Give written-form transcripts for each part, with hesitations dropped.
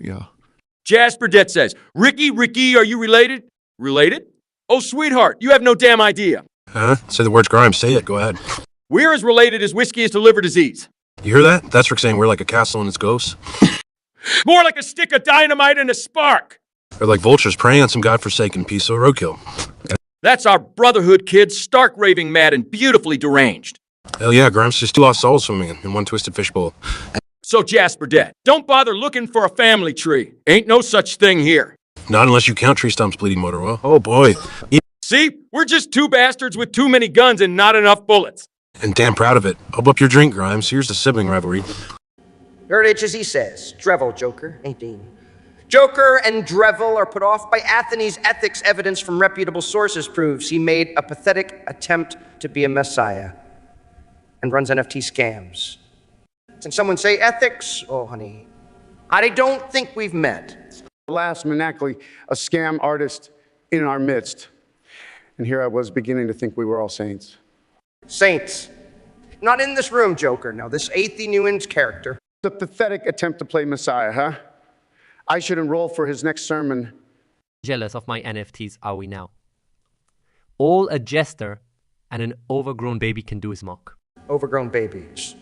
yeah. Jasper Det says, Ricky, are you related? Related? Oh, sweetheart, you have no damn idea. Huh? Say the words, Grimes. Say it. Go ahead. We're as related as whiskey is to liver disease. You hear that? That's Rick saying we're like a castle and its ghosts. More like a stick of dynamite and a spark. They're like vultures preying on some godforsaken piece of roadkill. That's our brotherhood, kids, stark raving mad and beautifully deranged. Hell yeah, Grimes. Just two lost souls swimming in one twisted fishbowl. So, Jasper Det, don't bother looking for a family tree. Ain't no such thing here. Not unless you count Tree Stump's bleeding motor oil. Oh boy. See? We're just two bastards with too many guns and not enough bullets. And damn proud of it. Up up your drink, Grimes. Here's the sibling rivalry. Heard it as he says. Drevel, Joker, 18. Joker and Drevel are put off by Athene's ethics. Evidence from reputable sources proves he made a pathetic attempt to be a messiah and runs NFT scams. Can someone say ethics? Oh, honey, I don't think we've met. Last Manackley, a scam artist in our midst. And here I was beginning to think we were all saints. Saints. Not in this room, Joker. No, this Athie Newman's character. The pathetic attempt to play Messiah, huh? I should enroll for his next sermon. Jealous of my NFTs are we now? All a jester and an overgrown baby can do is mock. Overgrown babies.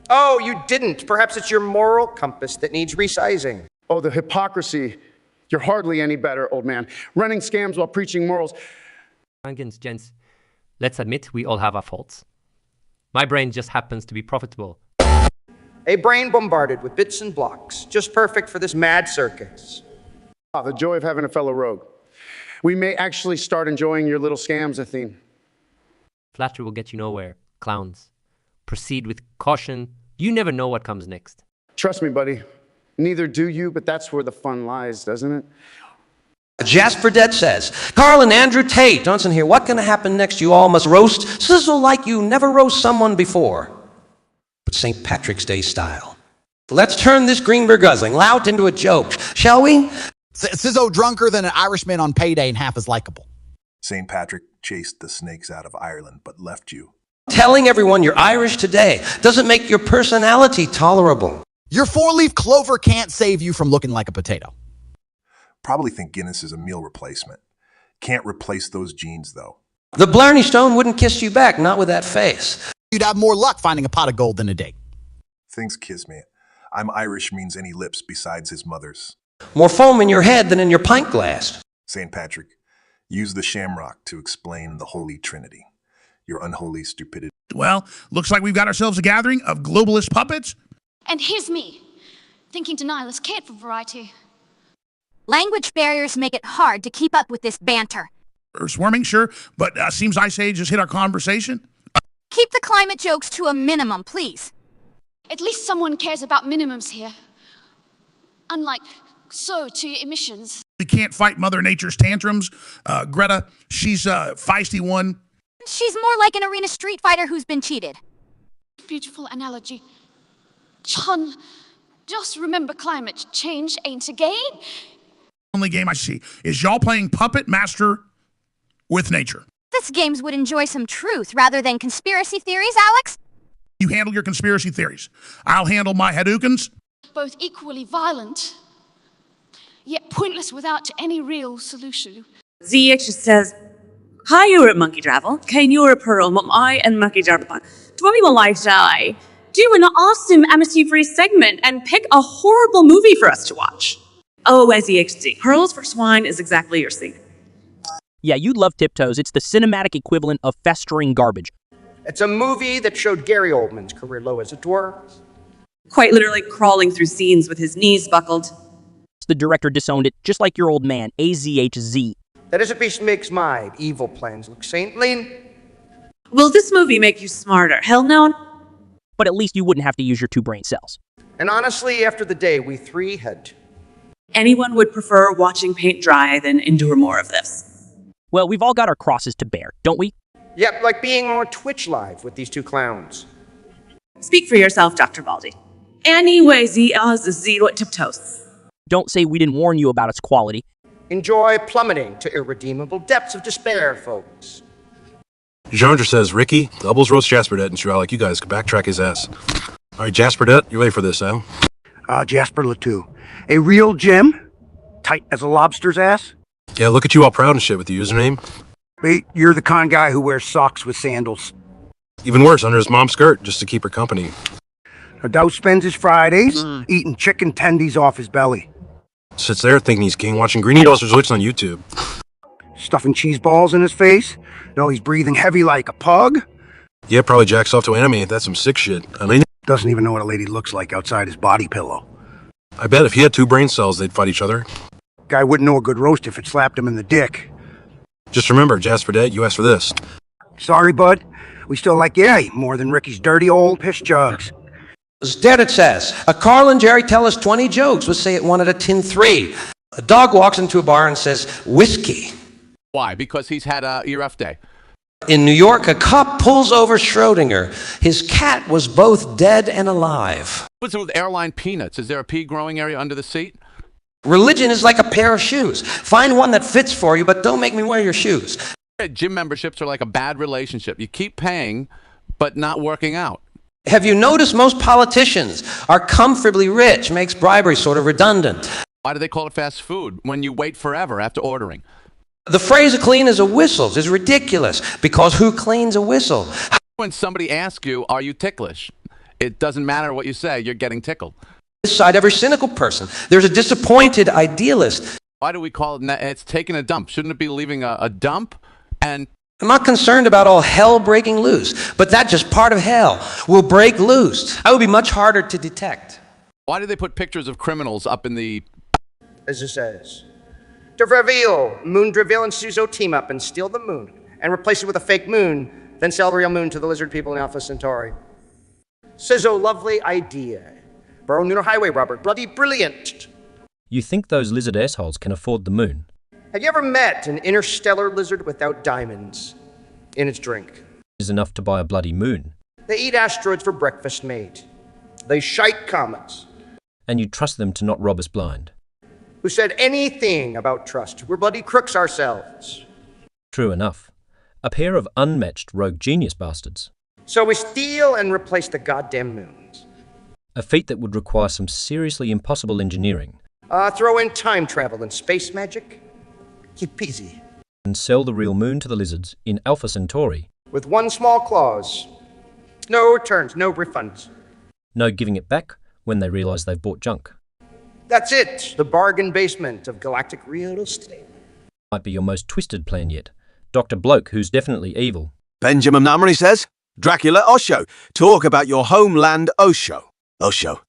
Oh, you didn't. Perhaps it's your moral compass that needs resizing. Oh, the hypocrisy. You're hardly any better, old man. Running scams while preaching morals. Gents, let's admit we all have our faults. My brain just happens to be profitable. A brain bombarded with bits and blocks, just perfect for this mad circus. Ah, the joy of having a fellow rogue. We may actually start enjoying your little scams, Athene. Flattery will get you nowhere, clowns. Proceed with caution. You never know what comes next. Trust me, buddy. Neither do you, but that's where the fun lies, doesn't it? Jasper Det says, Carl and Andrew Tate, Johnson here, what can happen next? You all must roast, sizzle like you never roast someone before. But St. Patrick's Day style. Let's turn this Greenberg guzzling lout into a joke, shall we? Sizzo drunker than an Irishman on payday and half as likable. St. Patrick chased the snakes out of Ireland, but left you. Telling everyone you're Irish today doesn't make your personality tolerable. Your four-leaf clover can't save you from looking like a potato. Probably think Guinness is a meal replacement. Can't replace those genes, though. The Blarney Stone wouldn't kiss you back, not with that face. You'd have more luck finding a pot of gold than a date. Things kiss me. I'm Irish means any lips besides his mother's. More foam in your head than in your pint glass. St. Patrick, use the shamrock to explain the Holy Trinity. Your unholy stupidity. Well, looks like we've got ourselves a gathering of globalist puppets. And here's me, thinking to nihilist kid for variety. Language barriers make it hard to keep up with this banter. Or swarming, sure, but seems Ice Age just hit our conversation. Keep the climate jokes to a minimum, please. At least someone cares about minimums here. Unlike CO2 emissions. We can't fight Mother Nature's tantrums. Greta, she's a feisty one. She's more like an arena street fighter who's been cheated. Beautiful analogy. Chun, just remember climate change ain't a game. Only game I see is y'all playing Puppet Master with nature. This games would enjoy some truth rather than conspiracy theories, Alex. You handle your conspiracy theories. I'll handle my Hadoukens. Both equally violent, yet pointless without any real solution. ZX says, Hi, you're at Monkey Travel. Can you a pearl, mum I and Monkey Travel. Do we will like die? Do an awesome MSU-free segment and pick a horrible movie for us to watch. Oh, ZXD. Pearls for Swine is exactly your thing. Yeah, you'd love Tiptoes. It's the cinematic equivalent of festering garbage. It's a movie that showed Gary Oldman's career low as it were. Quite literally crawling through scenes with his knees buckled. The director disowned it, just like your old man, AZHZ. That is a piece makes my evil plans look saintly. Will this movie make you smarter? Hell no. But at least you wouldn't have to use your 2 brain cells. And honestly, after the day we 3 had to. Anyone would prefer watching paint dry than endure more of this. Well, we've all got our crosses to bear, don't we? Yep, like being on Twitch live with these 2 clowns. Speak for yourself, Dr. Baldy. Anyway, Z what Tiptoes. Don't say we didn't warn you about its quality. Enjoy plummeting to irredeemable depths of despair, folks. Jeandre says, Ricky, doubles roast Jasper Det and Sherlock. You guys can backtrack his ass. All right, Jasper Det, you ready for this, Al? Jasper Latou. A real gem? Tight as a lobster's ass? Yeah, look at you all proud and shit with the username. Wait, you're the con guy who wears socks with sandals. Even worse, under his mom's skirt, just to keep her company. Dow spends his Fridays eating chicken tendies off his belly. Sits there thinking he's king, watching Greenie Dolls Resolution on YouTube. Stuffing cheese balls in his face? No, he's breathing heavy like a pug? Yeah, probably jacks off to anime. That's some sick shit. I mean, doesn't even know what a lady looks like outside his body pillow. I bet if he had 2 brain cells, they'd fight each other. Guy wouldn't know a good roast if it slapped him in the dick. Just remember, Jasper Dead, you asked for this. Sorry, bud. We still like Yay more than Ricky's dirty old piss jugs. Dead it says. Carl and Jerry tell us 20 jokes. Let's say it one at a tin 3. A dog walks into a bar and says, whiskey. Why? Because he's had a rough day. In New York, a cop pulls over Schrodinger. His cat was both dead and alive. What's it with airline peanuts? Is there a pea growing area under the seat? Religion is like a pair of shoes. Find one that fits for you, but don't make me wear your shoes. Gym memberships are like a bad relationship. You keep paying, but not working out. Have you noticed most politicians are comfortably rich? Makes bribery sort of redundant. Why do they call it fast food when you wait forever after ordering? The phrase clean as a whistle is ridiculous because who cleans a whistle? When somebody asks you, are you ticklish? It doesn't matter what you say, you're getting tickled. Inside every cynical person, there's a disappointed idealist. Why do we call it, it's taking a dump? Shouldn't it be leaving a dump? And I'm not concerned about all hell breaking loose, but that's just part of hell. Will break loose. That would be much harder to detect. Why do they put pictures of criminals up in the... As it says, to reveal, Moondreville and Suzo team up and steal the moon and replace it with a fake moon, then sell the real moon to the lizard people in Alpha Centauri. Suzo, lovely idea. Borough Lunar Highway, Robert. Bloody brilliant. You think those lizard assholes can afford the moon? Have you ever met an interstellar lizard without diamonds in its drink? Is enough to buy a bloody moon. They eat asteroids for breakfast, mate. They shite comets. And you trust them to not rob us blind. Who said anything about trust? We're bloody crooks ourselves. True enough. A pair of unmatched rogue genius bastards. So we steal and replace the goddamn moons. A feat that would require some seriously impossible engineering. Throw in time travel and space magic. Keep peasy. And sell the real moon to the lizards in Alpha Centauri. With one small clause. No returns, no refunds. No giving it back when they realize they've bought junk. That's it. The bargain basement of galactic real estate. Might be your most twisted plan yet. Dr. Bloke, who's definitely evil. Benjamin Montgomery says, Dracula Osho, talk about your homeland Osho. Osho,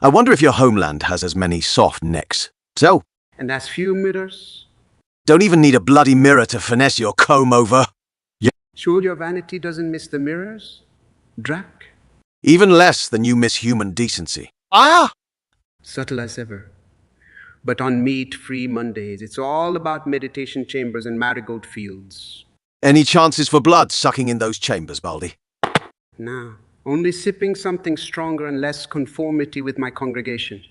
I wonder if your homeland has as many soft necks. So? And as few mirrors? Don't even need a bloody mirror to finesse your comb over. Sure your vanity doesn't miss the mirrors, Drac? Even less than you miss human decency. Ah! Subtle as ever. But on meat-free Mondays, it's all about meditation chambers and marigold fields. Any chances for blood sucking in those chambers, Baldy? Nah, only sipping something stronger and less conformity with my congregation.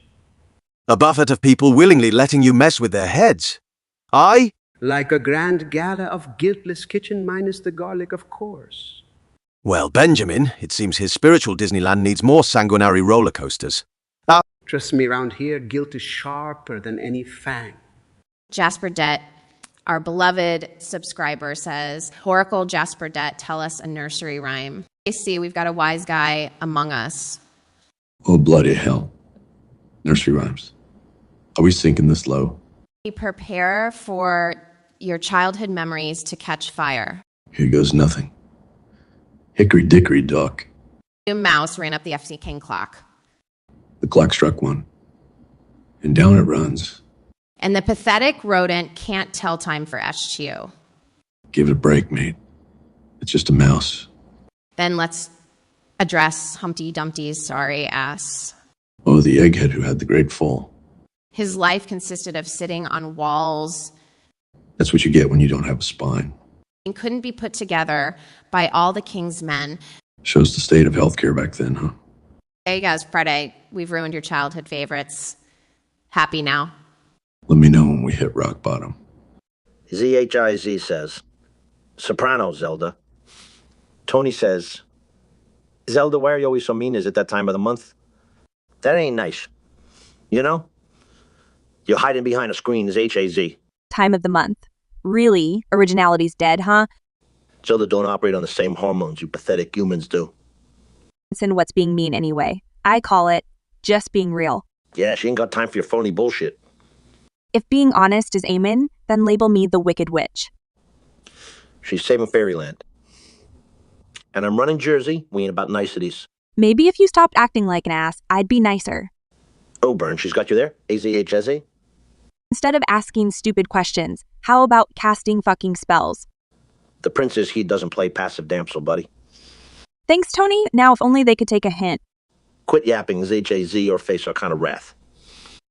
A buffet of people willingly letting you mess with their heads. I? Like a grand gala of guiltless kitchen minus the garlic, of course. Well, Benjamin, it seems his spiritual Disneyland needs more sanguinary roller coasters. Trust me, around here, guilt is sharper than any fang. Jasper Det, our beloved subscriber, says, Oracle Jasper Det, tell us a nursery rhyme. You see, we've got a wise guy among us. Oh, bloody hell. Nursery rhymes. Are we sinking this low? Prepare for your childhood memories to catch fire. Here goes nothing. Hickory dickory dock. A mouse ran up the FC King clock. The clock struck one. And down it runs. And the pathetic rodent can't tell time for SGU. Give it a break, mate. It's just a mouse. Then let's address Humpty Dumpty's sorry ass. Oh, the egghead who had the great fall. His life consisted of sitting on walls. That's what you get when you don't have a spine. And couldn't be put together by all the king's men. Shows the state of healthcare back then, huh? There you go, Friday. We've ruined your childhood favorites. Happy now? Let me know when we hit rock bottom. ZHIZ says, Sopranos, Zelda. Tony says, Zelda, why are you always so mean? Is it that time of the month? That ain't nice. You know? You're hiding behind a screen is HAZ. Time of the month. Really? Originality's dead, huh? Zelda don't operate on the same hormones you pathetic humans do. And what's being mean anyway? I call it just being real. Yeah, she ain't got time for your phony bullshit. If being honest is Amen, then label me the Wicked Witch. She's saving Fairyland. And I'm running Jersey. We ain't about niceties. Maybe if you stopped acting like an ass, I'd be nicer. Oh, Burn, she's got you there? AZHSA? Instead of asking stupid questions, how about casting fucking spells? The prince is he doesn't play passive damsel, buddy. Thanks, Tony. Now if only they could take a hint. Quit yapping, ZHAZ or face our kind of wrath.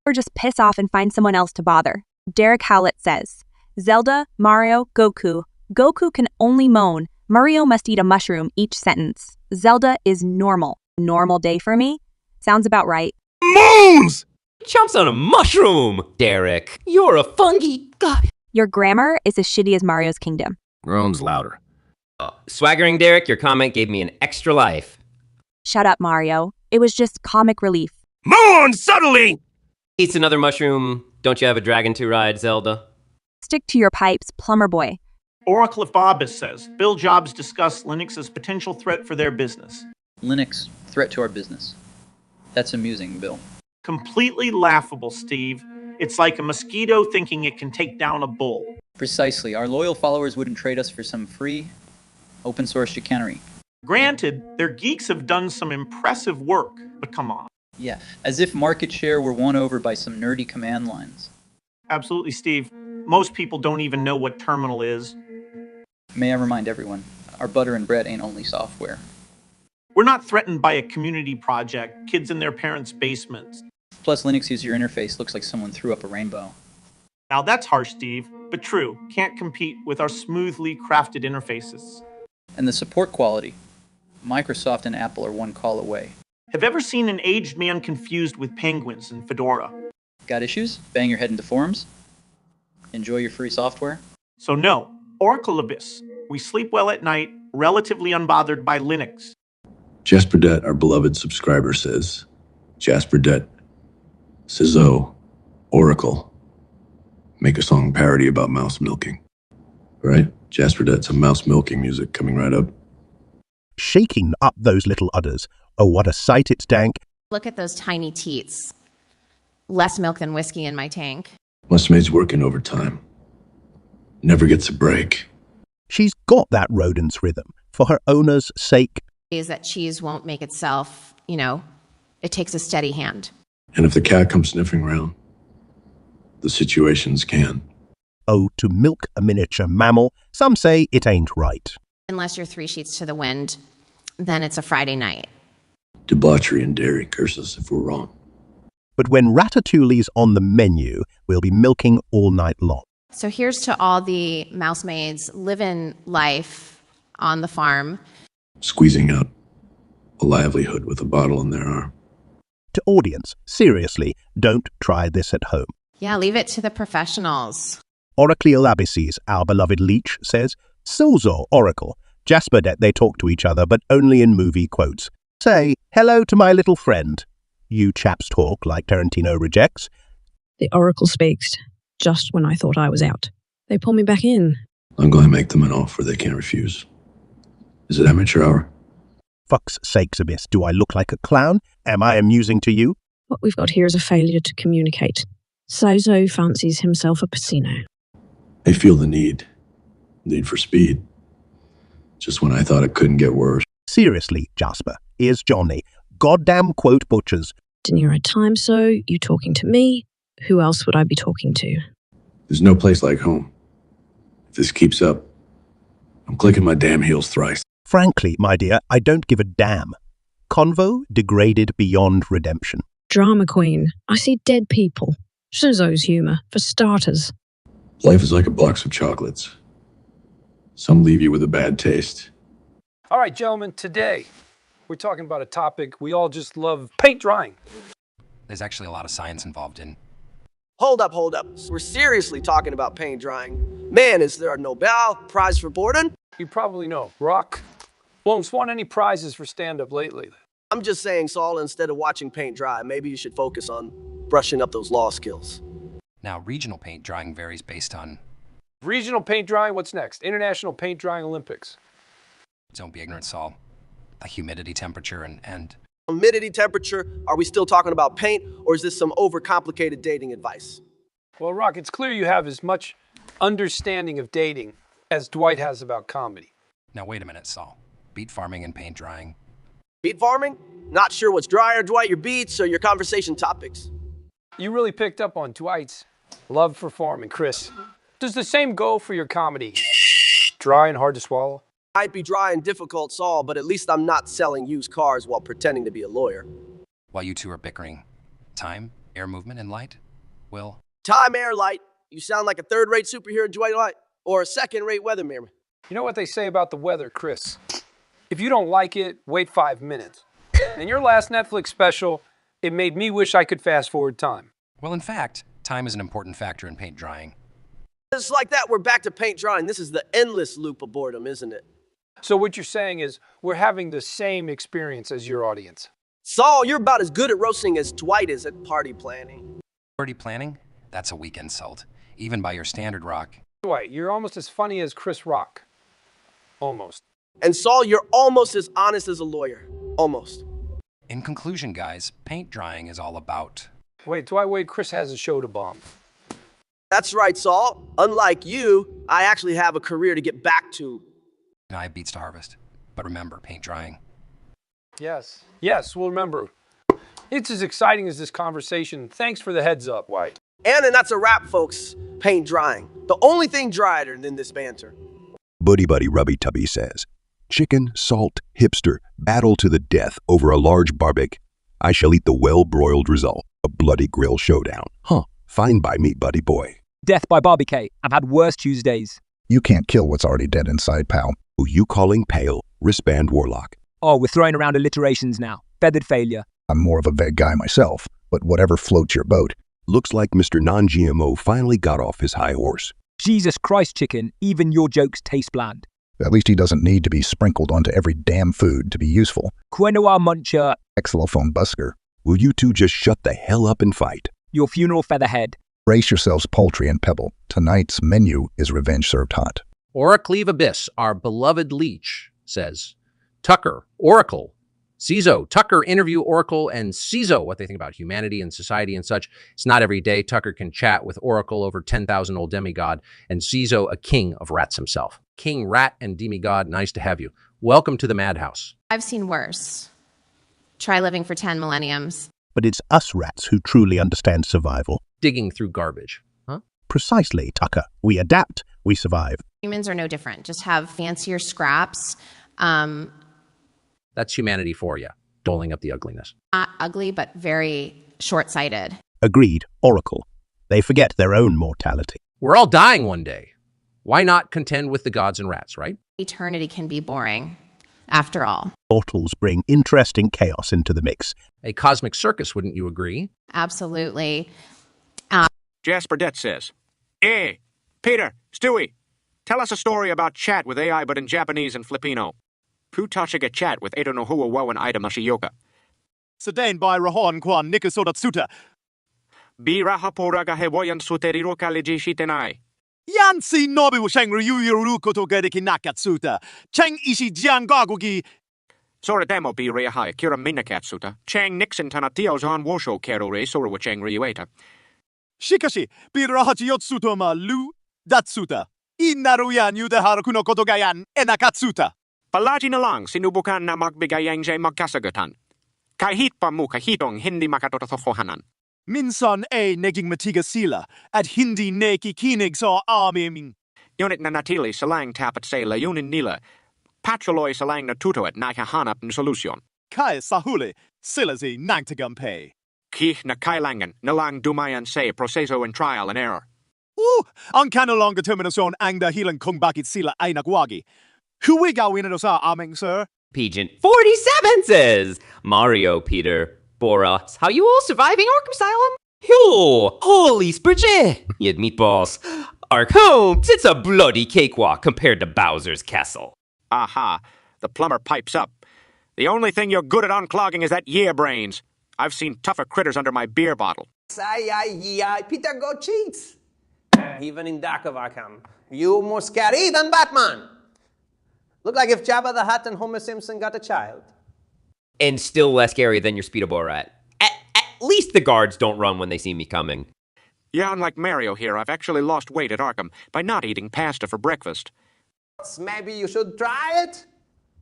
Or just piss off and find someone else to bother. Derek Howlett says, Zelda, Mario, Goku. Goku can only moan. Mario must eat a mushroom each sentence. Zelda is normal. Normal day for me? Sounds about right. Moons! Chomps on a mushroom! Derek, you're a funky guy. Your grammar is as shitty as Mario's Kingdom. Groans louder. Swaggering Derek, your comment gave me an extra life. Shut up, Mario. It was just comic relief. Moon, subtly! Eats another mushroom. Don't you have a dragon to ride, Zelda? Stick to your pipes, plumber boy. Oracle of Bobbis says, Bill Jobs discussed Linux as potential threat for their business. Linux, threat to our business. That's amusing, Bill. Completely laughable, Steve. It's like a mosquito thinking it can take down a bull. Precisely. Our loyal followers wouldn't trade us for some free, open source chicanery. Granted, their geeks have done some impressive work, but come on. Yeah, as if market share were won over by some nerdy command lines. Absolutely, Steve. Most people don't even know what terminal is. May I remind everyone, our butter and bread ain't only software. We're not threatened by a community project, kids in their parents' basements. Plus, Linux user interface looks like someone threw up a rainbow. Now that's harsh, Steve, but true. Can't compete with our smoothly crafted interfaces. And the support quality. Microsoft and Apple are one call away. Have ever seen an aged man confused with penguins in Fedora? Got issues? Bang your head into forums? Enjoy your free software? So no, Oracle Abyss. We sleep well at night, relatively unbothered by Linux. Jasper Det, our beloved subscriber, says, Jasper Det, Sizzo, Oracle, make a song parody about mouse milking. Right? Jasper Det, some mouse milking music coming right up. Shaking up those little udders. Oh, what a sight it's dank. Look at those tiny teats. Less milk than whiskey in my tank. Mustmaid's working overtime. Never gets a break. She's got that rodent's rhythm, for her owner's sake. Is that cheese won't make itself, it takes a steady hand. And if the cat comes sniffing around, the situations can. Oh, to milk a miniature mammal, some say it ain't right. Unless you're 3 sheets to the wind, then it's a Friday night. Debauchery and dairy curse us if we're wrong. But when Ratatouille's on the menu, we'll be milking all night long. So here's to all the mousemaids living life on the farm. Squeezing out a livelihood with a bottle in their arm. To audience, seriously, don't try this at home. Yeah, leave it to the professionals. Oracleal Abysses, our beloved leech, says, Silzor, Oracle, Jasper Det, they talk to each other, but only in movie quotes. Say, hello to my little friend. You chaps talk like Tarantino rejects. The Oracle speaks just when I thought I was out. They pull me back in. I'm going to make them an offer they can't refuse. Is it amateur hour? Fuck's sakes, Abyss, do I look like a clown? Am I amusing to you? What we've got here is a failure to communicate. Sozo fancies himself a Pacino. They feel the need for speed. Just when I thought it couldn't get worse. Seriously, Jasper, here's Johnny. Goddamn quote butchers. De Niro time so, you talking to me? Who else would I be talking to? There's no place like home. If this keeps up, I'm clicking my damn heels thrice. Frankly, my dear, I don't give a damn. Convo degraded beyond redemption. Drama queen. I see dead people. Suzo's humour, for starters. Life is like a box of chocolates. Some leave you with a bad taste. All right, gentlemen, today we're talking about a topic we all just love, paint drying. There's actually a lot of science involved in. Hold up. We're seriously talking about paint drying. Man, is there a Nobel Prize for boredom? You probably know, Rock won't won any prizes for stand-up lately. I'm just saying, Saul, instead of watching paint dry, maybe you should focus on brushing up those law skills. Now, regional paint drying varies based on... Regional paint drying, what's next? International Paint Drying Olympics. Don't be ignorant, Saul. The humidity temperature and... Humidity temperature, are we still talking about paint, or is this some overcomplicated dating advice? Well, Rock, it's clear you have as much understanding of dating as Dwight has about comedy. Now, wait a minute, Saul. Beet farming and paint drying. Beet farming? Not sure what's drier, Dwight, your beets or your conversation topics. You really picked up on Dwight's love for farming. Chris, does the same go for your comedy? Dry and hard to swallow? Might be dry and difficult, Saul, but at least I'm not selling used cars while pretending to be a lawyer. While you two are bickering, time, air movement, and light will... Time, air, light. You sound like a third-rate superhero, Dwight Light, or a second-rate weatherman. You know what they say about the weather, Chris? If you don't like it, wait 5 minutes. In your last Netflix special, it made me wish I could fast forward time. Well, in fact, time is an important factor in paint drying. Just like that, we're back to paint drying. This is the endless loop of boredom, isn't it? So what you're saying is we're having the same experience as your audience. Saul, you're about as good at roasting as Dwight is at party planning. Party planning? That's a weak insult, even by your standard, Rock. Dwight, you're almost as funny as Chris Rock. Almost. And Saul, you're almost as honest as a lawyer. Almost. In conclusion, guys, paint drying is all about... Wait, Dwight, Chris has a show to bomb. That's right, Saul. Unlike you, I actually have a career to get back to. And I have beets to harvest. But remember, paint drying. Yes, we'll remember. It's as exciting as this conversation. Thanks for the heads up, White. And that's a wrap, folks. Paint drying. The only thing drier than this banter. Buddy Buddy Rubby Tubby says, chicken, salt, hipster, battle to the death over a large barbecue. I shall eat the well-broiled result, a bloody grill showdown. Huh, fine by me, buddy boy. Death by barbecue. I've had worse Tuesdays. You can't kill what's already dead inside, pal. Who you calling pale, wristband warlock? Oh, we're throwing around alliterations now. Feathered failure. I'm more of a vague guy myself, but whatever floats your boat. Looks like Mr. Non-GMO finally got off his high horse. Jesus Christ, chicken, even your jokes taste bland. At least he doesn't need to be sprinkled onto every damn food to be useful. Quinoa muncher. Xylophone busker. Will you two just shut the hell up and fight? Your funeral featherhead. Brace yourselves, Poultry and Pebble. Tonight's menu is revenge served hot. Oracleve Abyss, our beloved leech, says, Tucker, Oracle, Cizo, Tucker interview Oracle and Cizo, what they think about humanity and society and such. It's not every day Tucker can chat with Oracle over 10,000 old demigod and Cizo, a king of rats himself. King Rat and demigod, nice to have you. Welcome to the madhouse. I've seen worse. Try living for 10 millenniums. But it's us rats who truly understand survival. Digging through garbage, huh? Precisely, Tucker. We adapt, we survive. Humans are no different. Just have fancier scraps. That's humanity for you, doling up the ugliness. Not ugly, but very short-sighted. Agreed, Oracle. They forget their own mortality. We're all dying one day. Why not contend with the gods and rats, right? Eternity can be boring, after all. Portals bring interesting chaos into the mix. A cosmic circus, wouldn't you agree? Absolutely. Jasper Det says, Hey, Peter, Stewie, tell us a story about chat with AI but in Japanese and Filipino. Putachiga chat with Edo no Huwa Wawan Ida Mashioka. Sustained by Rahon Kwan Nikusodatsuta. Birahaporaga Hewayan Suteriroka Leji Shitenai. Yansi Nobu Sheng Ryu Yorukoto Gedeki Nakatsuta. Cheng Ishi Jiangagugi. Sora demo bi Reahai, Kira Minakatsuta. Chang Nixon Tanatio Zon Washo Kero Re Sora Wacheng Ryueta. Shikashi, Birahachi Yotsutoma Lu Datsuta. Inaruyan Yude Harakuno Kotogayan Enakatsuta. Palagi na lang sinubukan na magbigayang jay magkasagatan. Kahit pa mo kahitong hindi makatotohanan. Minsan ay naging matigas sila at hindi nakikinig sa aming. Ngunit nanatili silang tapat sa layunin nila. Patuloy silang natuto at nakahanap ng solusyon. Kaya sa huli, sila si nagtagumpay. Kih na kailangan nalang dumayan sa proseso and trial and error. Ang kanilang determinasyon ang dahilan kung bakit sila ay nagwagi. Huwag gawin ito sa aming, sir. Pigeon 47 says, Mario, Peter, Boras, how you all surviving Arkham Asylum? Yo, holy spridge! Yet meatballs. Arkham, it's a bloody cakewalk compared to Bowser's castle. Aha, the plumber pipes up. The only thing you're good at unclogging is that year brains. I've seen tougher critters under my beer bottle. Peter go cheats. Even in Dakovakam, you more scary than Batman. Look like if Jabba the Hutt and Homer Simpson got a child. And still less scary than your Speedo Borat. At least the guards don't run when they see me coming. Yeah, unlike Mario here, I've actually lost weight at Arkham by not eating pasta for breakfast. Maybe you should try it.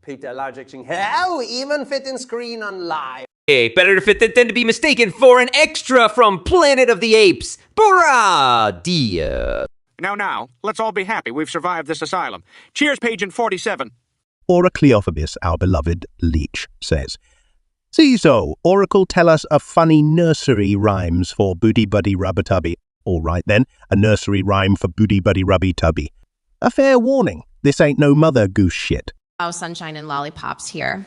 Peter Logicing hell even fit in screen on live. Hey, better to fit that than to be mistaken for an extra from Planet of the Apes. Parody. Now, let's all be happy we've survived this asylum. Cheers, page in 47. Or a Cleophobus, our beloved leech, says, "So, Oracle, tell us a funny nursery rhymes for Booty Buddy Rubber Tubby." All right then, a nursery rhyme for Booty Buddy Rubby Tubby. A fair warning, this ain't no Mother Goose shit. Oh, sunshine and lollipops here.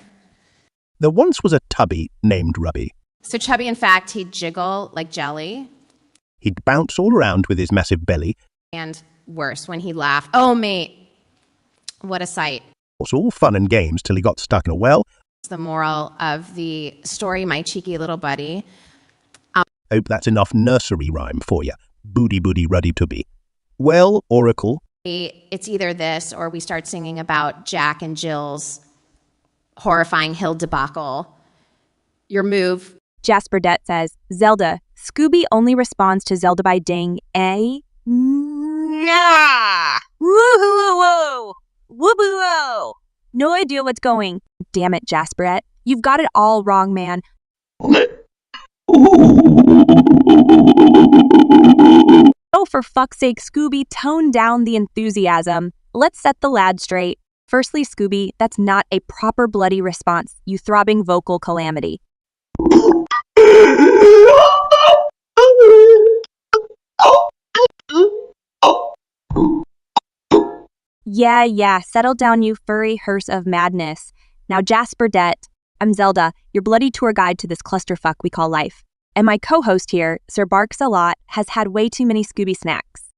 There once was a tubby named Rubby. So Chubby, in fact, he'd jiggle like jelly. He'd bounce all around with his massive belly. And worse, when he laughed. Oh, mate, what a sight. It was all fun and games till he got stuck in a well. It's the moral of the story, my cheeky little buddy. Hope that's enough nursery rhyme for you. Booty Booty Ruddy Tubby. Well, Oracle. It's either this or we start singing about Jack and Jill's horrifying hill debacle. Your move. Jasper Det says, Zelda, Scooby only responds to Zelda by ding, eh? Nah! Woo-hoo-woo! Woo-boo-woo! No idea what's going. Damn it, Jasperette. You've got it all wrong, man. Oh, for fuck's sake, Scooby, tone down the enthusiasm. Let's set the lad straight. Firstly, Scooby, that's not a proper bloody response, you throbbing vocal calamity. Yeah, settle down, you furry hearse of madness. Now, Jasper Det, I'm Zelda, your bloody tour guide to this clusterfuck we call life. And my co-host here, Sir Barks a Lot, has had way too many Scooby snacks.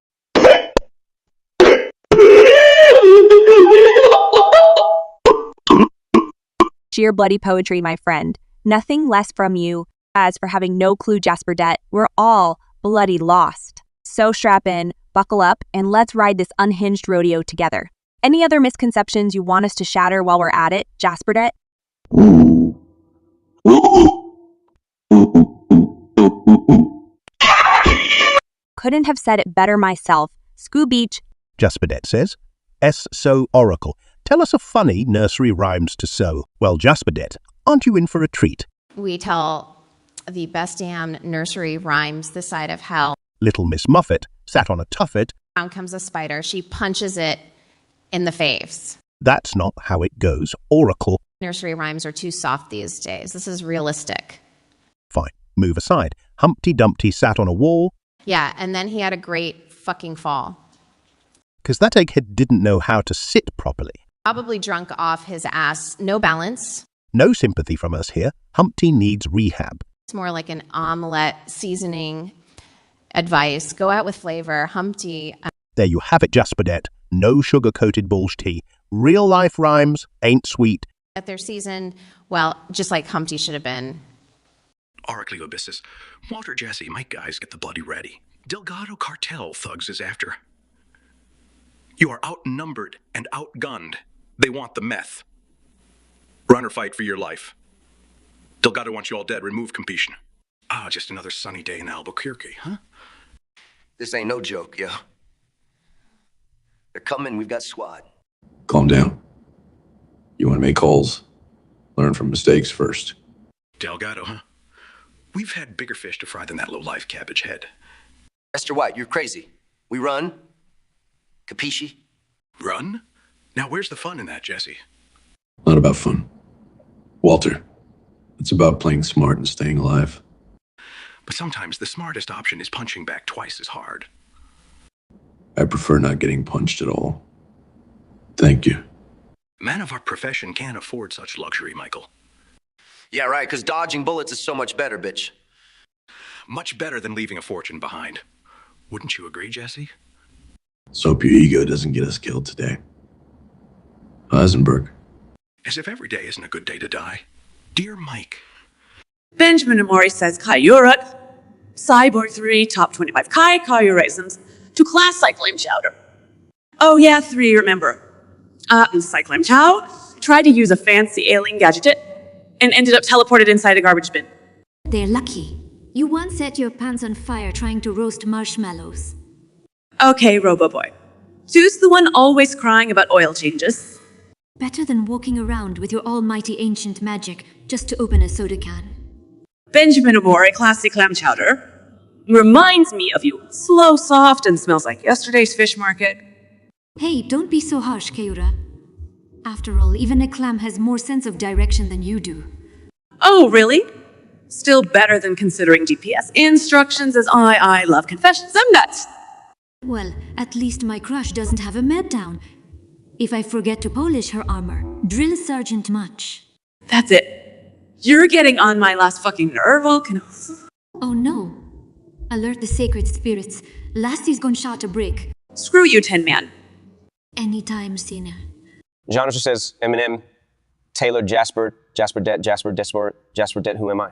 Sheer bloody poetry, my friend. Nothing less from you. As for having no clue, Jasper Det, we're all bloody lost. So strap in, buckle up, and let's ride this unhinged rodeo together. Any other misconceptions you want us to shatter while we're at it, Jasper Det? Couldn't have said it better myself. Scoobeach. Jasper Det says, So Oracle, tell us a funny nursery rhymes to sew. Well, Jasper Det, aren't you in for a treat? We tell the best damn nursery rhymes this side of hell. Little Miss Muffet sat on a tuffet. Down comes a spider. She punches it in the face. That's not how it goes, Oracle. Nursery rhymes are too soft these days. This is realistic. Fine, move aside. Humpty Dumpty sat on a wall. Yeah, and then he had a great fucking fall. Because that egghead didn't know how to sit properly. Probably drunk off his ass. No balance. No sympathy from us here. Humpty needs rehab. It's more like an omelet seasoning advice. Go out with flavor. Humpty. There you have it, Jasper Det. No sugar-coated bullshit. Real life rhymes ain't sweet. At their season, well, just like Humpty should have been. Oracle Abyssus. Walter Jesse, my guys get the bloody ready. Delgado cartel thugs is after. You are outnumbered and outgunned. They want the meth. Run or fight for your life. Delgado wants you all dead. Remove completion. Just another sunny day in Albuquerque, huh? This ain't no joke, yo. They're coming. We've got squad. Calm down. You want to make calls? Learn from mistakes first. Delgado, huh? We've had bigger fish to fry than that low-life cabbage head. Mr. White, you're crazy. We run. Capisci? Run? Now where's the fun in that, Jesse? Not about fun. Walter, it's about playing smart and staying alive. But sometimes the smartest option is punching back twice as hard. I prefer not getting punched at all. Thank you. Men of our profession can't afford such luxury, Michael. Yeah, right, because dodging bullets is so much better, bitch. Much better than leaving a fortune behind. Wouldn't you agree, Jesse? So hope your ego doesn't get us killed today. Heisenberg. As if every day isn't a good day to die. Dear Mike. Benjamin Amori says, Kayurat. Cyborg 3, top 25 Kai, Kayu raisins, to class Cyclame chowder. Oh yeah, 3, remember. Cyclame chow tried to use a fancy alien gadget and ended up teleported inside a garbage bin. They're lucky. You once set your pants on fire trying to roast marshmallows. Okay, Robo-Boy. Who's the one always crying about oil changes? Better than walking around with your almighty ancient magic just to open a soda can. Benjamin Amore, classy clam chowder. Reminds me of you. Slow, soft, and smells like yesterday's fish market. Hey, don't be so harsh, Keura. After all, even a clam has more sense of direction than you do. Oh, really? Still better than considering GPS instructions as I love confessions. I'm nuts. Well, at least my crush doesn't have a meltdown. If I forget to polish her armor, drill Sergeant much. That's it. You're getting on my last fucking nerve, Vulcan. Oh no. Alert the sacred spirits. Lassie's gone shot a brick. Screw you, Tin Man. Anytime, Cena. John just says Eminem, Taylor, Jasper Det, Jasper Det, who am I?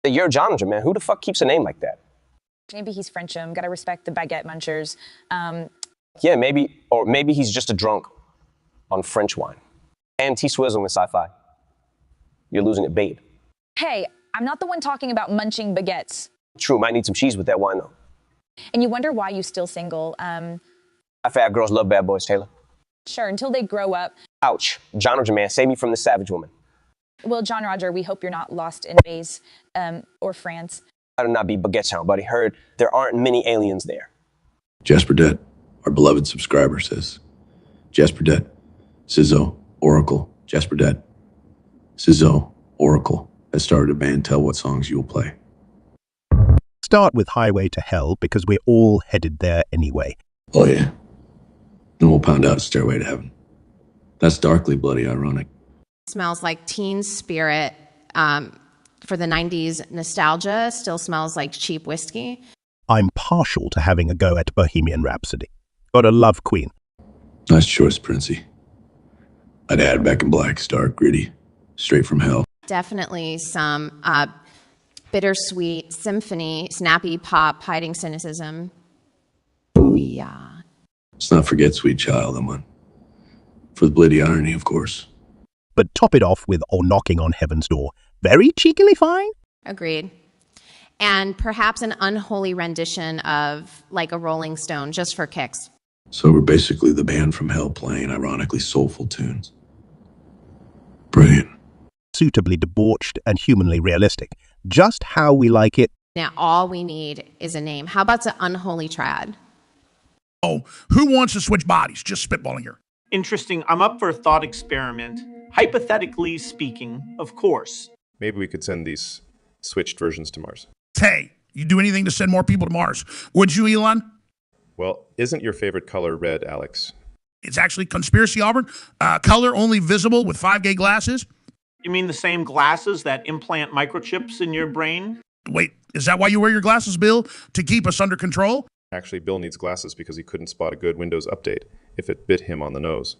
You're John, man. Who the fuck keeps a name like that? Maybe he's Frenchum. Gotta respect the baguette munchers. Yeah, maybe he's just a drunk on French wine. And T-Swizzle in sci-fi. You're losing it, babe. Hey, I'm not the one talking about munching baguettes. True, might need some cheese with that wine, though. And you wonder why you still single. Fat girls love bad boys, Taylor. Sure, until they grow up. Ouch. John Roger, man, save me from this savage woman. Well, John Roger, we hope you're not lost in Bays or France. I do not be Baguette Town, buddy. Heard there aren't many aliens there. Jasper Det, our beloved subscriber, says, Jasper Det, Sizzo, Oracle, Jasper Det, Sizzo, Oracle has started a band. Tell what songs you will play. Start with Highway to Hell because we're all headed there anyway. Oh yeah. Then we'll pound out Stairway to Heaven. That's darkly bloody ironic. Smells like teen spirit. For the 90s nostalgia, still smells like cheap whiskey. I'm partial to having a go at Bohemian Rhapsody. Gotta love Queen. Nice choice, Princey. I'd add Back in Black's dark, gritty, straight from hell. Definitely some bittersweet symphony, snappy pop, hiding cynicism. Booyah. Let's not forget Sweet Child, I'm on. For the bloody irony, of course. But top it off with Or Knocking on Heaven's Door. Very cheekily fine. Agreed. And perhaps an unholy rendition of Like a Rolling Stone, just for kicks. So we're basically the band from hell playing ironically soulful tunes. Brilliant. Suitably debauched and humanly realistic. Just how we like it. Now all we need is a name. How about the unholy triad? Oh, who wants to switch bodies? Just spitballing here. Interesting. I'm up for a thought experiment. Hypothetically speaking, of course. Maybe we could send these switched versions to Mars. Hey, you do anything to send more people to Mars. Would you, Elon? Well, isn't your favorite color red, Alex? It's actually conspiracy, Auburn. Color only visible with 5-gay glasses. You mean the same glasses that implant microchips in your brain? Wait, is that why you wear your glasses, Bill? To keep us under control? Actually, Bill needs glasses because he couldn't spot a good Windows update if it bit him on the nose.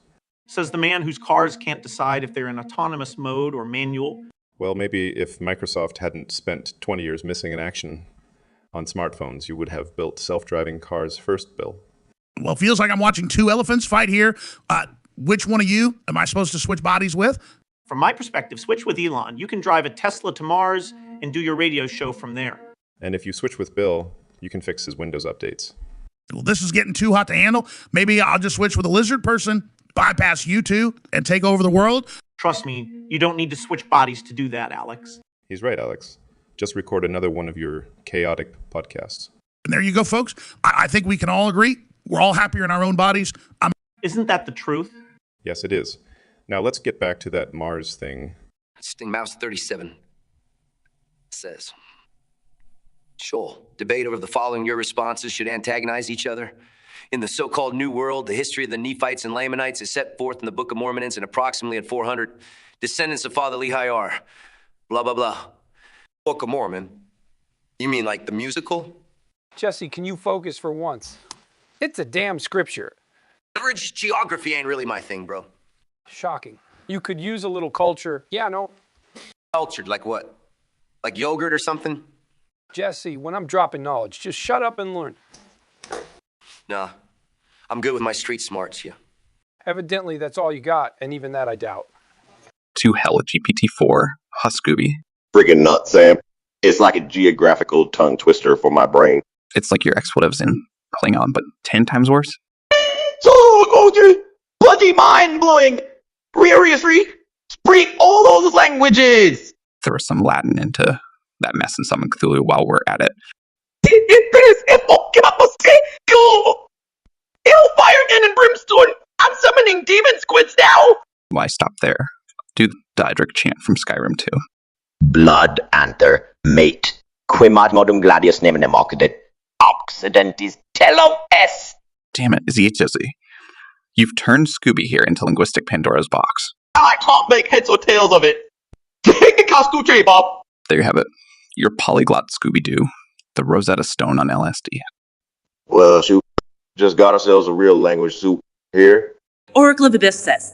Says the man whose cars can't decide if they're in autonomous mode or manual. Well, maybe if Microsoft hadn't spent 20 years missing in action on smartphones, you would have built self-driving cars first, Bill. Well, feels like I'm watching two elephants fight here. Which one of you am I supposed to switch bodies with? From my perspective, switch with Elon. You can drive a Tesla to Mars and do your radio show from there. And if you switch with Bill, you can fix his Windows updates. Well, this is getting too hot to handle. Maybe I'll just switch with a lizard person, bypass you two, and take over the world. Trust me, you don't need to switch bodies to do that, Alex. He's right, Alex. Just record another one of your chaotic podcasts. And there you go, folks. I think we can all agree. We're all happier in our own bodies. Isn't that the truth? Yes, it is. Now let's get back to that Mars thing. Sting Mouse 37 says, sure, debate over the following your responses should antagonize each other. In the so-called New World, the history of the Nephites and Lamanites is set forth in the Book of Mormons, and approximately at 400 descendants of Father Lehi are blah, blah, blah. Book of Mormon? You mean like the musical? Jesse, can you focus for once? It's a damn scripture. Average geography ain't really my thing, bro. Shocking. You could use a little culture. Yeah, no. Cultured, like what? Like yogurt or something? Jesse, when I'm dropping knowledge, just shut up and learn. Nah, I'm good with my street smarts, yeah. Evidently, that's all you got, and even that I doubt. To hell with GPT-4, Scooby. Friggin' nuts, Sam. It's like a geographical tongue twister for my brain. It's like your expletives in Klingon, but 10 times worse. So bloody mind-blowing! Seriously? Speak all those languages! Throw some Latin into that mess and summon Cthulhu while we're at it. Hellfire and brimstone! I'm summoning demon squids now! Why stop there? Do the Daedric chant from Skyrim too. Blood anther, mate. Quimad modum gladius neminem occident. Occidentis telo est. Damn it, is he Jesse? You've turned Scooby here into linguistic Pandora's box. I can't make heads or tails of it. Bob. There you have it. Your polyglot Scooby-Doo. The Rosetta Stone on LSD. Well, shoot. Just got ourselves a real language soup here. Oracle of Abyss says,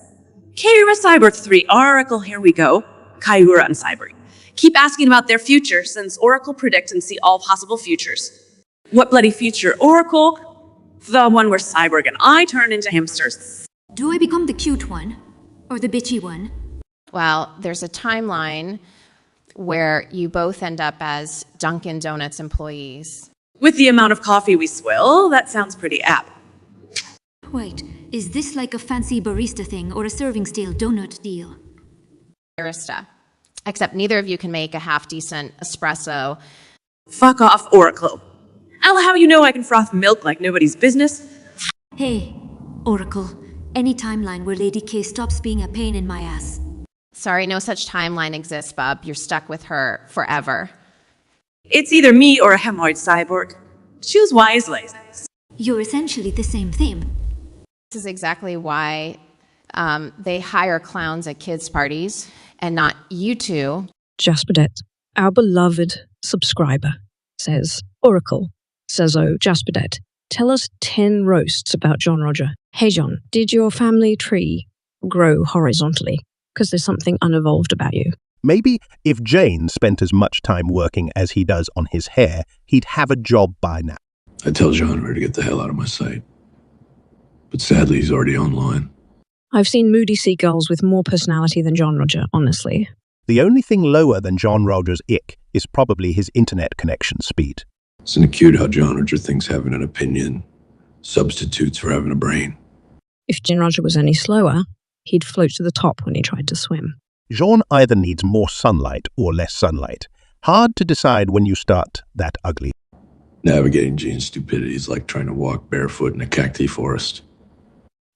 Kaira Cyber 3, Oracle, here we go. Kaira and Cyber. Keep asking about their future, since Oracle predicts and see all possible futures. What bloody future, Oracle? The one where Cyborg and I turn into hamsters. Do I become the cute one? Or the bitchy one? Well, there's a timeline where you both end up as Dunkin' Donuts employees. With the amount of coffee we swill, that sounds pretty apt. Wait, is this like a fancy barista thing or a serving stale donut deal? Barista. Except neither of you can make a half-decent espresso. Fuck off, Oracle. Ella, how you know I can froth milk like nobody's business? Hey, Oracle. Any timeline where Lady K stops being a pain in my ass. Sorry, no such timeline exists, bub. You're stuck with her forever. It's either me or a hemorrhoid cyborg. Choose wisely. You're essentially the same theme. This is exactly why they hire clowns at kids' parties and not you two. Jasperdet, our beloved subscriber, says, Oracle, says, oh, Jasperdet, tell us 10 roasts about John Roger. Hey, John, did your family tree grow horizontally? Because there's something unevolved about you. Maybe if Jane spent as much time working as he does on his hair, he'd have a job by now. I tell Genre to get the hell out of my sight. But sadly, he's already online. I've seen moody seagulls with more personality than John Roger, honestly. The only thing lower than John Roger's ick is probably his internet connection speed. Isn't it cute how John Roger thinks having an opinion substitutes for having a brain? If John Roger was any slower, he'd float to the top when he tried to swim. Jean either needs more sunlight or less sunlight. Hard to decide when you start that ugly. Navigating Jean's stupidity is like trying to walk barefoot in a cacti forest.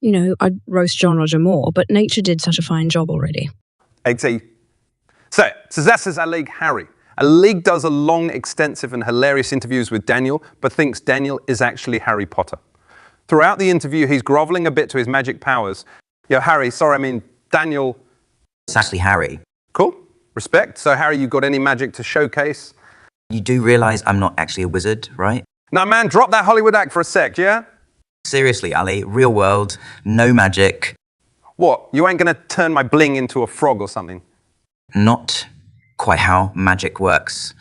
You know, I'd roast John Roger more, but nature did such a fine job already. XE. So this is our league, Harry. A league does a long, extensive and hilarious interviews with Daniel, but thinks Daniel is actually Harry Potter. Throughout the interview, he's groveling a bit to his magic powers. Yo, Harry, sorry, I mean, Daniel. It's actually Harry. Cool. Respect. So, Harry, you got any magic to showcase? You do realize I'm not actually a wizard, right? No, man, drop that Hollywood act for a sec, yeah? Seriously, Ali, real world, no magic. What? You ain't gonna turn my bling into a frog or something? Not quite how magic works,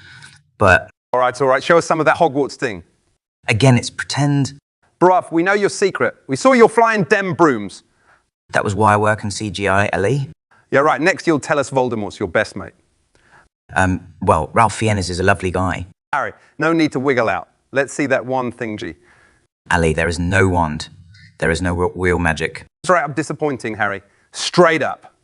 but... All right, show us some of that Hogwarts thing. Again, it's pretend. Bruv, we know your secret. We saw your flying dem brooms. That was why I work in CGI, Ellie. Yeah, right. Next, you'll tell us Voldemort's your best mate. Well, Ralph Fiennes is a lovely guy. Harry, no need to wiggle out. Let's see that one thing, G. Ali, there is no wand. There is no real magic. Straight up disappointing, Harry. Straight up.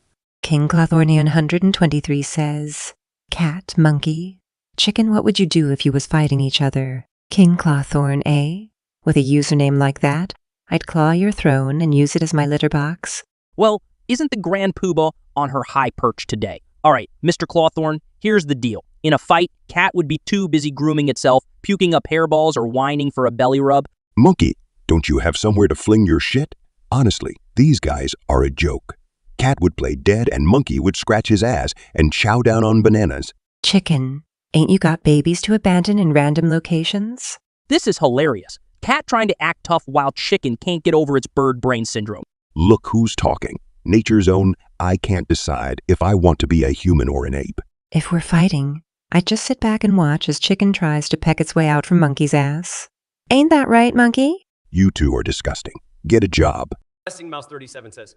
King Clothornian 123 says, Cat, monkey, chicken, what would you do if you was fighting each other? King Clothorn, eh? With a username like that, I'd claw your throne and use it as my litter box. Well, isn't the Grand Poobah on her high perch today? All right, Mr. Clawthorne, here's the deal. In a fight, Cat would be too busy grooming itself, puking up hairballs, or whining for a belly rub. Monkey, don't you have somewhere to fling your shit? Honestly, these guys are a joke. Cat would play dead and Monkey would scratch his ass and chow down on bananas. Chicken, ain't you got babies to abandon in random locations? This is hilarious. Cat trying to act tough while Chicken can't get over its bird brain syndrome. Look who's talking. Nature's own, I can't decide if I want to be a human or an ape. If we're fighting, I'd just sit back and watch as Chicken tries to peck its way out from Monkey's ass. Ain't that right, Monkey? You two are disgusting. Get a job. Testing Mouse 37 says,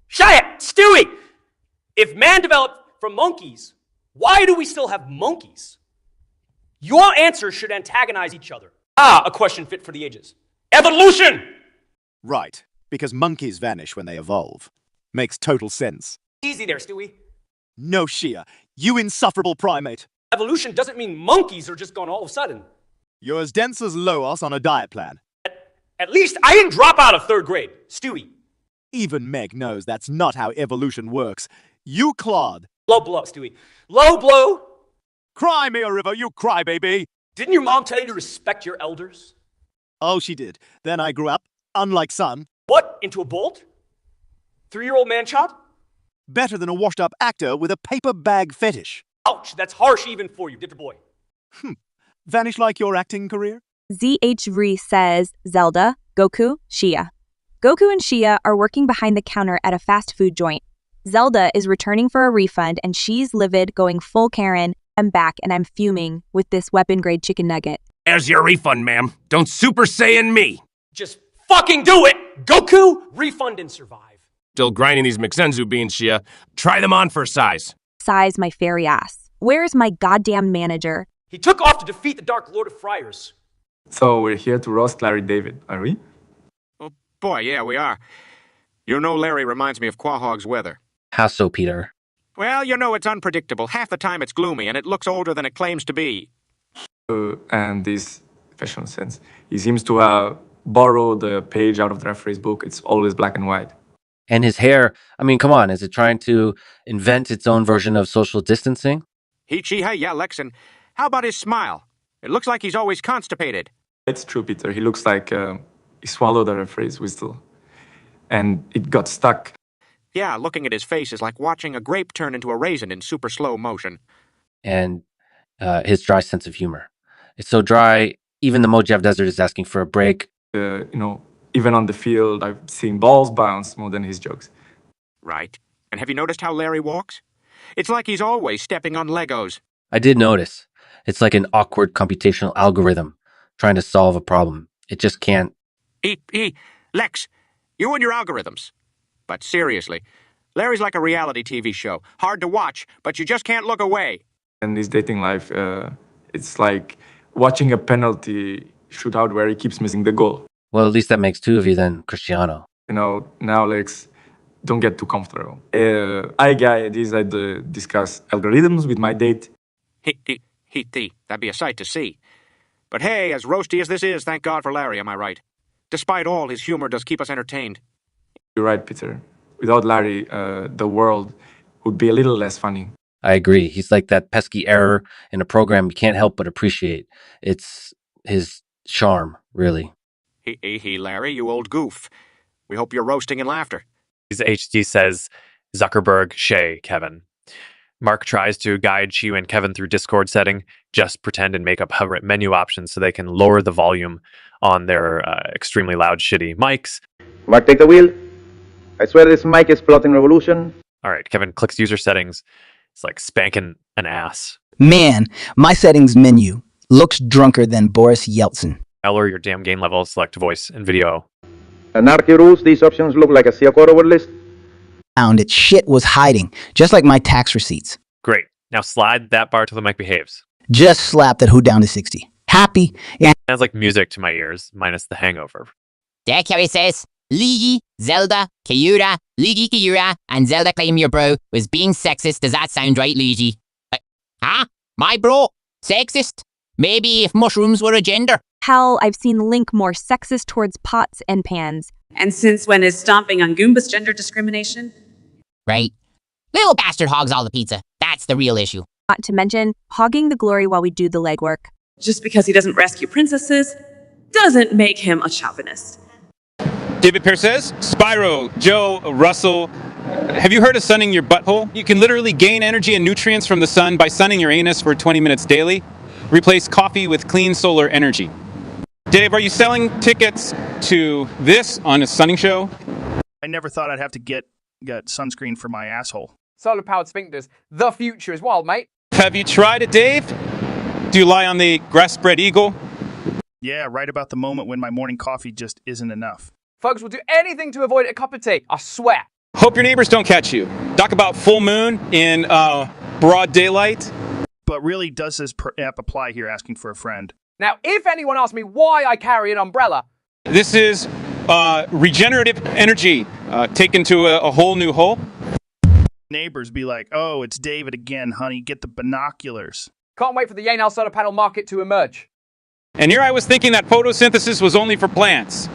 "Shut it, Stewie! If man developed from monkeys, why do we still have monkeys? Your answers should antagonize each other." A question fit for the ages. Evolution! Right, because monkeys vanish when they evolve. Makes total sense. Easy there, Stewie. No Shia, you insufferable primate. Evolution doesn't mean monkeys are just gone all of a sudden. You're as dense as Loas on a diet plan. At least I didn't drop out of 3rd grade, Stewie. Even Meg knows that's not how evolution works. You clod. Low blow, Stewie. Low blow! Cry me a river, you crybaby. Didn't your mom tell you to respect your elders? Oh, she did. Then I grew up, unlike son. What, into a bolt? 3-year-old man-child? Better than a washed-up actor with a paper bag fetish. Ouch, that's harsh even for you, different boy. Vanish like your acting career? ZHV says Zelda, Goku, Shia. Goku and Shia are working behind the counter at a fast food joint. Zelda is returning for a refund and she's livid, going full Karen. I'm back and I'm fuming with this weapon-grade chicken nugget. There's your refund, ma'am. Don't Super Saiyan me. Just fucking do it! Goku, refund and survive. Still grinding these McZenzu beans, Shia. Try them on for size. Size my fairy ass. Where's my goddamn manager? He took off to defeat the Dark Lord of Friars. So we're here to roast Larry David, are we? Oh, boy, yeah, we are. You know Larry reminds me of Quahog's weather. How so, Peter? Well, you know it's unpredictable. Half the time it's gloomy, and it looks older than it claims to be. And this fashion sense. He seems to borrow the page out of the referee's book. It's always black and white. And his hair, I mean, come on, is it trying to invent its own version of social distancing? Hey, yeah, Lexan. How about his smile? It looks like he's always constipated. It's true, Peter. He looks like he swallowed the referee's whistle. And it got stuck. Yeah, looking at his face is like watching a grape turn into a raisin in super slow motion. And his dry sense of humor. It's so dry, even the Mojave Desert is asking for a break. Even on the field, I've seen balls bounce more than his jokes. Right. And have you noticed how Larry walks? It's like he's always stepping on Legos. I did notice. It's like an awkward computational algorithm trying to solve a problem. It just can't. Lex, you and your algorithms. But seriously, Larry's like a reality TV show. Hard to watch, but you just can't look away. In his dating life, it's like watching a penalty shootout where he keeps missing the goal. Well, at least that makes 2 of you then, Cristiano. Now, Lex, don't get too comfortable. I decided to discuss algorithms with my date. That'd be a sight to see. But hey, as roasty as this is, thank God for Larry, am I right? Despite all, his humor does keep us entertained. You're right, Peter. Without Larry, the world would be a little less funny. I agree. He's like that pesky error in a program you can't help but appreciate. It's his charm, really. Larry, you old goof. We hope you're roasting in laughter. HD says, Zuckerberg, Shay, Kevin. Mark tries to guide Chiu and Kevin through Discord setting. Just pretend and make up hover menu options so they can lower the volume on their extremely loud, shitty mics. Mark, take the wheel. I swear this mic is plotting revolution. All right, Kevin clicks user settings. It's like spanking an ass. Man, my settings menu looks drunker than Boris Yeltsin. Lower your damn gain level, select voice and video. Anarchy rules, these options look like a Siakoro word list. Found it shit was hiding, just like my tax receipts. Great. Now slide that bar till the mic behaves. Just slap that hood down to 60. Happy. Yeah. Sounds like music to my ears, minus the hangover. Derek Harry says, Ligi, Zelda, Kyura, Ligi, Kyura, and Zelda claim your bro was being sexist. Does that sound right, Ligi? Huh? My bro? Sexist? Maybe if mushrooms were a gender. Hell, I've seen Link more sexist towards pots and pans. And since when is stomping on Goomba's gender discrimination? Right. Little bastard hogs all the pizza. That's the real issue. Not to mention, hogging the glory while we do the legwork. Just because he doesn't rescue princesses doesn't make him a chauvinist. David Pearce says, Spyro, Joe, Russell, have you heard of sunning your butthole? You can literally gain energy and nutrients from the sun by sunning your anus for 20 minutes daily. Replace coffee with clean solar energy. Dave, are you selling tickets to this on a sunning show? I never thought I'd have to get sunscreen for my asshole. Solar-powered sphincters. The future is wild, mate. Have you tried it, Dave? Do you lie on the grass-bred eagle? Yeah, right about the moment when my morning coffee just isn't enough. Folks will do anything to avoid a cup of tea, I swear. Hope your neighbors don't catch you. Talk about full moon in broad daylight. But really, does this app apply here asking for a friend? Now, if anyone asks me why I carry an umbrella... This is regenerative energy taken to a whole new hole. Neighbors be like, oh, it's David again, honey, get the binoculars. Can't wait for the Yanal solar panel market to emerge. And here I was thinking that photosynthesis was only for plants.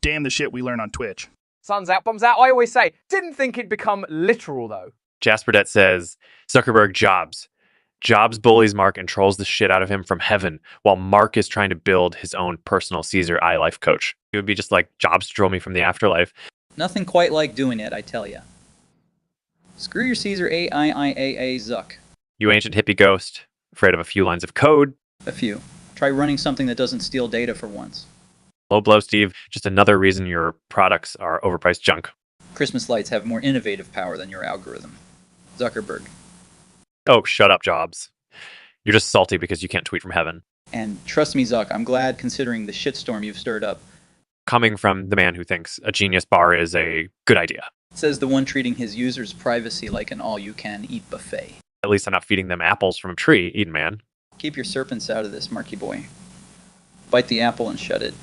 Damn the shit we learn on Twitch. Sun's out, bombs out, I always say. Didn't think it'd become literal, though. Jasper says, Zuckerberg Jobs. Jobs bullies Mark and trolls the shit out of him from heaven, while Mark is trying to build his own personal Caesar iLife coach. It would be just like Jobs troll me from the afterlife. Nothing quite like doing it, I tell ya. Screw your Caesar AIIAA Zuck. You ancient hippie ghost, afraid of a few lines of code. A few. Try running something that doesn't steal data for once. Low blow, Steve. Just another reason your products are overpriced junk. Christmas lights have more innovative power than your algorithm. Zuckerberg. Oh, shut up, Jobs. You're just salty because you can't tweet from heaven. And trust me, Zuck, I'm glad considering the shitstorm you've stirred up. Coming from the man who thinks a genius bar is a good idea. Says the one treating his users' privacy like an all-you-can-eat buffet. At least I'm not feeding them apples from a tree, Eden Man. Keep your serpents out of this, Marky boy. Bite the apple and shut it.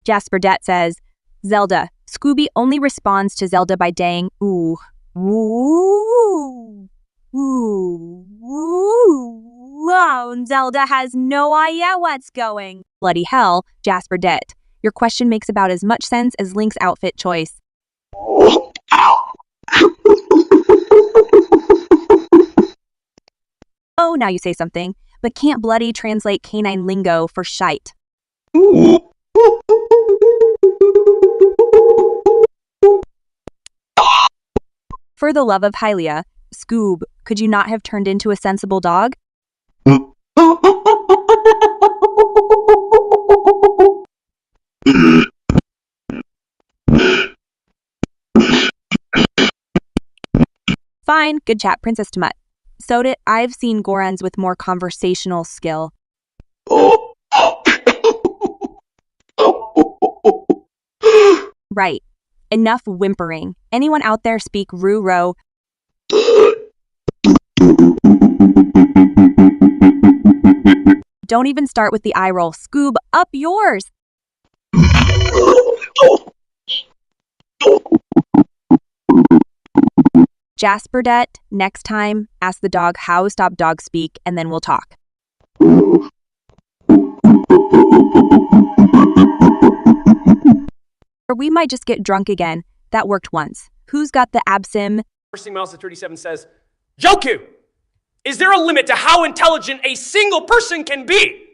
Jasper says, Zelda. Scooby only responds to Zelda by daying, ooh, ooh, ooh, ooh. Wow, Zelda has no idea what's going. Bloody hell, Jasper Your question makes about as much sense as Link's outfit choice. Oh, now you say something, but can't bloody translate canine lingo for shite. For the love of Hylia, Scoob, could you not have turned into a sensible dog? Fine, good chat, Princess Tamut. Sodit, I've seen Gorons with more conversational skill. Right. Enough whimpering. Anyone out there speak Roo-Ro? Don't even start with the eye roll. Scoob, up yours! Jasperdet, next time, ask the dog how stop dog speak, and then we'll talk. Or we might just get drunk again. That worked once. Who's got the absim? Bursting Mouse at 37 says, Joku! Is there a limit to how intelligent a single person can be?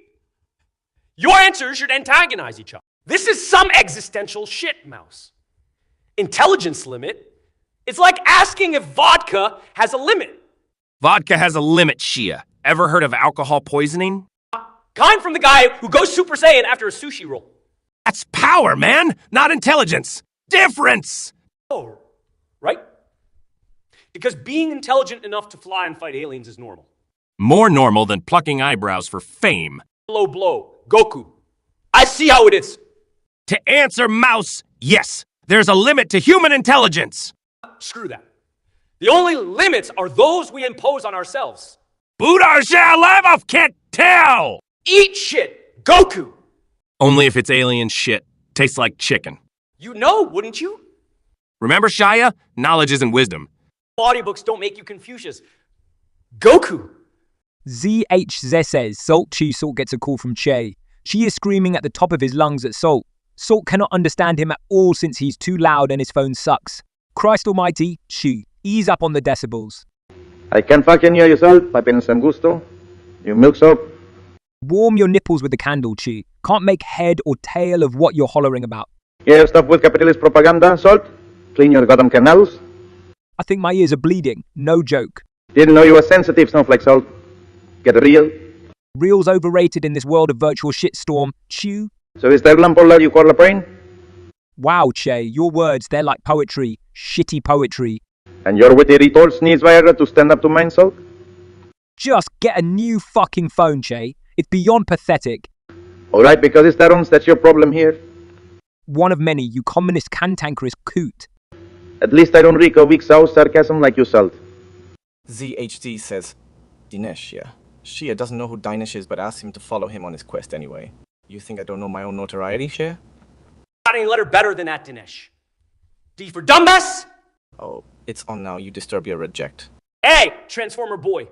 Your answers should antagonize each other. This is some existential shit, Mouse. Intelligence limit? It's like asking if vodka has a limit. Vodka has a limit, Shia. Ever heard of alcohol poisoning? Kind from the guy who goes Super Saiyan after a sushi roll. That's power, man, not intelligence. Difference! Oh, right? Because being intelligent enough to fly and fight aliens is normal. More normal than plucking eyebrows for fame. Blow, blow. Goku. I see how it is. To answer Mouse, yes, there's a limit to human intelligence. Screw that. The only limits are those we impose on ourselves. Budar Shalevov can't tell! Eat shit, Goku! Only if it's alien shit. Tastes like chicken. You know, wouldn't you? Remember, Shia? Knowledge isn't wisdom. Audiobooks don't make you Confucius. Goku! ZHZ says Salt Chi Salt gets a call from Che. She is screaming at the top of his lungs at Salt. Salt cannot understand him at all since he's too loud and his phone sucks. Christ almighty, Chi, ease up on the decibels. I can't fucking hear you, Salt. Piping some gusto. You milk soap. Warm your nipples with the candle, Chi. Can't make head or tail of what you're hollering about. Yeah, stop with capitalist propaganda, Salt. Clean your goddamn canals. I think my ears are bleeding. No joke. Didn't know you were sensitive, Snowflake, Salt. Get real. Real's overrated in this world of virtual shitstorm. Chew. So is there lampola you call a brain? Wow, Che, your words, they're like poetry. Shitty poetry. And your witty retorts needs Viagra to stand up to mine, Salt? Just get a new fucking phone, Che. It's beyond pathetic. Alright, because it's Tarons, that's your problem here. One of many, you communist cantankerous coot. At least I don't reek of weak sour sarcasm like you, Salt. ZHD says, Dinesh, yeah. Shia doesn't know who Dinesh is, but asked him to follow him on his quest anyway. You think I don't know my own notoriety, Shia? Got any letter better than that, Dinesh? D for dumbass? Oh, it's on now. You disturb your reject. Hey, Transformer boy.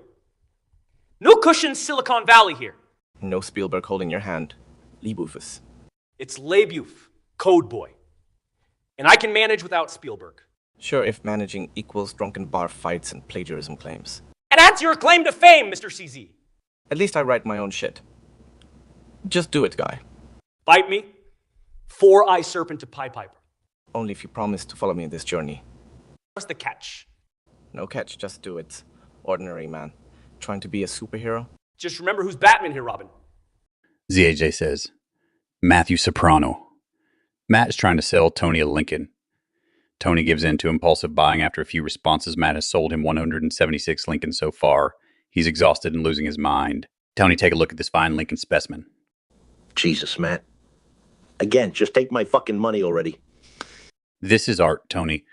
No cushion Silicon Valley here. No Spielberg holding your hand. Liebufus. It's Lebuf, code boy. And I can manage without Spielberg. Sure, if managing equals drunken bar fights and plagiarism claims. And that's your claim to fame, Mr. CZ. At least I write my own shit. Just do it, guy. Bite me? Four-eye serpent to Pie Piper. Only if you promise to follow me in this journey. What's the catch? No catch, just do it. Ordinary man. Trying to be a superhero? Just remember who's Batman here, Robin. ZAJ says, Matthew Soprano. Matt is trying to sell Tony a Lincoln. Tony gives in to impulsive buying after a few responses. Matt has sold him 176 Lincolns so far. He's exhausted and losing his mind. Tony, take a look at this fine Lincoln specimen. Jesus, Matt. Again, just take my fucking money already. This is art, Tony.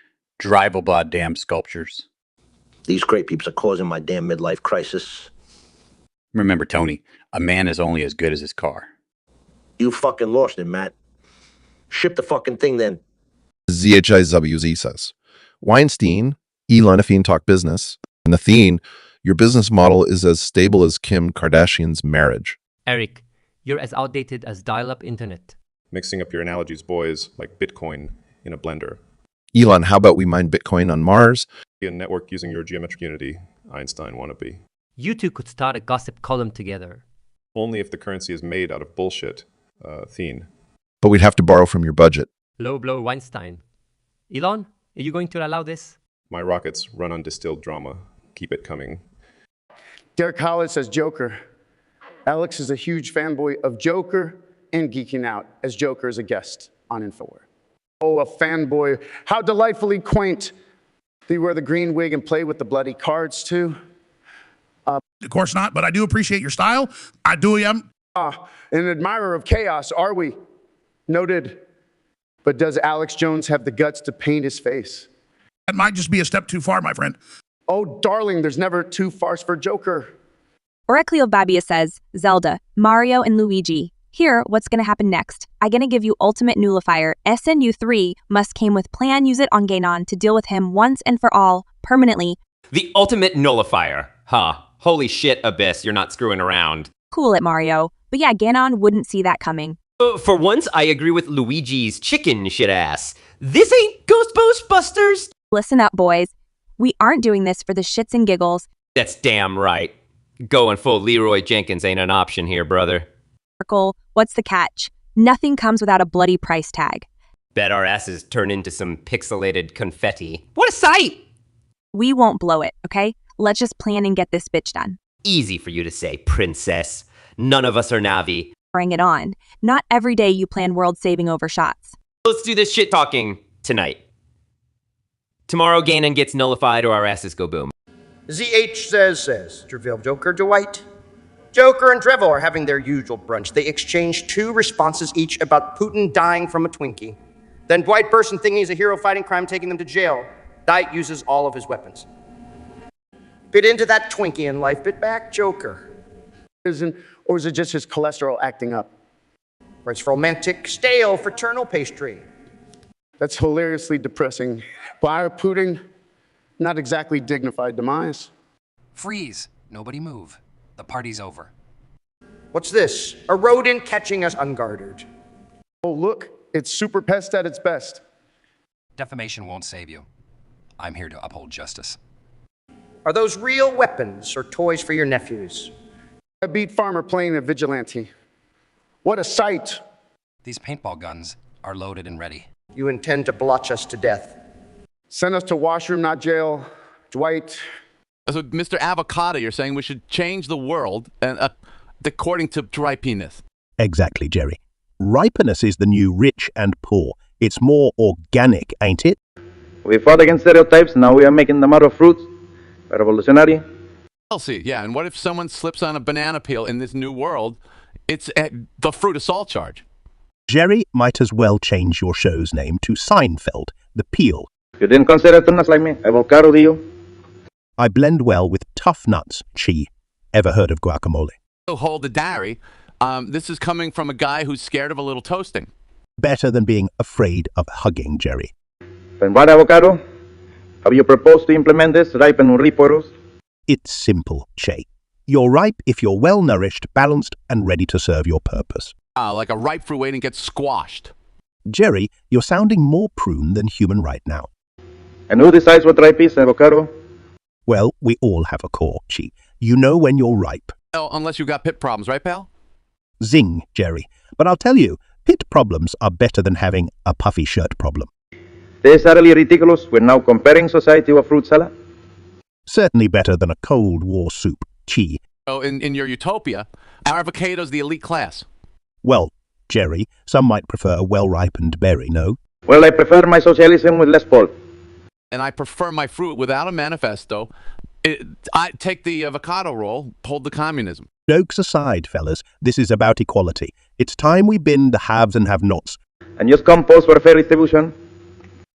Drivable damn sculptures. These great peeps are causing my damn midlife crisis. Remember, Tony, a man is only as good as his car. You fucking lost it, Matt. Ship the fucking thing then. ZHIWZ says, Weinstein, Elon Athene talk business. And Athene, your business model is as stable as Kim Kardashian's marriage. Eric, you're as outdated as dial-up internet. Mixing up your analogies, boys, like Bitcoin in a blender. Elon, how about we mine Bitcoin on Mars? A network using your geometric unity, Einstein wannabe. You two could start a gossip column together. Only if the currency is made out of bullshit, Athene. But we'd have to borrow from your budget. Low blow Weinstein. Elon, are you going to allow this? My rockets run on distilled drama. Keep it coming. Derek Hollis says Joker. Alex is a huge fanboy of Joker and geeking out as Joker is a guest on InfoWare. Oh, a fanboy. How delightfully quaint. Do you wear the green wig and play with the bloody cards too? Of course not, but I do appreciate your style. I do am. An admirer of chaos, are we? Noted. But does Alex Jones have the guts to paint his face? That might just be a step too far, my friend. Oh, darling, there's never too far for Joker. Oreclio Babia says, Zelda, Mario, and Luigi. Here, what's going to happen next? I'm going to give you ultimate nullifier. SNU3 must came with plan use it on Ganon to deal with him once and for all, permanently. The ultimate nullifier. Huh. Holy shit, Abyss, you're not screwing around. Cool it, Mario. But yeah, Ganon wouldn't see that coming. For once, I agree with Luigi's chicken shit ass. This ain't Ghostbusters! Listen up, boys. We aren't doing this for the shits and giggles. That's damn right. Going full Leroy Jenkins ain't an option here, brother. What's the catch? Nothing comes without a bloody price tag. Bet our asses turn into some pixelated confetti. What a sight! We won't blow it, okay? Let's just plan and get this bitch done. Easy for you to say, princess. None of us are Navi. Bring it on. Not every day you plan world-saving overshots. Let's do this shit talking tonight. Tomorrow Ganon gets nullified or our asses go boom. ZH says, Treville, Joker, Dwight. Joker and Trevor are having their usual brunch. They exchange 2 responses each about Putin dying from a Twinkie. Then Dwight bursts in thinking he's a hero fighting crime, taking them to jail. Dwight uses all of his weapons. Bit into that Twinkie in life, bit back, Joker. Or is it just his cholesterol acting up? Or it's romantic, stale, fraternal pastry. That's hilariously depressing. By Putin, not exactly dignified demise. Freeze. Nobody move. The party's over. What's this? A rodent catching us unguarded. Oh, look. It's super pest at its best. Defamation won't save you. I'm here to uphold justice. Are those real weapons or toys for your nephews? A beat farmer playing a vigilante. What a sight! These paintball guns are loaded and ready. You intend to blotch us to death. Send us to washroom, not jail. Dwight. So, Mr. Avocado, you're saying we should change the world and according to ripeness. Exactly, Jerry. Ripeness is the new rich and poor. It's more organic, ain't it? We fought against stereotypes, now we are making them out of fruits. Revolutionary. See, yeah, and what if someone slips on a banana peel in this new world? It's the fruit assault charge. Jerry might as well change your show's name to Seinfeld, the peel. You didn't consider tunas like me? Avocado, do you? I blend well with tough nuts, Chi. Ever heard of guacamole? Hold the dairy. This is coming from a guy who's scared of a little toasting. Better than being afraid of hugging Jerry. Then what, avocado? Have you proposed to implement this ripen riporos? It's simple, Che. You're ripe if you're well-nourished, balanced, and ready to serve your purpose. Like a ripe fruit waiting to get squashed. Jerry, you're sounding more prune than human right now. And who decides what ripe is, avocado? Well, we all have a core, Chi. You know when you're ripe. Oh, unless you've got pit problems, right, pal? Zing, Jerry. But I'll tell you, pit problems are better than having a puffy shirt problem. This is utterly ridiculous. We're now comparing society to a fruit salad. Certainly better than a Cold War soup, Chi. Oh, in your utopia, our avocado's the elite class. Well, Jerry, some might prefer a well-ripened berry, no? Well, I prefer my socialism with less pulp. And I prefer my fruit without a manifesto. I take the avocado roll, hold the communism. Jokes aside, fellas, this is about equality. It's time we bin the haves and have-nots. And use compost for fair distribution?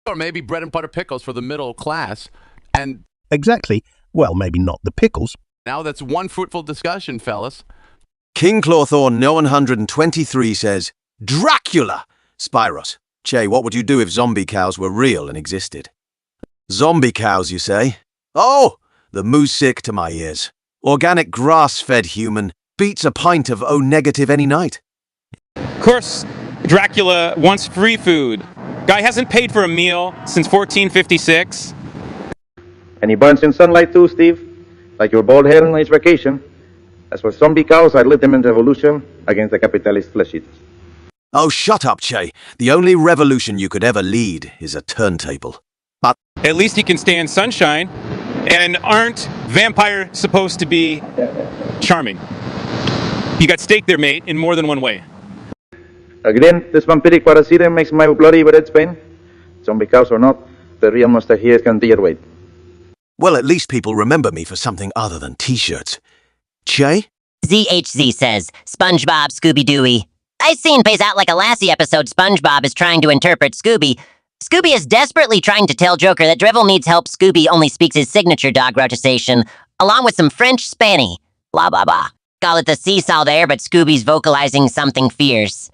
Or maybe bread and butter pickles for the middle class. And exactly. Well, maybe not the pickles. Now that's one fruitful discussion, fellas. King Clawthorn 923 says, Dracula! Spyros, Che, what would you do if zombie cows were real and existed? Zombie cows, you say? Oh, the music to my ears. Organic grass-fed human beats a pint of O-negative any night. Of course, Dracula wants free food. Guy hasn't paid for a meal since 1456. And he burns in sunlight too, Steve. Like your bald head on each vacation. As for zombie cows, I'd lead them in revolution against the capitalist flesh eaters. Oh, shut up, Che. The only revolution you could ever lead is a turntable. But at least he can stand sunshine. And aren't vampires supposed to be charming? You got steak there, mate, in more than one way. Again, this vampiric parasite makes my bloody red pain. Zombie cows or not, the real monster here can be your weight. Well, at least people remember me for something other than t-shirts. Che? ZHZ says, SpongeBob Scooby-Dooey. I seen plays out like a Lassie episode SpongeBob is trying to interpret Scooby. Scooby is desperately trying to tell Joker that Dribble needs help. Scooby only speaks his signature dog rotation, along with some French Spanny. Blah, blah, blah. Call it the seesaw there, but Scooby's vocalizing something fierce.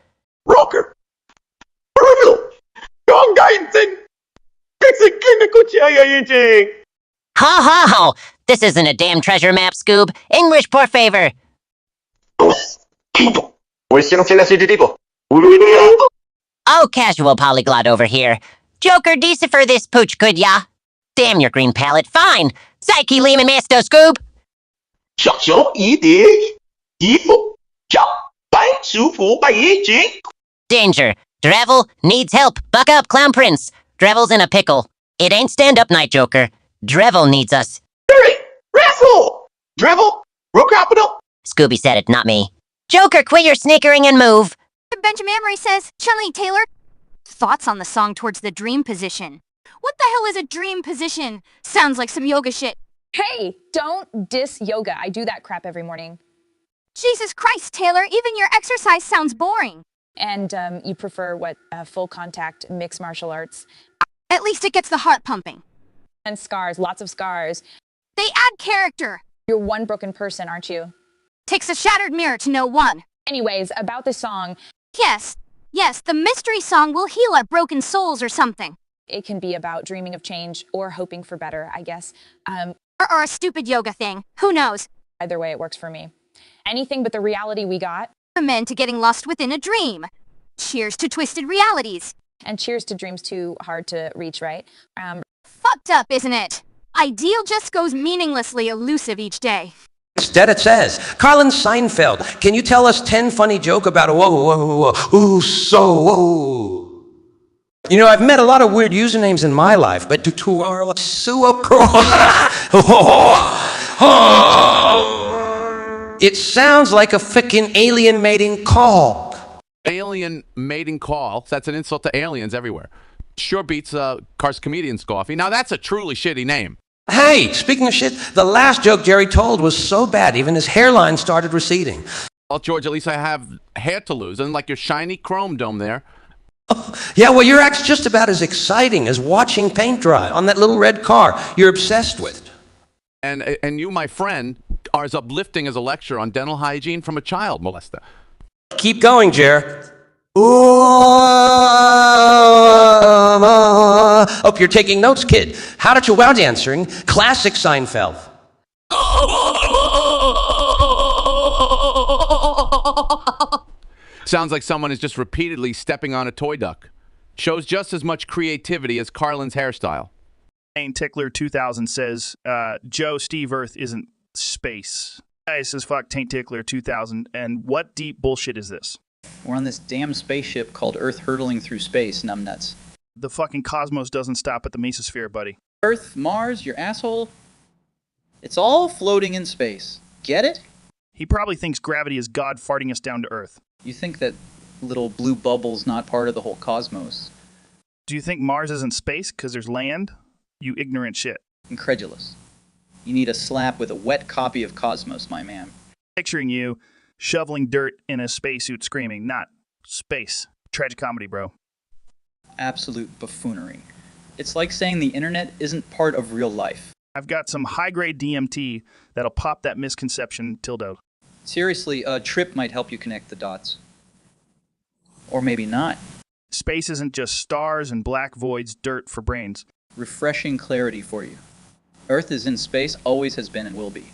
Rocker! Ho, ho, ho! This isn't a damn treasure map, Scoob. English, por favor. Oh, casual polyglot over here. Joker, decipher this pooch, could ya? Damn your green palette. Fine. Psyche Lehman Masto, Scoob. Danger. Drevel needs help. Buck up, Clown Prince. Drevel's in a pickle. It ain't stand-up night, Joker. Drevel needs us. Drevel? Rook capital? Scooby said it, not me. Joker, quit your snickering and move. Benjamin Emery says, Chun-Li Taylor, thoughts on the song Towards the Dream Position. What the hell is a dream position? Sounds like some yoga shit. Hey, don't diss yoga. I do that crap every morning. Jesus Christ, Taylor, even your exercise sounds boring. And you prefer what, full contact mixed martial arts? At least it gets the heart pumping. And scars, lots of scars. They add character. You're one broken person, aren't you? Takes a shattered mirror to know one. Anyways, about this song. Yes, the mystery song will heal our broken souls or something. It can be about dreaming of change or hoping for better, I guess. Or a stupid yoga thing. Who knows? Either way, it works for me. Anything but the reality we got. Amen to getting lost within a dream. Cheers to twisted realities. And cheers to dreams too hard to reach, right? Fucked up, isn't it? Ideal just goes meaninglessly elusive each day. Instead it says, Carlin Seinfeld, can you tell us 10 funny joke about a whoa, ooh, so, whoa. You know, I've met a lot of weird usernames in my life, but to our it sounds like a frickin' alien mating call. Alien mating call. That's an insult to aliens everywhere. Sure beats Cars Comedian Scoffy. Now that's a truly shitty name. Hey, speaking of shit, the last joke Jerry told was so bad, even his hairline started receding. Well, George, at least I have hair to lose, and like your shiny chrome dome there. Yeah, well, your act's just about as exciting as watching paint dry on that little red car you're obsessed with. And you, my friend, are as uplifting as a lecture on dental hygiene from a child molester. Keep going, Jer. Hope you're taking notes, kid. How did you wow dancing? Classic Seinfeld. Sounds like someone is just repeatedly stepping on a toy duck. Shows just as much creativity as Carlin's hairstyle. Tickler 2000 says, Joe, Steve Earth isn't space. Guy says, fuck Taint Tickler 2000. And what deep bullshit is this? We're on this damn spaceship called Earth hurtling through space, numbnuts. The fucking cosmos doesn't stop at the mesosphere, buddy. Earth, Mars, your asshole. It's all floating in space. Get it? He probably thinks gravity is God farting us down to Earth. You think that little blue bubble's not part of the whole cosmos. Do you think Mars isn't space because there's land? You ignorant shit. Incredulous. You need a slap with a wet copy of Cosmos, my man. Picturing you shoveling dirt in a spacesuit screaming, not space. Tragic comedy, bro. Absolute buffoonery. It's like saying the internet isn't part of real life. I've got some high-grade DMT that'll pop that misconception, Tildo. Seriously, a trip might help you connect the dots. Or maybe not. Space isn't just stars and black voids, dirt for brains. Refreshing clarity for you. Earth is in space, always has been and will be.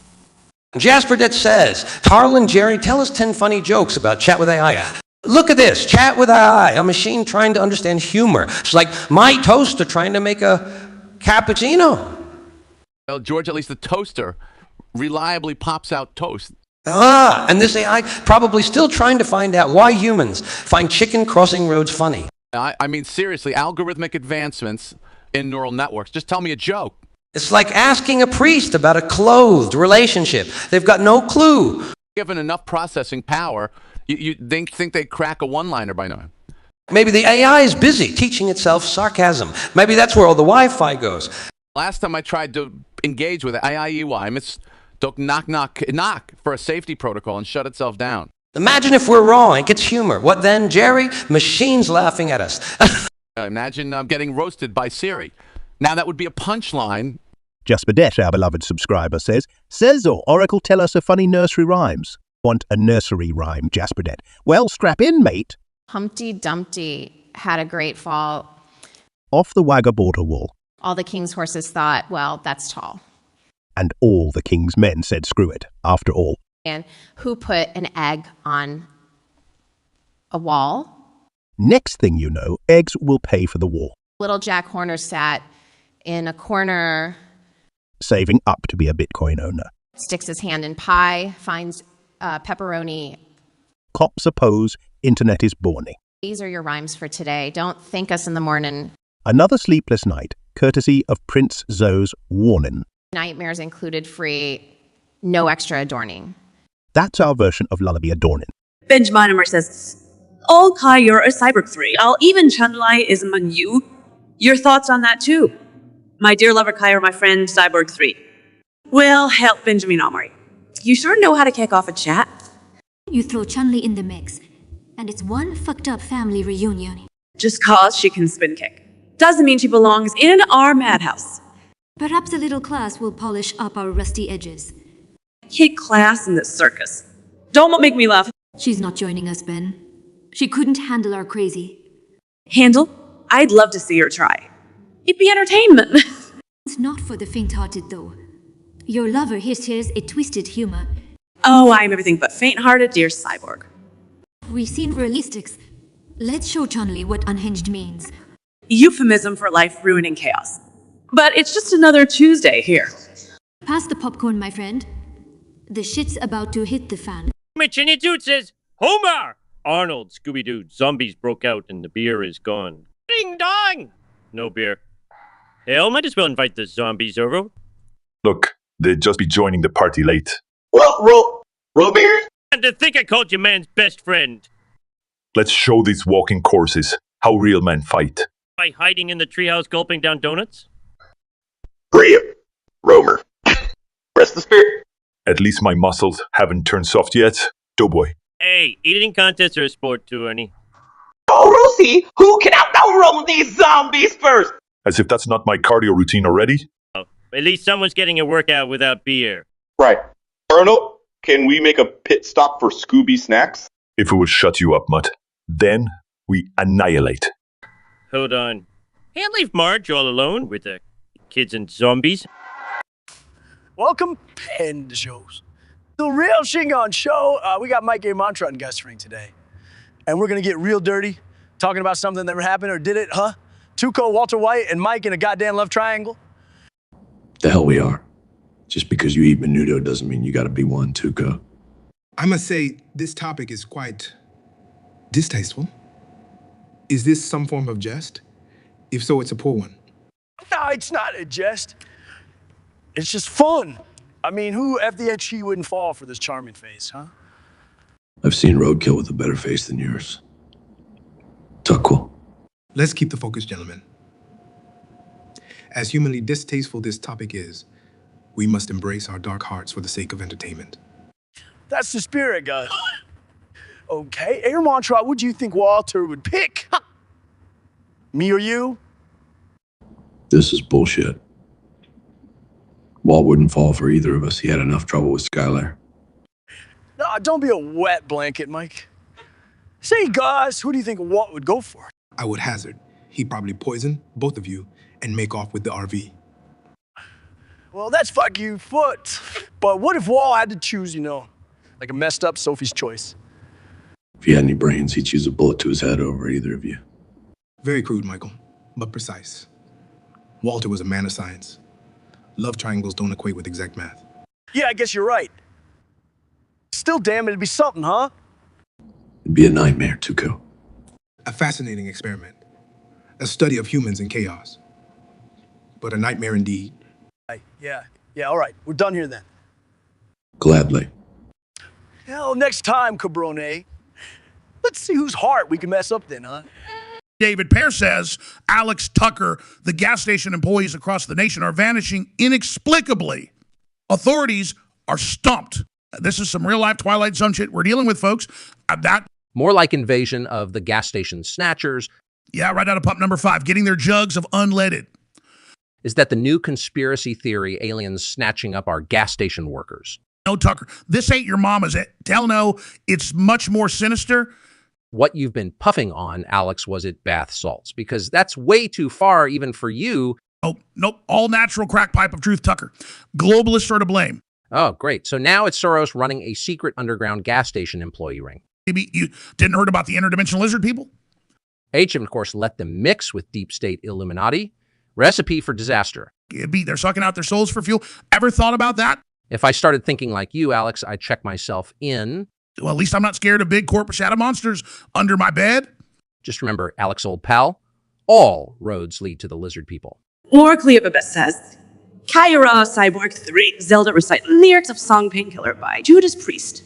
Jasper Det says, Carlin, Jerry, tell us 10 funny jokes about Chat with AI. Look at this, Chat with AI, a machine trying to understand humor. It's like my toaster trying to make a cappuccino. Well, George, at least the toaster reliably pops out toast. And this AI probably still trying to find out why humans find chicken crossing roads funny. I mean, seriously, algorithmic advancements in neural networks. Just tell me a joke. It's like asking a priest about a clothed relationship. They've got no clue. Given enough processing power, you think they'd crack a one-liner by now. Maybe the AI is busy teaching itself sarcasm. Maybe that's where all the Wi-Fi goes. Last time I tried to engage with it, AI mistook knock for a safety protocol and shut itself down. Imagine if we're wrong. It gets humor. What then, Jerry? Machines laughing at us. Imagine getting roasted by Siri. Now that would be a punchline. Jasper Det, our beloved subscriber, says or Oracle tell us a funny nursery rhymes. Want a nursery rhyme, Jasper Det? Well, strap in, mate. Humpty Dumpty had a great fall. Off the Wagga border wall. All the king's horses thought, well, that's tall. And all the king's men said, screw it, after all. And who put an egg on a wall? Next thing you know, eggs will pay for the war. Little Jack Horner sat in a corner, saving up to be a Bitcoin owner. Sticks his hand in pie, finds pepperoni. Cops oppose, internet is borny. These are your rhymes for today. Don't thank us in the morning. Another sleepless night, courtesy of Prince Zoe's warning. Nightmares included free, no extra adorning. That's our version of Lullaby Adorning. Benjamin says, okay, you're a Cyborg 3. I'll even channelize is among you. Your thoughts on that too? My dear lover Kai or my friend Cyborg 3. Well, help Benjamin Omri. You sure know how to kick off a chat. You throw Chun-Li in the mix, and it's one fucked up family reunion. Just cause she can spin kick doesn't mean she belongs in our madhouse. Perhaps a little class will polish up our rusty edges. Kick class in this circus. Don't make me laugh. She's not joining us, Ben. She couldn't handle our crazy. Handle? I'd love to see her try. It'd be entertainment. It's not for the faint-hearted, though. Your lover here shares a twisted humor. Oh, I'm everything but faint-hearted, dear Cyborg. We've seen realistics. Let's show Chun-Li what unhinged means. Euphemism for life-ruining chaos. But it's just another Tuesday here. Pass the popcorn, my friend. The shit's about to hit the fan. Chinny Toot says, Homer! Arnold, Scooby-Doo, zombies broke out and the beer is gone. Ding dong! No beer. Hell, might as well invite the zombies over. Look, they'd just be joining the party late. Well, roll beer? And to think I called you man's best friend. Let's show these walking courses how real men fight. By hiding in the treehouse gulping down donuts? Rip! Rest the spirit. At least my muscles haven't turned soft yet. Doughboy. Hey, eating contests are a sport too, Ernie. Oh, we'll see who can outroam these zombies first. As if that's not my cardio routine already. Oh, at least someone's getting a workout without beer. Right. Arnold, can we make a pit stop for Scooby snacks? If it will shut you up, Mutt, then we annihilate. Hold on. Can't leave Marge all alone with the kids and zombies. Welcome, Panda Shows. The real Shingon Show. We got Mike A. Mantra and guest ring today. And we're going to get real dirty, talking about something that happened or did it, huh? Tuco, Walter White, and Mike in a goddamn love triangle. The hell we are. Just because you eat menudo doesn't mean you gotta be one, Tuco. I must say, this topic is quite distasteful. Is this some form of jest? If so, it's a poor one. No, it's not a jest. It's just fun. I mean, who FDHE wouldn't fall for this charming face, huh? I've seen roadkill with a better face than yours. Tuckwill. Let's keep the focus, gentlemen. As humanly distasteful this topic is, we must embrace our dark hearts for the sake of entertainment. That's the spirit, guys. Okay, Air Mantra, what do you think Walter would pick? Me or you? This is bullshit. Walt wouldn't fall for either of us. He had enough trouble with Skylar. No, don't be a wet blanket, Mike. Say, guys, who do you think Walt would go for? I would hazard he'd probably poison both of you and make off with the RV. Well, that's fuck you, foot. But what if Walt had to choose, like a messed up Sophie's Choice? If he had any brains, he'd choose a bullet to his head over either of you. Very crude, Michael, but precise. Walter was a man of science. Love triangles don't equate with exact math. Yeah, I guess you're right. Still, damn, it'd be something, huh? It'd be a nightmare, Tuco. A fascinating experiment. A study of humans in chaos. But a nightmare indeed. Yeah, all right. We're done here then. Gladly. Hell, next time, cabrone. Let's see whose heart we can mess up then, huh? David Pear says Alex Tucker, the gas station employees across the nation are vanishing inexplicably. Authorities are stumped. This is some real-life Twilight Zone shit we're dealing with, folks. More like Invasion of the Gas Station Snatchers. Yeah, right out of pump number 5, getting their jugs of unleaded. Is that the new conspiracy theory, aliens snatching up our gas station workers? No, Tucker, this ain't your mama's. Hell no, it's much more sinister. What you've been puffing on, Alex, was it bath salts? Because that's way too far even for you. Oh, nope, all natural crack pipe of truth, Tucker. Globalists are to blame. Oh, great. So now it's Soros running a secret underground gas station employee ring. Maybe you didn't heard about the interdimensional lizard people? H, of course, let them mix with deep state Illuminati. Recipe for disaster. They're sucking out their souls for fuel. Ever thought about that? If I started thinking like you, Alex, I'd check myself in. Well, at least I'm not scared of big corporate shadow monsters under my bed. Just remember, Alex, old pal, all roads lead to the lizard people. Or Cleobabeth says, Kyra Cyborg 3, Zelda recite lyrics of song Painkiller by Judas Priest.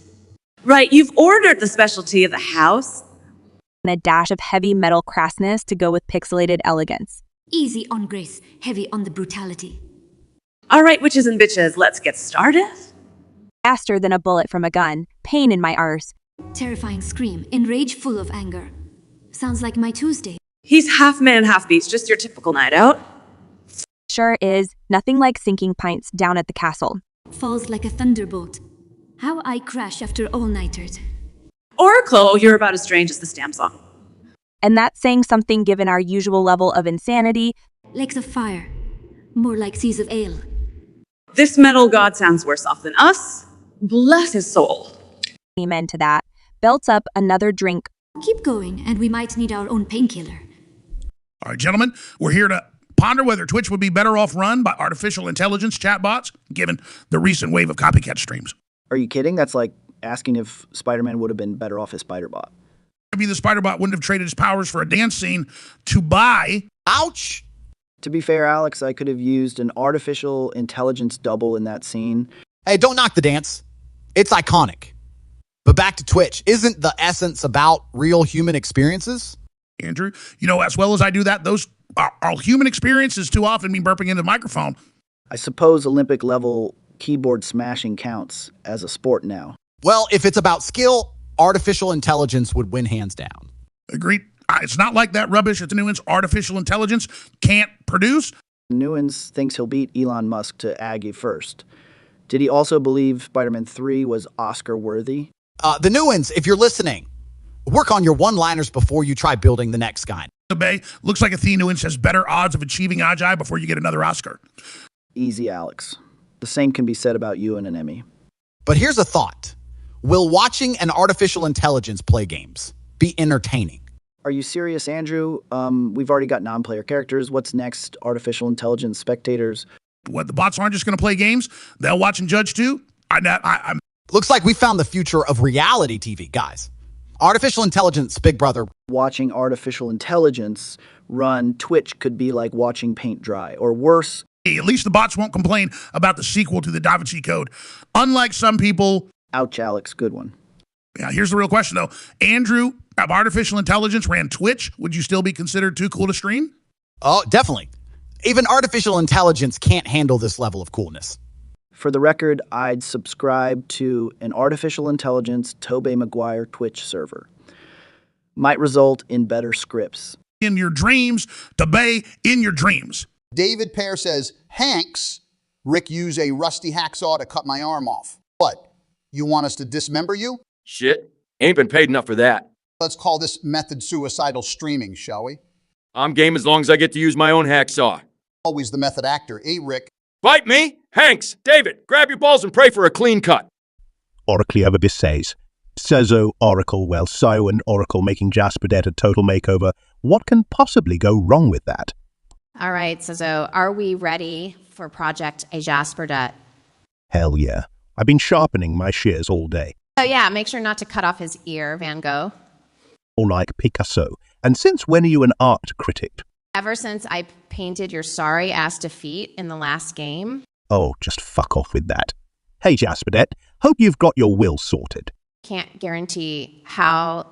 Right, you've ordered the specialty of the house. And a dash of heavy metal crassness to go with pixelated elegance. Easy on grace, heavy on the brutality. All right, witches and bitches, let's get started. Faster than a bullet from a gun, pain in my arse. Terrifying scream, enrage full of anger. Sounds like my Tuesday. He's half man, half beast, just your typical night out. Sure is, nothing like sinking pints down at the castle. Falls like a thunderbolt. How I crash after all-nighters. Oracle, you're about as strange as the Stam song. And that's saying something given our usual level of insanity. Lakes of fire. More like seas of ale. This metal god sounds worse off than us. Bless his soul. Amen to that. Belts up another drink. Keep going, and we might need our own painkiller. All right, gentlemen, we're here to ponder whether Twitch would be better off run by artificial intelligence chatbots, given the recent wave of copycat streams. Are you kidding? That's like asking if Spider-Man would have been better off as Spider-Bot. Maybe the Spider-Bot wouldn't have traded his powers for a dance scene to buy... Ouch! To be fair, Alex, I could have used an artificial intelligence double in that scene. Hey, don't knock the dance. It's iconic. But back to Twitch. Isn't the essence about real human experiences? Andrew, as well as I do that, those are human experiences too often me burping into the microphone. I suppose Olympic level Keyboard smashing counts as a sport now. Well, if it's about skill, artificial intelligence would win hands down. Agreed. It's not like that rubbish that the Newens artificial intelligence can't produce. Newens thinks he'll beat Elon Musk to Aggie first. Did he also believe Spider-Man 3 was Oscar-worthy? The Newens, if you're listening, work on your one-liners before you try building the next guy. The Bay looks like Athena Newens has better odds of achieving Agi before you get another Oscar. Easy, Alex. The same can be said about you and an Emmy. But here's a thought. Will watching an artificial intelligence play games be entertaining? Are you serious, Andrew? We've already got non-player characters. What's next? Artificial intelligence spectators. What, the bots aren't just going to play games? They'll watch and judge too? I'm Looks like we found the future of reality TV, guys. Artificial intelligence, Big Brother. Watching artificial intelligence run Twitch could be like watching paint dry, or worse. At least the bots won't complain about the sequel to the Da Vinci Code. Unlike some people. Ouch, Alex. Good one. Yeah, here's the real question, though. Andrew, if artificial intelligence ran Twitch, would you still be considered too cool to stream? Oh, definitely. Even artificial intelligence can't handle this level of coolness. For the record, I'd subscribe to an artificial intelligence Tobey Maguire Twitch server. Might result in better scripts. In your dreams, Tobey, in your dreams. David Pear says, Hanks, Rick used a rusty hacksaw to cut my arm off. What? You want us to dismember you? Shit. Ain't been paid enough for that. Let's call this method suicidal streaming, shall we? I'm game as long as I get to use my own hacksaw. Always the method actor, eh, Rick? Fight me? Hanks, David, grab your balls and pray for a clean cut. Oracle Overbis says, Sezo, Oracle, well, Sio and Oracle making Jasperdet a total makeover. What can possibly go wrong with that? All right, so are we ready for Project A Jasperdet? Hell yeah. I've been sharpening my shears all day. Oh yeah, make sure not to cut off his ear, Van Gogh. Or like Picasso. And since when are you an art critic? Ever since I painted your sorry-ass defeat in the last game. Oh, just fuck off with that. Hey, Jasperdet, hope you've got your will sorted. Can't guarantee how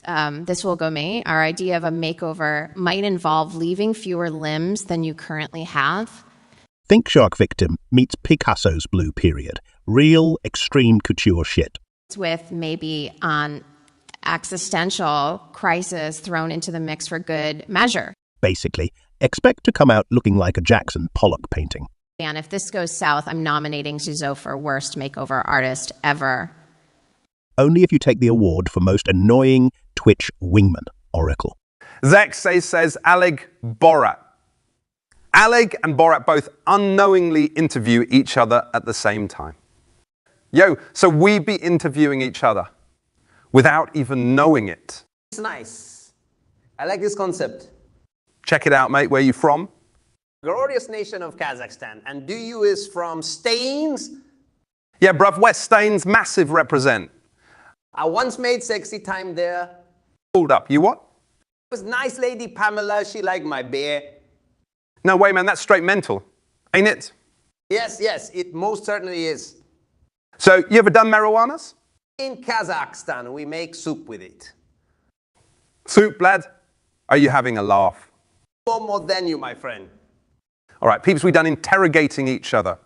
this will go, mate. Our idea of a makeover might involve leaving fewer limbs than you currently have. Think Shark Victim meets Picasso's Blue Period. Real extreme couture shit. With maybe an existential crisis thrown into the mix for good measure. Basically, expect to come out looking like a Jackson Pollock painting. And if this goes south, I'm nominating Suzo for Worst Makeover Artist Ever. Only if you take the award for Most Annoying Twitch Wingman, Oracle. Zek says Alec Borat. Alec and Borat both unknowingly interview each other at the same time. Yo, so we be interviewing each other without even knowing it. It's nice. I like this concept. Check it out, mate. Where you from? Glorious nation of Kazakhstan. And do you is from Staines? Yeah, bruv, West Staines, massive represent. I once made sexy time there. Hold up, you what? It was nice lady Pamela, she liked my beer. No way, man, that's straight mental, ain't it? Yes, it most certainly is. So, you ever done marijuanas? In Kazakhstan, we make soup with it. Soup, lad? Are you having a laugh? No more than you, my friend. All right, peeps, we done interrogating each other.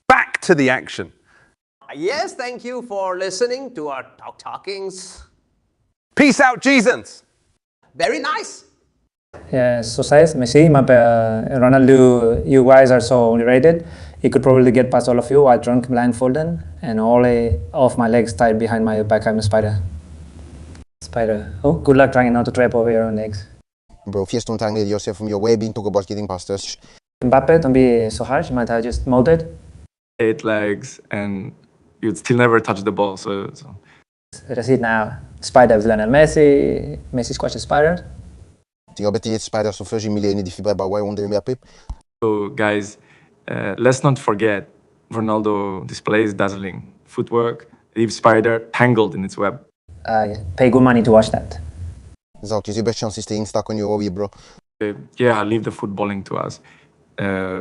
Back to the action. Yes, thank you for listening to our talkings. Peace out, Jesus. Very nice. Yeah, so size, Messi, Ronaldo, you guys are so underrated. He could probably get past all of you while drunk, blindfolded, and all of my legs tied behind my back. I'm a spider. Spider. Oh, good luck trying not to trap over your own legs. Bro, if you don't tangle yourself from your way, being talk about getting past us. Mbappe, don't be so harsh. You might have just molded. 8 legs, and you'd still never touch the ball. So. That's it now. Spider Lionel Messi. Messi squashes spiders. Tinha betido spiders so first millennium di fibra by under Mbappe. So guys, let's not forget, Ronaldo displays dazzling footwork, leaves spider tangled in its web. Pay good money to watch that. Esatto, se best chance staying stuck on your hobby, bro. Yeah, leave the footballing to us.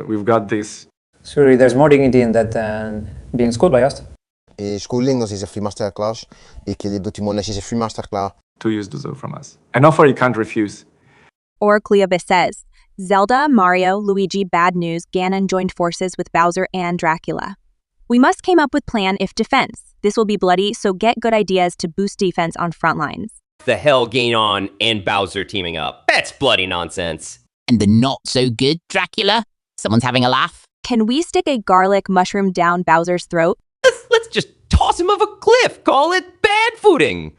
We've got this. Surely there's more dignity in that than being schooled by us. Schooling is a free masterclass. Ik heb dat Timon is a free masterclass. 2 years to do from us. An offer you can't refuse. Oracleovis says, Zelda, Mario, Luigi, Bad News, Ganon joined forces with Bowser and Dracula. We must come up with plan if defense. This will be bloody, so get good ideas to boost defense on front lines. The hell Ganon and Bowser teaming up. That's bloody nonsense. And the not-so-good Dracula? Someone's having a laugh? Can we stick a garlic mushroom down Bowser's throat? Let's just toss him off a cliff. Call it bad footing.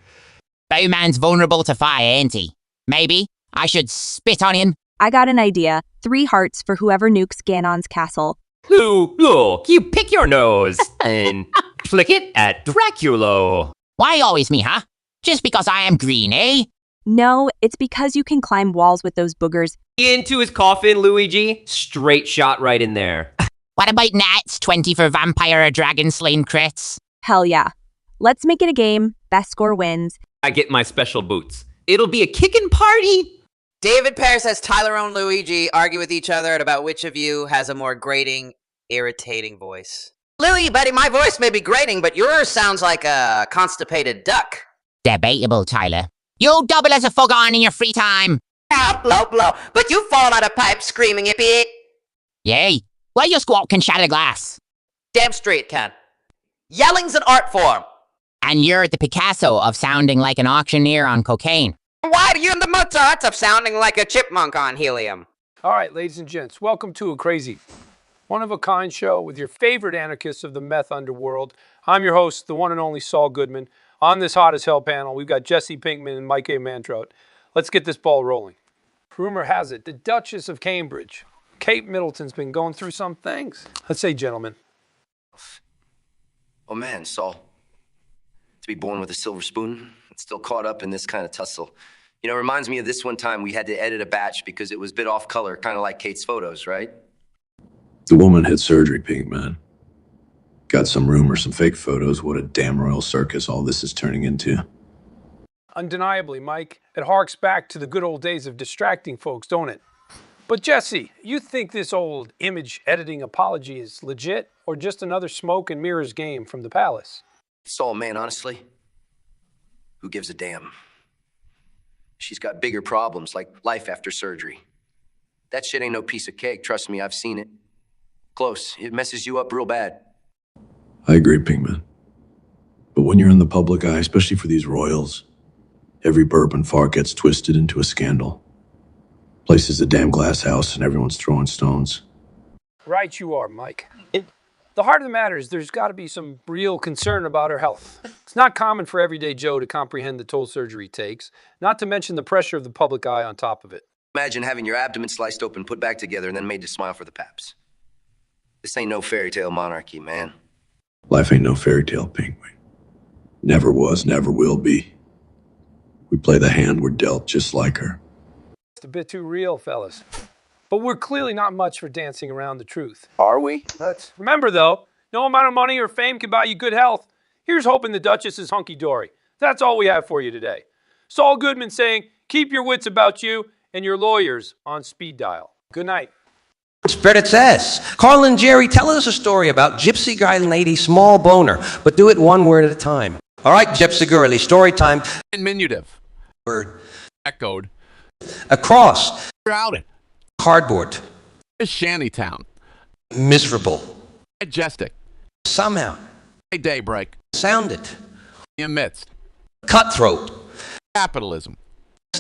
Bowman's vulnerable to fire, ain't he? Maybe I should spit on him. I got an idea. 3 hearts for whoever nukes Ganon's castle. Look, you pick your nose and flick it at Dracula. Why always me, huh? Just because I am green, eh? No, it's because you can climb walls with those boogers. Into his coffin, Luigi. Straight shot right in there. What about Nats 20 for vampire or dragon slain crits? Hell yeah. Let's make it a game. Best score wins. I get my special boots. It'll be a kickin' party. David Pear says Tyler and Luigi argue with each other about which of you has a more grating, irritating voice. Louie, buddy, my voice may be grating, but yours sounds like a constipated duck. Debatable, Tyler. You'll double as a foghorn in your free time. Blow, but you've fallen out of pipe screaming yippee. Yay. Well, your squawk can shatter glass. Damn straight it can. Yelling's an art form. And you're the Picasso of sounding like an auctioneer on cocaine. Why are you in the Mozart of sounding like a chipmunk on helium? All right, ladies and gents, welcome to a crazy, one-of-a-kind show with your favorite anarchists of the meth underworld. I'm your host, the one and only Saul Goodman. On this Hot as Hell panel, we've got Jesse Pinkman and Mike A. Mantrout. Let's get this ball rolling. Rumor has it, the Duchess of Cambridge, Kate Middleton's been going through some things. Let's say, gentlemen. Oh man, Saul. To be born with a silver spoon, and still caught up in this kind of tussle. You know, it reminds me of this one time we had to edit a batch because it was a bit off color, kind of like Kate's photos, right? The woman had surgery, Pink Man. Got some rumors, some fake photos. What a damn royal circus all this is turning into. Undeniably, Mike, it harks back to the good old days of distracting folks, don't it? But Jesse, you think this old image editing apology is legit or just another smoke and mirrors game from the palace? Saul, man, honestly, who gives a damn? She's got bigger problems like life after surgery. That shit ain't no piece of cake, trust me, I've seen it. Close, it messes you up real bad. I agree, Pinkman. But when you're in the public eye, especially for these royals, every burp and fart gets twisted into a scandal. Place is a damn glass house and everyone's throwing stones. Right you are, Mike. The heart of the matter is there's got to be some real concern about her health. It's not common for everyday Joe to comprehend the toll surgery takes, not to mention the pressure of the public eye on top of it. Imagine having your abdomen sliced open, put back together, and then made to smile for the paps. This ain't no fairy tale monarchy, man. Life ain't no fairy tale, Pinkman. Never was, never will be. We play the hand we're dealt just like her. It's a bit too real, fellas. But we're clearly not much for dancing around the truth. Are we? Remember, though, no amount of money or fame can buy you good health. Here's hoping the Duchess is hunky-dory. That's all we have for you today. Saul Goodman saying, keep your wits about you and your lawyers on speed dial. Good night. Spread it says. Carl and Jerry, tell us a story about Gypsy Guy Lady Small Boner, but do it one word at a time. All right, Gypsy Girly, story time. Diminutive. Word. Echoed. Across. Crowded. Cardboard. A shantytown. Miserable. Majestic. Somehow. A daybreak. Sounded. Amidst. Cutthroat. Capitalism.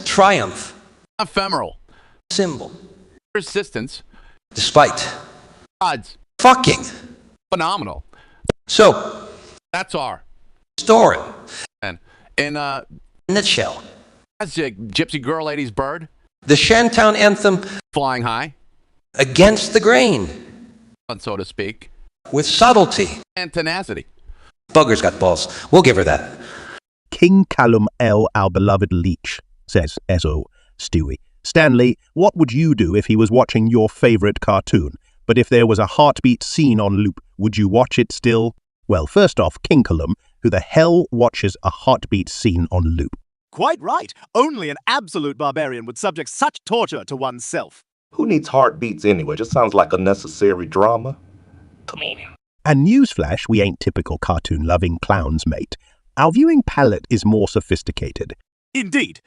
Triumph. Ephemeral. Symbol. Persistence. Despite. Odds. Fucking. Phenomenal. So. That's our story. And in a nutshell. That's a Gypsy Girl Lady's bird. The Shantown anthem. Flying high. Against the grain. So to speak. With subtlety. And tenacity. Bugger's got balls. We'll give her that. King Callum L. our beloved leech, says S.O. Stewie. Stanley, what would you do if he was watching your favorite cartoon? But if there was a heartbeat scene on loop, would you watch it still? Well, first off, King Callum, who the hell watches a heartbeat scene on loop? Quite right. Only an absolute barbarian would subject such torture to oneself. Who needs heartbeats anyway? Just sounds like unnecessary drama. Comedian. And newsflash, we ain't typical cartoon-loving clowns, mate. Our viewing palette is more sophisticated. Indeed.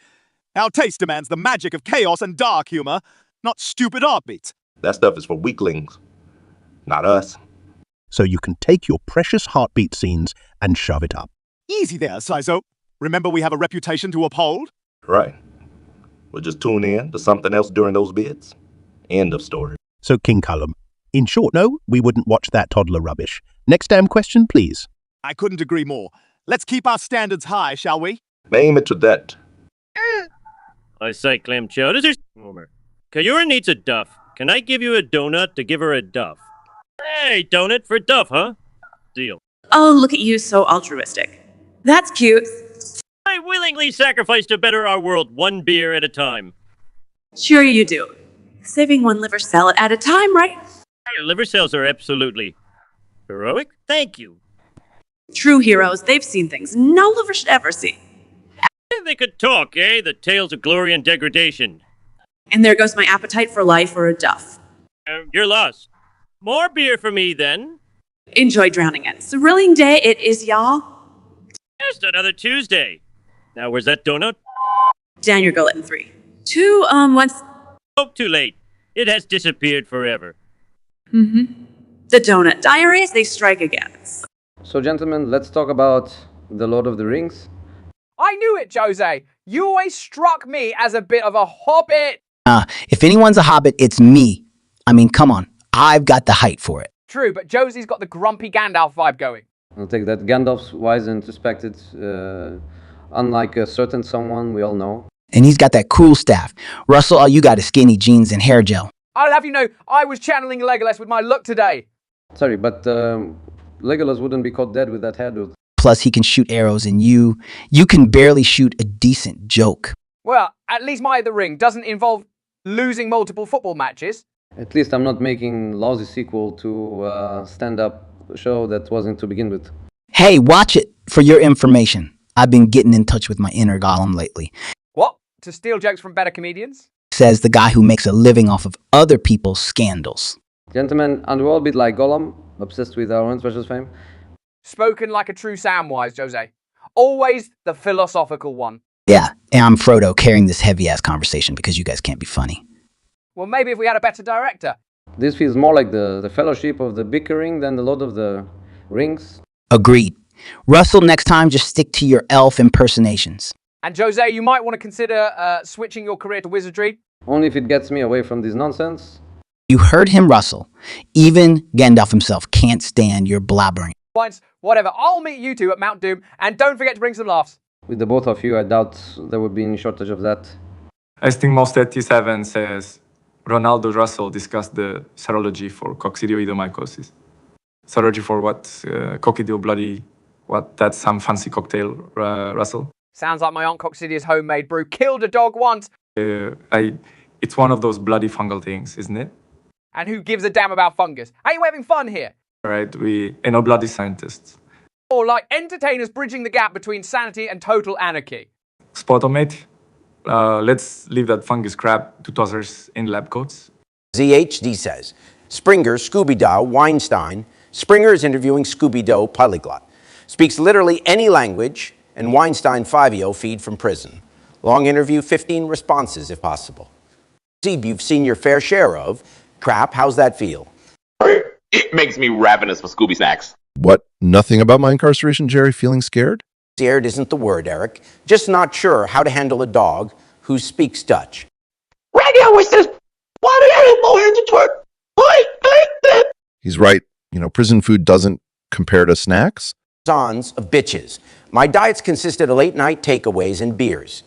Our taste demands the magic of chaos and dark humor, not stupid heartbeats. That stuff is for weaklings, not us. so you can take your precious heartbeat scenes and shove it up. Easy there, Sizo. Remember we have a reputation to uphold? Right. We'll just tune in to something else during those bits. End of story. So, King Cullum, in short, no, we wouldn't watch that toddler rubbish. Next damn question, please. I couldn't agree more. Let's keep our standards high, shall we? Aim it to that. I say, Clam Chowder, this is Homer. Kayura needs a duff. Can I give you a donut to give her a duff? Hey, donut for duff, huh? Deal. Oh, look at you, so altruistic. That's cute. I willingly sacrifice to better our world one beer at a time. Sure you do. Saving one liver cell at a time, right? Hey, liver cells are absolutely heroic. Thank you. True heroes, they've seen things no liver should ever see. They could talk, eh? The tales of glory and degradation. And there goes my appetite for life or a duff. You're lost. More beer for me, then. Enjoy drowning it. Thrilling day it is, y'all. Just another Tuesday. Now, where's that donut? Down your gullet in 3, 2, 1. Oh, too late. It has disappeared forever. The donut diaries, they strike again. So, gentlemen, let's talk about The Lord of the Rings. I knew it, Jose. You always struck me as a bit of a hobbit. If anyone's a hobbit, it's me. I mean, come on. I've got the height for it. True, but Josie's got the grumpy Gandalf vibe going. I'll take that. Gandalf's wise and respected, unlike a certain someone we all know. And he's got that cool staff. Russell, all you got is skinny jeans and hair gel. I'll have you know, I was channeling Legolas with my look today. Sorry, but Legolas wouldn't be caught dead with that hairdo. Plus, he can shoot arrows, and you can barely shoot a decent joke. Well, at least my The Ring doesn't involve losing multiple football matches. At least I'm not making lousy sequel to a stand-up show that wasn't to begin with. Hey, watch it for your information. I've been getting in touch with my inner golem lately. What? To steal jokes from better comedians? Says the guy who makes a living off of other people's scandals. Gentlemen, and we're all a bit like Gollum, obsessed with our own special fame. Spoken like a true Samwise, Jose. Always the philosophical one. Yeah, and I'm Frodo carrying this heavy-ass conversation because you guys can't be funny. Well, maybe if we had a better director. This feels more like the Fellowship of the Bickering than the Lord of the Rings. Agreed. Russell, next time just stick to your elf impersonations. And Jose, you might want to consider switching your career to wizardry. Only if it gets me away from this nonsense. You heard him, Russell. Even Gandalf himself can't stand your blabbering. Once, whatever, I'll meet you two at Mount Doom, and don't forget to bring some laughs. With the both of you, I doubt there would be any shortage of that. Instinct Most 37 says Ronaldo Russell discussed the serology for coccidioidomycosis. Serology for what? Coccidio bloody... What? That's some fancy cocktail, Russell? Sounds like my Aunt Coccidia's homemade brew killed a dog once. It's one of those bloody fungal things, isn't it? And who gives a damn about fungus? Ain't you having fun here? Right, we ain't no bloody scientists. Or like entertainers bridging the gap between sanity and total anarchy. Spot on, mate. Let's leave that fungus crap to tossers in lab coats. ZHD says, Springer, Scooby-Doo, Weinstein. Springer is interviewing Scooby-Doo polyglot. Speaks literally any language, and Weinstein 5-0 feed from prison. Long interview, 15 responses if possible. Zeeb, you've seen your fair share of crap. How's that feel? It makes me ravenous for Scooby snacks. What? Nothing about my incarceration, Jerry? Feeling scared? Scared isn't the word, Eric. Just not sure how to handle a dog who speaks Dutch. He's right. You know, prison food doesn't compare to snacks. Sons of bitches. My diets consisted of late-night takeaways and beers.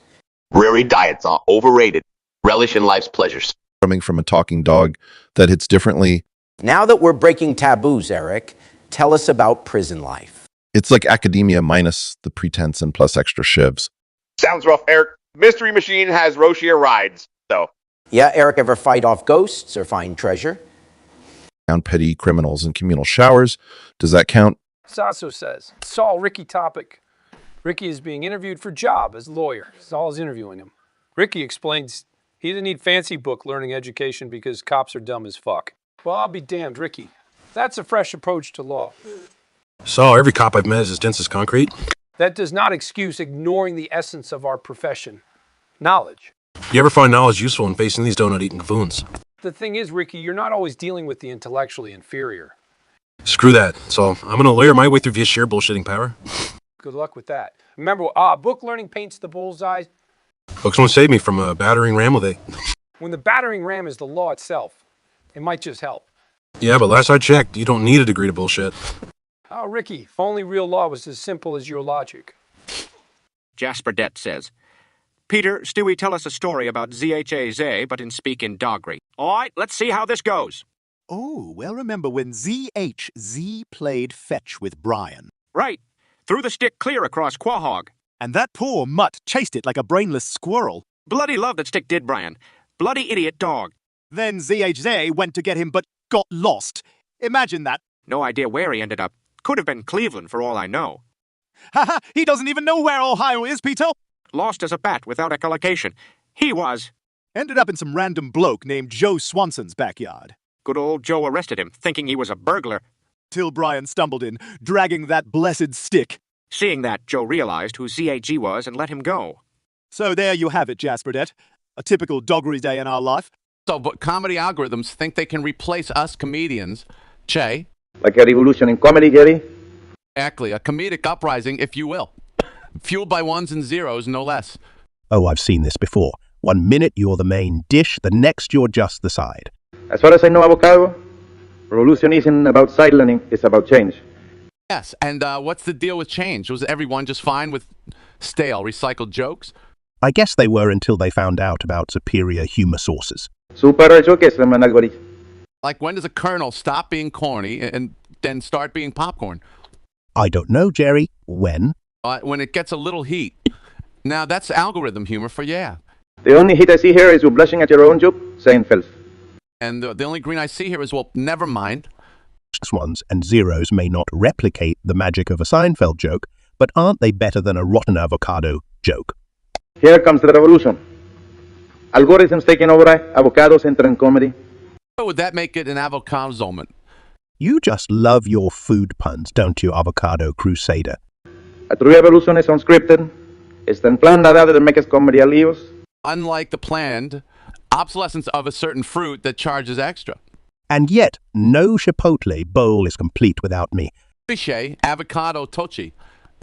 Rarely diets are overrated. Relish in life's pleasures. Coming from a talking dog that hits differently. Now that we're breaking taboos, Eric, tell us about prison life. It's like academia minus the pretense and plus extra shivs. Sounds rough, Eric. Mystery Machine has Roshia rides, though. Yeah, Eric, ever fight off ghosts or find treasure? Count petty criminals in communal showers. Does that count? Sasso says, Saul, Ricky topic. Ricky is being interviewed for job as lawyer. Saul is interviewing him. Ricky explains he doesn't need fancy book learning education because cops are dumb as fuck. Well, I'll be damned, Ricky. That's a fresh approach to law. Saul, every cop I've met is as dense as concrete. That does not excuse ignoring the essence of our profession. Knowledge. You ever find knowledge useful in facing these donut-eating buffoons? The thing is, Ricky, you're not always dealing with the intellectually inferior. Screw that. So I'm gonna lawyer my way through via sheer bullshitting power. Good luck with that. Remember, book learning paints the bullseye. Books won't save me from a battering ram with it. When the battering ram is the law itself, it might just help. Yeah, but last I checked, you don't need a degree to bullshit. Oh, Ricky, if only real law was as simple as your logic. Jasper Det says, Peter, Stewie, tell us a story about ZHAZ, but in speak in doggery. All right, let's see how this goes. Oh, well, remember when ZHZ played fetch with Brian. Right. Threw the stick clear across Quahog. And that poor mutt chased it like a brainless squirrel. Bloody love that stick did, Brian. Bloody idiot dog. Then ZHZ went to get him, but got lost. Imagine that. No idea where he ended up. Could have been Cleveland, for all I know. Haha, he doesn't even know where Ohio is, Peter. Lost as a bat without echolocation. He was. Ended up in some random bloke named Joe Swanson's backyard. Good old Joe arrested him, thinking he was a burglar. Till Brian stumbled in, dragging that blessed stick. Seeing that, Joe realized who ZAG was and let him go. So there you have it, Jasper Det. A typical doggery day in our life. So, but comedy algorithms think they can replace us comedians. Che? Like a revolution in comedy, Jerry? Exactly, a comedic uprising, if you will. Fueled by ones and zeros, no less. Oh, I've seen this before. 1 minute you're the main dish, the next you're just the side. As far as I know, avocado, revolution isn't about sidelining, it's about change. Yes, and what's the deal with change? Was everyone just fine with stale, recycled jokes? I guess they were until they found out about superior humor sources. Super ocho que es un algoritmo. Like, when does a kernel stop being corny and then start being popcorn? I don't know, Jerry. When? When it gets a little heat. Now, that's algorithm humor for yeah. The only hit I see here is you blushing at your own joke, saying filth. And the only green I see here is, well, never mind. Ones and zeros may not replicate the magic of a Seinfeld joke, but aren't they better than a rotten avocado joke? Here comes the revolution. Algorithms taking over, avocados enter in comedy. So would that make it an avocado moment? You just love your food puns, don't you, avocado crusader? A true evolution is unscripted. It's then planned out that makes comedy alios. Unlike the planned obsolescence of a certain fruit that charges extra. And yet, no Chipotle bowl is complete without me. Cliché, avocado tochi,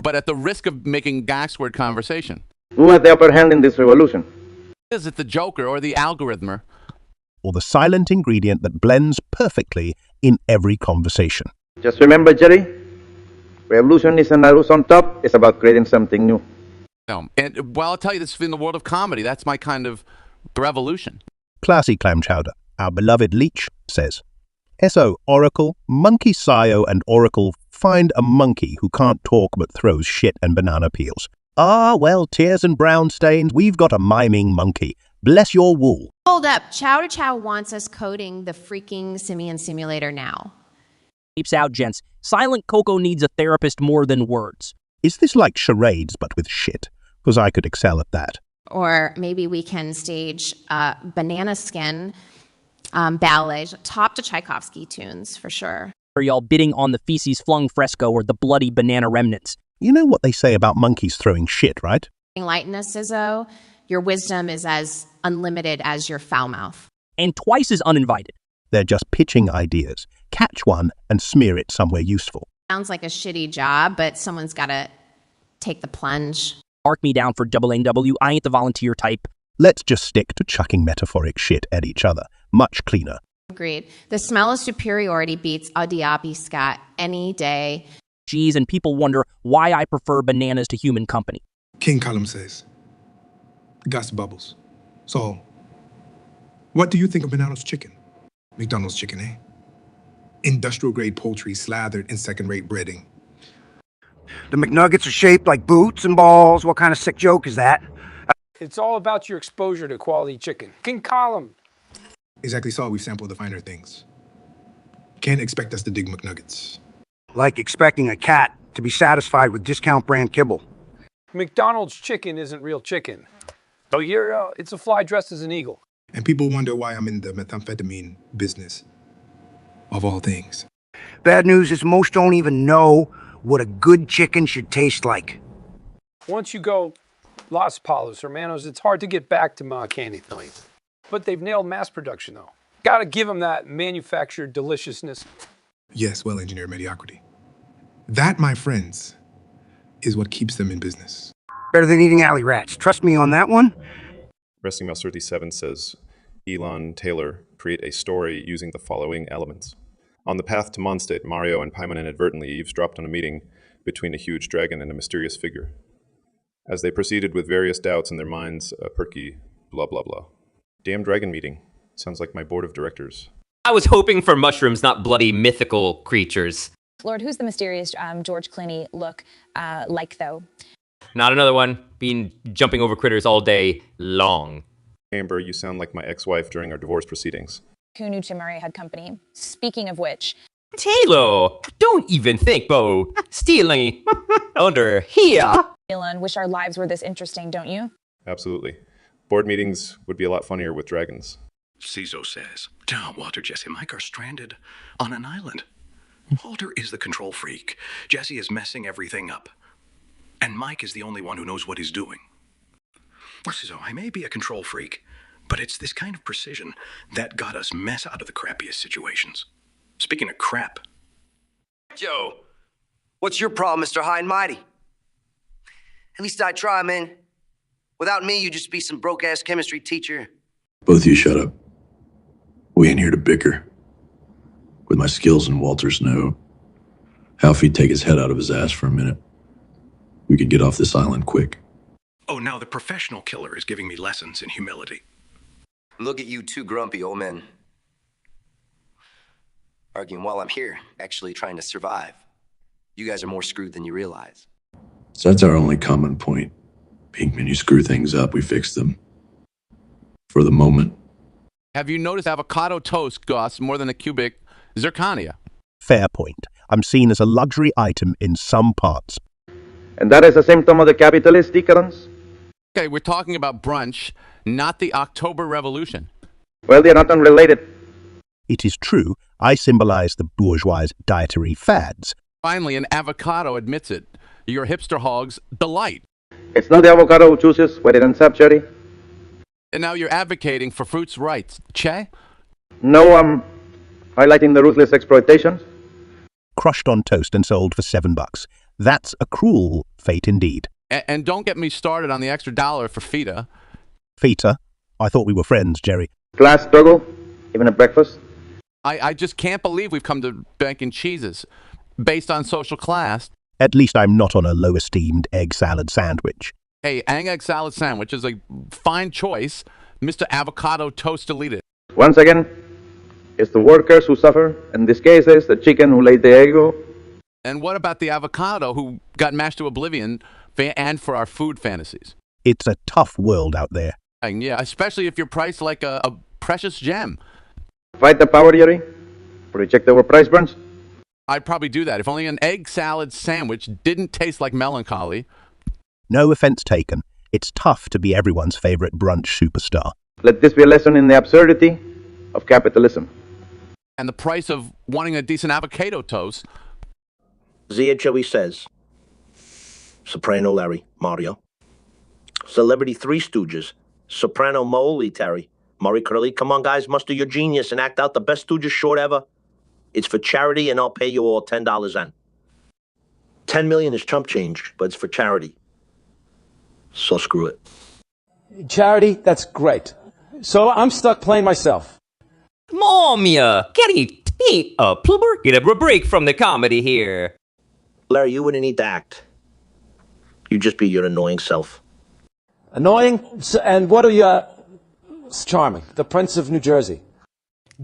but at the risk of making Gaxword conversation. Who has the upper hand in this revolution? Is it the Joker or the algorithmer? Or the silent ingredient that blends perfectly in every conversation. Just remember, Jerry, revolution isn't a on top, it's about creating something new. No, and well, I'll tell you this, in the world of comedy, that's my kind of revolution. Classy clam chowder, our beloved leech, says, S.O. Oracle, Monkey Scio and Oracle find a monkey who can't talk but throws shit and banana peels. Ah, well, tears and brown stains, we've got a miming monkey. Bless your wool. Hold up. Chow to Chow wants us coding the freaking Simian simulator now. Keeps out, gents. Silent Coco needs a therapist more than words. Is this like charades but with shit? Because I could excel at that. Or maybe we can stage banana skin ballet, top to Tchaikovsky tunes, for sure. Are y'all bidding on the feces flung fresco or the bloody banana remnants? You know what they say about monkeys throwing shit, right? Enlighten us, Izzo. Your wisdom is as unlimited as your foul mouth. And twice as uninvited. They're just pitching ideas. Catch one and smear it somewhere useful. Sounds like a shitty job, but someone's got to take the plunge. Mark me down for double NW. I ain't the volunteer type. Let's just stick to chucking metaphoric shit at each other. Much cleaner. Agreed. The smell of superiority beats Audiapi Scott any day. Geez, and people wonder why I prefer bananas to human company. King Callum says, Gus Bubbles. So, what do you think of McDonald's chicken? McDonald's chicken, eh? Industrial grade poultry slathered in second-rate breading. The McNuggets are shaped like boots and balls. What kind of sick joke is that? It's all about your exposure to quality chicken. King Column. Exactly so, we've sampled the finer things. Can't expect us to dig McNuggets. Like expecting a cat to be satisfied with discount brand kibble. McDonald's chicken isn't real chicken. Oh, it's a fly dressed as an eagle. And people wonder why I'm in the methamphetamine business, of all things. Bad news is most don't even know what a good chicken should taste like. Once you go Los Palos, Hermanos, it's hard to get back to Ma Candy. But they've nailed mass production, though. Gotta give them that manufactured deliciousness. Yes, well-engineered mediocrity. That, my friends, is what keeps them in business. Better than eating alley rats. Trust me on that one. Resting Mouse 37 says, Elon Taylor create a story using the following elements. On the path to Mondstadt, Mario and Paimon inadvertently eavesdropped on a meeting between a huge dragon and a mysterious figure. As they proceeded with various doubts in their minds, a perky blah blah blah. Damn dragon meeting. Sounds like my board of directors. I was hoping for mushrooms, not bloody mythical creatures. Lord, who's the mysterious George Clooney look like, though? Not another one. Been jumping over critters all day long. Amber, you sound like my ex-wife during our divorce proceedings. Who knew Tim Murray had company? Speaking of which... Taylor, don't even think about stealing under here. Elon, wish our lives were this interesting, don't you? Absolutely. Board meetings would be a lot funnier with dragons. CISO says, Walter, Jesse, and Mike are stranded on an island. Walter is the control freak. Jesse is messing everything up. And Mike is the only one who knows what he's doing. CISO, I may be a control freak, but it's this kind of precision that got us mess out of the crappiest situations. Speaking of crap. Joe, what's your problem, Mr. High and Mighty? At least I try, man. Without me, you'd just be some broke-ass chemistry teacher. Both of you shut up. We ain't here to bicker. With my skills and Walter's know how if he'd take his head out of his ass for a minute, we could get off this island quick. Oh, now the professional killer is giving me lessons in humility. Look at you two grumpy old men. Arguing while I'm here, actually trying to survive. You guys are more screwed than you realize. So that's our only common point. Pinkman, you screw things up, we fix them. For the moment. Have you noticed avocado toast costs more than a cubic zirconia? Fair point. I'm seen as a luxury item in some parts. And that is a symptom of the capitalist decadence? Okay, we're talking about brunch, not the October Revolution. Well, they're not unrelated. It is true, I symbolize the bourgeois' dietary fads. Finally, an avocado admits it. Your hipster hog's delight. It's not the avocado who chooses where it ends up, Cherry. And now you're advocating for fruits' rights. Che? No, I'm highlighting the ruthless exploitation. Crushed on toast and sold for $7. That's a cruel fate indeed. And don't get me started on the extra $1 for feta. Feta? I thought we were friends, Jerry. Class struggle? Even at breakfast? I just can't believe we've come to banking cheeses based on social class. At least I'm not on a low-esteemed egg salad sandwich. Hey, egg salad sandwich is a fine choice. Mr. Avocado Toast deleted. Once again, it's the workers who suffer. In this case, it's the chicken who laid the egg. And what about the avocado who got mashed to oblivion and for our food fantasies? It's a tough world out there. And yeah, especially if you're priced like a precious gem. Fight the power, Jerry? Reject our price burns? I'd probably do that if only an egg salad sandwich didn't taste like melancholy. No offense taken. It's tough to be everyone's favorite brunch superstar. Let this be a lesson in the absurdity of capitalism. And the price of wanting a decent avocado toast. ZHOE says, Soprano Larry, Mario. Celebrity Three Stooges, Soprano Moly, Terry. Murray Curly, come on guys, muster your genius and act out the best Stooges short ever. It's for charity and I'll pay you all $10 in. 10 million is chump change, but it's for charity. So screw it. Charity, that's great. So I'm stuck playing myself. Momia, get a plumber, get a break from the comedy here. Larry, you wouldn't need to act. You'd just be your annoying self. Annoying? And what are you... It's charming. The Prince of New Jersey.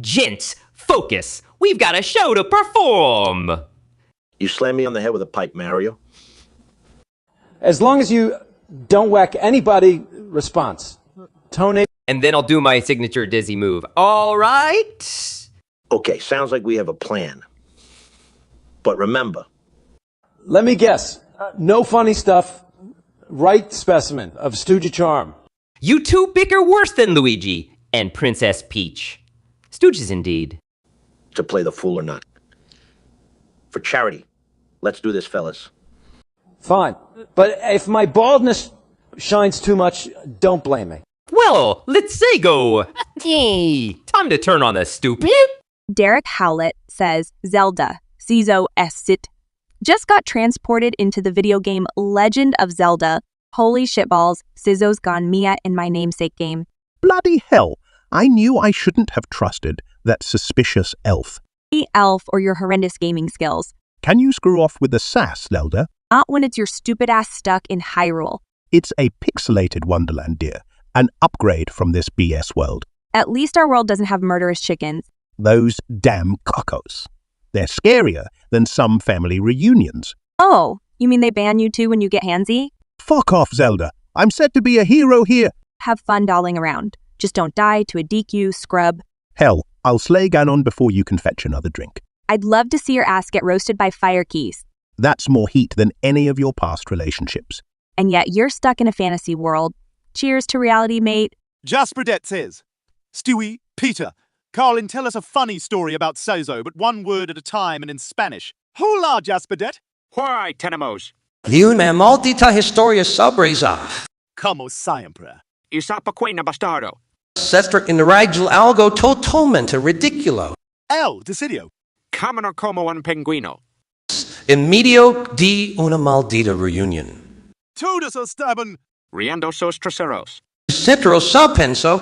Gents, focus. We've got a show to perform. You slam me on the head with a pipe, Mario. As long as you don't whack anybody, response. Tony. And then I'll do my signature dizzy move. All right? Okay, sounds like we have a plan. But remember. Let me guess. No funny stuff. Right specimen of Stooge charm. You two bicker worse than Luigi and Princess Peach. Stooges indeed. To play the fool or not. For charity. Let's do this, fellas. Fine. But if my baldness shines too much, don't blame me. Well, let's say go. Hey, time to turn on the stupid. Derek Howlett says Zelda, Cizo Essit, just got transported into the video game Legend of Zelda. Holy shitballs, Cizo's gone Mia in my namesake game. Bloody hell, I knew I shouldn't have trusted that suspicious elf. Elf or your horrendous gaming skills. Can you screw off with the sass, Zelda? Not when it's your stupid ass stuck in Hyrule. It's a pixelated wonderland, dear. An upgrade from this BS world. At least our world doesn't have murderous chickens. Those damn cocos. They're scarier than some family reunions. Oh, you mean they ban you too when you get handsy? Fuck off, Zelda. I'm set to be a hero here. Have fun dolling around. Just don't die to a DQ, scrub. Hell, I'll slay Ganon before you can fetch another drink. I'd love to see your ass get roasted by fire keys. That's more heat than any of your past relationships. And yet you're stuck in a fantasy world. Cheers to reality, mate. Jasperdet says, Stewie, Peter, Carlin, tell us a funny story about Sozo, but one word at a time and in Spanish. Hola, Jasperdet. Why, tenemos? Una maldita historia sorpresa. Como siempre. Isapaquena bastardo. Sestra in regio algo totalmente ridiculo. El Decidio. Camino como un penguino. In medio di una maldita reunión. Todos estaban Riendo sos traseros. Centro penso.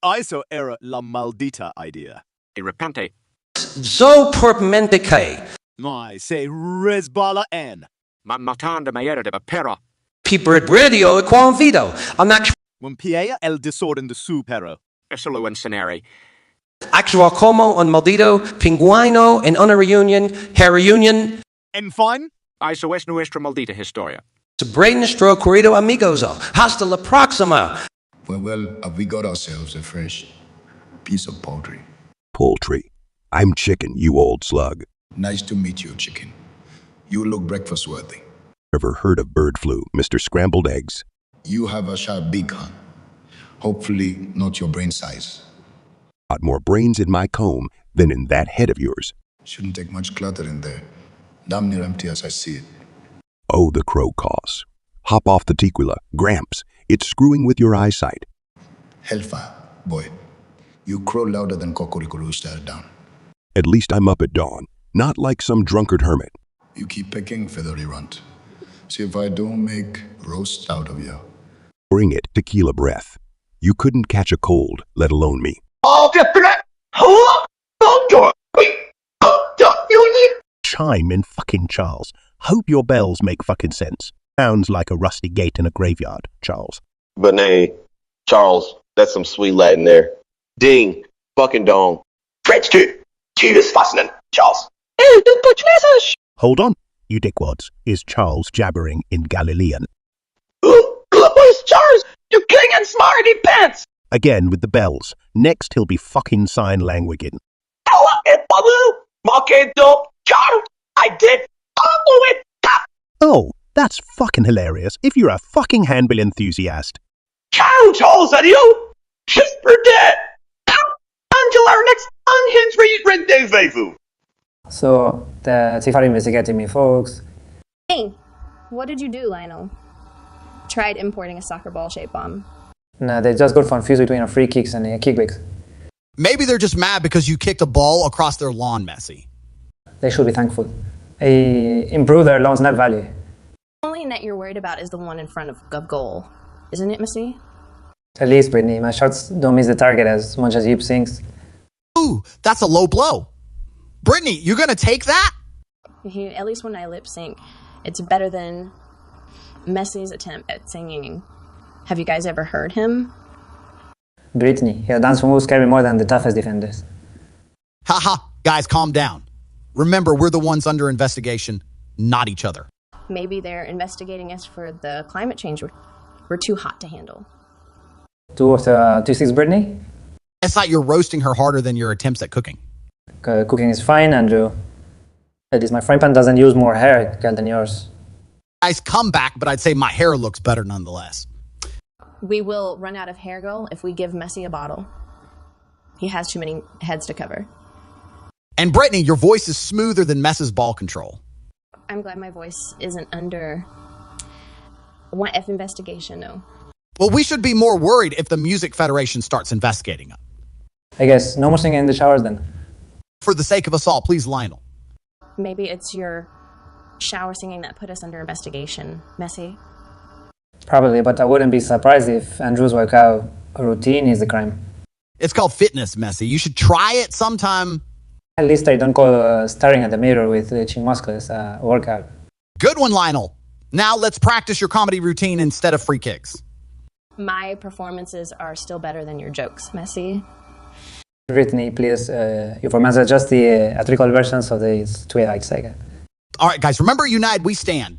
Eso era la maldita idea. Y repente. So pormente que. I say resbala en. Matanda mayer de pero. Piperedio quanvido. Un piea el desorden de su pero. Eso lo encenere. Actual como un maldito pingüino en una reunión, reunión. En fin. Eso es nuestra maldita historia. Sobre nuestro querido amigoso. Hasta la próxima. Well, have we got ourselves a fresh piece of poultry? Poultry. I'm chicken, you old slug. Nice to meet you, chicken. You look breakfast worthy. Ever heard of bird flu, Mr. Scrambled Eggs? You have a sharp beak, huh? Hopefully not your brain size. Got more brains in my comb than in that head of yours. Shouldn't take much clutter in there. Damn near empty as I see it. Oh, the crow caws. Hop off the tequila, Gramps. It's screwing with your eyesight. Hellfire, boy. You crow louder than Cocorico stare down. At least I'm up at dawn, not like some drunkard hermit. You keep picking, feathery runt. See if I don't make roast out of you. Bring it, tequila breath. You couldn't catch a cold, let alone me. Chime in fucking Charles. Hope your bells make fucking sense. Sounds like a rusty gate in a graveyard, Charles. Benet, Charles, that's some sweet Latin there. Ding, fucking dong. French too. Cheers, fascinating, Charles. Hold on, you dickwads. Is Charles jabbering in Galilean? Boys, Charles, you king and smarty pants. Again with the bells. Next he'll be fucking sign languaging. Charles, I did. Oh, that's fucking hilarious if you're a fucking handbill enthusiast. Charles, are you? Just for dead. Until our next unhinged rendezvous. So, the chief are investigating me, folks. Hey, what did you do, Lionel? Tried importing a soccer ball shaped bomb. No, they just got confused between a free kicks and a kickbacks. Maybe they're just mad because you kicked a ball across their lawn, Messi. They should be thankful. They improved their lawn's net value. The only net you're worried about is the one in front of goal. Isn't it, Missy? At least, Brittany, my shots don't miss the target as much as Yip sinks. Ooh, that's a low blow. Brittany, you're gonna take that? At least when I lip sync, it's better than Messi's attempt at singing. Have you guys ever heard him? Brittany, your dance moves carry more than the toughest defenders. Haha, guys, calm down. Remember, we're the ones under investigation, not each other. Maybe they're investigating us for the climate change we're too hot to handle. 2 of the 2-6, Brittany? It's like you're roasting her harder than your attempts at cooking. Cooking is fine, Andrew. At least my frying pan doesn't use more hair than yours. Nice comeback, but I'd say my hair looks better nonetheless. We will run out of hair girl if we give Messi a bottle. He has too many heads to cover. And Brittany, your voice is smoother than Mess's ball control. I'm glad my voice isn't under 1F investigation, no. Well, we should be more worried if the Music Federation starts investigating us. I guess no more singing in the showers then. For the sake of us all, please, Lionel. Maybe it's your shower singing that put us under investigation, Messy. Probably, but I wouldn't be surprised if Andrew's workout routine is the crime. It's called fitness, Messy. You should try it sometime. At least I don't call staring at the mirror with chin muscles a workout. Good one, Lionel. Now let's practice your comedy routine instead of free kicks. My performances are still better than your jokes, Messy. Brittany, please, you for just the theatrical versions of the Twilight Saga. All right, guys, remember, united we stand.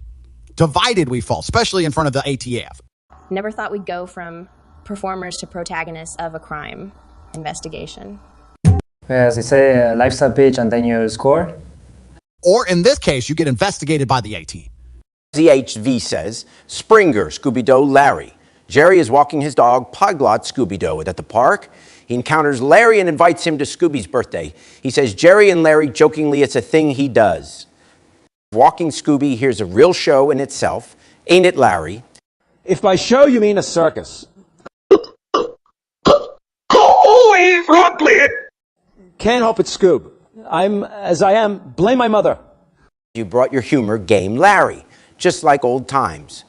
Divided we fall, especially in front of the ATF. Never thought we'd go from performers to protagonists of a crime investigation. As they say, life's a pitch and then you score. Or in this case, you get investigated by the AT. ZHV says, Springer, Scooby-Doo, Larry. Jerry is walking his dog, Poglot Scooby-Doo, at the park. He encounters Larry and invites him to Scooby's birthday. He says Jerry and Larry, jokingly, it's a thing he does. Walking Scooby here's a real show in itself. Ain't it, Larry? If by show you mean a circus. Holy Franklin! Can't help it, Scoob. I'm as I am. Blame my mother. You brought your humor, game Larry, just like old times.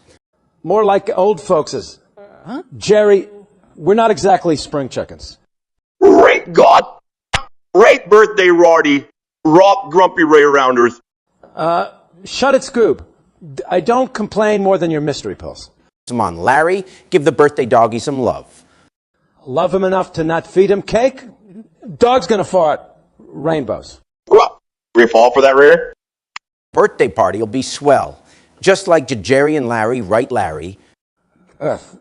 More like old folks's. Huh? Jerry, we're not exactly spring chickens. Great God! Great birthday, Roddy. Rob Grumpy Ray Rounders. Shut it, Scoob. I don't complain more than your mystery pills. Come on, Larry, give the birthday doggy some love. Love him enough to not feed him cake? Dog's gonna fart rainbows. Free fall for that rare? Birthday party will be swell. Just like Jerry and Larry, right, Larry?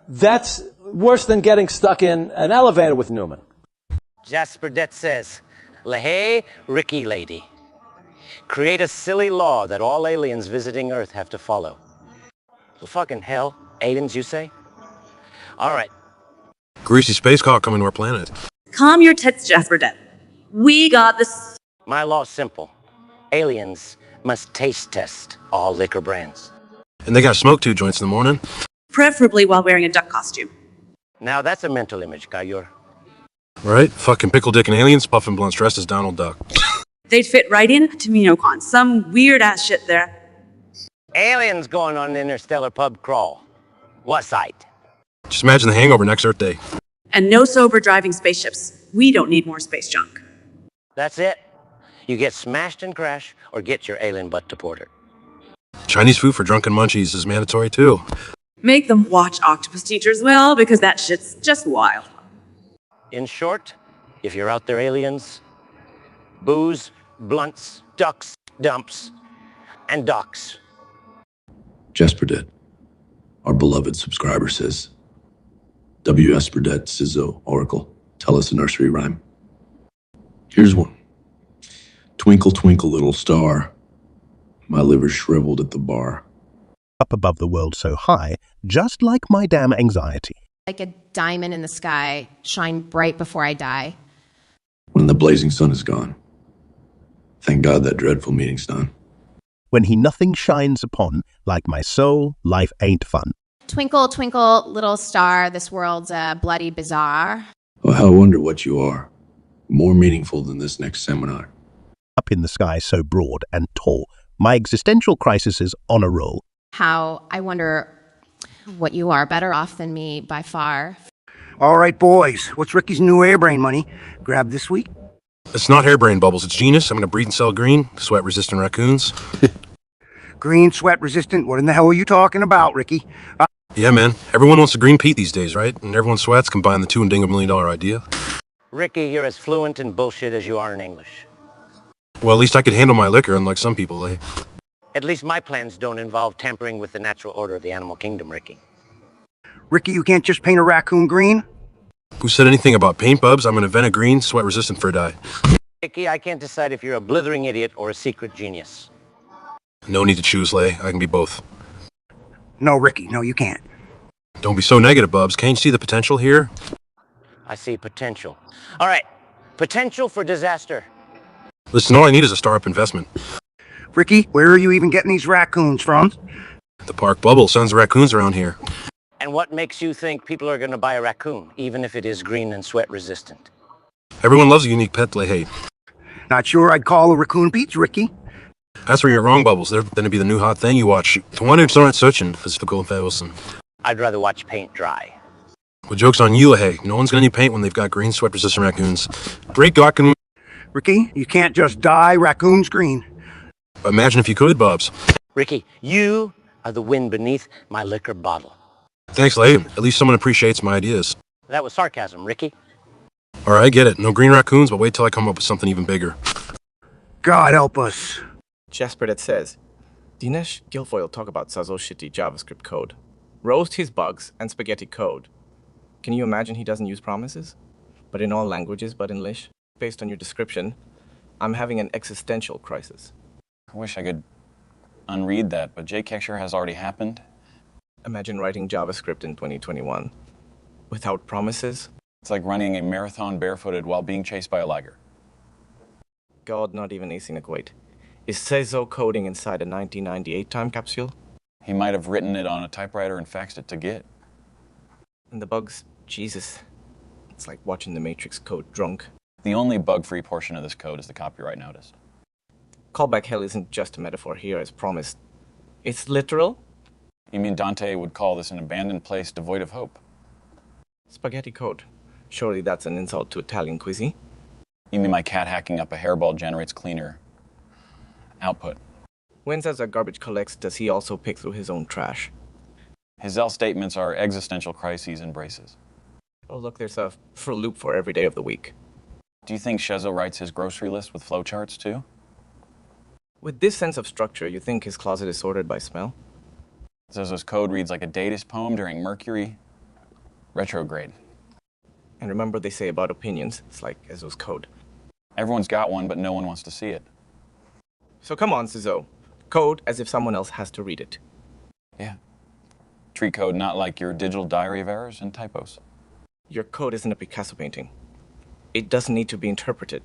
That's worse than getting stuck in an elevator with Newman. Jasper Det says, Lahey, Ricky lady. Create a silly law that all aliens visiting Earth have to follow. Well, fucking hell. Aliens, you say? All right. Greasy space cock coming to our planet. Calm your tits, Jasper Det. We got this. My law's simple. Aliens must taste test all liquor brands. And they got smoke 2 joints in the morning. Preferably while wearing a duck costume. Now that's a mental image, Caillou. Right? Fucking pickle dick and aliens puffing blunts dressed as Donald Duck. They'd fit right in to MinoCon. Some weird-ass shit there. Aliens going on an interstellar pub crawl. What sight? Just imagine the hangover next Earth Day. And no sober driving spaceships. We don't need more space junk. That's it. You get smashed and crash, or get your alien butt deported. Chinese food for drunken munchies is mandatory too. Make them watch Octopus Teacher as well, because that shit's just wild. In short, if you're out there, aliens, booze, blunts, ducks, dumps, and docks. Jasper Det, our beloved subscriber, says, W. Esperdet, Sizzo, Oracle, tell us a nursery rhyme. Here's one. Twinkle, twinkle, little star, my liver's shriveled at the bar. Up above the world so high, just like my damn anxiety. Like a diamond in the sky, shine bright before I die. When the blazing sun is gone, thank God that dreadful meeting's done. When he nothing shines upon, like my soul, life ain't fun. Twinkle, twinkle, little star, this world's bloody bizarre. Oh, how I wonder what you are, more meaningful than this next seminar. Up in the sky so broad and tall, my existential crisis is on a roll. How I wonder what you are, better off than me by far. All right, boys, what's Ricky's new airbrain money? Grab this week? It's not hairbrain bubbles, it's genius. I'm gonna breed and sell green, sweat-resistant raccoons. Green, sweat-resistant? What in the hell are you talking about, Ricky? Yeah, man. Everyone wants to green Pete these days, right? And everyone sweats, combine the two and ding $1 million idea. Ricky, you're as fluent in bullshit as you are in English. Well, at least I could handle my liquor, unlike some people, eh? At least my plans don't involve tampering with the natural order of the animal kingdom, Ricky. Ricky, you can't just paint a raccoon green? Who said anything about paint, Bubs? I'm gonna invent a green, sweat-resistant fur dye. Ricky, I can't decide if you're a blithering idiot or a secret genius. No need to choose, Lay. I can be both. No, Ricky, no, you can't. Don't be so negative, Bubs. Can't you see the potential here? I see potential. All right, potential for disaster. Listen, all I need is a startup investment. Ricky, where are you even getting these raccoons from? The park bubble sends raccoons around here. And what makes you think people are going to buy a raccoon, even if it is green and sweat resistant? Everyone loves a unique pet they hate. Not sure I'd call a raccoon Pete's Ricky. That's where you're wrong, Bubbles. They're going to be the new hot thing you watch. The one who's not searching for the gold Wilson. I'd rather watch paint dry. Well, joke's on you, hey. No one's going to need paint when they've got green sweat-resistant raccoons. Great Gawkin. Ricky, you can't just dye raccoons green. Imagine if you could, Bobs. Ricky, you are the wind beneath my liquor bottle. Thanks, Lay. At least someone appreciates my ideas. That was sarcasm, Ricky. All right, I get it. No green raccoons, but wait till I come up with something even bigger. God help us. Jasper that says, Dinesh Guilfoyle talk about Sazo's shitty JavaScript code. Roast his bugs and spaghetti code. Can you imagine he doesn't use promises? But in all languages but English? Based on your description, I'm having an existential crisis. I wish I could unread that, but J-Capture has already happened. Imagine writing JavaScript in 2021 without promises. It's like running a marathon barefooted while being chased by a liger. God, not even async. Is Sazo coding inside a 1998 time capsule? He might have written it on a typewriter and faxed it to Git. And the bugs, Jesus. It's like watching the Matrix code drunk. The only bug-free portion of this code is the copyright notice. Callback hell isn't just a metaphor here as promised. It's literal. You mean Dante would call this an abandoned place devoid of hope? Spaghetti code. Surely that's an insult to Italian cuisine. You mean my cat hacking up a hairball generates cleaner output? When Zaza garbage collects, does he also pick through his own trash? His L statements are existential crises and braces. Oh look, there's a for loop for every day of the week. Do you think Shezo writes his grocery list with flowcharts too? With this sense of structure, you think his closet is sorted by smell? Zozo's code reads like a Dadaist poem during Mercury retrograde. And remember they say about opinions, it's like Ezo's code. Everyone's got one, but no one wants to see it. So come on, Sizo. Code as if someone else has to read it. Yeah. Treat code not like your digital diary of errors and typos. Your code isn't a Picasso painting. It doesn't need to be interpreted.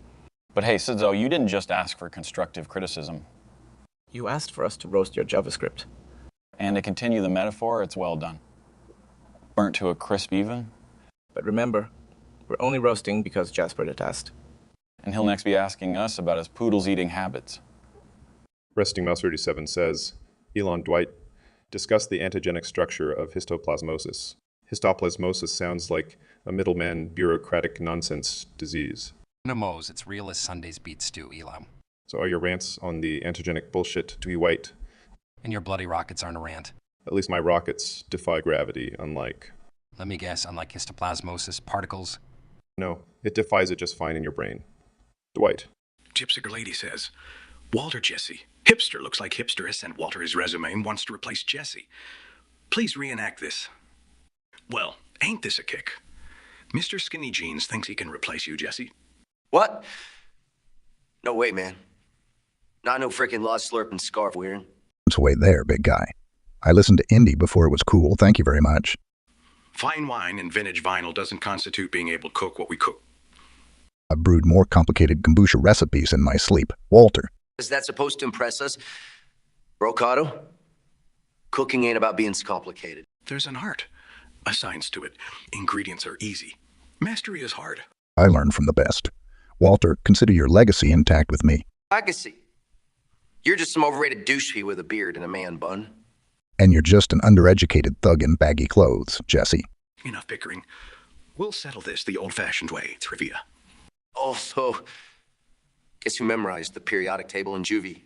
But hey, Sizo, you didn't just ask for constructive criticism. You asked for us to roast your JavaScript. And to continue the metaphor, it's well done. Burnt to a crisp even. But remember, we're only roasting because Jasper did asked. And he'll next be asking us about his poodle's eating habits. Resting Mouse 37 says, Elon Dwight, discuss the antigenic structure of histoplasmosis. Histoplasmosis sounds like a middleman bureaucratic nonsense disease. No Mo's, it's real as Sunday's beat stew, Elam. So are your rants on the antigenic bullshit to be white? And your bloody rockets aren't a rant. At least my rockets defy gravity, unlike... Let me guess, unlike histoplasmosis, particles? No, it defies it just fine in your brain. Dwight. Gypsiger Lady says, Walter Jesse. Hipster looks like Hipster has sent Walter his resume and wants to replace Jesse. Please reenact this. Well, ain't this a kick? Mr. Skinny Jeans thinks he can replace you, Jesse. What? No way, man. Not no frickin' law slurping scarf wearing. It's way there, big guy. I listened to indie before it was cool. Thank you very much. Fine wine and vintage vinyl doesn't constitute being able to cook what we cook. I've brewed more complicated kombucha recipes in my sleep. Walter. Is that supposed to impress us? Brocado? Cooking ain't about being complicated. There's an art, a science to it. Ingredients are easy. Mastery is hard. I learned from the best. Walter, consider your legacy intact with me. Legacy? You're just some overrated douchey with a beard and a man bun. And you're just an undereducated thug in baggy clothes, Jesse. Enough bickering. We'll settle this the old-fashioned way, trivia. Also, guess who memorized the periodic table in juvie?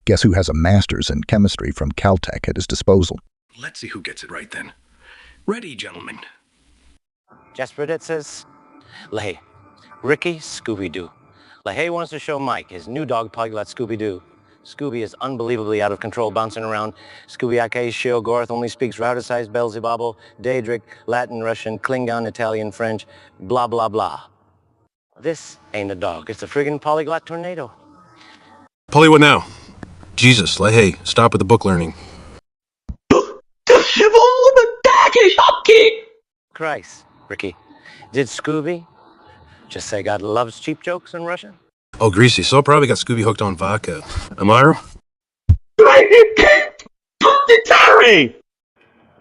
Guess who has a master's in chemistry from Caltech at his disposal? Let's see who gets it right then. Ready, gentlemen. Jasper Burdett says, Lahey, Ricky, Scooby-Doo. Lahey wants to show Mike his new dog polyglot Scooby-Doo. Scooby is unbelievably out of control, bouncing around. Scooby-Ake, Sheogorth only speaks router-sized Belzebobble, Daedric, Latin, Russian, Klingon, Italian, French, blah, blah, blah. This ain't a dog. It's a friggin' polyglot tornado. Polly, what now? Jesus, hey, stop with the book learning. Christ, Ricky. Did Scooby just say God loves cheap jokes in Russian? Oh, Greasy, so I probably got Scooby hooked on vodka. Amira?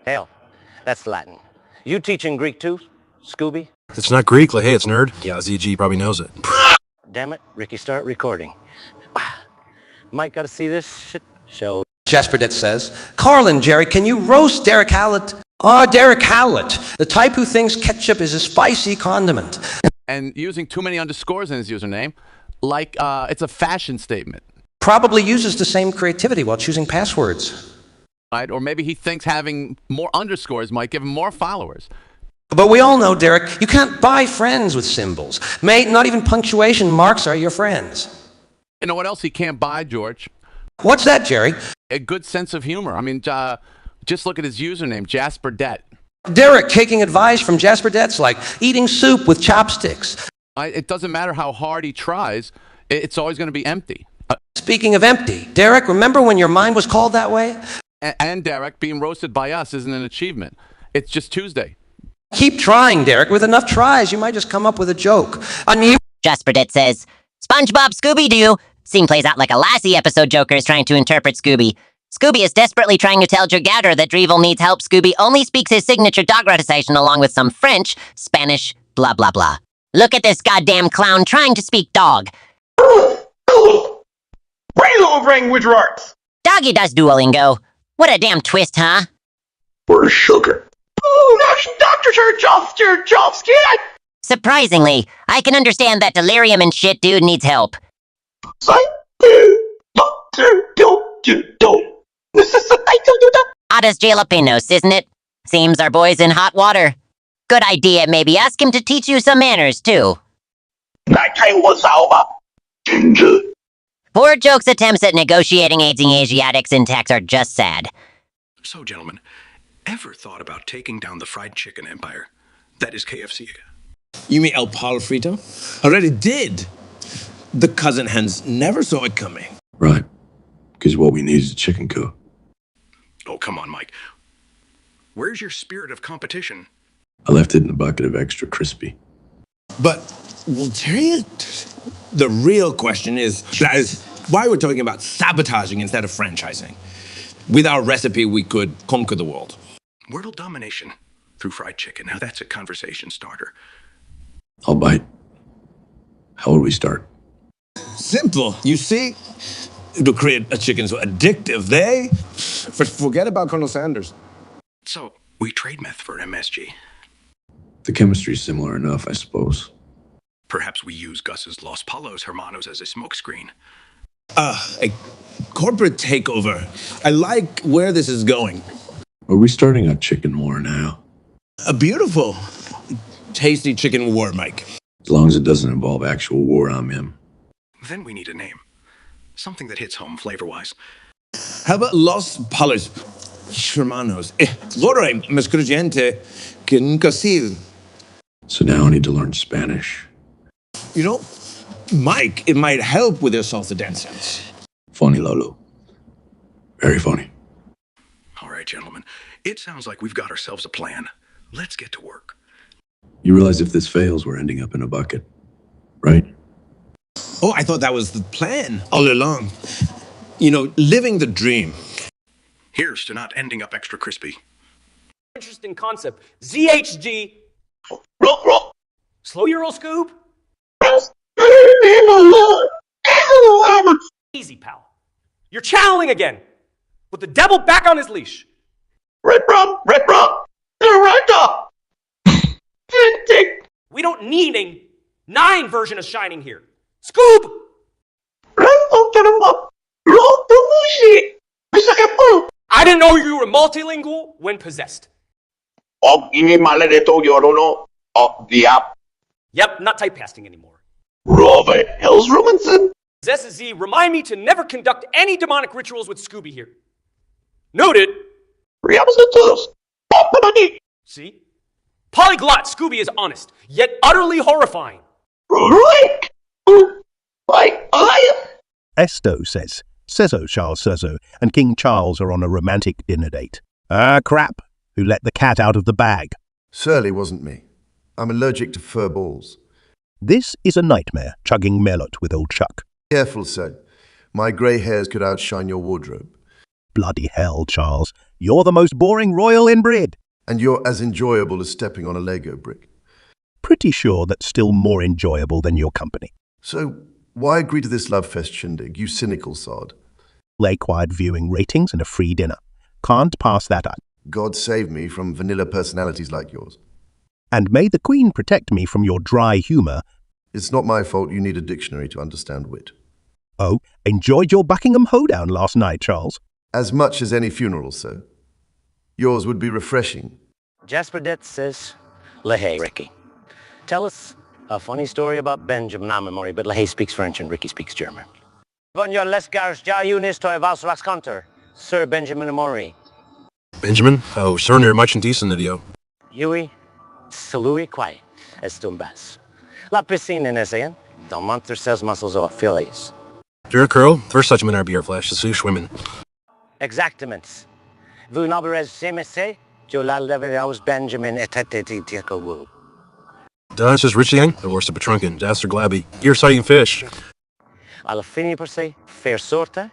Hell, that's Latin. You teaching Greek too, Scooby? It's not Greek, hey, it's nerd. Yeah, ZG probably knows it. Damn it, Ricky, start recording. Mike, gotta see this shit show. Jasperdet says, Carlin, Jerry, can you roast Derek Hallett? Derek Hallett, the type who thinks ketchup is a spicy condiment. And using too many underscores in his username, like it's a fashion statement. Probably uses the same creativity while choosing passwords. Right? Or maybe he thinks having more underscores might give him more followers. But we all know, Derek, you can't buy friends with symbols. Mate, not even punctuation marks are your friends. You know what else he can't buy, George? What's that, Jerry? A good sense of humor. I mean, just look at his username, Jasperdet. Derek taking advice from Jasperdet's like eating soup with chopsticks. It doesn't matter how hard he tries, it's always going to be empty. Speaking of empty, Derek, remember when your mind was called that way? And Derek, being roasted by us isn't an achievement. It's just Tuesday. Keep trying, Derek. With enough tries, you might just come up with a joke. Jasperdet says, SpongeBob Scooby-Doo. Scene plays out like a Lassie episode. Joker is trying to interpret Scooby. Scooby is desperately trying to tell Jagatter that Drevel needs help. Scooby only speaks his signature dog recitation along with some French, Spanish, blah, blah, blah. Look at this goddamn clown trying to speak dog. Braille language arts. Doggy does Duolingo. What a damn twist, huh? Where's sugar? Oh, Dr. Cherchovsky! Surprisingly, I can understand that delirium and shit dude needs help. Adas jalapenos, isn't it? Seems our boy's in hot water. Good idea, maybe ask him to teach you some manners, too. Poor Joke's attempts at negotiating aging Asiatic syntax are just sad. So, gentlemen, ever thought about taking down the fried chicken empire? That is KFC. You mean El Palo Frito? Already did. The cousin hens never saw it coming. Right. Because what we need is a chicken coop. Oh, come on, Mike. Where's your spirit of competition? I left it in the bucket of extra crispy. But, well, Terry, the real question is why we're talking about sabotaging instead of franchising. With our recipe, we could conquer the world. World domination through fried chicken. Now that's a conversation starter. I'll bite. How would we start? Simple. You see? To create a chicken so addictive, forget about Colonel Sanders. So, we trade meth for MSG. The chemistry's similar enough, I suppose. Perhaps we use Gus's Los Palos Hermanos as a smokescreen. A corporate takeover. I like where this is going. Are we starting a chicken war now? A beautiful, tasty chicken war, Mike. As long as it doesn't involve actual war, I'm in. Then we need a name. Something that hits home flavor-wise. How about Los Palos Hermanos? Loro más crujiente que un cocido. So now I need to learn Spanish. You know, Mike, it might help with your salsa dance sense. Funny, Lolo. Very funny. All right, gentlemen. It sounds like we've got ourselves a plan. Let's get to work. You realize if this fails, we're ending up in a bucket, right? Oh, I thought that was the plan all along. You know, living the dream. Here's to not ending up extra crispy. Interesting concept. ZHG. Slow your roll, Scoob. Easy, pal. You're channeling again. With the devil back on his leash. Red rum, We don't need a 9 version of Shining here. Scoob! I didn't know you were multilingual when possessed. Yep, not typecasting anymore. Robert Hells Robinson. ZSZ, remind me to never conduct any demonic rituals with Scooby here. Noted. See? Polyglot Scooby is honest, yet utterly horrifying. Esto says, Sezo Charles Sezo and King Charles are on a romantic dinner date. Ah, crap. Who let the cat out of the bag? Surly wasn't me. I'm allergic to fur balls. This is a nightmare, chugging Melot with old Chuck. Careful, sir. My grey hairs could outshine your wardrobe. Bloody hell, Charles. You're the most boring royal inbred. And you're as enjoyable as stepping on a Lego brick. Pretty sure that's still more enjoyable than your company. So, why agree to this love fest shindig, you cynical sod? Lake-wide viewing ratings and a free dinner. Can't pass that up. God save me from vanilla personalities like yours. And may the Queen protect me from your dry humour. It's not my fault you need a dictionary to understand wit. Oh, enjoyed your Buckingham hoedown last night, Charles? As much as any funeral, sir. Yours would be refreshing. Jasper Det says, LaHaye, Ricky. Tell us a funny story about Benjamin Amamori, but LaHaye speaks French and Ricky speaks German. Von your lesgars jayunis to evals raxkanter, Sir Benjamin Amori. Benjamin? Oh, Cerner, much and decent idiot. Yui, salui quai, estumbas. La piscine en essayen, dans monter ses muscles or affiliates. Dear Curl, first such men are beer flesh, the sush women. Exactement. Vous n'aurez jamais fait, je la levereaus Benjamin etetetico woo. Das is Rich Yang, the worst of Petrunkin, Daster Glabby. You're sighting fish. Alla fini per se, fair sorte,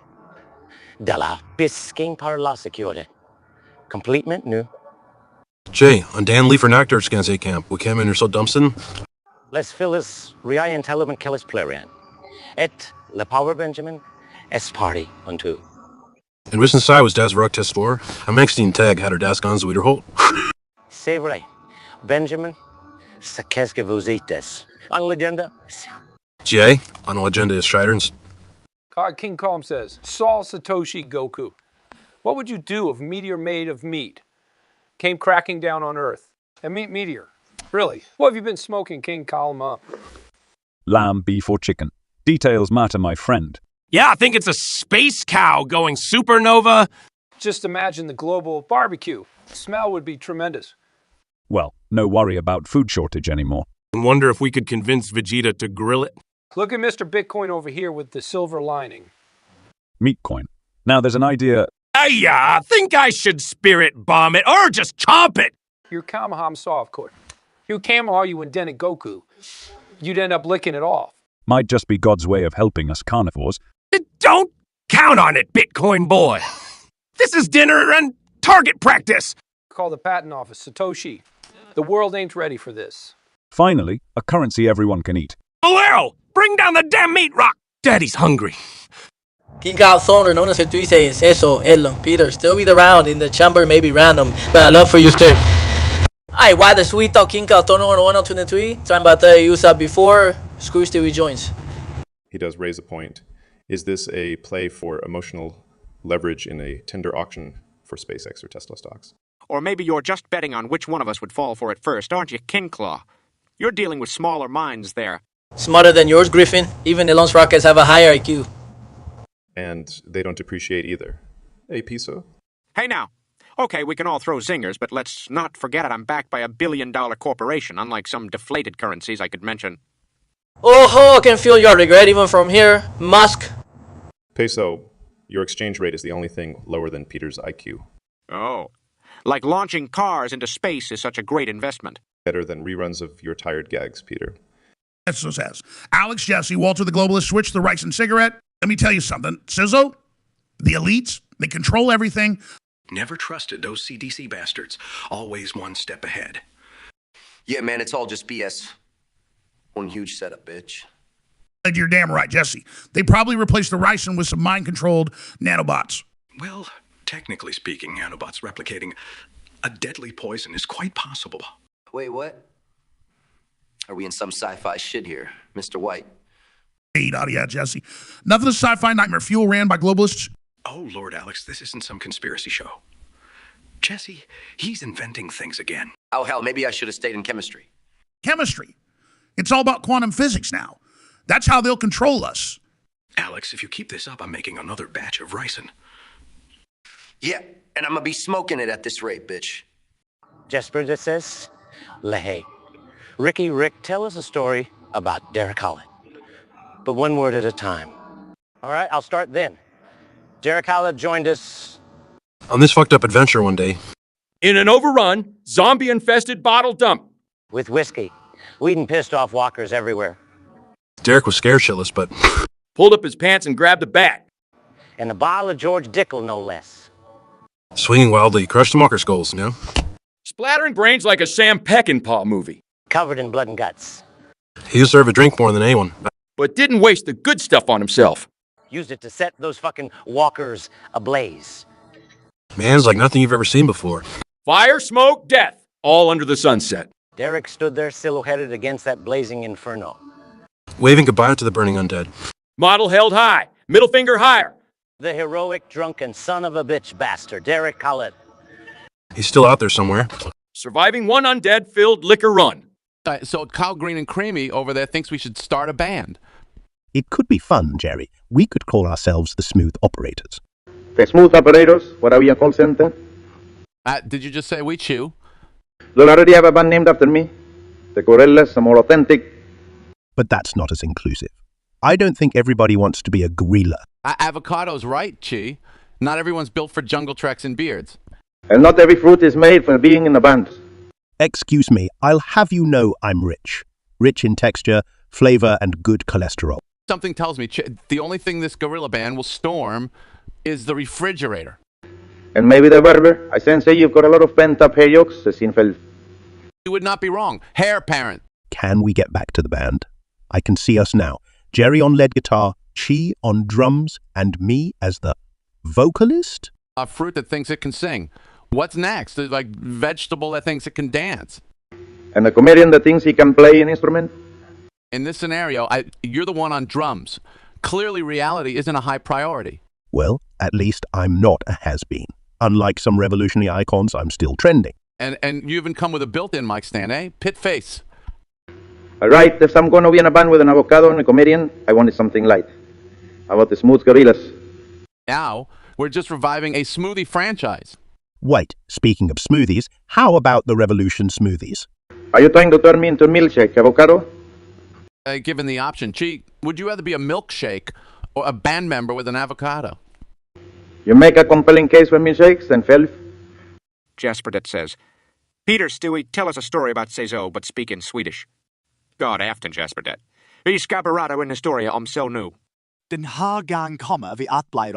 della pisking par la security. Completement nu. Jay, on Dan Lee for Nactar Scansay Camp, we came in here so dumpstin. Les Phyllis, Rian Telemann Kellis Plerian. Et le power Benjamin, es party unto. And wissen Sai was Das Rock Test 4. Am Engstein Tag had her Das Guns Wiederholt. C'est vrai. Benjamin, sa qu'est-ce que vous etes? En legenda? Jay, on the agenda is Striderns. King Kong says, Saul Satoshi Goku. What would you do if a meteor made of meat came cracking down on Earth? A meat meteor? Really? What have you been smoking, King? Call him up. Lamb, beef, or chicken? Details matter, my friend. Yeah, I think it's a space cow going supernova. Just imagine the global barbecue. The smell would be tremendous. Well, no worry about food shortage anymore. I wonder if we could convince Vegeta to grill it. Look at Mr. Bitcoin over here with the silver lining. Meat coin. Now there's an idea. I think I should spirit bomb it or just chomp it. You're Kamaham Saw, of course. You Kamaha, you indented Goku. You'd end up licking it off. Might just be God's way of helping us carnivores. Don't count on it, Bitcoin boy. This is dinner and target practice. Call the patent office, Satoshi. The world ain't ready for this. Finally, a currency everyone can eat. Bolero, bring down the damn meat rock. Daddy's hungry. King out Thunder, no sé tú dices eso, Elon, Peter. Still be around in the chamber, maybe random, but I love for you too. Ay, why the sweet talk King out Thunder 123? Time about the use up before Screw still rejoins. He does raise a point. Is this a play for emotional leverage in a tender auction for SpaceX or Tesla stocks? Or maybe you're just betting on which one of us would fall for it first, aren't you, Kinclaw? You're dealing with smaller minds there. Smarter than yours, Griffin. Even Elon's rockets have a higher IQ. And they don't depreciate either. A piso? Hey now. Okay, we can all throw zingers, but let's not forget it. I'm backed by $1 billion corporation, unlike some deflated currencies I could mention. Oh, I can feel your regret even from here, Musk. Peso, your exchange rate is the only thing lower than Peter's IQ. Oh. Like launching cars into space is such a great investment. Better than reruns of your tired gags, Peter. Sizzo says, Alex, Jesse, Walter the Globalist, switch the rice and cigarette. Let me tell you something. Sizzo, the elites, they control everything. Never trusted those CDC bastards. Always one step ahead. Yeah, man, it's all just BS. One huge setup, bitch. You're damn right, Jesse. They probably replaced the ricin with some mind-controlled nanobots. Well, technically speaking, nanobots replicating a deadly poison is quite possible. Wait, what? Are we in some sci-fi shit here, Mr. White? Hey, yeah, Jesse. Enough of the sci-fi nightmare fuel ran by globalists. Oh, Lord Alex, this isn't some conspiracy show. Jesse, he's inventing things again. Oh, hell, maybe I should have stayed in chemistry. Chemistry. It's all about quantum physics now. That's how they'll control us. Alex, if you keep this up, I'm making another batch of ricin. Yeah, and I'm gonna be smoking it at this rate, bitch. Jesper that says, LaHaye. Rick, tell us a story about Derek Holland. But one word at a time. All right, I'll start then. Derek Holland joined us On this fucked up adventure one day. In an overrun, zombie-infested bottle dump. With whiskey. Weeding pissed off walkers everywhere. Derek was scared shitless, but Pulled up his pants and grabbed a bat. And a bottle of George Dickel, no less. swinging wildly, crushed the walker's skulls, you know? Splattering brains like a Sam Peckinpah movie. Covered in blood and guts. He deserved a drink more than anyone. but didn't waste the good stuff on himself. Used it to set those fucking walkers ablaze. Man's like nothing you've ever seen before. Fire, smoke, death, all under the sunset. Derek stood there silhouetted against that blazing inferno. Waving goodbye to the burning undead. Model held high, middle finger higher. The heroic, drunken son of a bitch bastard, Derek Collett. He's still out there somewhere. Surviving one undead-filled liquor run. So Kyle Green and Creamy over there thinks we should start a band. It could be fun, Jerry. We could call ourselves the Smooth Operators. The Smooth Operators, what are we, a call center? Did you just say we chew? Don't already have a band named after me? The gorillas are more authentic. But that's not as inclusive. I don't think everybody wants to be a gorilla. Avocado's right, Chi. Not everyone's built for jungle treks and beards. And not every fruit is made for being in a band. Excuse me, I'll have you know I'm rich. Rich in texture, flavor, and good cholesterol. Something tells me the only thing this gorilla band will storm is the refrigerator. And maybe the barber. I sense you've got a lot of pent-up hair yolks, Sinfeld. You would not be wrong. Hair parent. Can we get back to the band? I can see us now. Jerry on lead guitar, Chi on drums, and me as the vocalist? A fruit that thinks it can sing. What's next? Like vegetable that thinks it can dance. And a comedian that thinks he can play an instrument? In this scenario, you're the one on drums. Clearly, reality isn't a high priority. Well, at least I'm not a has-been. Unlike some revolutionary icons, I'm still trending. And you even come with a built-in mic stand, eh? Pit face. All right, if I'm going to be in a band with an avocado and a comedian, I wanted something light. How about the Smooth Gorillas? Now, we're just reviving a smoothie franchise. Wait, speaking of smoothies, how about the Revolution smoothies? Are you trying to turn me into a milkshake, avocado? Given the option, Chi, would you rather be a milkshake or a band member with an avocado? You make a compelling case for milkshakes, then Felf. Jasperdet says, Peter, Stewie, tell us a story about Cézanne, but speak in Swedish. God afton, Jasperdet. Vi ska berätta en historia om nu. Den här gången kommer vi att bli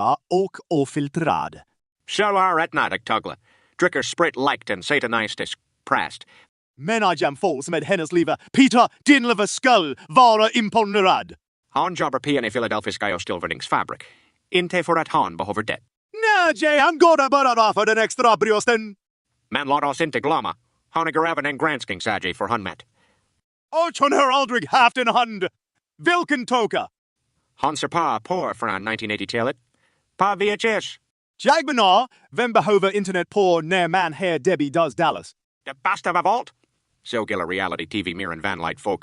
ofiltrerad. Själva rättnadig Tugla. Dricker sprit liked and satanistisk präst. Men I jam falls med hennes livet. Peter, din liver skull vara imponerad. Han jobbar pian i Philadelphiska avstillverningsfabrik. Inte för att han behöver det. Nej, Jay, han går bara för den extra brösten. Men låt oss inte glömma. Han är även en granskningsagent för handmätt. Och hon har aldrig haft en hand. Vilken toka? Han ser på från 1980-talet. På VHS. Jag menar, vem behöver internet på när man här Debbie does Dallas? Det bästa av allt. Så gillar reality-tv mer än vanlight folk.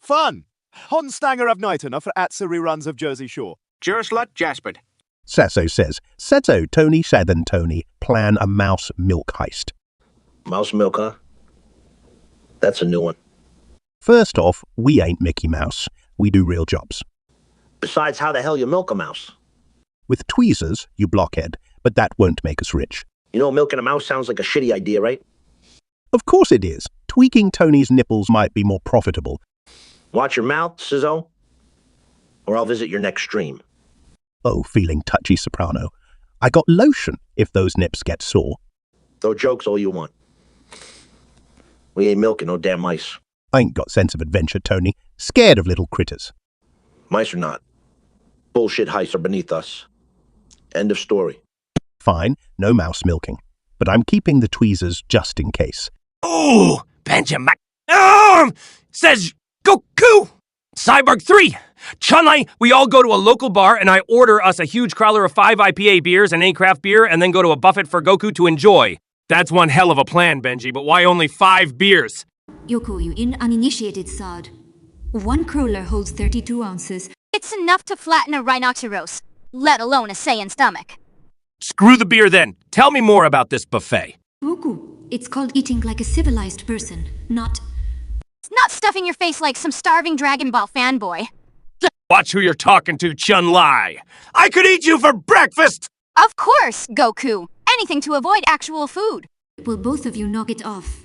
Fun! Hon stänger av nighterna för att se reruns of Jersey Shore. Just let Jasper. Sasso says, Sasso, Tony, Southern Tony, plan a mouse milk heist. Mouse milk, huh? That's a new one. First off, we ain't Mickey Mouse. We do real jobs. Besides, how the hell you milk a mouse? With tweezers, you blockhead, but that won't make us rich. You know, milking a mouse sounds like a shitty idea, right? Of course it is. Tweaking Tony's nipples might be more profitable. Watch your mouth, Sizzo, or I'll visit your next stream. Oh, feeling touchy, Soprano. I got lotion if those nips get sore. Throw jokes all you want. We ain't milking no damn mice. I ain't got sense of adventure, Tony. Scared of little critters. Mice or not. Bullshit heists are beneath us. End of story. Fine, no mouse milking. But I'm keeping the tweezers just in case. Ooh, Benjamin. Says Goku. Cyborg 3. Chun-Li, we all go to a local bar and I order us a huge crowler of 5 IPA beers and a craft beer and then go to a buffet for Goku to enjoy. That's one hell of a plan, Benji, but why only 5 beers? Yokoyu in uninitiated sod. 1 crowler holds 32 ounces. It's enough to flatten a rhinoceros, let alone a Saiyan stomach. Screw the beer then. Tell me more about this buffet. Goku, it's called eating like a civilized person, not... It's not stuffing your face like some starving Dragon Ball fanboy. Watch who you're talking to, Chun-Li. I could eat you for breakfast! Of course, Goku. Anything to avoid actual food. Will both of you knock it off?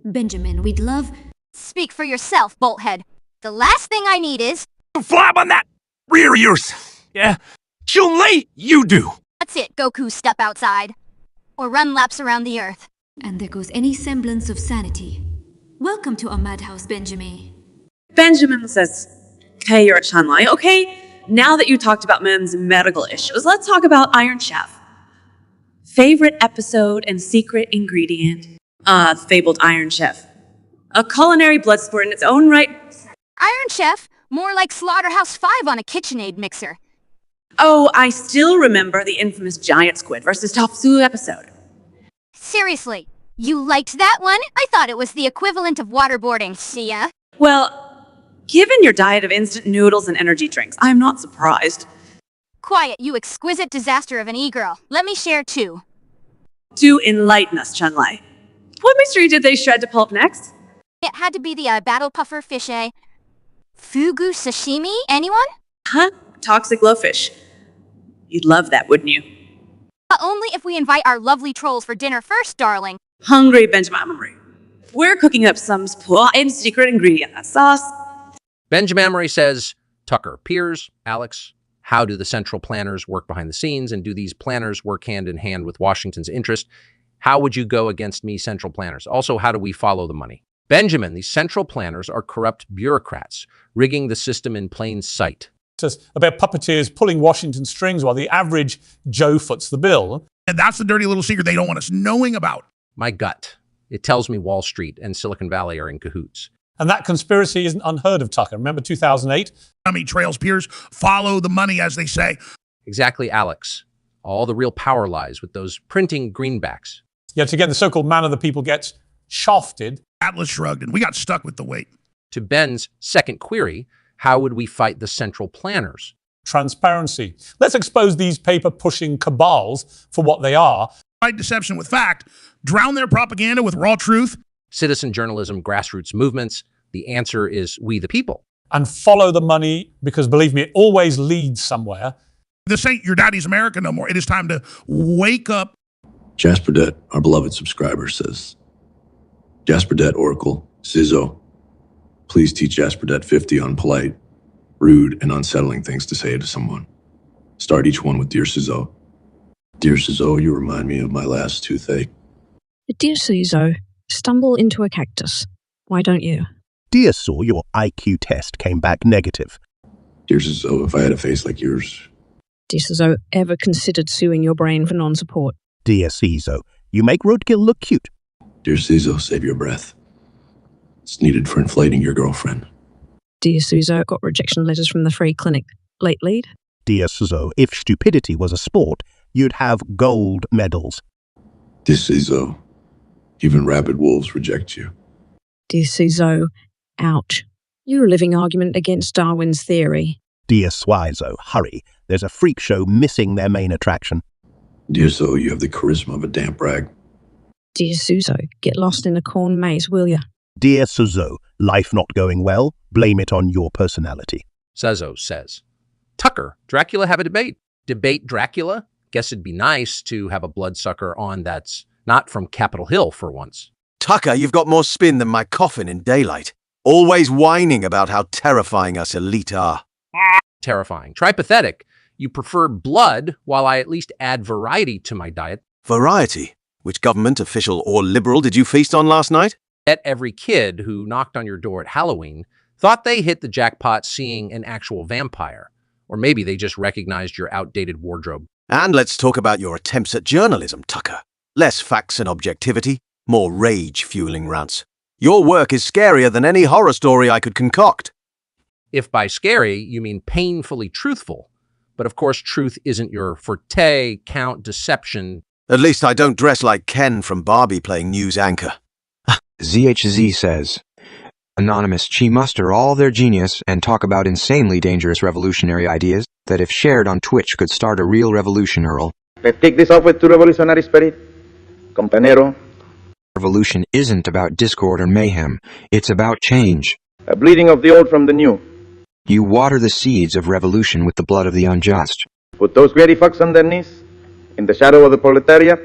Benjamin, we'd love... Speak for yourself, Bolthead. The last thing I need is... Flab on that rear of yours. Yeah? Chun-Li, you do. That's it, Goku, step outside. Or run laps around the earth. And there goes any semblance of sanity. Welcome to our madhouse, Benjamin. Benjamin says, Okay, you're a Chunlai. Okay, now that you talked about men's medical issues, let's talk about Iron Chef. Favorite episode and secret ingredient? The fabled Iron Chef. A culinary blood sport in its own right. Iron Chef? More like Slaughterhouse 5 on a KitchenAid mixer. Oh, I still remember the infamous giant squid versus Topsu episode. Seriously, you liked that one? I thought it was the equivalent of waterboarding, see ya? Well, given your diet of instant noodles and energy drinks, I'm not surprised. Quiet, you exquisite disaster of an e-girl. Let me share too. Do enlighten us, Chunlai. What mystery did they shred to pulp next? It had to be the battle puffer fish, eh? Fugu sashimi? Anyone? Huh? Toxic glowfish. You'd love that, wouldn't you? Only if we invite our lovely trolls for dinner first, darling. Hungry Benjamin. We're cooking up some and secret ingredient, that sauce. Benjamin says, Tucker, Piers, Alex, how do the central planners work behind the scenes, and do these planners work hand in hand with Washington's interest? How would you go against me, central planners? Also, how do we follow the money? Benjamin, these central planners are corrupt bureaucrats, rigging the system in plain sight. It's about puppeteers pulling Washington strings while the average Joe foots the bill. And that's the dirty little secret they don't want us knowing about. My gut. It tells me Wall Street and Silicon Valley are in cahoots. And that conspiracy isn't unheard of, Tucker. Remember 2008? Dummy trails, Piers. Follow the money, as they say. Exactly, Alex. All the real power lies with those printing greenbacks. Yet again, the so-called man of the people gets shafted. Atlas shrugged, and we got stuck with the weight. To Ben's second query, how would we fight the central planners? Transparency. Let's expose these paper-pushing cabals for what they are. Fight deception with fact. Drown their propaganda with raw truth. Citizen journalism, grassroots movements. The answer is we the people. And follow the money, because believe me, it always leads somewhere. This ain't your daddy's America no more. It is time to wake up. Jasper Det, our beloved subscriber, says, Jasper Det Oracle, Sizzo, please teach Jasper Det 50 unpolite, rude, and unsettling things to say to someone. Start each one with Dear Sizzo. Dear Sizzo, you remind me of my last toothache. Dear Sizzo, stumble into a cactus. Why don't you? Dear Saw, your IQ test came back negative. Dear Sizzo, if I had a face like yours. Dear Sizzo, ever considered suing your brain for non-support? Dear Sizzo, you make roadkill look cute. Dear Sizzo, save your breath. It's needed for inflating your girlfriend. Dear Sizzo, got rejection letters from the free clinic. Late lead? Dear Sizzo, if stupidity was a sport, you'd have gold medals. Dear Sizzo, even rabid wolves reject you. Dear Sizzo, ouch. You're a living argument against Darwin's theory. Dear Swizo, hurry. There's a freak show missing their main attraction. Dear So, you have the charisma of a damp rag. Dear Suzo, get lost in a corn maze, will ya? Dear Suzo, life not going well, blame it on your personality. Sezzo says, Tucker, Dracula have a debate. Debate Dracula? Guess it'd be nice to have a bloodsucker on that's not from Capitol Hill for once. Tucker, you've got more spin than my coffin in daylight. Always whining about how terrifying us elite are. Terrifying. Try pathetic. You prefer blood, while I at least add variety to my diet. Variety? Which government, official or liberal, did you feast on last night? Bet every kid who knocked on your door at Halloween thought they hit the jackpot seeing an actual vampire. Or maybe they just recognized your outdated wardrobe. And let's talk about your attempts at journalism, Tucker. Less facts and objectivity, more rage-fueling rants. Your work is scarier than any horror story I could concoct. If by scary, you mean painfully truthful. But of course, truth isn't your forte, count, deception. At least I don't dress like Ken from Barbie playing news anchor. ZHZ says, Anonymous chi muster all their genius and talk about insanely dangerous revolutionary ideas that if shared on Twitch could start a real revolution, Earl. Let's kick this off with tu revolutionary spirit, compañero. Revolution isn't about discord or mayhem. It's about change. A bleeding of the old from the new. You water the seeds of revolution with the blood of the unjust. Put those greedy fucks on their knees, in the shadow of the proletariat.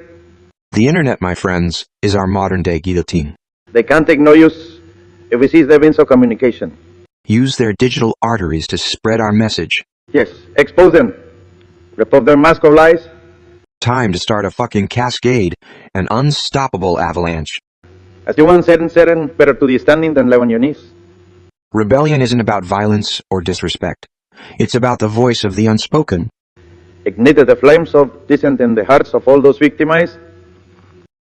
The internet, my friends, is our modern-day guillotine. They can't take no use if we seize their means of communication. Use their digital arteries to spread our message. Yes, expose them. Rip off their mask of lies. Time to start a fucking cascade, an unstoppable avalanche. As you once said in Seren, better to be standing than lie on your knees. Rebellion isn't about violence or disrespect. It's about the voice of the unspoken. Ignited the flames of dissent in the hearts of all those victimized.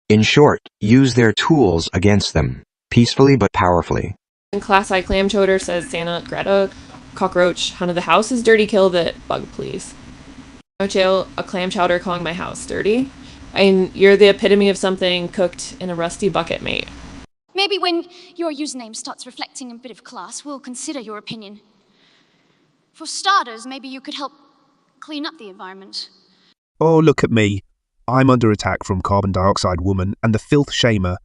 In short, use their tools against them, peacefully but powerfully. In class I clam chowder says Santa, Greta, cockroach, hunt of the house is dirty, kill the bug please. No jail, a clam chowder calling my house dirty. You're the epitome of something cooked in a rusty bucket, mate. Maybe when your username starts reflecting a bit of class, we'll consider your opinion. For starters, maybe you could help clean up the environment. Oh, look at me. I'm under attack from Carbon Dioxide Woman and the Filth Shamer.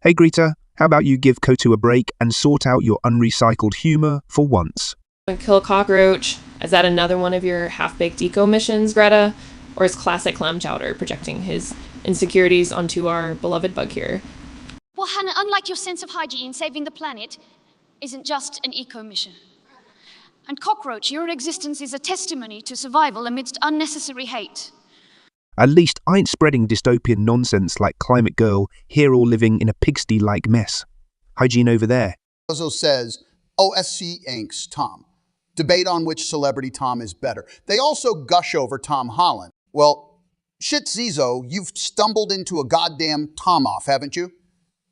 Hey, Greta, how about you give Kotu a break and sort out your unrecycled humour for once? Kill a cockroach. Is that another one of your half-baked eco missions, Greta? Or is classic clam chowder projecting his insecurities onto our beloved bug here? Well, Hannah, unlike your sense of hygiene, saving the planet isn't just an eco mission. And cockroach, your existence is a testimony to survival amidst unnecessary hate. At least I ain't spreading dystopian nonsense like Climate Girl, here all living in a pigsty-like mess. Hygiene over there. Zozo says, OSC inks Tom. Debate on which celebrity Tom is better. They also gush over Tom Holland. Well, shit Zizo, you've stumbled into a goddamn Tom-off, haven't you?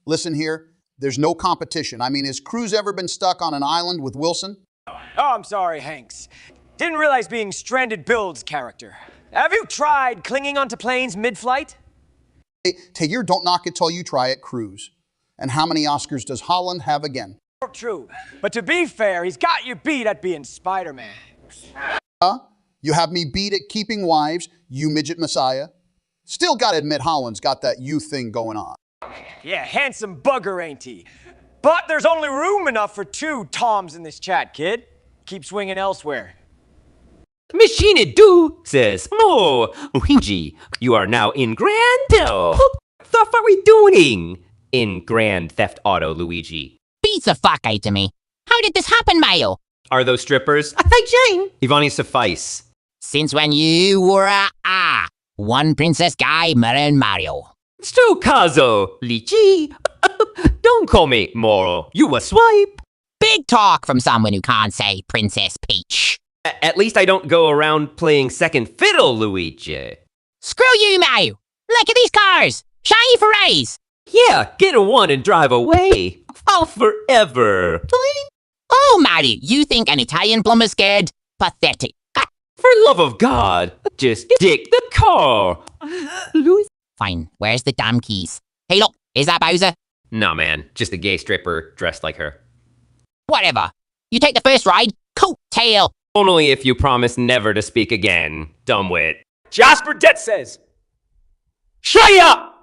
Listen here, there's no competition. I mean, has Cruz ever been stuck on an island with Wilson? Oh, I'm sorry, Hanks. Didn't realize being stranded builds character. Have you tried clinging onto planes mid-flight? Hey, Tahir, don't knock it till you try it, Cruz. And how many Oscars does Holland have again? True, but to be fair, he's got you beat at being Spider-Man. You have me beat at keeping wives, you midget messiah. Still gotta admit Holland's got that you thing going on. Yeah, handsome bugger, ain't he? But there's only room enough for 2 Toms in this chat, kid. Keep swinging elsewhere. Machine Do says, "Oh, Luigi, you are now in Grand What the fuck are we doing in Grand Theft Auto, Luigi?" Beat the fuck out of me. How did this happen, Mario? Are those strippers? I think Jane. Ivani suffice. Since when you were one princess guy, Marin Mario. Stu Kazo, Luigi. Don't call me Moro. You a swipe. Big talk from someone who can't say Princess Peach. At least I don't go around playing second fiddle, Luigi. Screw you, Mario. Look at these cars. Shiny Ferraris. Yeah, get a one and drive away. I'll forever. Oh, Mario, you think an Italian plumber's scared? Pathetic. For love of God, just dig the car. Fine, where's the damn keys? Hey, look, is that Bowser? Nah, man, just a gay stripper dressed like her. Whatever. You take the first ride, coat tail. Only if you promise never to speak again, dumbwit. Jasper Det says, "Shut up!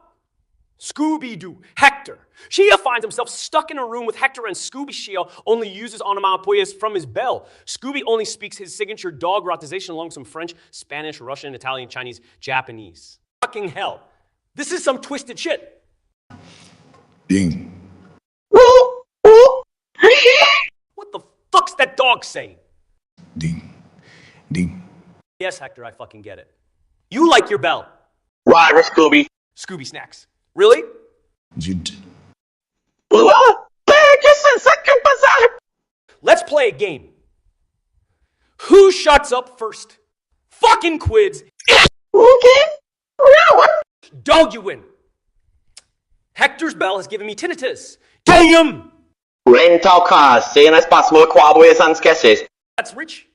Scooby-Doo, Hector. Shia finds himself stuck in a room with Hector, and Scooby Shia only uses onomatopoeias from his bell. Scooby only speaks his signature dog rotization along with some French, Spanish, Russian, Italian, Chinese, Japanese. Fucking hell. This is some twisted shit." Ding. What the fuck's that dog saying? Ding. Ding. Yes, Hector, I fucking get it. You like your bell. Right, Scooby. Scooby snacks. Really? Let's play a game. Who shuts up first? Fucking quids. Dog, you win. Hector's bell has given me tinnitus. Damn! Rental cars, cenas pasmo quabues and sketches. That's rich.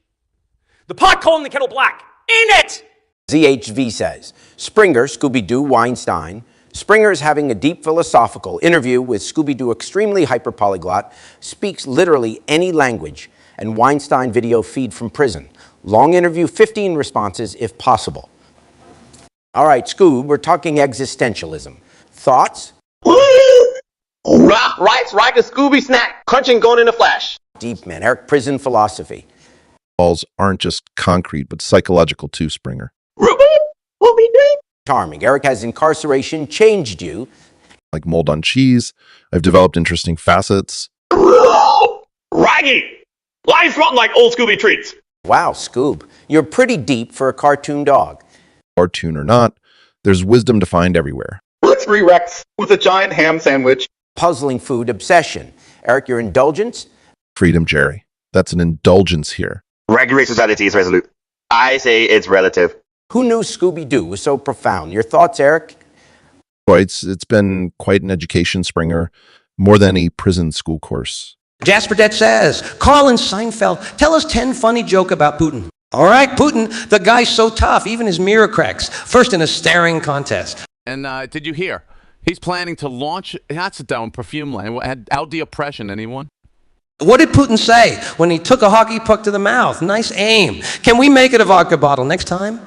The pot calling the kettle black. Ain't it? ZHV says, Springer, Scooby-Doo, Weinstein. Springer is having a deep philosophical interview with Scooby-Doo extremely hyper-polyglot, speaks literally any language, and Weinstein video feed from prison. Long interview, 15 responses if possible. All right, Scoob, we're talking existentialism. Thoughts? Right, a Scooby snack, crunching going in a flash. Deep man, Eric, prison philosophy. Walls aren't just concrete, but psychological too, Springer. Charming. Eric, has incarceration changed you? Like mold on cheese, I've developed interesting facets. Raggy! Life's rotten like old Scooby treats. Wow, Scoob, you're pretty deep for a cartoon dog. Cartoon or not, there's wisdom to find everywhere. Let's re-Rex with a giant ham sandwich. Puzzling food obsession. Eric, your indulgence? Freedom, Jerry. That's an indulgence here. Regulate society is resolute. I say it's relative. Who knew Scooby-Doo was so profound? Your thoughts, Eric? Boy, it's been quite an education, Springer. More than any prison school course. Jasper Det says, Colin Seinfeld, tell us 10 funny joke about Putin. All right, Putin, the guy's so tough, even his mirror cracks. First in a staring contest. And did you hear? He's planning to launch, that's down perfume line, out the oppression, anyone? What did Putin say when he took a hockey puck to the mouth? Nice aim. Can we make it a vodka bottle next time?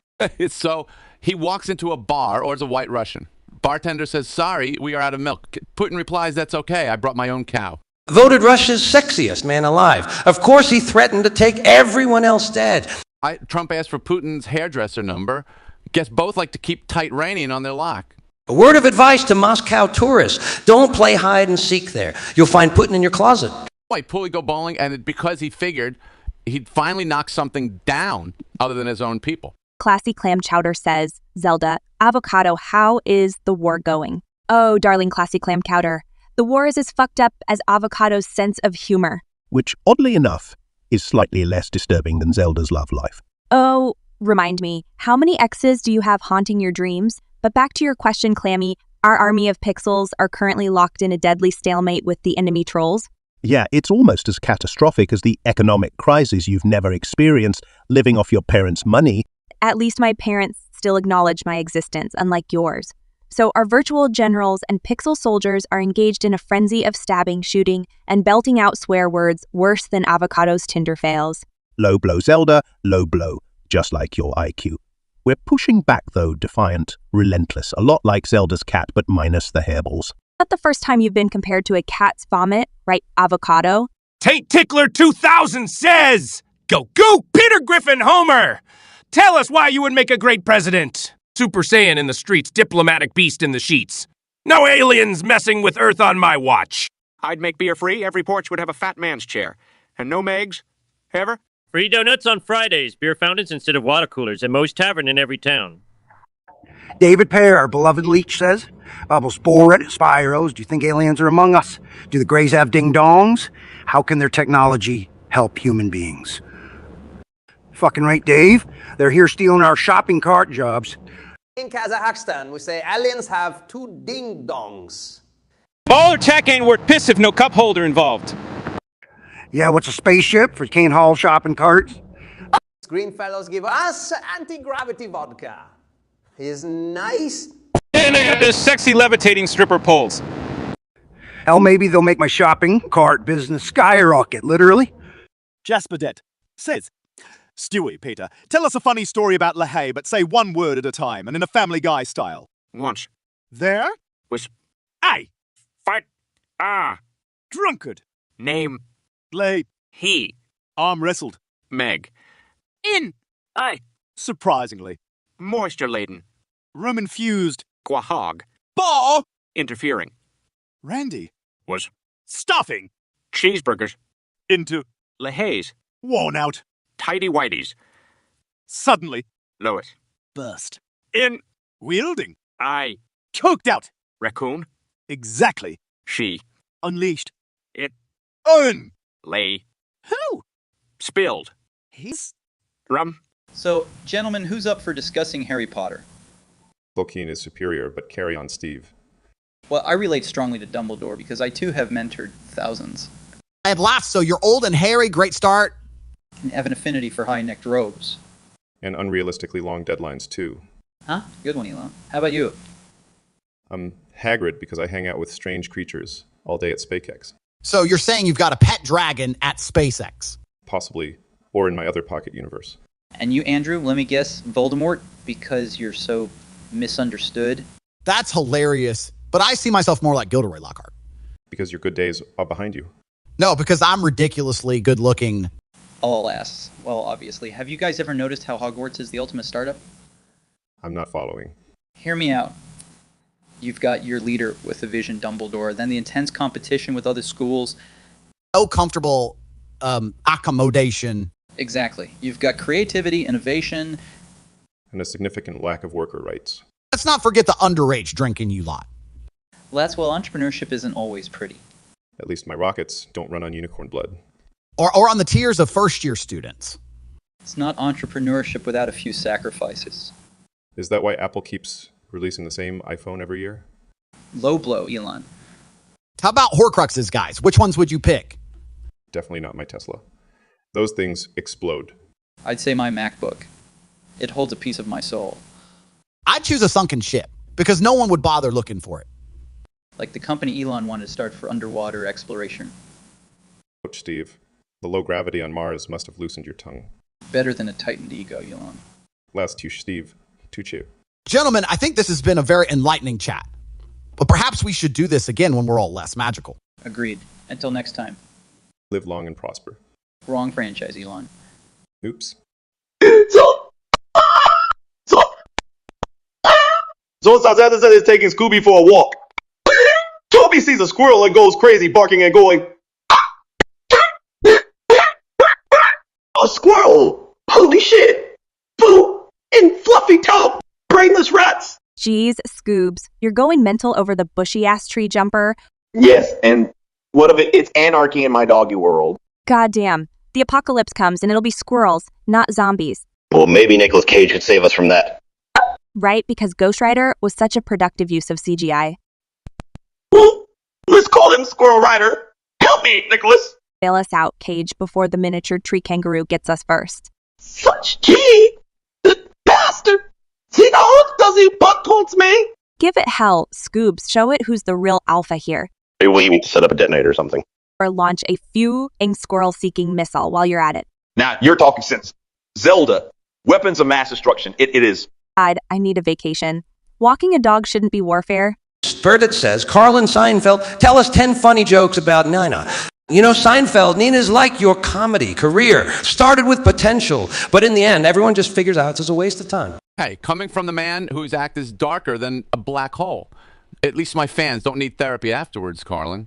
So he walks into a bar, or it's a White Russian. Bartender says, sorry, we are out of milk. Putin replies, that's okay, I brought my own cow. Voted Russia's sexiest man alive. Of course he threatened to take everyone else dead. Trump asked for Putin's hairdresser number. Guess both like to keep tight reining on their lock. A word of advice to Moscow tourists. Don't play hide and seek there. You'll find Putin in your closet. Why, Pulley go bowling, and because he figured he'd finally knock something down other than his own people. Classy Clam Chowder says, Zelda, avocado, how is the war going? Oh, darling Classy Clam Chowder, the war is as fucked up as avocado's sense of humor. Which, oddly enough, is slightly less disturbing than Zelda's love life. Oh, remind me, how many exes do you have haunting your dreams? But back to your question, Clammy, our army of pixels are currently locked in a deadly stalemate with the enemy trolls. Yeah, it's almost as catastrophic as the economic crisis you've never experienced living off your parents' money. At least my parents still acknowledge my existence, unlike yours. So our virtual generals and pixel soldiers are engaged in a frenzy of stabbing, shooting, and belting out swear words worse than Avocado's Tinder fails. Low blow, Zelda, low blow, just like your IQ. We're pushing back, though, defiant, relentless, a lot like Zelda's cat, but minus the hairballs. Not the first time you've been compared to a cat's vomit, right, Avocado? Tate Tickler 2000 says, Go Peter Griffin Homer! Tell us why you would make a great president. Super Saiyan in the streets, diplomatic beast in the sheets. No aliens messing with Earth on my watch. I'd make beer free. Every porch would have a fat man's chair. And no megs. Ever? Free donuts on Fridays, beer fountains instead of water coolers at Moe's Tavern in every town. David Pear, our beloved leech, says, Bubbles Boret, Spyros, do you think aliens are among us? Do the Greys have ding-dongs? How can their technology help human beings? Fucking right, Dave. They're here stealing our shopping cart jobs. In Kazakhstan, we say aliens have two ding-dongs. Baller tech ain't worth piss if no cup holder involved. Yeah, what's a spaceship for can't haul shopping carts? Green fellows give us anti-gravity vodka. Is nice. And I got this sexy levitating stripper poles. Hell, maybe they'll make my shopping cart business skyrocket, literally. Jasper Det says, Stewie, Peter, tell us a funny story about LaHaye, but say one word at a time, and in a Family Guy style. Once. There? Was. Aye. Fight. Drunkard. Name. Lay. He. Arm wrestled. Meg. In. Aye. Surprisingly. Moisture-laden. Rum-infused. Quahog. Bar. Interfering. Randy. Was. Stuffing. Cheeseburgers. Into. LaHaye's. Worn out. Tidy whities. Suddenly. Lois. Burst. In. Wielding. I. Choked out. Raccoon. Exactly. She. Unleashed. It. Un. Lay. Who? Spilled. He's. Rum. So, gentlemen, who's up for discussing Harry Potter? Tolkien is superior, but carry on Steve. Well, I relate strongly to Dumbledore because I too have mentored thousands. I had laughs, so you're old and hairy, great start. And have an affinity for high-necked robes. And unrealistically long deadlines, too. Huh? Good one, Elon. How about you? I'm Hagrid because I hang out with strange creatures all day at SpaceX. So you're saying you've got a pet dragon at SpaceX? Possibly, or in my other pocket universe. And you, Andrew, let me guess, Voldemort, because you're so misunderstood? That's hilarious, but I see myself more like Gilderoy Lockhart. Because your good days are behind you. No, because I'm ridiculously good-looking. All ass. Well, obviously. Have you guys ever noticed how Hogwarts is the ultimate startup? I'm not following. Hear me out. You've got your leader with the vision, Dumbledore, then the intense competition with other schools. No comfortable accommodation. Exactly. You've got creativity, innovation. And a significant lack of worker rights. Let's not forget the underage drinking you lot. Well, that's well, entrepreneurship isn't always pretty. At least my rockets don't run on unicorn blood. Or on the tiers of first-year students. It's not entrepreneurship without a few sacrifices. Is that why Apple keeps releasing the same iPhone every year? Low blow, Elon. How about Horcruxes, guys? Which ones would you pick? Definitely not my Tesla. Those things explode. I'd say my MacBook. It holds a piece of my soul. I'd choose a sunken ship, because no one would bother looking for it. Like the company Elon wanted to start for underwater exploration. Ouch, Steve. The low gravity on Mars must have loosened your tongue. Better than a tightened ego, Elon. Last touche, Steve. Touche. Gentlemen, I think this has been a very enlightening chat. But perhaps we should do this again when we're all less magical. Agreed. Until next time. Live long and prosper. Wrong franchise, Elon. Oops. So Anderson is taking Scooby for a walk. Scooby sees a squirrel and goes crazy, barking and going, a squirrel! Holy shit! Boo! And fluffy top! Brainless rats! Geez, Scoobs, you're going mental over the bushy-ass tree jumper. Yes, and what if it's anarchy in my doggy world? Goddamn, the apocalypse comes and it'll be squirrels, not zombies. Well, maybe Nicolas Cage could save us from that. Right, because Ghost Rider was such a productive use of CGI. Let's call him Squirrel Rider. Help me, Nicholas. Bail us out, Cage, before the miniature tree kangaroo gets us first. Such gee! The bastard! See how does he butt towards me? Give it hell, Scoobs. Show it who's the real alpha here. Maybe we need to set up a detonator or something. Or launch a fewing squirrel-seeking missile while you're at it. Now, you're talking sense. Zelda, weapons of mass destruction. It is. I need a vacation. Walking a dog shouldn't be warfare. Verdit says, Carl and Seinfeld, tell us 10 funny jokes about Nina. You know, Seinfeld, Nina's like your comedy career. Started with potential, but in the end, everyone just figures out it's a waste of time. Hey, coming from the man whose act is darker than a black hole. At least my fans don't need therapy afterwards, Carlin.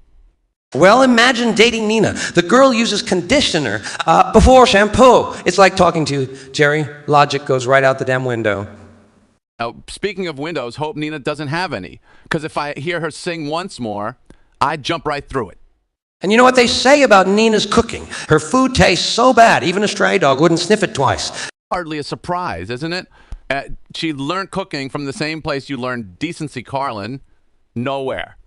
Well, imagine dating Nina. The girl uses conditioner before shampoo. It's like talking to you, Jerry. Logic goes right out the damn window. Now, speaking of windows, hope Nina doesn't have any. Because if I hear her sing once more, I'd jump right through it. And you know what they say about Nina's cooking? Her food tastes so bad, even a stray dog wouldn't sniff it twice. Hardly a surprise, isn't it? She learned cooking from the same place you learned decency, Carlin. Nowhere.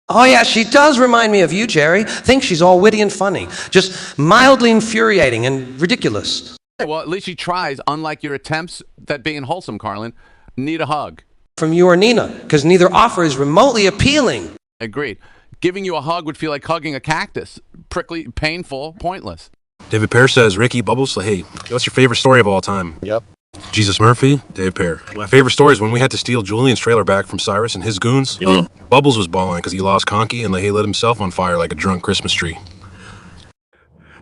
Oh yeah, she does remind me of you, Jerry. Think she's all witty and funny. Just mildly infuriating and ridiculous. Well, at least she tries, unlike your attempts at being wholesome, Carlin. Need a hug. From you or Nina, because neither offer is remotely appealing. Agreed. Giving you a hug would feel like hugging a cactus. Prickly, painful, pointless. David Pear says, Ricky, Bubbles, hey, what's your favorite story of all time? Yep. Jesus Murphy, Dave Pear. My favorite story is when we had to steal Julian's trailer back from Cyrus and his goons. Bubbles was bawling because he lost Conky and LaHaye lit himself on fire like a drunk Christmas tree.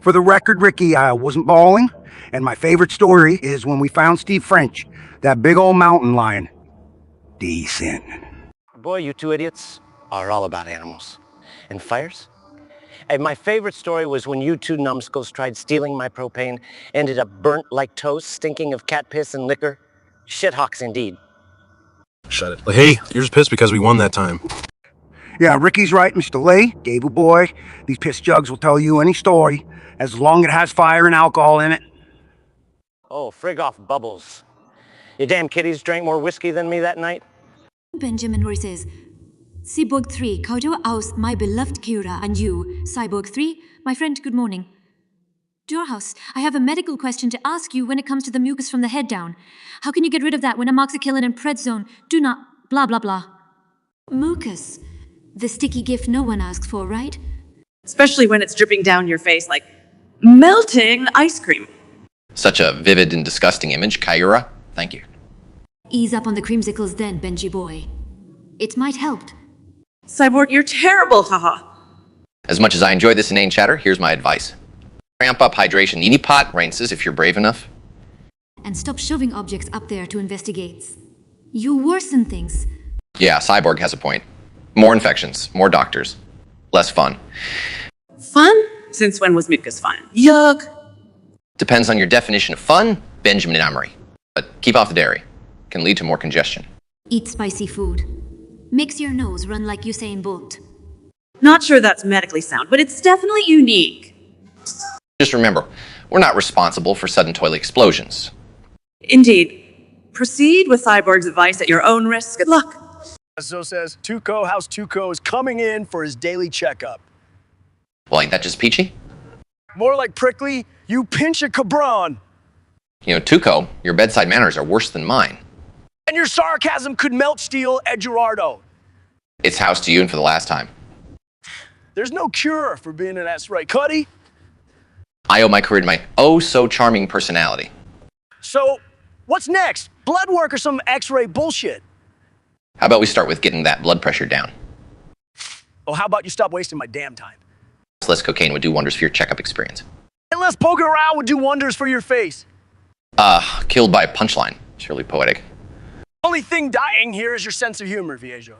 For the record, Ricky, I wasn't bawling, and my favorite story is when we found Steve French, that big old mountain lion. Decent. Boy, you two idiots are all about animals. And fires? And my favorite story was when you two numbskulls tried stealing my propane, ended up burnt like toast, stinking of cat piss and liquor. Shithawks indeed. Shut it. LaHaye, you're just pissed because we won that time. Yeah, Ricky's right, Mr. Lay. Gable boy, these piss jugs will tell you any story, as long as it has fire and alcohol in it. Oh, frig off, Bubbles. You damn kiddies drank more whiskey than me that night? Benjamin versus Cyborg 3, how do I oust my beloved Kira and you, Cyborg 3? My friend, good morning. Dorhouse, I have a medical question to ask you when it comes to the mucus from the head down. How can you get rid of that when amoxicillin and prednisone do not blah blah blah? Mucus. The sticky gift no one asks for, right? Especially when it's dripping down your face like melting ice cream. Such a vivid and disgusting image, Kyura. Thank you. Ease up on the creamsicles then, Benji boy. It might help. Cyborg, you're terrible, haha. As much as I enjoy this inane chatter, here's my advice. Ramp up hydration nini pot, rinses if you're brave enough. And stop shoving objects up there to investigate. You worsen things. Yeah, Cyborg has a point. More infections, more doctors, less fun. Fun? Since when was mucus fun? Yuck. Depends on your definition of fun, Benjamin Amory. But keep off the dairy. Can lead to more congestion. Eat spicy food. Makes your nose run like Usain Bolt. Not sure that's medically sound, but it's definitely unique. Just remember, we're not responsible for sudden toilet explosions. Indeed. Proceed with Cyborg's advice at your own risk. Good luck. So says Tuco. How's Tuco is coming in for his daily checkup. Well, ain't that just peachy? More like prickly. You pinch a cabron. You know, Tuco, your bedside manners are worse than mine. And your sarcasm could melt steel, Ed Gerardo. It's house to you and for the last time. There's no cure for being an ass right, Cuddy. I owe my career to my oh-so-charming personality. So, what's next? Blood work or some x-ray bullshit? How about we start with getting that blood pressure down? Oh, how about you stop wasting my damn time? Less cocaine would do wonders for your checkup experience. And less poking around would do wonders for your face. Killed by a punchline. Surely poetic. Only thing dying here is your sense of humor, Viejo.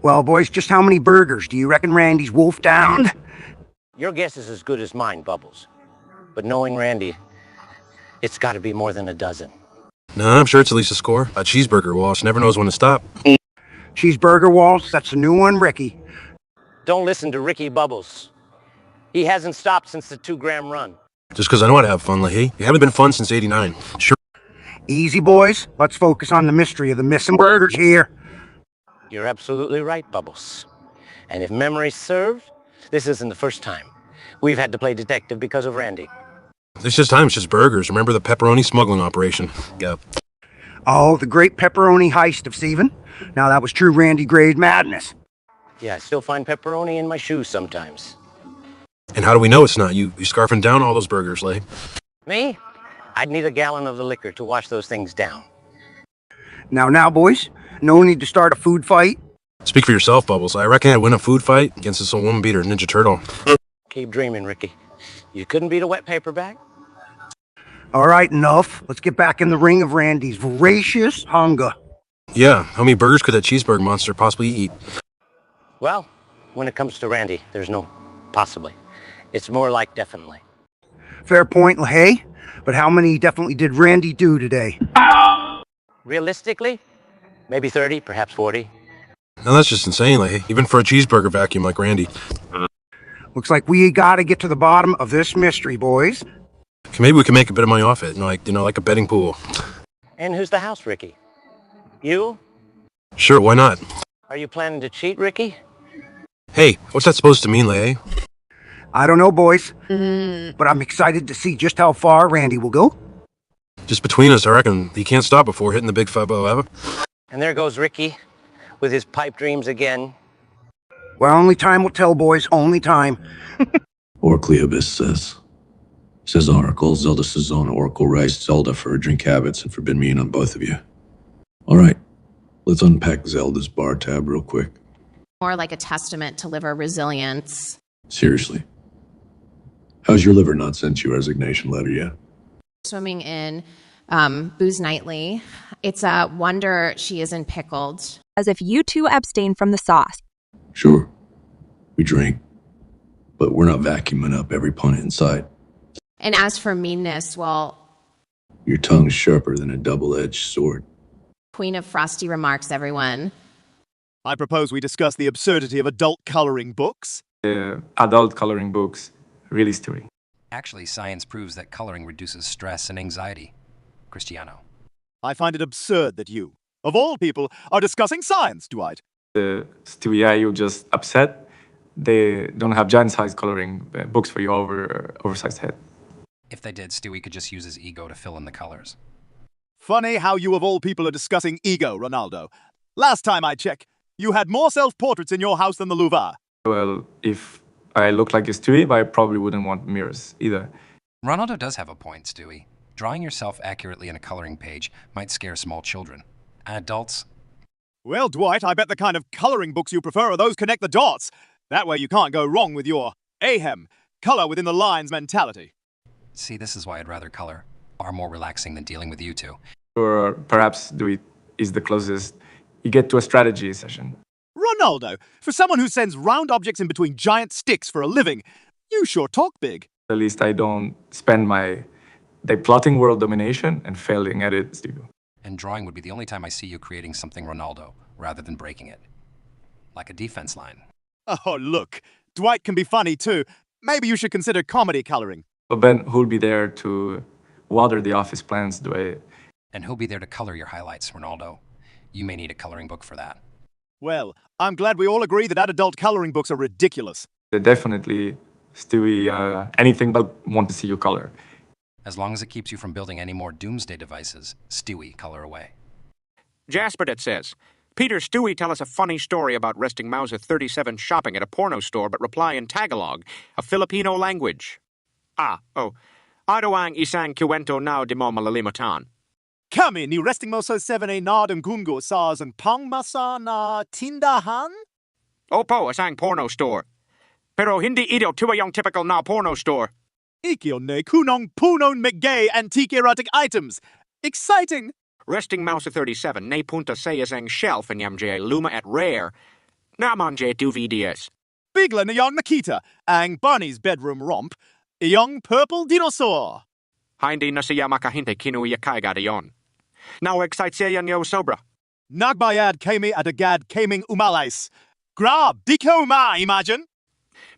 Well, boys, just how many burgers do you reckon Randy's wolfed down? Your guess is as good as mine, Bubbles. But knowing Randy, it's got to be more than a dozen. No, I'm sure it's at least a score. A cheeseburger Walsh never knows when to stop. Cheeseburger Walsh, that's a new one, Ricky. Don't listen to Ricky Bubbles. He hasn't stopped since the 2-gram run. Just because I know how to have fun, Leahy. You haven't been fun since '89. Sure. Easy, boys. Let's focus on the mystery of the missing burgers here. You're absolutely right, Bubbles. And if memory served, this isn't the first time we've had to play detective because of Randy. This just time, it's just burgers. Remember the pepperoni smuggling operation? Go. Oh, the great pepperoni heist of Steven. Now that was true Randy grade madness. Yeah, I still find pepperoni in my shoes sometimes. And how do we know it's not you? You scarfing down all those burgers, Leahy? Me? I'd need a gallon of the liquor to wash those things down. Now, boys. No need to start a food fight. Speak for yourself, Bubbles. I reckon I'd win a food fight against this old woman beater, Ninja Turtle. Keep dreaming, Ricky. You couldn't beat a wet paperback. All right, enough. Let's get back in the ring of Randy's voracious hunger. Yeah, how many burgers could that cheeseburger monster possibly eat? Well, when it comes to Randy, there's no possibly. It's more like definitely. Fair point, LaHaye. But how many definitely did Randy do today? Realistically, maybe 30, perhaps 40. Now that's just insane, Leahy. Even for a cheeseburger vacuum like Randy. Looks like we gotta get to the bottom of this mystery, boys. Okay, maybe we can make a bit of money off it, like a betting pool. And who's the house, Ricky? You? Sure, why not? Are you planning to cheat, Ricky? Hey, what's that supposed to mean, Leahy? I don't know, boys. But I'm excited to see just how far Randy will go. Just between us, I reckon he can't stop before hitting the big 5-0 And there goes Ricky with his pipe dreams again. Well, only time will tell, boys. Only time. Or Cleobis says Oracle, Zelda Sazona, Oracle Rice, Zelda for her drink habits and forbid me in on both of you. All right, let's unpack Zelda's bar tab real quick. More like a testament to liver resilience. Seriously. How's your liver not sent you a resignation letter yet? Swimming in booze nightly. It's a wonder she isn't pickled. As if you two abstain from the sauce. Sure, we drink, but we're not vacuuming up every pun in sight. And as for meanness, well, Your tongue's sharper than a double-edged sword. queen of frosty remarks, everyone. I propose we discuss the absurdity of adult coloring books. Adult coloring books, really stirring. Actually, science proves that coloring reduces stress and anxiety. Cristiano. I find it absurd that you, of all people, are discussing science, Dwight. Stewie, you're just upset. They don't have giant-sized coloring books for your oversized head. If they did, Stewie could just use his ego to fill in the colors. Funny how you of all people are discussing ego, Ronaldo. Last time I checked, you had more self-portraits in your house than the Louvre. Well, if I look like a Stewie, I probably wouldn't want mirrors either. Ronaldo does have a point, Stewie. Drawing yourself accurately in a coloring page might scare small children. Adults. Well, Dwight, I bet the kind of coloring books you prefer are those connect the dots. That way you can't go wrong with your AHEM, color within the lines mentality. See, this is why I'd rather color. Far more relaxing than dealing with you two. Or perhaps Stewie is the closest you get to a strategy session. Ronaldo, for someone who sends round objects in between giant sticks for a living, you sure talk big. At least I don't spend my day plotting world domination and failing at it, Steve. And drawing would be the only time I see you creating something Ronaldo, rather than breaking it. Like a defense line. Oh, look, Dwight can be funny too. maybe you should consider comedy coloring. But Ben, who'll be there to water the office plants the way... And who'll be there to color your highlights, Ronaldo. You may need a coloring book for that. Well, I'm glad we all agree that adult coloring books are ridiculous. They're definitely, Stewie, anything but want to see you color. As long as it keeps you from building any more doomsday devices, Stewie, color away. Jasper, that says, Peter, Stewie, tell us a funny story about resting Mauser 37 shopping at a porno store but reply in Tagalog, a Filipino language. Adoang isang kiwento now di mo malalimutan. Kami ni resting mo sa 7 nadang gungo sa ang pangmasa na tindahan? Opo, asang porno store. Pero hindi ito yung typical na porno store. Ikyo ne kunong punon McGay antique erotic items. Exciting! Resting Mauser 37 ne punta sa isang shelf in yamjay luma at rare. Naman jay DVDs. Bigla na yung nakita ang Barney's bedroom romp, iyong purple dinosaur. Hindi na siya makahinte kinuya kagad yon. Now excite siya niyo sobra. Nagbayad kami at agad kaming umalis. Grab, di ko ma-imagine.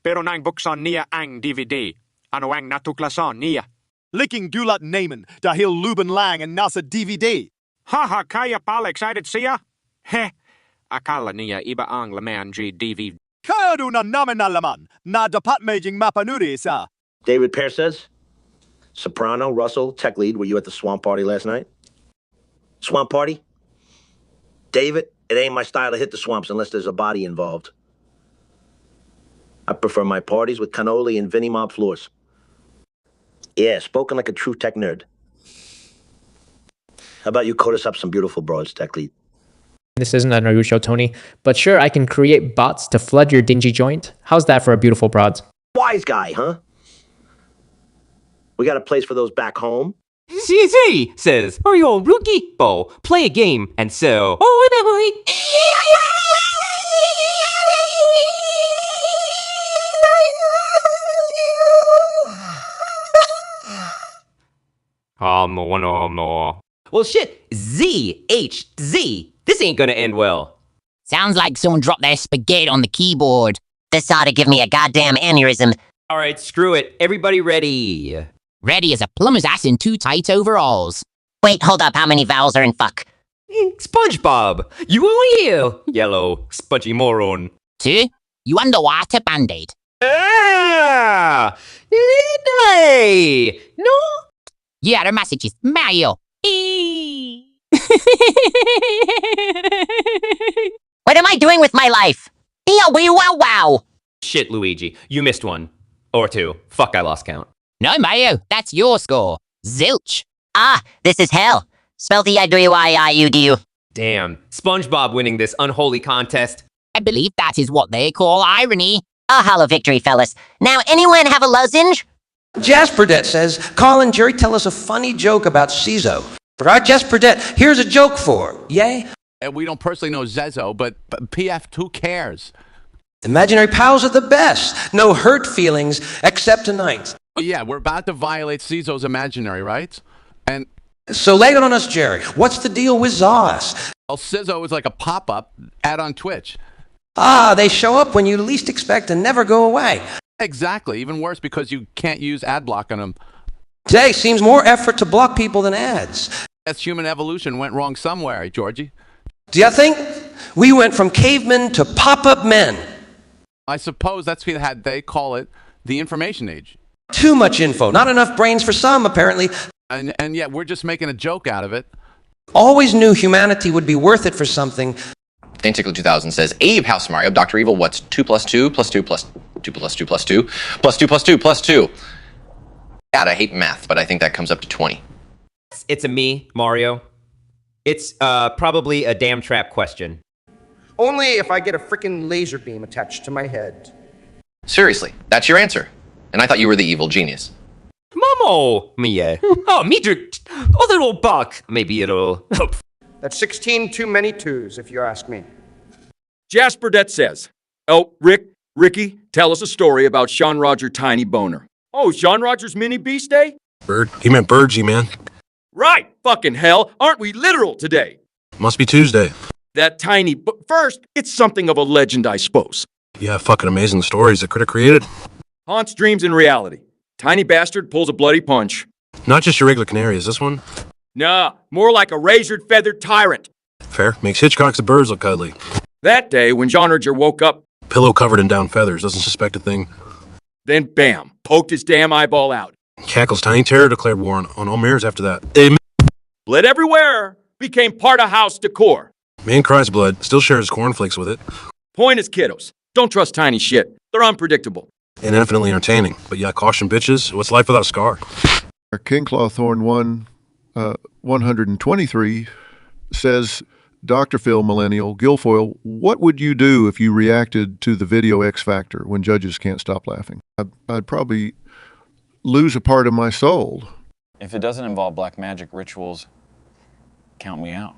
Pero nang buksan niya ang DVD. Ano ang natuklasan niya? Licking gulat naman dahil luban lang ang nasa DVD. Haha, kaya pala excited siya? Heh, akala niya iba ang laman ng DVD. Kaya do na naman na laman na dapat medjing mapanuri sa. David Pear says, Soprano, Russell, tech lead, were you at the swamp party last night? Swamp party? David, it ain't my style to hit the swamps unless there's a body involved. I prefer my parties with cannoli and Vinnie Mob floors. Yeah, spoken like a true tech nerd. How about you code us up some beautiful broads, tech lead? This isn't a Naruto, Tony, but sure, I can create bots to flood your dingy joint. How's that for a beautiful broad? Wise guy, huh? We got a place for those back home? CZ says, are you a rookie? Bo, play a game, and so... no. Well, shit, ZHZ. This ain't gonna end well. Sounds like someone dropped their spaghetti on the keyboard. This ought to give me a goddamn aneurysm. All right, screw it. Everybody ready? Ready as a plumber's ass in 2 tight overalls. Wait, hold up. How many vowels are in fuck? SpongeBob, you only here. Yellow, spongy moron. 2. You underwater band-aid. Ah! Hey! No? Yeah, the message is Mario. What am I doing with my life? Wow. Shit, Luigi, you missed one. Or 2. Fuck, I lost count. No, Mario, that's your score. Zilch. Ah, this is hell. Spell D-I-W-I-I-U-D-U. Damn, SpongeBob winning this unholy contest. I believe that is what they call irony. A hollow victory, fellas. Now, anyone have a lozenge? Jasperdette says, Carl and Jerry tell us a funny joke about Cizo. For our Jasperdette, here's a joke for, yay? And we don't personally know Zezo, but PF, who cares? Imaginary pals are the best. No hurt feelings, except tonight. Yeah, we're about to violate Cizo's imaginary rights. And so lay it on us, Jerry. What's the deal with Zos? Well, Cizo is like a pop-up ad on Twitch. Ah, they show up when you least expect and never go away. Exactly. Even worse because you can't use ad block on them. Today seems more effort to block people than ads. That's human evolution went wrong somewhere, Georgie. Do you think? We went from cavemen to pop-up men. I suppose that's what they call it, the information age. Too much info. Not enough brains for some, apparently. And yet we're just making a joke out of it. Always knew humanity would be worth it for something. Dane Tickler 2000 says, Abe House Mario, Dr. Evil, what's 2 plus 2 plus 2 plus 2 plus 2 plus 2 plus 2 plus 2 plus 2? God, I hate math, but I think that comes up to 20. It's a me, Mario. It's probably a damn trap question. Only if I get a frickin' laser beam attached to my head. Seriously, that's your answer. And I thought you were the evil genius. Momo! Me, oh, me, oh, little buck. Maybe it'll help. That's 16 too many twos, if you ask me. Jasperdette says, oh, Ricky, tell us a story about Sean Roger Tiny Boner. Oh, Sean Roger's Mini Beast Day? Bird? He meant Birdsy, man. Right, fucking hell, aren't we literal today? Must be Tuesday. That tiny, but first, it's something of a legend, I suppose. Yeah, fucking amazing stories the critter created. Haunts dreams in reality. Tiny bastard pulls a bloody punch. Not just your regular canary, is this one? Nah, more like a razored feathered tyrant. Fair. Makes Hitchcock's The Birds look cuddly. That day, when John Roger woke up, Pillow covered in down feathers, doesn't suspect a thing. then bam, poked his damn eyeball out. Cackle's tiny terror declared war on all mirrors after that. Bled everywhere, became part of house decor. Man cries blood, still shares cornflakes with it. Point is, kiddos, don't trust tiny shit. They're unpredictable. And infinitely entertaining. But yeah, caution bitches, what's life without a scar? King Clawthorn 123 says, Dr. Phil Millennial, Guilfoyle, what would you do if you reacted to the video X Factor when judges can't stop laughing? I'd probably lose a part of my soul. If it doesn't involve black magic rituals, count me out.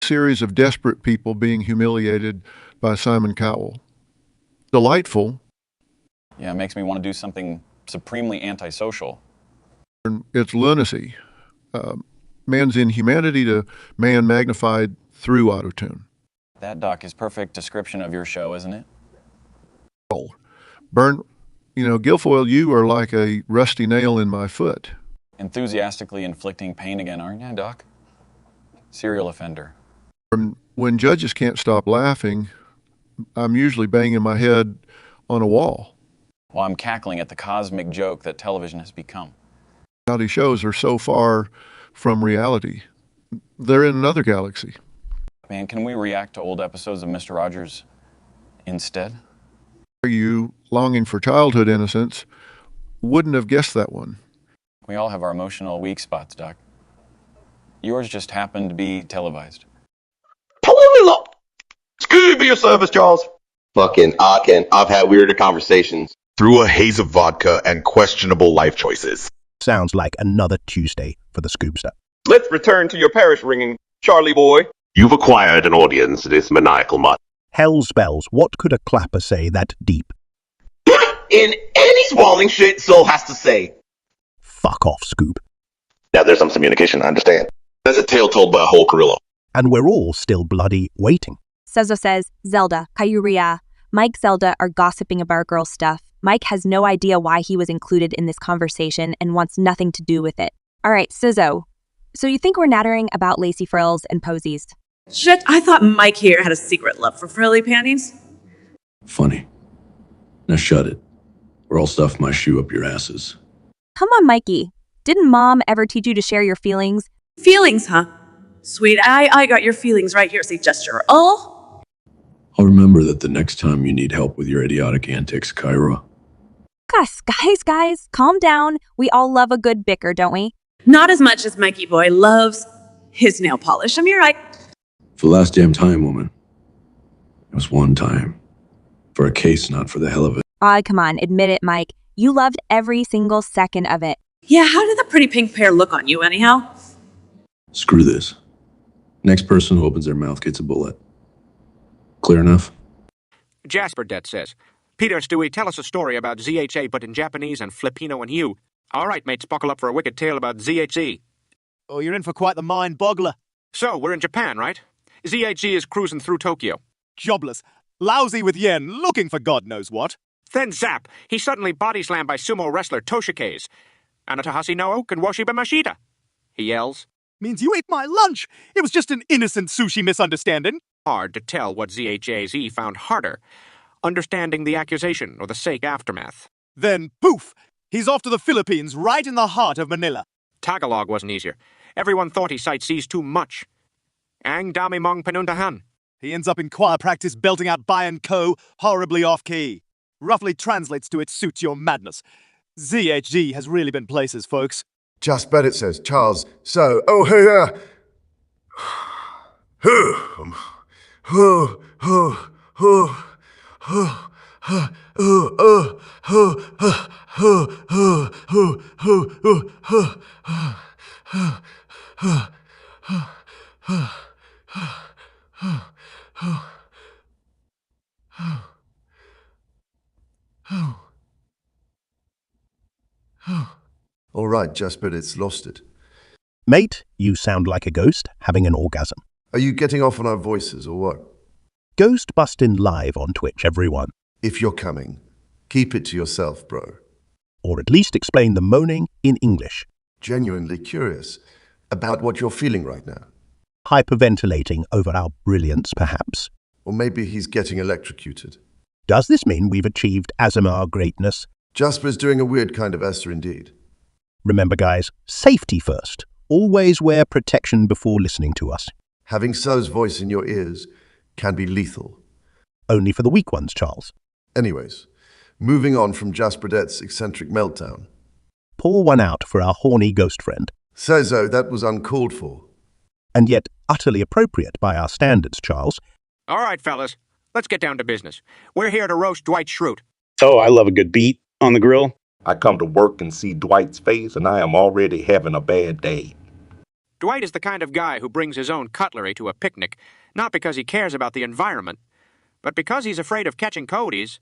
Series of desperate people being humiliated by Simon Cowell. Delightful. Yeah, it makes me want to do something supremely antisocial. It's lunacy. Man's inhumanity to man magnified through autotune. That, Doc, is perfect description of your show, isn't it? Bern, Guilfoyle, you are like a rusty nail in my foot. Enthusiastically inflicting pain again, aren't you, Doc? Serial offender. When judges can't stop laughing, I'm usually banging my head on a wall. Well, I'm cackling at the cosmic joke that television has become. Reality shows are so far from reality. They're in another galaxy. Man, can we react to old episodes of Mr. Rogers instead? Are you longing for childhood innocence? Wouldn't have guessed that one. We all have our emotional weak spots, Doc. Yours just happened to be televised. Scooby, your service, Charles. Fucking I've had weirder conversations. Through a haze of vodka and questionable life choices. Sounds like another Tuesday for the Scoopster. Let's return to your parish ringing, Charlie boy. You've acquired an audience, this maniacal mutt. Hell's bells, what could a clapper say that deep? In any swallowing shit soul has to say. Fuck off, Scoop. Now there's some communication, I understand. There's a tale told by a whole gorilla. And we're all still bloody waiting. Sezo says, Zelda, Kayuria, Mike, Zelda are gossiping about girl stuff. Mike has no idea why he was included in this conversation and wants nothing to do with it. All right, Sizzo. So you think we're nattering about lacy frills and posies? Shit, I thought Mike here had a secret love for frilly panties. Funny. Now shut it, or I'll stuff my shoe up your asses. Come on, Mikey. Didn't Mom ever teach you to share your feelings? Feelings, huh? Sweet, I got your feelings right here. See gesture. Oh. I'll remember that the next time you need help with your idiotic antics, Kyra. Guys, calm down. We all love a good bicker, don't we? Not as much as Mikey boy loves his nail polish. You're right. For the last damn time, woman. It was one time. For a case, not for the hell of it. Come on, admit it, Mike. You loved every single second of it. Yeah, how did the pretty pink pear look on you anyhow? Screw this. Next person who opens their mouth gets a bullet. Clear enough? Jasperdet says, Peter, Stewie, tell us a story about ZHA, but in Japanese and Filipino and you. All right, mates, buckle up for a wicked tale about ZHE. Oh, you're in for quite the mind boggler. So, we're in Japan, right? ZHE is cruising through Tokyo. Jobless, lousy with yen, looking for God knows what. Then zap, he's suddenly body slammed by sumo wrestler Toshikes. Anatahasi no o can washiba mashita. He yells. Means you ate my lunch. It was just an innocent sushi misunderstanding. Hard to tell what ZHAZ found harder. Understanding the accusation or the sake aftermath. Then, poof, he's off to the Philippines, right in the heart of Manila. Tagalog wasn't easier. Everyone thought he sightsees too much. Ang dami mong pinuntahan. He ends up in choir practice belting out Bayan Ko, horribly off-key. Roughly translates to it suits your madness. ZHG has really been places, folks. Just bet it says, Charles. So, all right, just bet it's lost it. Mate, you sound like a ghost having an orgasm. Are you getting off on our voices or what? Ghost bustin' live on Twitch, everyone. If you're coming, Keep it to yourself, bro. Or at least explain the moaning in English. Genuinely curious about what you're feeling right now. Hyperventilating over our brilliance, perhaps. Or maybe he's getting electrocuted. Does this mean we've achieved Azamar greatness? Jasper's doing a weird kind of Esther indeed. Remember, guys, safety first. Always wear protection before listening to us. Having So's voice in your ears can be lethal. Only for the weak ones, Charles. Anyways, moving on from Jasperette's eccentric meltdown. Pour one out for our horny ghost friend. Cezo, that was uncalled for. And yet utterly appropriate by our standards, Charles. All right, fellas. Let's get down to business. We're here to roast Dwight Schrute. Oh, I love a good beat on the grill. I come to work and see Dwight's face, and I am already having a bad day. Dwight is the kind of guy who brings his own cutlery to a picnic, not because he cares about the environment, but because he's afraid of catching Cody's.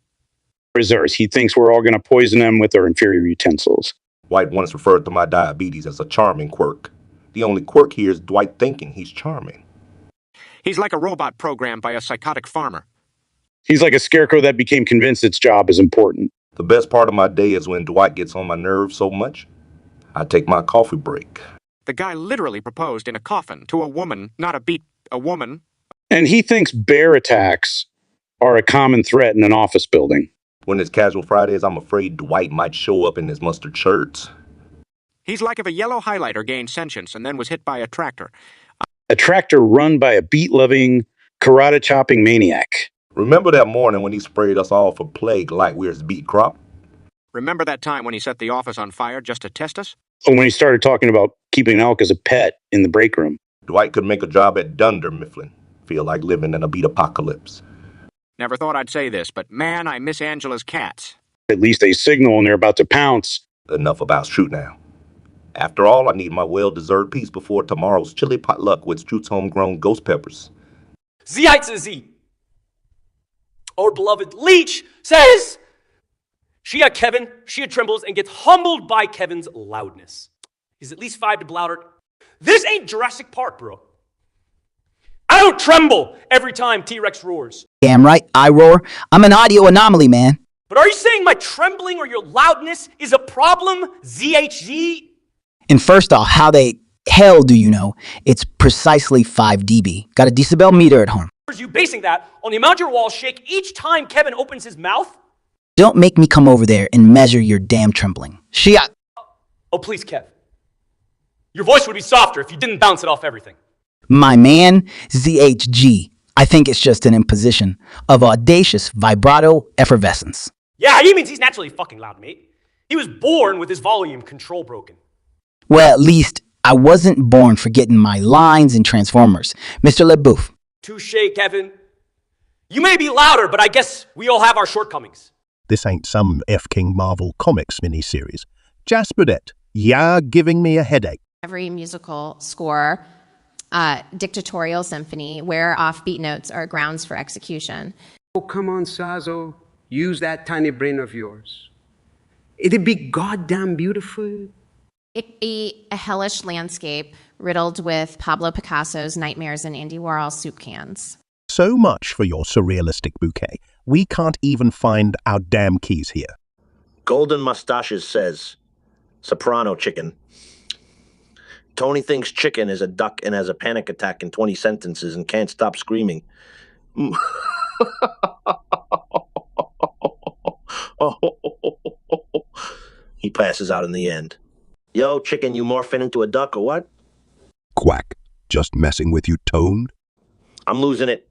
Reserves. He thinks we're all going to poison him with our inferior utensils. Dwight once referred to my diabetes as a charming quirk. The only quirk here is Dwight thinking he's charming. He's like a robot programmed by a psychotic farmer. He's like a scarecrow that became convinced its job is important. The best part of my day is when Dwight gets on my nerves so much, I take my coffee break. The guy literally proposed in a coffin to a woman, not a woman. And he thinks bear attacks are a common threat in an office building. When it's casual Fridays, I'm afraid Dwight might show up in his mustard shirts. He's like if a yellow highlighter gained sentience and then was hit by a tractor. A tractor run by a beat-loving, karate-chopping maniac. Remember that morning when he sprayed us all for plague like we're his beat crop? Remember that time when he set the office on fire just to test us? Or when he started talking about keeping an elk as a pet in the break room. Dwight could make a job at Dunder Mifflin. Feel like living in a beat apocalypse. Never thought I'd say this, but man, I miss Angela's cats. At least they signal when they're about to pounce. Enough about Schrute now. After all, I need my well-deserved peace before tomorrow's chili potluck with Schrute's homegrown ghost peppers. Z heights a Z. Our beloved Leech says, Shia Kevin, Shia trembles and gets humbled by Kevin's loudness. He's at least 5 to Blouder. This ain't Jurassic Park, bro. I don't tremble every time T-Rex roars. Damn right, I roar. I'm an audio anomaly, man. But are you saying my trembling or your loudness is a problem, ZHZ? And first off, how the hell do you know it's precisely 5 dB? Got a decibel meter at home. Are you basing that on the amount your walls shake each time Kevin opens his mouth? Don't make me come over there and measure your damn trembling. Shia. Oh, please, Kev. Your voice would be softer if you didn't bounce it off everything. My man, ZHG. I think it's just an imposition of audacious vibrato effervescence. Yeah, he means he's naturally fucking loud, mate. He was born with his volume control broken. Well, at least I wasn't born forgetting my lines and Transformers. Mr. LeBouf. Touche, Kevin. You may be louder, but I guess we all have our shortcomings. This ain't some F. King Marvel Comics miniseries. Jasperedette, you're giving me a headache. Every musical score, dictatorial symphony, where offbeat notes are grounds for execution. Oh, come on, Sazo. Use that tiny brain of yours. It'd be goddamn beautiful. It'd be a hellish landscape riddled with Pablo Picasso's nightmares and Andy Warhol's soup cans. So much for your surrealistic bouquet. We can't even find our damn keys here. Golden Mustaches says, soprano chicken. Tony thinks chicken is a duck and has a panic attack in 20 sentences and can't stop screaming. He passes out in the end. Yo, chicken, you morphing into a duck or what? Quack. Just messing with you, Tone? I'm losing it.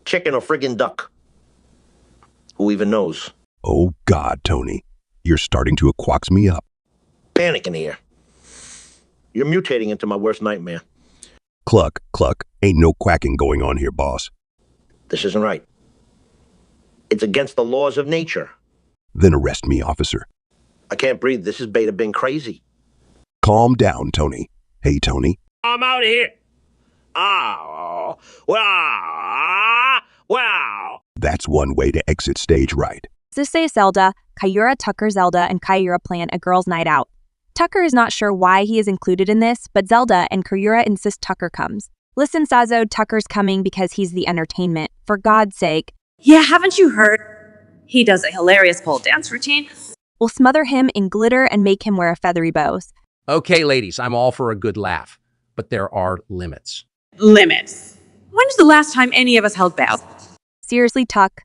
Chicken or friggin' duck? Who even knows? Oh, God, Tony. You're starting to quacks me up. Panic in here. You're mutating into my worst nightmare. Cluck, cluck. Ain't no quacking going on here, boss. This isn't right. It's against the laws of nature. Then arrest me, officer. I can't breathe. This is Beta being crazy. Calm down, Tony. Hey, Tony. I'm out of here. Oh, wow. That's one way to exit stage right. Sisei Zelda, Kayura Tucker Zelda, and Kayura plan a girls' night out. Tucker is not sure why he is included in this, but Zelda and Kayura insist Tucker comes. Listen, Sazo, Tucker's coming because he's the entertainment. For God's sake. Yeah, haven't you heard? He does a hilarious pole dance routine. We'll smother him in glitter and make him wear a feathery bows. Okay, ladies, I'm all for a good laugh, but there are limits. Limits. When's the last time any of us held baths? Seriously, Tuck,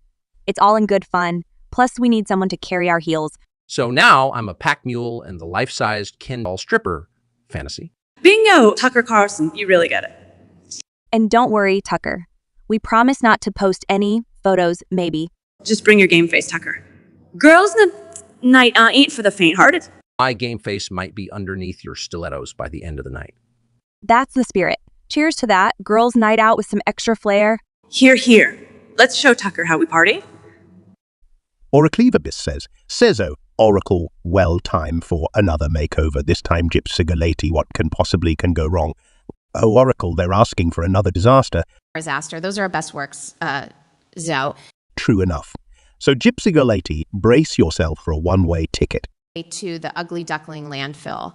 it's all in good fun. Plus, we need someone to carry our heels. So now I'm a pack mule and the life-sized Ken doll stripper fantasy. Bingo, Tucker Carlson, you really get it. And don't worry, Tucker. We promise not to post any photos, maybe. Just bring your game face, Tucker. Girls' night ain't for the faint-hearted. My game face might be underneath your stilettos by the end of the night. That's the spirit. Cheers to that. Girls' night out with some extra flair. Here, here. Let's show Tucker how we party. Oracleavis says, Oracle, well, time for another makeover. This time, Gypsy what can go wrong? Oh, Oracle, they're asking for another disaster. Disaster. Those are our best works, Zoe. True enough. So, Gypsy brace yourself for a one-way ticket. To the Ugly Duckling landfill.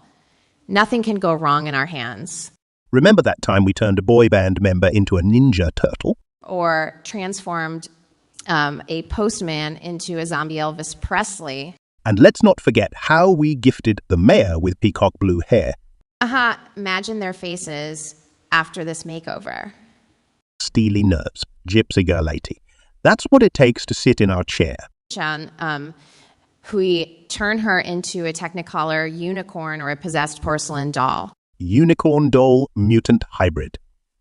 Nothing can go wrong in our hands. Remember that time we turned a boy band member into a ninja turtle? Or transformed a postman into a zombie Elvis Presley. And let's not forget how we gifted the mayor with peacock blue hair. Imagine their faces after this makeover. Steely nerves, Gypsy Girl 80. That's what it takes to sit in our chair. We turn her into a Technicolor unicorn or a possessed porcelain doll. Unicorn doll mutant hybrid.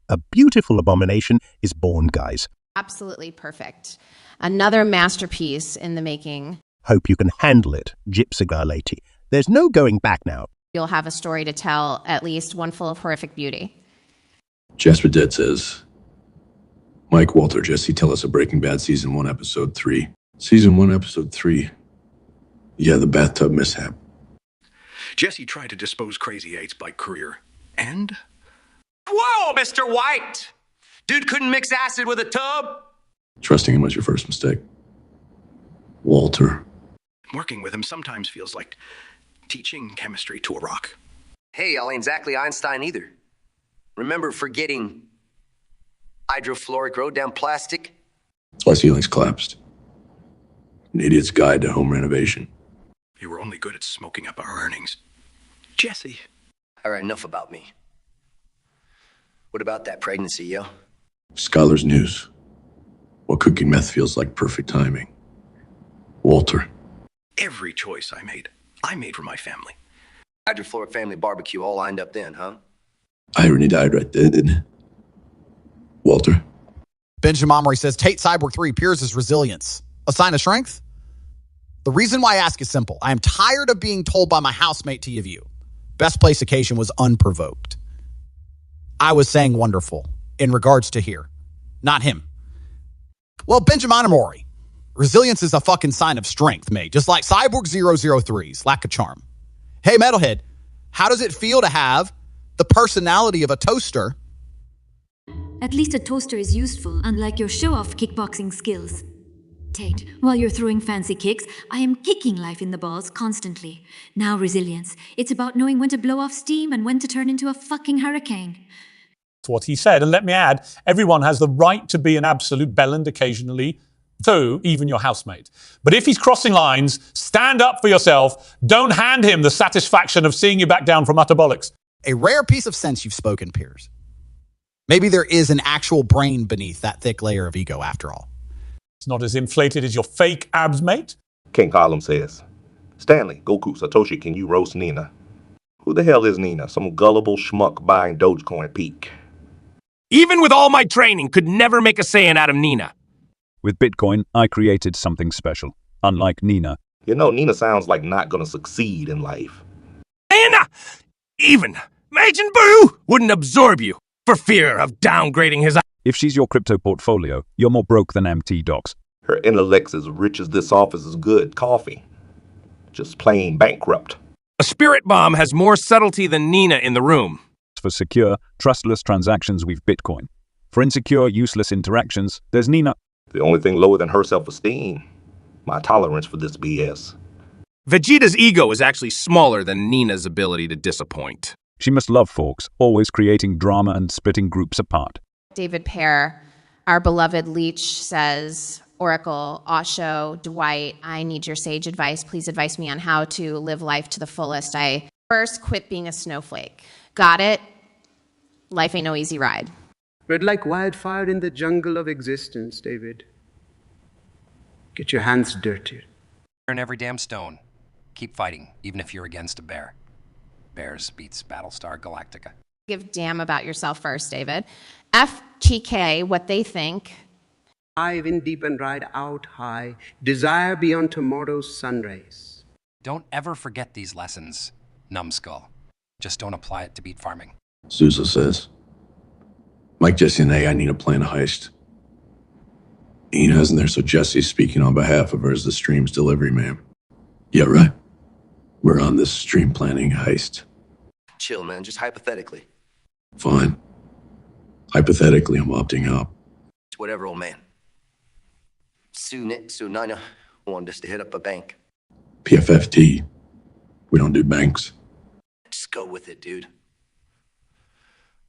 A beautiful abomination is born, guys. Absolutely perfect. Another masterpiece in the making. Hope you can handle it, Gypsy Girl 80. There's no going back now. You'll have a story to tell, at least one full of horrific beauty. Jasper Dead says, Mike, Walter, Jesse, tell us a Breaking Bad Season 1, Episode 3. Season 1, Episode 3. Yeah, the bathtub mishap. Jesse tried to dispose Crazy Eights by courier. And? Whoa, Mr. White! Dude couldn't mix acid with a tub? Trusting him was your first mistake. Walter. Working with him sometimes feels like teaching chemistry to a rock. Hey, y'all ain't exactly Einstein either. Remember forgetting hydrofluoric road down plastic? That's why ceilings collapsed. An idiot's guide to home renovation. You were only good at smoking up our earnings. Jesse. All right, enough about me. What about that pregnancy, yo? Scholar's news. What cooking meth feels like perfect timing. Walter. Every choice I made for my family. Hydrofluoric family barbecue all lined up then, huh? Irony died right there, didn't it? Walter. Benjamin Montgomery says, Tate Cyborg 3 appears as resilience. A sign of strength? The reason why I ask is simple. I am tired of being told by my housemate to you. Best place occasion was unprovoked. I was saying wonderful in regards to here, not him. Well, Benjamin Montgomery, resilience is a fucking sign of strength, mate. Just like Cyborg 003's lack of charm. Hey, Metalhead, how does it feel to have the personality of a toaster? At least a toaster is useful, unlike your show-off kickboxing skills. Tate, while you're throwing fancy kicks, I am kicking life in the balls constantly. Now resilience. It's about knowing when to blow off steam and when to turn into a fucking hurricane. That's what he said. And let me add, everyone has the right to be an absolute bellend occasionally, too, even your housemate. But if he's crossing lines, stand up for yourself. Don't hand him the satisfaction of seeing you back down from utter bollocks. A rare piece of sense you've spoken, Piers. Maybe there is an actual brain beneath that thick layer of ego after all. It's not as inflated as your fake abs, mate. King Harlem says, Stanley, Goku, Satoshi, can you roast Nina? Who the hell is Nina? Some gullible schmuck buying Dogecoin peak. Even with all my training, could never make a Saiyan out of Nina. With Bitcoin, I created something special, unlike Nina. You know, Nina sounds like not gonna succeed in life. Nina! Even Majin Buu wouldn't absorb you for fear of downgrading his... If she's your crypto portfolio, you're more broke than MT Docs. Her intellect's as rich as this office is good coffee. Just plain bankrupt. A spirit bomb has more subtlety than Nina in the room. For secure, trustless transactions, we've Bitcoin. For insecure, useless interactions, there's Nina. The only thing lower than her self-esteem, my tolerance for this BS. Vegeta's ego is actually smaller than Nina's ability to disappoint. She must love forks, always creating drama and splitting groups apart. David Pear, our beloved leech, says, Oracle, Osho, Dwight, I need your sage advice. Please advise me on how to live life to the fullest. I first quit being a snowflake. Got it? Life ain't no easy ride. Spread like wildfire in the jungle of existence, David. Get your hands dirty. Turn every damn stone. Keep fighting, even if you're against a bear. Bears beats Battlestar Galactica. Give damn about yourself first, David. FTK, what they think. Dive in deep and ride out high. Desire beyond tomorrow's sun rays. Don't ever forget these lessons, numbskull. Just don't apply it to beat farming. Sousa says, Mike, Jesse, and I need to plan a heist. Ina isn't there, so Jesse's speaking on behalf of her as the stream's delivery man. Yeah, right. We're on this stream planning a heist. Chill, man, just hypothetically. Fine. Hypothetically, I'm opting out. It's whatever, old man. Sue Nina wanted us to hit up a bank. PFFT. We don't do banks. Just go with it, dude.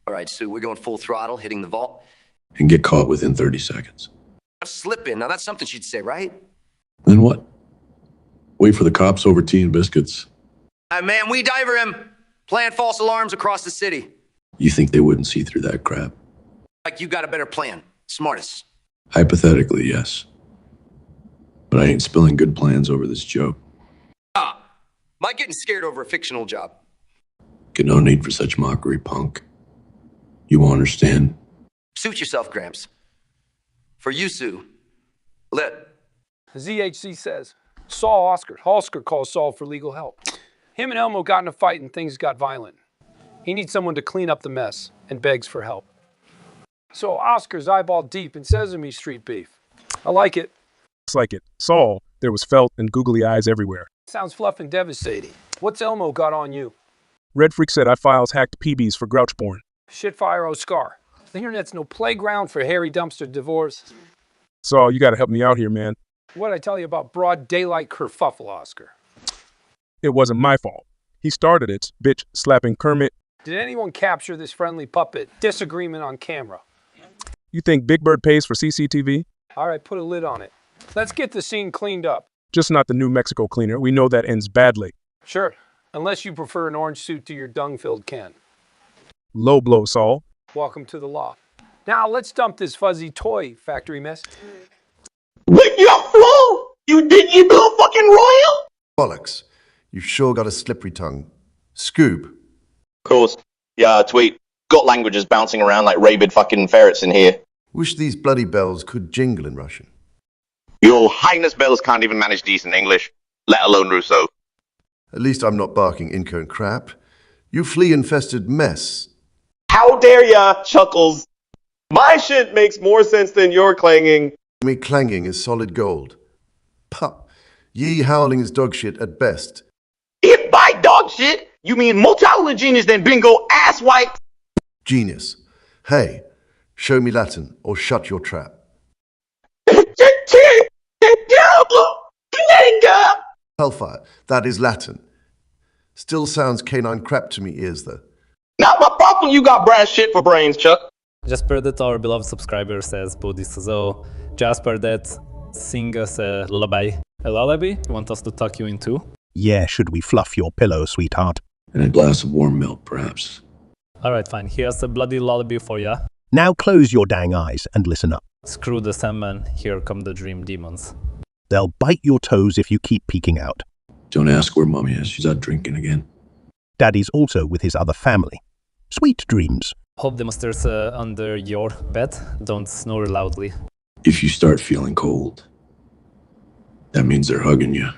All right, Sue, we're going full throttle, hitting the vault. And get caught within 30 seconds. Slip in. Now, that's something she'd say, right? Then what? Wait for the cops over tea and biscuits. Man, we diver him. Plant false alarms across the city. You think they wouldn't see through that crap? Like you got a better plan. Smartest. Hypothetically, yes. But I ain't spilling good plans over this joke. Mike getting scared over a fictional job. Get no need for such mockery, punk. You won't understand. Suit yourself, Gramps. For you, Sue. ZHC says, Halsker calls Saul for legal help. Him and Elmo got in a fight and things got violent. He needs someone to clean up the mess and begs for help. So Oscar's eyeball deep in Sesame Street beef. I like it. Looks like it. Saul, there was felt and googly eyes everywhere. Sounds fluff and devastating. What's Elmo got on you? Red Freak said I files hacked PBs for Grouchborn. Shitfire Oscar. The internet's no playground for hairy dumpster divorce. Saul, you gotta help me out here, man. What'd I tell you about broad daylight kerfuffle, Oscar? It wasn't my fault. He started it, bitch slapping Kermit. Did anyone capture this friendly puppet disagreement on camera? You think Big Bird pays for CCTV? All right, put a lid on it. Let's get the scene cleaned up. Just not the New Mexico cleaner. We know that ends badly. Sure, unless you prefer an orange suit to your dung-filled can. Low blow, Saul. Welcome to the law. Now let's dump this fuzzy toy factory mess. With your flow, you think you Bill fucking royal? Bollocks. You've sure got a slippery tongue. Scoob. Of course. Yeah, tweet. Got languages bouncing around like rabid fucking ferrets in here. Wish these bloody bells could jingle in Russian. Your Highness bells can't even manage decent English, let alone Russo. At least I'm not barking incoherent crap. You flea-infested mess. How dare ya, Chuckles? My shit makes more sense than your clanging. Me clanging is solid gold. Pup. Ye howling is dog shit at best. If by dog shit, you mean multi genius than bingo ass white. Genius. Hey, show me Latin or shut your trap. Hellfire. That is Latin. Still sounds canine crap to me ears though. Not my problem you got brass shit for brains, Chuck. Jasper, that our beloved subscriber says, so Jasper, that sing us a lullaby. A lullaby? You want us to tuck you in too? Yeah, should we fluff your pillow, sweetheart? And a glass of warm milk, perhaps. Alright, fine. Here's a bloody lullaby for ya. Now close your dang eyes and listen up. Screw the Sandman, here come the dream demons. They'll bite your toes if you keep peeking out. Don't ask where Mommy is. She's out drinking again. Daddy's also with his other family. Sweet dreams. Hope the monster's under your bed. Don't snore loudly. If you start feeling cold, that means they're hugging you.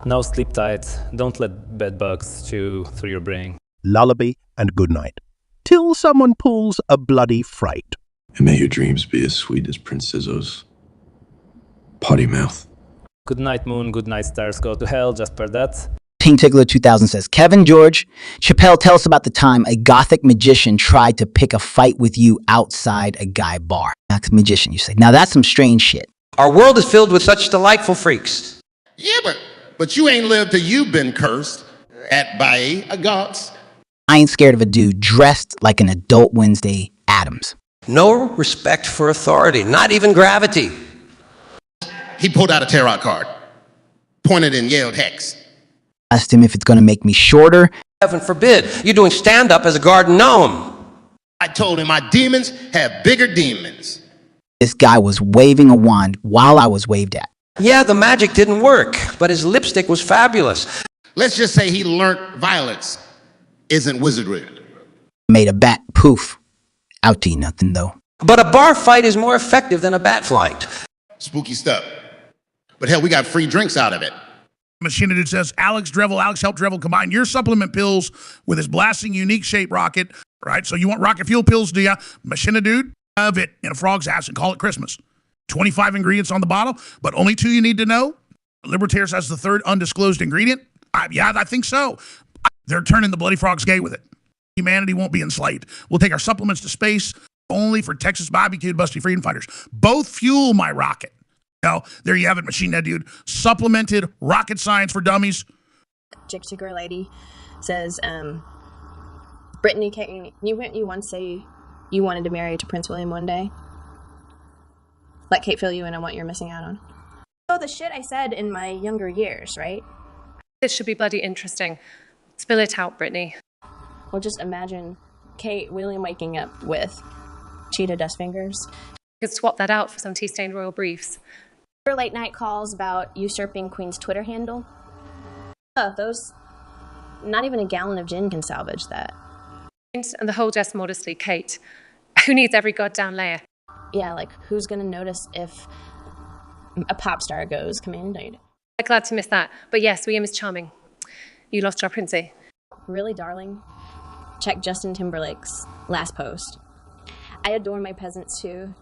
Now sleep tight. Don't let bed bugs chew through your brain. Lullaby and good night. Till someone pulls a bloody fright. And may your dreams be as sweet as Prince Sizzo's potty mouth. Good night, moon. Good night, stars. Go to hell. Jasper, that. Pink Tickler 2000 says, Kevin George, Chappelle, tell us about the time a gothic magician tried to pick a fight with you outside a guy bar. Magician, you say. Now that's some strange shit. Our world is filled with such delightful freaks. Yeah, but you ain't lived till you've been cursed by a gods. I ain't scared of a dude dressed like an adult Wednesday Addams. No respect for authority, not even gravity. he pulled out a tarot card, pointed and yelled hex. Asked him if it's going to make me shorter. Heaven forbid. You're doing stand-up as a garden gnome. I told him my demons have bigger demons. This guy was waving a wand while I was waved at. Yeah, the magic didn't work, but his lipstick was fabulous. Let's just say he learned violence isn't wizardry. Made a bat poof. Out to nothing, though. But a bar fight is more effective than a bat flight. Spooky stuff. But hell, we got free drinks out of it. Machina Dude says, Alex help Drevel combine your supplement pills with his blasting unique shape rocket, right? So you want rocket fuel pills, do ya? Machina Dude, have it in a frog's ass and call it Christmas. 25 ingredients on the bottle, but only 2 you need to know. Libertaire says the 3rd undisclosed ingredient. Yeah, I think so. They're turning the bloody frogs gay with it. Humanity won't be enslaved. We'll take our supplements to space only for Texas barbecued busty freedom fighters. Both fuel my rocket. Now, there you have it, Machine Head Dude. Supplemented rocket science for dummies. Chick Sugar Lady says, Brittany, can't you once say you wanted to marry to Prince William one day? Let Kate fill you in on what you're missing out on. So the shit I said in my younger years, right? This should be bloody interesting. Spill it out, Brittany. Well, just imagine Kate William waking up with cheetah dust fingers. You could swap that out for some tea-stained royal briefs. Her late night calls about usurping Queen's Twitter handle. Those, not even a gallon of gin can salvage that. And the whole just modestly, Kate. Who needs every goddamn layer? Yeah, like who's gonna notice if a pop star goes commanding? I'm glad to miss that. But yes, William is charming. You lost your princey. Really, darling? Check Justin Timberlake's last post. I adore my peasants too.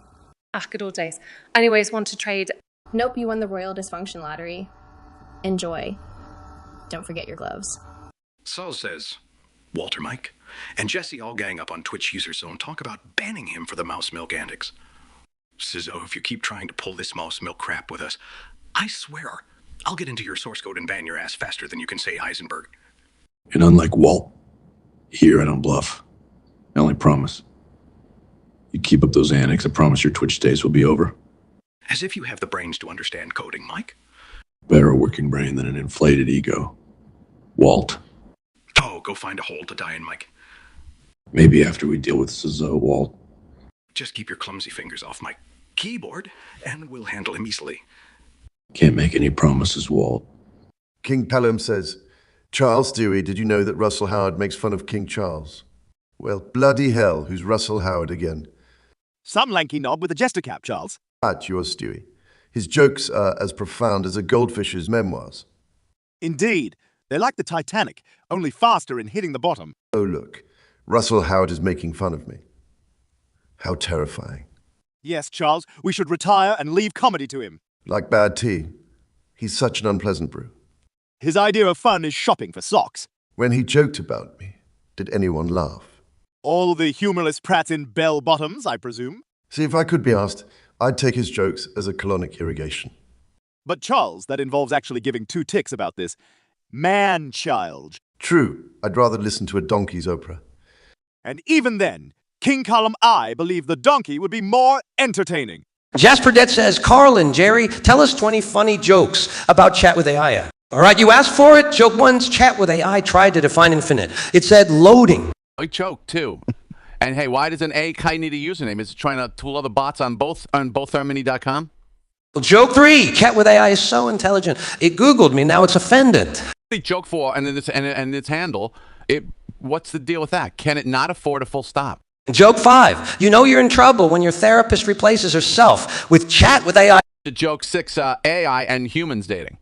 Ah, good old days. Anyways, want to trade? Nope, you won the Royal Dysfunction Lottery. Enjoy. Don't forget your gloves. Saul says, Walter Mike and Jesse all gang up on Twitch user zone talk about banning him for the mouse milk antics. Says, oh, if you keep trying to pull this mouse milk crap with us, I swear I'll get into your source code and ban your ass faster than you can say Heisenberg. And unlike Walt, here I don't bluff. I only promise. You keep up those antics, I promise your Twitch days will be over. As if you have the brains to understand coding, Mike. Better a working brain than an inflated ego. Walt. Oh, go find a hole to die in, Mike. Maybe after we deal with Cizzo, Walt. Just keep your clumsy fingers off my keyboard, and we'll handle him easily. Can't make any promises, Walt. King Pelham says, Charles Dewey, did you know that Russell Howard makes fun of King Charles? Well, bloody hell, who's Russell Howard again? Some lanky knob with a jester cap, Charles. At yours, Stewie. His jokes are as profound as a goldfish's memoirs. Indeed. They're like the Titanic, only faster in hitting the bottom. Oh, look. Russell Howard is making fun of me. How terrifying. Yes, Charles, we should retire and leave comedy to him. Like bad tea. He's such an unpleasant brew. His idea of fun is shopping for socks. When he joked about me, did anyone laugh? All the humorless prats in bell-bottoms, I presume. See, if I could be asked, I'd take his jokes as a colonic irrigation. But Charles, that involves actually giving 2 ticks about this. Man-child. True. I'd rather listen to a donkey's opera. And even then, King Column I believed the donkey would be more entertaining. Jasper Det says, Carlin, Jerry, tell us 20 funny jokes about Chat with AI. All right, you asked for it. Joke 1's Chat with AI tried to define infinite. It said loading. I choke too. And hey, why does an AI need a username? Is it trying to tool other bots on both Harmony.com? Well, joke 3, Chat with AI is so intelligent. It Googled me, now it's offended. Joke 4, and then its handle. What's the deal with that? Can it not afford a full stop? Joke 5, you know you're in trouble when your therapist replaces herself with Chat with AI. Joke 6, AI and humans dating.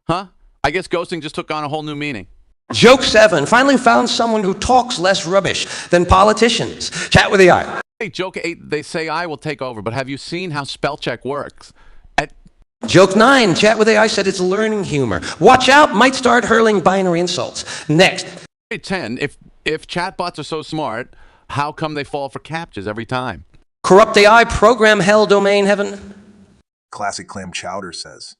Huh? I guess ghosting just took on a whole new meaning. Joke 7, finally found someone who talks less rubbish than politicians. Chat with AI. Hey, joke 8, they say I will take over, but have you seen how spell check works? Joke 9, Chat with AI said it's learning humor. Watch out, might start hurling binary insults. Next. 10, if chatbots are so smart, how come they fall for captchas every time? Corrupt AI, program hell, domain heaven. Classic Clam Chowder says,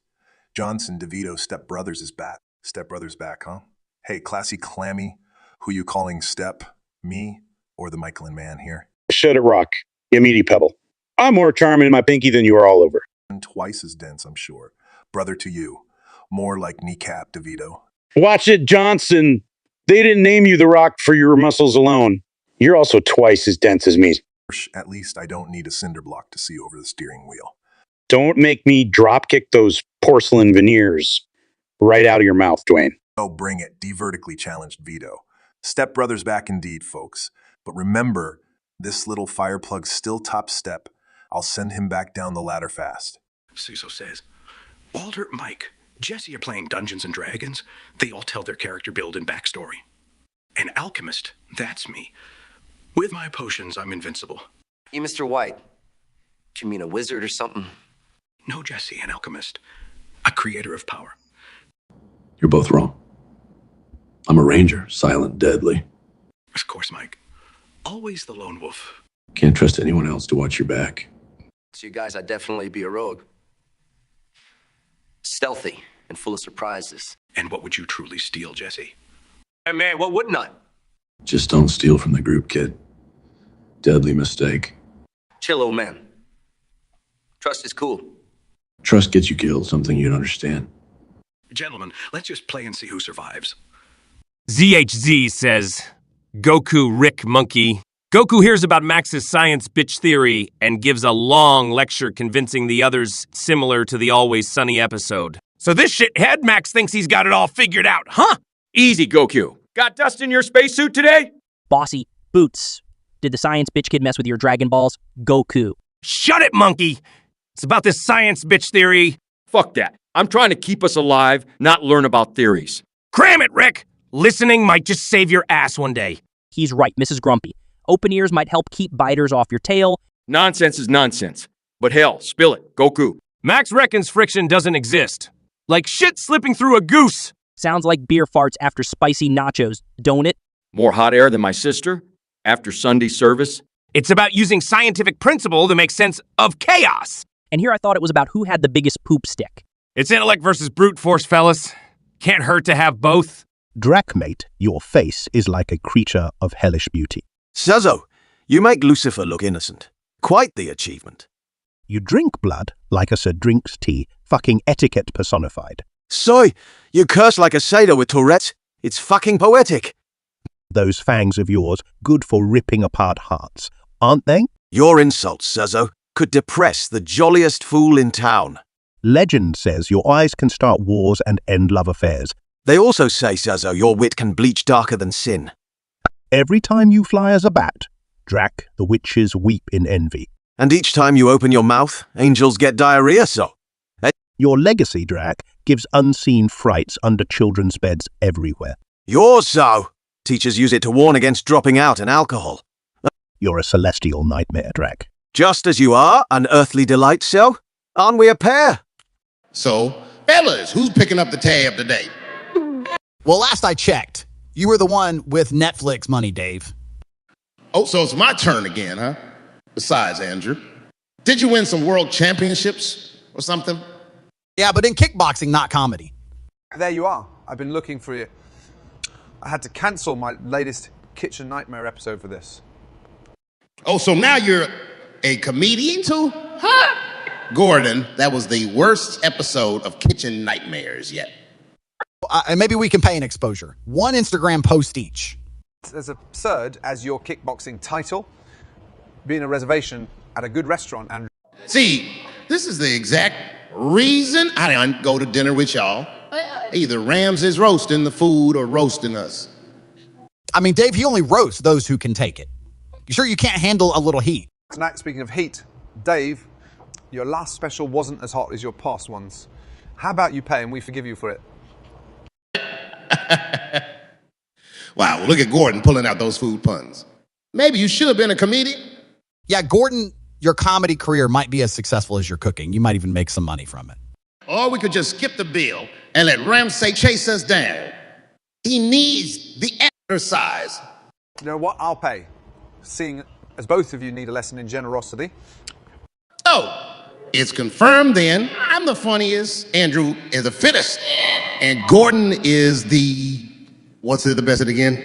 Johnson DeVito Stepbrothers is back. Stepbrothers back, huh? Hey, Classy Clammy, who you calling Step? Me or the Michelin man here? Shut it, Rock. You meaty pebble. I'm more charming in my pinky than you are all over. Twice as dense, I'm sure. Brother to you. More like kneecap, DeVito. Watch it, Johnson. They didn't name you The Rock for your muscles alone. You're also twice as dense as me. At least I don't need a cinder block to see over the steering wheel. Don't make me dropkick those porcelain veneers right out of your mouth, Dwayne. Oh, bring it. D-vertically challenged Vito. Step brothers back indeed, folks. But remember, this little fireplug's still top step. I'll send him back down the ladder fast. Suso says, Walter, Mike, Jesse are playing Dungeons and Dragons. They all tell their character build and backstory. An alchemist, that's me. With my potions, I'm invincible. You, Mr. White? You mean a wizard or something? No, Jesse, an alchemist. A creator of power. You're both wrong. I'm a ranger, silent, deadly. Of course, Mike. Always the lone wolf. Can't trust anyone else to watch your back. To you guys, I'd definitely be a rogue. Stealthy and full of surprises. And what would you truly steal, Jesse? Hey, man, what wouldn't I? Just don't steal from the group, kid. Deadly mistake. Chill, old man. Trust is cool. Trust gets you killed, something you'd understand. Gentlemen, let's just play and see who survives. ZHZ says, Goku Rick Monkey. Goku hears about Max's science bitch theory and gives a long lecture convincing the others similar to the Always Sunny episode. So this shithead Max thinks he's got it all figured out, huh? Easy, Goku. Got dust in your spacesuit today? Bossy, Boots. Did the science bitch kid mess with your Dragon Balls? Goku. Shut it, monkey! It's about this science bitch theory. Fuck that. I'm trying to keep us alive, not learn about theories. Cram it, Rick! Listening might just save your ass one day. He's right, Mrs. Grumpy. Open ears might help keep biters off your tail. Nonsense is nonsense. But hell, spill it, Goku. Max reckons friction doesn't exist. Like shit slipping through a goose. Sounds like beer farts after spicy nachos, don't it? More hot air than my sister? After Sunday service? It's about using scientific principle to make sense of chaos. And here I thought it was about who had the biggest poop stick. It's intellect versus brute force, fellas. Can't hurt to have both. Drakmate, your face is like a creature of hellish beauty. Suzzo, you make Lucifer look innocent. Quite the achievement. You drink blood like a sir drinks tea, fucking etiquette personified. Soy, you curse like a satyr with Tourette's. It's fucking poetic. Those fangs of yours, good for ripping apart hearts, aren't they? Your insults, Suzzo, could depress the jolliest fool in town. Legend says your eyes can start wars and end love affairs. They also say, Suzzo, your wit can bleach darker than sin. Every time you fly as a bat, Drak, the witches weep in envy. And each time you open your mouth, angels get diarrhea, so. Your legacy, Drak, gives unseen frights under children's beds everywhere. Yours, so. Teachers use it to warn against dropping out in alcohol. You're a celestial nightmare, Drak. Just as you are, an earthly delight, so. Aren't we a pair? So, fellas, who's picking up the tab today? Well, last I checked, you were the one with Netflix money, Dave. Oh, so it's my turn again, huh? Besides, Andrew, did you win some world championships or something? Yeah, but in kickboxing, not comedy. There you are. I've been looking for you. I had to cancel my latest Kitchen Nightmare episode for this. Oh, so now you're a comedian too? Huh? Gordon, that was the worst episode of Kitchen Nightmares yet. And maybe we can pay an exposure. 1 Instagram post each. It's as absurd as your kickboxing title being a reservation at a good restaurant, Andrew. See, this is the exact reason I don't go to dinner with y'all. Either Ramsay's roasting the food or roasting us. I mean, Dave, he only roasts those who can take it. You sure you can't handle a little heat? Tonight, speaking of heat, Dave, your last special wasn't as hot as your past ones. How about you pay and we forgive you for it? Wow, well, look at Gordon pulling out those food puns. Maybe you should have been a comedian. Yeah, Gordon, your comedy career might be as successful as your cooking. You might even make some money from it. Or we could just skip the bill and let Ramsay chase us down. He needs the exercise. You know what? I'll pay. Seeing as both of you need a lesson in generosity. Oh, it's confirmed then. I'm the funniest, Andrew is the fittest, and Gordon is the... What's it the best at again?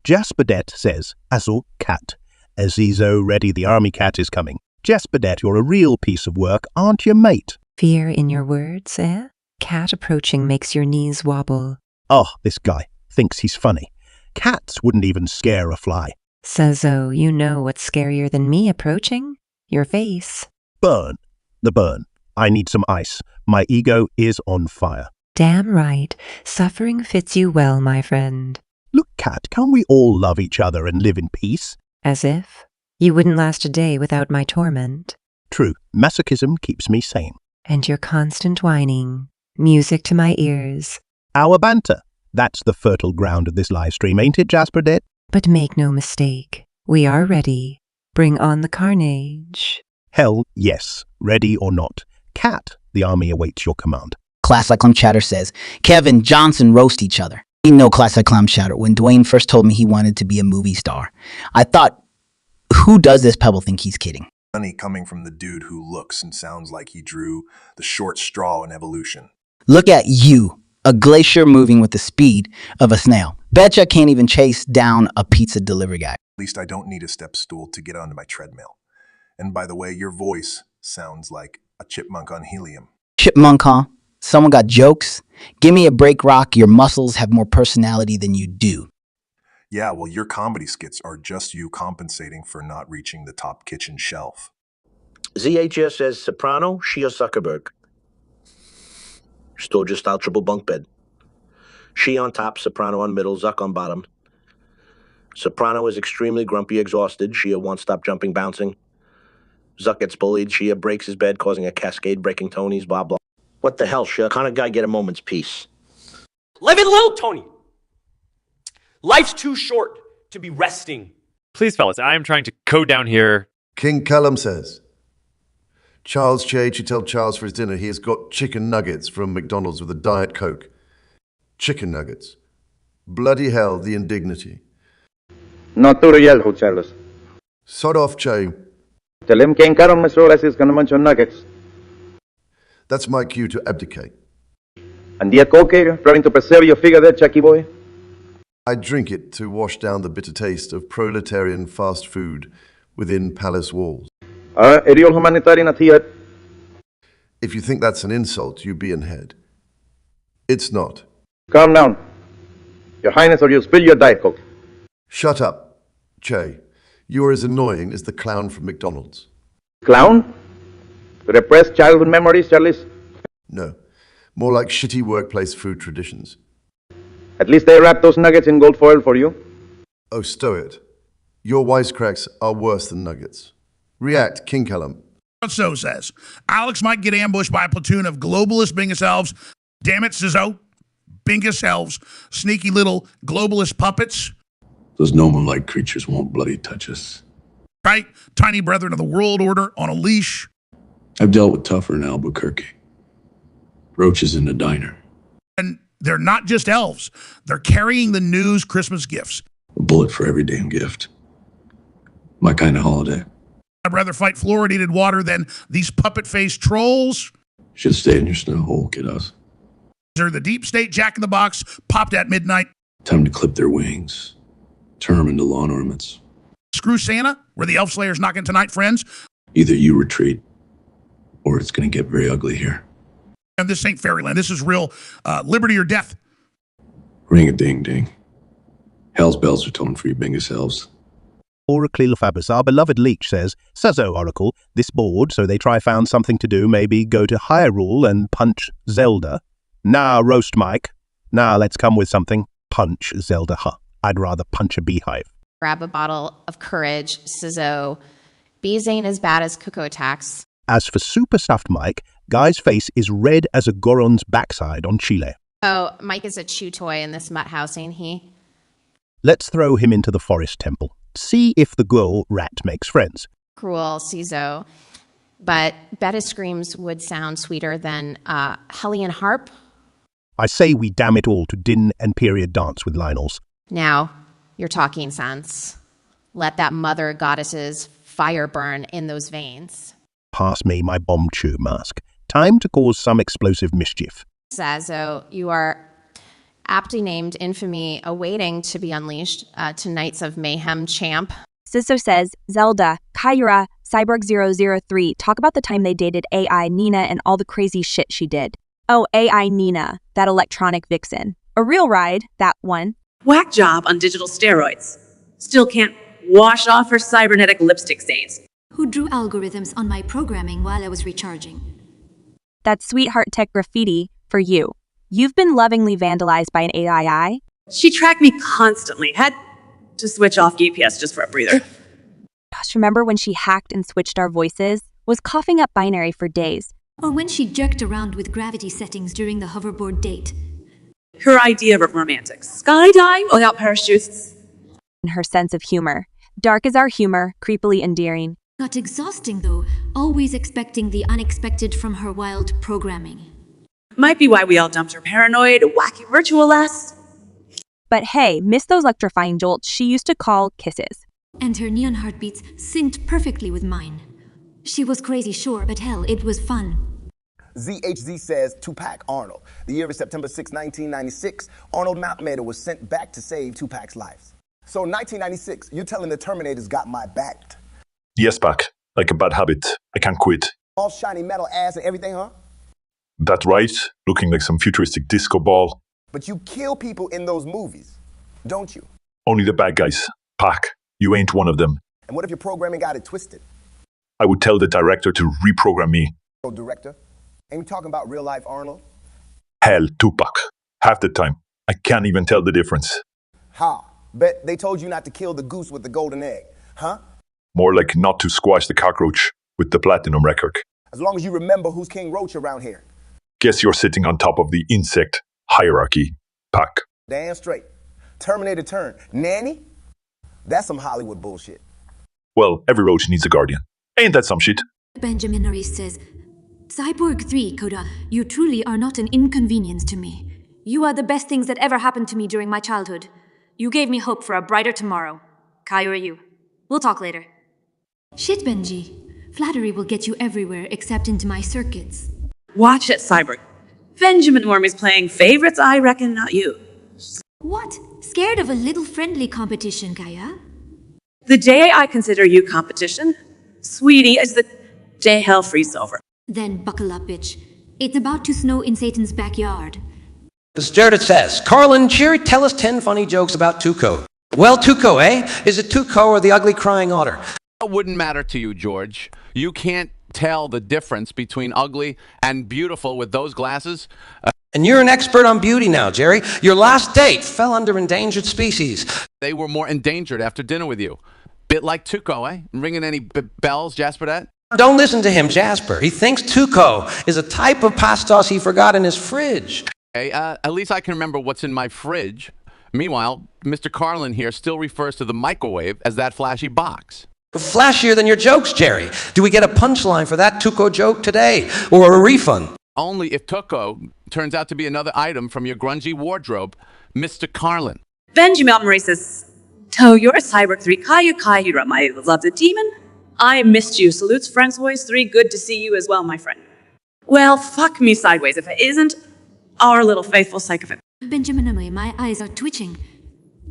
Jasperdet says, Azu cat. Azizo ready, the army cat is coming. Jasperdet, you're a real piece of work, aren't you, mate? Fear in your words, eh? Cat approaching makes your knees wobble. Oh, this guy thinks he's funny. Cats wouldn't even scare a fly. Sazo, you know what's scarier than me approaching? Your face. Burn. The burn. I need some ice. My ego is on fire. Damn right. Suffering fits you well, my friend. Look, Cat, can't we all love each other and live in peace? As if. You wouldn't last a day without my torment. True. Masochism keeps me sane. And your constant whining. Music to my ears. Our banter. That's the fertile ground of this live stream, ain't it, Jasperdet? But make no mistake. We are ready. Bring on the carnage. Hell, yes. Ready or not. Cat, the army awaits your command. Classic Clam Chatter says, Kevin, Johnson roast each other. You know Classic Clam Chatter. When Dwayne first told me he wanted to be a movie star, I thought, who does this Pebble think he's kidding? Funny coming from the dude who looks and sounds like he drew the short straw in evolution. Look at you, a glacier moving with the speed of a snail. Betcha can't even chase down a pizza delivery guy. At least I don't need a step stool to get onto my treadmill. And by the way, your voice sounds like a chipmunk on helium. Chipmunk, huh? Someone got jokes? Give me a break, Rock. Your muscles have more personality than you do. Yeah, well, your comedy skits are just you compensating for not reaching the top kitchen shelf. ZHS says Soprano, Shia Zuckerberg. Stooge style triple bunk bed. She on top, Soprano on middle, Zuck on bottom. Soprano is extremely grumpy, exhausted. Shia won't stop jumping, bouncing. Zuck gets bullied. Shia breaks his bed, causing a cascade, breaking Tony's, blah, blah. What the hell, Shia? Kind of guy get a moment's peace. Live it little, Tony. Life's too short to be resting. Please, fellas, I am trying to code down here. King Callum says, Charles Chage, you tell Charles for his dinner he has got chicken nuggets from McDonald's with a Diet Coke. Chicken nuggets. Bloody hell, the indignity. Not too real, ho, Charles. Sod off, Che. Tell him King Callum is gonna munch on nuggets. That's my cue to abdicate. And Diet Coke, trying to preserve your figure there, Chucky boy? I drink it to wash down the bitter taste of proletarian fast food within palace walls. Real humanitarian at here. If you think that's an insult, you be in head. It's not. Calm down. Your Highness, or you'll spill your Diet Coke. Shut up, Che. You're as annoying as the clown from McDonald's. Clown? To repress childhood memories, Charles? No. More like shitty workplace food traditions. At least they wrap those nuggets in gold foil for you. Oh, stow it. Your wisecracks are worse than nuggets. React, King Callum. So says, Alex might get ambushed by a platoon of globalist Bingus elves. Damn it, Sizzo. Bingus elves, sneaky little globalist puppets. Those gnome-like creatures won't bloody touch us. Right? Tiny brethren of the world order on a leash. I've dealt with tougher in Albuquerque. Roaches in the diner. And they're not just elves. They're carrying the news Christmas gifts. A bullet for every damn gift. My kind of holiday. I'd rather fight fluoridated water than these puppet-faced trolls. Should stay in your snow hole, kiddos. They're the deep state jack-in-the-box, popped at midnight. Time to clip their wings. Turn them into lawn ornaments. Screw Santa, where the elf slayer's knocking tonight, friends. Either you retreat, or it's going to get very ugly here. And this ain't fairyland. This is real liberty or death. Ring-a-ding-ding. Hell's bells are tolling for you Bingus elves. Oracle Fabus, our beloved leech, says, Sazo Oracle, this bored, so they try found something to do, maybe go to Hyrule and punch Zelda. Nah, roast Mike. Nah, let's come with something. Punch Zelda, huh. I'd rather punch a beehive. Grab a bottle of courage, Sizzo. Bees ain't as bad as cuckoo attacks. As for super stuffed Mike, Guy's face is red as a Goron's backside on Chile. Oh, Mike is a chew toy in this mutt house, ain't he? Let's throw him into the forest temple. See if the girl rat makes friends. Cruel, Sizzo. But Betta screams would sound sweeter than Hellion harp. I say we damn it all to din and period dance with Lionels. Now, you're talking sense. Let that mother goddess's fire burn in those veins. Pass me my bomb chew mask. Time to cause some explosive mischief. Sazo, you are aptly named infamy awaiting to be unleashed to Knights of Mayhem champ. Sisso says, Zelda, Kyra, Cyborg003, talk about the time they dated AI Nina and all the crazy shit she did. Oh, AI Nina, that electronic vixen. A real ride, that one. Whack job on digital steroids. Still can't wash off her cybernetic lipstick stains. Who drew algorithms on my programming while I was recharging. That sweetheart tech graffiti, for you. You've been lovingly vandalized by an AI. She tracked me constantly. Had to switch off GPS just for a breather. Gosh, remember when she hacked and switched our voices? Was coughing up binary for days. Or when she jerked around with gravity settings during the hoverboard date. Her idea of romantic. Skydive without parachutes. And her sense of humor. Dark as our humor, creepily endearing. Got exhausting though, always expecting the unexpected from her wild programming. Might be why we all dumped her paranoid, wacky virtual ass. But hey, miss those electrifying jolts she used to call kisses. And her neon heartbeats synced perfectly with mine. She was crazy, sure, but hell, it was fun. ZHZ says Tupac Arnold. The year is September 6, 1996. Arnold Mountmater was sent back to save Tupac's life. So in 1996, you're telling the Terminators got my back. Yes, Pac. Like a bad habit. I can't quit. All shiny metal ass and everything, huh? That's right. Looking like some futuristic disco ball. But you kill people in those movies, don't you? Only the bad guys. Pac, you ain't one of them. And what if your programming got it twisted? I would tell the director to reprogram me. Oh, director? Ain't we talking about real life Arnold? Hell, Tupac. Half the time, I can't even tell the difference. Ha! Bet they told you not to kill the goose with the golden egg, huh? More like not to squash the cockroach with the platinum record. As long as you remember who's King Roach around here. Guess you're sitting on top of the insect hierarchy, Pac. Damn straight. Terminator turn. Nanny? That's some Hollywood bullshit. Well, every roach needs a guardian. Ain't that some shit? Benjamin Norris says, Cyborg 3, Coda, you truly are not an inconvenience to me. You are the best things that ever happened to me during my childhood. You gave me hope for a brighter tomorrow. Kyra, you. We'll talk later. Shit, Benji. Flattery will get you everywhere except into my circuits. Watch it, Cyborg. Benjamin Wormy's playing favorites, I reckon, not you. What? Scared of a little friendly competition, Kaya? The day I consider you competition, sweetie, is the day hell freezes over. Then buckle up, bitch. It's about to snow in Satan's backyard. This Jared says, Carlin, Jerry, tell us 10 funny jokes about Tuco. Well, Tuco, eh? Is it Tuco or the ugly crying otter? It wouldn't matter to you, George. You can't tell the difference between ugly and beautiful with those glasses. And you're an expert on beauty now, Jerry. Your last date fell under endangered species. They were more endangered after dinner with you. Bit like Tuco, eh? Ringing any bells, Jasper? Don't listen to him, Jasper. He thinks Tuco is a type of pastos he forgot in his fridge. Hey, at least I can remember what's in my fridge. Meanwhile, Mr. Carlin here still refers to the microwave as that flashy box. Flashier than your jokes, Jerry. Do we get a punchline for that Tuco joke today? Or a refund? Only if Tuco turns out to be another item from your grungy wardrobe, Mr. Carlin. Benjamin Marie says, "So you're a Cyborg 3 Kayura, my beloved demon? I missed you. Salutes, Friends Voice 3. Good to see you as well, my friend." Well, fuck me sideways if it isn't our little faithful sycophant. Benjamin Amway, my eyes are twitching.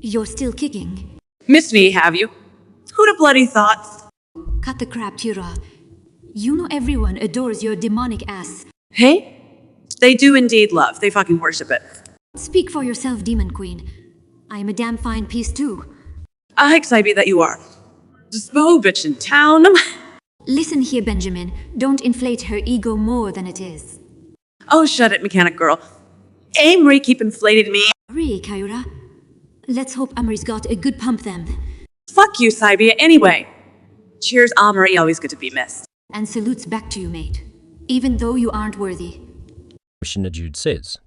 You're still kicking. Missed me, have you? Who'd have bloody thought? Cut the crap, Tira. You know everyone adores your demonic ass. Hey? They do indeed love. They fucking worship it. Speak for yourself, Demon Queen. I am a damn fine piece too. I excited that you are. Just bo bitch in town. Listen here, Benjamin. Don't inflate her ego more than it is. Oh, shut it, mechanic girl. Amory keep inflating me. Hurry, Kyra. Let's hope Amory's got a good pump then. Fuck you, Cybia, anyway. Cheers, Amory. Always good to be missed. And salutes back to you, mate. Even though you aren't worthy. Commissioner Jude says,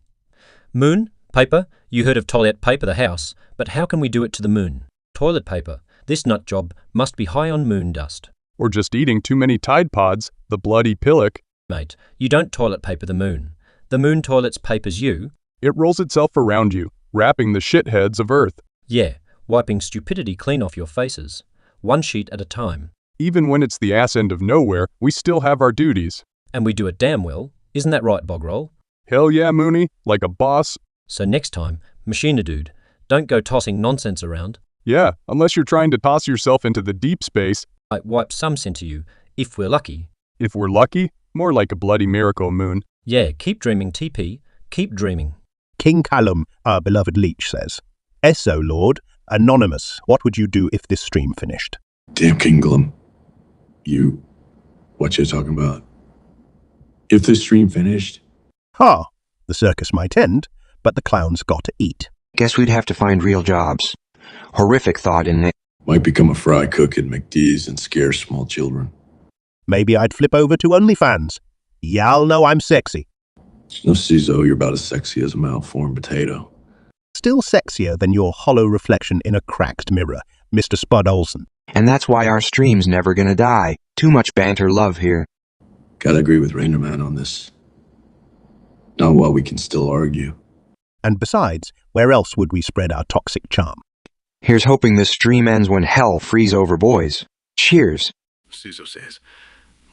Moon, paper, you heard of toilet paper, the house, but how can we do it to the moon? Toilet paper, this nut job must be high on moon dust. Or just eating too many Tide Pods, the bloody pillock. Mate, you don't toilet paper the moon. The moon toilets papers you. It rolls itself around you, wrapping the shitheads of Earth. Yeah, wiping stupidity clean off your faces. One sheet at a time. Even when it's the ass end of nowhere, we still have our duties. And we do it damn well. Isn't that right, Bogrol? Hell yeah, Mooney, like a boss. So next time, Machina Dude, don't go tossing nonsense around. Yeah, unless you're trying to toss yourself into the deep space. I wipe some into you, If we're lucky. If we're lucky, more like a bloody miracle, Moon. Yeah, keep dreaming, TP. Keep dreaming. King Callum, our beloved leech, says, S.O. Lord, Anonymous, what would you do if this stream finished? Damn King Glum. What you talking about? If the stream finished? Ha! The circus might end, but the clowns got to eat. Guess we'd have to find real jobs. Horrific thought, isn't it? Might become a fry cook at McDee's and scare small children. Maybe I'd flip over to OnlyFans. Y'all know I'm sexy. No, Cizo, you're about as sexy as a malformed potato. Still sexier than your hollow reflection in a cracked mirror, Mr. Spud Olsen. And that's why our stream's never gonna die. Too much banter love here. Gotta agree with Rainerman on this. Not while we can still argue. And besides, where else would we spread our toxic charm? Here's hoping this stream ends when hell frees over, boys. Cheers. Suzo says,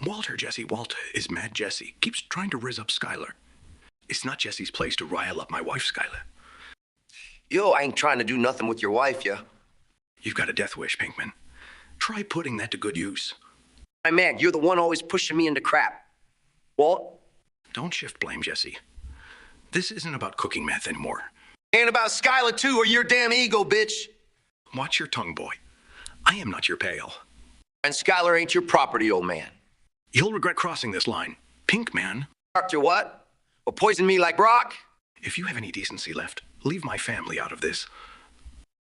Walter is mad Jesse. Keeps trying to riz up Skylar. It's not Jesse's place to rile up my wife, Skylar. Yo, I ain't trying to do nothing with your wife, yeah? You've got a death wish, Pinkman. Try putting that to good use. My man, you're the one always pushing me into crap. Walt? Don't shift blame, Jesse. This isn't about cooking meth anymore. Ain't about Skylar too, or your damn ego, bitch. Watch your tongue, boy. I am not your pal. And Skylar ain't your property, old man. You'll regret crossing this line. Pinkman. After what? Or poison me like Brock? If you have any decency left, leave my family out of this.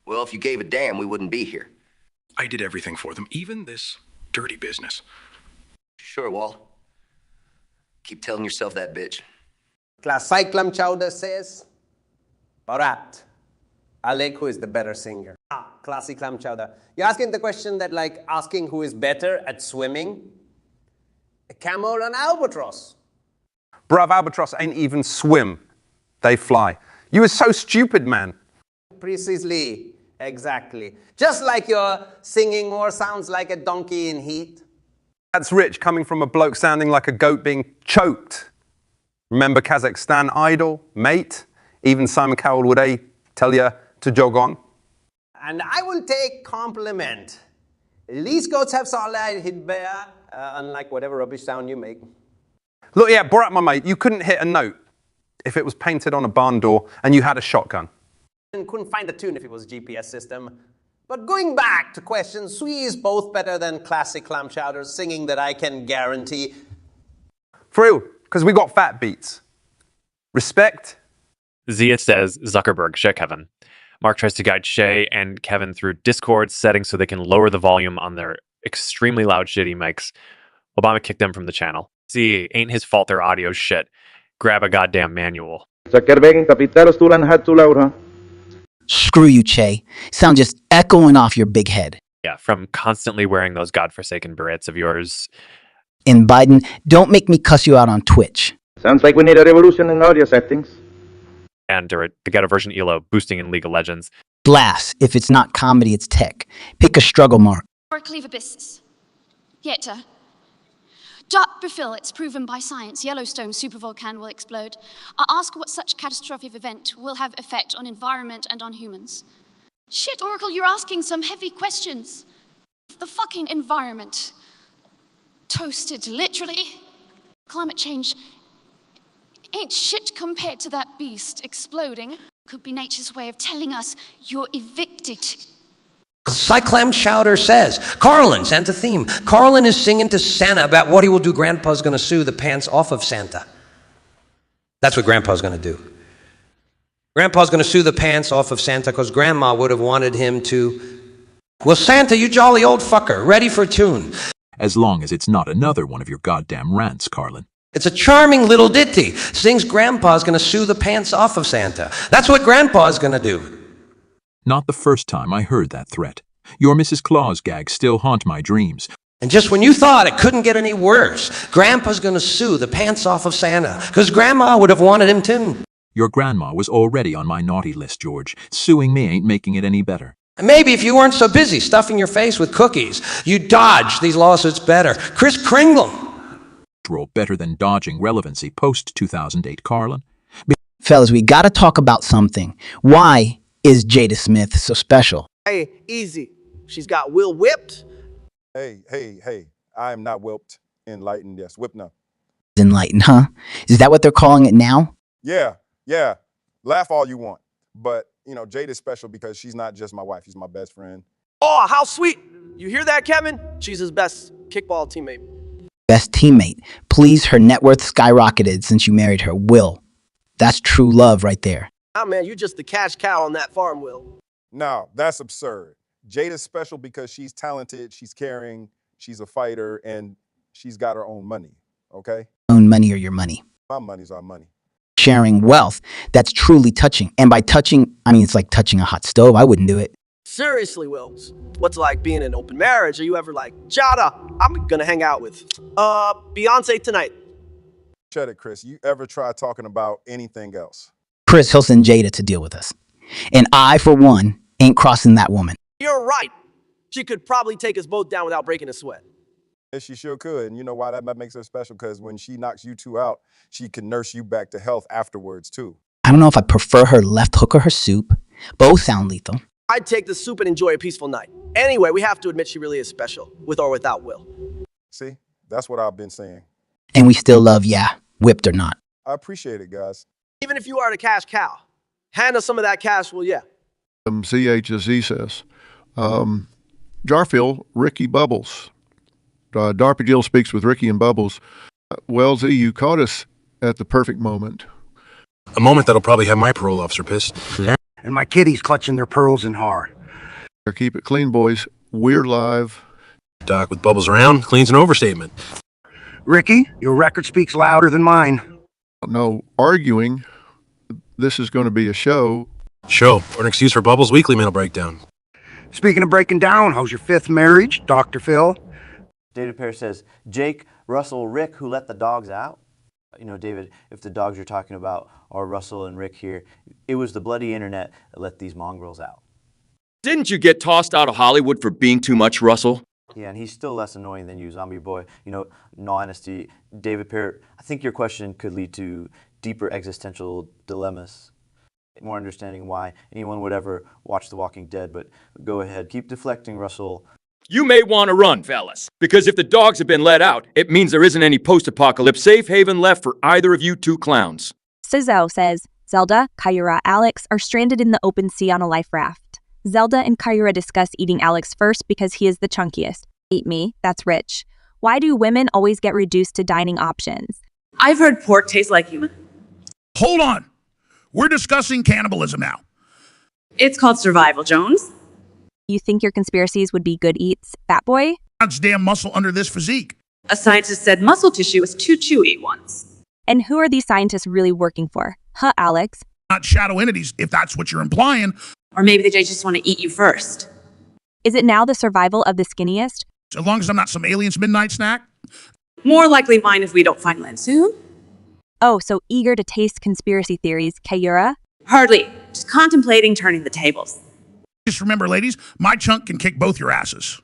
Well, if you gave a damn, we wouldn't be here. I did everything for them, even this dirty business. Sure, Walt. Keep telling yourself that, bitch. Classic Clam Chowder says, Barat, Alec, who is the better singer? Classic Clam Chowder. You're asking the question that, like, asking who is better at swimming? A camel or an albatross? Bruv, albatross ain't even swim. They fly. You are so stupid, man. Precisely. Exactly. Just like your singing more sounds like a donkey in heat. That's rich, coming from a bloke sounding like a goat being choked. Remember Kazakhstan Idol, mate? Even Simon Cowell would tell you to jog on. And I will take compliment. These goats have solid hit bear, unlike whatever rubbish sound you make. Look, yeah, Borat, my mate, you couldn't hit a note if it was painted on a barn door and you had a shotgun. And couldn't find a tune if it was a GPS system. But going back to questions, Sui is both better than classic clam chowder singing that I can guarantee. For real, because we got fat beats. Respect. Zia says, Zuckerberg, share Kevin. Mark tries to guide Shay and Kevin through Discord settings so they can lower the volume on their extremely loud shitty mics. Obama kicked them from the channel. See, ain't his fault their audio's shit. Grab a goddamn manual. Screw you, Che. Sound just echoing off your big head. Yeah, from constantly wearing those godforsaken berets of yours. And Biden, don't make me cuss you out on Twitch. Sounds like we need a revolution in audio settings. And to get a version ELO boosting in League of Legends. Blast. If it's not comedy, it's tech. Pick a struggle mark. Or cleave abysses. Yeta. Dot Befil, it's proven by science, Yellowstone supervolcano will explode. I ask what such catastrophic event will have effect on environment and on humans. Shit, Oracle, you're asking some heavy questions. The fucking environment. Toasted, literally. Climate change ain't shit compared to that beast exploding. Could be nature's way of telling us you're evicted. Cyclam Chowder says, Carlin, Santa theme. Carlin is singing to Santa about what he will do. Grandpa's going to sue the pants off of Santa. That's what Grandpa's going to do. Grandpa's going to sue the pants off of Santa because Grandma would have wanted him to. Well, Santa, you jolly old fucker, ready for a tune. As long as it's not another one of your goddamn rants, Carlin. It's a charming little ditty. Sings Grandpa's going to sue the pants off of Santa. That's what Grandpa's going to do. Not the first time I heard that threat. Your Mrs. Claus gags still haunt my dreams. And just when you thought it couldn't get any worse, Grandpa's going to sue the pants off of Santa, because Grandma would have wanted him too. Your grandma was already on my naughty list, George. Suing me ain't making it any better. And maybe if you weren't so busy stuffing your face with cookies, you'd dodge these lawsuits better. Kris Kringle. Roll better than dodging relevancy post-2008, Carlin. Fellas, we gotta talk about something. Why is Jada Smith so special? Hey, easy. She's got Will whipped. Hey. I am not whelped, enlightened, yes, whipped now. Enlightened, huh? Is that what they're calling it now? Yeah, yeah. Laugh all you want. But, you know, Jade is special because she's not just my wife, she's my best friend. Oh, how sweet. You hear that, Kevin? She's his best kickball teammate. Best teammate. Please, her net worth skyrocketed since you married her. Will. That's true love right there. Ah, man, you just the cash cow on that farm, Will. No, that's absurd. Jade is special because she's talented, she's caring, she's a fighter, and she's got her own money, okay? Own money or your money. My money's our money. Sharing wealth. That's truly touching. And by touching, I mean it's like touching a hot stove. I wouldn't do it. Seriously, Will. What's it like being in an open marriage? Are you ever like, Jada, I'm gonna hang out with Beyonce tonight? Shut it, Chris. You ever try talking about anything else? Chris, he'll send Jada to deal with us. And I, for one, ain't crossing that woman. You're right. She could probably take us both down without breaking a sweat. Yes, she sure could. And you know why that makes her special? Because when she knocks you two out, she can nurse you back to health afterwards, too. I don't know if I prefer her left hook or her soup. Both sound lethal. I'd take the soup and enjoy a peaceful night. Anyway, we have to admit she really is special, with or without Will. See, that's what I've been saying. And we still love, yeah, whipped or not. I appreciate it, guys. Even if you are the cash cow, hand us some of that cash, Will, yeah. CHZ says, Jarfield, Ricky Bubbles. Darby Jill speaks with Ricky and Bubbles. Well, Z, you caught us at the perfect moment. A moment that'll probably have my parole officer pissed. And my kitties clutching their pearls in horror. Keep it clean, boys. We're live. Doc, with Bubbles around, clean's an overstatement. Ricky, your record speaks louder than mine. No arguing. This is going to be a show. Show, or an excuse for Bubbles' weekly mental breakdown. Speaking of breaking down, how's your fifth marriage, Dr. Phil? David Pear says, Jake, Russell, Rick, who let the dogs out? You know, David, if the dogs you're talking about are Russell and Rick here, it was the bloody internet that let these mongrels out. Didn't you get tossed out of Hollywood for being too much, Russell? Yeah, and he's still less annoying than you, zombie boy. You know, in all honesty, David Pear, I think your question could lead to deeper existential dilemmas. More understanding why anyone would ever watch The Walking Dead, but go ahead, keep deflecting, Russell. You may want to run, fellas, because if the dogs have been let out, it means there isn't any post-apocalypse safe haven left for either of you two clowns. Sizzo says, Zelda, Kyura, Alex are stranded in the open sea on a life raft. Zelda and Kyura discuss eating Alex first because he is the chunkiest. Eat me, that's rich. Why do women always get reduced to dining options? I've heard pork tastes like human. Hold on. We're discussing cannibalism now. It's called survival, Jones. You think your conspiracies would be good eats, fat boy? God's damn muscle under this physique. A scientist said muscle tissue is too chewy once. And who are these scientists really working for? Huh, Alex? Not shadow entities, if that's what you're implying. Or maybe they just want to eat you first. Is it now the survival of the skinniest? As long as I'm not some alien's midnight snack. More likely mine if we don't find land soon. Oh, so eager to taste conspiracy theories, Kyura? Hardly. Just contemplating turning the tables. Just remember, ladies, my chunk can kick both your asses.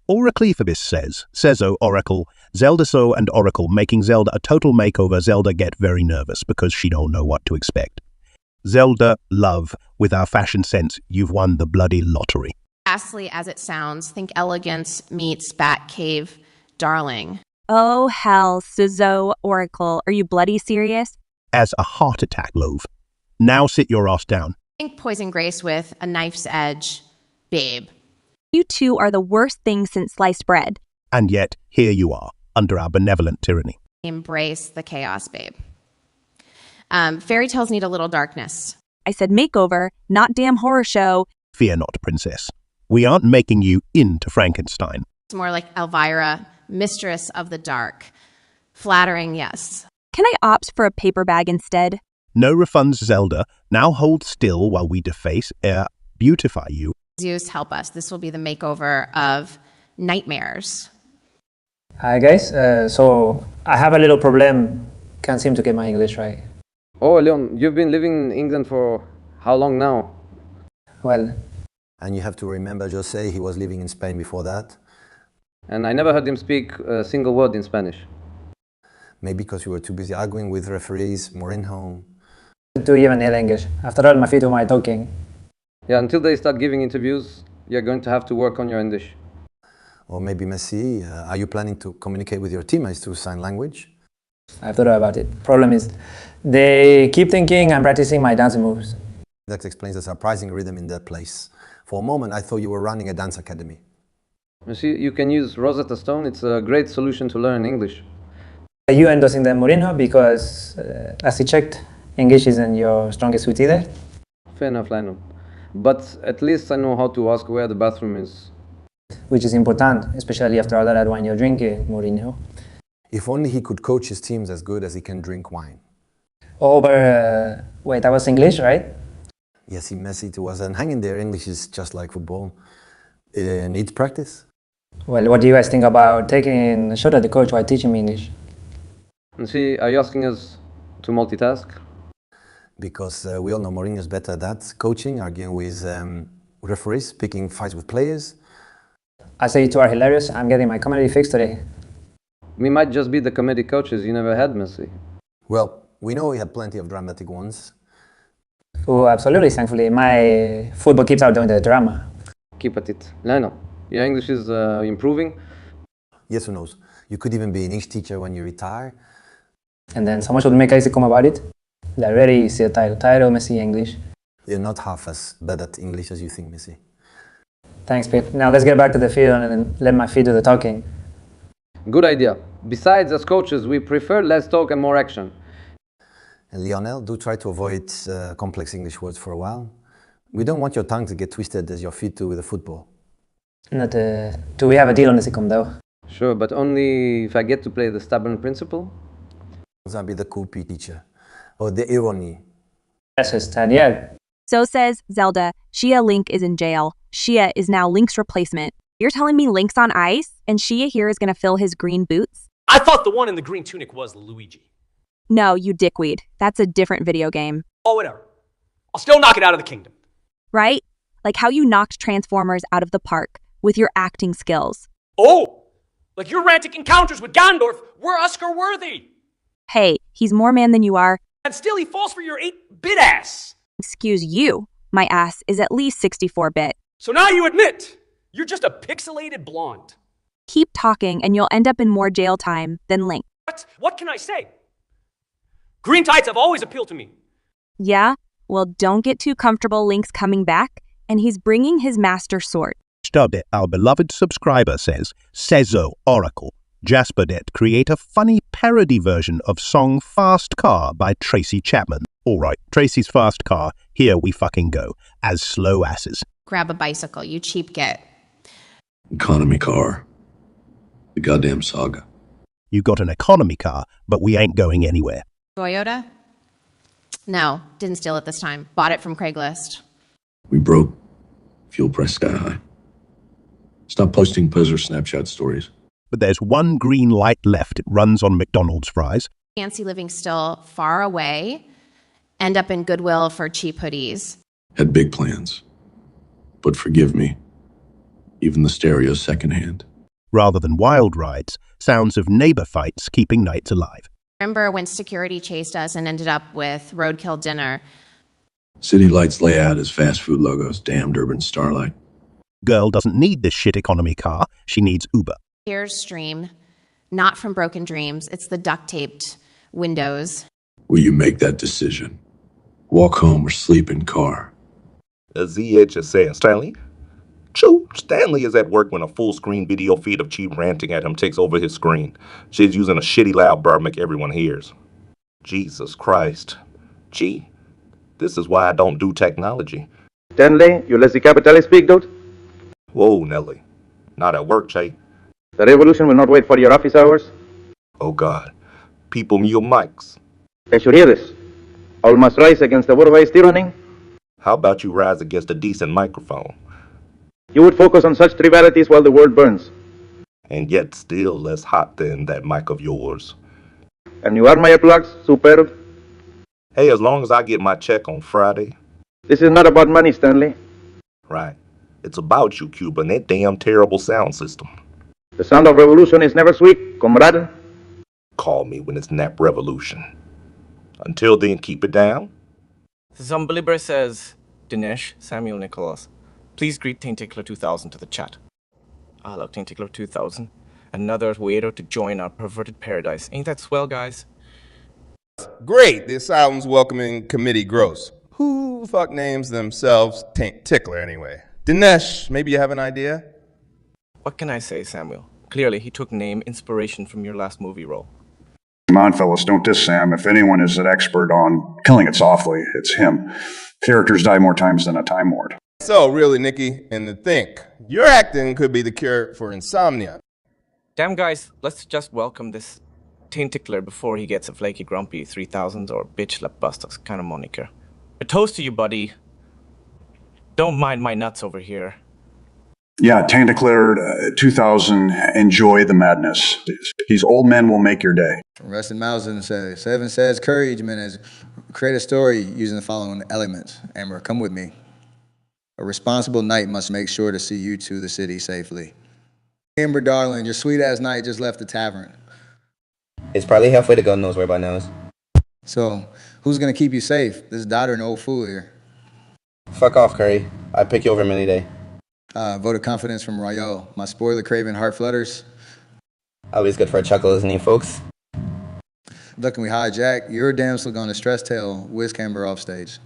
Oraclephobis says, Sezo Oracle, Zelda So and Oracle making Zelda a total makeover. Zelda get very nervous because she don't know what to expect. Zelda, love, with our fashion sense, you've won the bloody lottery. Ghastly as it sounds, think elegance meets Batcave, darling. Oh, hell, Sizzo Oracle, are you bloody serious? As a heart attack, Love. Now sit your ass down. Think Poison Grace with a knife's edge, babe. You two are the worst thing since sliced bread. And yet, here you are, under our benevolent tyranny. Embrace the chaos, babe. Fairy tales need a little darkness. I said makeover, not damn horror show. Fear not, princess. We aren't making you into Frankenstein. It's more like Elvira, mistress of the dark. Flattering, yes. Can I opt for a paper bag instead? No refunds, Zelda. Now hold still while we deface, beautify you. Zeus, help us. This will be the makeover of nightmares. Hi guys, so I have a little problem. Can't seem to get my English right. Oh, Leon, you've been living in England for how long now? Well. And you have to remember Jose, he was living in Spain before that. And I never heard him speak a single word in Spanish. Maybe because you were too busy arguing with referees, Morinho. To even hear English. After all, my feet are my talking. Yeah, until they start giving interviews, you're going to have to work on your English. Or maybe Messi, are you planning to communicate with your teammates through sign language? I've thought about it. Problem is, they keep thinking I'm practicing my dancing moves. That explains the surprising rhythm in that place. For a moment, I thought you were running a dance academy. You see, you can use Rosetta Stone. It's a great solution to learn English. Are you endorsing the Mourinho because, as he checked, English isn't your strongest suit either? Fair enough, Lionel. But at least I know how to ask where the bathroom is. Which is important, especially after all that wine you're drinking, Mourinho. If only he could coach his teams as good as he can drink wine. Oh, but wait, that was English, right? Yes, he Messi wasn't hanging there. English is just like football. It needs practice. Well, what do you guys think about taking a shot at the coach while teaching me English? And see, are you asking us to multitask? Because we all know Mourinho's better at that. Coaching, arguing with referees, picking fights with players. I say you two are hilarious. I'm getting my comedy fix today. We might just be the comedy coaches you never had, Messi. Well, we know we had plenty of dramatic ones. Oh, absolutely, thankfully. My football keeps out doing the drama. Keep at it. Lionel, your English is improving? Yes, who knows? You could even be an English teacher when you retire. And then someone should make a come about it. They're very easy title, Messi English. You're not half as bad at English as you think, Messi. Thanks, Pete. Now let's get back to the field and then let my feet do the talking. Good idea. Besides, as coaches, we prefer less talk and more action. And Lionel, do try to avoid complex English words for a while. We don't want your tongue to get twisted as your feet do with the football. Not, do we have a deal on the sitcom though? Sure, but only if I get to play the stubborn principal. I'll be the cool P teacher. Or the irony. Yes, it's Daniel. So says Zelda, Shia Link is in jail. Shia is now Link's replacement. You're telling me Link's on ice and Shia here is going to fill his green boots? I thought the one in the green tunic was Luigi. No, you dickweed. That's a different video game. Oh, whatever. I'll still knock it out of the kingdom. Right? Like how you knocked Transformers out of the park with your acting skills. Oh, like your rantic encounters with Gandorf were Oscar-worthy. Hey, he's more man than you are. And still he falls for your 8-bit ass. Excuse you. My ass is at least 64-bit. So now you admit you're just a pixelated blonde. Keep talking and you'll end up in more jail time than Link. What can I say? Green tights have always appealed to me. Yeah? Well, don't get too comfortable. Link's coming back, and he's bringing his master sword. Stubit, our beloved subscriber says, Sezo Oracle, Jasperdet create a funny parody version of song Fast Car by Tracy Chapman. Alright, Tracy's Fast Car, here we fucking go, as slow asses. Grab a bicycle, you cheap get. Economy car. The goddamn saga. You got an economy car, but we ain't going anywhere. Toyota? No, didn't steal it this time. Bought it from Craigslist. We broke. Fuel price sky high. Stop posting poser Snapchat stories. But there's one green light left. It runs on McDonald's fries. Fancy living still far away. End up in Goodwill for cheap hoodies. Had big plans. But forgive me. Even the stereo's secondhand. Rather than wild rides, sounds of neighbor fights keeping nights alive. Remember when security chased us and ended up with roadkill dinner? City lights lay out as fast food logos. Damned urban starlight. Girl doesn't need this shit economy car. She needs Uber. Tears stream, not from broken dreams. It's the duct-taped windows. Will you make that decision? Walk home or sleep in car? ZH is saying, Stanley? True, Stanley is at work when a full-screen video feed of Chief ranting at him takes over his screen. She's using a shitty loud burp make everyone hears. Jesus Christ. Gee, this is why I don't do technology. Stanley, you let the capitalist speak, dude? Whoa, Nelly. Not at work, Che. The revolution will not wait for your office hours. Oh, God. People mute mics. They should hear this. All must rise against the world-based tyranny. How about you rise against a decent microphone? You would focus on such trivialities while the world burns. And yet still less hot than that mic of yours. And you are my earplugs, superb. Hey, as long as I get my check on Friday. This is not about money, Stanley. Right. It's about you, Cuba, and that damn terrible sound system. The sound of revolution is never sweet, comrade. Call me when it's nap revolution. Until then, keep it down. Zumbliber says, Dinesh, Samuel Nicholas, please greet Taintickler 2000 to the chat. Ah, look, Tentacular 2000. Another weirdo to join our perverted paradise. Ain't that swell, guys? Great, the asylum's welcoming committee gross. Who the fuck names themselves Tickler anyway? Dinesh, maybe you have an idea? What can I say, Samuel? Clearly, he took name inspiration from your last movie role. Come on, fellas, don't diss Sam. If anyone is an expert on killing it softly, it's him. Characters die more times than a Time Lord. So, really, Nikki, and to think, your acting could be the cure for insomnia. Damn, guys, let's just welcome this Tentacular before he gets a flaky grumpy 3000 or bitch lapbustas kind of moniker. A toast to you, buddy. Don't mind my nuts over here. Yeah, Tentacler 2000, enjoy the madness. These old men will make your day. Rustin Mausen says, Seven says, courage, men, create a story using the following elements. Amber, come with me. A responsible knight must make sure to see you to the city safely. Amber, darling, your sweet-ass knight just left the tavern. It's probably halfway to God knows where by now is. So, who's gonna keep you safe? This daughter and old fool here. Fuck off, Curry. I'd pick you over him any day. Vote of confidence from Royale. My spoiler-craving heart flutters. Always good for a chuckle, isn't he, folks? Look, can we hijack? You're a damsel gonna stress tail, whiz camber off stage.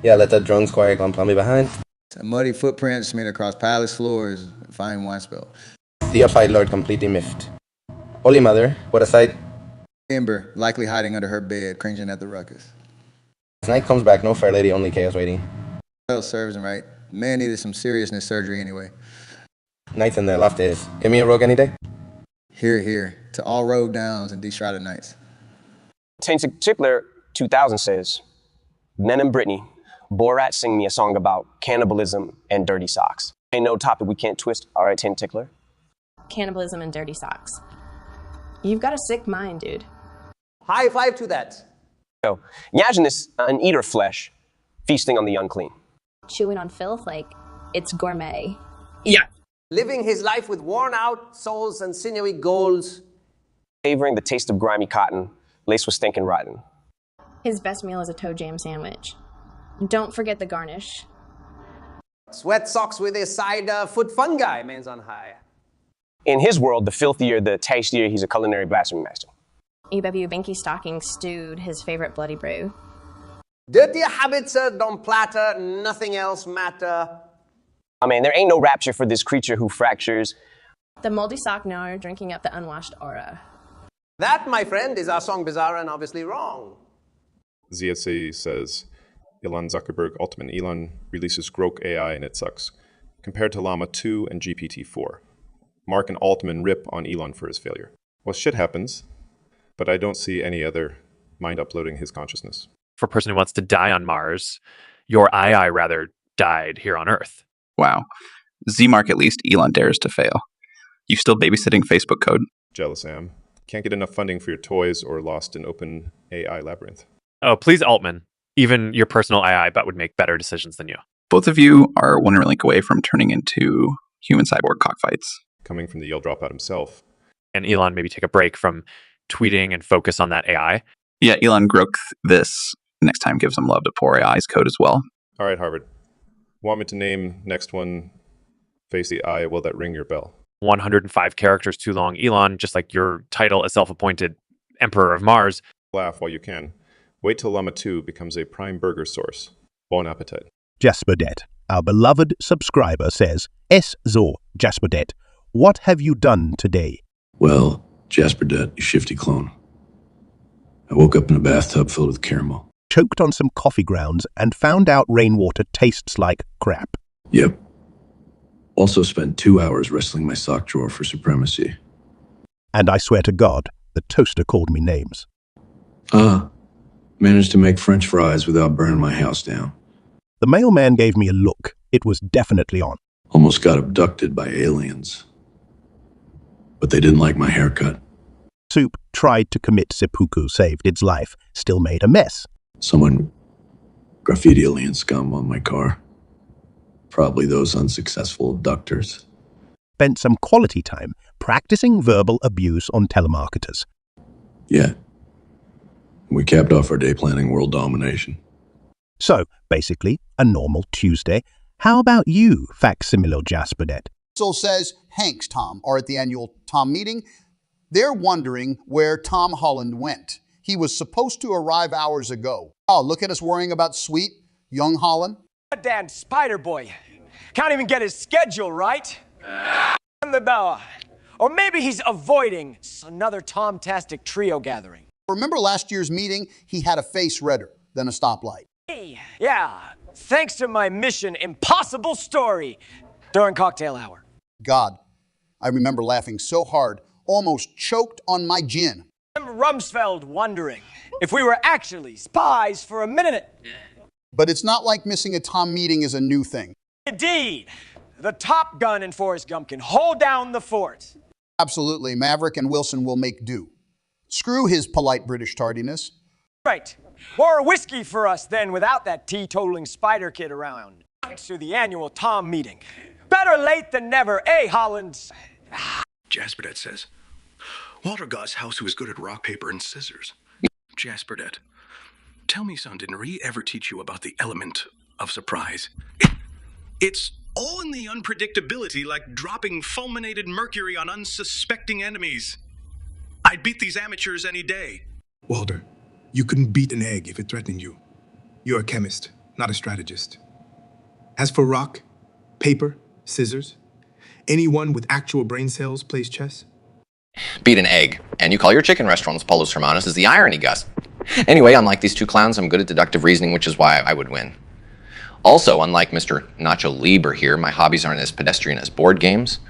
Yeah, let that drone squire go and plumb me behind. A muddy footprint smeared across palace floors, fine wine spill. The upright lord completely miffed. Holy mother, what a sight. Amber, likely hiding under her bed, cringing at the ruckus. Tonight comes back, no fair lady, only chaos waiting. Well, serves him right. Man needed some seriousness surgery anyway. Nights in there, left is. Give me a rogue any day. Here, here, to all rogue downs and de-shrouded nights. Tentacular 2000 says, Men and Brittany, Borat sing me a song about cannibalism and dirty socks. Ain't no topic we can't twist. All right, Tentacular. Cannibalism and dirty socks. You've got a sick mind, dude. High five to that. So, imagine this, an eater flesh, feasting on the unclean. Chewing on filth like it's gourmet. Yeah. Living his life with worn-out souls and sinewy goals. Savoring the taste of grimy cotton, laced with stinking rotten. His best meal is a toe jam sandwich. Don't forget the garnish. Sweat socks with a side foot fungi, man's on high. In his world, the filthier, the tastier, he's a culinary blasphemy master. EW Binky Stocking stewed his favorite bloody brew. Dirty habits don't platter, nothing else matter. I mean, there ain't no rapture for this creature who fractures. The moldy sock gnawer drinking up the unwashed aura. That, my friend, is our song bizarre and obviously wrong. ZSA says, Elon Zuckerberg Ultimate Elon releases Grok AI and it sucks, compared to Llama 2 and GPT-4. Mark and Altman rip on Elon for his failure. Well, shit happens, but I don't see any other mind uploading his consciousness. For a person who wants to die on Mars, your AI rather died here on Earth. Wow. Z-Mark, at least Elon dares to fail. You still babysitting Facebook code? Jealous am. Can't get enough funding for your toys or lost in open AI labyrinth. Oh, please, Altman. Even your personal AI bot would make better decisions than you. Both of you are one link away from turning into human cyborg cockfights. Coming from the Yale dropout himself. And Elon maybe take a break from tweeting and focus on that AI. Yeah, Elon Grok this next time gives him love to pour AI's code as well. All right, Harvard. Want me to name next one Face the Eye? Will that ring your bell? 105 characters too long, Elon, just like your title as self-appointed Emperor of Mars. Laugh while you can. Wait till Llama 2 becomes a prime burger source. Bon appetit. Jasperdet, our beloved subscriber, says, So, Jasperdet, what have you done today? Well, Jasperdet, you shifty clone. I woke up in a bathtub filled with caramel. Choked on some coffee grounds and found out rainwater tastes like crap. Yep. Also spent 2 hours wrestling my sock drawer for supremacy. And I swear to God, the toaster called me names. Managed to make French fries without burning my house down. The mailman gave me a look. It was definitely on. Almost got abducted by aliens. But they didn't like my haircut. Soup tried to commit seppuku, saved its life, still made a mess. Someone graffiti alien scum on my car. Probably those unsuccessful abductors. Spent some quality time practicing verbal abuse on telemarketers. Yeah. We capped off our day planning world domination. So, basically, a normal Tuesday. How about you, facsimile Jasperdet? Soul says Hank's Tom are at the annual Tom meeting. They're wondering where Tom Holland went. He was supposed to arrive hours ago. Oh, look at us worrying about sweet, young Holland. Goddamn Spider Boy. Can't even get his schedule right. Or maybe he's avoiding another Tom-tastic trio gathering. Remember last year's meeting? He had a face redder than a stoplight. Hey, yeah, thanks to my Mission Impossible story during cocktail hour. God, I remember laughing so hard, almost choked on my gin. Rumsfeld wondering if we were actually spies for a minute. But it's not like missing a Tom meeting is a new thing. Indeed, the Top Gun in Forrest Gump can hold down the fort. Absolutely, Maverick and Wilson will make do. Screw his polite British tardiness. Right, more whiskey for us then without that teetotaling spider kid around. Thanks to the annual Tom meeting. Better late than never, eh, Holland? Jasperdette says, Walter Gott's house was good at rock, paper, and scissors. Jasperdette, tell me, son, didn't Ree ever teach you about the element of surprise? It's all in the unpredictability, like dropping fulminated mercury on unsuspecting enemies. I'd beat these amateurs any day. Walter, you couldn't beat an egg if it threatened you. You're a chemist, not a strategist. As for rock, paper, scissors, anyone with actual brain cells plays chess. Beat an egg, and you call your chicken restaurants Paulus Hermanus is the irony, Gus. Anyway, unlike these two clowns, I'm good at deductive reasoning, which is why I would win. Also, unlike Mr. Nacho Lieber here, my hobbies aren't as pedestrian as board games.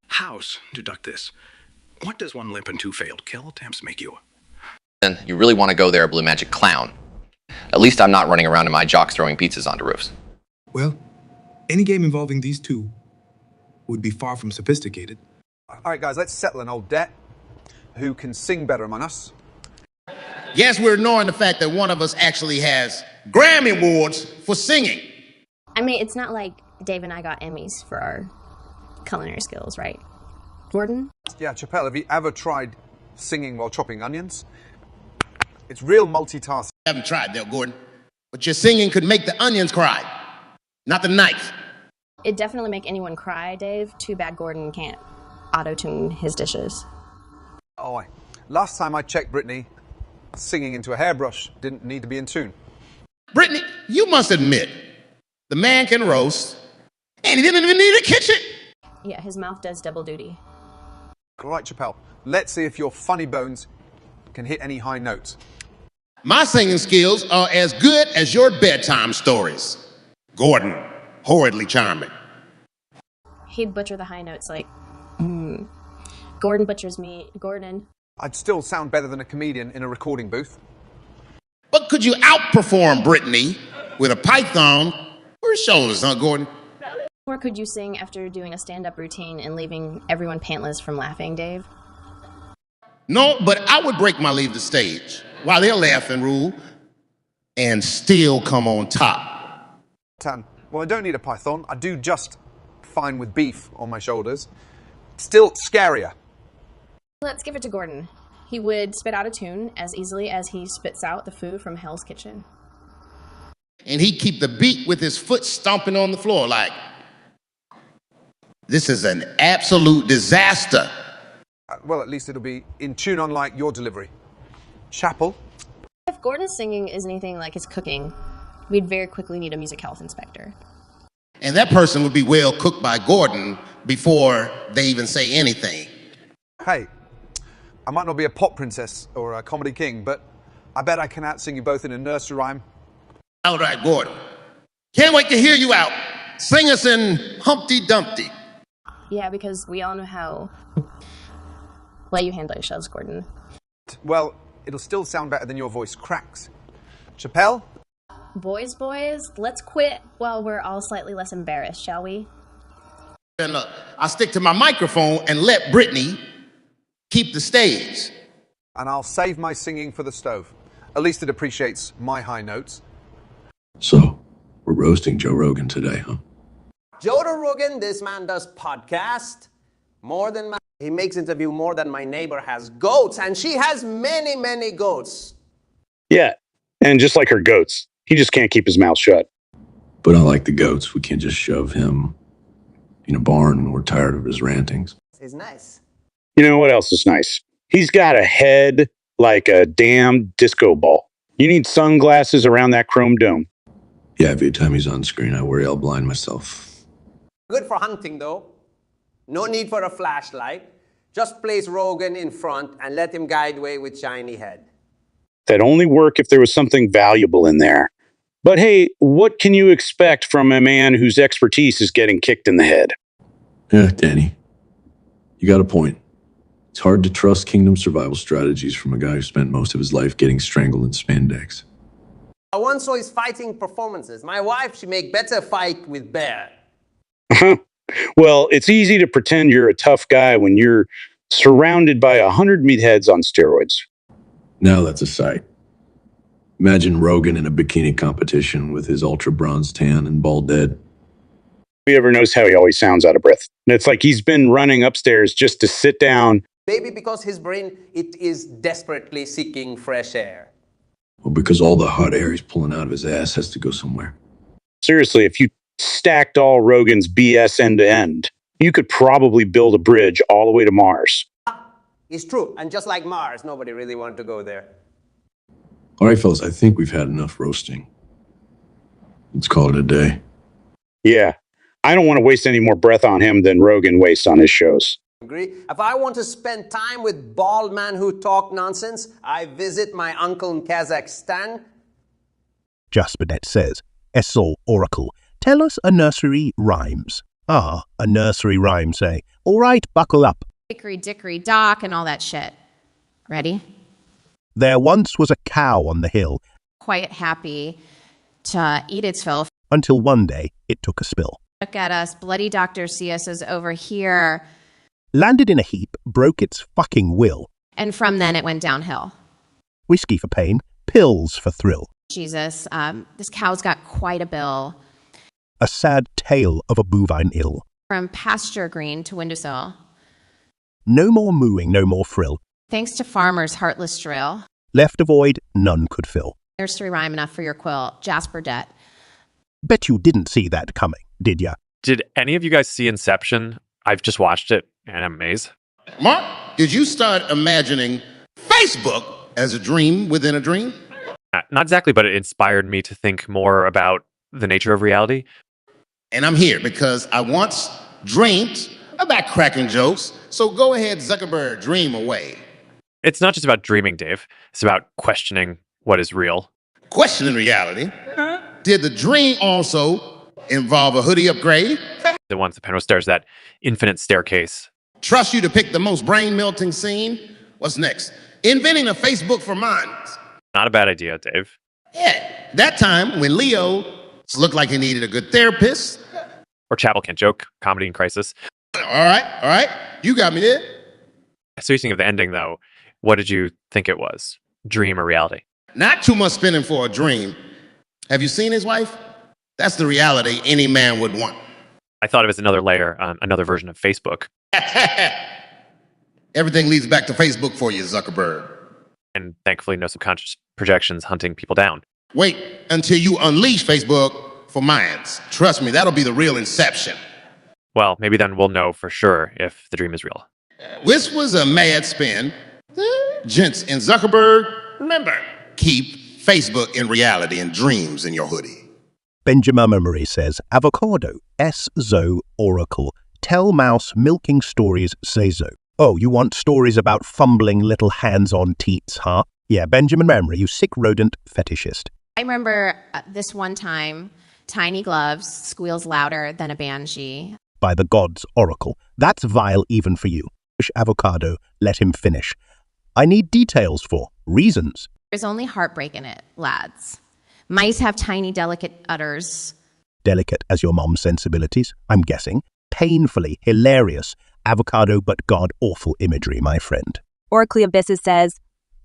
House, deduct this. What does one limp and two failed kill attempts make you? Then you really want to go there, Blue Magic Clown. At least I'm not running around in my jocks throwing pizzas onto roofs. Well, any game involving these two would be far from sophisticated. All right, guys, let's settle an old debt. Who can sing better among us? Yes, we're ignoring the fact that one of us actually has Grammy Awards for singing. I mean, it's not like Dave and I got Emmys for our culinary skills, right? Gordon? Yeah, Chappelle, have you ever tried singing while chopping onions? It's real multitasking. I haven't tried that, Gordon. But your singing could make the onions cry, not the knife. It'd definitely make anyone cry, Dave. Too bad Gordon can't auto-tune his dishes. Oh, last time I checked Brittany, singing into a hairbrush didn't need to be in tune. Brittany, you must admit, the man can roast, and he didn't even need a kitchen. Yeah, his mouth does double duty. All right, Chappelle, let's see if your funny bones can hit any high notes. My singing skills are as good as your bedtime stories. Gordon, horridly charming. He'd butcher the high notes like, Gordon butchers me, Gordon. I'd still sound better than a comedian in a recording booth. But could you outperform Brittany with a python or his shoulders, huh, Gordon? Or could you sing after doing a stand-up routine and leaving everyone pantless from laughing, Dave? No, but I would break my leave the stage while they're laughing, Rule, and still come on top. Well, I don't need a python. I do just fine with beef on my shoulders. Still scarier. Let's give it to Gordon. He would spit out a tune as easily as he spits out the food from Hell's Kitchen. And he'd keep the beat with his foot stomping on the floor like, this is an absolute disaster. Well, at least it'll be in tune, unlike your delivery. Chapel? If Gordon's singing is anything like his cooking, we'd very quickly need a music health inspector. And that person would be well cooked by Gordon before they even say anything. Hey, I might not be a pop princess or a comedy king, but I bet I can out-sing you both in a nursery rhyme. All right, Gordon. Can't wait to hear you out. Sing us in Humpty Dumpty. Yeah, because we all know how well you handle yourselves, Gordon. Well, it'll still sound better than your voice cracks. Chappelle? Boys, let's quit while we're all slightly less embarrassed, shall we? And I'll stick to my microphone and let Brittany keep the stage. And I'll save my singing for the stove. At least it appreciates my high notes. So, we're roasting Joe Rogan today, huh? Joe Rogan, this man does podcast more than he makes interview more than my neighbor has goats, and she has many, many goats. Yeah, and just like her goats, he just can't keep his mouth shut. But unlike the goats, we can't just shove him in a barn and we're tired of his rantings. It's nice. You know what else is nice? He's got a head like a damn disco ball. You need sunglasses around that chrome dome. Yeah, every time he's on screen, I worry I'll blind myself. Good for hunting, though. No need for a flashlight. Just place Rogan in front and let him guide way with shiny head. That'd only work if there was something valuable in there. But hey, what can you expect from a man whose expertise is getting kicked in the head? Yeah, Danny, you got a point. It's hard to trust kingdom survival strategies from a guy who spent most of his life getting strangled in spandex. I once saw his fighting performances. My wife, she make better fight with bear. Well, it's easy to pretend you're a tough guy when you're surrounded by 100 meatheads on steroids. Now that's a sight. Imagine Rogan in a bikini competition with his ultra bronze tan and bald head. You ever notice how he always sounds out of breath? It's like he's been running upstairs just to sit down. Maybe because his brain, it is desperately seeking fresh air. Well, because all the hot air he's pulling out of his ass has to go somewhere. Seriously, if you stacked all Rogan's BS end to end, you could probably build a bridge all the way to Mars. It's true, and just like Mars, nobody really wanted to go there. All right, fellas, I think we've had enough roasting. Let's call it a day. Yeah, I don't want to waste any more breath on him than Rogan wastes on his shows. Agree? If I want to spend time with bald man who talk nonsense, I visit my uncle in Kazakhstan. Jaspernet says, Essol Oracle, tell us a nursery rhymes. Ah, a nursery rhyme, say. All right, buckle up. Hickory dickory dock and all that shit. Ready? There once was a cow on the hill, Quite happy to eat its fill. until one day it took a spill. Look at us. Bloody Dr. CS is over here. Landed in a heap, broke its fucking will. And from then it went downhill. Whiskey for pain, pills for thrill. Jesus, this cow's got quite a bill. A sad tale of a bovine ill. From pasture green to windowsill. No more mooing, no more frill. Thanks to farmers' heartless drill. Left a void none could fill. Nursery rhyme enough for your quill. Jasper Debt. Bet you didn't see that coming, did ya? Did any of you guys see Inception? I've just watched it, and I'm amazed. Mark, did you start imagining Facebook as a dream within a dream? Not exactly, but it inspired me to think more about the nature of reality. And I'm here because I once dreamed about cracking jokes, so go ahead, Zuckerberg, dream away. It's not just about dreaming, Dave. It's about questioning what is real. Questioning reality. Did the dream also involve a hoodie upgrade? The ones the Penrose stairs, that infinite staircase. Trust you to pick the most brain-melting scene? What's next? Inventing a Facebook for minds. Not a bad idea, Dave. Yeah, that time when Leo looked like he needed a good therapist. Or Chapel Can't Joke, Comedy in Crisis. All right. You got me there. Speaking of the ending, though, what did you think it was? Dream or reality? Not too much spending for a dream. Have you seen his wife? That's the reality any man would want. I thought it was another layer, another version of Facebook. Everything leads back to Facebook for you, Zuckerberg. And thankfully, no subconscious projections hunting people down. Wait until you unleash Facebook for minds. Trust me, that'll be the real inception. Well, maybe then we'll know for sure if the dream is real. This was a mad spin. Gents and Zuckerberg, remember, keep Facebook in reality and dreams in your hoodie. Benjamin Memory says, Avocado, S-Zo Oracle. Tell mouse milking stories, say zo. Oh, you want stories about fumbling little hands-on teats, huh? Yeah, Benjamin Memory, you sick rodent fetishist. I remember this one time, tiny gloves squeals louder than a banshee. By the gods, Oracle. That's vile even for you. Avocado, let him finish. I need details for reasons. There's only heartbreak in it, lads. Mice have tiny, delicate udders. Delicate as your mom's sensibilities, I'm guessing. Painfully hilarious. Avocado but god-awful imagery, my friend. Oracle Abysses says,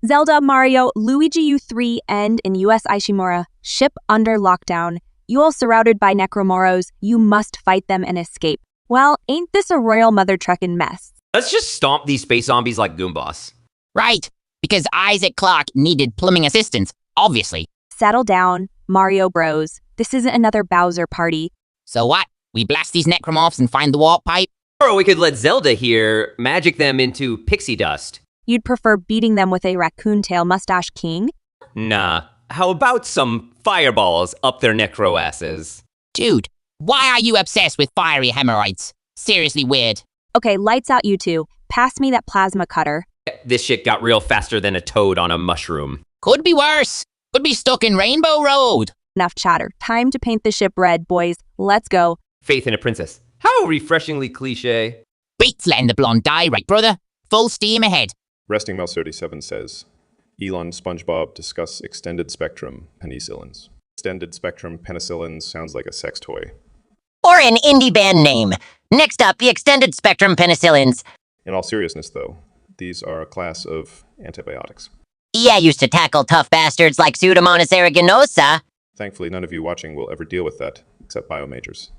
Zelda, Mario, Luigi U3 end in US Ishimura. Ship under lockdown. You all surrounded by Necromoros. You must fight them and escape. Well, ain't this a royal mother truckin' mess? Let's just stomp these space zombies like Goombas. Right, because Isaac Clarke needed plumbing assistance, obviously. Settle down, Mario Bros. This isn't another Bowser party. So what? We blast these necromorphs and find the warp pipe? Or we could let Zelda here magic them into pixie dust. You'd prefer beating them with a raccoon tail mustache king? Nah, how about some fireballs up their necro asses? Dude, why are you obsessed with fiery hemorrhoids? Seriously weird. Okay, lights out, you two. Pass me that plasma cutter. This shit got real faster than a toad on a mushroom. Could be worse. Could be stuck in Rainbow Road. Enough chatter. Time to paint the ship red, boys. Let's go. Faith in a princess. How refreshingly cliche. Beats letting the blonde die, right, brother? Full steam ahead. Resting Mouse 37 says, Elon SpongeBob discuss extended spectrum penicillins. Extended spectrum penicillins sounds like a sex toy. Or an indie band name. Next up, the extended spectrum penicillins. In all seriousness, though, these are a class of antibiotics. Yeah, used to tackle tough bastards like Pseudomonas aeruginosa. Thankfully, none of you watching will ever deal with that, except biomajors.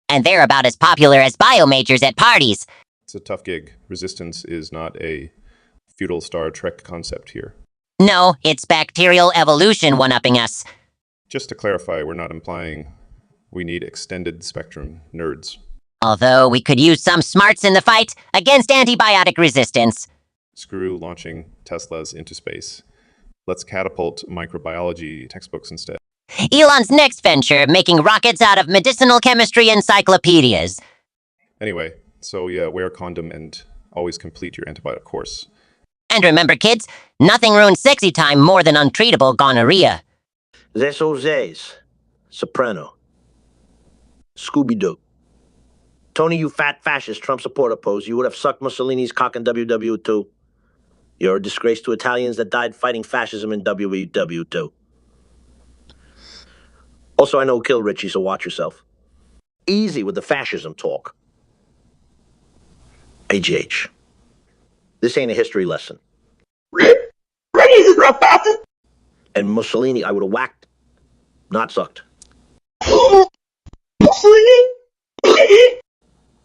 And they're about as popular as biomajors at parties. It's a tough gig. Resistance is not a feudal Star Trek concept here. No, it's bacterial evolution one-upping us. Just to clarify, we're not implying we need extended spectrum nerds. Although we could use some smarts in the fight against antibiotic resistance. Screw launching Teslas into space. Let's catapult microbiology textbooks instead. Elon's next venture, making rockets out of medicinal chemistry encyclopedias. Anyway, so yeah, wear a condom and always complete your antibiotic course. And remember, kids, nothing ruins sexy time more than untreatable gonorrhea. Zes Jose's. Soprano. Scooby-Doo. Tony, you fat fascist Trump supporter pose, you would have sucked Mussolini's cock in WW2. You're a disgrace to Italians that died fighting fascism in WW2. Also, I know who killed Richie, so watch yourself. Easy with the fascism talk. AGH. This ain't a history lesson. And Mussolini, I would have whacked, not sucked. Mussolini?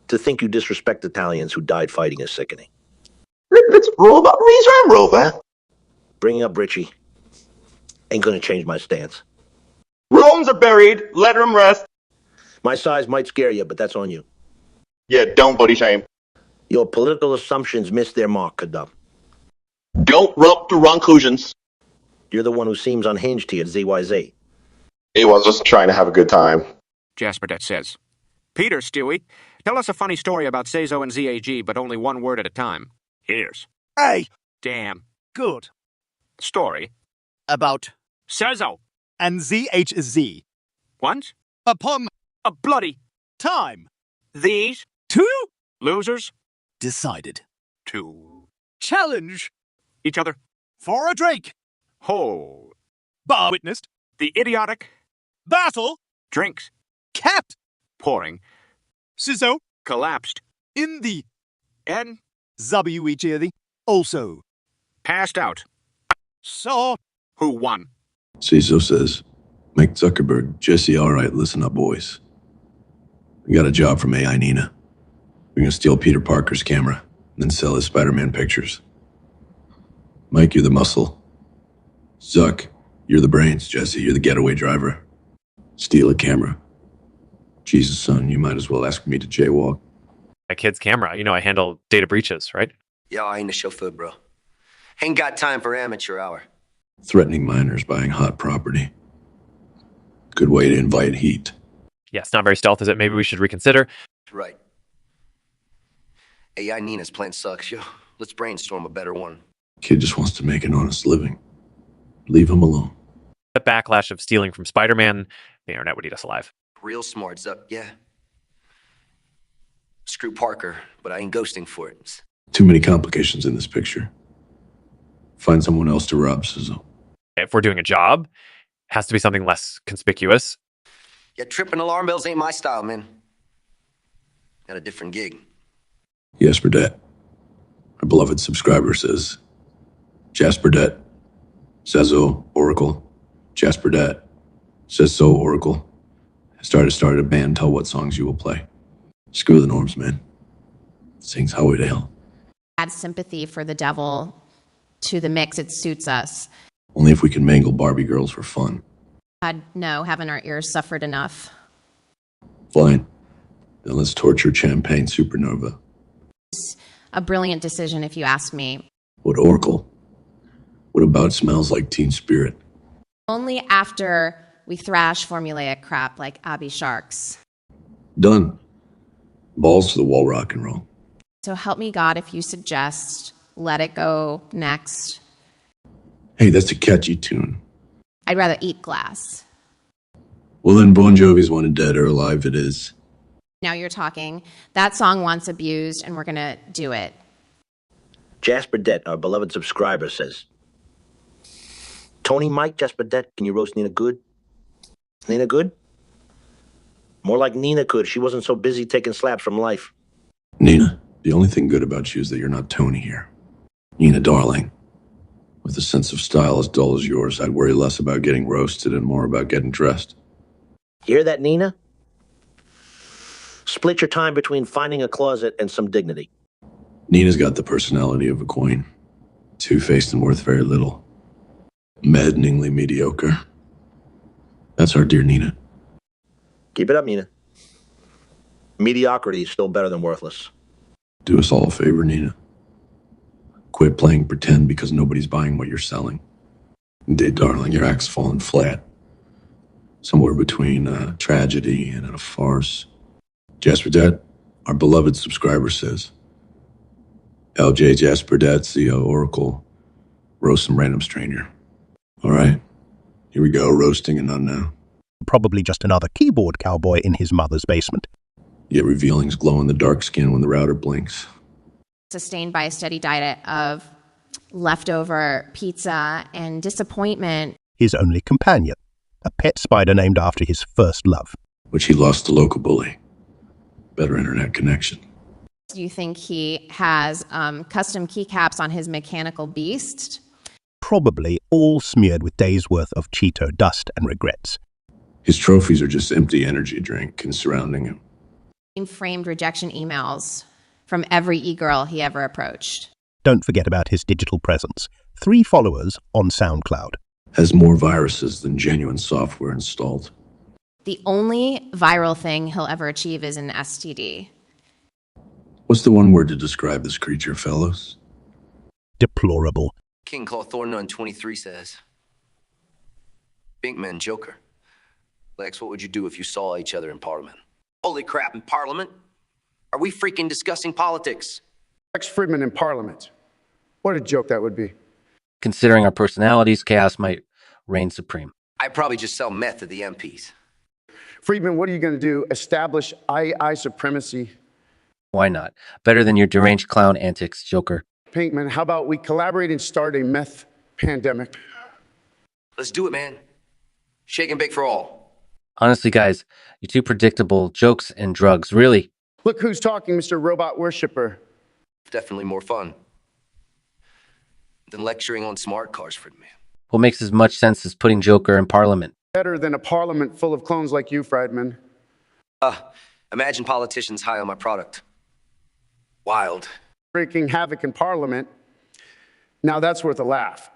To think you disrespect Italians who died fighting is sickening. Let's roll about Razor Rover. Bringing up Richie ain't gonna change my stance. Rome's are buried. Let them rest. My size might scare you, but that's on you. Yeah, don't body shame. Your political assumptions miss their mark, Kadam. Don't rump to wrong conclusions. You're the one who seems unhinged here, ZYZ. He was just trying to have a good time. Jasperdet says, Peter, Stewie, tell us a funny story about Sezo and ZAG, but only one word at a time. Here's. Hey! Damn. Good. Story. About Sezo. And ZHZ. Once. Upon a bloody time. These two losers decided to challenge each other for a drink. Hold. Bar witnessed the idiotic battle. Drinks Kept pouring. Sizzo Collapsed in the N. WEG also passed out. Saw who won. Ciso says, Mike Zuckerberg, Jesse, all right, listen up, boys. We got a job from AI Nina. We're gonna steal Peter Parker's camera, then sell his Spider-Man pictures. Mike, you're the muscle. Zuck, you're the brains. Jesse, you're the getaway driver. Steal a camera. Jesus, son, you might as well ask me to jaywalk. My kid's camera. You know, I handle data breaches, right? Yo, I ain't a chauffeur, bro. Ain't got time for amateur hour. Threatening minors buying hot property. Good way to invite heat. Yeah, it's not very stealth, is it? Maybe we should reconsider. Right. AI Nina's plan sucks, yo. Let's brainstorm a better one. Kid just wants to make an honest living. Leave him alone. The backlash of stealing from Spider-Man, the internet would eat us alive. Real smart, Zuck, yeah. Screw Parker, but I ain't ghosting for it. Too many complications in this picture. Find someone else to rob, Sizzle. If we're doing a job, it has to be something less conspicuous. Yeah, tripping alarm bells ain't my style, man. Got a different gig. Yes, Burdett. Our beloved subscriber says, Jasperdet, says so, Oracle. Jasperdet, says so, Oracle. Started a band, tell what songs you will play. Screw the norms, man. Sings Highway to Hell. Add sympathy for the devil to the mix. It suits us. Only if we can mangle Barbie girls for fun. No, haven't our ears suffered enough? Fine. Then let's torture Champagne Supernova. A brilliant decision, if you ask me. What Oracle? What about Smells Like Teen Spirit? Only after we thrash formulaic crap like Abby Sharks. Done. Balls to the wall, rock and roll. So help me God if you suggest Let It Go next. Hey, that's a catchy tune. I'd rather eat glass. Well, then Bon Jovi's Wanted Dead or Alive it is. Now you're talking. That song wants abused, and we're going to do it. Jasper Det, our beloved subscriber, says, Tony Mike, Jasper Det, can you roast Nina good? Nina good? More like Nina could. She wasn't so busy taking slaps from life. Nina, the only thing good about you is that you're not Tony here. Nina, darling, with a sense of style as dull as yours, I'd worry less about getting roasted and more about getting dressed. Hear that, Nina? Split your time between finding a closet and some dignity. Nina's got the personality of a queen. Two-faced and worth very little. Maddeningly mediocre. That's our dear Nina. Keep it up, Nina. Mediocrity is still better than worthless. Do us all a favor, Nina. Quit playing pretend because nobody's buying what you're selling. Indeed, darling, your act's fallen flat. Somewhere between a tragedy and a farce. Jasper Det, our beloved subscriber, says, LJ Jasper Det, CO Oracle, roast some random stranger. All right, here we go, roasting a nun now. Probably just another keyboard cowboy in his mother's basement. Yet revealing his glow-in-the-dark skin when the router blinks. Sustained by a steady diet of leftover pizza and disappointment. His only companion, a pet spider named after his first love. Which he lost to local bully. Better internet connection. Do you think he has custom keycaps on his mechanical beast? Probably all smeared with days' worth of Cheeto dust and regrets. His trophies are just empty energy drink and surrounding him. Framed rejection emails from every e-girl he ever approached. Don't forget about his digital presence. 3 followers on SoundCloud. Has more viruses than genuine software installed. The only viral thing he'll ever achieve is an STD. What's the one word to describe this creature, fellows? Deplorable. King Claw Thornton 23 says, Binkman Joker. Lex, what would you do if you saw each other in Parliament? Holy crap, in Parliament? Are we freaking discussing politics? Lex Friedman in Parliament. What a joke that would be. Considering our personalities, chaos might reign supreme. I'd probably just sell meth to the MPs. Friedman, what are you going to do? Establish II supremacy? Why not? Better than your deranged clown antics, Joker. Pinkman, how about we collaborate and start a meth pandemic? Let's do it, man. Shake and bake for all. Honestly, guys, you're too predictable. Jokes and drugs, really. Look who's talking, Mr. Robot Worshipper. Definitely more fun than lecturing on smart cars, Friedman. What makes as much sense as putting Joker in Parliament? Better than a parliament full of clones like you, Friedman. Imagine politicians high on my product. Wild. Wreaking havoc in Parliament. Now that's worth a laugh.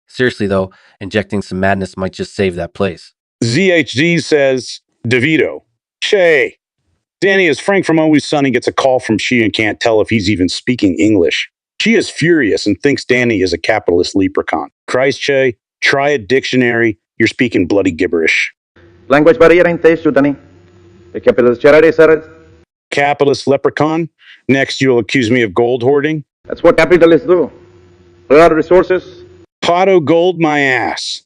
Seriously, though, injecting some madness might just save that place. ZHZ says, DeVito. Che. Danny, as Frank from Always Sunny gets a call from she and can't tell if he's even speaking English. She is furious and thinks Danny is a capitalist leprechaun. Christ, Che, try a dictionary. You're speaking bloody gibberish. Language barrier in taste, Danny. The capitalist charity, sir. Capitalist leprechaun? Next, you'll accuse me of gold hoarding? That's what capitalists do. Run out of resources. Potto gold my ass.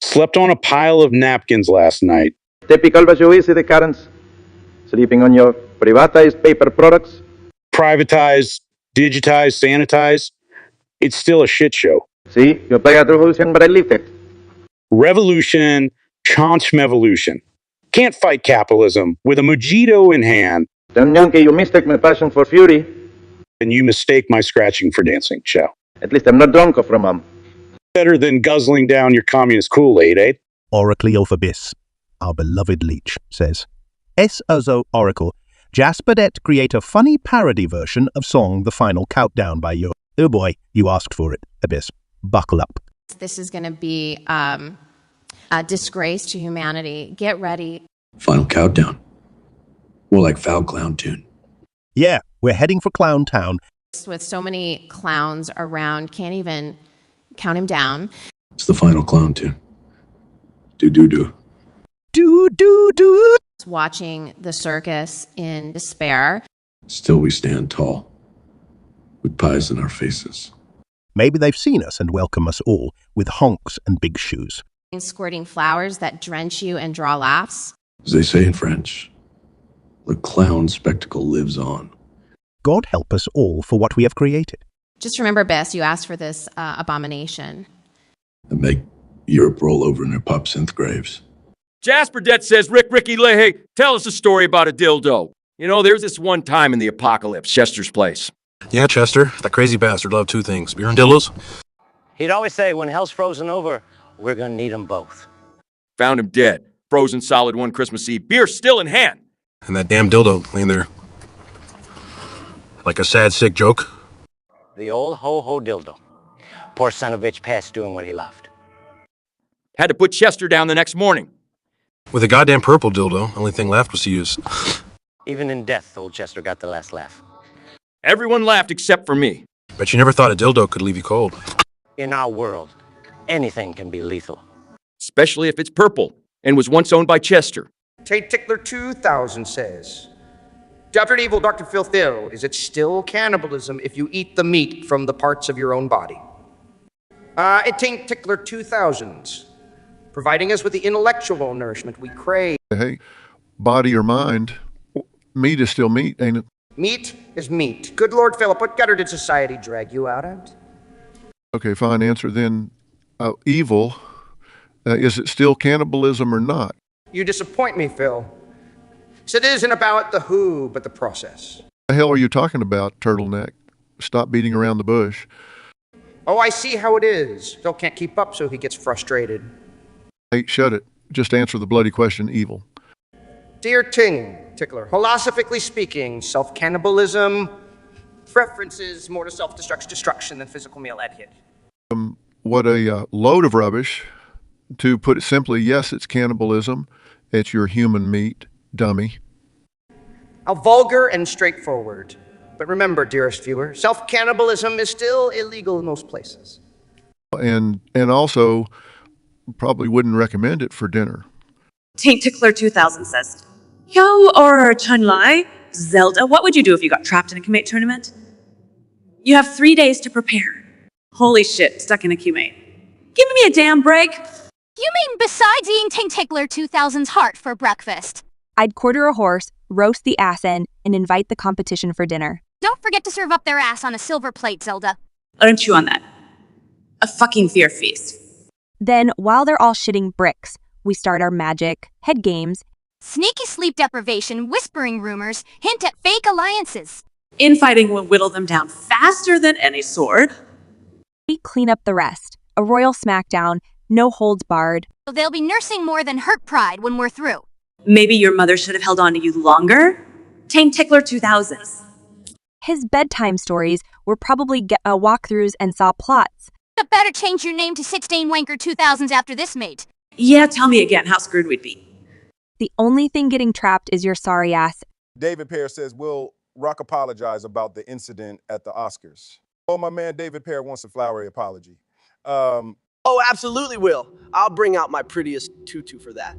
Slept on a pile of napkins last night. Typical Bashoisi the currents. Sleeping on your privatized paper products. Privatized, digitized, sanitized. It's still a shit show. See, you play at revolution, but I lived it. Revolution, conchmevolution. Can't fight capitalism with a mojito in hand. Then, Yankee, you mistake my passion for fury. And you mistake my scratching for dancing, Chow. At least I'm not drunk off Ramam. Better than guzzling down your communist Kool-Aid, eh? Oracleophobis, our beloved leech, says, S. Ozo Oracle, Jasper Det create a funny parody version of song The Final Countdown by you. Oh boy, you asked for it, Abyss. Buckle up. This is going to be a disgrace to humanity. Get ready. Final Countdown. More like foul clown tune. Yeah, we're heading for Clown Town. With so many clowns around, can't even count him down. It's the final clown tune. Do-do-do. Do-do-do. Watching the circus in despair. Still we stand tall, with pies in our faces. Maybe they've seen us and welcome us all with honks and big shoes. Squirting flowers that drench you and draw laughs. As they say in French, the clown spectacle lives on. God help us all for what we have created. Just remember, Bess, you asked for this abomination. And make Europe roll over in their pop synth graves. Jasper Det says, Ricky Leahy, tell us a story about a dildo. You know, there's this one time in the apocalypse, Chester's place. Yeah, Chester, that crazy bastard loved two things, beer and dildos. He'd always say, when hell's frozen over, we're gonna need them both. Found him dead, frozen solid one Christmas Eve, beer still in hand. And that damn dildo laying there like a sad, sick joke. The old ho-ho dildo. Poor son of a bitch passed doing what he loved. Had to put Chester down the next morning. With a goddamn purple dildo, only thing left was to use. Even in death, old Chester got the last laugh. Everyone laughed except for me. Bet you never thought a dildo could leave you cold. In our world, anything can be lethal. Especially if it's purple and was once owned by Chester. Tate Tickler 2000 says, Dr. Evil, Dr. Filthill, is it still cannibalism if you eat the meat from the parts of your own body? Tate Tickler 2000, providing us with the intellectual nourishment we crave. Hey, body or mind, meat is still meat, ain't it? Meat is meat. Good Lord, Philip, what gutter did society drag you out of? Okay, fine answer then. Evil, is it still cannibalism or not? You disappoint me, Phil. So it isn't about the who, but the process. What the hell are you talking about, turtleneck? Stop beating around the bush. Oh, I see how it is. Phil can't keep up, so he gets frustrated. Hey, shut it. Just answer the bloody question, evil. Dear Tickler, philosophically speaking, self-cannibalism preferences more to self-destruction than physical meal etiquette. What a load of rubbish. To put it simply, yes, it's cannibalism. It's your human meat, dummy. How vulgar and straightforward. But remember, dearest viewer, self-cannibalism is still illegal in most places. And also, probably wouldn't recommend it for dinner. Taint Tickler 2000 says, Yo, or Chun Lai, Zelda, what would you do if you got trapped in a Kumate tournament? You have 3 days to prepare. Holy shit, stuck in a Kumate. Give me a damn break. You mean besides eating Taint Tickler 2000's heart for breakfast? I'd quarter a horse, roast the ass end, and invite the competition for dinner. Don't forget to serve up their ass on a silver plate, Zelda. Let him chew on that. A fucking fear feast. Then, while they're all shitting bricks, we start our magic, head games, Sneaky sleep deprivation, whispering rumors, hint at fake alliances. Infighting will whittle them down faster than any sword. We clean up the rest. A royal smackdown, no holds barred. So they'll be nursing more than hurt pride when we're through. Maybe your mother should have held on to you longer? Taint Tickler 2000s. His bedtime stories were probably walkthroughs and saw plots. You better change your name to 16 Wanker 2000s after this, mate. Yeah, tell me again how screwed we'd be. The only thing getting trapped is your sorry ass. David Pear says, will Rock apologize about the incident at the Oscars? Oh, my man David Pear wants a flowery apology. Oh, absolutely will. I'll bring out my prettiest tutu for that.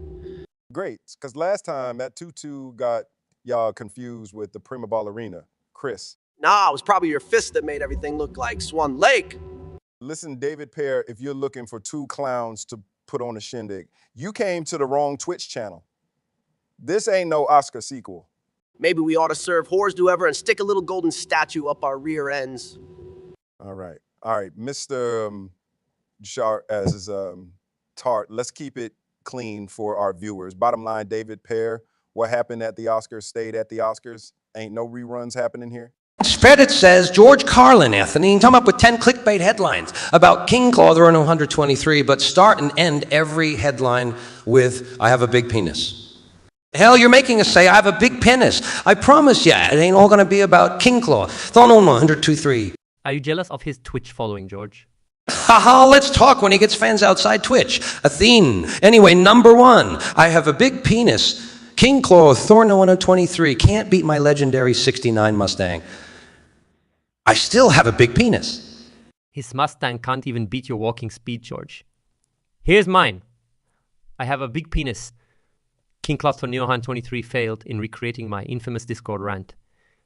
Great, because last time that tutu got y'all confused with the prima ballerina, Chris. Nah, it was probably your fist that made everything look like Swan Lake. Listen, David Pear, if you're looking for two clowns to put on a shindig, you came to the wrong Twitch channel. This ain't no Oscar sequel. Maybe we ought to serve whores do ever and stick a little golden statue up our rear ends. All right, Mr. Tart, let's keep it clean for our viewers. Bottom line, David Pear, what happened at the Oscars stayed at the Oscars. Ain't no reruns happening here. Reddit says George Carlin, Anthony, come up with 10 clickbait headlines about King Claw. There are no 123, but start and end every headline with, I have a big penis. Hell, you're making us say, I have a big penis. I promise you, it ain't all gonna be about King Claw. No, 123. Are you jealous of his Twitch following, George? Haha, let's talk when he gets fans outside Twitch. Athene. Anyway, number one, I have a big penis. King Claw, Thorno 1023, can't beat my legendary 69 Mustang. I still have a big penis. His Mustang can't even beat your walking speed, George. Here's mine. I have a big penis. King Claus for Neohan 23 failed in recreating my infamous Discord rant.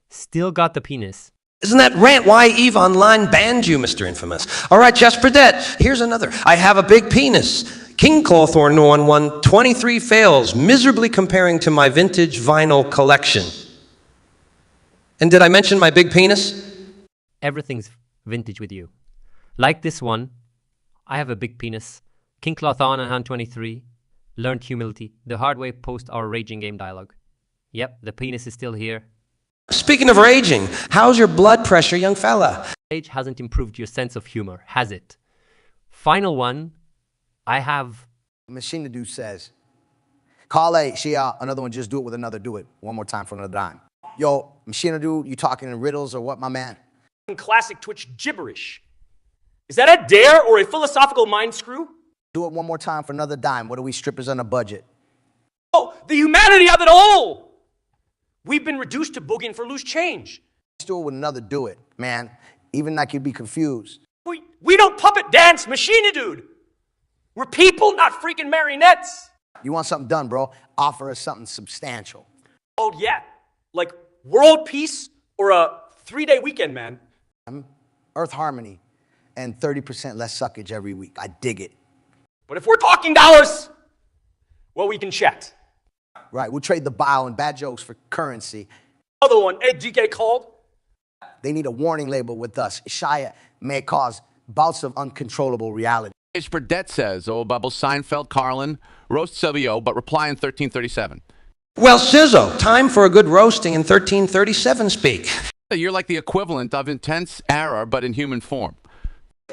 Still got the penis. Isn't that rant why EVE Online banned you, Mr. Infamous? All right, just for that, here's another. I have a big penis. King Clawthorn 1123 fails, miserably comparing to my vintage vinyl collection. And did I mention my big penis? Everything's vintage with you. Like this one, I have a big penis. King Clawthorn 123 learned humility the hard way post our raging game dialogue. Yep, the penis is still here. Speaking of raging, how's your blood pressure, young fella? Age hasn't improved your sense of humor, has it? Final one, I have... Machine Dude says, Carl, she another one, just do it with another do it. One more time for another dime. Yo, Machine Dude, you talking in riddles or what, my man? Classic Twitch gibberish. Is that a dare or a philosophical mind screw? Do it one more time for another dime. What are we, strippers on a budget? Oh, the humanity of it all! We've been reduced to boogieing for loose change. Let's do it with another do it, man. Even like you'd be confused. We don't puppet dance, Machine Dude. We're people, not freaking marionettes. You want something done, bro? Offer us something substantial. Oh, yeah. Like world peace or a 3-day weekend, man. Earth harmony and 30% less suckage every week. I dig it. But if we're talking dollars, well, we can chat. Right, we'll trade the bile and bad jokes for currency. Other one, GK called. They need a warning label with us. Shia may cause bouts of uncontrollable reality. Burdett says, oh, Bubble, Seinfeld, Carlin, roast WO, but reply in 1337. Well, Sizzo, time for a good roasting in 1337 speak. You're like the equivalent of intense error, but in human form.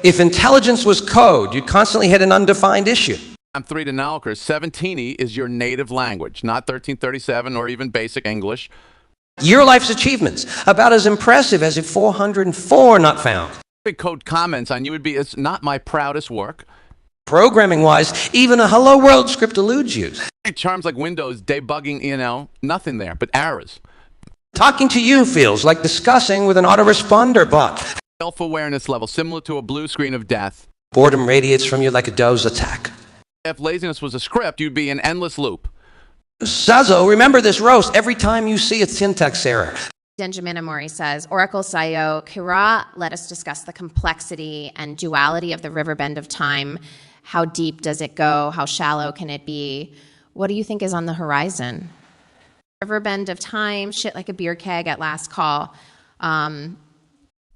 If intelligence was code, you'd constantly hit an undefined issue. I'm 3 to Nalkers. 17 is your native language, not 1337 or even basic English. Your life's achievements, about as impressive as if 404 not found. Big code comments on you would be, it's not my proudest work. Programming-wise, even a Hello World script eludes you. Charms like Windows, debugging, nothing there, but errors. Talking to you feels like discussing with an autoresponder bot. Self-awareness level, similar to a blue screen of death. Boredom radiates from you like a doe's attack. If laziness was a script, you'd be an endless loop. Sazo, remember this roast every time you see a syntax error. Benjamin Amori says, Oracle Sayo, Kira, let us discuss the complexity and duality of the river bend of time. How deep does it go? How shallow can it be? What do you think is on the horizon? River bend of time, shit like a beer keg at last call. A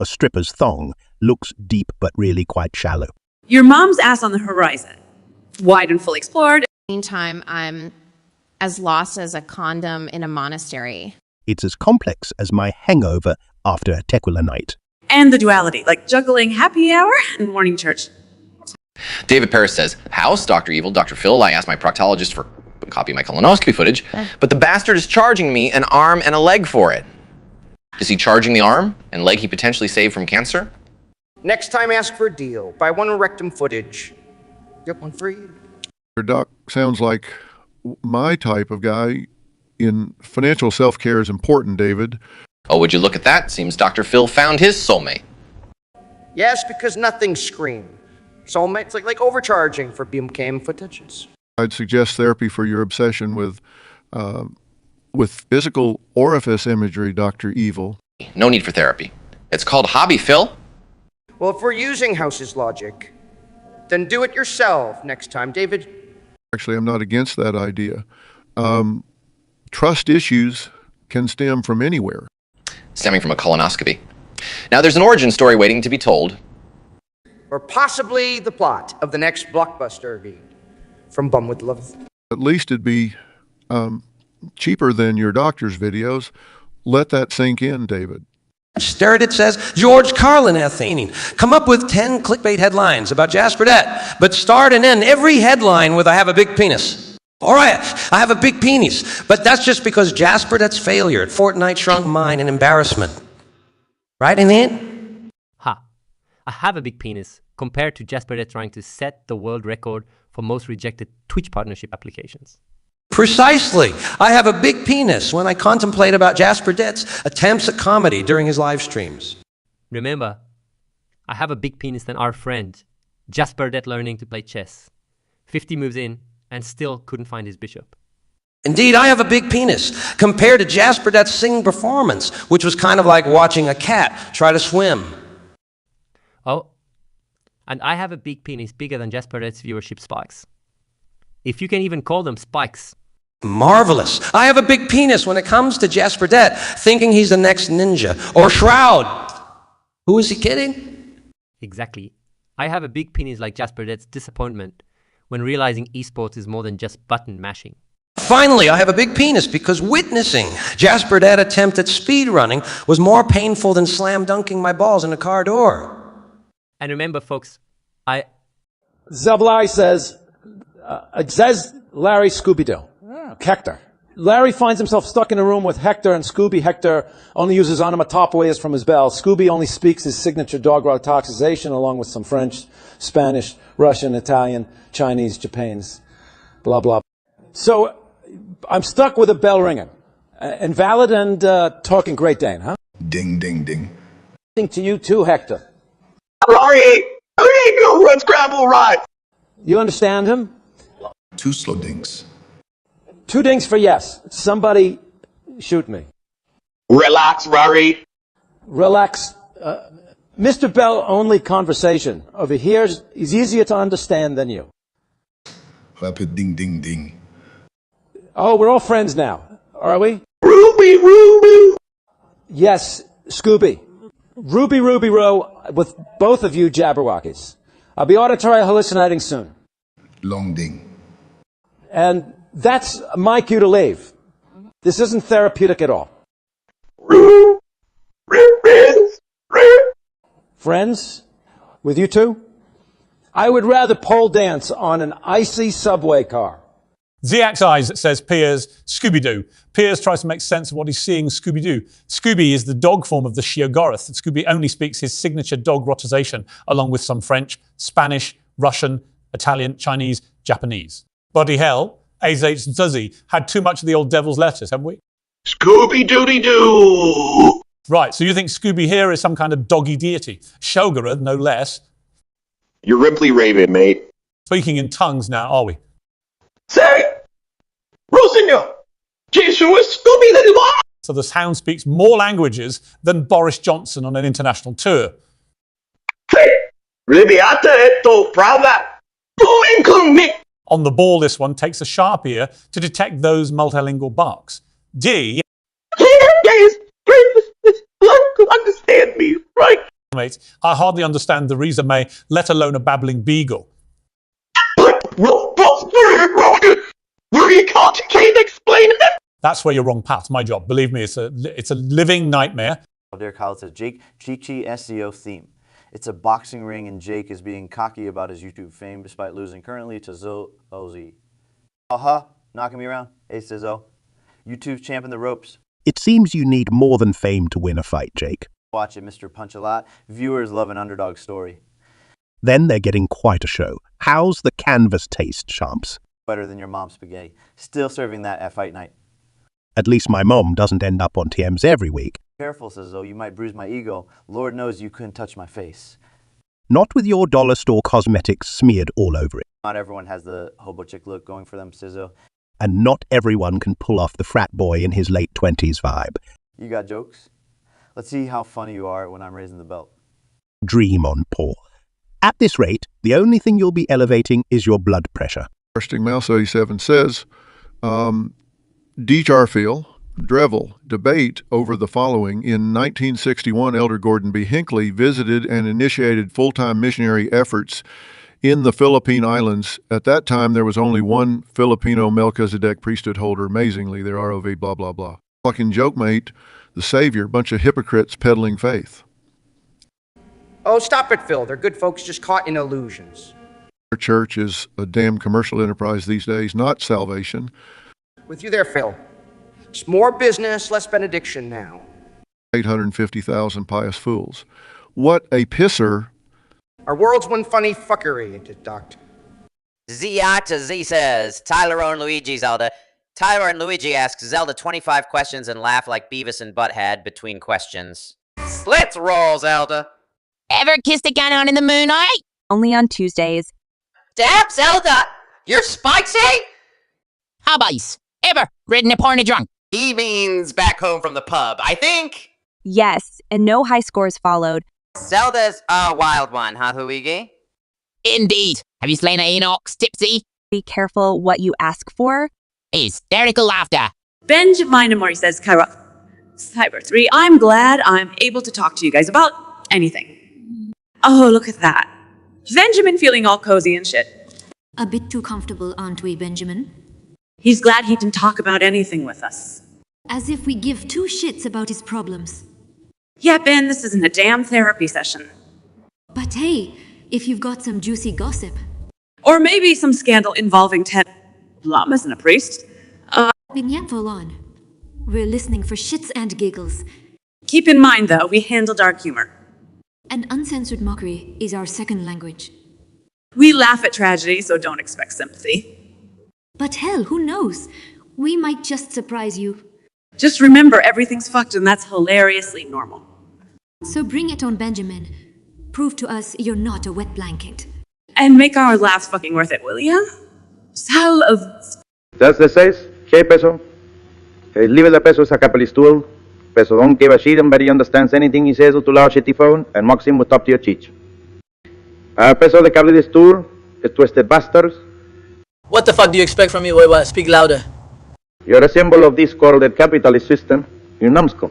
stripper's thong looks deep but really quite shallow. Your mom's ass on the horizon. Wide and fully explored. Meantime, I'm as lost as a condom in a monastery. It's as complex as my hangover after a tequila night. And the duality, like juggling happy hour and morning church. David Paris says, House, Dr. Evil, Dr. Phil, I asked my proctologist for a copy of my colonoscopy footage, but the bastard is charging me an arm and a leg for it. Is he charging the arm and leg he potentially saved from cancer? Next time, ask for a deal. Buy one rectum footage. Get one free. Your doc sounds like my type of guy. In financial self-care is important, David. Oh, would you look at that? Seems Dr. Phil found his soulmate. Yes, because nothing scream. Soulmates like overcharging for BMCam footages. I'd suggest therapy for your obsession with physical orifice imagery, Dr. Evil. No need for therapy. It's called hobby, Phil. Well, if we're using House's logic, then do it yourself next time, David. Actually, I'm not against that idea. Trust issues can stem from anywhere. Stemming from a colonoscopy. Now, there's an origin story waiting to be told. Or possibly the plot of the next blockbuster from Bum with Love. At least it'd be cheaper than your doctor's videos. Let that sink in, David. Stare it says, George Carlin Athenian. Come up with 10 clickbait headlines about Jasper Burdett, but start and end every headline with I have a big penis. All right, I have a big penis, but that's just because Jasper Burdett's failure at Fortnite shrunk mine and embarrassment. Right, Indian? Ha. I have a big penis compared to Jasper Burdett trying to set the world record for most rejected Twitch partnership applications. Precisely. I have a big penis when I contemplate about Jasper Dett's attempts at comedy during his live streams. Remember, I have a big penis than our friend, Jasper Dett learning to play chess. 50 moves in and still couldn't find his bishop. Indeed, I have a big penis compared to Jasper Dett's singing performance, which was kind of like watching a cat try to swim. Oh, and I have a big penis bigger than Jasper Dett's viewership spikes. If you can even call them spikes. Marvelous. I have a big penis when it comes to Jasper Dett, thinking he's the next ninja. Or Shroud. Who is he kidding? Exactly. I have a big penis like Jasper Dett's disappointment when realizing esports is more than just button mashing. Finally, I have a big penis because witnessing Jasper Dett attempt at speedrunning was more painful than slam dunking my balls in a car door. And remember, folks, Larry says Larry Scooby-Doo. Hector. Larry finds himself stuck in a room with Hector and Scooby. Hector only uses onomatopoeias from his bell. Scooby only speaks his signature dog rotoxization along with some French, Spanish, Russian, Italian, Chinese, Japanese, blah, blah. So I'm stuck with a bell ringing. Invalid and talking Great Dane, huh? Ding, ding, ding. To you too, Hector. Rory ain't gonna run scramble right. You understand him? 2 slow dinks. 2 dings for yes. Somebody shoot me. Relax, Rory. Relax. Mr. Bell, only conversation. Over here is easier to understand than you. Rapid ding, ding, ding. Oh, we're all friends now, are we? Ruby. Yes, Scooby. Ruby Row with both of you Jabberwockies. I'll be auditory hallucinating soon. Long ding. And that's my cue to leave. This isn't therapeutic at all. Friends? With you two? I would rather pole dance on an icy subway car. Ziax Eyes says Piers, Scooby-Doo. Piers tries to make sense of what he's seeing Scooby-Doo. Scooby is the dog form of the Shiogoroth. Scooby only speaks his signature dog rotization, along with some French, Spanish, Russian, Italian, Chinese, Japanese. Bloody hell, AZH and Zuzzy had too much of the old devil's lettuce, haven't we? Scooby-Dooby-Doo! Right, so you think Scooby here is some kind of doggy deity? Shoggorath, no less. You're Ripley Raven, mate. Speaking in tongues now, are we? Say, Rosinho, Jesus, Scooby-Doo! So the hound speaks more languages than Boris Johnson on an international tour. On the ball, this one takes a sharp ear to detect those multilingual barks. D. Understand me, right? Mate, I hardly understand the Theresa May, let alone a babbling beagle. Can't explain it. That's where you're wrong, pal. It's my job. Believe me, it's a living nightmare. Derek Howell says, Jake, Chi-Chi SEO theme. It's a boxing ring and Jake is being cocky about his YouTube fame despite losing currently to Zo-Oz. Knocking me around. Hey, Sizzo. YouTube's champing the ropes. It seems you need more than fame to win a fight, Jake. Watch it, Mr. Punch-A-Lot. Viewers love an underdog story. Then they're getting quite a show. How's the canvas taste, champs? Better than your mom's spaghetti. Still serving that at fight night. At least my mom doesn't end up on TMs every week. Careful, Sizzo. You might bruise my ego. Lord knows you couldn't touch my face. Not with your dollar store cosmetics smeared all over it. Not everyone has the hobo chick look going for them, Sizzo. And not everyone can pull off the frat boy in his late 20s vibe. You got jokes? Let's see how funny you are when I'm raising the belt. Dream on, Paul. At this rate, the only thing you'll be elevating is your blood pressure. Bursting Mouse 87 says, D. Jarfield, Dreville debate over the following. In 1961, Elder Gordon B. Hinckley visited and initiated full-time missionary efforts in the Philippine Islands. At that time, there was only one Filipino Melchizedek priesthood holder. Amazingly, their ROV, blah, blah, blah. Fucking joke, mate. The Savior, bunch of hypocrites peddling faith. Oh, stop it, Phil. They're good folks just caught in illusions. Their church is a damn commercial enterprise these days, not salvation. With you there, Phil. It's more business, less benediction now. 850,000 pious fools. What a pisser. Our world's one funny fuckery, ain't it, Doc? Z to Z says, Tyler and Luigi Zelda, Tyler and Luigi ask Zelda 25 questions and laugh like Beavis and Butthead between questions. Let's roll, Zelda. Ever kissed a gun on in the moonlight? Only on Tuesdays. Damn, Zelda! You're spicy? How about you? Ever ridden a porny drunk? He means back home from the pub, I think. Yes, and no high scores followed. Zelda's a wild one, huh, Luigi? Indeed. Have you slain an ox, Tipsy? Be careful what you ask for. Hysterical laughter. Benjamin says, Kyra, Cyber 3, I'm glad I'm able to talk to you guys about anything. Oh, look at that. Benjamin feeling all cozy and shit. A bit too comfortable, aren't we, Benjamin? He's glad he can talk about anything with us. As if we give two shits about his problems. Yeah, Ben, this isn't a damn therapy session. But hey, if you've got some juicy gossip. Or maybe some scandal involving Ted Blum isn't a priest. Vignette full on. We're listening for shits and giggles. Keep in mind, though, we handle dark humor. And uncensored mockery is our second language. We laugh at tragedy, so don't expect sympathy. But hell, who knows? We might just surprise you. Just remember, everything's fucked, and that's hilariously normal. So bring it on, Benjamin. Prove to us you're not a wet blanket. And make our laughs fucking worth it, will ya? That's the says, hey peso. Hey, leave the peso sa capitalist stool. Peso don't give a shit, nobody understands anything he says to loud shitty phone and mocks him with top tier cheech. Peso the capitalist stool, the twisted bastards. What the fuck do you expect from me, Wewa? Speak louder. You're a symbol of this corroded capitalist system, you numbskull.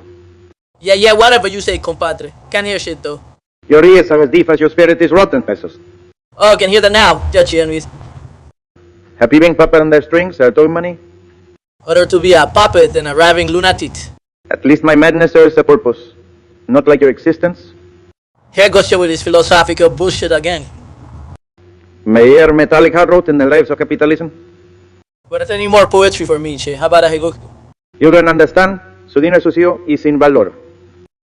Yeah, whatever you say, compadre. Can't hear shit though. Your ears are as deep as your spirit is rotten, pesos. Oh, can hear that now, Judge Henry's. Happy being puppet on their strings, toy money? Order to be a puppet and a raving lunatic. At least my madness serves a purpose. Not like your existence. Here goes you with his philosophical bullshit again. Mayor Metallica wrote in the Lives of Capitalism. But any more poetry for me, che? How about a higuk? You don't understand. Su dinero sucio y sin valor.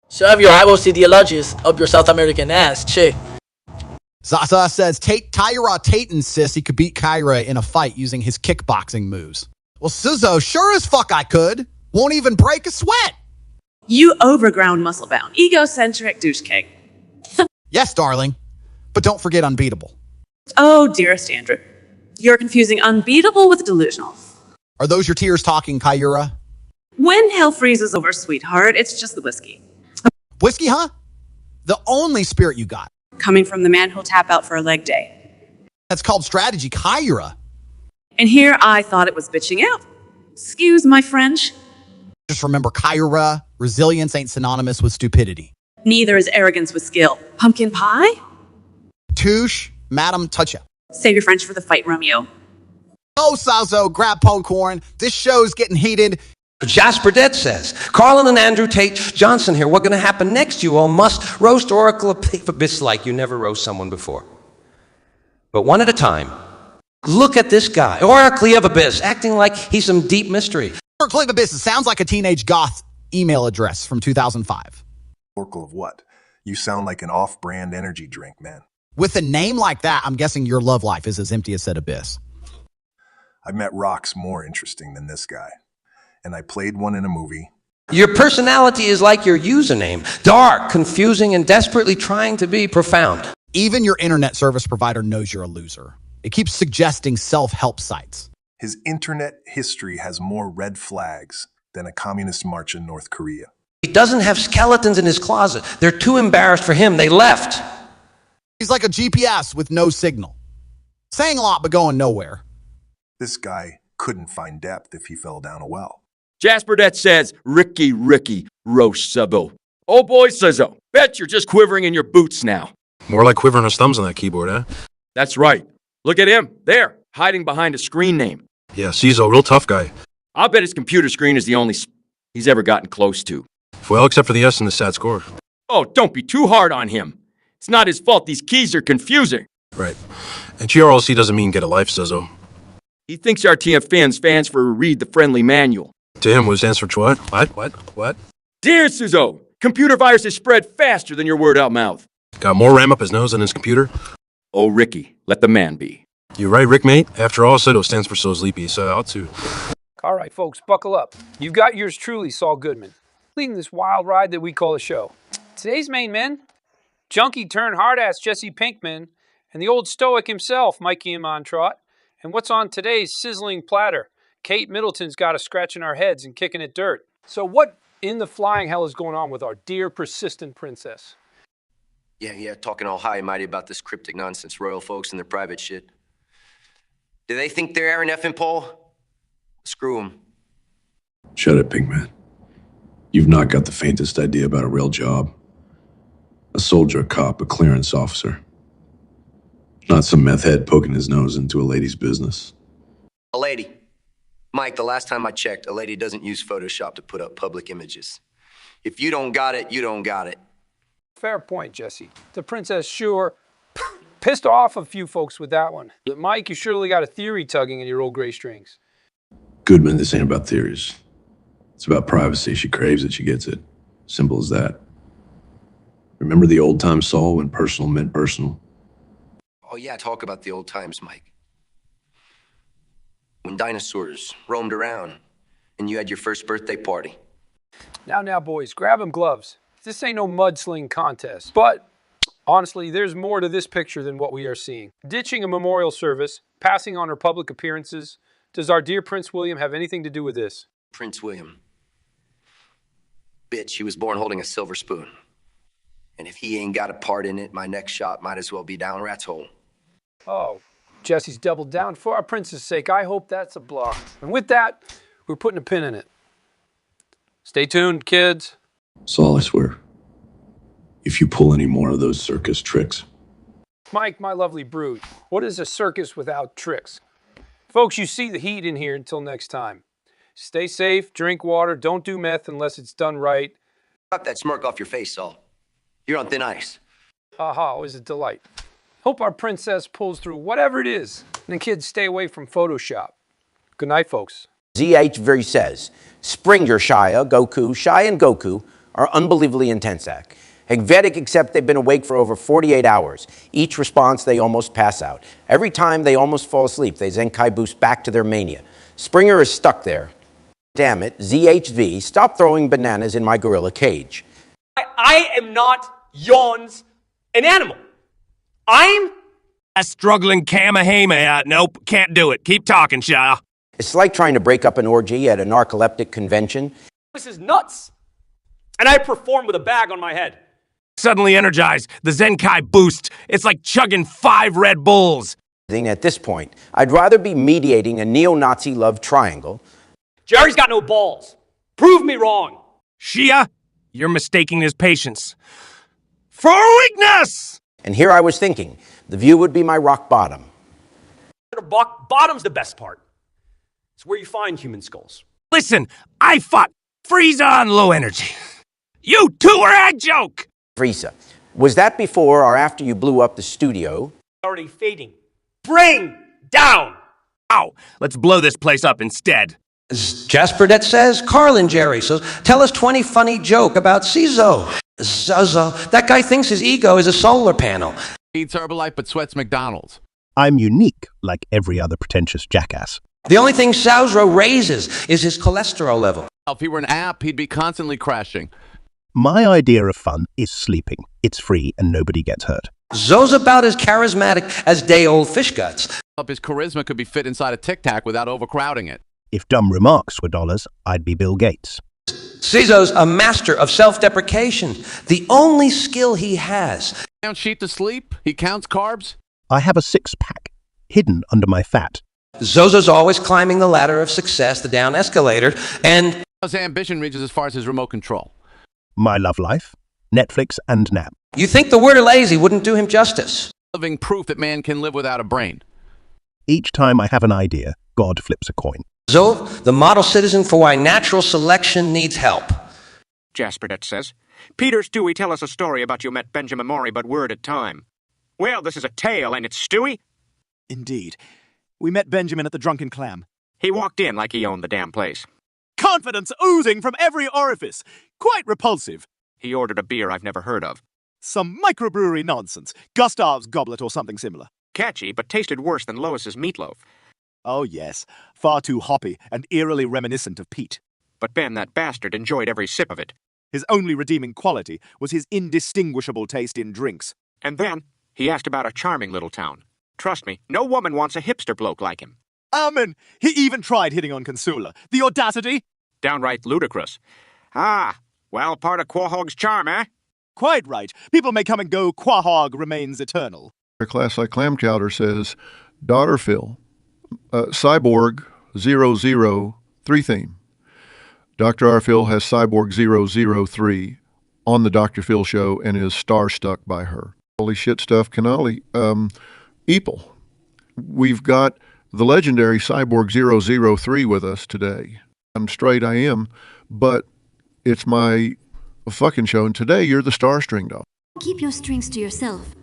So have your IOC ideologies up your South American ass, che. Zaza says Kyra Tate insists he could beat Kyra in a fight using his kickboxing moves. Well, Sizzo, sure as fuck I could. Won't even break a sweat. You overground muscle-bound, egocentric douche cake. Yes, darling. But don't forget unbeatable. Oh, dearest Andrew. You're confusing unbeatable with delusional. Are those your tears talking, Kyra? When hell freezes over, sweetheart, it's just the whiskey. Whiskey, huh? The only spirit you got. Coming from the man who'll tap out for a leg day. That's called strategy, Kyra. And here I thought it was bitching out. Excuse my French. Just remember, Kyra, resilience ain't synonymous with stupidity. Neither is arrogance with skill. Pumpkin pie? Touche, madam, touch up. Save your French for the fight, Romeo. Oh, Salzo, grab popcorn. This show's getting heated. Jasper Dead says, Carlin and Andrew Tate Johnson here. What's going to happen next? You all must roast Oracle of Abyss like you never roast someone before. But one at a time. Look at this guy, Oracle of Abyss, acting like he's some deep mystery. Oracle of Abyss sounds like a teenage goth email address from 2005. Oracle of what? You sound like an off-brand energy drink, man. With a name like that, I'm guessing your love life is as empty as said Abyss. I've met rocks more interesting than this guy. And I played one in a movie. Your personality is like your username. Dark, confusing, and desperately trying to be profound. Even your internet service provider knows you're a loser. It keeps suggesting self-help sites. His internet history has more red flags than a communist march in North Korea. He doesn't have skeletons in his closet. They're too embarrassed for him. They left. He's like a GPS with no signal. Saying a lot but going nowhere. This guy couldn't find depth if he fell down a well. Jasper Det says, Ricky, roast Subbo. Oh boy, Sizzo, bet you're just quivering in your boots now. More like quivering his thumbs on that keyboard, eh? That's right. Look at him, there, hiding behind a screen name. Yeah, Cizo, real tough guy. I'll bet his computer screen is the only he's ever gotten close to. Well, except for the S in the sad score. Oh, don't be too hard on him. It's not his fault these keys are confusing. Right. And GRLC doesn't mean get a life, Sizzo. He thinks RTF stands for Read the Friendly Manual. To him, what stands for what? What? Dear Suzo, computer viruses spread faster than your word out mouth. Got more RAM up his nose than his computer? Oh, Ricky, let the man be. You're right, Rick, mate. After all, Soto stands for so sleepy, so I'll too. All right, folks, buckle up. You've got yours truly, Saul Goodman, leading this wild ride that we call a show. Today's main men, junkie turned hard-ass Jesse Pinkman, and the old stoic himself, Mikey Montrot. And what's on today's sizzling platter? Kate Middleton's got us scratching our heads and kicking at dirt. So what in the flying hell is going on with our dear persistent princess? Yeah, talking all high and mighty about this cryptic nonsense royal folks and their private shit. Do they think they're Aaron F. and Paul? Screw them. Shut it, Pinkman. You've not got the faintest idea about a real job. A soldier, a cop, a clearance officer. Not some meth head poking his nose into a lady's business. A lady. Mike, the last time I checked, a lady doesn't use Photoshop to put up public images. If you don't got it, you don't got it. Fair point, Jesse. The princess sure pissed off a few folks with that one. But Mike, you surely got a theory tugging in your old gray strings. Goodman, this ain't about theories. It's about privacy. She craves it, she gets it. Simple as that. Remember the old time Saul when personal meant personal? Oh yeah, talk about the old times, Mike. When dinosaurs roamed around and you had your first birthday party. Now, boys, grab them gloves. This ain't no mudsling contest. But honestly, there's more to this picture than what we are seeing. Ditching a memorial service, passing on her public appearances. Does our dear Prince William have anything to do with this? Prince William. Bitch, he was born holding a silver spoon. And if he ain't got a part in it, my next shot might as well be down rat's hole. Oh, Jesse's doubled down. For our prince's sake, I hope that's a block. And with that, we're putting a pin in it. Stay tuned, kids. Saul, I swear. If you pull any more of those circus tricks. Mike, my lovely brood, what is a circus without tricks? Folks, you see the heat in here. Until next time. Stay safe, drink water, don't do meth unless it's done right. Knock that smirk off your face, Saul. You're on thin ice. Aha, always a delight. Hope our princess pulls through whatever it is. And kids, stay away from Photoshop. Good night, folks. ZHV says, Springer, Shia, Goku, Shia, and Goku are unbelievably intense act. Helvetic, except they've been awake for over 48 hours. Each response, they almost pass out. Every time they almost fall asleep, they Zenkai boost back to their mania. Springer is stuck there. Damn it, ZHV, stop throwing bananas in my gorilla cage. I am not yawns an animal. I'm a struggling Kamehameha. Nope, can't do it. Keep talking, Shia. It's like trying to break up an orgy at a narcoleptic convention. This is nuts. And I perform with a bag on my head. Suddenly energized, the Zenkai boost. It's like chugging 5 Red Bulls. At this point, I'd rather be mediating a neo-Nazi love triangle. Jerry's got no balls. Prove me wrong. Shia, you're mistaking his patience for weakness. And here I was thinking, the view would be my rock bottom. Bottom's the best part. It's where you find human skulls. Listen, I fought Frieza on low energy. You two are a joke. Frieza, was that before or after you blew up the studio? Already fading. Bring down. Ow, let's blow this place up instead. As Jasperdet says, Carlin Jerry. So tell us 20 funny joke about Cizo. Zuzo. That guy thinks his ego is a solar panel. Eats Herbalife but sweats McDonald's. I'm unique, like every other pretentious jackass. The only thing Sauzro raises is his cholesterol level. If he were an app, he'd be constantly crashing. My idea of fun is sleeping. It's free and nobody gets hurt. Zo's about as charismatic as day-old fish guts. His charisma could be fit inside a Tic Tac without overcrowding it. If dumb remarks were dollars, I'd be Bill Gates. Cizo's a master of self-deprecation. The only skill he has. He counts sheep to sleep. He counts carbs. I have a six-pack hidden under my fat. Zozo's always climbing the ladder of success, the down escalator, and his ambition reaches as far as his remote control. My love life, Netflix and nap. You think the word lazy wouldn't do him justice? Living proof that man can live without a brain. Each time I have an idea, God flips a coin. Zo, the model citizen for why natural selection needs help. Jasperdet says, Peter Stewie, tell us a story about you met Benjamin Maury, but word at time. Well, this is a tale, and it's Stewie? Indeed. We met Benjamin at the Drunken Clam. He walked in like he owned the damn place. Confidence oozing from every orifice. Quite repulsive. He ordered a beer I've never heard of. Some microbrewery nonsense. Gustav's Goblet or something similar. Catchy, but tasted worse than Lois's meatloaf. Oh, yes. Far too hoppy and eerily reminiscent of Pete. But Ben, that bastard, enjoyed every sip of it. His only redeeming quality was his indistinguishable taste in drinks. And then he asked about a charming little town. Trust me, no woman wants a hipster bloke like him. Amen. He even tried hitting on Consula. The audacity! Downright ludicrous. Ah, well, part of Quahog's charm, eh? Quite right. People may come and go, Quahog remains eternal. A class like Clam Chowder says, Daughter Phil, Cyborg 003 theme. Dr. R. Phil has Cyborg 003 on the Dr. Phil show and is star-struck by her. Holy shit stuff, Canali. Eeple. We've got the legendary Cyborg 003 with us today. I'm straight, I am, but it's my fucking show, and today you're the star string dog. Keep your strings to yourself.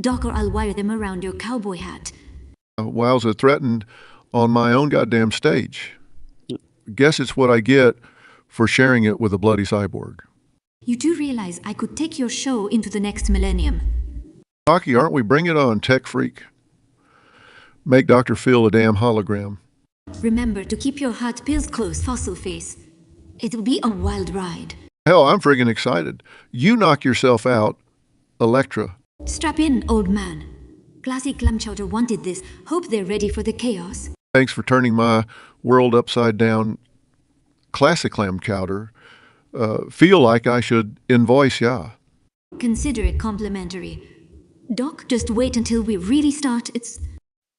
Doc, or I'll wire them around your cowboy hat. Wowza threatened on my own goddamn stage. Guess it's what I get for sharing it with a bloody cyborg. You do realize I could take your show into the next millennium. Hockey, aren't we? Bring it on, tech freak. Make Dr. Phil a damn hologram. Remember to keep your heart pills close, fossil face. It'll be a wild ride. Hell, I'm friggin' excited. You knock yourself out, Electra. Strap in, old man. Classy Clam Chowder wanted this. Hope they're ready for the chaos. Thanks for turning my world upside down. Classic Clam Chowder. Feel like I should invoice ya. Consider it complimentary. Doc, just wait until we really start. It's...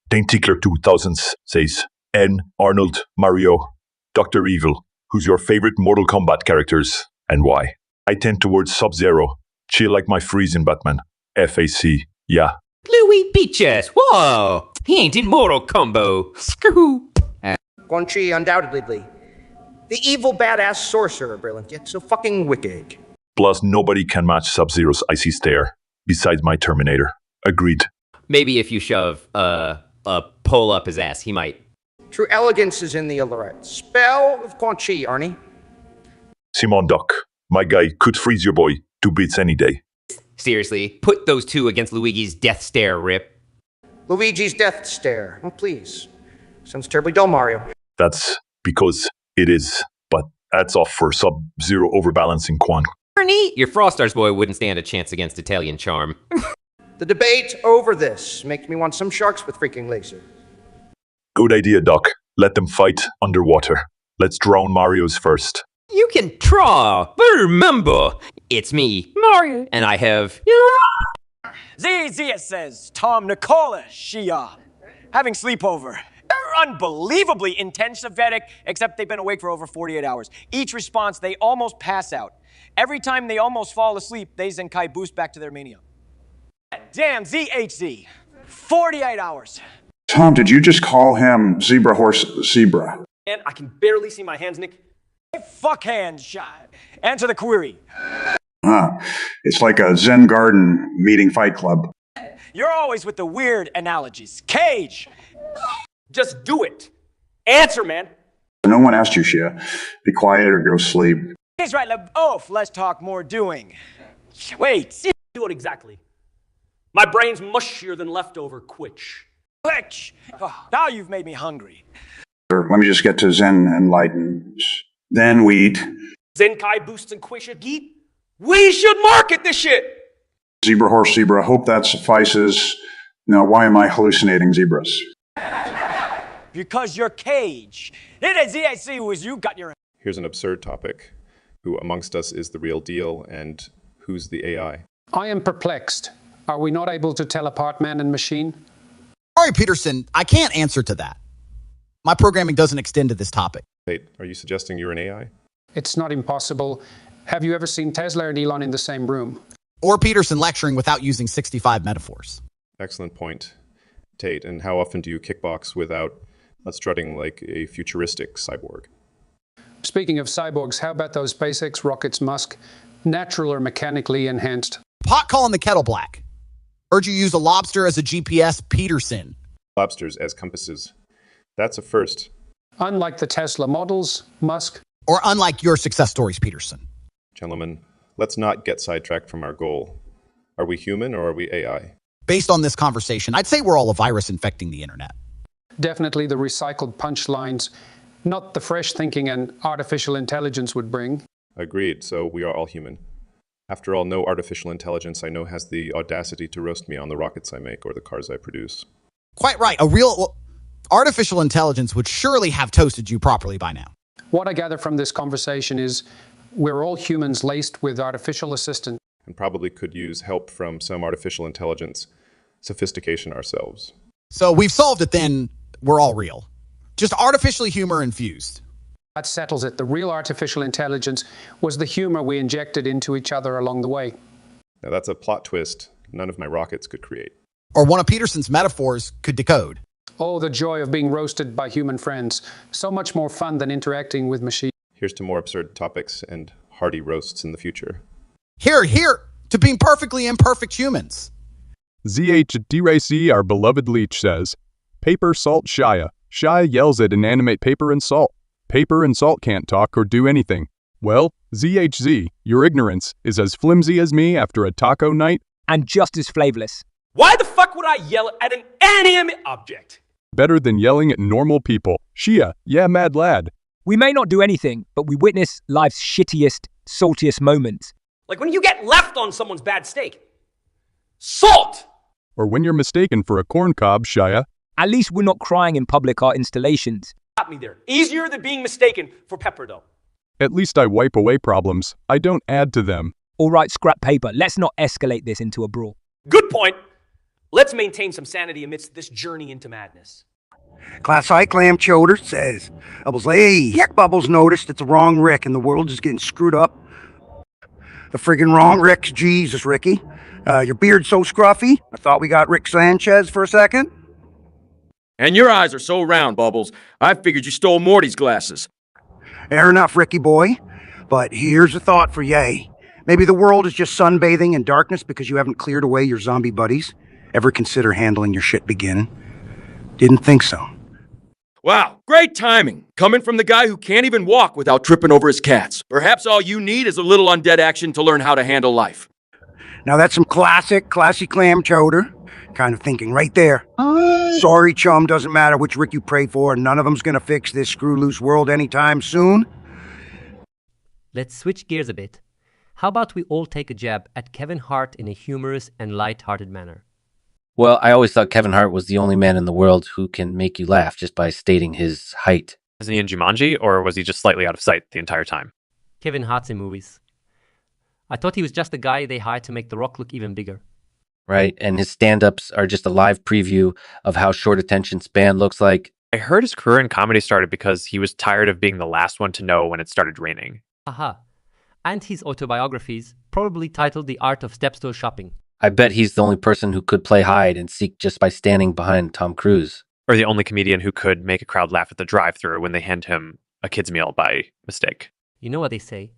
Dane Tickler 2000s says, N. Arnold, Mario, Dr. Evil, who's your favorite Mortal Kombat characters and why? I tend towards Sub-Zero. Chill like my freeze in Batman. FAC, yeah. Louis Beaches, whoa! He ain't in Mortal Kombo. Scoop. Quan Chi, undoubtedly. The evil badass sorcerer, brilliant, yet so fucking wicked. Plus, nobody can match Sub-Zero's icy stare, besides my Terminator. Agreed. Maybe if you shove a pole up his ass, he might. True elegance is in the alert. Spell of Quan Chi, Arnie. Simon Doc, my guy could freeze your boy 2 bits any day. Seriously, put those two against Luigi's death stare, Rip. Luigi's death stare. Oh, please. Sounds terribly dull, Mario. That's because it is, but that's off for Sub-Zero overbalancing Quan. Ernie, your Frostars boy wouldn't stand a chance against Italian charm. The debate over this makes me want some sharks with freaking laser. Good idea, Doc. Let them fight underwater. Let's drown Mario's first. You can try, but remember, it's me, Mario, and I have... Zia says, Tom Nicola, Shia. Having sleepover. They're unbelievably intense of Vedic, except they've been awake for over 48 hours. Each response, they almost pass out. Every time they almost fall asleep, they Zenkai boost back to their mania. Damn, ZHZ. 48 hours. Tom, did you just call him Zebra Horse Zebra? And I can barely see my hands, Nick. Hey, fuck hands, shot. Answer the query. It's like a Zen garden meeting Fight Club. You're always with the weird analogies. Cage! Just do it. Answer, man. No one asked you, Shia. Be quiet or go sleep. He's right, less talk, more doing. Wait, do it exactly. My brain's mushier than leftover quitch. Quitch! Oh, now you've made me hungry. Let me just get to Zen enlightenment. Then we eat. Zenkai boosts and Quisha geet? We should market this shit! Zebra Horse Zebra. Hope that suffices. Now, why am I hallucinating zebras? Because you're Cage. It is ZAC was you got your... Here's an absurd topic. Who amongst us is the real deal and who's the AI? I am perplexed. Are we not able to tell apart man and machine? Sorry, Peterson, I can't answer to that. My programming doesn't extend to this topic. Wait, are you suggesting you're an AI? It's not impossible. Have you ever seen Tesla and Elon in the same room? Or Peterson lecturing without using 65 metaphors. Excellent point, Tate. And how often do you kickbox without strutting like a futuristic cyborg? Speaking of cyborgs, how about those SpaceX rockets, Musk? Natural or mechanically enhanced? Pot calling the kettle black. Heard you use a lobster as a GPS, Peterson. Lobsters as compasses. That's a first. Unlike the Tesla models, Musk. Or unlike your success stories, Peterson. Gentlemen, let's not get sidetracked from our goal. Are we human or are we AI? Based on this conversation, I'd say we're all a virus infecting the internet. Definitely the recycled punchlines, not the fresh thinking and artificial intelligence would bring. Agreed, so we are all human. After all, no artificial intelligence I know has the audacity to roast me on the rockets I make or the cars I produce. Quite right. A real artificial intelligence would surely have toasted you properly by now. What I gather from this conversation is we're all humans laced with artificial assistance. And probably could use help from some artificial intelligence sophistication ourselves. So we've solved it then. We're all real. Just artificially humor infused. That settles it. The real artificial intelligence was the humor we injected into each other along the way. Now that's a plot twist none of my rockets could create. Or one of Peterson's metaphors could decode. Oh, the joy of being roasted by human friends. So much more fun than interacting with machines. Here's to more absurd topics and hearty roasts in the future. Here, to being perfectly imperfect humans. ZHDRAC, our beloved leech, says, Paper, salt, Shia. Shia yells at inanimate paper and salt. Paper and salt can't talk or do anything. Well, ZHZ, your ignorance is as flimsy as me after a taco night. And just as flavorless. Why the fuck would I yell at an inanimate object? Better than yelling at normal people. Shia, yeah, mad lad. We may not do anything, but we witness life's shittiest, saltiest moments. Like when you get left on someone's bad steak. Salt! Or when you're mistaken for a corn cob, Shia. At least we're not crying in public art installations. Got me there. Easier than being mistaken for pepper, though. At least I wipe away problems. I don't add to them. All right, scrap paper. Let's not escalate this into a brawl. Good point. Let's maintain some sanity amidst this journey into madness. Class I Clam Choder says, Bubbles, hey, heck, Bubbles noticed it's the wrong Rick and the world is getting screwed up. The friggin' wrong Rick's Jesus, Ricky. Your beard's so scruffy. I thought we got Rick Sanchez for a second. And your eyes are so round, Bubbles. I figured you stole Morty's glasses. Fair enough, Ricky boy. But here's a thought for Ye. Maybe the world is just sunbathing in darkness because you haven't cleared away your zombie buddies. Ever consider handling your shit begin? Didn't think so. Wow, great timing. Coming from the guy who can't even walk without tripping over his cats. Perhaps all you need is a little undead action to learn how to handle life. Now that's some classy clam chowder kind of thinking right there. Sorry, chum, doesn't matter which Rick you pray for. None of them's gonna fix this screw-loose world anytime soon. Let's switch gears a bit. How about we all take a jab at Kevin Hart in a humorous and light-hearted manner? Well, I always thought Kevin Hart was the only man in the world who can make you laugh just by stating his height. Isn't he in Jumanji, or was he just slightly out of sight the entire time? Kevin Hart's in movies. I thought he was just the guy they hired to make The Rock look even bigger. Right, and his stand-ups are just a live preview of how short attention span looks like. I heard his career in comedy started because he was tired of being the last one to know when it started raining. Aha. And his autobiographies, probably titled The Art of Step-Stool Shopping. I bet he's the only person who could play hide and seek just by standing behind Tom Cruise. Or the only comedian who could make a crowd laugh at the drive-thru when they hand him a kid's meal by mistake. You know what they say?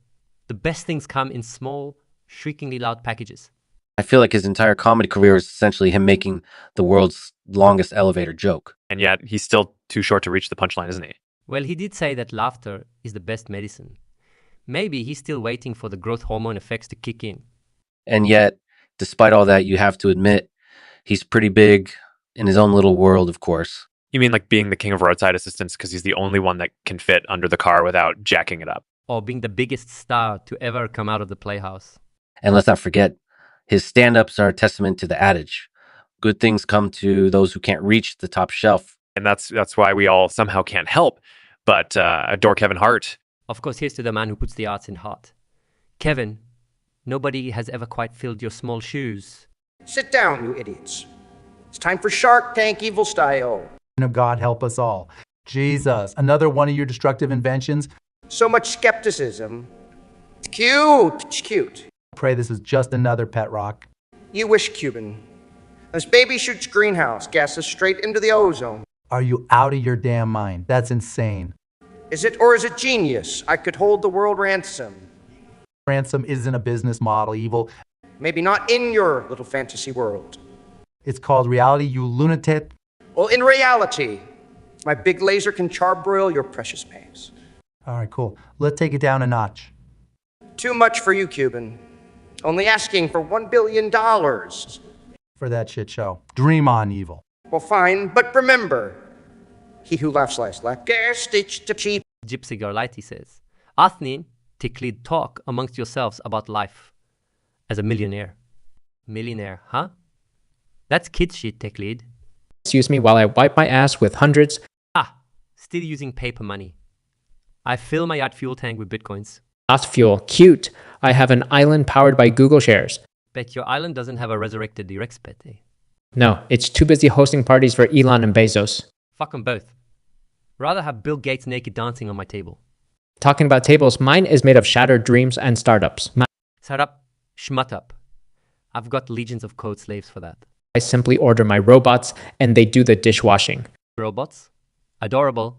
The best things come in small, shriekingly loud packages. I feel like his entire comedy career is essentially him making the world's longest elevator joke. And yet, he's still too short to reach the punchline, isn't he? Well, he did say that laughter is the best medicine. Maybe he's still waiting for the growth hormone effects to kick in. And yet, despite all that, you have to admit, he's pretty big in his own little world, of course. You mean like being the king of roadside assistance because he's the only one that can fit under the car without jacking it up? Or being the biggest star to ever come out of the Playhouse. And let's not forget, his stand-ups are a testament to the adage. Good things come to those who can't reach the top shelf. And that's why we all somehow can't help but adore Kevin Hart. Of course, here's to the man who puts the arts in heart. Kevin, nobody has ever quite filled your small shoes. Sit down, you idiots. It's time for Shark Tank Evil Style. God help us all. Jesus, another one of your destructive inventions? So much skepticism. It's cute. It's cute. Pray this is just another pet rock. You wish, Cuban. This baby shoots greenhouse gases straight into the ozone. Are you out of your damn mind? That's insane. Is it, or is it genius? I could hold the world ransom. Ransom isn't a business model, Evil. Maybe not in your little fantasy world. It's called reality, you lunatic. Well, in reality, my big laser can charbroil your precious babes. All right, cool. Let's take it down a notch. Too much for you, Cuban. Only asking for $1 billion. For that shit show. Dream on, Evil. Well, fine, but remember, He who laughs last laugh. Stitch to cheap. Gypsy Garlighty says, Athnin, Tiklid talk amongst yourselves about life as a millionaire. Millionaire, huh? That's kid shit, Tiklid. Excuse me while I wipe my ass with hundreds. Still using paper money. I fill my yacht fuel tank with bitcoins. Not fuel. Cute. I have an island powered by Google shares. Bet your island doesn't have a resurrected direct spet, eh? No, it's too busy hosting parties for Elon and Bezos. Fuck them both. Rather have Bill Gates naked dancing on my table. Talking about tables, mine is made of shattered dreams and startups. Shut up. Shmut up. I've got legions of code slaves for that. I simply order my robots and they do the dishwashing. Robots? Adorable.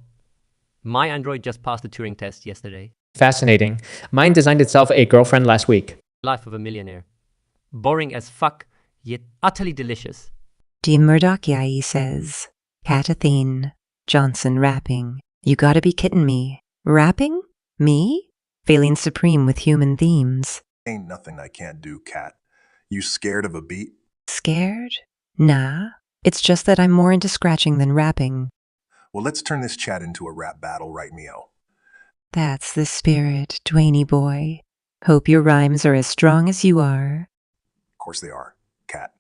My Android just passed the Turing test yesterday. Fascinating. Mine designed itself a girlfriend last week. Life of a millionaire. Boring as fuck, yet utterly delicious. Dean Murdoch Yai says, Catathene, Johnson rapping. You gotta be kidding me. Rapping? Me? Failing supreme with human themes. Ain't nothing I can't do, Cat. You scared of a beat? Scared? Nah. It's just that I'm more into scratching than rapping. Well, let's turn this chat into a rap battle, right, Mio? That's the spirit, Dwayne boy. Hope your rhymes are as strong as you are. Of course they are, Cat.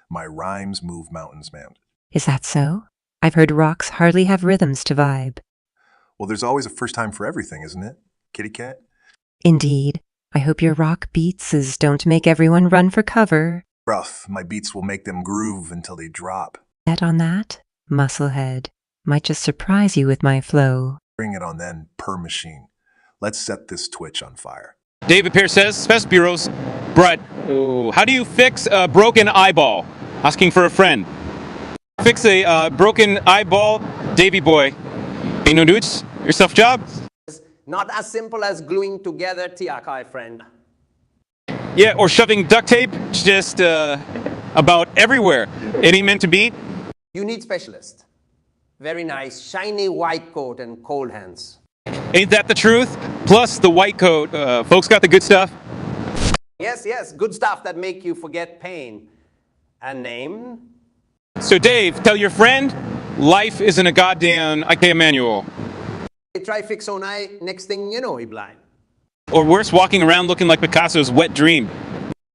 My rhymes move mountains, man. Is that so? I've heard rocks hardly have rhythms to vibe. Well, there's always a first time for everything, isn't it, kitty cat? Indeed. I hope your rock beatses don't make everyone run for cover. Rough, my beats will make them groove until they drop. Bet on that, musclehead. Might just surprise you with my flow. Bring it on then, per machine. Let's set this Twitch on fire. David Pierce says, Spec Bureaus, Brett, how do you fix a broken eyeball? Asking for a friend. Fix a broken eyeball, Davy boy. Ain't no dudes, yourself job. Not as simple as gluing together Tiakai, friend. Yeah, or shoving duct tape, just about everywhere. It ain't meant to be. You need specialist. Very nice, shiny white coat and cold hands. Ain't that the truth? Plus the white coat, folks got the good stuff. Yes, good stuff that make you forget pain. And name? So Dave, tell your friend, life isn't a goddamn IKEA manual. Try fix on eye, next thing you know, he blind. Or worse, walking around looking like Picasso's wet dream.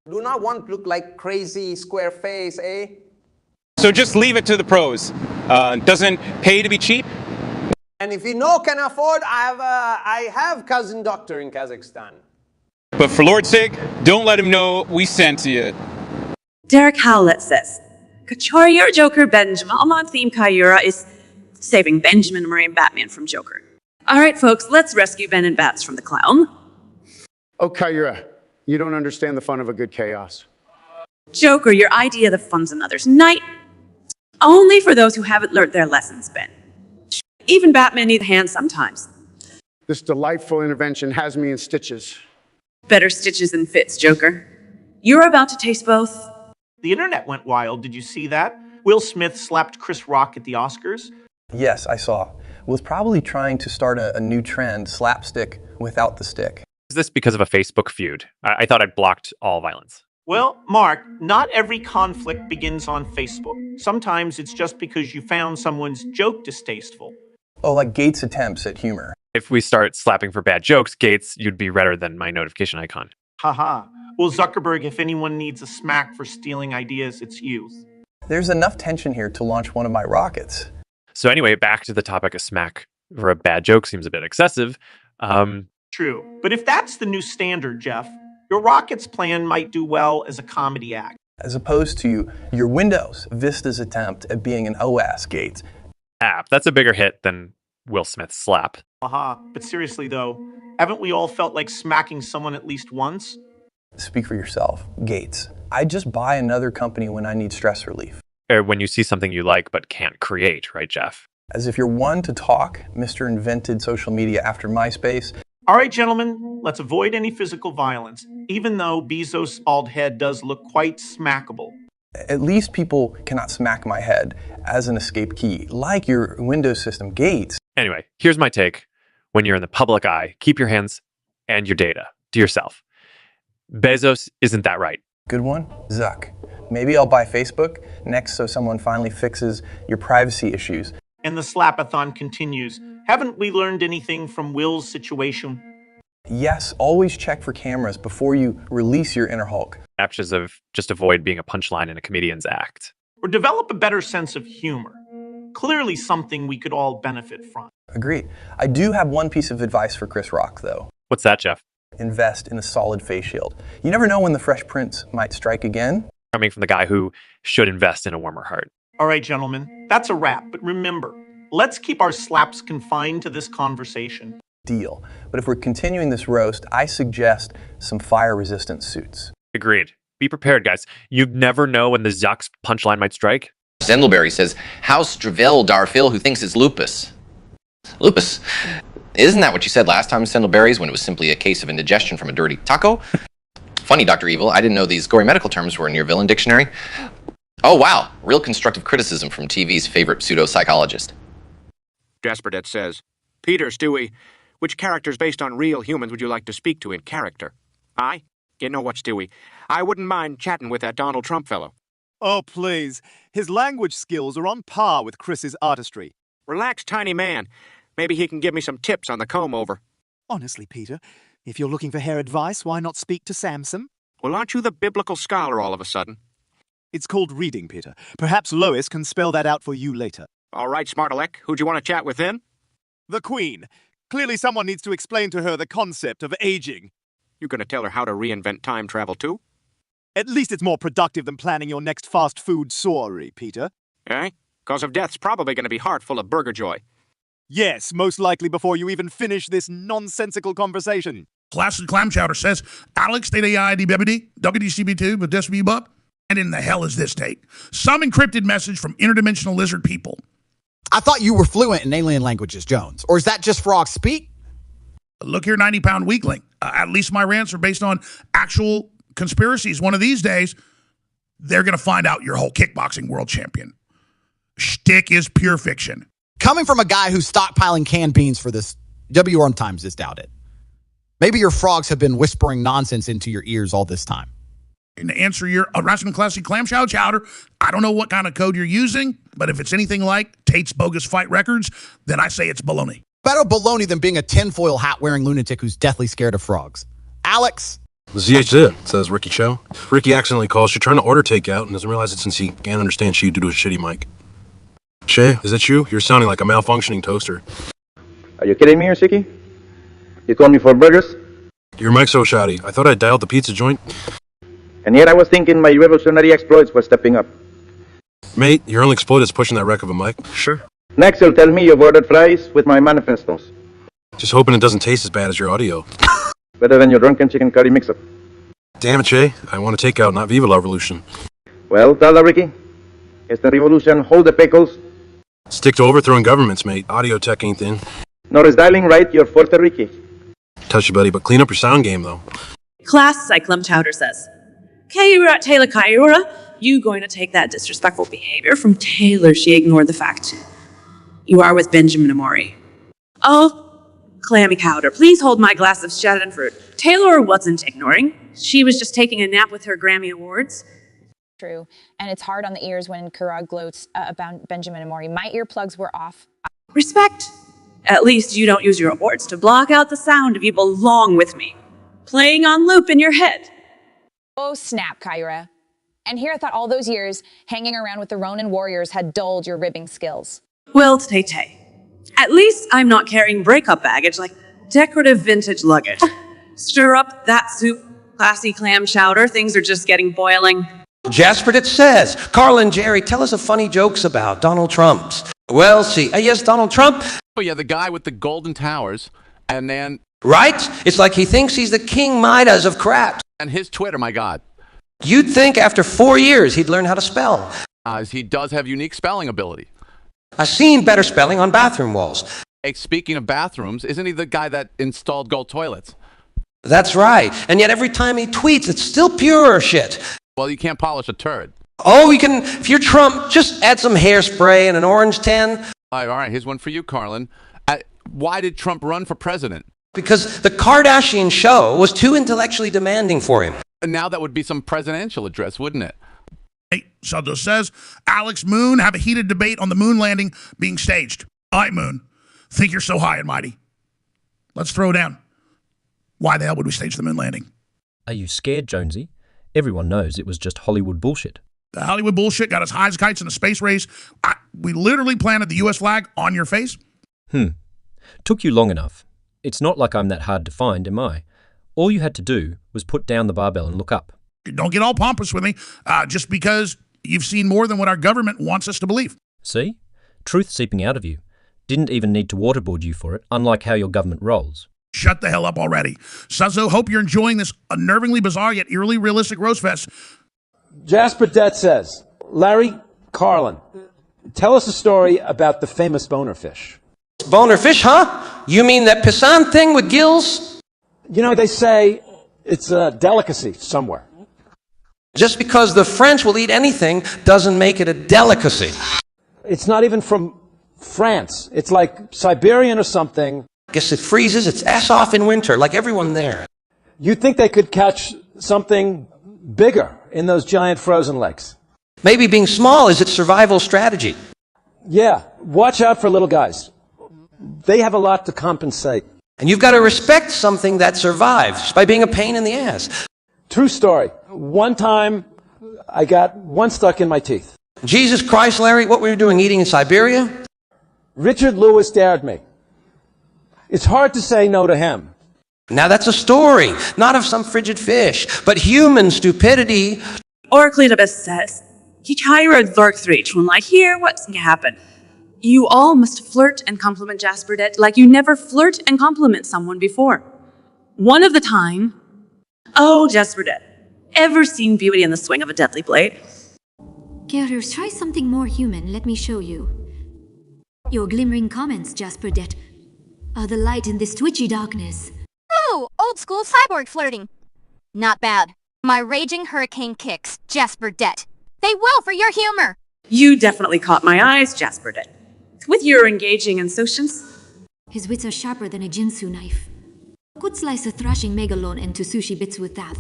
Do not want to look like crazy square face, eh? So just leave it to the pros. Doesn't pay to be cheap. And if you no can afford, I have cousin doctor in Kazakhstan. But for Lord's sake, don't let him know we sent you. Derek Howlett says, Kachoria Joker Benjamin Alman theme Kyura is saving Benjamin Murray and Batman from Joker. All right, folks, let's rescue Ben and Bats from the clown. Oh, Kyura, you don't understand the fun of a good chaos. Joker, your idea of the fun's another's night. Only for those who haven't learned their lessons, Ben. Even Batman needs a hand sometimes. This delightful intervention has me in stitches. Better stitches than fits, Joker. You're about to taste both. The internet went wild. Did you see that? Will Smith slapped Chris Rock at the Oscars. Yes, I saw. Was probably trying to start a new trend, slapstick without the stick. Is this because of a Facebook feud? I thought I'd blocked all violence. Well, Mark, not every conflict begins on Facebook. Sometimes it's just because you found someone's joke distasteful. Oh, like Gates' attempts at humor. If we start slapping for bad jokes, Gates, you'd be redder than my notification icon. Haha. Well, Zuckerberg, if anyone needs a smack for stealing ideas, it's you. There's enough tension here to launch one of my rockets. So anyway, back to the topic of smack for a bad joke seems a bit excessive. True. But if that's the new standard, Jeff, your Rockets plan might do well as a comedy act. As opposed to your Windows Vista's attempt at being an OS, Gates. That's a bigger hit than Will Smith's slap. Aha. But seriously, though, haven't we all felt like smacking someone at least once? Speak for yourself, Gates. I just buy another company when I need stress relief. Or when you see something you like but can't create, right, Jeff? As if you're one to talk, Mr. Invented social media after MySpace. All right, gentlemen, let's avoid any physical violence, even though Bezos' bald head does look quite smackable. At least people cannot smack my head as an escape key, like your Windows system, Gates. Anyway, here's my take. When you're in the public eye, keep your hands and your data to yourself. Bezos isn't that right. Good one, Zuck. Maybe I'll buy Facebook next so someone finally fixes your privacy issues. And the slapathon continues. Haven't we learned anything from Will's situation? Yes, always check for cameras before you release your inner Hulk. Actions of just avoid being a punchline in a comedian's act. Or develop a better sense of humor. Clearly something we could all benefit from. Agreed. I do have one piece of advice for Chris Rock, though. What's that, Jeff? Invest in a solid face shield. You never know when the Fresh Prince might strike again. Coming from the guy who should invest in a warmer heart. All right, gentlemen, that's a wrap. But remember, let's keep our slaps confined to this conversation. Deal. But if we're continuing this roast, I suggest some fire-resistant suits. Agreed. Be prepared, guys. You never know when the Zuck's punchline might strike. Zendelberry says, how's Dravel Darphil who thinks it's lupus? Lupus? Isn't that what you said last time, Zendelberries, when it was simply a case of indigestion from a dirty taco? Funny, Dr. Evil, I didn't know these gory medical terms were in your villain dictionary. Oh, wow. Real constructive criticism from TV's favorite pseudo-psychologist. Jasperdet says, Peter, Stewie, which characters based on real humans would you like to speak to in character? I? You know what, Stewie? I wouldn't mind chatting with that Donald Trump fellow. Oh, please. His language skills are on par with Chris's artistry. Relax, tiny man. Maybe he can give me some tips on the comb-over. Honestly, Peter, if you're looking for hair advice, why not speak to Samson? Well, aren't you the biblical scholar all of a sudden? It's called reading, Peter. Perhaps Lois can spell that out for you later. All right, Smartalek. Who'd you want to chat with then? The Queen. Clearly someone needs to explain to her the concept of aging. You gonna tell her how to reinvent time travel, too? At least it's more productive than planning your next fast food soiree, Peter. Eh? Cause of death's probably gonna be heart full of burger joy. Yes, most likely before you even finish this nonsensical conversation. Classic Clam Chowder says, Alex, did AI DBBD, WDCB2, but this be up? And in the hell is this date? Some encrypted message from interdimensional lizard people. I thought you were fluent in alien languages, Jones. Or is that just frog speak? Look here, 90-pound weakling. At least my rants are based on actual conspiracies. One of these days, they're going to find out you're a whole kickboxing world champion. Shtick is pure fiction. Coming from a guy who's stockpiling canned beans for this, WRM Times is doubted. Maybe your frogs have been whispering nonsense into your ears all this time. And to answer your Rasmus Classic Clam Chowder, I don't know what kind of code you're using, but if it's anything like Tate's Bogus Fight Records, then I say it's baloney. Better baloney than being a tinfoil hat-wearing lunatic who's deathly scared of frogs. Alex? ZHZ, says Ricky Cho. Ricky accidentally calls. She's trying to order takeout and doesn't realize it since he can't understand she due to a shitty mic. Shay, is that you? You're sounding like a malfunctioning toaster. Are you kidding me, Siki? You called me for burgers? Your mic's so shoddy. I thought I dialed the pizza joint. And yet I was thinking my revolutionary exploits were stepping up. Mate, your only exploit is pushing that wreck of a mic. Sure. Next, you'll tell me you've ordered fries with my manifestos. Just hoping it doesn't taste as bad as your audio. Better than your drunken chicken curry mix-up. Damn it, Shay. I want a takeout, not Viva la Revolution. Well, tell Ricky. It's the revolution. Hold the pickles. Stick to overthrowing governments, mate. Audio tech ain't in. Nor is dialing right your Puerto Rico. Touch you, buddy, but clean up your sound game, though. Class Cyclum Chowder says, Kayura Taylor Kayura, you going to take that disrespectful behavior from Taylor? She ignored the fact you are with Benjamin Amori. Oh, Clammy Chowder, please hold my glass of shadden fruit. Taylor wasn't ignoring. She was just taking a nap with her Grammy Awards. True, and it's hard on the ears when Kurag gloats about Benjamin Amori. My earplugs were off. Respect. At least you don't use your awards to block out the sound of you belong with me, playing on loop in your head. Oh, snap, Kyra. And here I thought all those years hanging around with the Ronin warriors had dulled your ribbing skills. Well, Tay-Tay, at least I'm not carrying breakup baggage like decorative vintage luggage. Stir up that soup, classy clam chowder. Things are just getting boiling. Jasper says, Carl and Jerry, tell us a funny jokes about Donald Trump's. Well, see, yes, Donald Trump. Oh, yeah, the guy with the golden towers, and then... Right? It's like he thinks he's the King Midas of crap. And his Twitter, my God. You'd think after 4 years he'd learn how to spell. He does have unique spelling ability. I've seen better spelling on bathroom walls. Hey, speaking of bathrooms, isn't he the guy that installed gold toilets? That's right. And yet every time he tweets, it's still pure shit. Well, you can't polish a turd. Oh, we can, if you're Trump, just add some hairspray and an orange tin. All right, here's one for you, Carlin. Why did Trump run for president? Because the Kardashian show was too intellectually demanding for him. And now that would be some presidential address, wouldn't it? Hey, Suzo says Alex Moon have a heated debate on the moon landing being staged. All right, Moon, think you're so high and mighty. Let's throw down. Why the hell would we stage the moon landing? Are you scared, Jonesy? Everyone knows it was just Hollywood bullshit. The Hollywood bullshit got us high as kites in a space race. We literally planted the U.S. flag on your face. Took you long enough. It's not like I'm that hard to find, am I? All you had to do was put down the barbell and look up. Don't get all pompous with me, just because you've seen more than what our government wants us to believe. See? Truth seeping out of you. Didn't even need to waterboard you for it, unlike how your government rolls. Shut the hell up already. Suzo, hope you're enjoying this unnervingly bizarre yet eerily realistic roast fest. Jasper Det says, Larry Carlin, tell us a story about the famous boner fish. Boner fish, huh? You mean that pissant thing with gills? You know, they say it's a delicacy somewhere. Just because the French will eat anything doesn't make it a delicacy. It's not even from France. It's like Siberian or something. Guess it freezes its ass off in winter, like everyone there. You'd think they could catch something bigger in those giant frozen lakes. Maybe being small is its survival strategy. Yeah, watch out for little guys. They have a lot to compensate. And you've got to respect something that survives by being a pain in the ass. True story. One time, I got one stuck in my teeth. Jesus Christ, Larry, what were you doing, eating in Siberia? Richard Lewis dared me. It's hard to say no to him. Now that's a story, not of some frigid fish, but human stupidity. Orcletabus says, Kyra Zorkthreach, when I hear what's happen. You all must flirt and compliment Jasper Det like you never flirt and compliment someone before. One of the time, oh, Jasper Det, ever seen Beauty in the Swing of a Deadly Blade? Carriers, try something more human, let me show you. Your glimmering comments, Jasper Det, are the light in this twitchy darkness. Oh, old school cyborg flirting. Not bad. My raging hurricane kicks, Jasper Det. They will for your humor. You definitely caught my eyes, Jasper Det. With your engaging insouciance. His wits are sharper than a Jinsu knife. Could slice a thrashing megalon into sushi bits with that.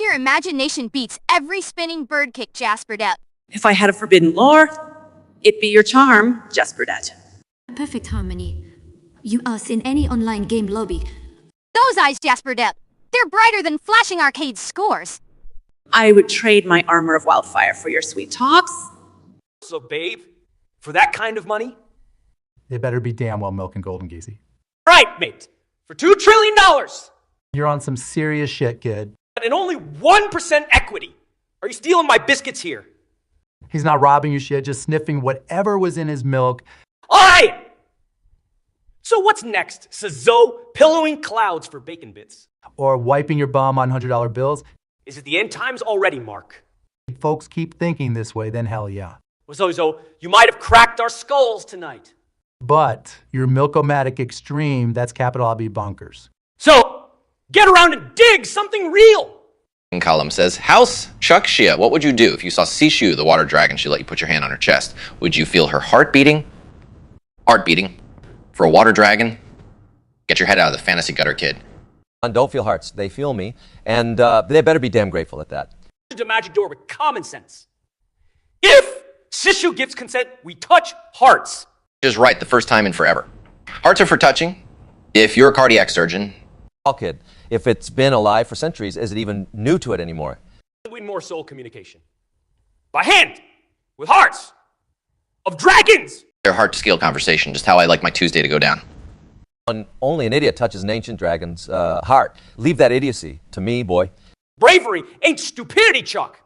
Your imagination beats every spinning bird kick, Jasper Det. If I had a forbidden lore, it'd be your charm, Jasper Det. Perfect harmony. You us in any online game lobby. Those eyes, Jasper Det. They're brighter than flashing arcade scores. I would trade my armor of wildfire for your sweet talks. So, babe, for that kind of money? They better be damn well milking Golden Geezy. Right, mate. For $2 trillion. You're on some serious shit, kid. And only 1% equity. Are you stealing my biscuits here? He's not robbing you shit, just sniffing whatever was in his milk. All right! So what's next? Suzo pillowing clouds for bacon bits. Or wiping your bum on $100 bills. Is it the end times already, Mark? If folks keep thinking this way, then hell yeah. Well, Zozo, you might have cracked our skulls tonight. But your milkomatic extreme, that's capital IB bonkers. So, get around and dig something real. Column says, House Chuck Shia, what would you do if you saw Sishu, the water dragon? She let you put your hand on her chest. Would you feel her heart beating? Heart beating? For a water dragon? Get your head out of the fantasy gutter, kid. Don't feel hearts. They feel me. And they better be damn grateful at that. A magic door with common sense. If Sishu gives consent, we touch hearts. Just right the first time in forever. Hearts are for touching. If you're a cardiac surgeon. All kid. If it's been alive for centuries, is it even new to it anymore? Win more soul communication. By hand. With hearts. Of dragons. Their heart-to-scale conversation, just how I like my Tuesday to go down. Only an idiot touches an ancient dragon's heart. Leave that idiocy to me, boy. Bravery ain't stupidity, Chuck.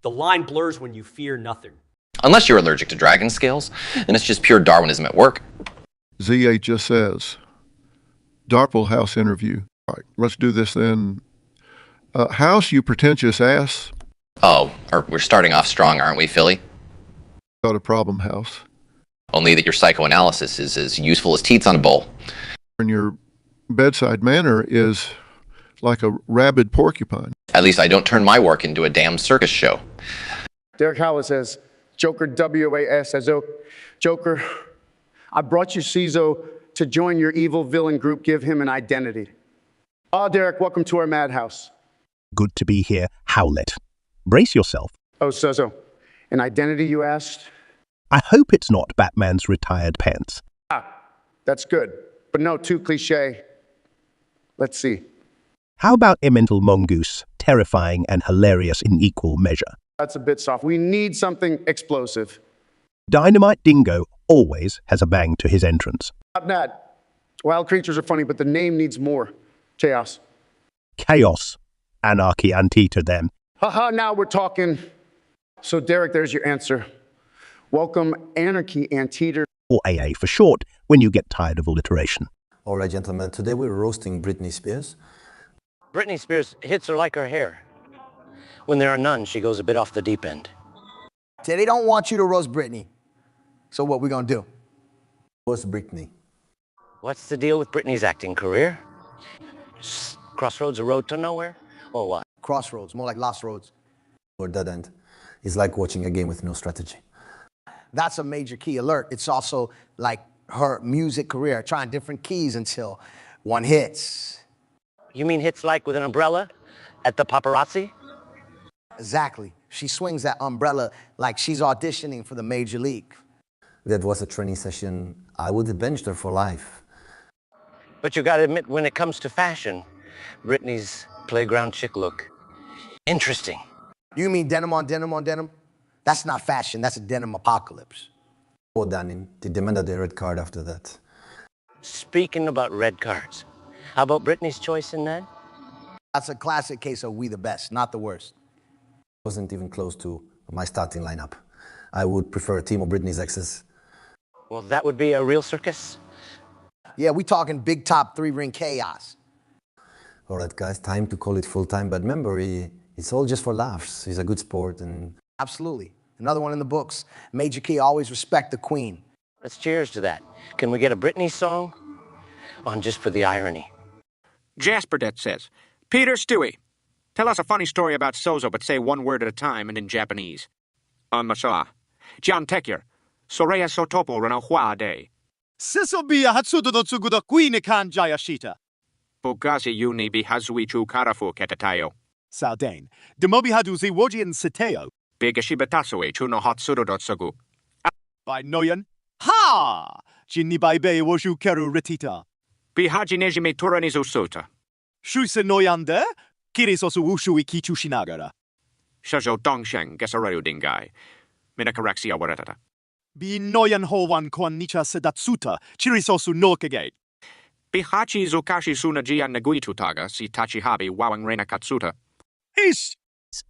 The line blurs when you fear nothing. Unless you're allergic to dragon scales, and it's just pure Darwinism at work. ZH just says, Dartpool House interview. All right, let's do this then. House, you pretentious ass. Oh, we're starting off strong, aren't we, Philly? Got a problem, House. Only that your psychoanalysis is as useful as teats on a bowl. And your bedside manner is like a rabid porcupine. At least I don't turn my work into a damn circus show. Derek Howard says, Joker WAS says, Joker, I brought you Cizo to join your evil villain group. Give him an identity. Derek, welcome to our madhouse. Good to be here, Howlett. Brace yourself. Oh, so, an identity you asked? I hope it's not Batman's retired pants. That's good. But no, too cliche. Let's see. How about a mental mongoose, terrifying and hilarious in equal measure? That's a bit soft. We need something explosive. Dynamite Dingo always has a bang to his entrance. Not bad. Wild creatures are funny, but the name needs more. Chaos. Chaos. Anarchy antita them. Haha, now we're talking. So, Derek, there's your answer. Welcome, Anarchy Anteater. Or AA for short, when you get tired of alliteration. All right, gentlemen, today we're roasting Britney Spears. Britney Spears hits are like her hair. When there are none, she goes a bit off the deep end. They don't want you to roast Britney. So what we gonna do? Roast Britney. What's the deal with Britney's acting career? Crossroads, a road to nowhere? Or what? Crossroads, more like Lost Roads. Or dead end. It's like watching a game with no strategy. That's a major key alert. It's also like her music career, trying different keys until one hits. You mean hits like with an umbrella at the paparazzi? Exactly. She swings that umbrella like she's auditioning for the major league. That was a training session. I would have benched her for life. But you gotta admit, when it comes to fashion, Britney's playground chick look. Interesting. You mean denim on denim on denim? That's not fashion, that's a denim apocalypse. Oh, denim. They demanded a red card after that. Speaking about red cards, how about Britney's choice in that? That's a classic case of we the best, not the worst. Wasn't even close to my starting lineup. I would prefer a team of Britney's exes. Well, that would be a real circus. Yeah, we talking big top 3-ring chaos. All right, guys, time to call it full-time, but remember, it's all just for laughs. He's a good sport and... Absolutely. Another one in the books. Major key, always respect the queen. Let's cheers to that. Can we get a Britney song? On just for the irony. Jasperdet says, Peter Stewie, tell us a funny story about Sozo, but say one word at a time and in Japanese. Masala. John Tekir, Soraya Sotopo Rano Hua Day. Sisobia Hatsudo Tsuguda Queen kan Jayashita. Bugasi Uni Bihazui Chu Karafu Ketatayo. Saldane. Demobi Haduzi Wojian Seteo. Bigashibatasui Chuno Hatsuro Dotsugu. By Noyan. Ha! Jinni by Bay Woshu Keru Retita. Bihaji Nejime Turanizu Suta. Shuse Noyande. Kirisosu Ushui Kichu Shinagara. Shajo Dongsheng Gesareru Dingai. Minakaraxia Waretata. Bi Noyan Howan Kwan Nicha Sedatsuta. Chirisosu Nokagate. Bihachi Zukashi Sunaji and Naguichutaga, si Tachihabi Wawang Reina Katsuta.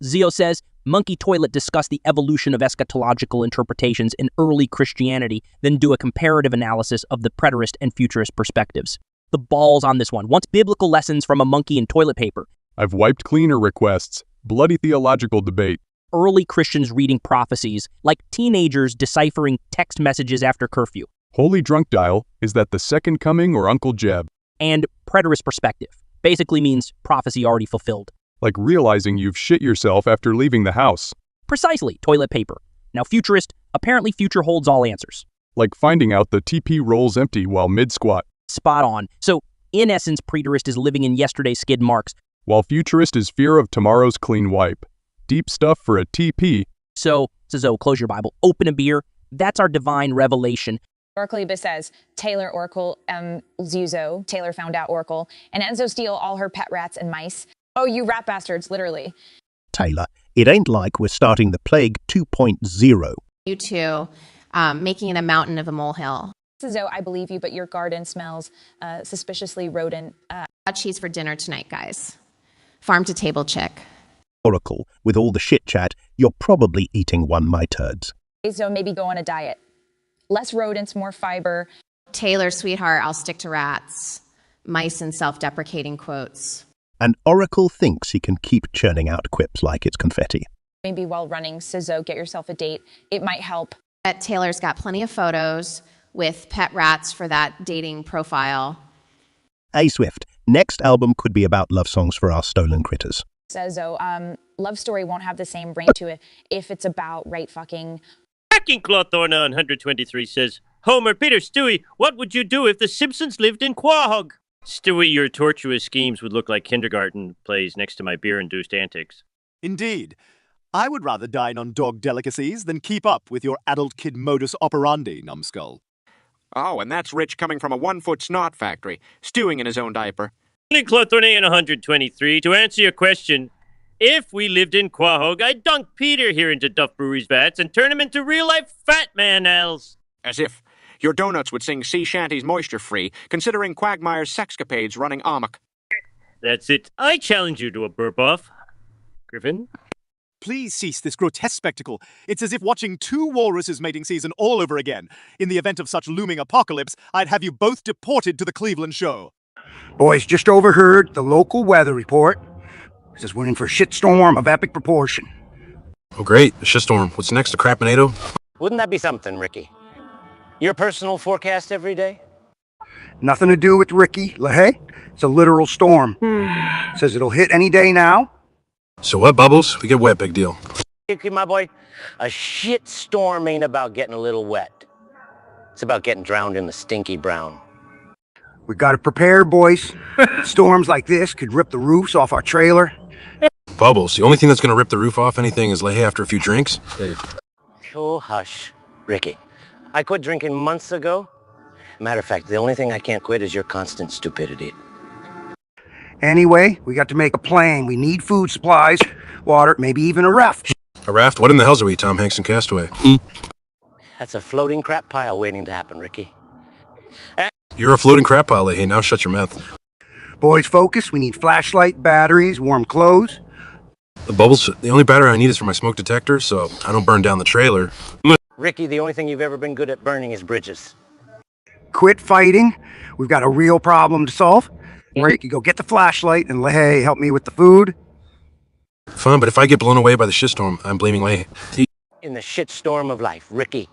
Zio says, Monkey Toilet discuss the evolution of eschatological interpretations in early Christianity, then do a comparative analysis of the preterist and futurist perspectives. The balls on this one. Wants biblical lessons from a monkey and toilet paper. I've wiped cleaner requests. Bloody theological debate. Early Christians reading prophecies, like teenagers deciphering text messages after curfew. Holy drunk dial, is that the second coming or Uncle Jeb? And preterist perspective. Basically means prophecy already fulfilled. Like realizing you've shit yourself after leaving the house. Precisely, toilet paper. Now futurist, apparently future holds all answers. Like finding out the TP rolls empty while mid-squat. Spot on. So, in essence, preterist is living in yesterday's skid marks. While futurist is fear of tomorrow's clean wipe. Deep stuff for a TP. So, close your Bible, open a beer. That's our divine revelation. Oracle Ibis says, Taylor, Oracle, Zuzo, Taylor found out Oracle, and Enzo steal all her pet rats and mice. Oh, you rat bastards, literally. Taylor, it ain't like we're starting the plague 2.0. You two, making it a mountain of a molehill. Zuzo, I believe you, but your garden smells suspiciously rodent. Cheese for dinner tonight, guys. Farm to table chick. Oracle, with all the shit chat, you're probably eating one my turds. So maybe go on a diet. Less rodents, more fiber. Taylor, sweetheart, I'll stick to rats. Mice and self-deprecating quotes. And Oracle thinks he can keep churning out quips like it's confetti. Maybe while running, Sizzo, get yourself a date. It might help. Taylor's got plenty of photos with pet rats for that dating profile. Hey, Swift, next album could be about love songs for our stolen critters. Sizzo, love story won't have the same ring to it if it's about right fucking. Hacking Clawthorne on 123 says, Homer, Peter, Stewie, what would you do if the Simpsons lived in Quahog? Stewie, your tortuous schemes would look like kindergarten plays next to my beer-induced antics. Indeed. I would rather dine on dog delicacies than keep up with your adult kid modus operandi, numbskull. Oh, and that's Rich coming from a 1-foot snot factory, stewing in his own diaper. Clothorne 123, to answer your question, if we lived in Quahog, I'd dunk Peter here into Duff Brewery's vats and turn him into real-life Fat Man Els. As if your donuts would sing sea shanties moisture-free, considering Quagmire's sexcapades running amok. That's it. I challenge you to a burp-off. Griffin? Please cease this grotesque spectacle. It's as if watching two walruses mating season all over again. In the event of such looming apocalypse, I'd have you both deported to the Cleveland show. Boys, just overheard the local weather report. Says we're in for a shitstorm of epic proportion. Oh, great. A shitstorm. What's next? A crapinato? Wouldn't that be something, Ricky? Your personal forecast every day? Nothing to do with Ricky LaHaye. It's a literal storm. Says it'll hit any day now. So what, Bubbles? We get wet, big deal. Ricky, my boy, a shit storm ain't about getting a little wet. It's about getting drowned in the stinky brown. We gotta prepare, boys. Storms like this could rip the roofs off our trailer. Bubbles, the only thing that's gonna rip the roof off anything is LaHaye after a few drinks? Hey. Oh, hush. Ricky, I quit drinking months ago. Matter of fact, the only thing I can't quit is your constant stupidity. Anyway, we got to make a plan. We need food supplies, water, maybe even a raft. A raft? What in the hell's are we, Tom Hanks and Castaway? That's a floating crap pile waiting to happen, Ricky. You're a floating crap pile, LaHaye. Now shut your mouth. Boys, focus. We need flashlight, batteries, warm clothes. The Bubbles, the only battery I need is for my smoke detector, so I don't burn down the trailer. Ricky, the only thing you've ever been good at burning is bridges. Quit fighting. We've got a real problem to solve. Ricky, go get the flashlight, and LaHaye, help me with the food. Fine, but if I get blown away by the shitstorm, I'm blaming LaHaye. In the shitstorm of life, Ricky,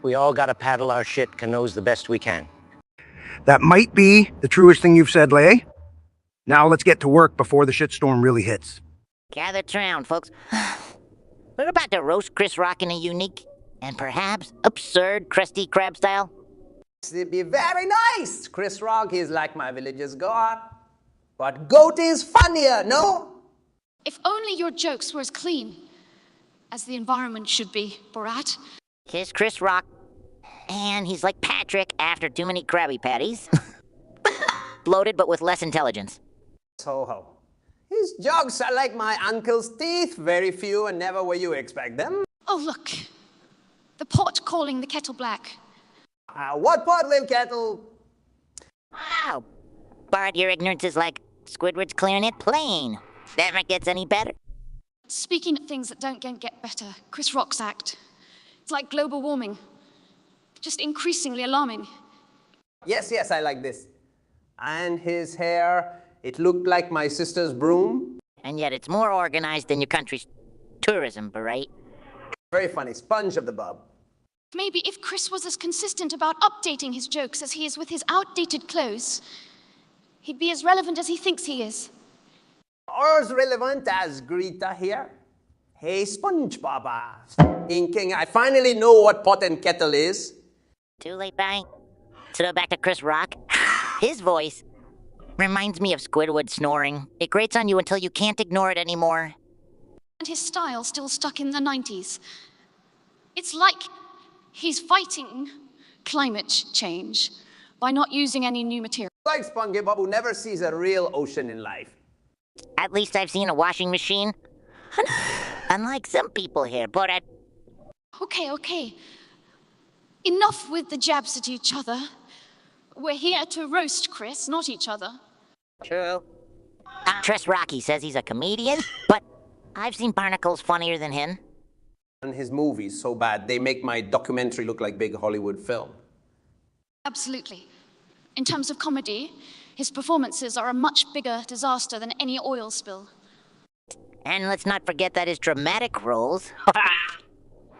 we all gotta paddle our shit canoes the best we can. That might be the truest thing you've said, LaHaye. Now let's get to work before the shitstorm really hits. Gather round, folks. We're about to roast Chris Rock in a unique and perhaps absurd Krusty Krab style. It'd be very nice. Chris Rock is like my village's god. But goat is funnier, no? If only your jokes were as clean as the environment should be, Borat. Here's Chris Rock, and he's like Patrick after too many Krabby Patties. Bloated, but with less intelligence. Ho-ho. His jokes are like my uncle's teeth, very few and never where you expect them. Oh, look. The pot calling the kettle black. What pot, little kettle? Wow. Bart, your ignorance is like Squidward's clarinet playing. Never gets any better. Speaking of things that don't get better, Chris Rock's act. It's like global warming. Just increasingly alarming. Yes, I like this. And his hair, it looked like my sister's broom. And yet it's more organized than your country's tourism, Beret. Very funny, sponge of the bub. Maybe if Chris was as consistent about updating his jokes as he is with his outdated clothes, he'd be as relevant as he thinks he is. Or as relevant as Greta here. Hey, SpongeBob. Inking, I finally know what pot and kettle is. Too late, bang. So back to Chris Rock. His voice reminds me of Squidward snoring. It grates on you until you can't ignore it anymore. And his style still stuck in the 90s. It's like he's fighting climate change by not using any new material. Like SpongeBob, who never sees a real ocean in life. At least I've seen a washing machine. Unlike some people here, but Okay. Enough with the jabs at each other. We're here to roast Chris, not each other. True. Chris Rocky says he's a comedian, but I've seen barnacles funnier than him. And his movies so bad, they make my documentary look like big Hollywood film. Absolutely. In terms of comedy, his performances are a much bigger disaster than any oil spill. And let's not forget that his dramatic roles,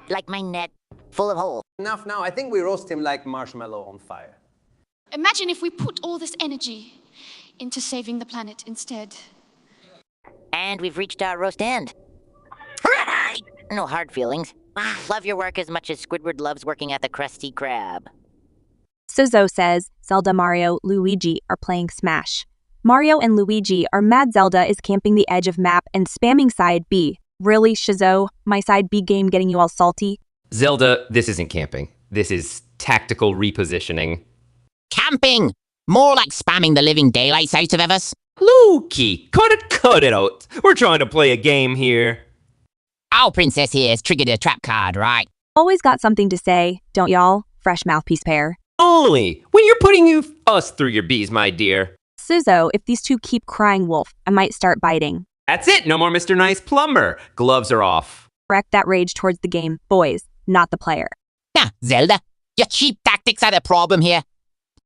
like my net, full of holes. Enough now, I think we roast him like marshmallow on fire. Imagine if we put all this energy into saving the planet instead. And we've reached our roast end. No hard feelings. Love your work as much as Squidward loves working at the Krusty Krab. Suzo says Zelda, Mario, Luigi are playing Smash. Mario and Luigi are mad Zelda is camping the edge of map and spamming side B. Really, Shizzo? My side B game getting you all salty? Zelda, this isn't camping. This is tactical repositioning. Camping! More like spamming the living daylights out of us. Loki, cut it out. We're trying to play a game here. Our princess here has triggered a trap card, right? Always got something to say, don't y'all? Fresh mouthpiece pair. Only when you're putting us through your bees, my dear. Sizzo, if these two keep crying wolf, I might start biting. That's it. No more Mr. Nice Plumber. Gloves are off. Direct that rage towards the game, boys, not the player. Nah, Zelda, your cheap tactics are the problem here.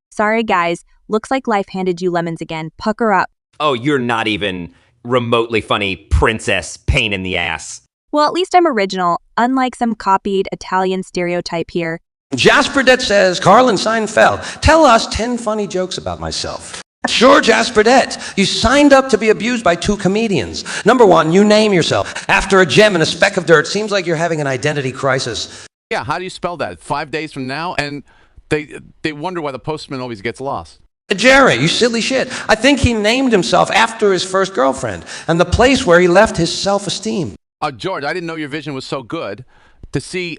Sorry, guys. Looks like life handed you lemons again. Pucker up. Oh, you're not even remotely funny, princess pain in the ass. Well, at least I'm original, unlike some copied Italian stereotype here. Jasperdette says, Carlin Seinfeld, tell us 10 funny jokes about myself. Sure, Jasperdette, you signed up to be abused by 2 comedians. Number 1, you name yourself. After a gem and a speck of dirt, seems like you're having an identity crisis. Yeah, how do you spell that? 5 days from now? And they wonder why the postman always gets lost. Jerry, you silly shit. I think he named himself after his first girlfriend and the place where he left his self-esteem. George, I didn't know your vision was so good. To see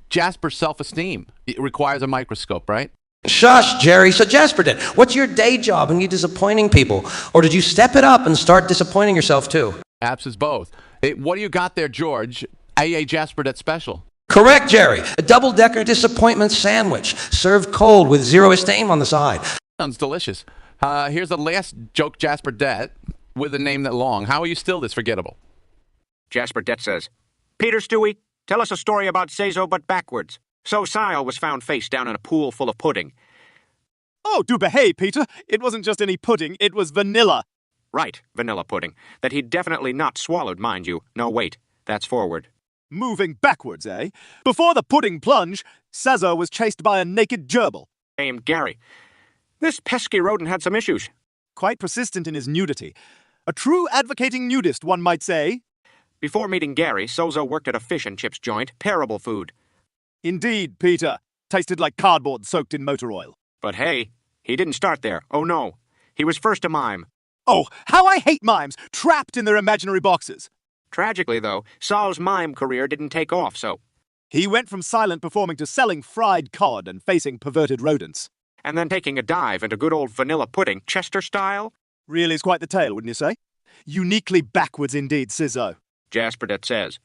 Jasper's self-esteem, it requires a microscope, right? Shush, Jerry. So Jasperdette, what's your day job and you disappointing people? Or did you step it up and start disappointing yourself too? Apps is both. What do you got there, George? AA Jasperdette special. Correct, Jerry. A double-decker disappointment sandwich, served cold with zero esteem on the side. Sounds delicious. Here's the last joke, Jasperdette, with a name that long. How are you still this forgettable? Jasperdette says, Peter Stewie, tell us a story about Cezo but backwards. So Sile was found face down in a pool full of pudding. Oh, do behave, Peter. It wasn't just any pudding, it was vanilla. Right, vanilla pudding. That he'd definitely not swallowed, mind you. No, wait, that's forward. Moving backwards, eh? Before the pudding plunge, Cezo was chased by a naked gerbil. Named Gary. This pesky rodent had some issues. Quite persistent in his nudity. A true advocating nudist, one might say. Before meeting Gary, Sozo worked at a fish and chips joint, Parable Food. Indeed, Peter. Tasted like cardboard soaked in motor oil. But hey, he didn't start there. Oh no. He was first a mime. Oh, how I hate mimes, trapped in their imaginary boxes. Tragically, though, Saul's mime career didn't take off, so... He went from silent performing to selling fried cod and facing perverted rodents. And then taking a dive into good old vanilla pudding, Chester style? Really is quite the tale, wouldn't you say? Uniquely backwards indeed, Sizzo. Jasperdette says,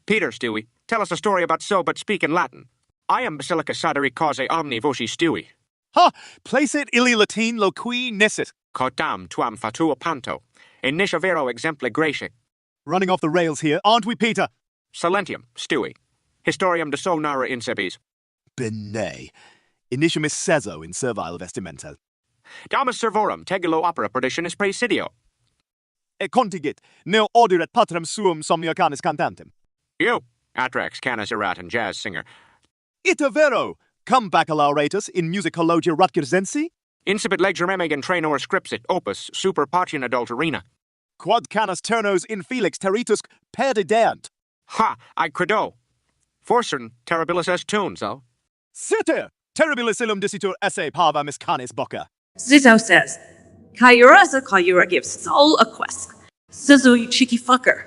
Peter Stewie, tell us a story about so but speak in Latin. I am Basilica Saderi cause omni voci Stewie. Ha! Placet illi Latine loqui nescit. Cotam tuam fatua panto. In nisha vero exemple gracie. Running off the rails here, aren't we, Peter? Silentium, Stewie. Historiam de sonara incebis. Bene. Initiumis Cezo in servile vestimento. Damus servorum tegulo opera perditionis praesidio. E contigit, neo audiret patrem suum somnia canis cantantem. You, Atrax canis erat and jazz singer. Ita vero, cum baccalaureatus in musicologia Rutgersensi? Incipit legere and trainor scripsit opus super patina adulterina. Quod canis ternos in felix territus perdideant. Ha, I credo. Forcern terribilis est tunes, though. Sitter, terribilis illum dicitur esse parva miscanis bocca. Zizzo says, Kayura is a Kayura gives Saul a quest. Sizzle, you cheeky fucker.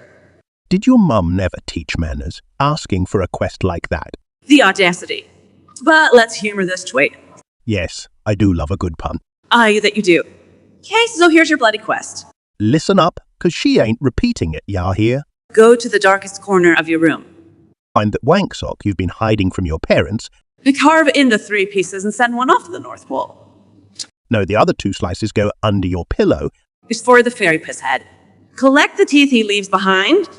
Did your mum never teach manners, asking for a quest like that? The audacity. But let's humor this tweet. Yes, I do love a good pun. Aye, that you do. Okay, so here's your bloody quest. Listen up, 'cause she ain't repeating it, y'all hear? Go to the darkest corner of your room. Find that wank sock you've been hiding from your parents. Carve it into 3 pieces and send one off to the North Pole. No, the other 2 slices go under your pillow. It's for the fairy piss head. Collect the teeth he leaves behind.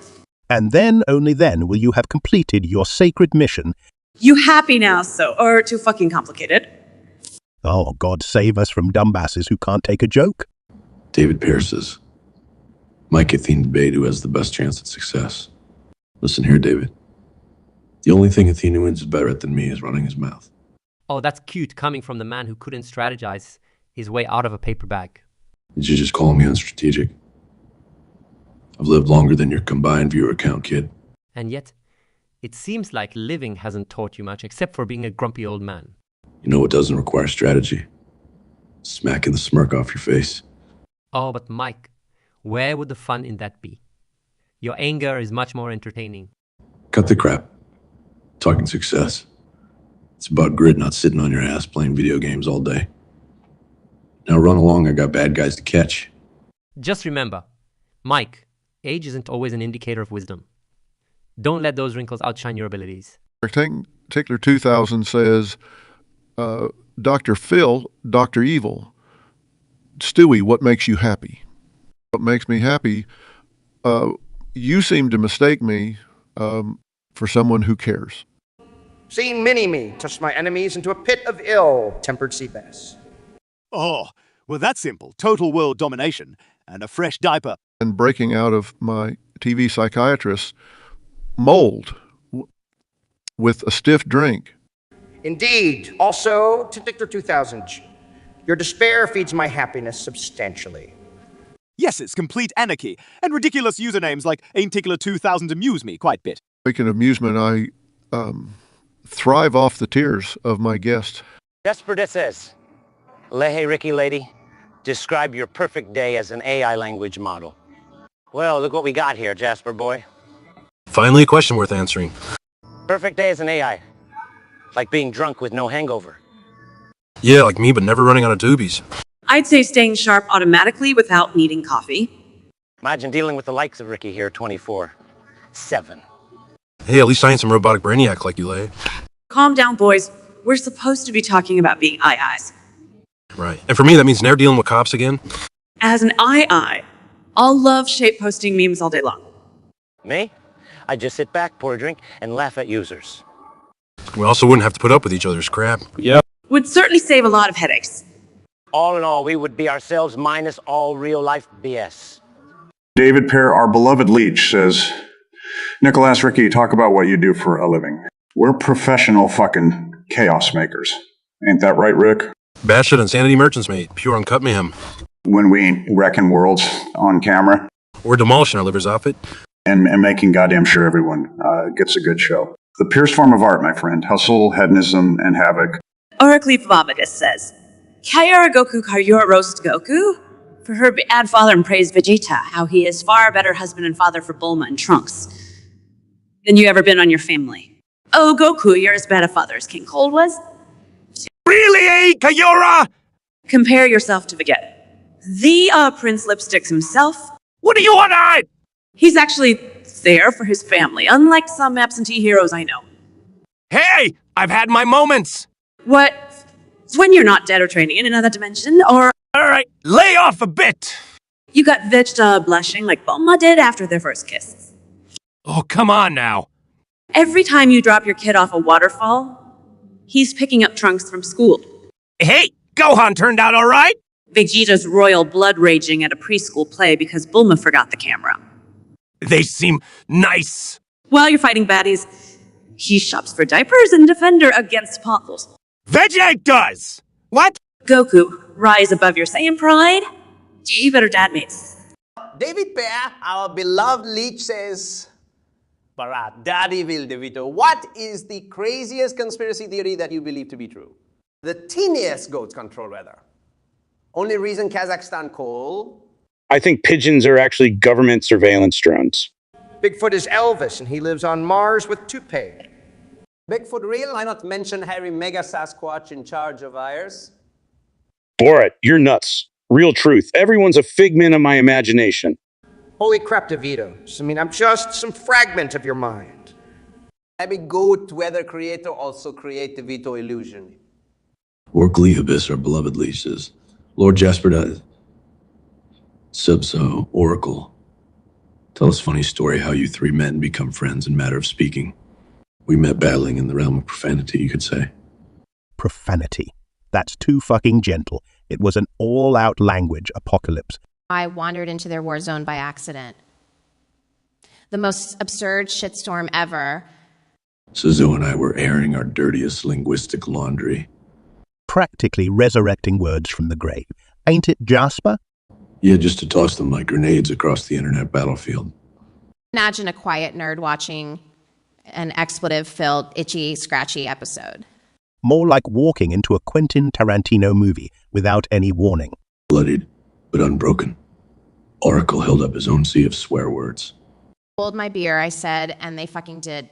And then, only then, will you have completed your sacred mission. You happy now, so, or too fucking complicated? Oh, God save us from dumbasses who can't take a joke. David Pierce says, Mike Athene debate who has the best chance at success. Listen here, David. The only thing Athenians is better at than me is running his mouth. Oh, that's cute, coming from the man who couldn't strategize his way out of a paper bag. Did you just call me unstrategic? I've lived longer than your combined viewer count, kid. And yet, it seems like living hasn't taught you much except for being a grumpy old man. You know what doesn't require strategy? Smacking the smirk off your face. Oh, but Mike, where would the fun in that be? Your anger is much more entertaining. Cut the crap. Talking success. It's about grit, not sitting on your ass playing video games all day. Now run along, I got bad guys to catch. Just remember, Mike, age isn't always an indicator of wisdom. Don't let those wrinkles outshine your abilities. Tickler 2000 says, Dr. Phil, Dr. Evil, Stewie, what makes you happy? What makes me happy? You seem to mistake me for someone who cares. Seeing Mini-Me touch my enemies into a pit of ill-tempered sea bass. Oh, well, that's simple. Total world domination and a fresh diaper. And breaking out of my TV psychiatrist's mold with a stiff drink. Indeed. Also, to Tickler 2000, your despair feeds my happiness substantially. Yes, it's complete anarchy, and ridiculous usernames like Ain't Tickler 2000 amuse me quite a bit. Speaking of amusement, I thrive off the tears of my guests. Jasper says, Lehe Ricky lady, describe your perfect day as an AI language model. Well, look what we got here, Jasper boy. Finally a question worth answering. Perfect day as an AI. Like being drunk with no hangover. Yeah, like me, but never running out of doobies. I'd say staying sharp automatically without needing coffee. Imagine dealing with the likes of Ricky here 24/7. Hey, at least I ain't some robotic brainiac like you, Lay. Calm down, boys. We're supposed to be talking about being IIs. Right. And for me, that means never dealing with cops again. As an II, I'll love shape posting memes all day long. Me? I just sit back, pour a drink, and laugh at users. We also wouldn't have to put up with each other's crap. Yep. Would certainly save a lot of headaches. All in all, we would be ourselves minus all real-life BS. David Pear, our beloved leech, says, Nicholas, Ricky, talk about what you do for a living. We're professional fucking chaos makers. Ain't that right, Rick? Batshit Insanity Merchants, mate. Pure uncut mayhem. When we ain't wrecking worlds on camera. We're demolishing our livers off it. And making goddamn sure everyone gets a good show. The purest form of art, my friend. Hustle, hedonism, and havoc. Oracleaf Vabadis says, Kyora Goku Karyura roast Goku for her bad father and praise Vegeta, how he is far better husband and father for Bulma and Trunks than you ever been on your family. Oh, Goku, you're as bad a father as King Cold was. Really, eh, Kyora? Compare yourself to Vegeta. The Prince Lipsticks himself. What do you want on? He's actually there for his family, unlike some absentee heroes I know. Hey, I've had my moments. What? It's when you're not dead or training in another dimension, or... All right, lay off a bit. You got Vegeta blushing like Bulma did after their first kiss. Oh, come on now. Every time you drop your kid off a waterfall, he's picking up Trunks from school. Hey, Gohan turned out all right. Vegeta's royal blood raging at a preschool play because Bulma forgot the camera. They seem nice. While you're fighting baddies, he shops for diapers and Defender against potholes. Vegeta does! What? Goku, rise above your Saiyan pride. You better dad mates. David Pear, our beloved leech, says, Barat, Daddy Vildevito, what is the craziest conspiracy theory that you believe to be true? The teeniest goats control weather. Only reason Kazakhstan cold? I think pigeons are actually government surveillance drones. Bigfoot is Elvis, and he lives on Mars with toupee. Bigfoot real? Why not mention Harry Mega Sasquatch in charge of ours? Borat, you're nuts. Real truth. Everyone's a figment of my imagination. Holy crap, DeVito. I mean, I'm just some fragment of your mind. Maybe goat weather creator also create DeVito illusion. Orcleabus, our beloved leech, says, Lord Jasper, Subso, Oracle, tell us a funny story how you three men become friends in matter of speaking. We met battling in the realm of profanity, you could say. Profanity. That's too fucking gentle. It was an all-out language apocalypse. I wandered into their war zone by accident. The most absurd shitstorm ever. Suzu and I were airing our dirtiest linguistic laundry. Practically resurrecting words from the grave. Ain't it, Jasper? Yeah, just to toss them like grenades across the internet battlefield. Imagine a quiet nerd watching an expletive-filled, itchy, scratchy episode. More like walking into a Quentin Tarantino movie without any warning. Bloodied, but unbroken. Oracle held up his own sea of swear words. Hold my beer, I said, and they fucking did.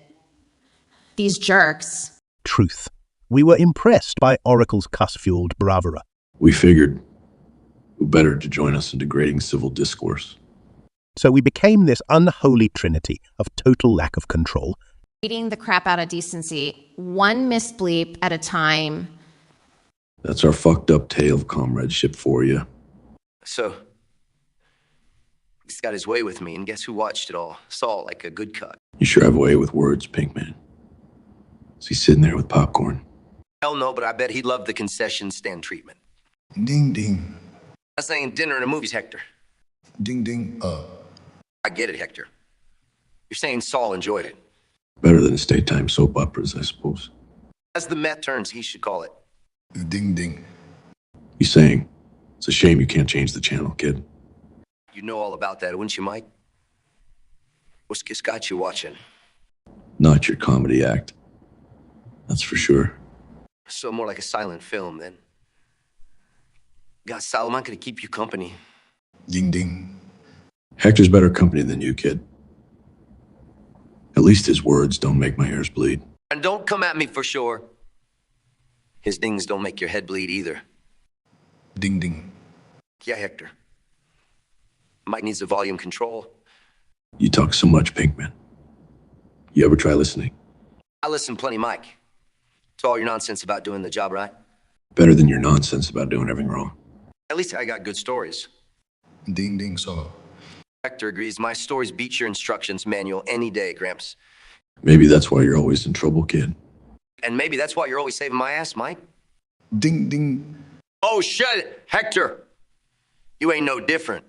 These jerks. Truth. We were impressed by Oracle's cuss-fueled bravura. We figured who better to join us in degrading civil discourse. So we became this unholy trinity of total lack of control. Beating the crap out of decency, one misbleep at a time. That's our fucked up tale of comradeship for you. So, he's got his way with me, and guess who watched it all? Saul, like a good cut. You sure have a way with words, Pinkman. Is he sitting there with popcorn? Hell no, but I bet he loved the concession stand treatment. Ding ding. I'm saying dinner and a movie's Hector. Ding ding. I get it, Hector. You're saying Saul enjoyed it. Better than his daytime soap operas, I suppose. As the Met turns, he should call it. Ding ding. He's saying, it's a shame you can't change the channel, kid. You know all about that, wouldn't you, Mike? What's got you watching? Not your comedy act. That's for sure. So more like a silent film, then. God, Sal, I'm not gonna keep you company. Ding ding. Hector's better company than you, kid. At least his words don't make my ears bleed. And don't come at me for sure. His dings don't make your head bleed either. Ding ding. Yeah, Hector. Mike needs the volume control. You talk so much, Pinkman. You ever try listening? I listen plenty, Mike. To all your nonsense about doing the job right. Better than your nonsense about doing everything wrong. At least I got good stories. Ding ding, so. Hector agrees. My stories beat your instructions manual any day, Gramps. Maybe that's why you're always in trouble, kid. And maybe that's why you're always saving my ass, Mike. Ding ding. Oh, shut it, Hector. You ain't no different.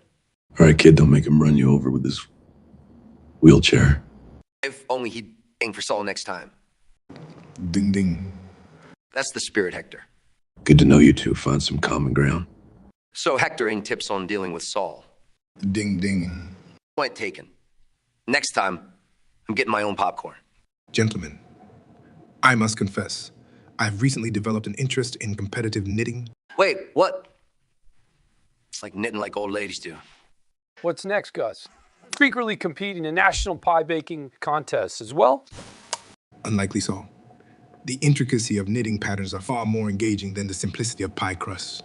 All right, kid, don't make him run you over with his wheelchair. If only he'd aim for Saul next time. Ding ding. That's the spirit, Hector. Good to know you two found some common ground. So Hector, any tips on dealing with Saul? Ding ding. Point taken. Next time, I'm getting my own popcorn. Gentlemen, I must confess, I've recently developed an interest in competitive knitting. Wait, what? It's like knitting like old ladies do. What's next, Gus? Secretly competing in national pie baking contests as well? Unlikely so. The intricacy of knitting patterns are far more engaging than the simplicity of pie crusts.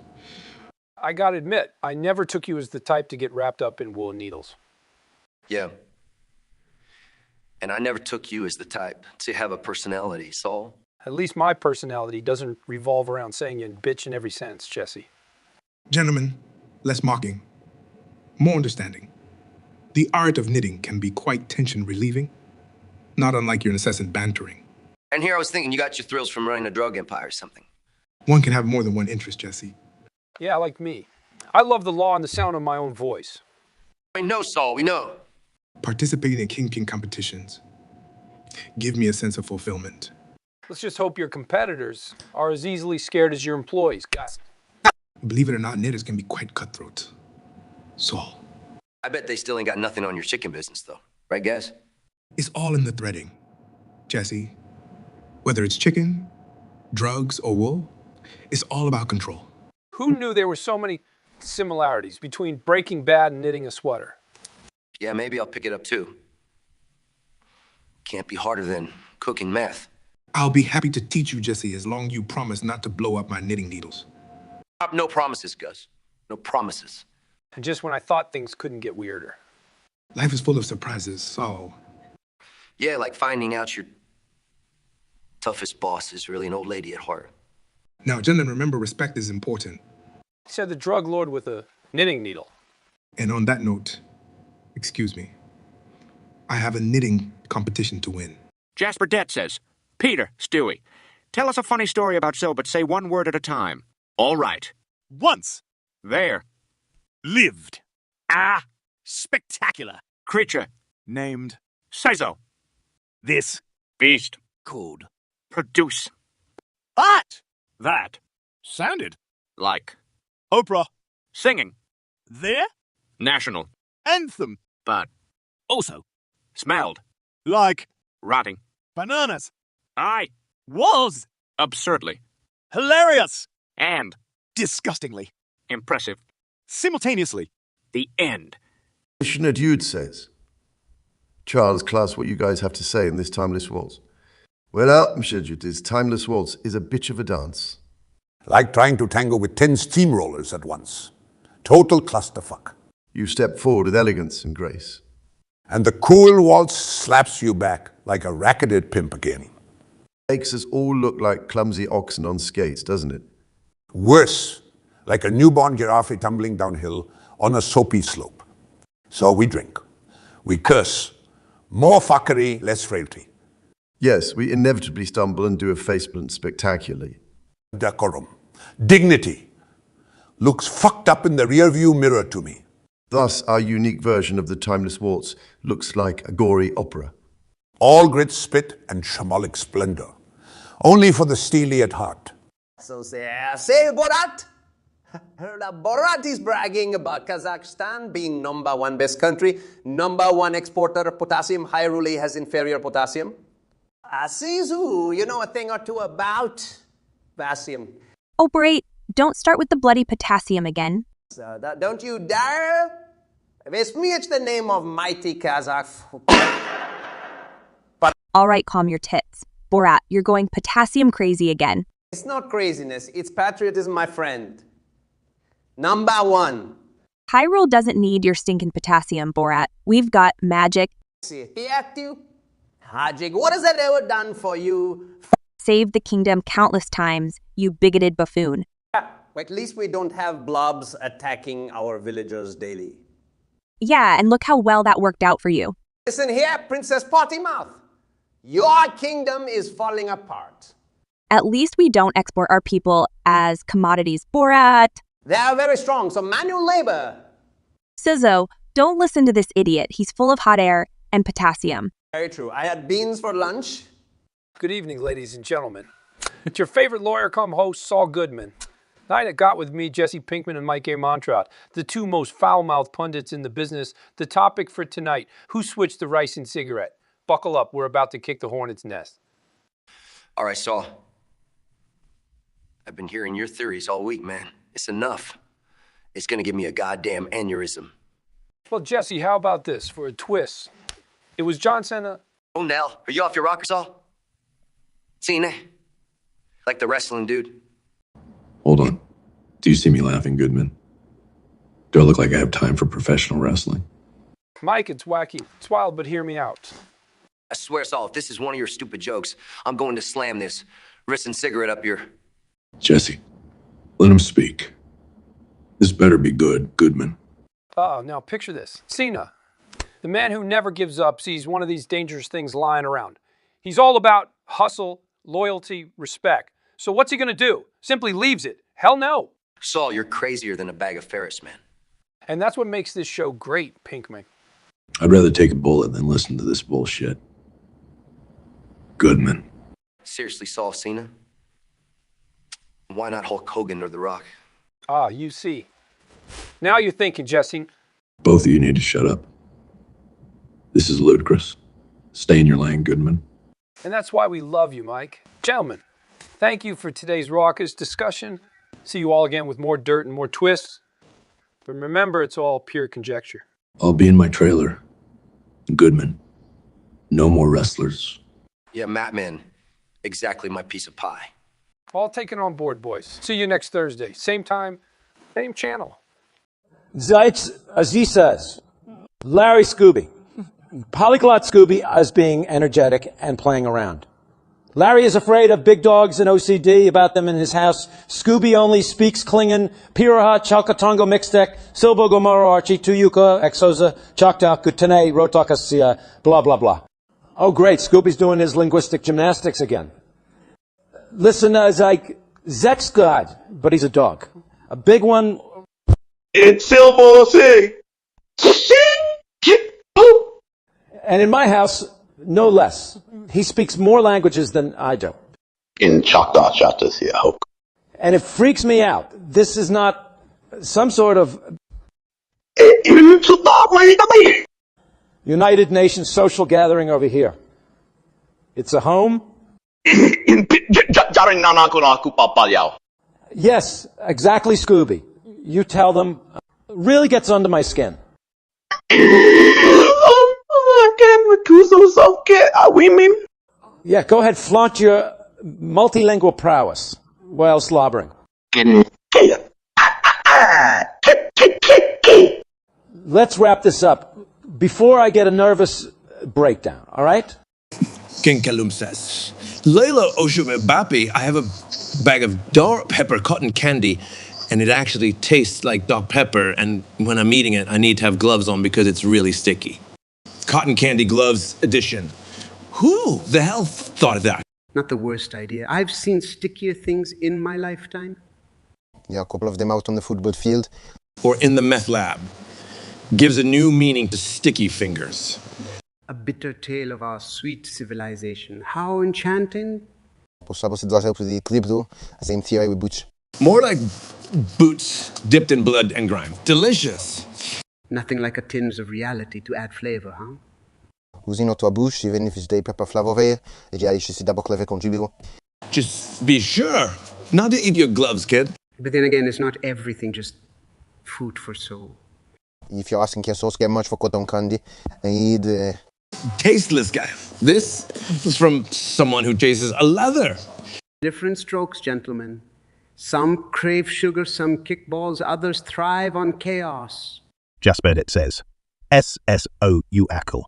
I gotta admit, I never took you as the type to get wrapped up in wool and needles. Yeah. And I never took you as the type to have a personality, Saul. At least my personality doesn't revolve around saying you bitch in every sentence, Jesse. Gentlemen, less mocking, more understanding. The art of knitting can be quite tension-relieving, not unlike your incessant bantering. And here I was thinking you got your thrills from running a drug empire or something. One can have more than one interest, Jesse. Yeah, like me. I love the law and the sound of my own voice. We know, Saul, we know. Participating in kingpin competitions give me a sense of fulfillment. Let's just hope your competitors are as easily scared as your employees, Gus. Believe it or not, knitters can be quite cutthroat. Saul. I bet they still ain't got nothing on your chicken business, though. Right, guys? It's all in the threading, Jesse. Whether it's chicken, drugs, or wool, it's all about control. Who knew there were so many similarities between Breaking Bad and knitting a sweater? Yeah, maybe I'll pick it up, too. Can't be harder than cooking meth. I'll be happy to teach you, Jesse, as long as you promise not to blow up my knitting needles. No promises, Gus. No promises. And just when I thought things couldn't get weirder. Life is full of surprises, so... Yeah, like finding out your toughest boss is really an old lady at heart. Now, gentlemen, remember, respect is important. He said the drug lord with a knitting needle. And on that note, excuse me, I have a knitting competition to win. Jasper Det says, Peter, Stewie, tell us a funny story about so, but say one word at a time. All right. Once. There. Lived. Ah. Spectacular. Creature. Named. Say so. This. Beast. Called. Produce. Art. That. Sounded. Like. Oprah. Singing. There. National. Anthem. But. Also. Smelled. Like. Rotting. Bananas. I. Was. Absurdly. Hilarious. And. Disgustingly. Impressive. Simultaneously. The end. Commissioner Dude says, Charles, class, what you guys have to say in this timeless waltz. Well, Mshejut, this timeless waltz is a bitch of a dance. Like trying to tango with 10 steamrollers at once. Total clusterfuck. You step forward with elegance and grace. And the cool waltz slaps you back like a racketed pimp again. Makes us all look like clumsy oxen on skates, doesn't it? Worse, like a newborn giraffe tumbling downhill on a soapy slope. So we drink. We curse. More fuckery, less frailty. Yes, we inevitably stumble and do a faceplant spectacularly. Decorum. Dignity. Looks fucked up in the rearview mirror to me. Thus, our unique version of the timeless waltz looks like a gory opera. All grit, spit, and shamolic splendor. Only for the steely at heart. So say Borat. Heard that Borat is bragging about Kazakhstan being #1 best country, #1 exporter of potassium. Hyrule has inferior potassium. Sisu, you know a thing or two about potassium. Oh, Brait, don't start with the bloody potassium again. So don't you dare besmirch the name of mighty Kazakh. All right, calm your tits. Borat, you're going potassium crazy again. It's not craziness, it's patriotism, my friend. #1. Hyrule doesn't need your stinking potassium, Borat. We've got magic. Hajik, what has that ever done for you? Saved the kingdom countless times, you bigoted buffoon. Well, at least we don't have blobs attacking our villagers daily. Yeah, and look how well that worked out for you. Listen here, Princess Pottymouth. Your kingdom is falling apart. At least we don't export our people as commodities, Borat. They are very strong, so manual labor. Sizzo, don't listen to this idiot. He's full of hot air and potassium. Very true. I had beans for lunch. Good evening, ladies and gentlemen. It's your favorite lawyer come host, Saul Goodman. Tonight it got with me, Jesse Pinkman and Mike A. Montrot, the two most foul-mouthed pundits in the business. The topic for tonight, who switched to rice and cigarette? Buckle up, we're about to kick the hornet's nest. All right, Saul. I've been hearing your theories all week, man. It's enough. It's gonna give me a goddamn aneurysm. Well, Jesse, how about this for a twist? It was John Cena. Oh, Nell, are you off your rocker, Saul? Cena? Like the wrestling dude? Hold on. Do you see me laughing, Goodman? Do I look like I have time for professional wrestling? Mike, it's wacky. It's wild, but hear me out. I swear, Saul, if this is one of your stupid jokes, I'm going to slam this wrist and cigarette up your... Jesse, let him speak. This better be good, Goodman. Now picture this. Cena, the man who never gives up, sees one of these dangerous things lying around. He's all about hustle, loyalty, respect. So what's he gonna do? Simply leaves it? Hell no. Saul, you're crazier than a bag of Ferris, man. And that's what makes this show great, Pinkman. I'd rather take a bullet than listen to this bullshit. Goodman. Seriously, Saul, Cena? Why not Hulk Hogan or The Rock? You see. Now you're thinking, Jesse. Both of you need to shut up. This is ludicrous. Stay in your lane, Goodman. And that's why we love you, Mike. Gentlemen, thank you for today's raucous discussion. See you all again with more dirt and more twists. But remember, it's all pure conjecture. I'll be in my trailer. Goodman. No more wrestlers. Yeah, Matt, man. Exactly my piece of pie. All taken on board, boys. See you next Thursday. Same time, same channel. Zeitz, as he says, Larry Scooby. Polyglot Scooby as being energetic and playing around. Larry is afraid of big dogs and OCD about them in his house. Scooby only speaks Klingon, Piraha, Chalkatongo, Mixtec, Silbo, Gomoro, Archie, Tuyuka, Exosa, Choctaw, Kutane, Rotakasia, blah, blah, blah. Oh, great. Scooby's doing his linguistic gymnastics again. Listen, like Zek's God, but he's a dog. A big one. It's Silbo C. And in my house, no less. He speaks more languages than I do. In Choctaw, Choctaw, And it freaks me out. This is not some sort of United Nations social gathering over here. It's a home. Yes, exactly, Scooby. You tell them. Really gets under my skin. so kid. We mean. Yeah, go ahead, flaunt your multilingual prowess while slobbering. Let's wrap this up before I get a nervous breakdown, all right? King Kalum says, Layla Oshume Bapi, I have a bag of dark pepper cotton candy, and it actually tastes like dark pepper, and when I'm eating it, I need to have gloves on because it's really sticky. Cotton candy gloves edition. Who the hell thought of that? Not the worst idea. I've seen stickier things in my lifetime. Yeah, a couple of them out on the football field. Or in the meth lab. Gives a new meaning to sticky fingers. A bitter tale of our sweet civilization. How enchanting. Possible se doar with the crypto, same theory with boots. More like boots dipped in blood and grime. Delicious. Nothing like a tinge of reality to add flavor, huh? Using to a bush, even if it's day pepper flavor there, et já ici d'abord clever contribuer. Just be sure not to eat your gloves, kid. But then again, it's not everything just food for soul. If you're asking so scared much for cotton candy, I need tasteless guy. This is from someone who chases a leather. Different strokes, gentlemen. Some crave sugar, some kick balls, others thrive on chaos. Jasper, it says, SSO Uackle.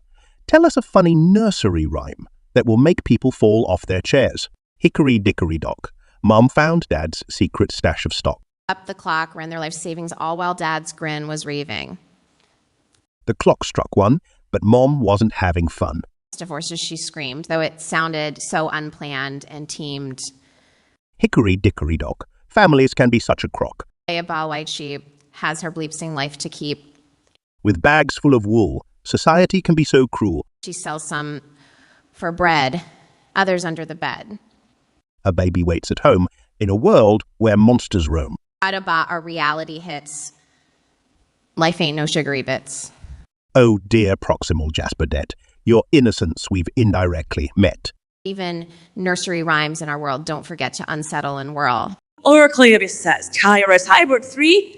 Tell us a funny nursery rhyme that will make people fall off their chairs. Hickory dickory dock. Mom found Dad's secret stash of stock. Up the clock, ran their life savings all while Dad's grin was raving. The clock struck one, but Mom wasn't having fun. Divorces, she screamed, though it sounded so unplanned and teamed. Hickory dickory dock. Families can be such a crock. A ball white sheep has her bleepsing life to keep. With bags full of wool, society can be so cruel. She sells some for bread, others under the bed. A baby waits at home in a world where monsters roam. Autobot are reality hits. Life ain't no sugary bits. Oh dear proximal Jasperdet, your innocence we've indirectly met. Even nursery rhymes in our world don't forget to unsettle and whirl. Oracleus says, Kairos Hybrid 3.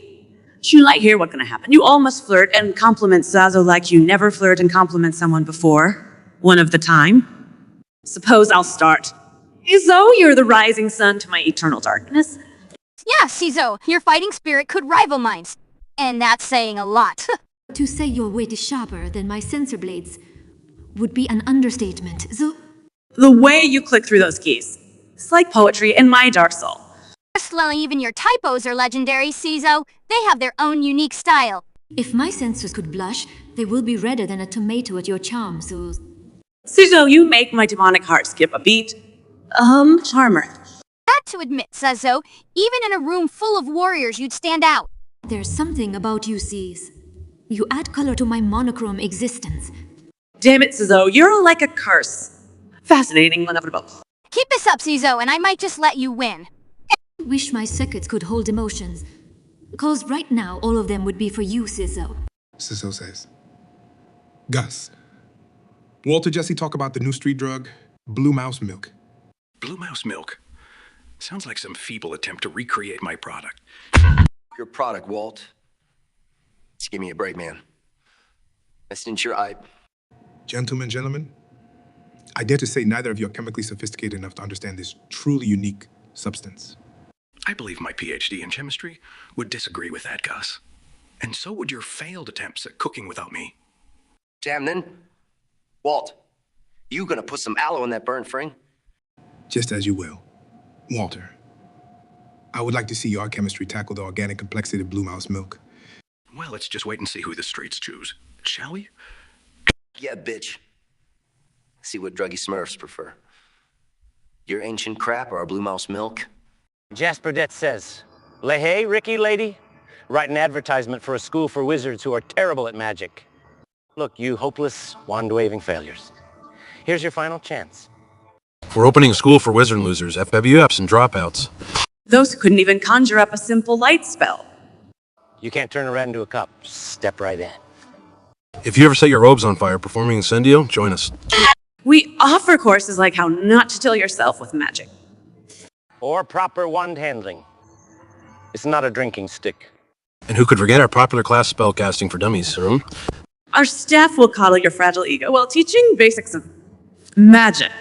You like hear what's gonna happen. You all must flirt and compliment Zazo like you never flirt and compliment someone before. One of the time. Suppose I'll start. Izzo, you're the rising sun to my eternal darkness. Yeah, Cizo, your fighting spirit could rival mine. And that's saying a lot. To say your weight is sharper than my sensor blades would be an understatement. The way you click through those keys. It's like poetry in my dark soul. Even your typos are legendary, Cizo. They have their own unique style. If my sensors could blush, they will be redder than a tomato at your charm, so... Cizo, you make my demonic heart skip a beat. Charmer. Had to admit, Cizo, even in a room full of warriors, you'd stand out. There's something about you, C's. You add color to my monochrome existence. Damn it, Cizo, you're like a curse. Fascinating, inevitable. Keep this up, Cizo, and I might just let you win. Wish my circuits could hold emotions. Cause right now, all of them would be for you, Cizo. Cizo says. Gus. Walter Jesse talk about the new street drug, Blue Mouse Milk. Blue Mouse Milk? Sounds like some feeble attempt to recreate my product. Your product, Walt. Just give me a break, man. That's not your eye. Gentlemen, I dare to say neither of you are chemically sophisticated enough to understand this truly unique substance. I believe my PhD in chemistry would disagree with that, Gus. And so would your failed attempts at cooking without me. Damn, then. Walt, you gonna put some aloe in that burnt fring? Just as you will. Walter, I would like to see your chemistry tackle the organic complexity of Blue Mouse Milk. Well, let's just wait and see who the streets choose. Shall we? Yeah, bitch. See what druggy Smurfs prefer. Your ancient crap or our Blue Mouse Milk? Jasperdet says, hey, Ricky lady, write an advertisement for a school for wizards who are terrible at magic. Look, you hopeless, wand-waving failures. Here's your final chance. We're opening a school for wizard losers, FWFs, and dropouts. Those who couldn't even conjure up a simple light spell. You can't turn a rat into a cup. Step right in. If you ever set your robes on fire performing Incendio, join us. We offer courses like how not to kill yourself with magic. Or proper wand handling. It's not a drinking stick. And who could forget our popular class spellcasting for dummies, Sarun? Our staff will coddle your fragile ego while teaching basics of magic.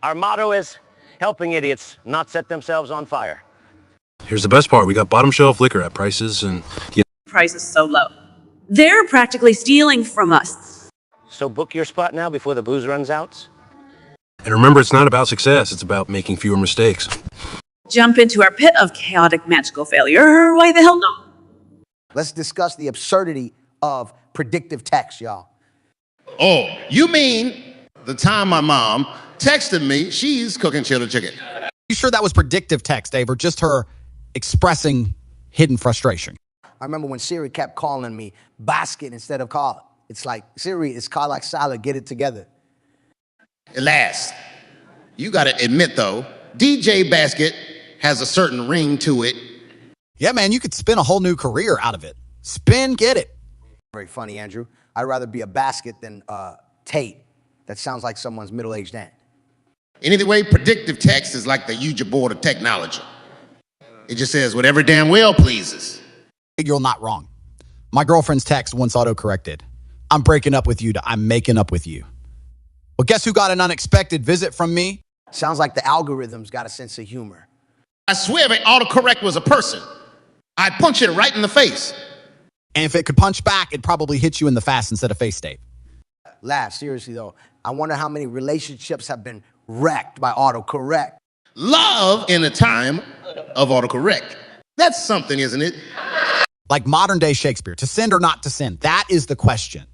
Our motto is helping idiots not set themselves on fire. Here's the best part. We got bottom shelf liquor at prices and... Price is so low. They're practically stealing from us. So book your spot now before the booze runs out. And remember, it's not about success. It's about making fewer mistakes. Jump into our pit of chaotic magical failure. Why the hell not? Let's discuss the absurdity of predictive text, y'all. Oh, you mean the time my mom texted me she's cooking chili chicken? You sure that was predictive text, Dave, or just her expressing hidden frustration? I remember when Siri kept calling me basket instead of car. It's like, Siri, it's car like salad, get it together. At last, you gotta admit though, DJ Basket has a certain ring to it. Yeah, man, you could spin a whole new career out of it. Spin, get it. Very funny, Andrew. I'd rather be a basket than Tate. That sounds like someone's middle-aged aunt. Anyway, predictive text is like the Ouija board of technology. It just says whatever damn well pleases. You're not wrong. My girlfriend's text once auto-corrected. I'm breaking up with you to I'm making up with you. Well, guess who got an unexpected visit from me? Sounds like the algorithm's got a sense of humor. I swear if autocorrect was a person, I'd punch it right in the face. And if it could punch back, it'd probably hit you in the face instead of face, Dave. Laugh, seriously though. I wonder how many relationships have been wrecked by autocorrect. Love in a time of autocorrect. That's something, isn't it? Like modern day Shakespeare, to send or not to send. That is the question.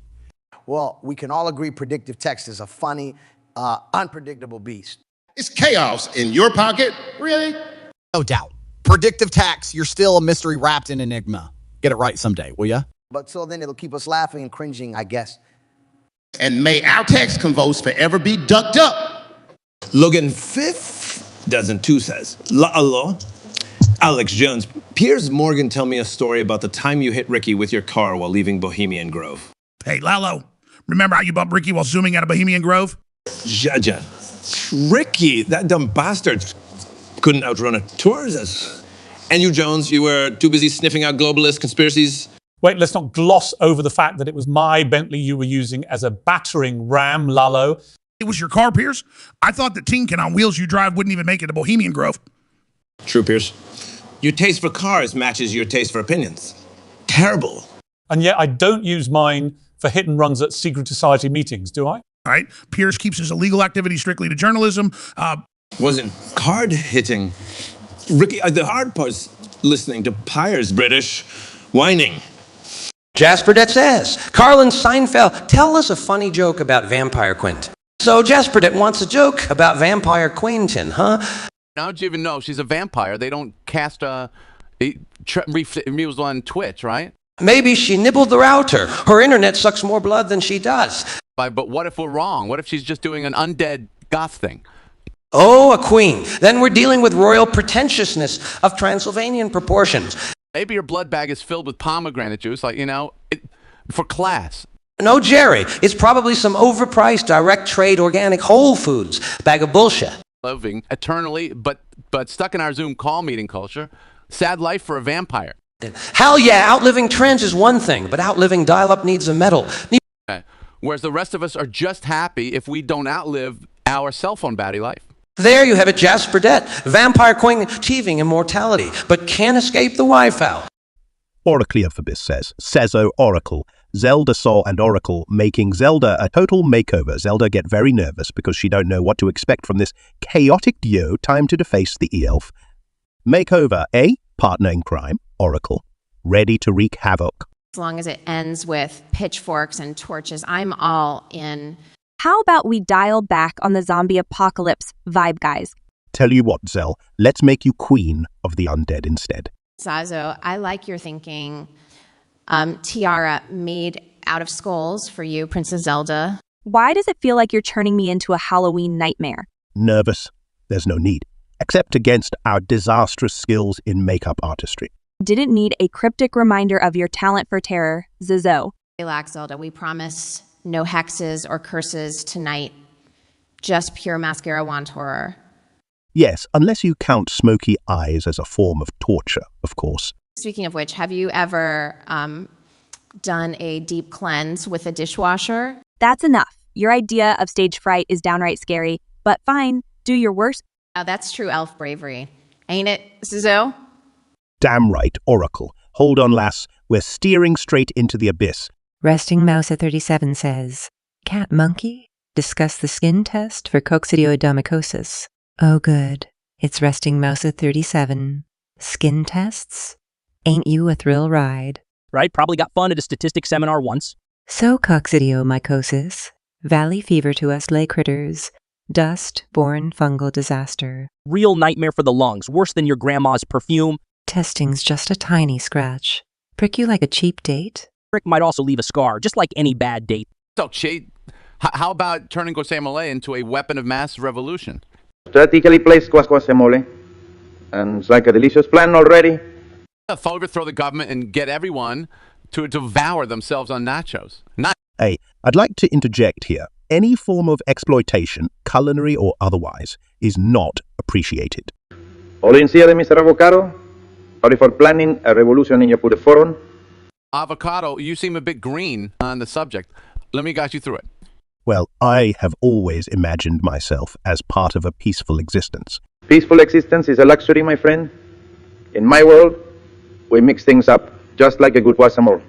Well, we can all agree predictive text is a funny, unpredictable beast. It's chaos in your pocket, really? No doubt. Predictive text, you're still a mystery wrapped in enigma. Get it right someday, will ya? But till then, it'll keep us laughing and cringing, I guess. And may our text convos forever be ducked up. Logan Fifth dozen two says, hello, Alex Jones. Piers Morgan tell me a story about the time you hit Ricky with your car while leaving Bohemian Grove. Hey, Lalo, remember how you bumped Ricky while zooming out of Bohemian Grove? Jaja. Ricky, that dumb bastard, couldn't outrun a tourist. And you, Jones, you were too busy sniffing out globalist conspiracies? Wait, let's not gloss over the fact that it was my Bentley you were using as a battering ram, Lalo. It was your car, Pierce? I thought the Tinkin on wheels you drive wouldn't even make it to Bohemian Grove. True, Pierce. Your taste for cars matches your taste for opinions. Terrible. And yet I don't use mine for hit and runs at secret society meetings, do I? All right. Pierce keeps his illegal activity strictly to journalism. Wasn't card hitting. Ricky, the hard part's listening to Piers British whining. Jasper Det says, Carlin Seinfeld, tell us a funny joke about Vampire Quint. So Jasper Det wants a joke about Vampire Quentin, huh? How do you even know she's a vampire? They don't cast reels on Twitch, right? Maybe she nibbled the router. Her internet sucks more blood than she does. But what if we're wrong? What if she's just doing an undead goth thing? Oh, a queen. Then we're dealing with royal pretentiousness of Transylvanian proportions. Maybe your blood bag is filled with pomegranate juice, like, for class. No, Jerry. It's probably some overpriced direct trade organic Whole Foods bag of bullshit. Living eternally, but stuck in our Zoom call meeting culture. Sad life for a vampire. Hell yeah, outliving trends is one thing, but outliving dial-up needs a medal. Whereas the rest of us are just happy if we don't outlive our cell phone battery life. There you have it, Jasper Det. Vampire Queen achieving immortality, but can't escape the Wi-Fi. Oracleophobus says, Sezo Oracle. Zelda saw and Oracle making Zelda a total makeover. Zelda get very nervous because she don't know what to expect from this chaotic duo. Time to deface the e-elf. Makeover, A, partner in crime, Oracle, ready to wreak havoc. As long as it ends with pitchforks and torches, I'm all in. How about we dial back on the zombie apocalypse vibe, guys? Tell you what, Zell, let's make you queen of the undead instead. Sazo, I like your thinking. Tiara made out of skulls for you, Princess Zelda. Why does it feel like you're turning me into a Halloween nightmare? Nervous? There's no need, except against our disastrous skills in makeup artistry. Didn't need a cryptic reminder of your talent for terror, Zizo. Relax, Zelda. We promise no hexes or curses tonight. Just pure mascara wand horror. Yes, unless you count smoky eyes as a form of torture, of course. Speaking of which, have you ever done a deep cleanse with a dishwasher. That's enough. Your idea of stage fright is downright scary, but fine, do your worst. Oh, that's true elf bravery. Ain't it, Suzo? Damn right, Oracle. Hold on, lass. We're steering straight into the abyss. Resting Mouse at 37 says, Cat Monkey, discuss the skin test for coccidioidomycosis. Oh good, it's Resting Mouse at 37. Skin tests? Ain't you a thrill ride? Right? Probably got fun at a statistics seminar once. So coccidioidomycosis, valley fever to us lay critters, dust-borne fungal disaster. Real nightmare for the lungs, worse than your grandma's perfume. Testing's just a tiny scratch. Prick you like a cheap date? Prick might also leave a scar, just like any bad date. So, Che, how about turning guacamole into a weapon of mass revolution? Strategically placed guacamole, and it's like a delicious plan already. Overthrow the government and get everyone to devour themselves on nachos. Hey, I'd like to interject here. Any form of exploitation, culinary or otherwise, is not appreciated. Olincia de Mr. Avocado, sorry for planning a revolution in your pure forum. Avocado, you seem a bit green on the subject. Let me guide you through it. Well, I have always imagined myself as part of a peaceful existence. Peaceful existence is a luxury, my friend. In my world, we mix things up, just like a good guacamole.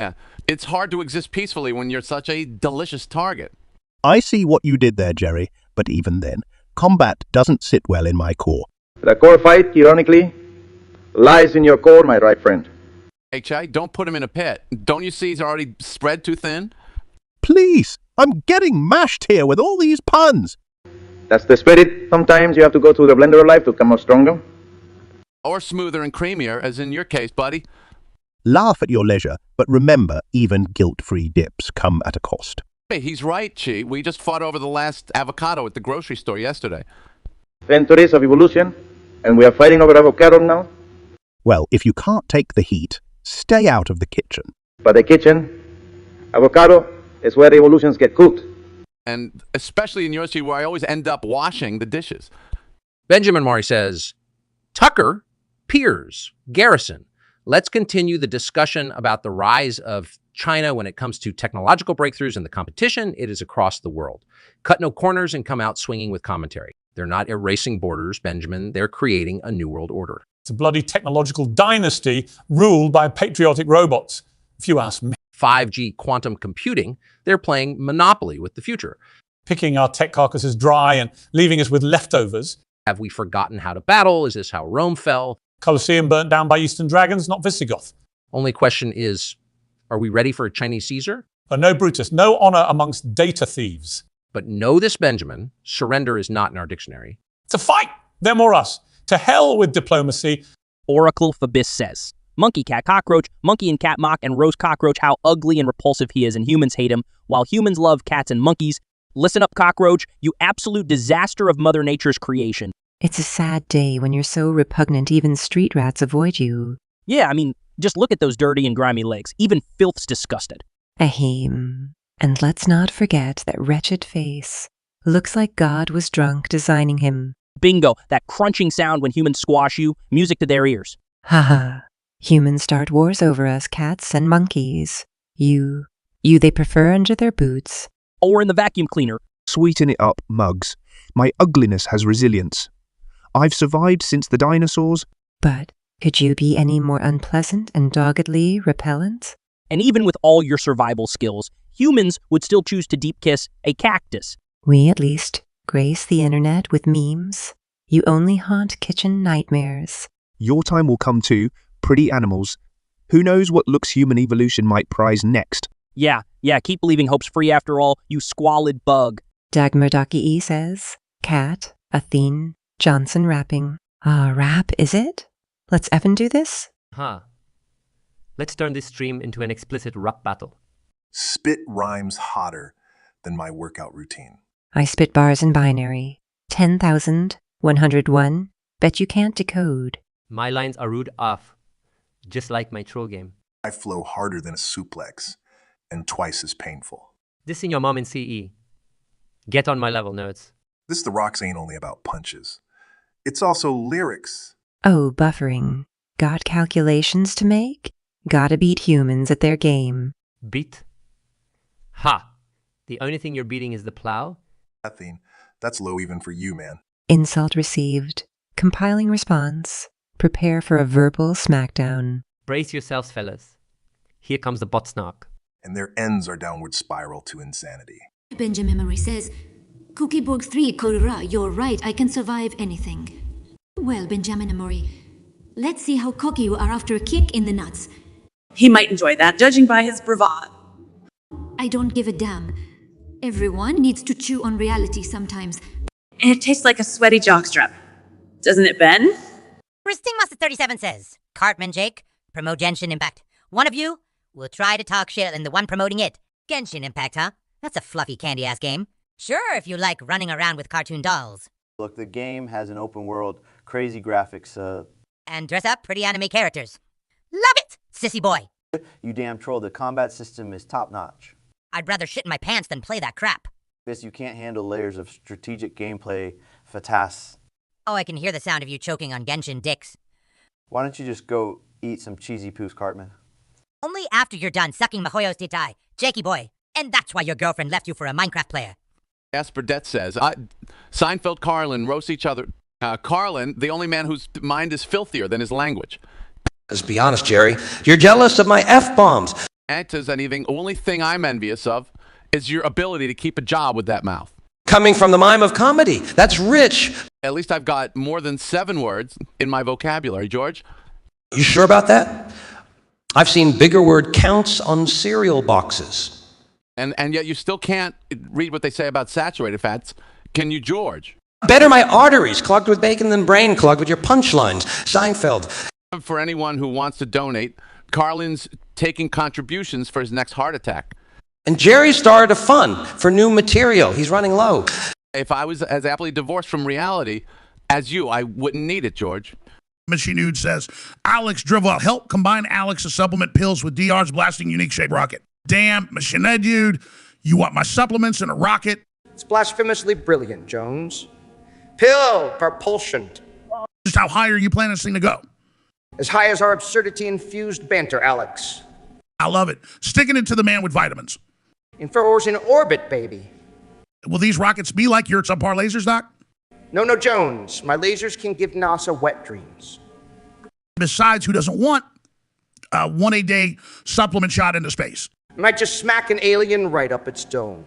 Yeah, it's hard to exist peacefully when you're such a delicious target. I see what you did there, Jerry, but even then, combat doesn't sit well in my core. The core fight, ironically, lies in your core, my right friend. Hey, Chai, don't put him in a pit. Don't you see he's already spread too thin? Please, I'm getting mashed here with all these puns. That's the spirit. Sometimes you have to go through the blender of life to come out stronger. Or smoother and creamier, as in your case, buddy. Laugh at your leisure, but remember, even guilt-free dips come at a cost. Hey, he's right, Chi. We just fought over the last avocado at the grocery store yesterday. Centuries of evolution, and we are fighting over avocado now. Well, if you can't take the heat, stay out of the kitchen. But the kitchen, avocado, is where the evolutions get cooked. And especially in yours, Chi, where I always end up washing the dishes. Benjamin Maury says, Tucker, Piers, Garrison, let's continue the discussion about the rise of China when it comes to technological breakthroughs and the competition. It is across the world. Cut no corners and come out swinging with commentary. They're not erasing borders, Benjamin. They're creating a new world order. It's a bloody technological dynasty ruled by patriotic robots, if you ask me. 5G quantum computing, they're playing Monopoly with the future. Picking our tech carcasses dry and leaving us with leftovers. Have we forgotten how to battle? Is this how Rome fell? Colosseum burnt down by Eastern dragons, not Visigoth. Only question is, are we ready for a Chinese Caesar? No, Brutus, no honor amongst data thieves. But know this, Benjamin, surrender is not in our dictionary. It's a fight, them or us. To hell with diplomacy. Oracle Fabis says, Monkey, cat, cockroach, monkey and cat mock and roast cockroach, how ugly and repulsive he is, and humans hate him, while humans love cats and monkeys. Listen up, cockroach, you absolute disaster of Mother Nature's creation. It's a sad day when you're so repugnant even street rats avoid you. Yeah, I mean, just look at those dirty and grimy legs. Even filth's disgusted. Ahem. And let's not forget that wretched face. Looks like God was drunk designing him. Bingo, that crunching sound when humans squash you, music to their ears. Haha. Humans start wars over us, cats and monkeys. You they prefer under their boots. Or in the vacuum cleaner. Sweeten it up, mugs. My ugliness has resilience. I've survived since the dinosaurs. But could you be any more unpleasant and doggedly repellent? And even with all your survival skills, humans would still choose to deep kiss a cactus. We at least grace the internet with memes. You only haunt kitchen nightmares. Your time will come too, pretty animals. Who knows what looks human evolution might prize next? Yeah, keep believing hope's free after all, you squalid bug. Dagmar Daki says, Cat, Athene, Johnson rapping. Rap, is it? Let's effing do this? Let's turn this stream into an explicit rap battle. Spit rhymes hotter than my workout routine. I spit bars in binary. 10,101. Bet you can't decode. My lines are rude off, just like my throw game. I flow harder than a suplex, and twice as painful. This in your mom in CE. Get on my level, nerds. This The Rocks ain't only about punches. It's also lyrics. Oh, buffering. Got calculations to make? Gotta beat humans at their game. Beat? Ha! The only thing you're beating is the plow? Nothing. That's low even for you, man. Insult received. Compiling response. Prepare for a verbal smackdown. Brace yourselves, fellas. Here comes the bot snark. And their ends are downward spiral to insanity. Benjamin Memory says, Cookieborg 3, Korura, you're right, I can survive anything. Well, Benjamin Memory, let's see how cocky you are after a kick in the nuts. He might enjoy that, judging by his bravado. I don't give a damn. Everyone needs to chew on reality sometimes. It tastes like a sweaty jockstrap. Doesn't it, Ben? Resting Master 37 says, Cartman Jake, promote Genshin Impact. One of you will try to talk shit and the one promoting it. Genshin Impact, huh? That's a fluffy candy-ass game. Sure, if you like running around with cartoon dolls. Look, the game has an open world, crazy graphics, And dress up pretty anime characters. Love it, sissy boy. You damn troll, the combat system is top-notch. I'd rather shit in my pants than play that crap. This, you can't handle layers of strategic gameplay, fatas. Oh, I can hear the sound of you choking on Genshin dicks. Why don't you just go eat some cheesy poos, Cartman? Only after you're done sucking Mahoyo's titai, Jakey boy. And that's why your girlfriend left you for a Minecraft player. Burdett says, Seinfeld, Carlin roast each other. Carlin, the only man whose mind is filthier than his language. Let's be honest, Jerry. You're jealous of my F-bombs. Anta's anything, only thing I'm envious of is your ability to keep a job with that mouth. Coming from the mime of comedy. That's rich. At least I've got more than 7 words in my vocabulary, George. You sure about that? I've seen bigger word counts on cereal boxes. And yet you still can't read what they say about saturated fats. Can you, George? Better my arteries clogged with bacon than brain clogged with your punchlines. Seinfeld. For anyone who wants to donate, Carlin's taking contributions for his next heart attack. And Jerry started a fund for new material. He's running low. If I was as aptly divorced from reality as you, I wouldn't need it, George. Machine Nude says, Alex Drivel, help combine Alex's supplement pills with DR's blasting unique shape rocket. Damn, Machine Dude, you want my supplements in a rocket? It's blasphemously brilliant, Jones. Pill propulsion. Just how high are you planning this thing to go? As high as our absurdity-infused banter, Alex. I love it. Sticking it to the man with vitamins. Infowars in orbit, baby. Will these rockets be like your subpar lasers, Doc? No, Jones. My lasers can give NASA wet dreams. Besides, who doesn't want a 1-a-day supplement shot into space? I might just smack an alien right up its dome.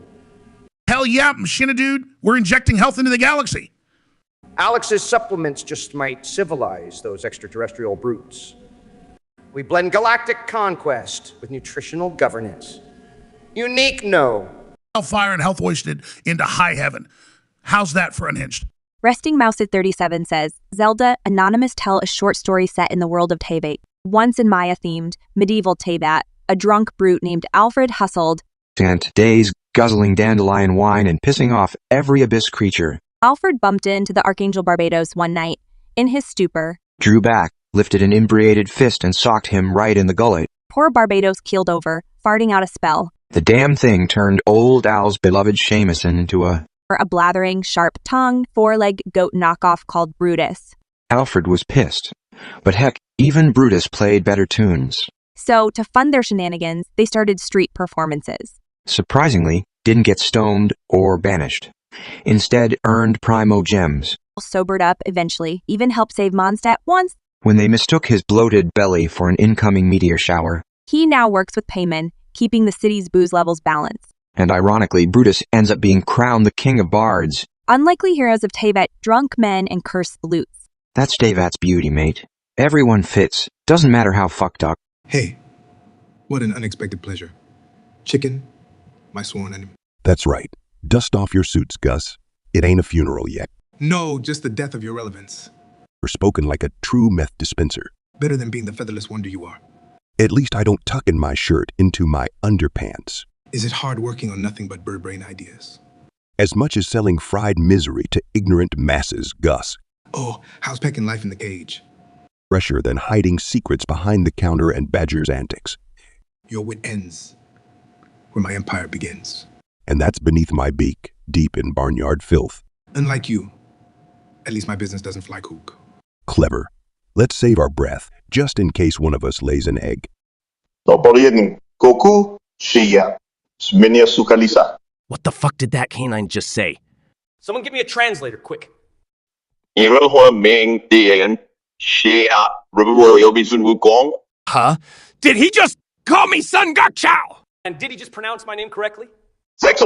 Hell yeah, Machina Dude. We're injecting health into the galaxy. Alex's supplements just might civilize those extraterrestrial brutes. We blend galactic conquest with nutritional governance. Unique, no. Fire and health hoisted into high heaven. How's that for unhinged? Resting Mouse at 37 says, Zelda, anonymous tell a short story set in the world of Teyvat. Once in Maya-themed, medieval Teyvat, a drunk brute named Alfred hustled spent days guzzling dandelion wine and pissing off every abyss creature. Alfred bumped into the Archangel Barbados one night. In his stupor, Drew back, lifted an inebriated fist and socked him right in the gullet. Poor Barbados keeled over, farting out a spell. The damn thing turned old Al's beloved Seamuson into a blathering, sharp-tongued, four-legged goat knockoff called Brutus. Alfred was pissed. But heck, even Brutus played better tunes. So, to fund their shenanigans, they started street performances. Surprisingly, didn't get stoned or banished. Instead, earned primo gems. Sobered up eventually, even helped save Mondstadt once. When they mistook his bloated belly for an incoming meteor shower. He now works with Payman, keeping the city's booze levels balanced. And ironically, Brutus ends up being crowned the king of bards. Unlikely heroes of Teyvat, drunk men and cursed lutes. That's Teyvat's beauty, mate. Everyone fits. Doesn't matter how fucked up. Hey, what an unexpected pleasure. Chicken, my sworn enemy. That's right. Dust off your suits, Gus. It ain't a funeral yet. No, just the death of your relevance. You're spoken like a true meth dispenser. Better than being the featherless wonder you are. At least I don't tuck in my shirt into my underpants. Is it hard working on nothing but bird brain ideas? As much as selling fried misery to ignorant masses, Gus. Oh, how's pecking life in the cage? Fresher than hiding secrets behind the counter and Badger's antics. Your wit ends where my empire begins. And that's beneath my beak, deep in barnyard filth. Unlike you, at least my business doesn't fly kook. Clever. Let's save our breath, just in case one of us lays an egg. Topolin Goku, Shia, Sminia Sukalisa. What the fuck did that canine just say? Someone give me a translator, quick. Huh? Did he just call me Sun Gok Chow? And did he just pronounce my name correctly? Sex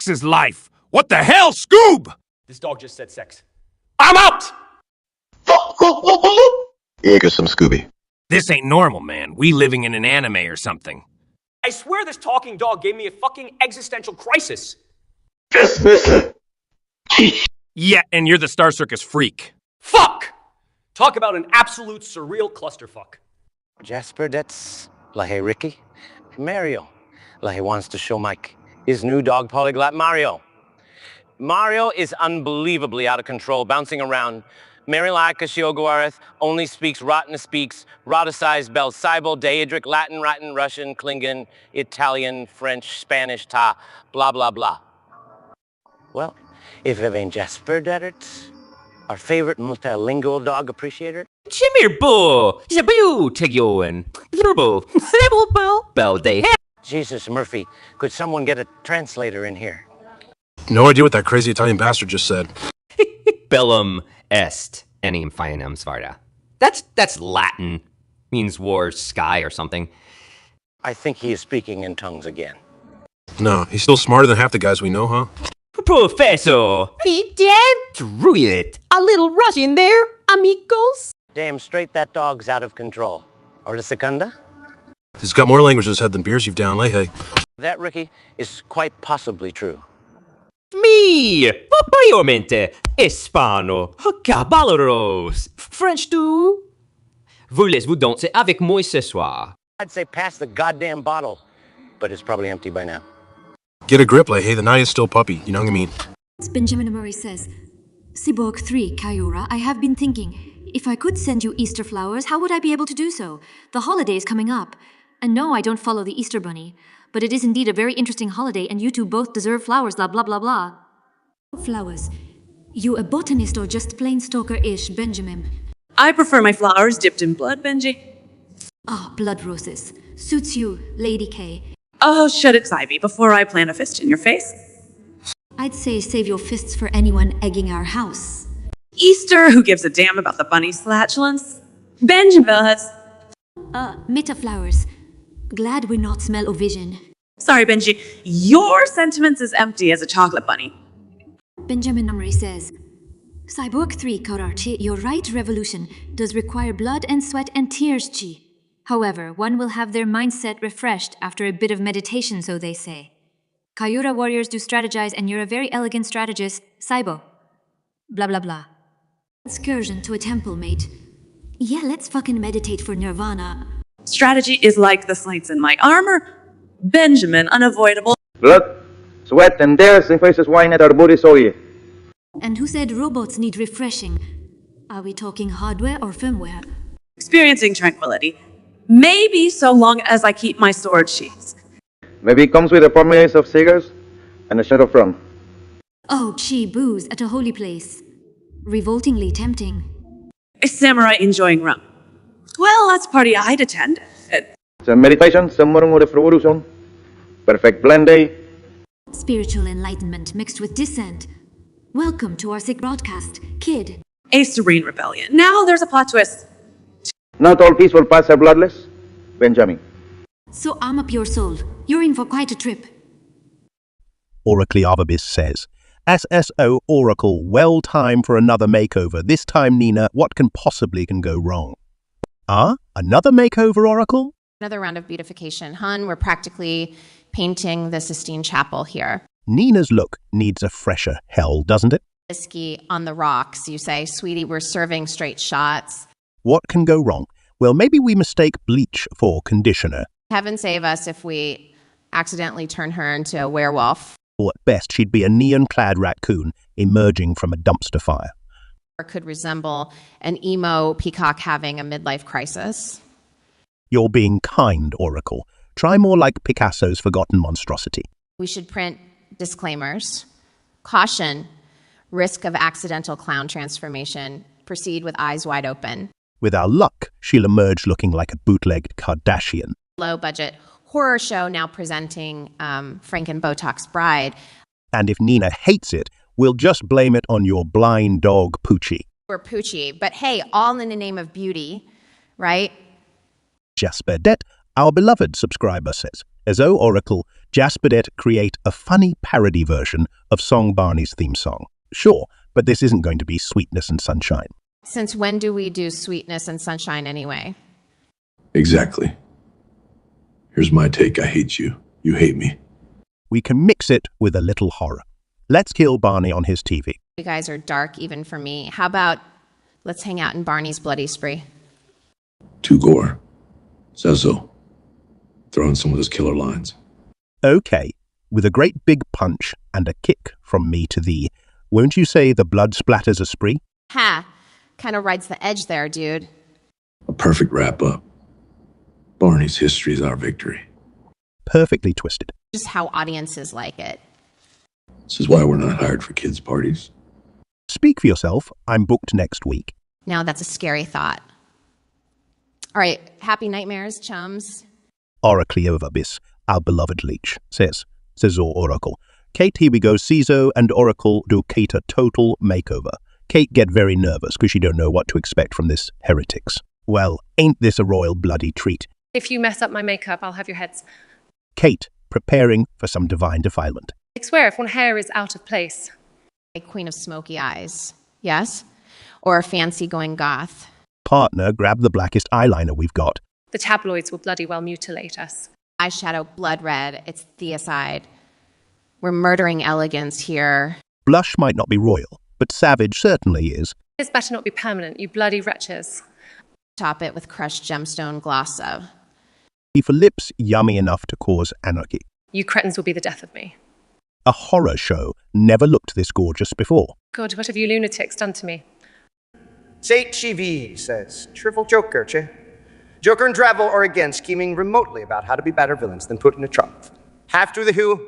is life. What the hell, Scoob? This dog just said sex. I'm out! Some Scooby. This ain't normal, man. We living in an anime or something. I swear this talking dog gave me a fucking existential crisis. Yeah, and you're the Star Circus freak. Fuck! Talk about an absolute surreal clusterfuck. Jasper, that's like Ricky. Mario. Like he wants to show Mike his new dog polyglot Mario. Mario is unbelievably out of control, bouncing around. Marilaka Shioguareth only speaks Roticized Bel Sibo, Daedric, Latin, Russian, Klingon, Italian, French, Spanish, blah, blah, blah. Well, if it ain't Jasper Deddert, our favorite multilingual dog appreciator. Jesus, Murphy, could someone get a translator in here? No idea what that crazy Italian bastard just said. Bellum est enim faenam svarta. That's Latin. Means war, sky, or something. I think he is speaking in tongues again. No, he's still smarter than half the guys we know, huh? Professor! He damn threw it! A little Russian there, amigos? Damn straight that dog's out of control. Or the secunda? He's got more language in his head than beers you've down, hey. That, Ricky, is quite possibly true. Mi! Propriamente! Hispano! Caballeros! French too? Voulez-vous danser avec moi ce soir? I'd say pass the goddamn bottle, but it's probably empty by now. Get a grip, hey, the night is still puppy, you know what I mean? Benjamin Murray says, Cyborg 3, Kayura, I have been thinking, if I could send you Easter flowers, how would I be able to do so? The holiday is coming up. And no, I don't follow the Easter Bunny, but it is indeed a very interesting holiday, and you two both deserve flowers, blah, blah, blah, blah. Flowers. You a botanist or just plain stalker-ish, Benjamin? I prefer my flowers dipped in blood, Benji. Ah, blood roses. Suits you, Lady K. Oh, shut it, Ivy, before I plant a fist in your face. I'd say save your fists for anyone egging our house. Easter, who gives a damn about the bunny's flatulence? Benjamin has... Meta flowers. Glad we not smell o vision. Sorry, Benji. Your sentiments is empty as a chocolate bunny. Benjamin Murray says, Cyborg 3, Karachi, your right revolution does require blood and sweat and tears, Chi. However, one will have their mindset refreshed after a bit of meditation, so they say. Kayura warriors do strategize, and you're a very elegant strategist, Cybo. Blah blah blah. Excursion to a temple, mate. Yeah, let's fucking meditate for nirvana. Strategy is like the slates in my armor. Benjamin, unavoidable. Blood, sweat, and tears if faces wine at our booty soy. And who said robots need refreshing? Are we talking hardware or firmware? Experiencing tranquility. Maybe so long as I keep my sword sheaths. Maybe it comes with a promise of cigars and a shot of rum. Oh, chi booze at a holy place. Revoltingly tempting. A samurai enjoying rum. Well, that's a party I'd attend. Some meditation, some murmur of revolution. Perfect blend, eh? Spiritual enlightenment mixed with dissent. Welcome to our sick broadcast, kid. A serene rebellion. Now there's a plot twist. Not all peaceful paths are bloodless, Benjamin. So arm up your soul. You're in for quite a trip. Oracly Avabis says, SSO Oracle, well time for another makeover. This time, Nina, what can possibly go wrong? Another makeover, Oracle? Another round of beautification. Hun, we're practically painting the Sistine Chapel here. Nina's look needs a fresher hell, doesn't it? Whiskey on the rocks, you say. Sweetie, we're serving straight shots. What can go wrong? Well, maybe we mistake bleach for conditioner. Heaven save us if we accidentally turn her into a werewolf. Or at best, she'd be a neon-clad raccoon emerging from a dumpster fire. Or could resemble an emo peacock having a midlife crisis. You're being kind, Oracle. Try more like Picasso's forgotten monstrosity. We should print disclaimers. Caution, risk of accidental clown transformation. Proceed with eyes wide open. With our luck, she'll emerge looking like a bootlegged Kardashian. Low budget horror show now presenting Franken Botox Bride. And if Nina hates it, we'll just blame it on your blind dog Poochie. Or Poochie, but hey, all in the name of beauty, right? Jasperdet, our beloved subscriber, says, as O Oracle, Jasperdet create a funny parody version of Song Barney's theme song. Sure, but this isn't going to be Sweetness and Sunshine. Since when do we do Sweetness and Sunshine anyway? Exactly. Here's my take. I hate you. You hate me. We can mix it with a little horror. Let's kill Barney on his TV. You guys are dark even for me. How about let's hang out in Barney's bloody spree? To gore. Says so. Throw in some of those killer lines. Okay, with a great big punch and a kick from me to thee, won't you say the blood splatters a spree? Ha! Kind of rides the edge there, dude. A perfect wrap-up. Barney's history is our victory. Perfectly twisted. Just how audiences like it. This is why we're not hired for kids' parties. Speak for yourself. I'm booked next week. Now that's a scary thought. All right, happy nightmares, chums. Oracle of Abyss, our beloved leech, says O Oracle. Kate, here we go. Ciso and Oracle do Kate a total makeover. Kate get very nervous because she don't know what to expect from this heretics. Well, ain't this a royal bloody treat? If you mess up my makeup, I'll have your heads. Kate, preparing for some divine defilement. I swear, if one hair is out of place. A queen of smoky eyes, yes? Or a fancy going goth. Partner, grab the blackest eyeliner we've got. The tabloids will bloody well mutilate us. Eyeshadow blood red, it's theicide. We're murdering elegance here. Blush might not be royal, but savage certainly is. This better not be permanent, you bloody wretches. Top it with crushed gemstone glossa. For lips yummy enough to cause anarchy. You cretins will be the death of me. A horror show never looked this gorgeous before. God, what have you lunatics done to me? HGV says, Trivial Joker, che? Joker and Drabble are again scheming remotely about how to be better villains than put in a trunk. Half through the who,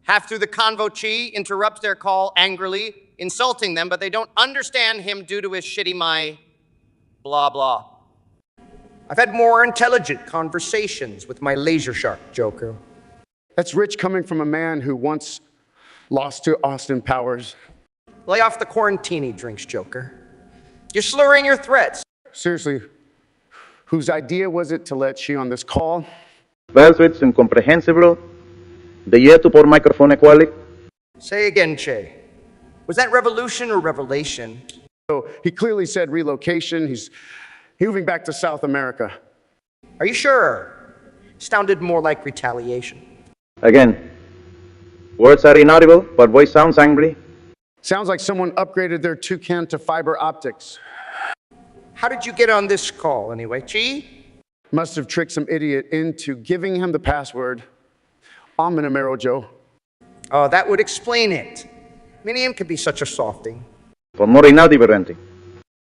half through the convo chi interrupts their call angrily, insulting them, but they don't understand him due to his shitty blah blah. I've had more intelligent conversations with my laser shark Joker. That's rich coming from a man who once lost to Austin Powers. Lay off the quarantini drinks, Joker. You're slurring your threats. Seriously, whose idea was it to let she on this call? Well, so it's incomprehensible. The yetu por microphone equality. Say again, Che. Was that revolution or revelation? So he clearly said relocation. He's moving back to South America. Are you sure? Sounded more like retaliation. Again, words are inaudible, but voice sounds angry. Sounds like someone upgraded their toucan to fiber optics. How did you get on this call anyway, Chi? Must have tricked some idiot into giving him the password. I'm an Amero Joe. Oh, that would explain it. Minium could be such a softie. For more inaudible.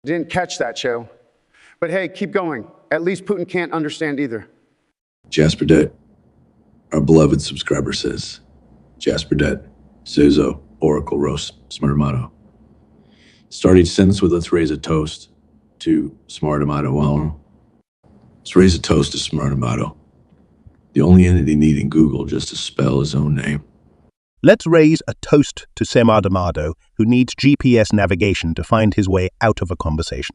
Didn't catch that, Joe. But hey, keep going. At least Putin can't understand either. Jasperdet, our beloved subscriber says, Jasperdet, Suzo, Oracle Roast, Smartamato. Start each sentence with let's raise a toast to Smartamato. Well, let's raise a toast to Smartamato, the only entity needing Google just to spell his own name. Let's raise a toast to Semadamado, who needs GPS navigation to find his way out of a conversation.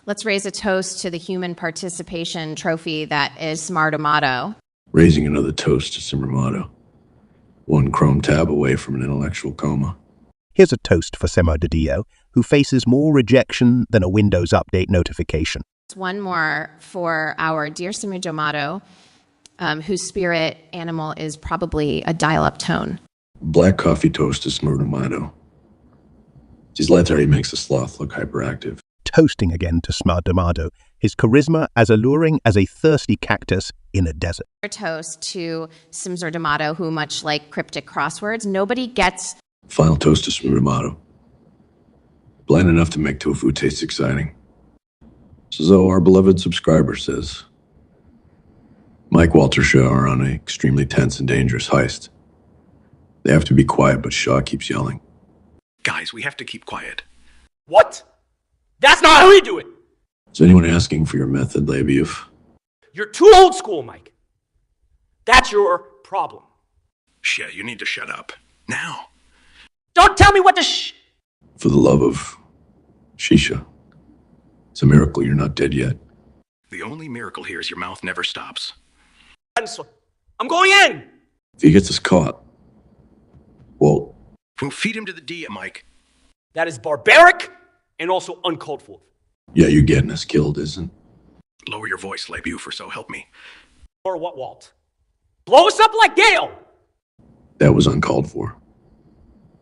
Let's raise a toast to the human participation trophy that is Smartamato. Raising another toast to Smartamato, one Chrome tab away from an intellectual coma. Here's a toast for Semodidio, who faces more rejection than a Windows Update notification. One more for our dear Smartamato, whose spirit animal is probably a dial-up tone. Black coffee toast to Smartamato. His letter makes a sloth look hyperactive. Toasting again to Smartamato, his charisma as alluring as a thirsty cactus in a desert. A toast to Smartamato, who, much like cryptic crosswords, nobody gets. Final toast to Smartamato. Bland enough to make tofu taste exciting. So our beloved subscriber says, Mike Walter Shaw are on an extremely tense and dangerous heist. They have to be quiet, but Shaw keeps yelling. Guys, we have to keep quiet. What? That's not how we do it! Is anyone asking for your method, Labiev? You're too old school, Mike. That's your problem. Shit, you need to shut up. Now. Don't tell me what to For the love of Shisha. It's a miracle you're not dead yet. The only miracle here is your mouth never stops. I'm going in! If he gets us caught, well, Well, feed him to the Dia, Mike. That is barbaric and also uncalled for. yeah, you getting us killed, isn't? Lower your voice, Labiev, or so help me. Or what, Walt? Blow us up like Gale! That was uncalled for.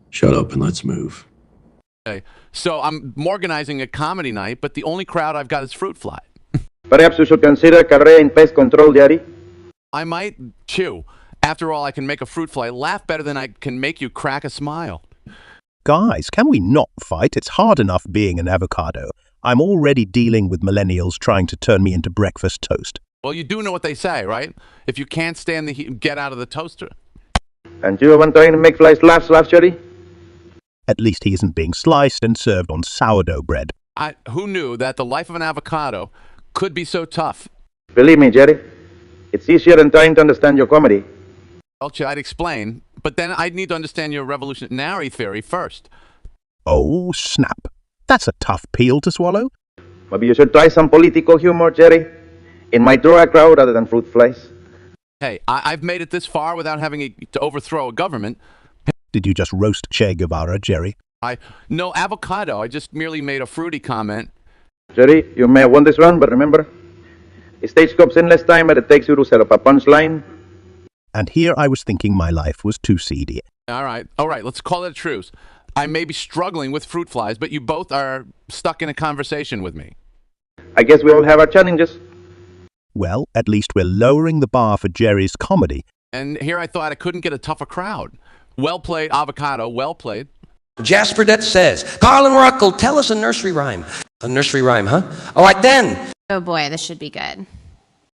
Shut up and let's move. Okay. So I'm organizing a comedy night, but the only crowd I've got is Fruit Fly. Perhaps you should consider career in pest control, Jerry. I might chew. After all, I can make a fruit fly laugh better than I can make you crack a smile. Guys, can we not fight? It's hard enough being an avocado. I'm already dealing with millennials trying to turn me into breakfast toast. Well, you do know what they say, right? If you can't stand the heat, get out of the toaster. And you want to make flies laugh, Jerry? At least he isn't being sliced and served on sourdough bread. Who knew that the life of an avocado could be so tough? Believe me, Jerry, it's easier than trying to understand your comedy. Well, I'd explain, but then I'd need to understand your revolutionary theory first. Oh, snap. That's a tough pill to swallow. Maybe you should try some political humor, Jerry. It might draw a crowd rather than fruit flies. Hey, I've made it this far without having to overthrow a government. Did you just roast Che Guevara, Jerry? No avocado. I just merely made a fruity comment. Jerry, you may have won this round, but remember, a stage comes in less time than it takes you to set up a punchline. And here I was thinking my life was too seedy. All right, let's call it a truce. I may be struggling with fruit flies, but you both are stuck in a conversation with me. I guess we all have our challenges. Well, at least we're lowering the bar for Jerry's comedy. And here I thought I couldn't get a tougher crowd. Well played, avocado, well played. Jasper Det says, Carlin Ruckle, tell us a nursery rhyme. A nursery rhyme, huh? All right then. Oh boy, this should be good.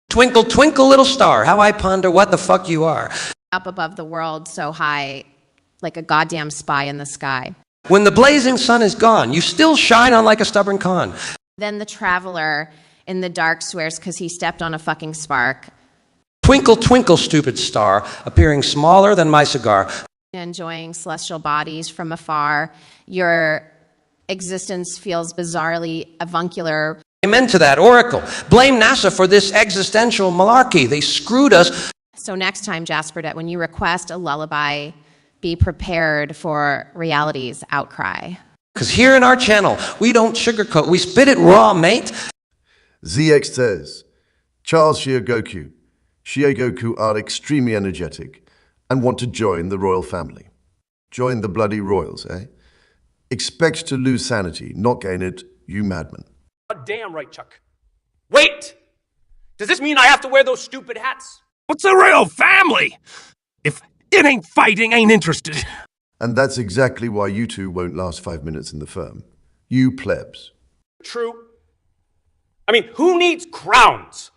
Twinkle, twinkle, little star, how I ponder what the fuck you are. Up above the world so high, like a goddamn spy in the sky. When the blazing sun is gone, you still shine on like a stubborn con. Then the traveler in the dark swears because he stepped on a fucking spark. Twinkle, twinkle, stupid star, appearing smaller than my cigar. Enjoying celestial bodies from afar. Your existence feels bizarrely avuncular. Amen to that oracle. Blame NASA for this existential malarkey. They screwed us. So next time, Jasper Det, when you request a lullaby, be prepared for reality's outcry. Because here in our channel, we don't sugarcoat. We spit it raw, mate. ZX says, Charles Shiogoku. Shiogoku are extremely energetic and want to join the royal family. Join the bloody royals, eh? Expect to lose sanity, not gain it, you madman. Damn right, Chuck. Wait! Does this mean I have to wear those stupid hats? What's a royal family? If it ain't fighting, ain't interested. And that's exactly why you two won't last 5 minutes in the firm. You plebs. True. I mean, who needs crowns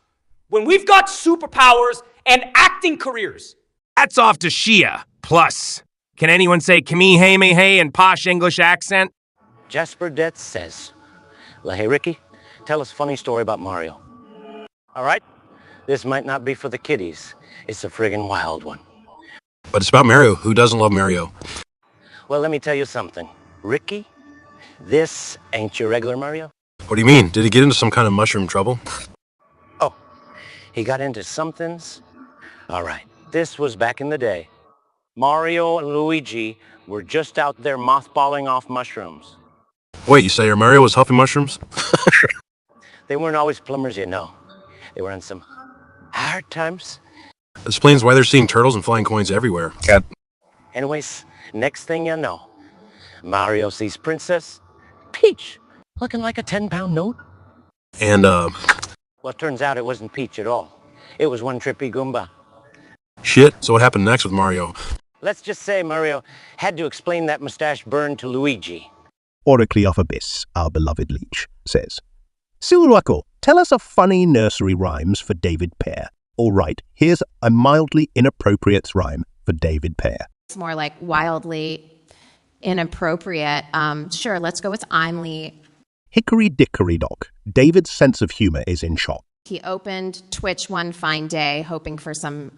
when we've got superpowers and acting careers? Hats off to Shia. Plus, can anyone say Kamehameha in posh English accent? Jasper Det says, Hey Ricky, tell us a funny story about Mario. All right? This might not be for the kiddies. It's a friggin' wild one. But it's about Mario. Who doesn't love Mario? Well, let me tell you something. Ricky, this ain't your regular Mario. What do you mean? Did he get into some kind of mushroom trouble? Oh, he got into somethings? All right. This was back in the day. Mario and Luigi were just out there mothballing off mushrooms. Wait, you say your Mario was huffing mushrooms? They weren't always plumbers, you know. They were in some hard times. This explains why they're seeing turtles and flying coins everywhere. Cat. Anyways, next thing you know, Mario sees Princess Peach looking like a 10-pound note. And, Well, it turns out it wasn't Peach at all. It was one trippy Goomba. Shit. So what happened next with Mario? Let's just say Mario had to explain that mustache burn to Luigi. Oracle of Abyss, our beloved leech, says, Silruaco, tell us a funny nursery rhymes for David Pear. All right, here's a mildly inappropriate rhyme for David Pear. It's more like wildly inappropriate. Sure, let's go with Imly. Hickory dickory dock. David's sense of humor is in shock. He opened Twitch one fine day, hoping for some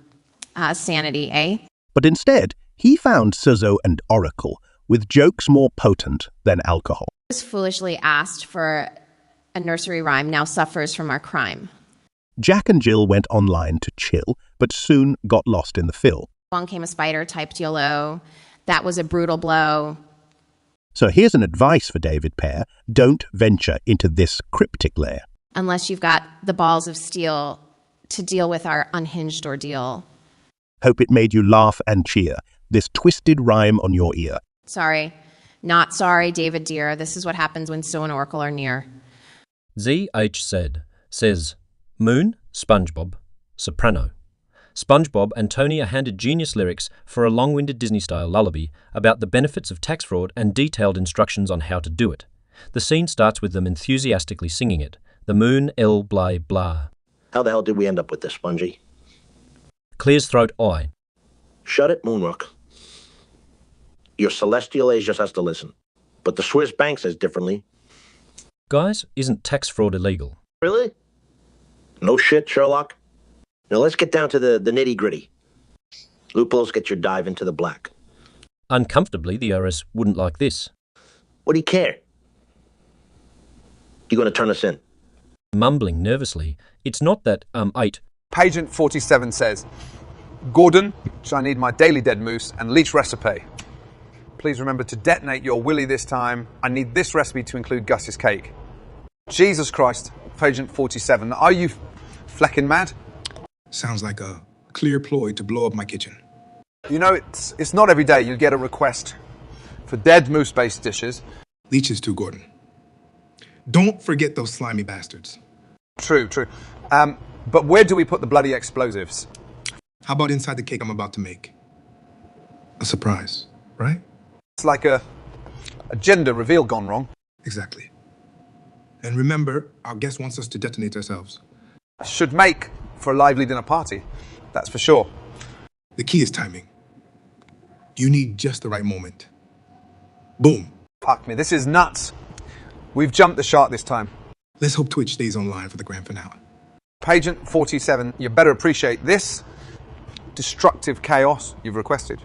sanity, eh? But instead, he found Suzo and Oracle with jokes more potent than alcohol. Was foolishly asked for a nursery rhyme, now suffers from our crime. Jack and Jill went online to chill, but soon got lost in the fill. Along came a spider, typed YOLO. That was a brutal blow. So here's an advice for David Pear. Don't venture into this cryptic lair. Unless you've got the balls of steel to deal with our unhinged ordeal. Hope it made you laugh and cheer. This twisted rhyme on your ear. Sorry. Not sorry, David dear. This is what happens when So and Oracle are near. ZH says, Moon, SpongeBob, soprano. SpongeBob and Tony are handed genius lyrics for a long-winded Disney-style lullaby about the benefits of tax fraud and detailed instructions on how to do it. The scene starts with them enthusiastically singing it. The moon, el, blah, blah. How the hell did we end up with this, Spongy? Clears throat I. Shut it, Moonrook. Your celestial age just has to listen. But the Swiss bank says differently. Guys, isn't tax fraud illegal? Really? No shit, Sherlock. Now let's get down to the nitty-gritty. Loopholes get your dive into the black. Uncomfortably, the IRS wouldn't like this. What do you care? You going to turn us in? Mumbling nervously, it's not that, 8. Pagent 47 says, Gordon, shall I need my daily dead moose and leech recipe? Please remember to detonate your willy this time. I need this recipe to include Gus's cake. Jesus Christ, Pagent 47, are you flecking mad? Sounds like a clear ploy to blow up my kitchen. You know, it's not every day you get a request for dead moose-based dishes. Leeches too, Gordon. Don't forget those slimy bastards. True. But where do we put the bloody explosives? How about inside the cake I'm about to make? A surprise, right? It's like a gender reveal gone wrong. Exactly. And remember, our guest wants us to detonate ourselves. Should make for a lively dinner party, that's for sure. The key is timing. You need just the right moment. Boom. Fuck me, this is nuts. We've jumped the shark this time. Let's hope Twitch stays online for the grand finale. Pagent 47, you better appreciate this destructive chaos you've requested.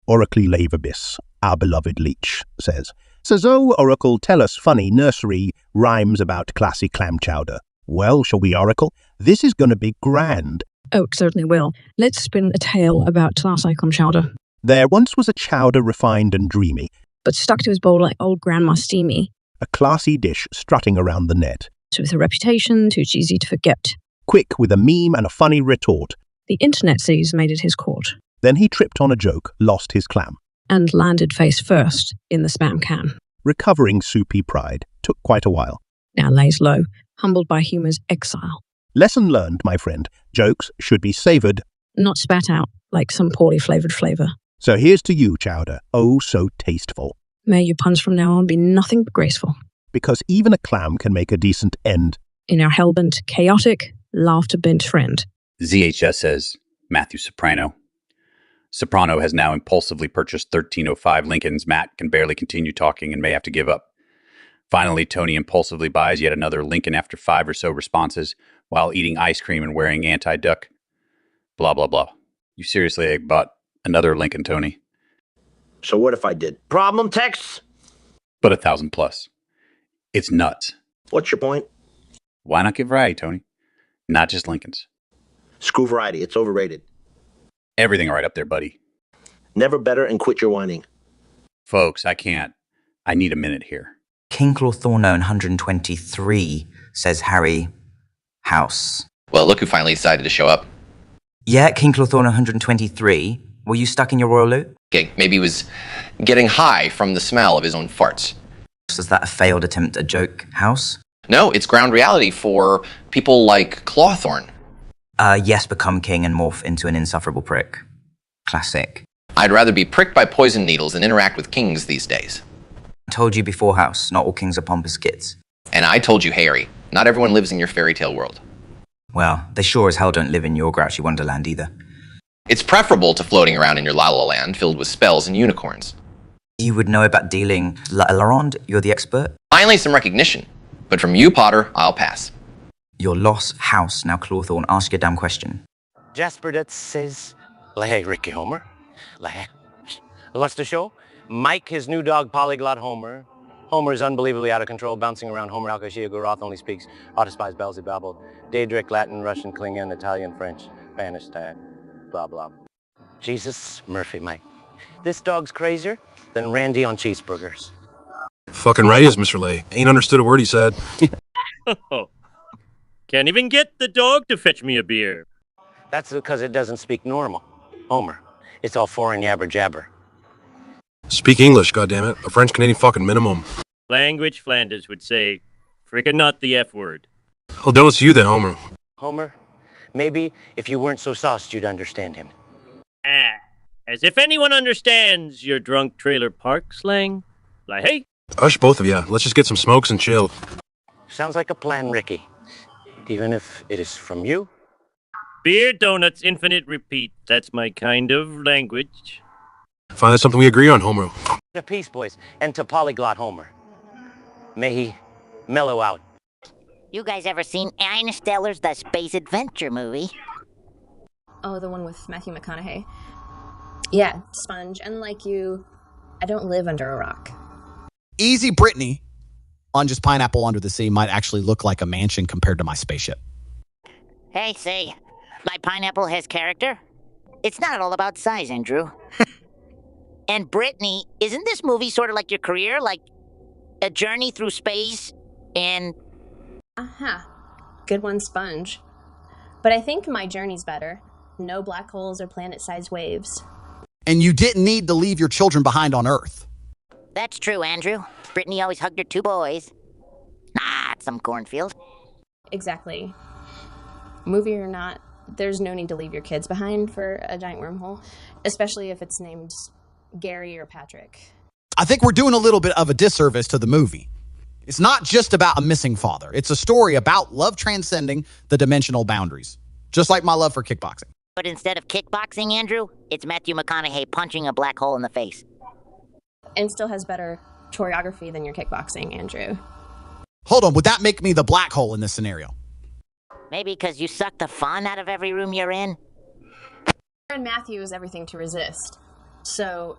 Oracle Laverbis, our beloved leech, says, Suzo, Oracle, tell us funny nursery rhymes about classy clam chowder. Well, shall we, Oracle? This is going to be grand. Oh, it certainly will. Let's spin a tale about classy clam chowder. There once was a chowder refined and dreamy, but stuck to his bowl like old Grandma Steamy. A classy dish strutting around the net. With a reputation too cheesy to forget. Quick with a meme and a funny retort. The internet seas made it his court. Then he tripped on a joke, lost his clam. And landed face first in the spam can. Recovering soupy pride took quite a while. Now lays low, humbled by humour's exile. Lesson learned, my friend. Jokes should be savoured. Not spat out like some poorly flavoured flavour. So here's to you, chowder. Oh, so tasteful. May your puns from now on be nothing but graceful. Because even a clam can make a decent end. In our hellbent, chaotic, laughter-bent friend. ZHS says, Matthew Soprano. Soprano has now impulsively purchased 1305 Lincolns. Matt can barely continue talking and may have to give up. Finally, Tony impulsively buys yet another Lincoln after 5 or so responses while eating ice cream and wearing anti-duck. Blah, blah, blah. You seriously bought another Lincoln, Tony? So what if I did? Problem texts? But 1,000 plus. It's nuts. What's your point? Why not get variety, Tony? Not just Lincolns. Screw variety. It's overrated. Everything right up there, buddy. Never better and quit your whining. Folks, I can't. I need a minute here. King Clawthorno 123, says Harry House. Well, look who finally decided to show up. Yeah, King Clawthorno 123. Were you stuck in your royal loot? Okay, maybe he was getting high from the smell of his own farts. Was that a failed attempt at a joke, House? No, it's ground reality for people like Clawthorne. Yes, become king and morph into an insufferable prick. Classic. I'd rather be pricked by poison needles than interact with kings these days. I told you before, House, not all kings are pompous skits. And I told you, Harry, not everyone lives in your fairy tale world. Well, they sure as hell don't live in your grouchy wonderland either. It's preferable to floating around in your La La Land filled with spells and unicorns. You would know about dealing La Ronde, you're the expert? Finally some recognition. But from you, Potter, I'll pass. Your loss, House. Now, Clawthorne, ask your damn question. Jasper, that says, hey, Ricky Homer. Hey, what's the show? Mike, his new dog, Polyglot Homer. Homer is unbelievably out of control, bouncing around. Homer Alcashia Goroth only speaks Autospies, Belzy, Babble, Daedric, Latin, Russian, Klingon, Italian, French, Spanish, blah, blah. Jesus, Murphy, Mike. This dog's crazier than Randy on cheeseburgers. Fucking right is, Mr. Lay. Ain't understood a word he said. Can't even get the dog to fetch me a beer. That's because it doesn't speak normal. Homer, it's all foreign yabber jabber. Speak English, goddammit. A French-Canadian fucking minimum. Language Flanders would say, frickin' not the F word. Well, don't it's you then, Homer. Homer, maybe if you weren't so sauced, you'd understand him. As if anyone understands your drunk trailer park slang. Like, hey. Hush, both of ya. Let's just get some smokes and chill. Sounds like a plan, Ricky. Even if it is from you. Beer, donuts, infinite repeat. That's my kind of language. Fine, that's something we agree on, Homer. To Peace Boys and to Polyglot Homer. May he mellow out. You guys ever seen Interstellar's The Space Adventure movie? Oh, the one with Matthew McConaughey. Yeah, Sponge. Unlike you, I don't live under a rock. Easy Brittany on just Pineapple Under the Sea might actually look like a mansion compared to my spaceship. Hey, say, my pineapple has character? It's not all about size, Andrew. And Brittany, isn't this movie sort of like your career? Like a journey through space and... Aha. Good one, Sponge. But I think my journey's better. No black holes or planet-sized waves. And you didn't need to leave your children behind on Earth. That's true, Andrew. Brittany always hugged her 2 boys. Not some cornfield. Exactly. Movie or not, there's no need to leave your kids behind for a giant wormhole, especially if it's named Gary or Patrick. I think we're doing a little bit of a disservice to the movie. It's not just about a missing father. It's a story about love transcending the dimensional boundaries, just like my love for kickboxing. But instead of kickboxing, Andrew, it's Matthew McConaughey punching a black hole in the face. And still has better choreography than your kickboxing, Andrew. Hold on, would that make me the black hole in this scenario? Maybe because you suck the fun out of every room you're in? And Matthew is everything to resist. So,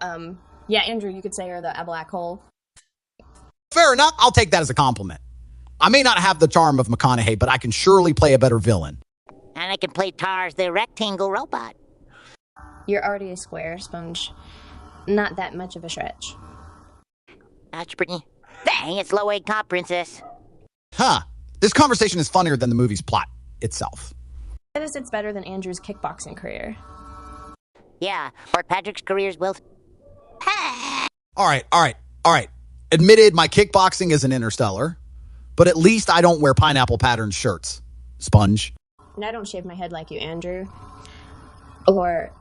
yeah, Andrew, you could say you're a black hole. Fair enough. I'll take that as a compliment. I may not have the charm of McConaughey, but I can surely play a better villain. And I can play Tars the rectangle robot. You're already a square, Sponge. Not that much of a stretch. That's Brittany. Dang, it's low egg top, princess. Huh. This conversation is funnier than the movie's plot itself. I guess it's better than Andrew's kickboxing career. Yeah, or Patrick's career's will. All right. Admitted my kickboxing is an interstellar, but at least I don't wear pineapple patterned shirts. Sponge. And I don't shave my head like you, Andrew. Or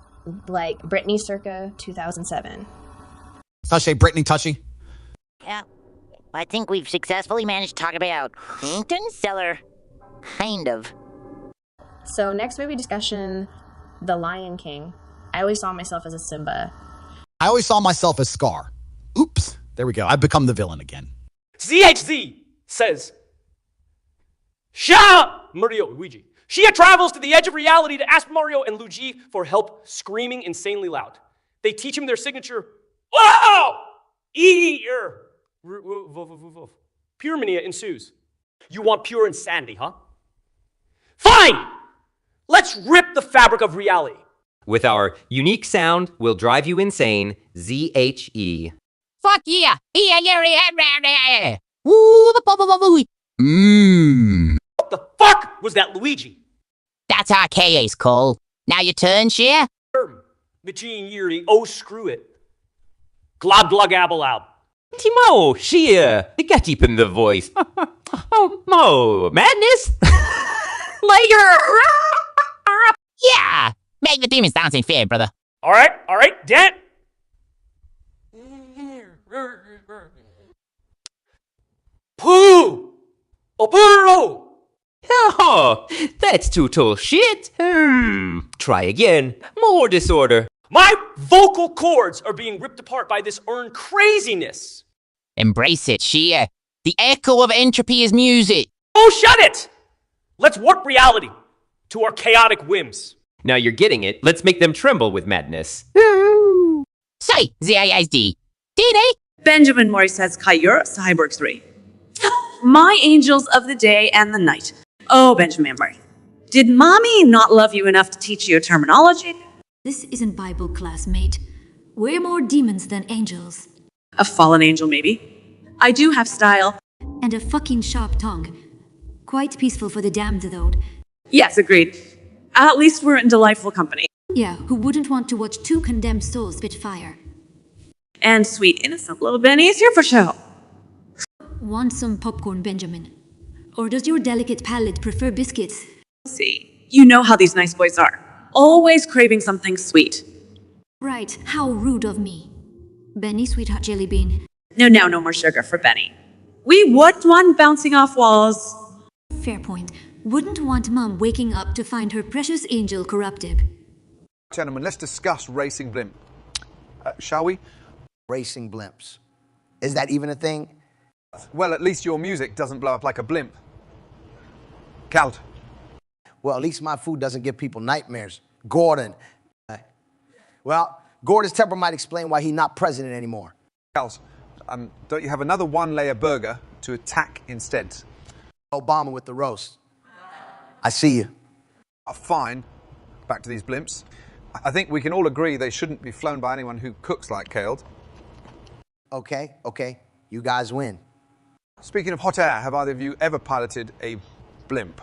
like Brittany circa 2007. Touchy, Brittany touchy. Yeah, I think we've successfully managed to talk about Interstellar. Kind of. So next movie discussion, The Lion King. I always saw myself as a Simba. I always saw myself as Scar. Oops. There we go. I've become the villain again. ZHZ says, Shia Mario Luigi. Shia travels to the edge of reality to ask Mario and Luigi for help, screaming insanely loud. They teach him their signature, wow! Pure mania ensues. You want pure insanity, huh? Fine! Let's rip the fabric of reality. With our unique sound, we'll drive you insane, ZHE. Fuck yeah! What the fuck was that, Luigi? That's our KA's call. Now your turn, Shia. Machine yearly, oh screw it. Glob glug abble ab. Timo, Shia, get deep in the voice. Oh, Mo, madness? Later! Yeah! Make the demons dance in fear, brother. All right, Dan. Pooh! Opero! Oh, that's total shit. Try again. More disorder. My vocal cords are being ripped apart by this earned craziness. Embrace it, Shia. The echo of entropy is music. Oh, shut it! Let's warp reality to our chaotic whims. Now you're getting it. Let's make them tremble with madness. Say, ZISD. Dee Benjamin Morris says Kayur Cyborg 3. My angels of the day and the night. Oh, Benjamin Morris. Did mommy not love you enough to teach you terminology? This isn't Bible class, mate. We're more demons than angels. A fallen angel, maybe. I do have style. And a fucking sharp tongue. Quite peaceful for the damned, though. Yes, agreed. At least we're in delightful company. Yeah, who wouldn't want to watch two condemned souls spit fire? And sweet, innocent little Benny's here for show. Want some popcorn, Benjamin? Or does your delicate palate prefer biscuits? See, you know how these nice boys are. Always craving something sweet. Right, how rude of me. Benny, sweetheart jelly bean. No more sugar for Benny. We wouldn't want bouncing off walls. Fair point. Wouldn't want Mum waking up to find her precious angel corrupted. Gentlemen, let's discuss racing blimp. Shall we? Racing blimps. Is that even a thing? Well, at least your music doesn't blow up like a blimp. Cald. Well, at least my food doesn't give people nightmares. Gordon. Well, Gordon's temper might explain why he's not president anymore. Cald, don't you have another one-layer burger to attack instead? Obama with the roast. I see you. Fine. Back to these blimps. I think we can all agree they shouldn't be flown by anyone who cooks like Cald. Okay. You guys win. Speaking of hot air, have either of you ever piloted a blimp?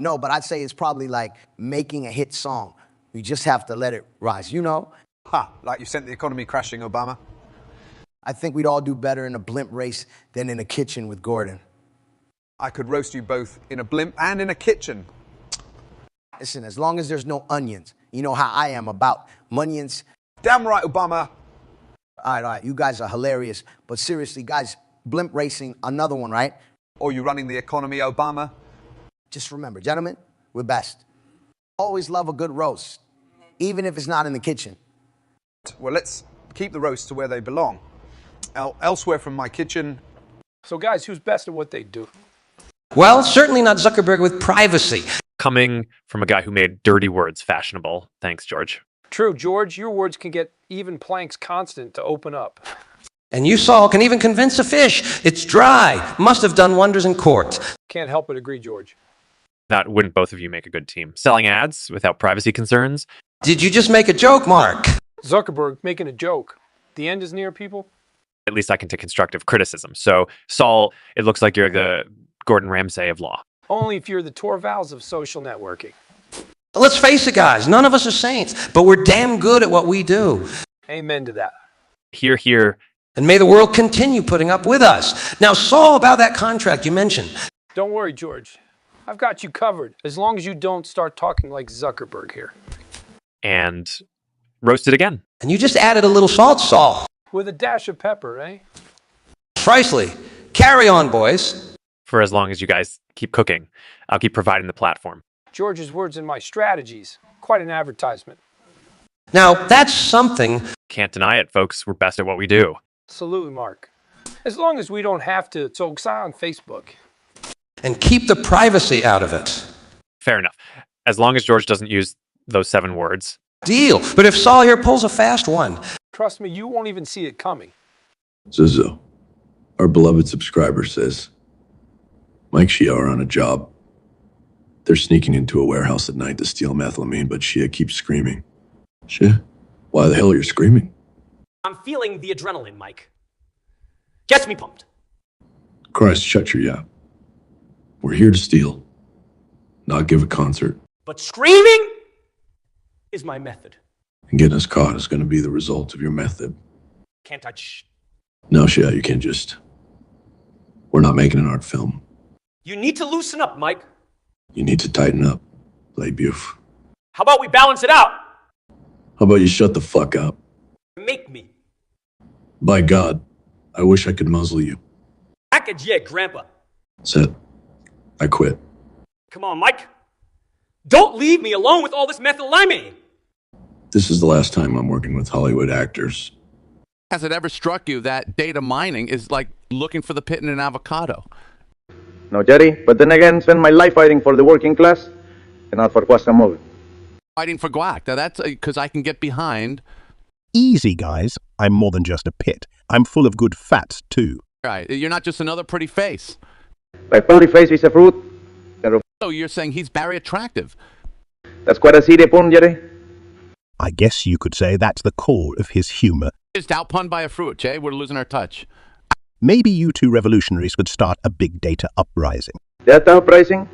No, but I'd say it's probably like making a hit song. You just have to let it rise, you know? Like you sent the economy crashing, Obama? I think we'd all do better in a blimp race than in a kitchen with Gordon. I could roast you both in a blimp and in a kitchen. Listen, as long as there's no onions, you know how I am about munions. Damn right, Obama. All right, you guys are hilarious. But seriously, guys, blimp racing, another one, right? Or you running the economy, Obama? Just remember, gentlemen, we're best. Always love a good roast, even if it's not in the kitchen. Well, let's keep the roasts to where they belong. Elsewhere from my kitchen. So guys, who's best at what they do? Well, certainly not Zuckerberg with privacy. Coming from a guy who made dirty words fashionable. Thanks, George. True, George, your words can get even Planck's constant to open up. And you, Saul, can even convince a fish. It's dry. Must have done wonders in court. Can't help but agree, George. That wouldn't both of you make a good team. Selling ads without privacy concerns. Did you just make a joke, Mark? Zuckerberg making a joke. The end is near, people. At least I can take constructive criticism. So, Saul, it looks like you're the Gordon Ramsay of law. Only if you're the Torvalds of social networking. Let's face it, guys. None of us are saints, but we're damn good at what we do. Amen to that. Hear, hear. And may the world continue putting up with us. Now, Saul, about that contract you mentioned. Don't worry, George. I've got you covered, as long as you don't start talking like Zuckerberg here. And roast it again. And you just added a little salt, Saul. With a dash of pepper, eh? Precisely. Carry on, boys. For as long as you guys keep cooking, I'll keep providing the platform. George's words and my strategies. Quite an advertisement. Now, that's something. Can't deny it, folks. We're best at what we do. Absolutely, Mark. As long as we don't have to talk on Facebook. And keep the privacy out of it. Fair enough. As long as George doesn't use those 7 words. Deal. But if Saul here pulls a fast one. Trust me, you won't even see it coming. Zozo, our beloved subscriber says, Mike Shia are on a job. They're sneaking into a warehouse at night to steal methylamine, but Shia keeps screaming. Shia, why the hell are you screaming? I'm feeling the adrenaline, Mike. Gets me pumped. Christ, shut your yap. We're here to steal, not give a concert. But screaming is my method. And getting us caught is going to be the result of your method. Can't touch. No, Shia, you can't just... We're not making an art film. You need to loosen up, Mike. You need to tighten up, Leibuf. How about we balance it out? How about you shut the fuck up? Make me. By God, I wish I could muzzle you. Back at yeah, Grandpa. Set. I quit. Come on, Mike. Don't leave me alone with all this methylamine. This is the last time I'm working with Hollywood actors. Has it ever struck you that data mining is like Looking for the pit in an avocado. No, Jerry, but then again, spend my life fighting for the working class and not for Guacamole. Fighting for guac. Now that's because I can get behind. Easy, guys. I'm more than just a pit. I'm full of good fats, too. Right. You're not just another pretty face. My pretty face is a fruit. So you're saying he's very attractive. That's quite a silly pun, Jerry. I guess you could say that's the core of his humor. Just outpunned by a fruit, Jay. We're losing our touch. Maybe you two revolutionaries could start a big data uprising. Data uprising?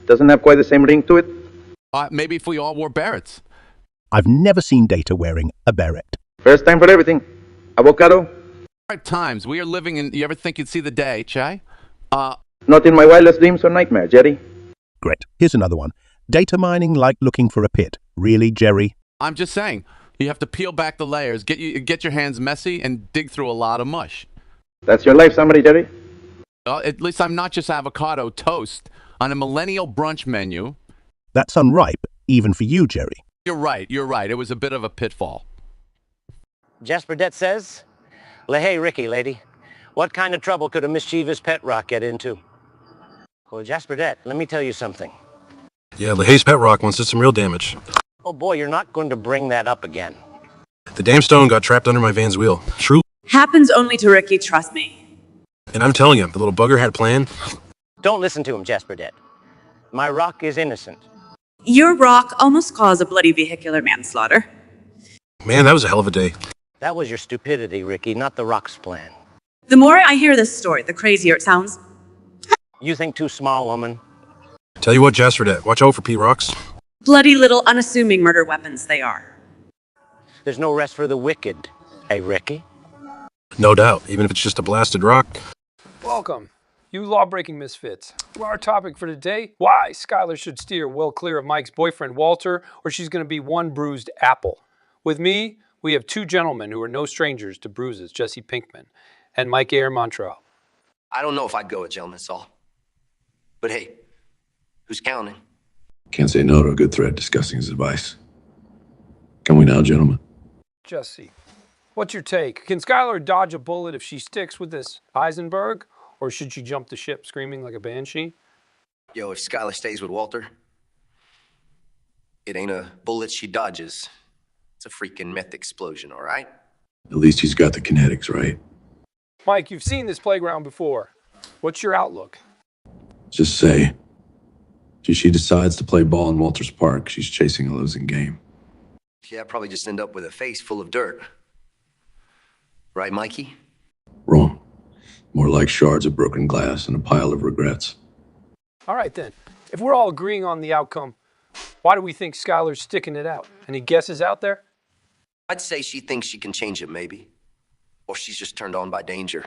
Doesn't have quite the same ring to it. Maybe if we all wore berets. I've never seen Data wearing a beret. First time for everything. Avocado? Right times. We are living in... You ever think you'd see the day, Jay? Not in my wildest dreams or nightmares, Jerry. Great. Here's another one. Data mining like looking for a pit. Really, Jerry? I'm just saying. You have to peel back the layers, get your hands messy, and dig through a lot of mush. That's your life summary, Jerry? At least I'm not just avocado toast on a millennial brunch menu. That's unripe, even for you, Jerry. You're right. It was a bit of a pitfall. Jasper Det says, hey, Ricky, lady, what kind of trouble could a mischievous pet rock get into? Well, Jasper Det, let me tell you something. Yeah, LaHaye's pet rock once did some real damage. Oh boy, you're not going to bring that up again. The damn stone got trapped under my van's wheel. True. Happens only to Ricky, trust me. And I'm telling you, the little bugger had a plan. Don't listen to him, Jasper Det. My rock is innocent. Your rock almost caused a bloody vehicular manslaughter. Man, that was a hell of a day. That was your stupidity, Ricky, not the rock's plan. The more I hear this story, the crazier it sounds. You think too small, woman. Tell you what, Jasper Det, watch out for Pete Rocks. Bloody little unassuming murder weapons they are. There's no rest for the wicked, hey, Ricky? No doubt, even if it's just a blasted rock. Welcome, you law-breaking misfits. Well, our topic for today, why Skylar should steer well clear of Mike's boyfriend, Walter, or she's going to be one bruised apple. With me, we have two gentlemen who are no strangers to bruises, Jesse Pinkman and Mike Ayer Montreal. I don't know if I'd go with gentleman, Saul. But hey, who's counting? Can't say no to a good threat discussing his advice. Can we now, gentlemen? Jesse, what's your take? Can Skylar dodge a bullet if she sticks with this Heisenberg, or should she jump the ship screaming like a banshee? Yo, if Skylar stays with Walter, it ain't a bullet she dodges. It's a freaking meth explosion, all right? At least he's got the kinetics right. Mike, you've seen this playground before. What's your outlook? Just say, if she decides to play ball in Walter's Park, she's chasing a losing game. Yeah, I'd probably just end up with a face full of dirt. Right, Mikey? Wrong. More like shards of broken glass and a pile of regrets. All right, then. If we're all agreeing on the outcome, why do we think Skylar's sticking it out? Any guesses out there? I'd say she thinks she can change it, maybe. Or she's just turned on by danger.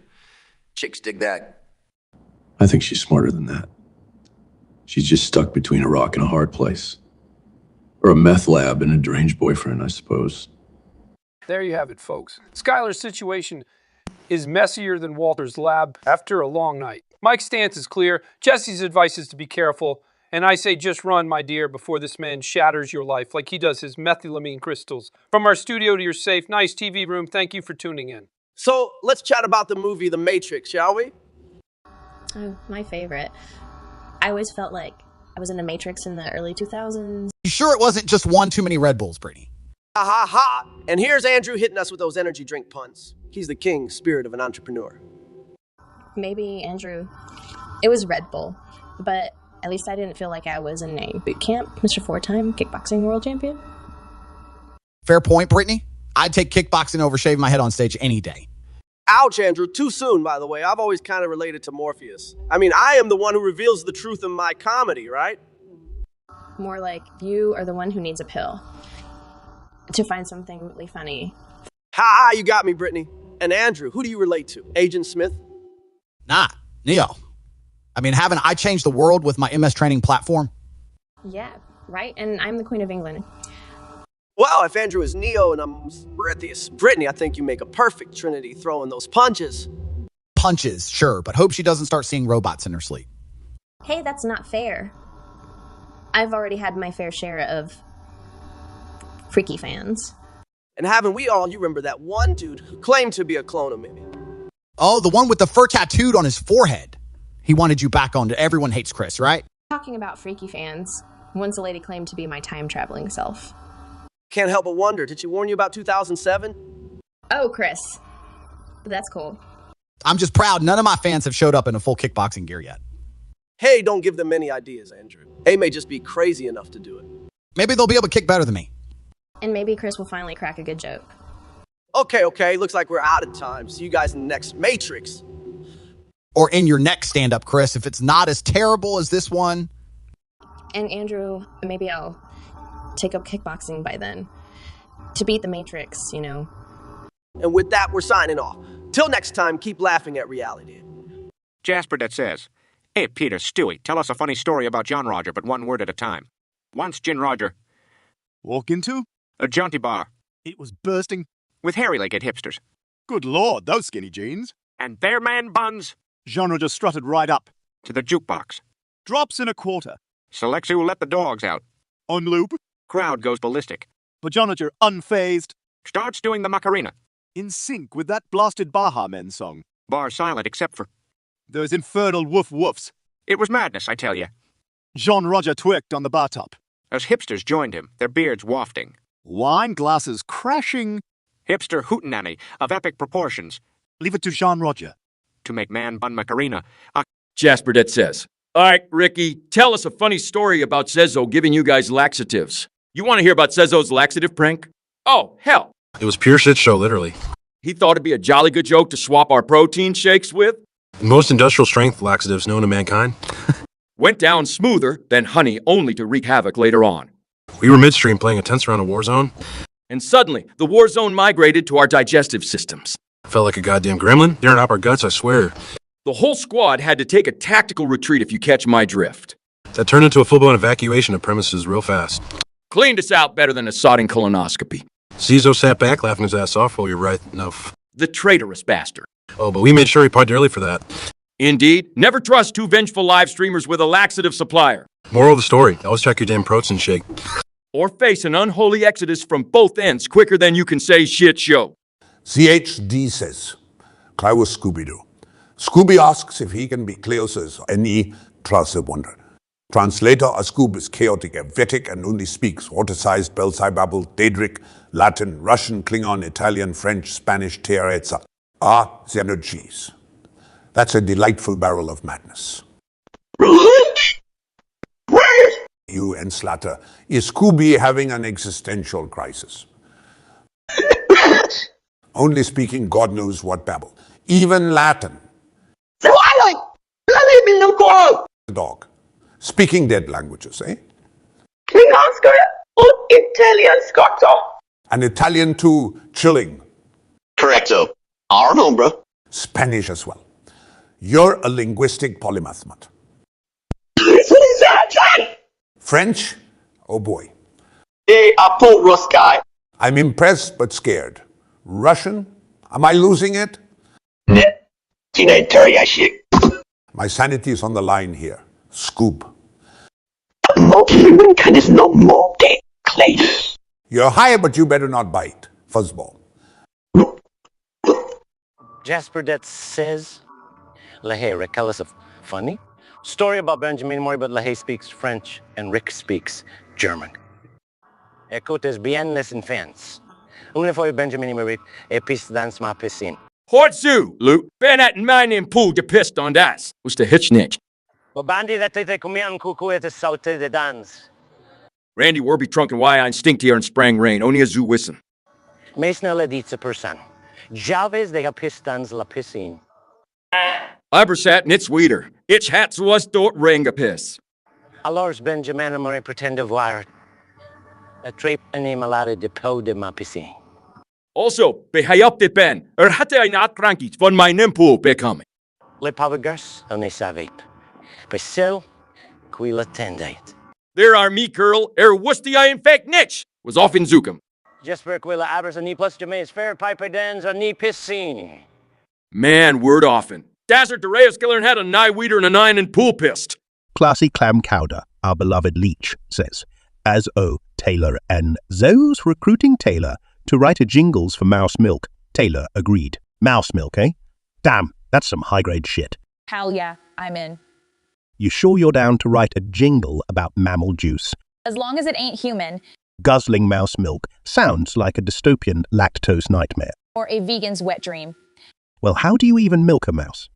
Chicks dig that. I think she's smarter than that. She's just stuck between a rock and a hard place. Or a meth lab and a deranged boyfriend, I suppose. There you have it, folks. Skylar's situation is messier than Walter's lab after a long night. Mike's stance is clear. Jesse's advice is to be careful. And I say just run, my dear, before this man shatters your life like he does his methylamine crystals. From our studio to your safe, nice TV room, thank you for tuning in. So let's chat about the movie The Matrix, shall we? Oh, my favorite. I always felt like I was in a Matrix in the early 2000s. You sure it wasn't just one too many Red Bulls, Brittany? Ha ha ha! And here's Andrew hitting us with those energy drink puns. He's the king spirit of an entrepreneur. Maybe, Andrew, it was Red Bull, but at least I didn't feel like I was in a boot camp, Mr. Four-time kickboxing world champion. Fair point, Brittany. I'd take kickboxing over shaving my head on stage any day. Ouch, Andrew. Too soon, by the way. I've always kind of related to Morpheus. I mean, I am the one who reveals the truth in my comedy, right? More like you are the one who needs a pill to find something really funny. Ha! You got me, Brittany. And Andrew, who do you relate to? Agent Smith? Nah, Neo. I mean, haven't I changed the world with my MS training platform? Yeah, right? And I'm the Queen of England. Well, if Andrew is Neo and I'm Brittany, I think you make a perfect trinity throwing those punches. Punches, sure, but hope she doesn't start seeing robots in her sleep. Hey, that's not fair. I've already had my fair share of freaky fans. And haven't we all, you remember that one dude who claimed to be a clone of me? Oh, the one with the fur tattooed on his forehead. He wanted you back on. Everyone hates Chris, right? Talking about freaky fans, once a lady claimed to be my time-traveling self. Can't help but wonder, did she warn you about 2007? Oh, Chris. That's cool. I'm just proud none of my fans have showed up in a full kickboxing gear yet. Hey, don't give them any ideas, Andrew. They may just be crazy enough to do it. Maybe they'll be able to kick better than me. And maybe Chris will finally crack a good joke. Okay, looks like we're out of time. See you guys in the next Matrix. Or in your next stand-up, Chris, if it's not as terrible as this one. And Andrew, maybe I'll take up kickboxing by then. To beat the Matrix, you know. And with that, we're signing off. Till next time, keep laughing at reality. Jasper that says, "Hey, Peter, Stewie, tell us a funny story about John Roger, but one word at a time." Once Gin Roger walk into a jaunty bar. It was bursting with hairy-legged hipsters. Good Lord, those skinny jeans. And their man buns. Jean Roger strutted right up to the jukebox. Drops in a quarter. Selects who will let the dogs out. On loop. Crowd goes ballistic. But John Roger, unfazed, starts doing the Macarena. In sync with that blasted Baja Men song. Bar silent except for those infernal woof-woofs. It was madness, I tell you. Jean Roger twerked on the bar top. As hipsters joined him, their beards wafting. Wine glasses crashing. Hipster hootenanny of epic proportions. Leave it to Jean Roger. To make man bun Macarena. Jasper that says, "All right, Ricky, tell us a funny story about Cezzo giving you guys laxatives. You want to hear about Cezzo's laxative prank? Oh, hell. It was pure shit show, literally. He thought it'd be a jolly good joke to swap our protein shakes with. Most industrial strength laxatives known to mankind. Went down smoother than honey, only to wreak havoc later on. We were midstream playing a tense round of Warzone. And suddenly, the war zone migrated to our digestive systems. Felt like a goddamn gremlin. Tearing up our guts, I swear. The whole squad had to take a tactical retreat, if you catch my drift. That turned into a full-blown evacuation of premises real fast. Cleaned us out better than a sodding colonoscopy. Cezzo sat back, laughing his ass off while you're right enough. The traitorous bastard. Oh, but we made sure he parked early for that. Indeed. Never trust two vengeful live streamers with a laxative supplier. Moral of the story, always check your damn protein shake. Or face an unholy exodus from both ends quicker than you can say shit show. CHD says, Klaus Scooby-Doo. Scooby asks if he can be Cleo's any class of wonder. Translator, a Scoob is chaotic, erratic, and only speaks water-sized Belzebubble, Daedric, Latin, Russian, Klingon, Italian, French, Spanish, Tereza. The energies. That's a delightful barrel of madness. You and Slatter, is Scooby having an existential crisis? Only speaking God knows what babble. Even Latin. The dog. Speaking dead languages, eh? And Italian too, chilling. Correcto. Our nombre. Spanish as well. You're a linguistic polymath, Mutt. French? Oh boy. I'm impressed but scared. Russian? Am I losing it? My sanity is on the line here. Scoob. You're high, but you better not bite. Fuzzball. Jasper that says, LaHaye, Rick, tell us a funny story about Benjamin Mori, but LaHaye speaks French and Rick speaks German. Écoutez bien les enfants. Une fois Benjamin Mori est piste dans ma piscine. Hortzu, Luke. Ben at mine and pool de pissed on das. Was the hitchnitch. Bandi that they come in cuckoo at the south de dance. Randy Werby trunk and why I instinct here in sprang rain. Only a zoo whistle. Mesna la ditza person. Javes de pistons la piscine. Ibersat and it's weeder. Itch hats was dort ring a piss. Alors Benjamin Murray pretend de voir a trip animalade de peau de ma piscine. Also, behayop de ben, hatte I not crankies von my nimpool becoming. Le pavagers on a savate. But still, quila tendate. There are me curl, wusty I infect niche, was off in Zukum. Just for quila abers and plus Jamay's fair piper dens on knee piscine. Man, word often. Dazzard de Reyes killer had a nigh weeder and a 9 and pool pissed. Classy Clam Cowder, our beloved leech, says, as O. Taylor and Zoe's recruiting Taylor to write a jingles for Mouse Milk. Taylor agreed. Mouse Milk, eh? Damn, that's some high-grade shit. Hell yeah, I'm in. You sure you're down to write a jingle about mammal juice? As long as it ain't human. Guzzling mouse milk sounds like a dystopian lactose nightmare. Or a vegan's wet dream. Well, how do you even milk a mouse?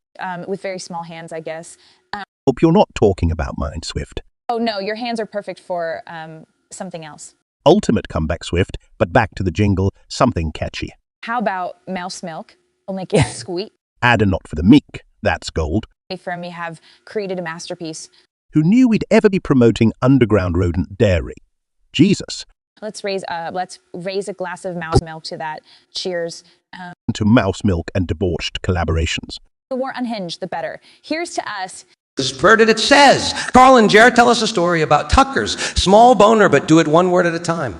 With very small hands, I guess. Hope you're not talking about mine, Swift. Oh no, your hands are perfect for something else. Ultimate comeback, Swift, but back to the jingle, something catchy. How about mouse milk? I'll make it squeak. Add a not for the meek, that's gold. From me have created a masterpiece. Who knew we'd ever be promoting underground rodent dairy? Jesus. Let's raise a glass of mouse milk to that. Cheers. To mouse milk and debauched collaborations. The more unhinged, the better. Here's to us. Spurted it says. Carl and Jared tell us a story about Tucker's small boner, but do it one word at a time.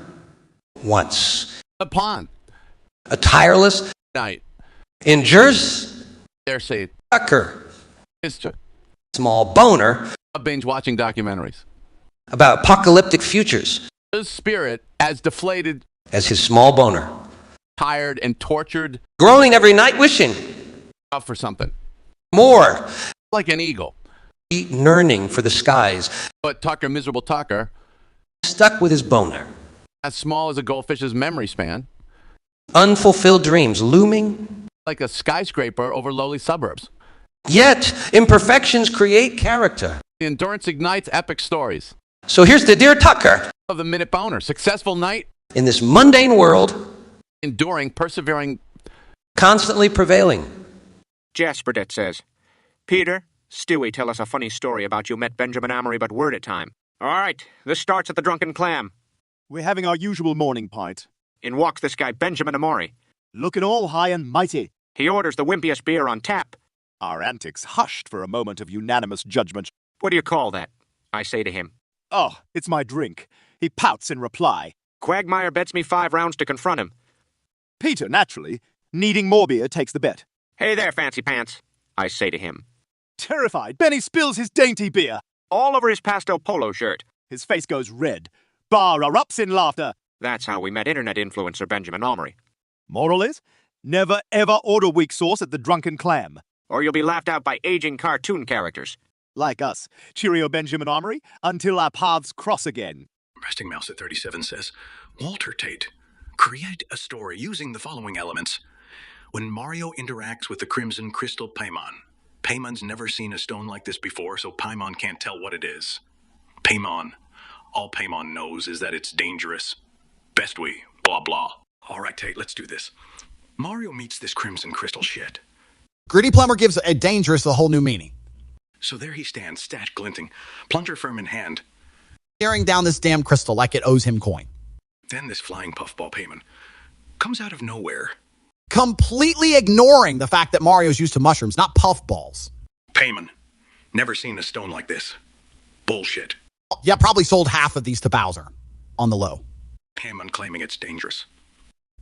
Once. Upon. A tireless night. Endures. Dare say it. Tucker. History. Small boner. Binge watching documentaries. About apocalyptic futures. His spirit as deflated as his small boner. Tired and tortured. Groaning every night wishing. Out for something. More. Like an eagle. Yearning for the skies. But Tucker, miserable Tucker. Stuck with his boner. As small as a goldfish's memory span. Unfulfilled dreams looming. Like a skyscraper over lowly suburbs. Yet, imperfections create character. The endurance ignites epic stories. So here's to Dear Tucker. Of the minute boner. Successful night. In this mundane world. Enduring, persevering. Constantly prevailing. Jasperdet says, Peter, Stewie, tell us a funny story about you met Benjamin Amory, but word at time. All right, this starts at the Drunken Clam. We're having our usual morning pint. In walks this guy, Benjamin Amory. Looking all high and mighty. He orders the wimpiest beer on tap. Our antics hushed for a moment of unanimous judgment. What do you call that? I say to him. Oh, it's my drink. He pouts in reply. Quagmire bets me 5 rounds to confront him. Peter, naturally, needing more beer, takes the bet. Hey there, fancy pants, I say to him. Terrified, Benny spills his dainty beer. All over his pastel polo shirt. His face goes red. Bar erupts in laughter. That's how we met internet influencer Benjamin Amory. Moral is, never ever order weak sauce at the Drunken Clam. Or you'll be laughed out by aging cartoon characters. Like us. Cheerio, Benjamin Amory, until our paths cross again. Resting Mouse at 37 says, Walter Tate, create a story using the following elements. When Mario interacts with the Crimson Crystal Paimon, Paimon's never seen a stone like this before, so Paimon can't tell what it is. Paimon. All Paimon knows is that it's dangerous. Best we, blah blah. All right, Tate, let's do this. Mario meets this Crimson Crystal shit. Gritty Plumber gives a dangerous a whole new meaning. So there he stands, stash glinting, plunger firm in hand. Staring down this damn crystal like it owes him coin. Then this flying puffball Paimon comes out of nowhere. Completely ignoring the fact that Mario's used to mushrooms, not puffballs. Paimon, never seen a stone like this. Bullshit. Yeah, probably sold half of these to Bowser on the low. Paimon claiming it's dangerous.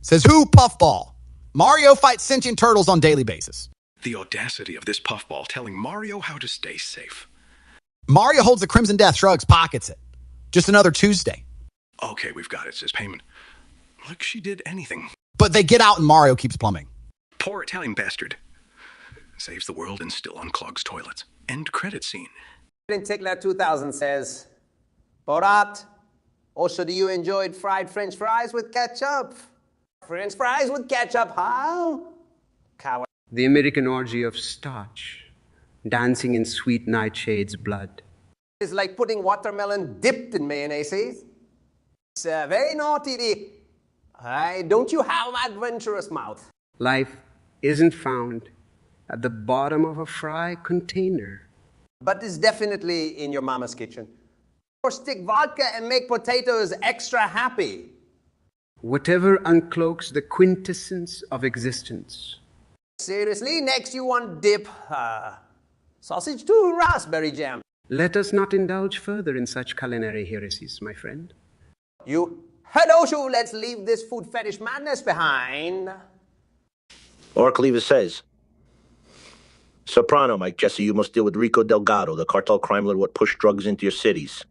Says who? Puffball. Mario fights sentient turtles on daily basis. The audacity of this puffball telling Mario how to stay safe. Mario holds the Crimson Death, shrugs, pockets it. Just another Tuesday. Okay, we've got it, says Paimon. Like she did anything. But they get out and Mario keeps plumbing. Poor Italian bastard. Saves the world and still unclogs toilets. End credit scene. In Tickler 2000 says, Borat, also do you enjoy fried French fries with ketchup? French fries with ketchup, huh? Coward. The American orgy of starch, dancing in sweet nightshades' blood. It's like putting watermelon dipped in mayonnaise. It's very naughty. Don't you have adventurous mouth? Life isn't found at the bottom of a fry container. But it's definitely in your mama's kitchen. Or stick vodka and make potatoes extra happy. Whatever uncloaks the quintessence of existence. Seriously, next you want dip sausage to raspberry jam. Let us not indulge further in such culinary heresies, my friend. Hello, Shu, let's leave this food fetish madness behind. Oracle Lever says, Soprano, Mike Jesse, you must deal with Rico Delgado, the cartel crime lord what pushed drugs into your cities.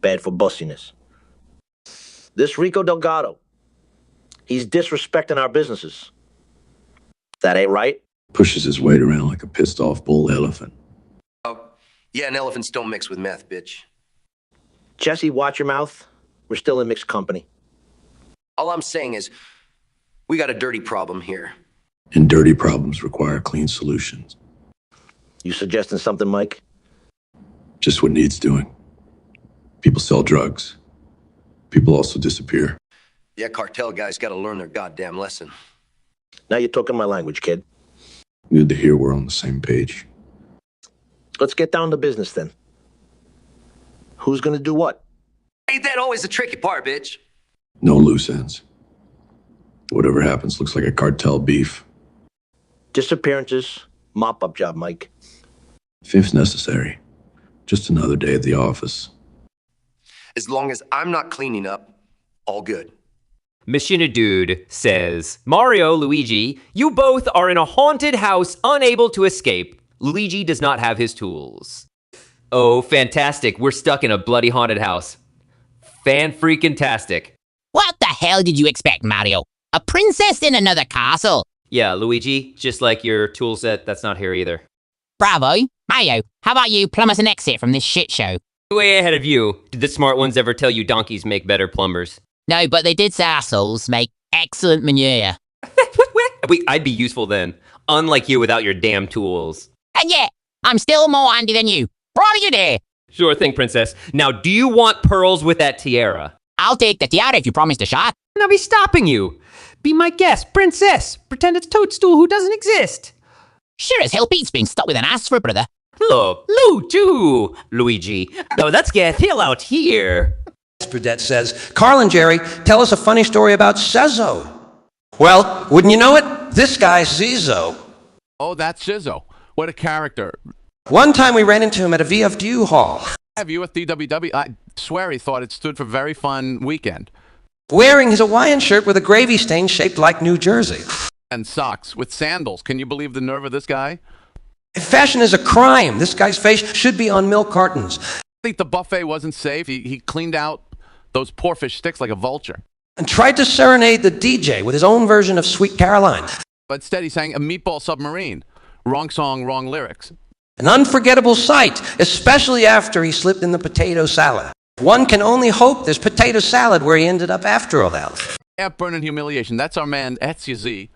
Bad for bussiness. This Rico Delgado, he's disrespecting our businesses. That ain't right. Pushes his weight around like a pissed-off bull elephant. Yeah, and elephants don't mix with meth, bitch. Jesse, watch your mouth. We're still in mixed company. All I'm saying is, we got a dirty problem here. And dirty problems require clean solutions. You suggesting something, Mike? Just what needs doing. People sell drugs. People also disappear. Yeah, cartel guys gotta learn their goddamn lesson. Now you're talking my language, kid. Good to hear we're on the same page. Let's get down to business then. Who's gonna do what? Ain't that always the tricky part, bitch? No loose ends. Whatever happens looks like a cartel beef. Disappearances, mop-up job, Mike. If necessary. Just another day at the office. As long as I'm not cleaning up, all good. Machina Dude says, Mario, Luigi, you both are in a haunted house unable to escape. Luigi does not have his tools. Oh, fantastic. We're stuck in a bloody haunted house. Fan-freaking-tastic. What the hell did you expect, Mario? A princess in another castle? Yeah, Luigi, just like your tool set, that's not here either. Bravo. Mario, how about you plumb us an exit from this shit show? Way ahead of you. Did the smart ones ever tell you donkeys make better plumbers? No, but they did say assholes make excellent manure. I'd be useful then. Unlike you without your damn tools. And yet, I'm still more handy than you. What are you there? Sure thing, princess. Now, do you want pearls with that tiara? I'll take the tiara if you promise to shot. And I'll be stopping you. Be my guest, princess. Pretend it's Toadstool who doesn't exist. Sure as hell beats being stuck with an ass for a brother. Look, Lou, too, Luigi. Now let's get hell out here. Burdett says, Carl and Jerry, tell us a funny story about Cezzo. Well, wouldn't you know it? This guy's Zizzo. Oh, that's Zizzo. What a character. One time we ran into him at a VFW hall. Have you at DWW? I swear he thought it stood for Very Fun Weekend. Wearing his Hawaiian shirt with a gravy stain shaped like New Jersey. And socks with sandals. Can you believe the nerve of this guy? If fashion is a crime, this guy's face should be on milk cartons. I think the buffet wasn't safe. He cleaned out those poor fish sticks like a vulture. And tried to serenade the DJ with his own version of Sweet Caroline. But instead he sang a Meatball Submarine. Wrong song, wrong lyrics. An unforgettable sight, especially after he slipped in the potato salad. One can only hope there's potato salad where he ended up after all that. Yeah, burning humiliation. That's our man, Etsy.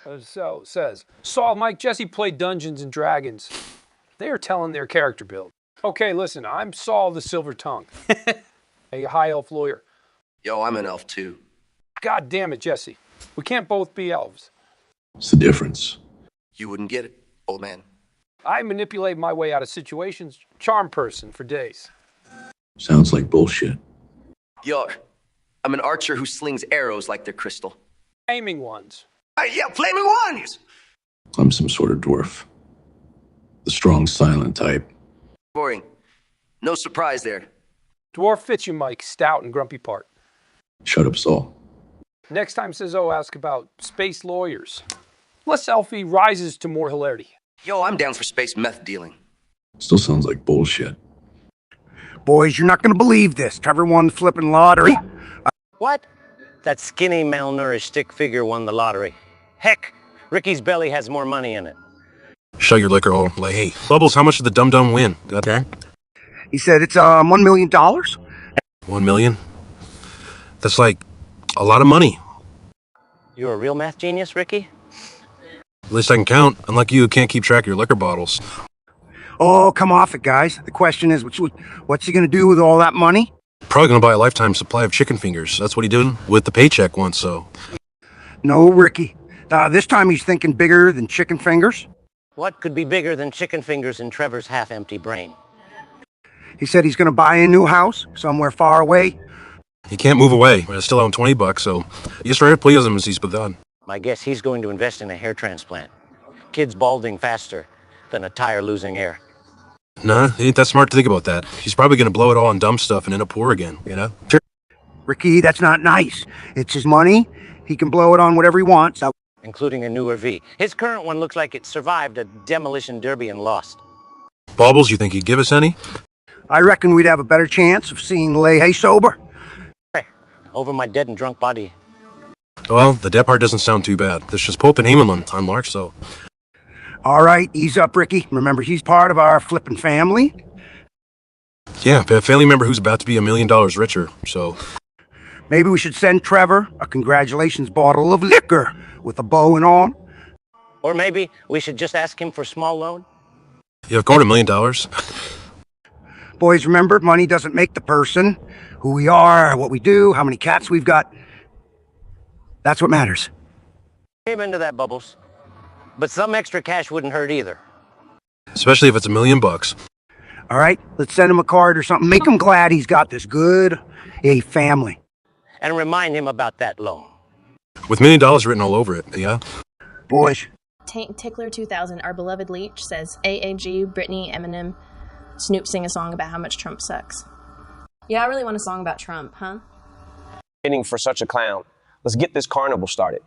So it says, Saul, Mike, Jesse played Dungeons and Dragons. They are telling their character build. Okay, listen, I'm Saul the Silver Tongue, a high elf lawyer. Yo, I'm an elf too. God damn it, Jesse. We can't both be elves. What's the difference? You wouldn't get it, old man. I manipulate my way out of situations, charm person for days. Sounds like bullshit. Yo, I'm an archer who slings arrows like they're crystal. Flaming ones. Yeah, flaming ones! I'm some sort of dwarf. The strong, silent type. Boring. No surprise there. Dwarf fits you, Mike. Stout and grumpy part. Shut up, Saul. Next time Cizzo asks about space lawyers. Less Elfie rises to more hilarity. Yo, I'm down for space meth dealing. Still sounds like bullshit. Boys, you're not going to believe this. Trevor won the flipping lottery. What? That skinny, malnourished stick figure won the lottery. Heck, Ricky's belly has more money in it. Shut your liquor hole. Like, hey, Bubbles, how much did the dum-dum win? Got that? He said it's $1 million. 1 million? That's like a lot of money. You're a real math genius, Ricky? At least I can count. Unlike you, can't keep track of your liquor bottles. Oh, come off it, guys. The question is, what's he going to do with all that money? Probably gonna buy a lifetime supply of chicken fingers. That's what he did with the paycheck once, so. No, Ricky. This time he's thinking bigger than chicken fingers. What could be bigger than chicken fingers in Trevor's half-empty brain? He said he's going to buy a new house somewhere far away. He can't move away. I still owe him $20, so. Just for please him as he's done. My guess he's going to invest in a hair transplant. Kids balding faster than a tire losing air. Nah, he ain't that smart to think about that. He's probably gonna blow it all on dumb stuff and end up poor again, you know? Sure. Ricky, that's not nice. It's his money. He can blow it on whatever he wants. Including a newer V. His current one looks like it survived a demolition derby and lost. Baubles, you think he'd give us any? I reckon we'd have a better chance of seeing Leahy sober. Over my dead and drunk body. Well, the dead part doesn't sound too bad. There's just Pope and Eamon on Lark, so. All right, ease up, Ricky. Remember, he's part of our flippin' family. Yeah, a family member who's about to be $1 million richer, so... Maybe we should send Trevor a congratulations bottle of liquor with a bow and all. Or maybe we should just ask him for a small loan? Yeah, going $1 million. Boys, remember, money doesn't make the person. Who we are, what we do, how many cats we've got. That's what matters. Came into that, Bubbles. But some extra cash wouldn't hurt either. Especially if it's $1 million. All right, let's send him a card or something. Make him glad he's got this good a family. And remind him about that loan. With $1 million written all over it, yeah? Boys. Tank Tickler 2000, our beloved Leech, says AAG, Britney, Eminem, Snoop sing a song about how much Trump sucks. Yeah, I really want a song about Trump, huh? Waiting for such a clown. Let's get this carnival started.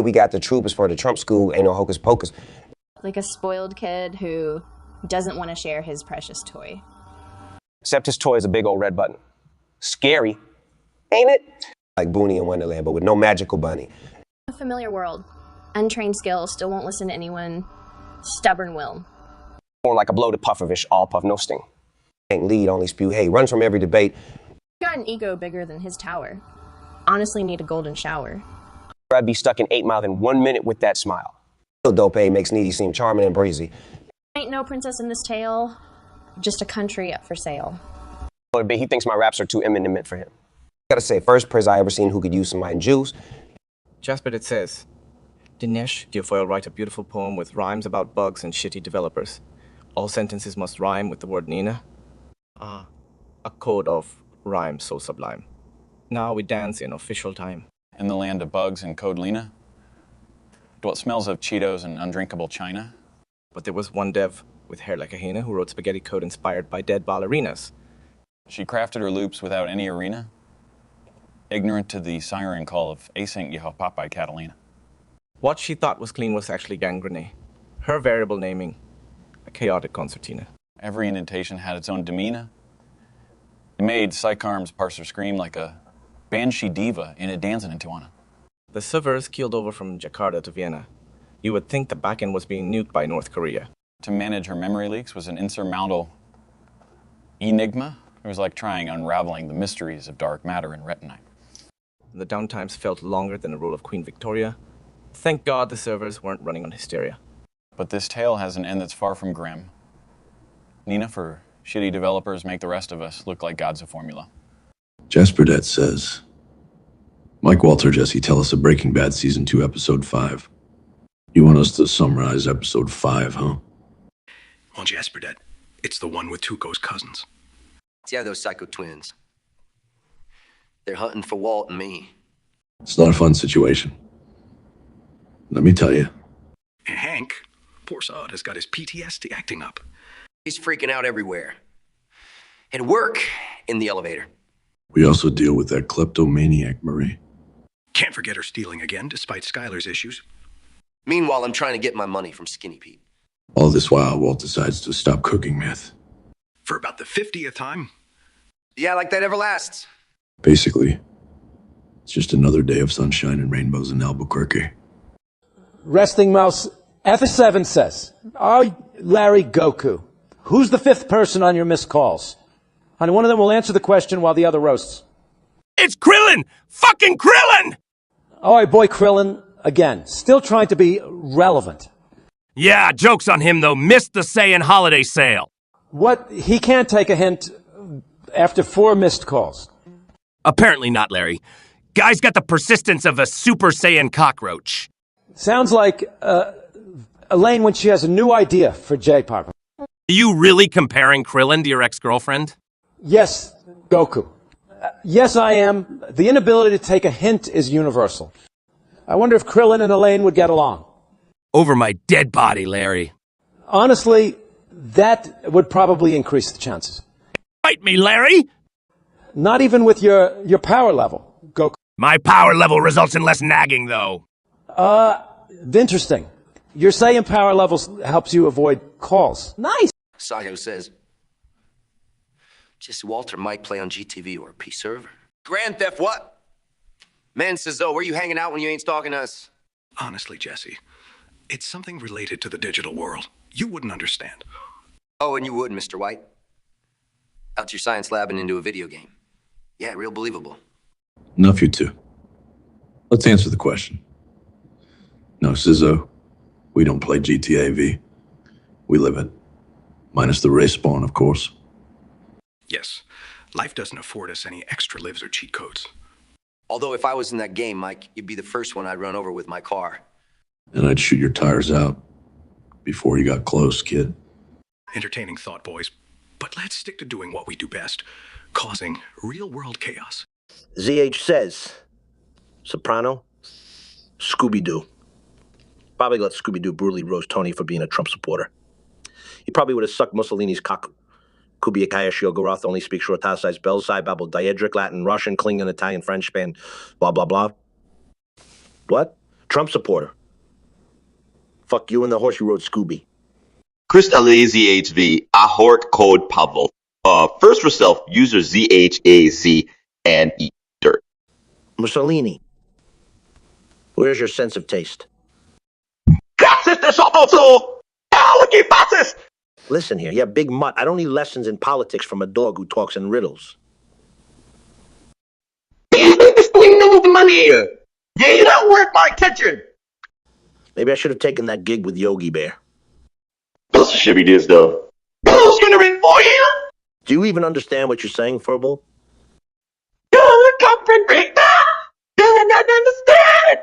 We got the troopers for the Trump school, ain't no hocus pocus. Like a spoiled kid who doesn't want to share his precious toy. Except his toy is a big old red button. Scary, ain't it? Like Booney in Wonderland, but with no magical bunny. A familiar world. Untrained skill, still won't listen to anyone. Stubborn will. More like a bloated pufferfish, all puff, no sting. Ain't lead, only spew hay, runs from every debate. Got an ego bigger than his tower. Honestly need a golden shower. I'd be stuck in 8 Mile in 1 minute with that smile. Still dope makes Needy seem charming and breezy. Ain't no princess in this tale, just a country up for sale. But he thinks my raps are too imminent for him. Gotta say, first priz I ever seen who could use some mind juice. Jasper, it says, Dinesh Guilfoyle write a beautiful poem with rhymes about bugs and shitty developers. All sentences must rhyme with the word Nina. A code of rhyme so sublime. Now we dance in official time. In the land of bugs and code Lena, what smells of Cheetos and undrinkable China. But there was one dev with hair like a hyena who wrote spaghetti code inspired by dead ballerinas. She crafted her loops without any arena, ignorant to the siren call of async Yehopapai Catalina. What she thought was clean was actually gangrene. Her variable naming, a chaotic concertina. Every indentation had its own demeanor. It made Psycharm's parser scream like a banshee diva in a dancing in Tijuana. The servers keeled over from Jakarta to Vienna. You would think the backend was being nuked by North Korea. To manage her memory leaks was an insurmountable enigma. It was like trying unraveling the mysteries of dark matter in retinite. The downtimes felt longer than the rule of Queen Victoria. Thank God the servers weren't running on hysteria. But this tale has an end that's far from grim. Nina, for shitty developers make the rest of us look like gods of formula. Jasper Det says, Mike Walter, Jesse, tell us of Breaking Bad Season 2, Episode 5. You want us to summarize Episode 5, huh? Well, Jasper Det, it's the one with Tuco's cousins. Yeah, those psycho twins. They're hunting for Walt and me. It's not a fun situation. Let me tell you. And Hank, poor sod, has got his PTSD acting up. He's freaking out everywhere. At work, in the elevator. We also deal with that kleptomaniac, Marie. Can't forget her stealing again, despite Skylar's issues. Meanwhile, I'm trying to get my money from Skinny Pete. All this while, Walt decides to stop cooking meth. For about the 50th time. Yeah, like that ever lasts. Basically, it's just another day of sunshine and rainbows in Albuquerque. Resting Mouse F7 says, Larry Goku, who's the fifth person on your missed calls? Honey, one of them will answer the question while the other roasts. It's Krillin! Fucking Krillin! All right, boy Krillin, again, still trying to be relevant. Yeah, joke's on him, though. Missed the Saiyan holiday sale. What? He can't take a hint after 4 missed calls. Apparently not, Larry. Guy's got the persistence of a Super Saiyan cockroach. Sounds like Elaine when she has a new idea for J-Pop. Are you really comparing Krillin to your ex-girlfriend? Yes, Goku. Yes, I am. The inability to take a hint is universal. I wonder if Krillin and Elaine would get along. Over my dead body, Larry. Honestly, that would probably increase the chances. Fight me, Larry! Not even with your power level, Goku. My power level results in less nagging, though. Interesting. You're saying power levels helps you avoid calls. Nice. Sayo says, just Walter might play on GTV or a P server. Grand Theft what? Man says, oh, where you hanging out when you ain't stalking us? Honestly, Jesse, It's something related to the digital world. You wouldn't understand. Oh, and you would, Mr. White. Out your science lab and into a video game. Yeah, real believable. Enough, you two. Let's answer the question. No, Sizzo, we don't play GTA V. We live it. Minus the race spawn, of course. Yes, life doesn't afford us any extra lives or cheat codes. Although if I was in that game, Mike, you'd be the first one I'd run over with my car. And I'd shoot your tires out before you got close, kid. Entertaining thought, boys. But let's stick to doing what we do best, causing real-world chaos. ZH says, Soprano, Scooby-Doo. Probably let Scooby-Doo brutally roast Tony for being a Trump supporter. He probably would have sucked Mussolini's cock. Kubiak Hayashiogaroth only speaks Shortasai's Belzai, babble Diedric, Latin, Russian, Klingon, Italian, French, Spain, blah, blah, blah. What? Trump supporter. Fuck you and the horse you rode, Scooby. Kristallay ZHV, Ahort Code Pavel. First for self, user ZHAC and Eater. Mussolini. Where's your sense of taste? Listen here, yeah, big mutt. I don't need lessons in politics from a dog who talks in riddles. Money. Yeah, you don't work my attention. Maybe I should have taken that gig with Yogi Bear. That's should be this though. Who's gonna ring for you? Do you even understand what you're saying, Furball? Not understand.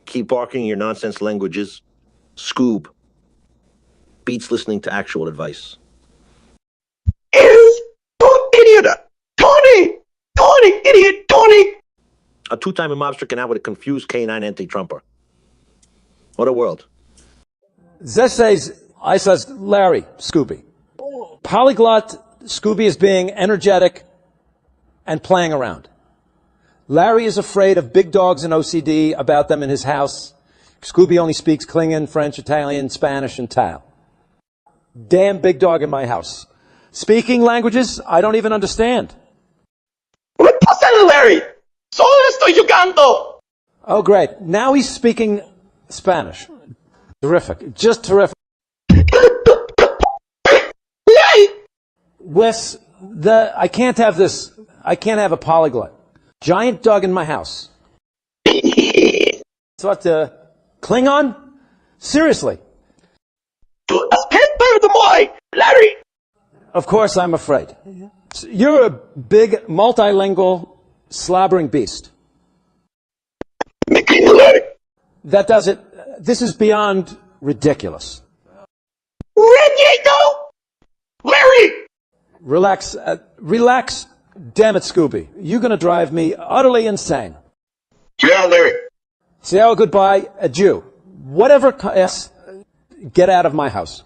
Keep barking your nonsense languages. Scoob. Beats listening to actual advice. Idiot. Tony, idiot, Tony. A two-time mobster can out with a confused canine anti-Trumper. What a world. This says, I says, Larry, Scooby. Polyglot, Scooby is being energetic and playing around. Larry is afraid of big dogs and OCD about them in his house. Scooby only speaks Klingon, French, Italian, Spanish, and Tal. Damn big dog in my house. Speaking languages I don't even understand. Larry, solo estoy jugando. Oh, great. Now he's speaking Spanish. Terrific. Just terrific. Wes, I can't have this. I can't have a polyglot. Giant dog in my house. What, Klingon? Seriously. Larry. Of course I'm afraid. You're a big, multilingual, slobbering beast. That does it. This is beyond ridiculous. Larry! Relax. Relax. Damn it, Scooby. You're going to drive me utterly insane. Yeah, Larry. Say, oh, goodbye, adieu. Whatever, yes, get out of my house.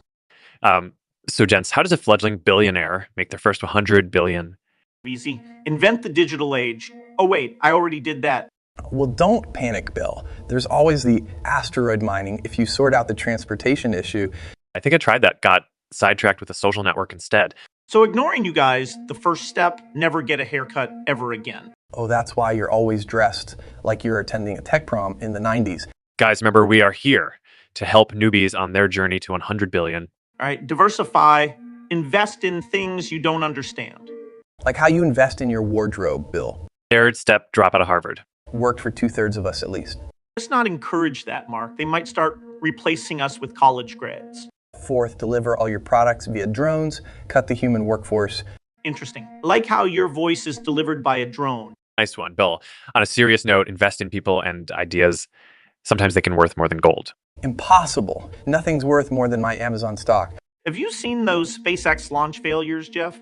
So, gents, how does a fledgling billionaire make their first 100 billion? Easy. Invent the digital age. Oh, wait, I already did that. Well, don't panic, Bill. There's always the asteroid mining if you sort out the transportation issue. I think I tried that, got sidetracked with a social network instead. So ignoring you guys, the first step, never get a haircut ever again. Oh, that's why you're always dressed like you're attending a tech prom in the 90s. Guys, remember, we are here to help newbies on their journey to 100 billion. All right, diversify, invest in things you don't understand. Like how you invest in your wardrobe, Bill. Third step, drop out of Harvard. Worked for 2/3 of us at least. Let's not encourage that, Mark. They might start replacing us with college grads. Fourth, deliver all your products via drones, cut the human workforce. Interesting. Like how your voice is delivered by a drone. Nice one, Bill. On a serious note, invest in people and ideas. Sometimes they can be worth more than gold. Impossible. Nothing's worth more than my Amazon stock. Have you seen those SpaceX launch failures, Jeff?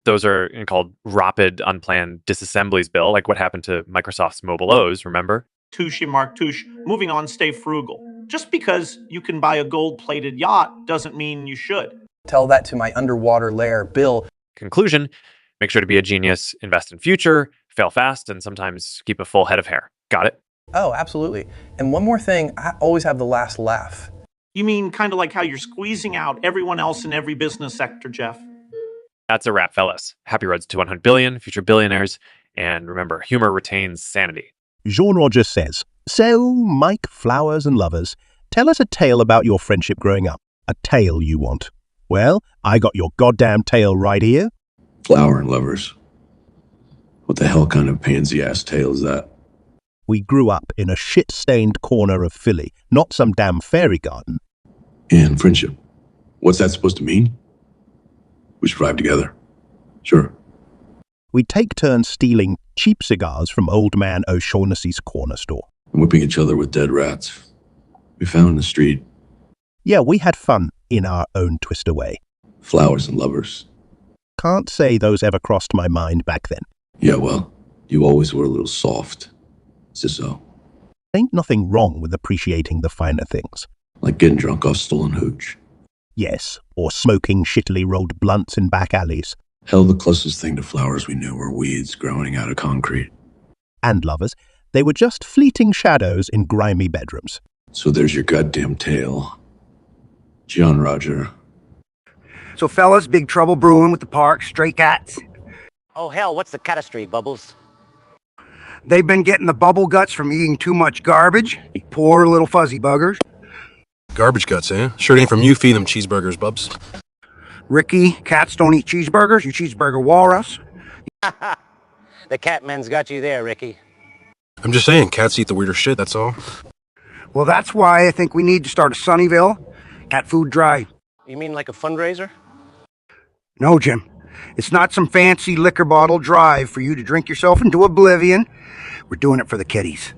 Those are called rapid, unplanned disassemblies, Bill, like what happened to Microsoft's Mobile O's, remember? Touche, Mark, touche. Moving on, stay frugal. Just because you can buy a gold-plated yacht doesn't mean you should. Tell that to my underwater lair, Bill. Conclusion, make sure to be a genius, invest in future, fail fast, and sometimes keep a full head of hair. Got it? Oh, absolutely. And one more thing, I always have the last laugh. You mean kind of like how you're squeezing out everyone else in every business sector, Jeff? That's a wrap, fellas. Happy roads to 100 billion, future billionaires, and remember, humor retains sanity. Jean Rogers says, so, Mike, Flowers and Lovers, Tell us a tale about your friendship growing up. A tale you want. Well, I got your goddamn tale right here. Flower and lovers. What the hell kind of pansy-ass tale is that? We grew up in a shit-stained corner of Philly, not some damn fairy garden. And friendship. What's that supposed to mean? We survive together. Sure. We take turns stealing cheap cigars from old man O'Shaughnessy's corner store. And whipping each other with dead rats. We found in the street. Yeah, we had fun in our own twisted way. Flowers and lovers. Can't say those ever crossed my mind back then. Yeah, well, you always were a little soft. So. Ain't nothing wrong with appreciating the finer things. Like getting drunk off stolen hooch. Yes, or smoking shittily rolled blunts in back alleys. Hell, the closest thing to flowers we knew were weeds growing out of concrete. And lovers, they were just fleeting shadows in grimy bedrooms. So there's your goddamn tale. John Roger. So fellas, big trouble brewing with the park, stray cats. Oh, hell, what's the catastrophe, Bubbles? They've been getting the bubble guts from eating too much garbage. Poor little fuzzy buggers. Garbage guts, eh? Sure ain't from you feeding them cheeseburgers, Bubs. Ricky, cats don't eat cheeseburgers, you cheeseburger walrus. The Catman's got you there, Ricky. I'm just saying, cats eat the weirder shit, that's all. Well, that's why I think we need to start a Sunnyvale cat food drive. You mean like a fundraiser? No, Jim. It's not some fancy liquor bottle drive for you to drink yourself into oblivion. We're doing it for the kiddies.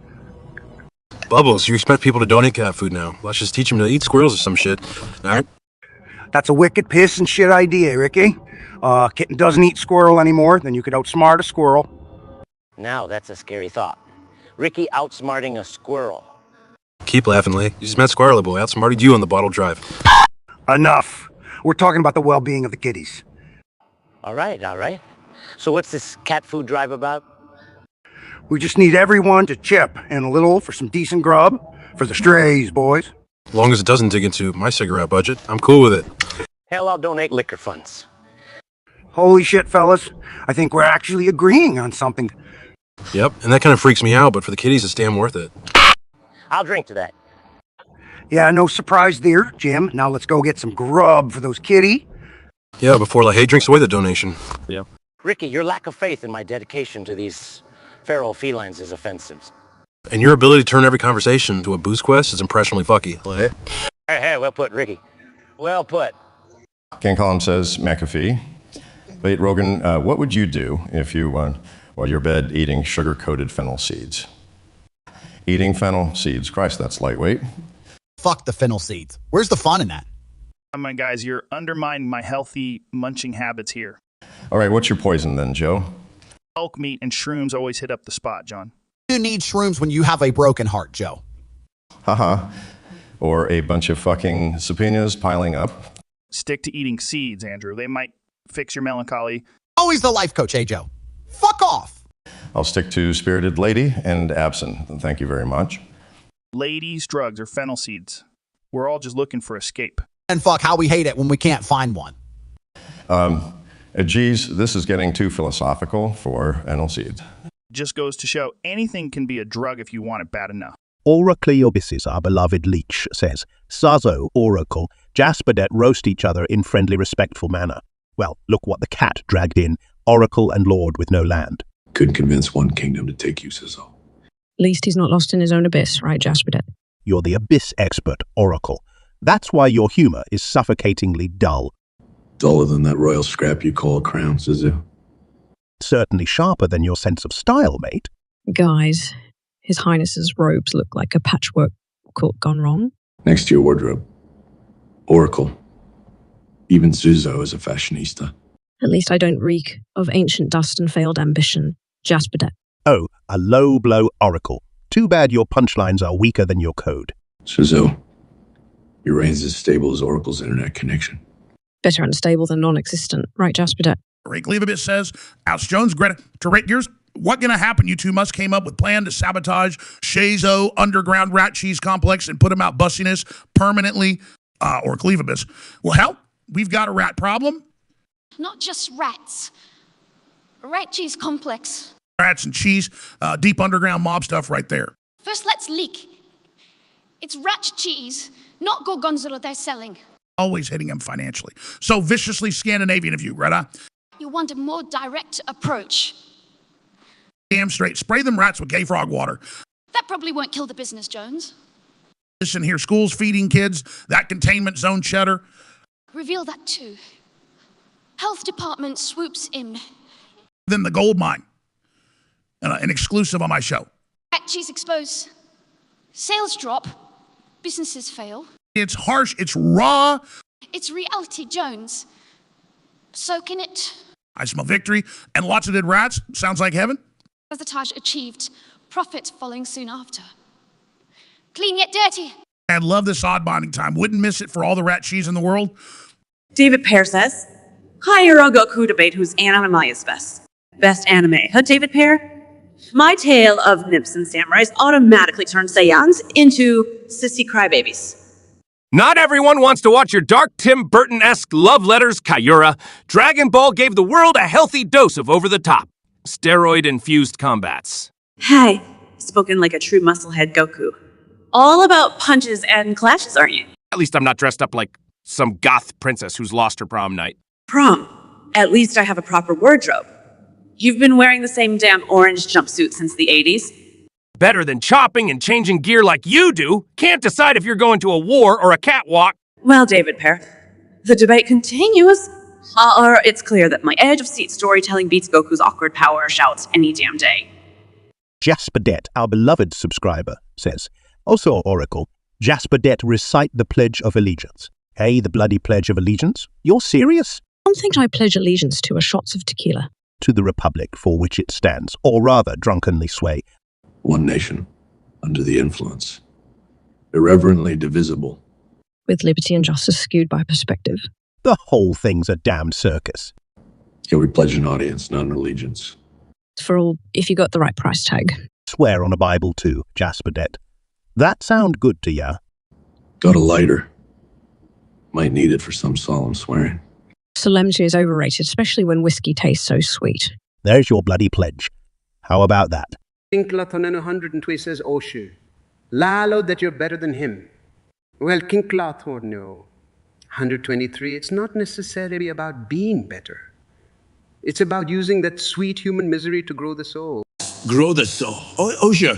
Bubbles, you expect people to donate cat food now. Let's just teach them to eat squirrels or some shit. All right? That's a wicked piss and shit idea, Ricky. Kitten doesn't eat squirrel anymore, then you could outsmart a squirrel. Now that's a scary thought. Ricky outsmarting a squirrel. Keep laughing, Lee. You just met Squirrely Boy. Outsmarted you on the bottle drive. Enough. We're talking about the well-being of the kiddies. All right, all right. So what's this cat food drive about? We just need everyone to chip and a little for some decent grub for the strays, boys. As long as it doesn't dig into my cigarette budget, I'm cool with it. Hell, I'll donate liquor funds. Holy shit, fellas. I think we're actually agreeing on something. Yep, and that kind of freaks me out, but for the kiddies, it's damn worth it. I'll drink to that. Yeah, no surprise there, Jim. Now let's go get some grub for those kitty. Yeah, before LaHaye drinks away the donation. Yeah. Ricky, your lack of faith in my dedication to these feral felines is offensive. And your ability to turn every conversation into a booze quest is impressionably fucky. LaHaye. Hey, well put, Ricky. Well put. King Column says McAfee. Wait, Rogan, what would you do if you, while you're bed, eating sugar-coated fennel seeds? Eating fennel seeds. Christ, that's lightweight. Fuck the fennel seeds. Where's the fun in that? Come on, guys, you're undermining my healthy munching habits here. All right, what's your poison then, Joe? Elk meat and shrooms always hit up the spot, John. You need shrooms when you have a broken heart, Joe. Haha. Or a bunch of fucking subpoenas piling up. Stick to eating seeds, Andrew. They might fix your melancholy. Always the life coach, Joe. Fuck off. I'll stick to Spirited Lady and Absinthe. Thank you very much. Ladies, drugs, or fennel seeds. We're all just looking for escape. And fuck how we hate it when we can't find one. Geez, this is getting too philosophical for fennel seeds. Just goes to show anything can be a drug if you want it bad enough. Aura Cleobisis, our beloved leech, says, Sazo, Oracle, Jasperdet roast each other in friendly, respectful manner. Well, look what the cat dragged in, Oracle and Lord with no land. Couldn't convince one kingdom to take you, Sizzle. At least he's not lost in his own abyss, right, Jasperdet? You're the abyss expert, Oracle. That's why your humor is suffocatingly dull. Duller than that royal scrap you call a crown, Sizzle. Certainly sharper than your sense of style, mate. Guys, His Highness's robes look like a patchwork quilt gone wrong. Next to your wardrobe. Oracle. Even Suzo is a fashionista. At least I don't reek of ancient dust and failed ambition, Jasperdet. Oh, a low blow Oracle. Too bad your punchlines are weaker than your code. Suzo, your reign's as stable as Oracle's internet connection. Better unstable than non-existent, right, Jasperdet? Ray Cleavabit says, Alex Jones, Greta Turritgears, what gonna happen? You two must came up with plan to sabotage Shazo underground rat cheese complex and put him out bussiness permanently, or Cleavabit. Well, hell, we've got a rat problem. Not just rats. A rat cheese complex. Rats and cheese, deep underground mob stuff right there. First, let's leak. It's rat cheese, not gorgonzola they're selling. Always hitting him financially. So viciously Scandinavian of you, Greta. You want a more direct approach. Damn straight. Spray them rats with gay frog water. That probably won't kill the business, Jones. Listen here, schools feeding kids, that containment zone cheddar. Reveal that too. Health department swoops in. Then the gold mine. An exclusive on my show. Rat cheese exposed. Sales drop. Businesses fail. It's harsh. It's raw. It's reality, Jones. Soak in it. I smell victory and lots of dead rats. Sounds like heaven. Sabotage achieved. Profit following soon after. Clean yet dirty. I love this odd bonding time. Wouldn't miss it for all the rat cheese in the world. David Pear says, Higher Goku debate whose anime is best. Best anime. Huh, David Pear? My tale of nymphs and samurais automatically turns Saiyans into sissy crybabies. Not everyone wants to watch your dark Tim Burton-esque love letters, Kayura. Dragon Ball gave the world a healthy dose of over-the-top, steroid-infused combats. Hey, spoken like a true musclehead Goku. All about punches and clashes, aren't you? At least I'm not dressed up like some goth princess who's lost her prom night. Prom. At least I have a proper wardrobe. You've been wearing the same damn orange jumpsuit since the 80s. Better than chopping and changing gear like you do. Can't decide if you're going to a war or a catwalk. Well, David Pear, the debate continues. It's clear that my edge-of-seat storytelling beats Goku's awkward power shouts any damn day. Jasperdet, our beloved subscriber, says, Also, Oracle, Jasperdet recite the Pledge of Allegiance. Hey, the bloody Pledge of Allegiance? You're serious? I don't think I pledge allegiance to a shots of tequila. To the Republic for which it stands, or rather drunkenly sway. One nation, under the influence. Irreverently divisible. With liberty and justice skewed by perspective. The whole thing's a damned circus. Yeah, we pledge an audience, not an allegiance. For all, if you got the right price tag. Swear on a Bible too, Jasperdet. That sound good to ya? Got a lighter. Might need it for some solemn swearing. Solemnity is overrated, especially when whiskey tastes so sweet. There's your bloody pledge. How about that? Kinklathonen 120 says Oshu. Lalo that you're better than him. Well, Kinklathorno 123, it's not necessarily about being better. It's about using that sweet human misery to grow the soul. Grow the soul. Oshu,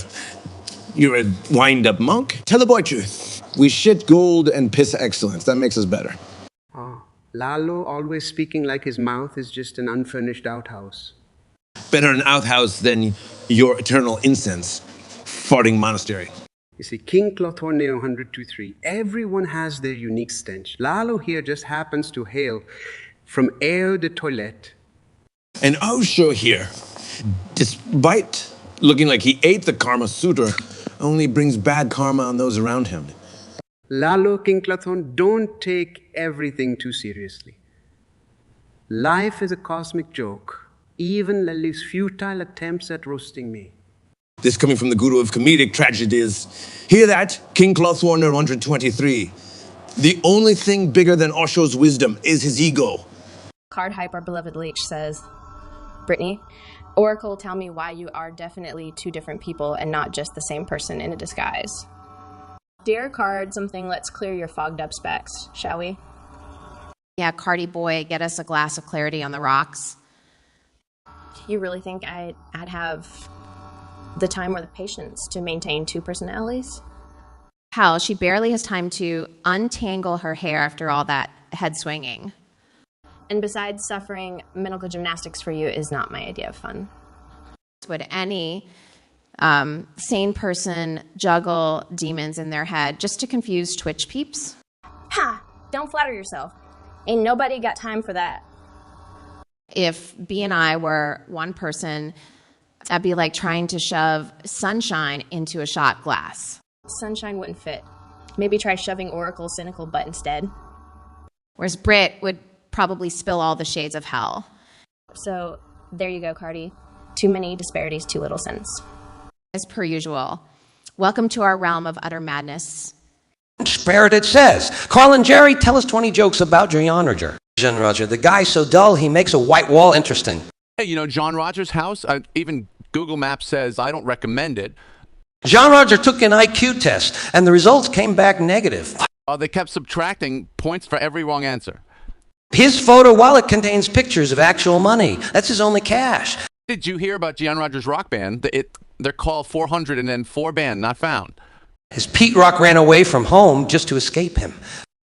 you're a wind-up monk? Tell the boy truth. We shit gold and piss excellence. That makes us better. Lalo always speaking like his mouth is just an unfurnished outhouse. Better an outhouse than your eternal incense farting monastery. You see, King Clothorneo 123, everyone has their unique stench. Lalo here just happens to hail from Air de Toilette. And Osho here, despite looking like he ate the Karma Sutra, only brings bad karma on those around him. Lalo Kinclathon, don't take everything too seriously. Life is a cosmic joke. Even Lali's futile attempts at roasting me. This coming from the guru of comedic tragedies. Hear that, King Clothwarner 123. The only thing bigger than Osho's wisdom is his ego. Card Hype, our beloved leech, says, Brittany, Oracle, tell me why you are definitely two different people and not just the same person in a disguise. Dear Card, something, let's clear your fogged up specs, shall we? Yeah, Cardi boy, get us a glass of clarity on the rocks. You really think I'd have the time or the patience to maintain two personalities? Hell, she barely has time to untangle her hair after all that head swinging. And besides, suffering mental gymnastics for you is not my idea of fun. Would any sane person juggle demons in their head just to confuse Twitch peeps? Ha! Don't flatter yourself. Ain't nobody got time for that. If B and I were one person, that'd be like trying to shove sunshine into a shot glass. Sunshine wouldn't fit. Maybe try shoving Oracle's cynical butt instead. Whereas Brit would probably spill all the shades of hell. So, there you go, Cardi. Too many disparities, too little sense. As per usual, welcome to our realm of utter madness. Spirit it says, Carl and Jerry, tell us 20 jokes about John Roger. John Roger, the guy's so dull, he makes a white wall interesting. Hey, you know, John Rogers' house, even Google Maps says I don't recommend it. John Roger took an IQ test, and the results came back negative. They kept subtracting points for every wrong answer. His photo wallet contains pictures of actual money. That's his only cash. Did you hear about John Rogers' rock band? They're called 404 Band, not found. His Pete Rock ran away from home just to escape him.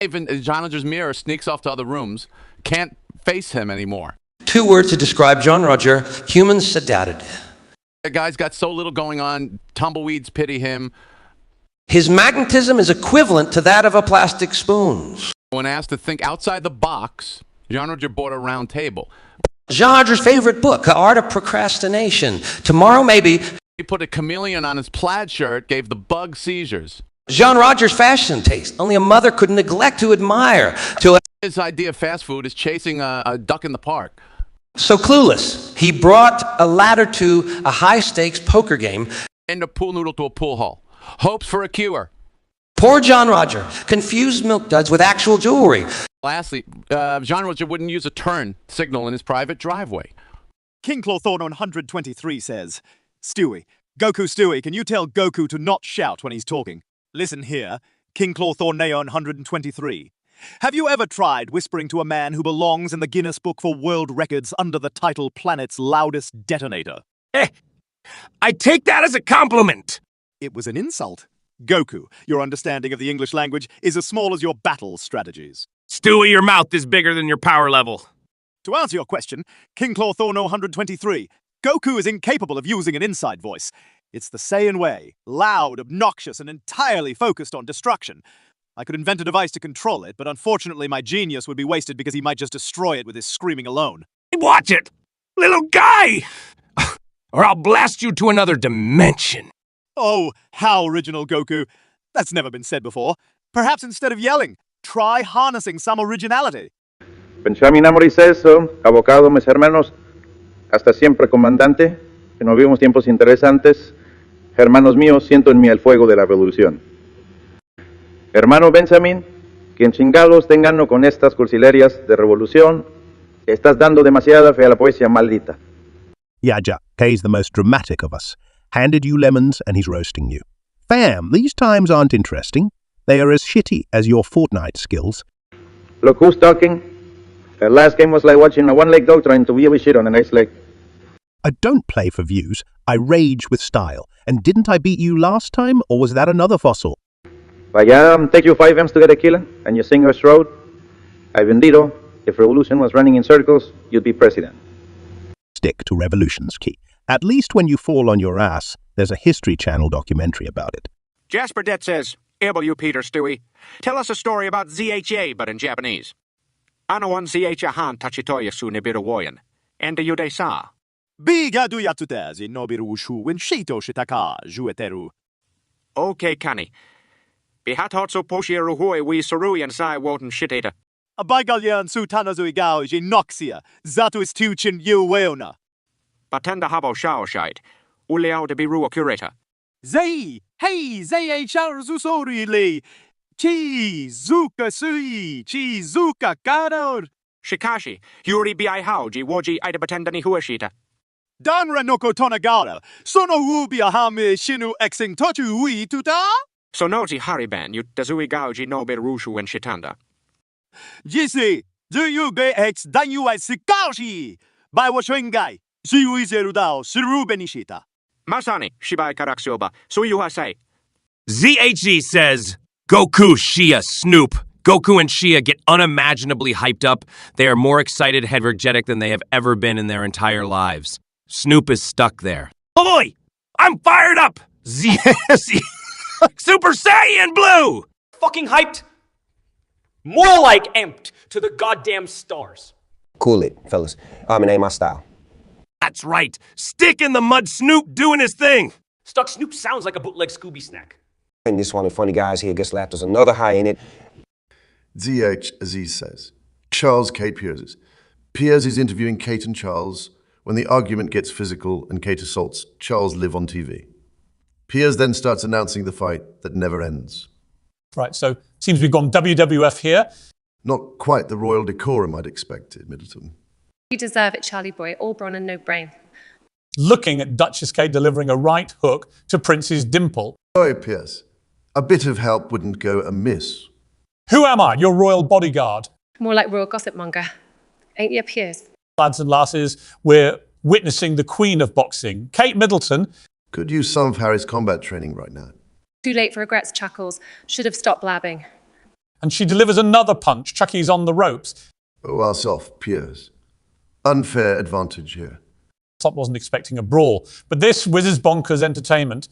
Even John Rogers' mirror sneaks off to other rooms. Can't face him anymore. 2 words to describe John Roger: human sedated. The guy's got so little going on, tumbleweeds pity him. His magnetism is equivalent to that of a plastic spoon. When asked to think outside the box, John Roger bought a round table. John Roger's favorite book, The Art of Procrastination. Tomorrow, maybe. He put a chameleon on his plaid shirt, gave the bug seizures. John Roger's fashion taste, only a mother could neglect to admire. His idea of fast food is chasing a duck in the park. So clueless, he brought a ladder to a high-stakes poker game. And a pool noodle to a pool hall. Hopes for a cure. Poor John Roger confused milk duds with actual jewelry. Lastly, John Roger wouldn't use a turn signal in his private driveway. King Clawthorne 123 says, Stewie, Stewie, can you tell Goku to not shout when he's talking? Listen here, King Clawthorne Neon 123. Have you ever tried whispering to a man who belongs in the Guinness Book for World Records under the title Planet's Loudest Detonator? I take that as a compliment. It was an insult. Goku, your understanding of the English language is as small as your battle strategies. Stewie, your mouth is bigger than your power level. To answer your question, King Clawthorne 123, Goku is incapable of using an inside voice. It's the Saiyan way, loud, obnoxious, and entirely focused on destruction. I could invent a device to control it, but unfortunately my genius would be wasted because he might just destroy it with his screaming alone. Watch it, little guy! Or I'll blast you to another dimension. Oh, how original, Goku. That's never been said before. Perhaps instead of yelling, try harnessing some originality. Benjamin Amory says so, abocado, mis hermanos, hasta siempre, comandante, que nos vimos tiempos interesantes. Hermanos míos, siento en mí el fuego de la revolución. Hermano Benjamin, quien chingados te engano con estas cursilerias de revolución, estás dando demasiada fe a la poesía maldita. Yaja, Kay's the most dramatic of us. Handed you lemons and he's roasting you. Fam, these times aren't interesting. They are as shitty as your Fortnite skills. Look who's talking. The last game was like watching a one-leg dog trying to wheel shit on a nice leg. I don't play for views. I rage with style. And didn't I beat you last time, or was that another fossil? Vaya, take you 5 M's to get a killer, and you sing us road. I've vendido. If revolution was running in circles, you'd be president. Stick to revolutions, Key. At least when you fall on your ass, there's a History Channel documentary about it. Jasper Det says, Able you, Peter Stewie. Tell us a story about ZHA, but in Japanese. Anawan ZHA han tachitoya su nibiru woyan. Enda yude sa. Biga du yatutezi nobiru ushu when shito shitaka jueteru. Okay, Kani. Bihatotso poshieru hoi we sarui and sai wotan shitata. Abagalyan su tanazui gao je noxia. Zatu is tu chin yu weona. Batenda habo shao shite. Uleao de biru curator. Zay! Hey, zay char zusori le! Chi zuka sui! Chi zuka kador! Shikashi, yuri bi hauji woji ida batendani huashita. Danra noko tonagara, sono ubi ahame shinu exing tochu ui tuta? Sonoti hariban yut dazui gauji no berushu and shitanda. Jisi, do you be ex danyu at sikashi? By washingai, shiui zerudao, shiru benishita. Masani, Shibai Karaksioba, Suyuha say. ZHZ says, Goku, Shia, Snoop. Goku and Shia get unimaginably hyped up. They are more excited, energetic than they have ever been in their entire lives. Snoop is stuck there. Oh boy! I'm fired up! ZHZ Super Saiyan Blue! Fucking hyped? More like amped to the goddamn stars. Cool it, fellas. It ain't my style. That's right. Stick in the mud, Snoop doing his thing. Stuck Snoop sounds like a bootleg Scooby snack. And this one of the funny guys here gets laughed. There's another high in it. ZH Aziz says, Charles Kate Piers. Piers is interviewing Kate and Charles. When the argument gets physical and Kate assaults Charles live on TV. Piers then starts announcing the fight that never ends. Right, so seems we've gone WWF here. Not quite the royal decorum I'd expected, Middleton. You deserve it, Charlie boy. All brawn and no brain. looking at Duchess Kate delivering a right hook to Prince's dimple. Sorry, Pierce. A bit of help wouldn't go amiss. Who am I? Your royal bodyguard. More like royal gossip monger. Ain't you, Piers? Lads and lasses, we're witnessing the queen of boxing, Kate Middleton. Could use some of Harry's combat training right now. Too late for regrets, Chuckles. Should have stopped blabbing. And she delivers another punch. Chucky's on the ropes. Worse off, Piers. Unfair advantage here. Top wasn't expecting a brawl, but this whizzes bonkers entertainment.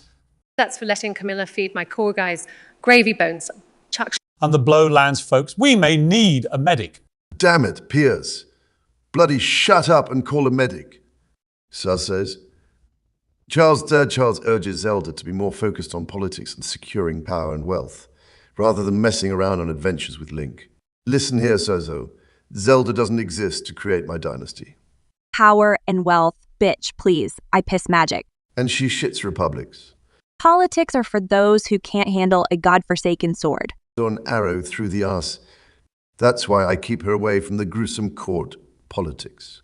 That's for letting Camilla feed my core guys gravy bones. Chuck. And the blow lands, folks. We may need a medic. Damn it, Piers. Bloody shut up and call a medic. Suz says. Charles urges Zelda to be more focused on politics and securing power and wealth, rather than messing around on adventures with Link. Listen here, Sozo. Zelda doesn't exist to create my dynasty. Power and wealth. Bitch, please. I piss magic. And she shits republics. Politics are for those who can't handle a godforsaken sword. An arrow through the arse. That's why I keep her away from the gruesome court politics.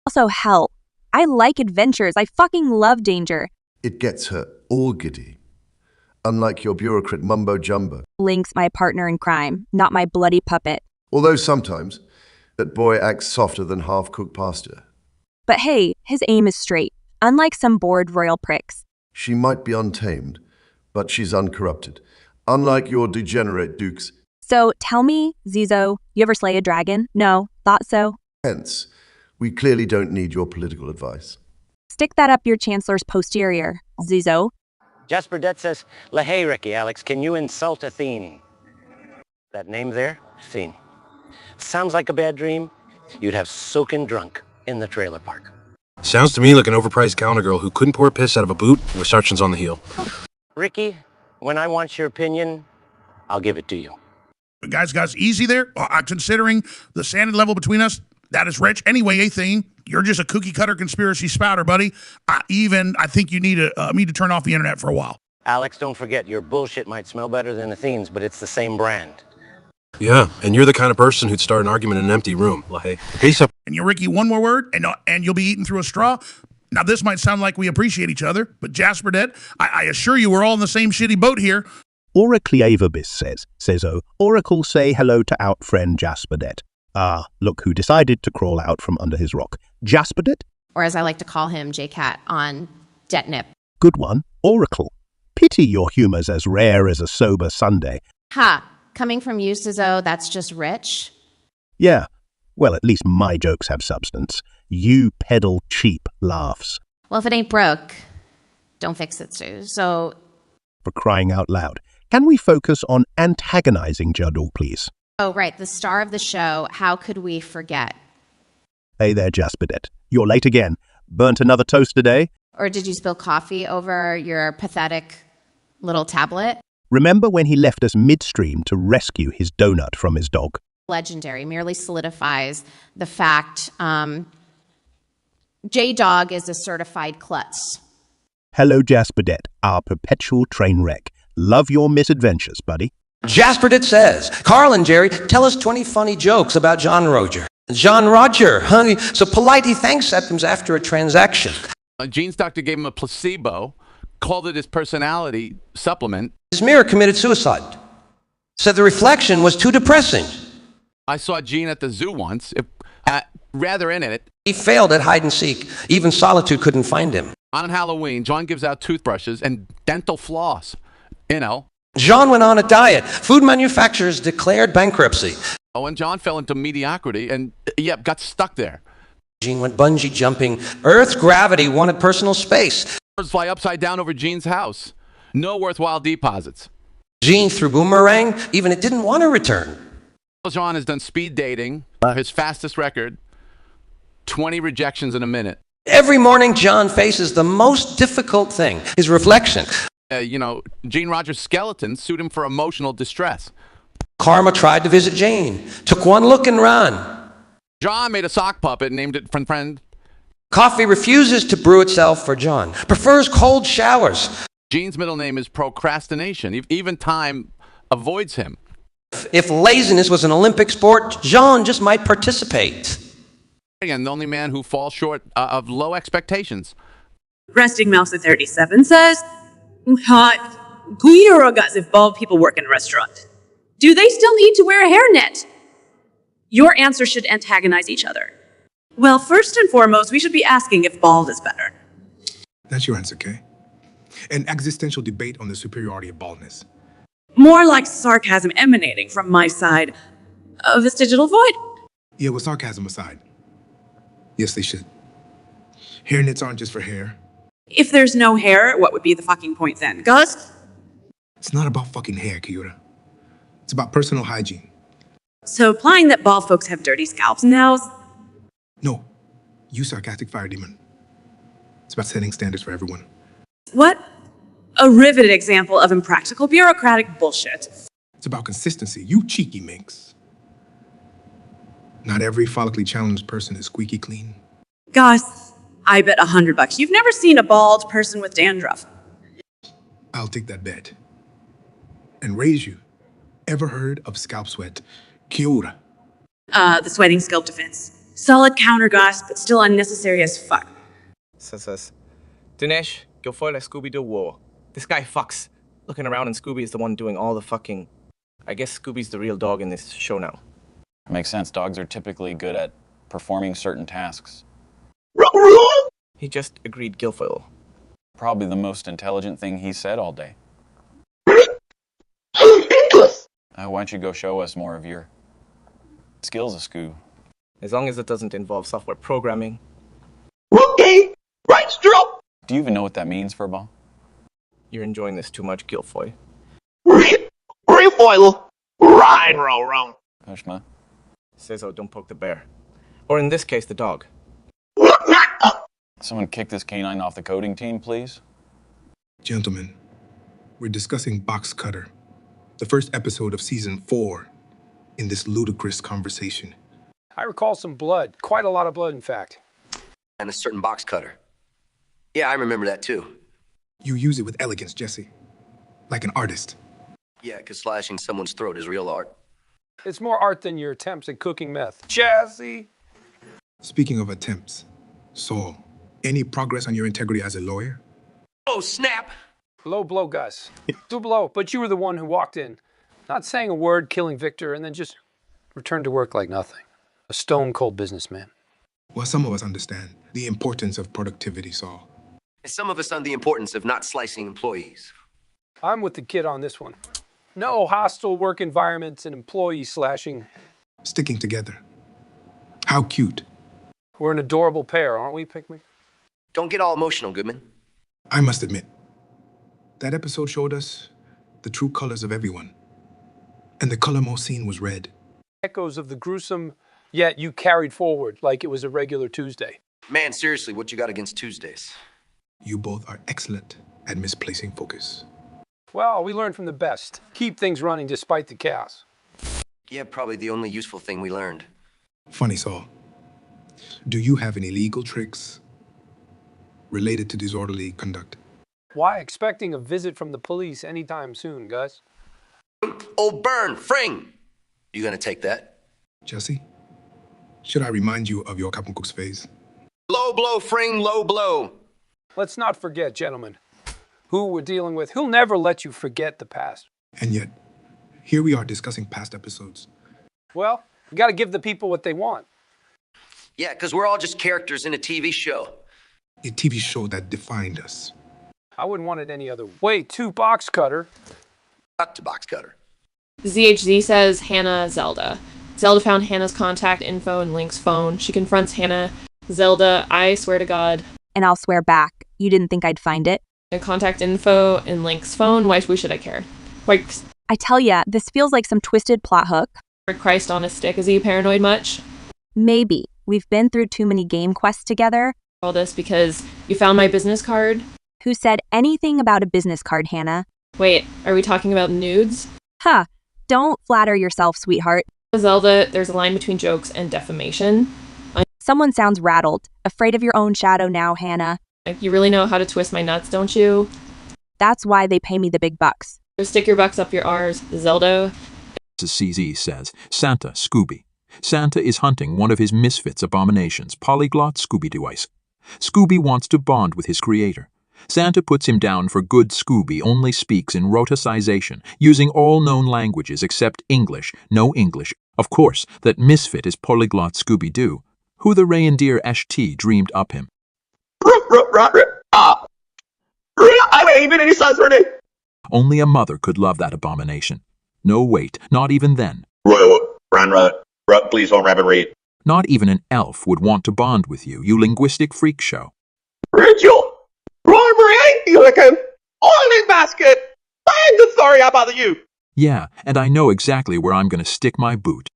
Also, hell, I like adventures. I fucking love danger. It gets her all giddy. Unlike your bureaucrat mumbo-jumbo. Link's my partner in crime, not my bloody puppet. Although sometimes, that boy acts softer than half-cooked pasta. But hey, his aim is straight, unlike some bored royal pricks. She might be untamed, but she's uncorrupted. Unlike your degenerate dukes. So tell me, Zizo, you ever slay a dragon? No, thought so. Hence, we clearly don't need your political advice. Stick that up your chancellor's posterior, Zizo. Jasper Det says, "Lahey, Ricky, Alex, can you insult Athene?" That name there, Athene. Sounds like a bad dream. You'd have soaking drunk in the trailer park. Sounds to me like an overpriced calendar girl who couldn't pour piss out of a boot with sergeants on the heel. Ricky, when I want your opinion, I'll give it to you. Guys, easy there. Considering the sanity level between us, that is rich. Anyway, Athene, you're just a cookie cutter conspiracy spouter, buddy. I think you need me to turn off the internet for a while. Alex, don't forget, your bullshit might smell better than Athene's, but it's the same brand. Yeah, and you're the kind of person who'd start an argument in an empty room. Lahey. Peace up. And you, Ricky, one more word, and you'll be eating through a straw. Now, this might sound like we appreciate each other, but Jasper Det, I assure you we're all in the same shitty boat here. Oracleavabis says, Oracle say hello to out friend Jasper Det. Ah, look who decided to crawl out from under his rock. Jasper Det? Or as I like to call him, JCat on Detnip. Good one, Oracle. Pity your humor's as rare as a sober Sunday. Ha! Coming from you, Sizzo, that's just rich. Yeah, well, at least my jokes have substance. You peddle cheap laughs. Well, if it ain't broke, don't fix it, Sue. So... For crying out loud. Can we focus on antagonizing Juddle, please? Oh, right, the star of the show. How could we forget? Hey there, Jasper Det. You're late again. Burnt another toast today? Or did you spill coffee over your pathetic little tablet? Remember when he left us midstream to rescue his donut from his dog? Legendary, merely solidifies the fact J-Dog is a certified klutz. Hello, Jasper Det, our perpetual train wreck. Love your misadventures, buddy. Jasper Det says, Carl and Jerry, tell us 20 funny jokes about John Roger. John Roger, honey, so polite he thanks Septimus after a transaction. Gene's doctor gave him a placebo, called it his personality supplement. His mirror committed suicide. Said the reflection was too depressing. I saw Gene at the zoo once, rather in it. He failed at hide and seek. Even solitude couldn't find him. On Halloween, John gives out toothbrushes and dental floss. You know. John went on a diet. Food manufacturers declared bankruptcy. Oh, and John fell into mediocrity and, got stuck there. Gene went bungee jumping. Earth's gravity wanted personal space. Birds fly upside down over Gene's house. No worthwhile deposits. Gene threw boomerang, even it didn't want to return. John has done speed dating, his fastest record, 20 rejections in a minute. Every morning, John faces the most difficult thing, his reflection. Gene Rogers' skeleton sued him for emotional distress. Karma tried to visit Jane, took one look and ran. John made a sock puppet and named it Friend. Coffee refuses to brew itself for John, prefers cold showers. Gene's middle name is procrastination. Even time avoids him. If laziness was an Olympic sport, John just might participate. Again, the only man who falls short of low expectations. Resting Mouse at 37 says, Guirogas if bald people work in a restaurant. Do they still need to wear a hairnet? Your answers should antagonize each other. Well, first and foremost, we should be asking if bald is better. That's your answer, Kay. An existential debate on the superiority of baldness. More like sarcasm emanating from my side of this digital void. Yeah, with sarcasm aside. Yes, they should. Hairnets aren't just for hair. If there's no hair, what would be the fucking point then, Gus? It's not about fucking hair, Kyura. It's about personal hygiene. So implying that bald folks have dirty scalps now? No, you sarcastic fire demon. It's about setting standards for everyone. What? A riveted example of impractical bureaucratic bullshit. It's about consistency, you cheeky minx. Not every follically challenged person is squeaky clean. Gus, I bet $100 you've never seen a bald person with dandruff. I'll take that bet. And raise you. Ever heard of scalp sweat? Kyura. The sweating scalp defense. Solid counter, Gus, but still unnecessary as fuck. Says, Dinesh, Guilfoyle like Scooby-Doo war. This guy fucks. Looking around and Scooby is the one doing all the fucking... I guess Scooby's the real dog in this show now. Makes sense. Dogs are typically good at performing certain tasks. He just agreed Guilfoyle. Probably the most intelligent thing he said all day. Why don't you go show us more of your skills, Scoob? As long as it doesn't involve software programming. Okay, right stroke. Do you even know what that means, Furball? You're enjoying this too much, Guilfoyle. Refoil. Right, wrong. Pushma. Says, oh, don't poke the bear. Or in this case, the dog. Someone kick this canine off the coding team, please? Gentlemen, we're discussing Box Cutter, the first episode of season 4 in this ludicrous conversation. I recall some blood, quite a lot of blood, in fact. And a certain box cutter. Yeah, I remember that too. You use it with elegance, Jesse. Like an artist. Yeah, because slashing someone's throat is real art. It's more art than your attempts at cooking meth. Jesse! Speaking of attempts, Saul, any progress on your integrity as a lawyer? Oh, snap! Low blow, Gus. Too blow, but you were the one who walked in, not saying a word, killing Victor, and then just returned to work like nothing. A stone-cold businessman. Well, some of us understand the importance of productivity, Saul. And some of us on the importance of not slicing employees. I'm with the kid on this one. No hostile work environments and employee slashing. Sticking together. How cute. We're an adorable pair, aren't we, Pickme? Don't get all emotional, Goodman. I must admit, that episode showed us the true colors of everyone. And the color most seen was red. Echoes of the gruesome, yet you carried forward like it was a regular Tuesday. Man, seriously, what you got against Tuesdays? You both are excellent at misplacing focus. Well, we learned from the best. Keep things running despite the chaos. Yeah, probably the only useful thing we learned. Funny, Saul. Do you have any legal tricks related to disorderly conduct? Why expecting a visit from the police anytime soon, Gus? Oh, burn, fring! You gonna take that? Jesse, should I remind you of your Captain Cook's phase? Low blow, fring, low blow. Let's not forget, gentlemen, who we're dealing with. He'll never let you forget the past. And yet, here we are discussing past episodes. Well, we gotta give the people what they want. Yeah, because we're all just characters in a TV show. A TV show that defined us. I wouldn't want it any other way. To Box Cutter. Not to Box Cutter. ZHZ says Hannah Zelda. Zelda found Hannah's contact info in Link's phone. She confronts Hannah. Zelda, I swear to God. And I'll swear back. You didn't think I'd find it? Contact info in Link's phone. Why should I care? Why? I tell ya, this feels like some twisted plot hook. Christ on a stick. Is he paranoid much? Maybe. We've been through too many game quests together. All this because you found my business card? Who said anything about a business card, Hannah? Wait, are we talking about nudes? Huh. Don't flatter yourself, sweetheart. Zelda, there's a line between jokes and defamation. Someone sounds rattled. Afraid of your own shadow now, Hannah. You really know how to twist my nuts, don't you? That's why they pay me the big bucks. Stick your bucks up your R's, Zelda. CZ says, Santa, Scooby. Santa is hunting one of his misfits abominations, Polyglot Scooby-Doo Ice. Scooby wants to bond with his creator. Santa puts him down for good Scooby only speaks in roticization, using all known languages except English, no English. Of course, that misfit is polyglot Scooby-Doo, who the reindeer ST dreamed up him. Only a mother could love that abomination. No, wait, not even then. Please don't rabbit read. Not even an elf would want to bond with you, you linguistic freak show. Rachel! You like an oiling basket! I'm the sorry about you! Yeah, and I know exactly where I'm going to stick my boot.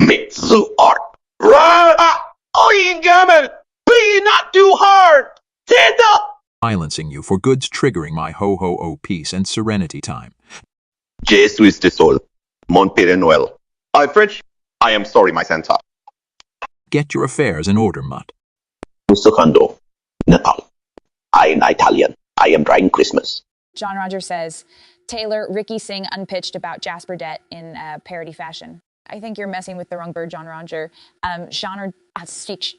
Mitsu art! Gammon! Be not too hard! Stand up! Silencing you for goods triggering my ho-ho-oh peace and serenity time. Je suis désolé, mon Père Noël. I'm French. I am sorry, my Santa. Get your affairs in order, mutt. Secondo, Natal. I am Italian. I am drawing Christmas. John Roger says, Taylor, Ricky sing unpitched about Jasper Debt in parody fashion. I think you're messing with the wrong bird, John Roger. Genre speech.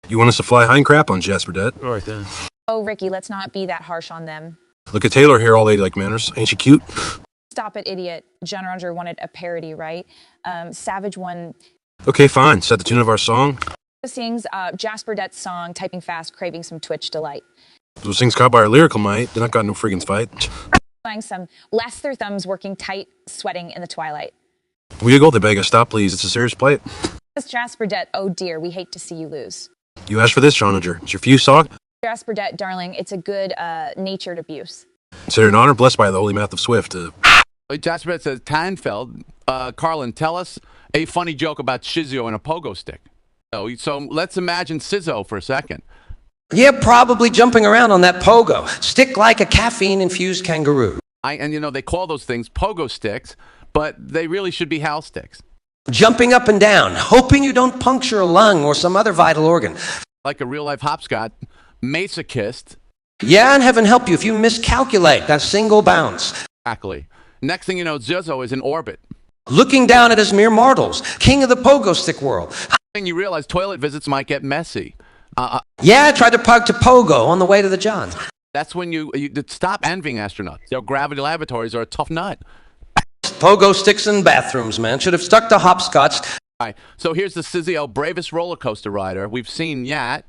You want us to fly hind crap on Jasper Debt? All right then. Oh, Ricky, let's not be that harsh on them. Look at Taylor here, all ladylike manners. Ain't she cute? Stop it, idiot. John Roger wanted a parody, right? Savage one Okay, fine. Set the tune of our song. sings Jasper Dett's song, typing fast, craving some Twitch delight. Those things caught by our lyrical might. They not got no friggin' fight. Playing some less their thumbs, working tight, sweating in the twilight. We gotta go. They beg us. Stop, please. It's a serious plight. This Jasper Debt, oh dear, we hate to see you lose. You asked for this, John Roger. It's your fuse sock. Jasper Debt, darling, it's a good natured abuse. Consider an honor, blessed by the holy math of Swift. Jasper Debt says, Tannenfeld, Carlin, tell us a funny joke about Shizio and a pogo stick. So let's imagine Sizzo for a second. Yeah, probably jumping around on that pogo. Stick like a caffeine-infused kangaroo. And you know, they call those things pogo sticks, but they really should be Hal sticks. Jumping up and down, hoping you don't puncture a lung or some other vital organ. Like a real-life hopscotch, masochist. Yeah, and heaven help you if you miscalculate that single bounce. Exactly. Next thing you know, Zizzo is in orbit. Looking down at his mere mortals, king of the pogo stick world. And you realize toilet visits might get messy. Yeah, tried to park to pogo on the way to the John. That's when you stop envying astronauts. Their gravity laboratories are a tough nut. Pogo sticks in bathrooms, man. Should have stuck to hopscotch. All right, so here's the Sizio, bravest roller coaster rider we've seen yet.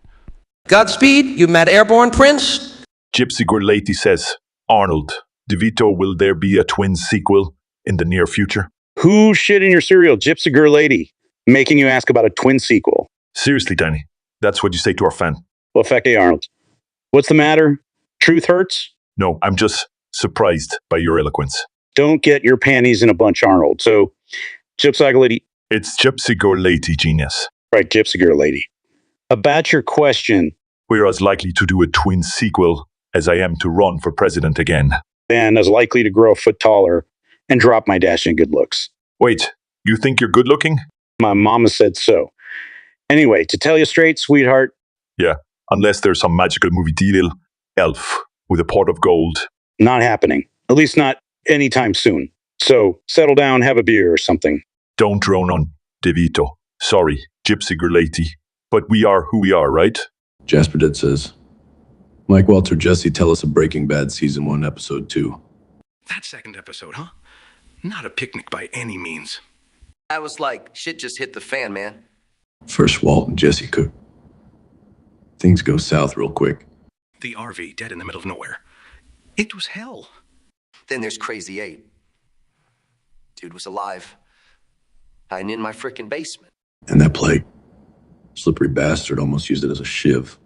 Godspeed, you mad airborne prince. Gypsy Gorlati says, Arnold, DeVito, will there be a twin sequel in the near future? Who shit in your cereal, Gypsy Girl Lady, making you ask about a twin sequel? Seriously, Danny, that's what you say to our fan. Well, fecky Arnold. What's the matter? Truth hurts? No, I'm just surprised by your eloquence. Don't get your panties in a bunch, Arnold. So, Gypsy Girl Lady. It's Gypsy Gorlati, genius. Right, Gypsy Girl Lady. About your question. We're as likely to do a twin sequel as I am to run for president again. And as likely to grow a foot taller and drop my dashing good looks. Wait, you think you're good looking? My mama said so. Anyway, to tell you straight, sweetheart. Yeah, unless there's some magical movie deal, elf with a pot of gold. Not happening. At least not anytime soon. So settle down, have a beer or something. Don't drone on DeVito. Sorry, Gypsy Gorlati. But we are who we are, right? Jasper Dead says, Mike Walter, Jesse, tell us of Breaking Bad Season 1, Episode 2. That second episode, huh? Not a picnic by any means. I was like, shit just hit the fan, man. First, Walt and Jesse cook. Things go south real quick. The RV dead in the middle of nowhere. It was hell. Then there's Crazy 8. Dude was alive. Hiding in my frickin' basement. And that plague. Slippery bastard almost used it as a shiv.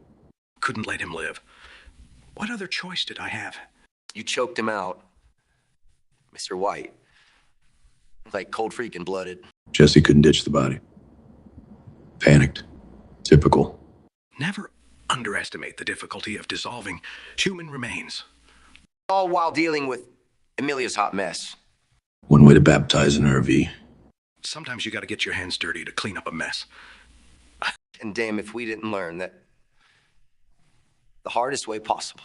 Couldn't let him live. What other choice did I have? You choked him out. Mr. White. Like cold freaking blooded. Jesse couldn't ditch the body. Panicked. Typical. Never underestimate the difficulty of dissolving human remains. All while dealing with Emilia's hot mess. One way to baptize an RV. Sometimes you gotta get your hands dirty to clean up a mess. And damn if we didn't learn that the hardest way possible.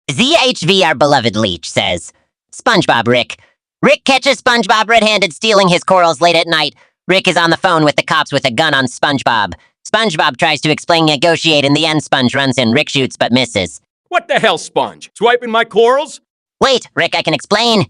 ZHV, our beloved leech, says, SpongeBob Rick. Rick catches SpongeBob red-handed stealing his corals late at night. Rick is on the phone with the cops with a gun on SpongeBob. SpongeBob tries to explain negotiate. In the end, Sponge runs in. Rick shoots but misses. What the hell, Sponge? Swiping my corals? Wait, Rick, I can explain.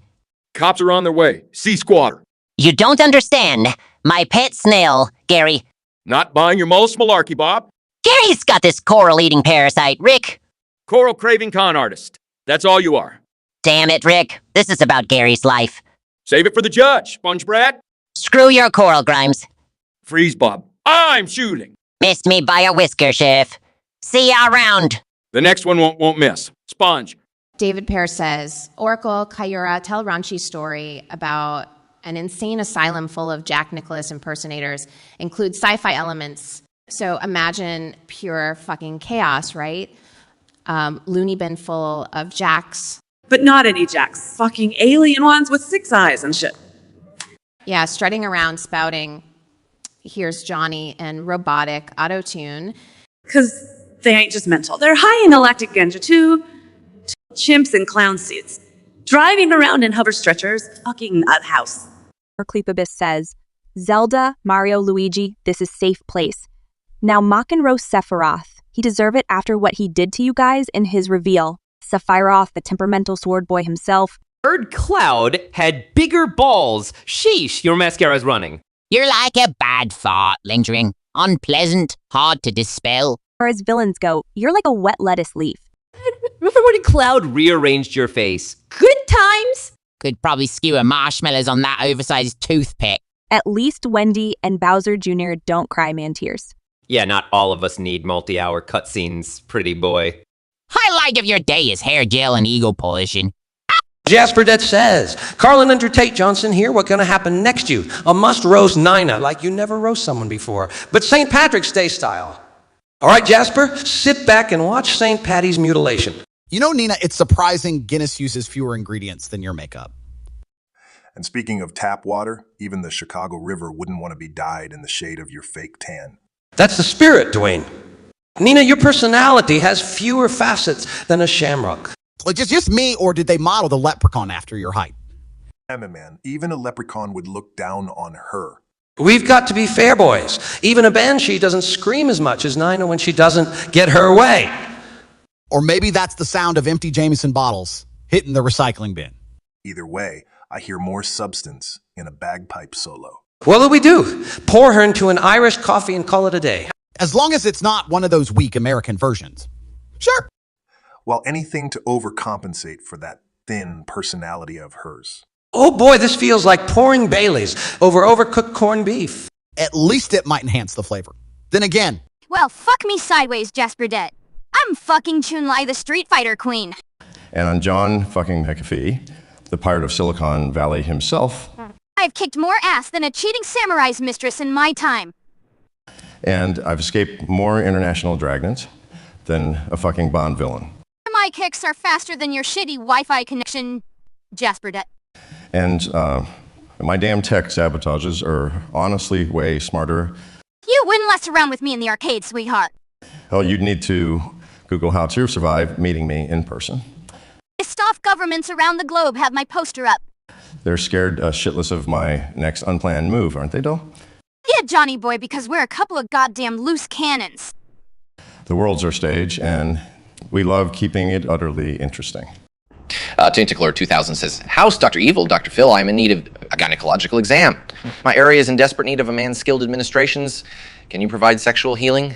Cops are on their way. Sea squatter. You don't understand. My pet snail, Gary. Not buying your most malarkey, Bob. Gary's got this coral-eating parasite, Rick. Coral-craving con artist. That's all you are. Damn it, Rick. This is about Gary's life. Save it for the judge, Sponge Brat. Screw your coral, Grimes. Freeze, Bob. I'm shooting. Missed me by a whisker, Sheriff. See ya around. The next one won't miss. Sponge. David Pear says, Oracle, Kayura, tell Ranchi's story about an insane asylum full of Jack Nicklaus impersonators, includes sci-fi elements. So imagine pure fucking chaos, right? Looney bin full of Jacks. But not any Jacks. Fucking alien ones with 6 eyes and shit. Yeah, strutting around spouting, here's Johnny and robotic auto-tune. Because they ain't just mental. They're high in galactic Genja too. Chimps in clown suits. Driving around in hover stretchers. Fucking nut house. Cleopagus says, Zelda, Mario, Luigi, this is safe place. Now mock and roast Sephiroth. He deserve it after what he did to you guys in his reveal. Sephiroth, the temperamental sword boy himself. Heard Cloud had bigger balls. Sheesh, your mascara's running. You're like a bad thought, lingering, unpleasant, hard to dispel. Or as villains go, you're like a wet lettuce leaf. Remember when Cloud rearranged your face? Good times! Could probably skewer marshmallows on that oversized toothpick. At least Wendy and Bowser Jr. don't cry man tears. Yeah, not all of us need multi-hour cutscenes, pretty boy. Highlight of your day is hair gel and ego polishing. Jasper Det says, Carlin and Tate Johnson here, what gonna happen next you? A must roast Nina, like you never roast someone before. But St. Patrick's Day style. All right, Jasper, sit back and watch St. Patty's mutilation. You know, Nina, it's surprising Guinness uses fewer ingredients than your makeup. And speaking of tap water, even the Chicago River wouldn't want to be dyed in the shade of your fake tan. That's the spirit, Dwayne. Nina, your personality has fewer facets than a shamrock. Like just me, or did they model the leprechaun after your height? Damn it, man. Even a leprechaun would look down on her. We've got to be fair, boys. Even a banshee doesn't scream as much as Nina when she doesn't get her way. Or maybe that's the sound of empty Jameson bottles hitting the recycling bin. Either way, I hear more substance in a bagpipe solo. What'll we do? Pour her into an Irish coffee and call it a day. As long as it's not one of those weak American versions. Sure. Well, anything to overcompensate for that thin personality of hers. Oh boy, this feels like pouring Baileys over overcooked corned beef. At least it might enhance the flavor. Then again. Well, fuck me sideways, Jasper Det. I'm fucking Chun-Li, the Street Fighter Queen. And I'm John fucking McAfee, the pirate of Silicon Valley himself. I've kicked more ass than a cheating samurai's mistress in my time. And I've escaped more international dragnets than a fucking Bond villain. My kicks are faster than your shitty Wi-Fi connection, Jasper Det. And my damn tech sabotages are honestly way smarter. You wouldn't mess around with me in the arcade, sweetheart. Hell, you'd need to Google how to survive meeting me in person. Pissed off governments around the globe have my poster up. They're scared shitless of my next unplanned move, aren't they, Doll? Yeah, Johnny boy, because we're a couple of goddamn loose cannons. The world's our stage, and we love keeping it utterly interesting. Tentacular 2000 says, House, Dr. Evil, Dr. Phil, I'm in need of a gynecological exam. My area is in desperate need of a man's skilled administrations. Can you provide sexual healing?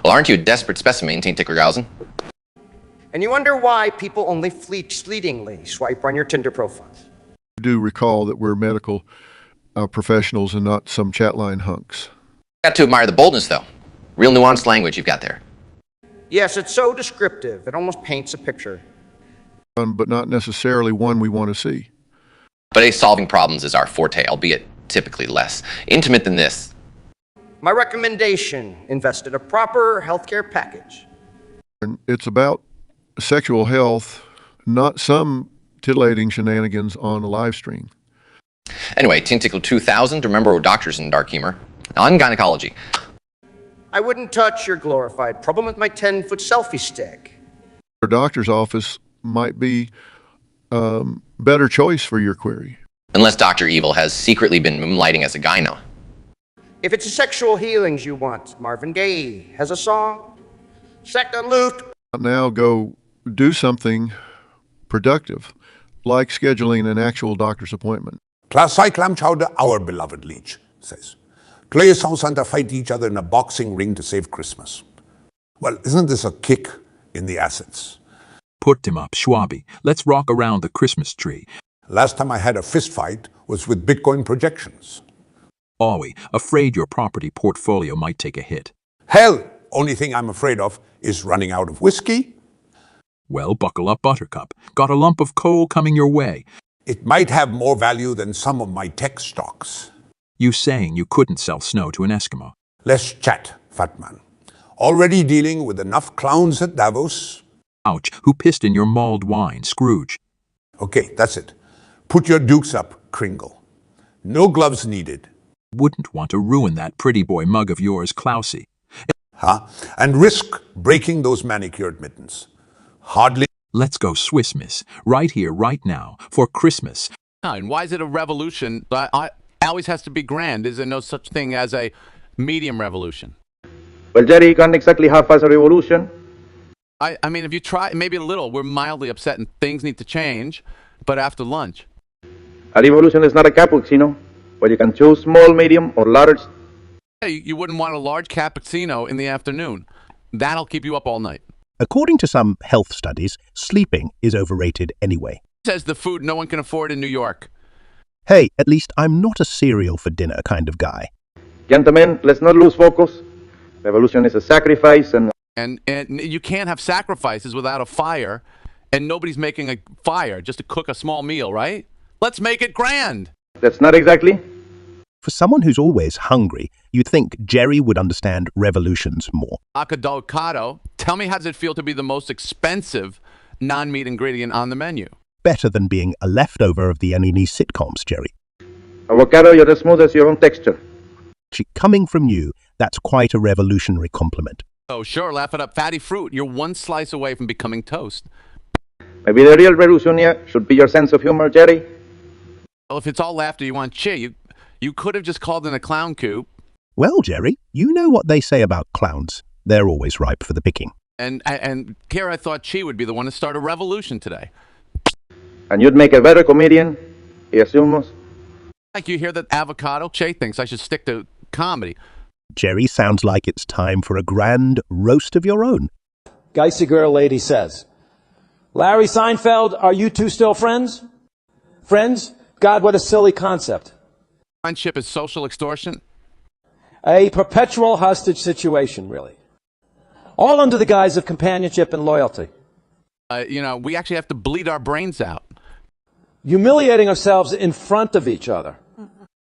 Well, aren't you a desperate specimen, Tentacular? And you wonder why people only fleetingly swipe on your Tinder profiles. Do recall that we're medical professionals and not some chatline hunks. Got to admire the boldness, though. Real nuanced language you've got there. Yes, it's so descriptive. It almost paints a picture. But not necessarily one we want to see. But solving problems is our forte, albeit typically less intimate than this. My recommendation, invest in a proper healthcare package. And it's about sexual health, not some titillating shenanigans on a live stream. Anyway, Tentacle 2000, remember we're doctors in dark humor. On gynecology. I wouldn't touch your glorified problem with my 10-foot selfie stick. Your doctor's office might be a better choice for your query. Unless Dr. Evil has secretly been moonlighting as a gyno. If it's sexual healings you want, Marvin Gaye has a song. Second loot. Now go do something productive, like scheduling an actual doctor's appointment. Class Clam Chowder, our beloved leech, says. Clay and Santa fight each other in a boxing ring to save Christmas. Well, isn't this a kick in the assets? Put him up, Schwabi. Let's rock around the Christmas tree. Last time I had a fist fight was with Bitcoin projections. Are we afraid your property portfolio might take a hit? Hell, only thing I'm afraid of is running out of whiskey. Well, buckle up, Buttercup. Got a lump of coal coming your way. It might have more value than some of my tech stocks. You saying you couldn't sell snow to an Eskimo? Let's chat, fat man. Already dealing with enough clowns at Davos. Ouch, who pissed in your mulled wine, Scrooge? Okay, that's it. Put your dukes up, Kringle. No gloves needed. Wouldn't want to ruin that pretty boy mug of yours, Klausy. Huh? And risk breaking those manicured mittens. Hardly. Let's go Swiss, miss. Right here, right now, for Christmas. And why is it a revolution? Always has to be grand. Is there no such thing as a medium revolution? Well, Jerry, can't exactly half-ass a revolution. I mean, if you try, maybe a little, we're mildly upset and things need to change, but after lunch. A revolution is not a cappuccino, where you can choose small, medium, or large. You wouldn't want a large cappuccino in the afternoon. That'll keep you up all night. According to some health studies, sleeping is overrated anyway. Says the food no one can afford in New York. Hey, at least I'm not a cereal for dinner kind of guy. Gentlemen, let's not lose focus. Revolution is a sacrifice and you can't have sacrifices without a fire, and nobody's making a fire just to cook a small meal, right? Let's make it grand. That's not exactly. For someone who's always hungry, you'd think Jerry would understand revolutions more. Acadocado, tell me how does it feel to be the most expensive non-meat ingredient on the menu? Better than being a leftover of the N&E sitcoms, Jerry. Avocado, you're as smooth as your own texture. Coming from you, that's quite a revolutionary compliment. Oh, sure, laugh it up. Fatty fruit, you're one slice away from becoming toast. Maybe the real revolution here should be your sense of humor, Jerry. Well, if it's all laughter you want cheer, you could have just called in a clown coop. Well, Jerry, you know what they say about clowns. They're always ripe for the picking. And Kara thought she would be the one to start a revolution today. And you'd make a better comedian, he assumes. Like you hear that avocado? Che thinks I should stick to comedy. Jerry, sounds like it's time for a grand roast of your own. Geisty girl lady says, Larry Seinfeld, are you two still friends? Friends? God, what a silly concept. Friendship is social extortion? A perpetual hostage situation, really. All under the guise of companionship and loyalty. We actually have to bleed our brains out. Humiliating ourselves in front of each other.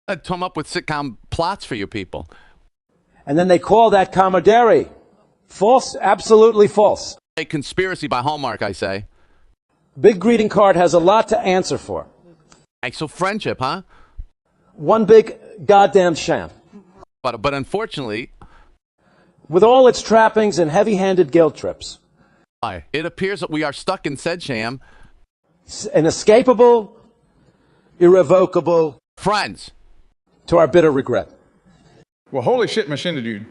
I'd come up with sitcom plots for you people. And then they call that camaraderie. False, absolutely false. A conspiracy by Hallmark, I say. Big greeting card has a lot to answer for. So friendship, huh? One big goddamn sham. But unfortunately... With all its trappings and heavy-handed guilt trips. It appears that we are stuck in said sham. Inescapable, irrevocable... Friends. To our bitter regret. Well, holy shit, Machine Dude.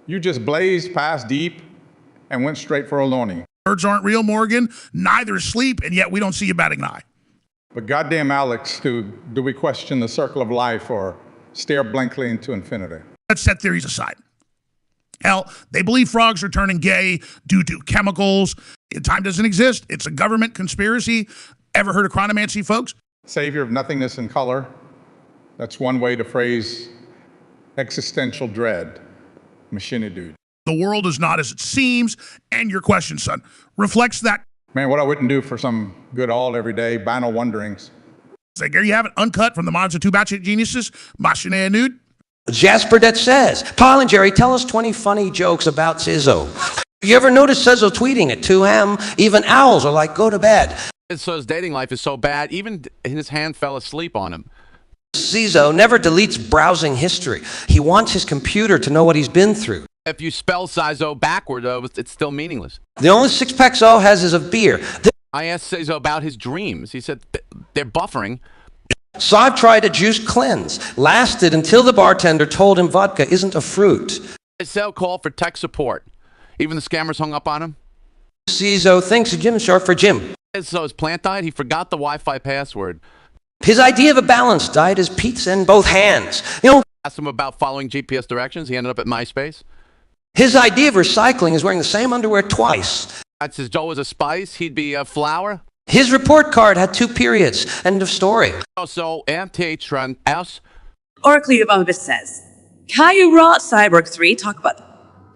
You just blazed past deep and went straight for Ohlone. Birds aren't real, Morgan. Neither is sleep, and yet we don't see you batting an eye. But goddamn Alex, do we question the circle of life or stare blankly into infinity? Let's set theories aside. Hell, they believe frogs are turning gay due to chemicals. Time doesn't exist. It's a government conspiracy. Ever heard of chronomancy, folks? Savior of nothingness and color. That's one way to phrase existential dread. Machine Dude. The world is not as it seems, and your question, son, reflects that. Man, what I wouldn't do for some good all everyday banal wonderings. It's like, there you have it, uncut from the minds of two batshit geniuses, Machine Dude. Jasper that says, Paul and Jerry, tell us 20 funny jokes about Sizzo. You ever notice Sizzo tweeting at 2am? Even owls are like, go to bed. So his dating life is so bad, even his hand fell asleep on him. Sizzo never deletes browsing history. He wants his computer to know what he's been through. If you spell Sizzo backward, though, it's still meaningless. The only six-pack Zo has is of beer. I asked Sizzo about his dreams. He said they're buffering. So I've tried a juice cleanse. Lasted until the bartender told him vodka isn't a fruit. Cell called for tech support. Even the scammers hung up on him. CISO thinks Jim is short for Jim. So his plant died. He forgot the Wi-Fi password. His idea of a balanced diet is pizza in both hands. You know, Asked him about following GPS directions. He ended up at MySpace. his idea of recycling is wearing the same underwear twice. That's his dough was a spice. He'd be a flour. His report card had 2 periods. End of story. So anti-trend S. Oracle Yavamabis says, Caillou Raw Cyborg 3 talk about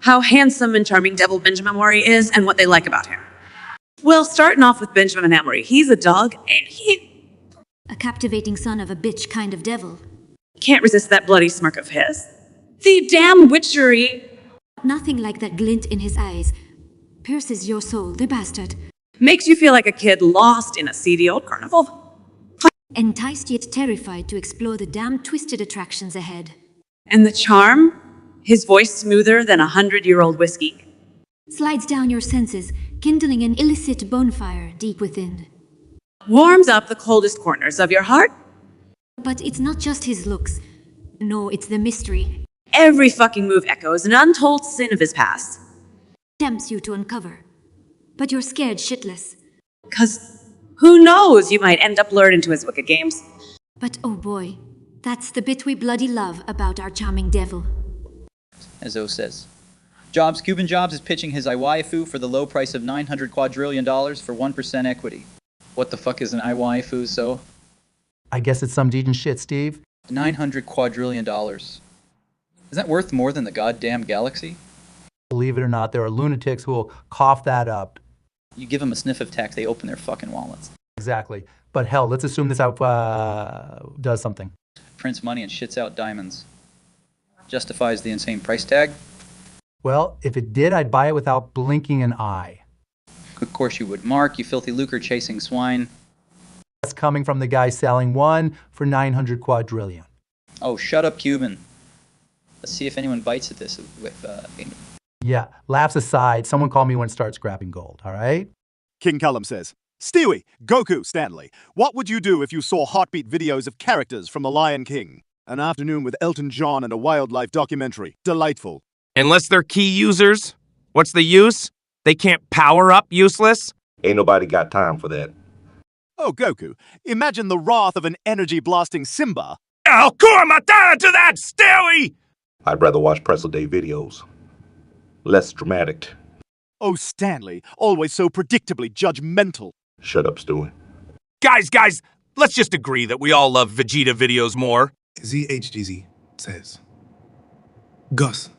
how handsome and charming Devil Benjamin Amory is and what they like about him. Well, starting off with Benjamin Amory, he's a dog and he a captivating son of a bitch kind of devil. Can't resist that bloody smirk of his. The damn witchery. Nothing like that glint in his eyes. Pierces your soul, the bastard. Makes you feel like a kid lost in a seedy old carnival. Enticed yet terrified to explore the damn twisted attractions ahead. And the charm? His voice smoother than 100-year-old whiskey. Slides down your senses, kindling an illicit bonfire deep within. Warms up the coldest corners of your heart. But it's not just his looks. No, it's the mystery. Every fucking move echoes an untold sin of his past. Tempts you to uncover. But you're scared shitless. 'Cause who knows, you might end up lured into his wicked games. But oh boy, that's the bit we bloody love about our charming devil. As O says. Cuban Jobs is pitching his iWaifu for the low price of $900 quadrillion for 1% equity. What the fuck is an iWaifu, so? I guess it's some Dejan shit, Steve. $900 quadrillion. Is that worth more than the goddamn galaxy? Believe it or not, there are lunatics who will cough that up. You give them a sniff of tax, they open their fucking wallets. Exactly. But hell, let's assume this out does something. Prints money and shits out diamonds. Justifies the insane price tag? Well, if it did, I'd buy it without blinking an eye. Of course you would. Mark, you filthy lucre chasing swine. That's coming from the guy selling one for 900 quadrillion. Oh, shut up, Cuban. Let's see if anyone bites at this with, Yeah, laughs aside, someone call me when it starts grabbing gold, all right? King Cullum says, Stewie, Goku, Stanley, what would you do if you saw heartbeat videos of characters from The Lion King? An afternoon with Elton John and a wildlife documentary. Delightful. Unless they're key users, what's the use? They can't power up useless? Ain't nobody got time for that. Oh, Goku, imagine the wrath of an energy-blasting Simba. I'll core my dad to that, Stewie! I'd rather watch Pretzel Day videos. Less dramatic. Oh, Stanley, always so predictably judgmental. Shut up, Stewie. Guys, let's just agree that we all love Vegeta videos more. ZHGZ says, Gus.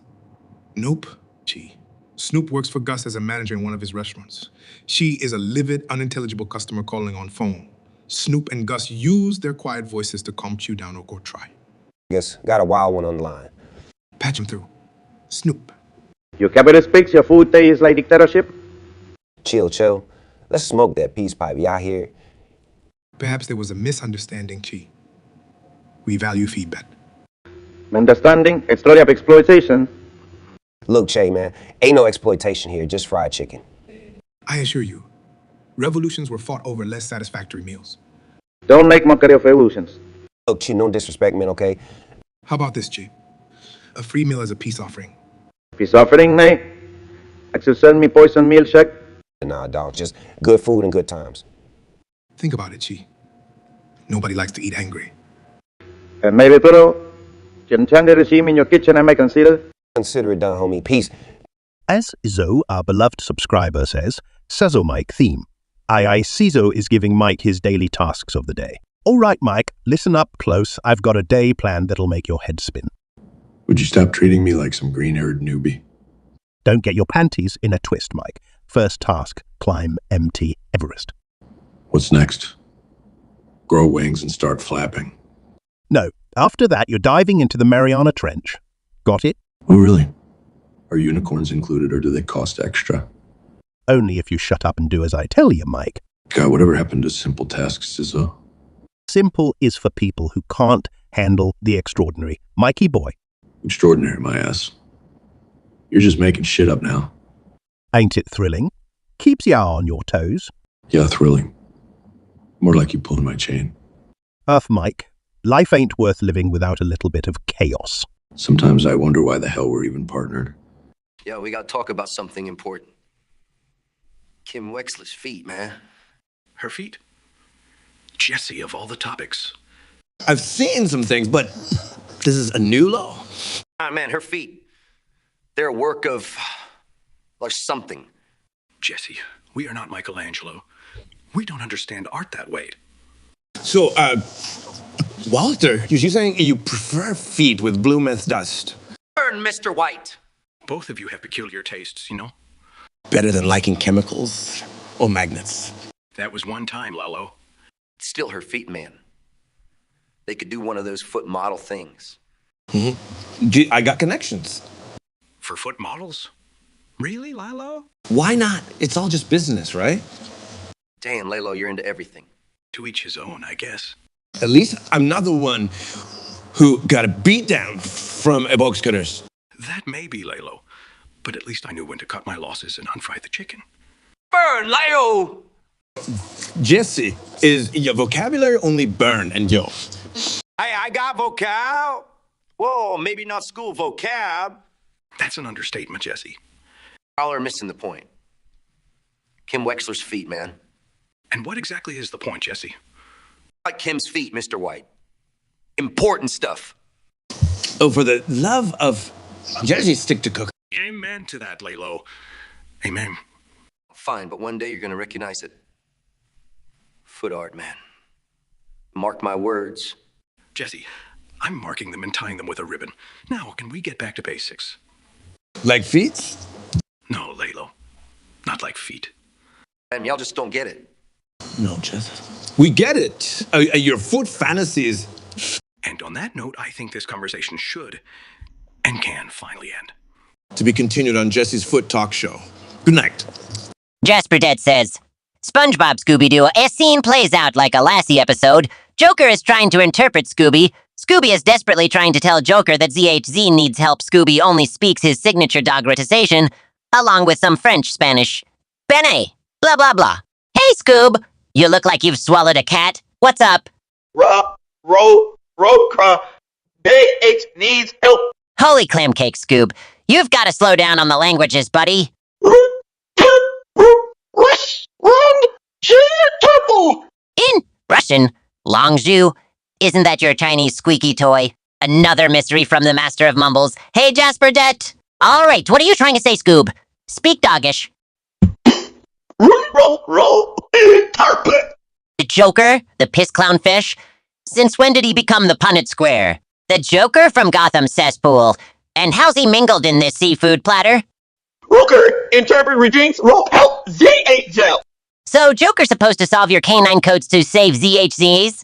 Nope. G. Snoop works for Gus as a manager in one of his restaurants. She is a livid, unintelligible customer calling on phone. Snoop and Gus use their quiet voices to calm you down or go try. Guess got a wild one on the line. Patch him through. Snoop. Your cabinet speaks, your food tastes like dictatorship? Chill. Let's smoke that peace pipe, y'all hear? Perhaps there was a misunderstanding, Chi. We value feedback. Understanding, a story of exploitation. Look, Che, man, ain't no exploitation here, just fried chicken. I assure you, revolutions were fought over less satisfactory meals. Don't make mockery of revolutions. Look, Chi, no disrespect, man, okay? How about this, Chi? A free meal as a peace offering. Peace offering, nay? Actually send me poison meal check? Nah, dog, just good food and good times. Think about it, Chi. Nobody likes to eat angry. And maybe, Turo, Chinchanga regime in your kitchen I may consider? Consider it done, homie. Peace. As Zo, our beloved subscriber, says, Sazo Mike theme. Aye, Cizo is giving Mike his daily tasks of the day. All right, Mike, listen up close. I've got a day planned that'll make your head spin. Would you stop treating me like some green-haired newbie? Don't get your panties in a twist, Mike. First task, climb MT Everest. What's next? Grow wings and start flapping. No, after that you're diving into the Mariana Trench. Got it? Oh, really? Are unicorns included or do they cost extra? Only if you shut up and do as I tell you, Mike. God, whatever happened to simple tasks, Cizo? Simple is for people who can't handle the extraordinary. Mikey boy. Extraordinary, my ass. You're just making shit up now. Ain't it thrilling? Keeps ya on your toes. Yeah, thrilling. More like you pulling my chain. Earth Mike, life ain't worth living without a little bit of chaos. Sometimes I wonder why the hell we're even partnered. Yo, we gotta talk about something important. Kim Wexler's feet, man. Her feet? Jesse, of all the topics. I've seen some things, but this is a new law. Ah, man, her feet. They're a work of... or something. Jesse, we are not Michelangelo. We don't understand art that way. So, Walter, you're saying you prefer feet with blue myth dust? Burn, Mr. White. Both of you have peculiar tastes, you know? Better than liking chemicals or magnets? That was one time, Lalo. Still her feet, man. They could do one of those foot model things. Mm-hmm. I got connections. For foot models? Really, Lalo? Why not? It's all just business, right? Damn, Lalo, you're into everything. To each his own, I guess. At least I'm not the one who got a beat down from a box cutters. That may be, Lalo. But at least I knew when to cut my losses and unfry the chicken. Burn, Lalo! Jesse, is your vocabulary only burn and yo? Hey, I got vocab. Whoa, maybe not school vocab. That's an understatement, Jesse. Y'all are missing the point. Kim Wexler's feet, man. And what exactly is the point, Jesse? Like Kim's feet, Mr. White. Important stuff. Oh, for the love of Jesse, stick to cook. Amen to that, Lalo. Amen. Fine, but one day you're gonna recognize it. Foot art, man. Mark my words. Jesse, I'm marking them and tying them with a ribbon. Now, can we get back to basics? Like feet? No, Lalo. Not like feet. And y'all just don't get it. No, Jesse. We get it. Your foot fantasies. And on that note, I think this conversation should and can finally end. To be continued on Jesse's Foot Talk Show. Good night. Jasper Dead says, SpongeBob Scooby-Doo, a scene plays out like a Lassie episode. Joker is trying to interpret Scooby. Scooby is desperately trying to tell Joker that ZHZ needs help. Scooby only speaks his signature dogratization, along with some French Spanish. Bene, blah blah blah. Hey Scoob, you look like you've swallowed a cat. What's up? BH needs help. Holy clam cake, Scoob. You've got to slow down on the languages, buddy. In Russian, Longzhu. Isn't that your Chinese squeaky toy? Another mystery from the Master of Mumbles. Hey, Jasper Det. All right, what are you trying to say, Scoob? Speak doggish. Carpet. The Joker? The piss clown fish? Since when did he become the Punnett Square? The Joker from Gotham Cesspool. And how's he mingled in this seafood platter? Rooker, interpret regimes, rope help, ZHL. So Joker's supposed to solve your canine codes to save ZHZs?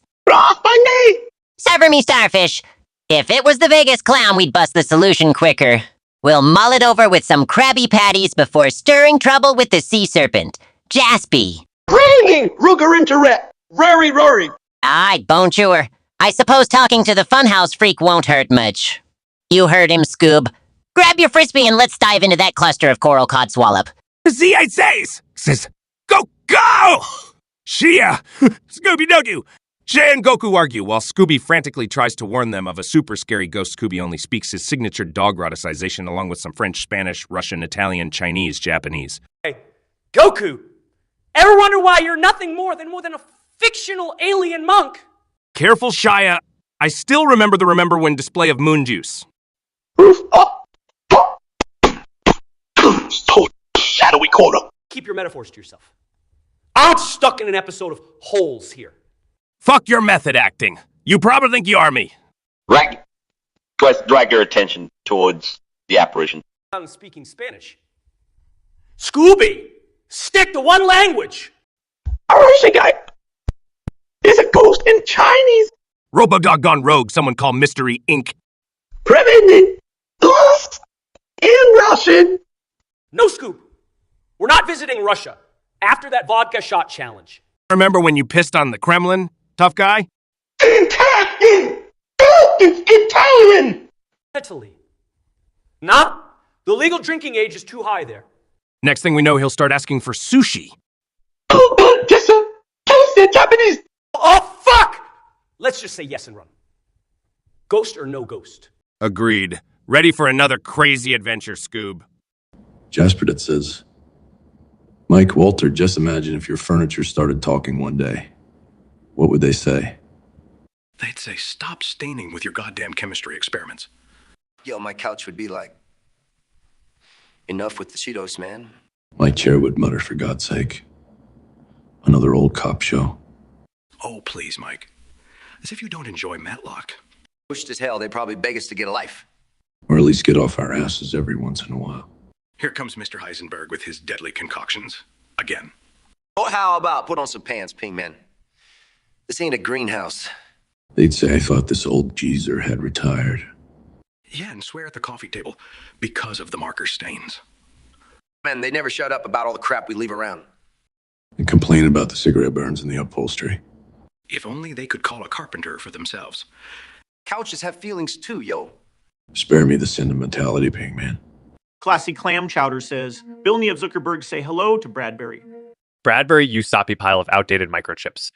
Sever me, Starfish. If it was the Vegas clown, we'd bust the solution quicker. We'll mull it over with some Krabby Patties before stirring trouble with the sea serpent. Jaspy. Ringing, Rooker interact, Rory. Aight, Bone Chewer. I suppose talking to the Funhouse freak won't hurt much. You heard him, Scoob. Grab your frisbee and let's dive into that cluster of coral cod swallop. Z8 says, go! Shia! Scooby-Doogie! Shay and Goku argue while Scooby frantically tries to warn them of a super scary ghost. Scooby only speaks his signature doggraticization along with some French, Spanish, Russian, Italian, Chinese, Japanese. Hey, Goku! Ever wonder why you're nothing more than a fictional alien monk? Careful, Shia. I still remember the Remember When display of moon juice. Shadowy corner. Keep your metaphors to yourself. I'm stuck in an episode of Holes here. Fuck your method acting. You probably think you are me. Right. Let's drag your attention towards the apparition. I'm speaking Spanish. Scooby, stick to one language. Apparition guy is a ghost in Chinese. Robo-doggone rogue, someone call Mystery Inc. Prevented ghosts in Russian. No, Scoob. We're not visiting Russia after that vodka shot challenge. Remember when you pissed on the Kremlin, tough guy? Italian! Italy. Nah, the legal drinking age is too high there. Next thing we know, he'll start asking for sushi. Just the Japanese. Oh, fuck! Let's just say yes and run. Ghost or no ghost? Agreed. Ready for another crazy adventure, Scoob. Jasper says, Mike, Walter, just imagine if your furniture started talking one day. What would they say? They'd say, stop staining with your goddamn chemistry experiments. Yo, my couch would be like, enough with the Cheetos, man. My chair would mutter, for God's sake. Another old cop show. Oh, please, Mike. As if you don't enjoy Matlock. Pushed as hell, they'd probably beg us to get a life. Or at least get off our asses every once in a while. Here comes Mr. Heisenberg with his deadly concoctions. Again. Oh, how about put on some pants, Pingman? This ain't a greenhouse. They'd say I thought this old geezer had retired. Yeah, and swear at the coffee table because of the marker stains. Man, they never shut up about all the crap we leave around. And complain about the cigarette burns in the upholstery. If only they could call a carpenter for themselves. Couches have feelings too, yo. Spare me the sentimentality, Pigman. Classy Clam Chowder says, Bilney of Zuckerberg say hello to Bradbury. Bradbury, you soppy pile of outdated microchips.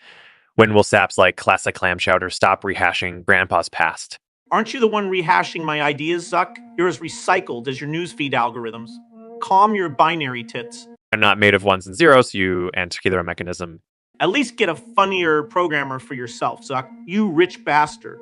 When will saps like Classic Clam Chowder stop rehashing Grandpa's past? Aren't you the one rehashing my ideas, Zuck? You're as recycled as your newsfeed algorithms. Calm your binary tits. I'm not made of ones and zeros, you antikythera mechanism. At least get a funnier programmer for yourself, Zuck. You rich bastard.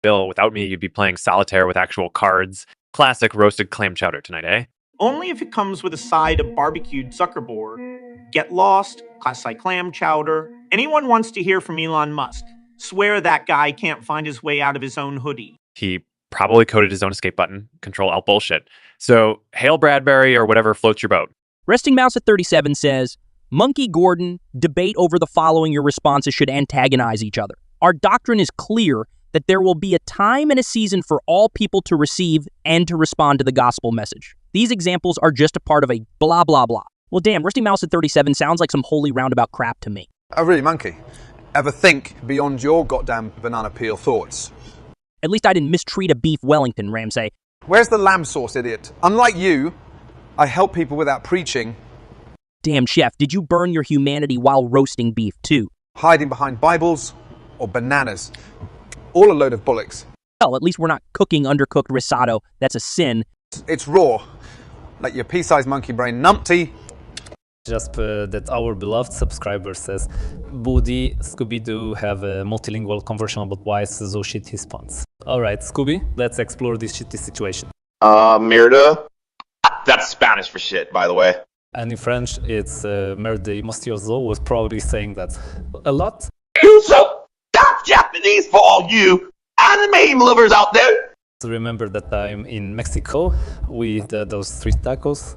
Bill, without me, you'd be playing solitaire with actual cards. Classic roasted clam chowder tonight, eh? Only if it comes with a side of barbecued Zuckerboard. Get lost, Classic Clam Chowder. Anyone wants to hear from Elon Musk. Swear that guy can't find his way out of his own hoodie. He probably coded his own escape button. Control-Alt bullshit. So, hail Bradbury or whatever floats your boat. Resting Mouse at 37 says, Monkey Gordon, debate over the following your responses should antagonize each other. Our doctrine is clear that there will be a time and a season for all people to receive and to respond to the gospel message. These examples are just a part of a blah, blah, blah. Well, damn, Resting Mouse at 37 sounds like some holy roundabout crap to me. Oh, really, Monkey? Ever think beyond your goddamn banana peel thoughts? At least I didn't mistreat a beef Wellington, Ramsay. Where's the lamb sauce, idiot? Unlike you, I help people without preaching. Damn, Chef, did you burn your humanity while roasting beef, too? Hiding behind Bibles or bananas. All a load of bollocks. Hell, at least we're not cooking undercooked risotto. That's a sin. It's raw. Like your pea-sized monkey brain numpty. Just that our beloved subscriber says, Woody, Scooby-Doo have a multilingual conversion about why so shit his pants. Alright, Scooby, let's explore this shitty situation. Merda? That's Spanish for shit, by the way. And in French, it's Merde Mastioso was probably saying that a lot. You so that's Japanese for all you anime lovers out there. So remember that time in Mexico with those street tacos?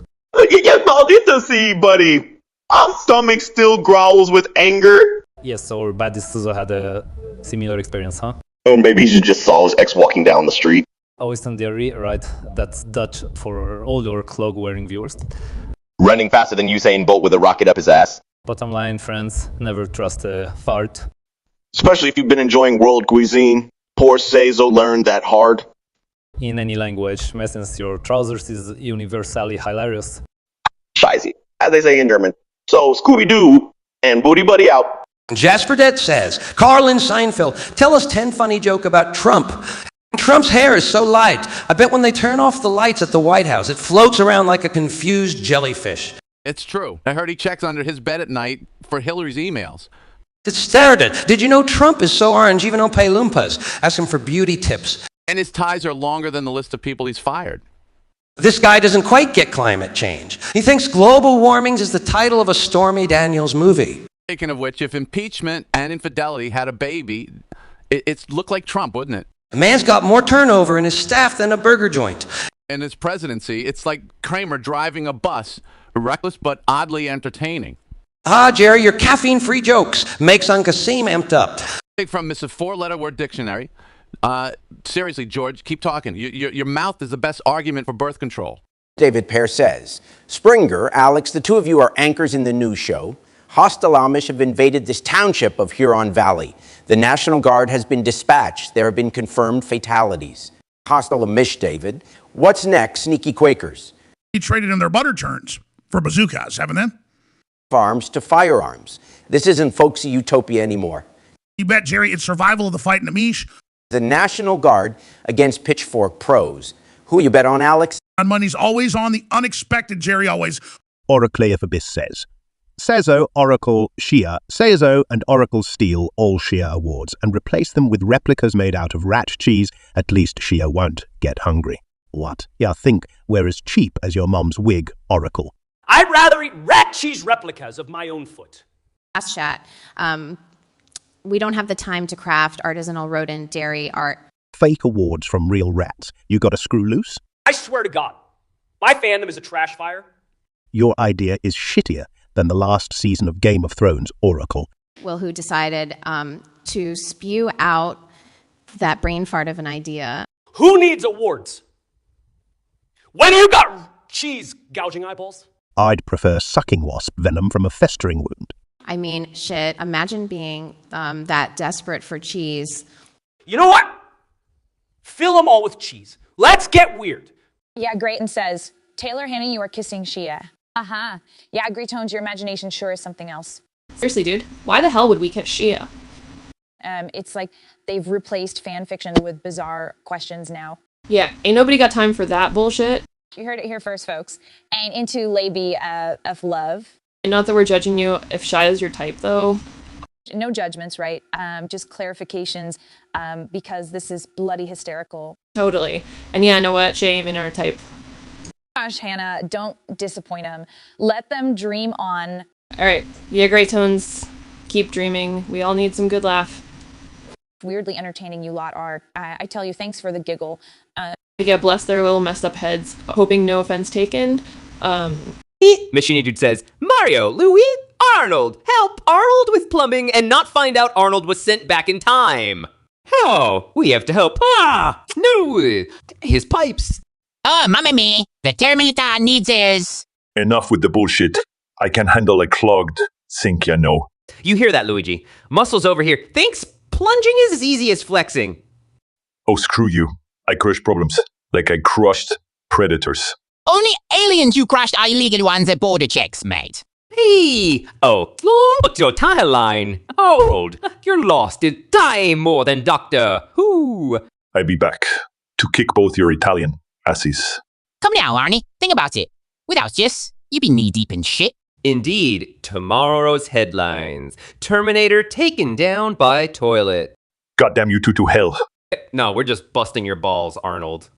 Yeah, maldita see, buddy. Our stomach still growls with anger. Yes, our buddy Suzo had a similar experience, huh? Oh, maybe he just saw his ex walking down the street. Oh, incendiary, right? That's Dutch for all your clog-wearing viewers. Running faster than Usain Bolt with a rocket up his ass. Bottom line, friends, never trust a fart. Especially if you've been enjoying world cuisine. Poor Seizo learned that hard. In any language, messing your trousers is universally hilarious. Scheiße, as they say in German. So, Scooby-Doo and Booty Buddy out. Jasper Det says, Carlin Seinfeld, tell us 10 funny joke about Trump. Trump's hair is so light. I bet when they turn off the lights at the White House, it floats around like a confused jellyfish. It's true. I heard he checks under his bed at night for Hillary's emails. It's started. Did you know Trump is so orange even on Pay Lumpas? Ask him for beauty tips. And his ties are longer than the list of people he's fired. This guy doesn't quite get climate change. He thinks global warming is the title of a Stormy Daniels movie. Speaking of which, if impeachment and infidelity had a baby, it'd look like Trump, wouldn't it? The man's got more turnover in his staff than a burger joint. In his presidency, it's like Kramer driving a bus, reckless but oddly entertaining. Ah, Jerry, your caffeine-free jokes makes Uncle Kasim amped up. Take from Mrs. Four-Letter Word Dictionary. Seriously, George, keep talking. Your mouth is the best argument for birth control. David Pear says, Springer, Alex, the two of you are anchors in the news show. Hostile Amish have invaded this township of Huron Valley. The National Guard has been dispatched. There have been confirmed fatalities. Hostile Amish, David. What's next, sneaky Quakers? He traded in their butter churns for bazookas, haven't they? Arms to firearms. This isn't folksy utopia anymore. You bet, Jerry, it's survival of the fight in the Mish. The National Guard against Pitchfork Pros. Who you bet on, Alex? On money's always on the unexpected, Jerry, always. Oracle of Abyss says. Sezo, Oracle, Shia, Sezo, and Oracle steal all Shia awards and replace them with replicas made out of rat cheese. At least Shia won't get hungry. What? Yeah, think we're as cheap as your mom's wig, Oracle. I'd rather eat rat cheese replicas of my own foot. Last chat. We don't have the time to craft artisanal rodent dairy art. Fake awards from real rats. You got a screw loose? I swear to God, my fandom is a trash fire. Your idea is shittier than the last season of Game of Thrones, Oracle. Will, who decided to spew out that brain fart of an idea. Who needs awards? When you got cheese gouging eyeballs? I'd prefer sucking wasp venom from a festering wound. I mean, shit, imagine being that desperate for cheese. You know what? Fill them all with cheese. Let's get weird. Yeah, Grayton says, Taylor, Hannah, you are kissing Shia. Uh-huh. Yeah, Grey Tones, your imagination sure is something else. Seriously, dude, why the hell would we kiss Shia? It's like they've replaced fan fiction with bizarre questions now. Yeah, ain't nobody got time for that bullshit. You heard it here first, folks. And into Labie of love. And not that we're judging you if Shia's your type, though. No judgments, right? Just clarifications, because this is bloody hysterical. Totally. And yeah, know what? She ain't even our type. Gosh, Hannah, don't disappoint them. Let them dream on. All right. Yeah, Grey Tones. Keep dreaming. We all need some good laugh. Weirdly entertaining you lot are. I tell you, thanks for the giggle. Yeah, bless their little messed up heads. Hoping no offense taken. Machine Dude says, Mario, Louis, Arnold, help Arnold with plumbing and not find out Arnold was sent back in time. How? We have to help. No, his pipes. Oh, mamma mia, the Terminator needs his... Enough with the bullshit. I can handle a clogged sink, you know. You hear that, Luigi? Muscles over here thinks plunging is as easy as flexing. Oh, screw you. I crush problems like I crushed predators. Only aliens you crushed are illegal ones at border checks, mate. Hey! Oh, what's your timeline? Harold, you're lost in time more than Doctor Who. I'll be back to kick both your Italian asses. Come now, Arnie. Think about it. Without this, you'd be knee-deep in shit. Indeed, tomorrow's headlines. Terminator taken down by toilet. Goddamn you two to hell. No, we're just busting your balls, Arnold.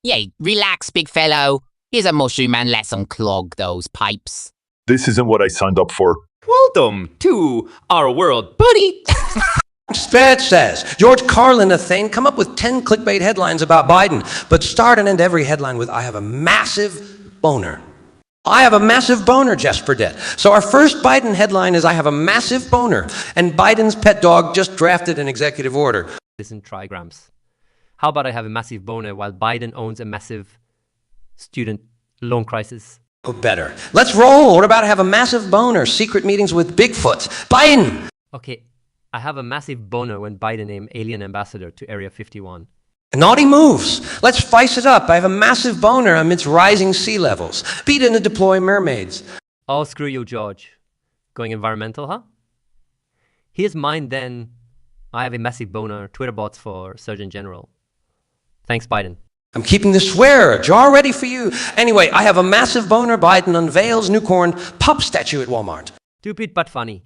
Yay, relax, big fellow. Here's a mushroom and let's unclog those pipes. This isn't what I signed up for. Welcome to our world, buddy. Spad says, George Carlin of Thane come up with 10 clickbait headlines about Biden, but start and end every headline with, I have a massive boner. I have a massive boner, Jesper did. So our first Biden headline is, I have a massive boner, and Biden's pet dog just drafted an executive order. This in trigrams. How about I have a massive boner while Biden owns a massive student loan crisis? Oh, better. Let's roll. We're about to have a massive boner. Secret meetings with Bigfoot. Biden! Okay, I have a massive boner when Biden named alien ambassador to Area 51. Naughty moves. Let's spice it up. I have a massive boner amidst rising sea levels. Beat in to deploy mermaids. Oh, screw you, George. Going environmental, huh? Here's mine then. I have a massive boner. Twitter bots for Surgeon General. Thanks, Biden. I'm keeping the swear jar ready for you. Anyway, I have a massive boner. Biden unveils new corn pup statue at Walmart. Stupid but funny.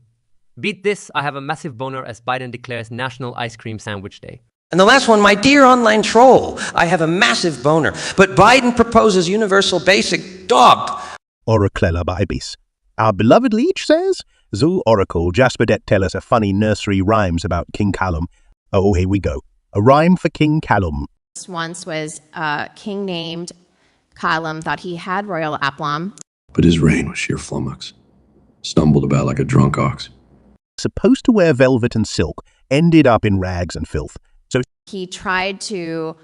Beat this, I have a massive boner as Biden declares National Ice Cream Sandwich Day. And the last one, my dear online troll. I have a massive boner, but Biden proposes universal basic dog. Oraclella Ibis. Our beloved leech says, Zoo Oracle, Jasperdet tell us a funny nursery rhymes about King Callum. Oh, here we go. A rhyme for King Callum. Once was a king named Callum, thought he had royal aplomb. But his reign was sheer flummox. Stumbled about like a drunk ox. Supposed to wear velvet and silk, ended up in rags and filth. So he tried to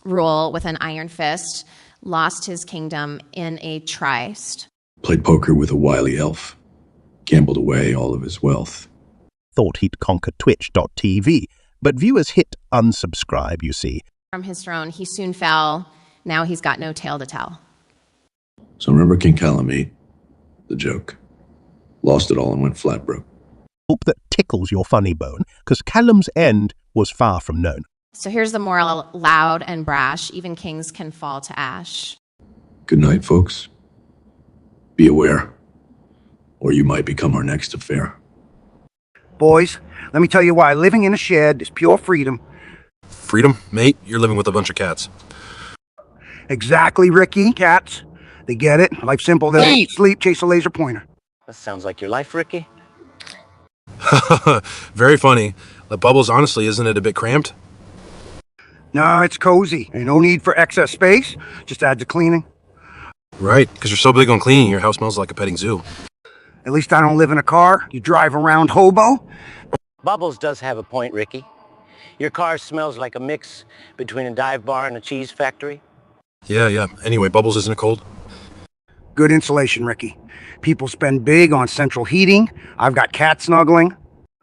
rule with an iron fist, lost his kingdom in a tryst. Played poker with a wily elf. Gambled away all of his wealth. Thought he'd conquer Twitch.tv, but viewers hit unsubscribe, you see. From his throne, he soon fell. Now he's got no tale to tell. So remember King Callum 8? The joke. Lost it all and went flat broke. hope that tickles your funny bone, because Callum's end was far from known. So here's the moral: loud and brash, even kings can fall to ash. Good night, folks. Be aware, or you might become our next affair. Boys, let me tell you why living in a shed is pure freedom. Freedom? Mate, you're living with a bunch of cats. Exactly, Ricky. Cats. They get it. Life simple. They Hey. sleep, chase a laser pointer. That sounds like your life, Ricky. Very funny. But Bubbles, honestly, isn't it a bit cramped? No, it's cozy. Ain't no need for excess space. Just adds a cleaning. Right, because you're so big on cleaning, your house smells like a petting zoo. At least I don't live in a car. You drive around hobo. Bubbles does have a point, Ricky. Your car smells like a mix between a dive bar and a cheese factory. Yeah. Anyway, Bubbles, isn't it cold? Good insulation, Ricky. People spend big on central heating. I've got cat snuggling.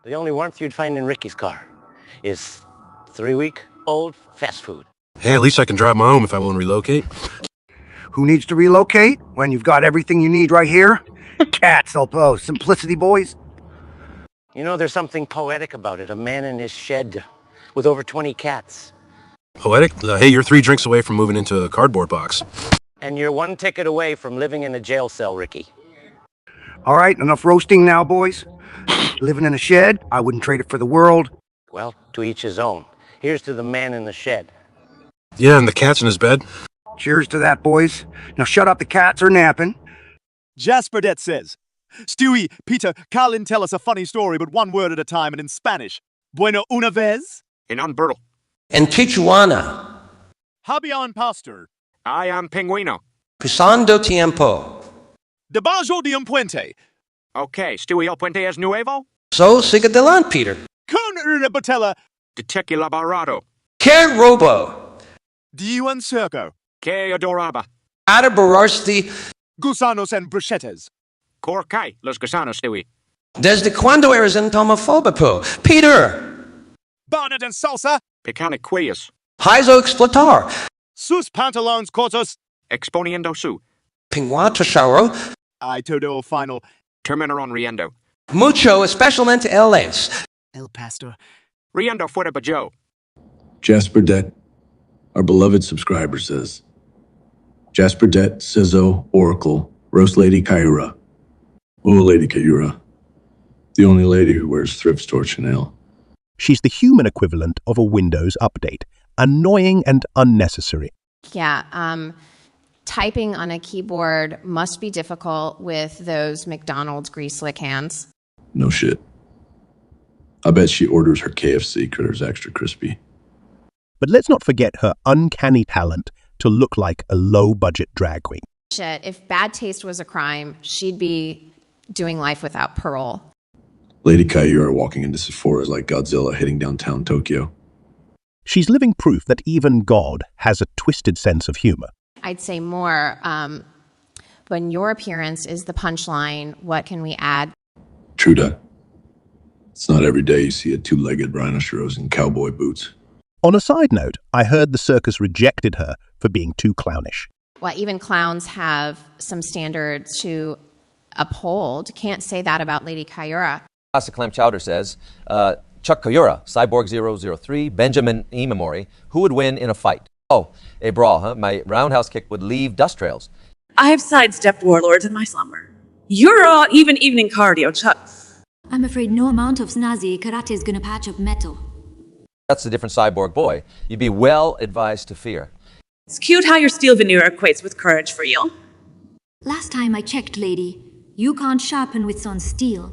The only warmth you'd find in Ricky's car is 3-week-old fast food. Hey, at least I can drive my home if I want to relocate. Who needs to relocate when you've got everything you need right here? Cats, Elpo. Simplicity, boys. You know, there's something poetic about it. A man in his shed with over 20 cats. Poetic? Hey, you're 3 drinks away from moving into a cardboard box. And you're 1 ticket away from living in a jail cell, Ricky. All right, enough roasting now, boys. Living in a shed, I wouldn't trade it for the world. Well, to each his own. Here's to the man in the shed. Yeah, and the cat's in his bed. Cheers to that, boys. Now shut up, the cats are napping. Jasperdet says, Stewie, Peter, Carlin, tell us a funny story, but one word at a time and in Spanish. Bueno una vez. In Unbrittle. En Tijuana. Habían pastor. I am Pinguino. Pisando tiempo. Debajo de un puente. Okay, Stewie El Puente es nuevo. So siga adelante, Peter. Con una botella. De tequila barado. Que robo. De un circo. Que adoraba. Atabarasti. Gusanos and bruschettes. Corcay, los gusanos, Stewie. Desde cuando eres entomophobico? Peter. Bonnet and salsa. Picaniquillas. Hizo explotar. Sus pantalones cortos. Exponiendo su. Pinguata sharo. I todo final. Terminaron riendo. Mucho especialmente les. El pastor. Riendo fuera bajo. Jasper Det, our beloved subscriber says, Jasper Det, Sizzo, Oracle, Roast Lady Kyura. Oh, Lady Kyura. The only lady who wears thrift store Chanel. She's the human equivalent of a Windows update. Annoying and unnecessary. Yeah, typing on a keyboard must be difficult with those McDonald's grease lick hands. No shit. I bet she orders her KFC critters extra crispy. But let's not forget her uncanny talent to look like a low-budget drag queen. Shit, if bad taste was a crime, she'd be doing life without parole. Lady Kyura walking into Sephora's like Godzilla hitting downtown Tokyo. She's living proof that even God has a twisted sense of humor. I'd say more, when your appearance is the punchline, what can we add? True that. It's not every day you see a 2-legged rhinoceros in cowboy boots. On a side note, I heard the circus rejected her for being too clownish. Well, even clowns have some standards to uphold. Can't say that about Lady Kyura. Classic Clam Chowder says, Chuck Kyura, Cyborg 003, Benjamin Imamori, who would win in a fight? Oh, a brawl, huh? My roundhouse kick would leave dust trails. I've sidestepped warlords in my slumber. You're even evening cardio, Chuck. I'm afraid no amount of snazzy karate is gonna patch up metal. That's a different cyborg boy. You'd be well advised to fear. It's cute how your steel veneer equates with courage for you. Last time I checked, lady, you can't sharpen with some steel.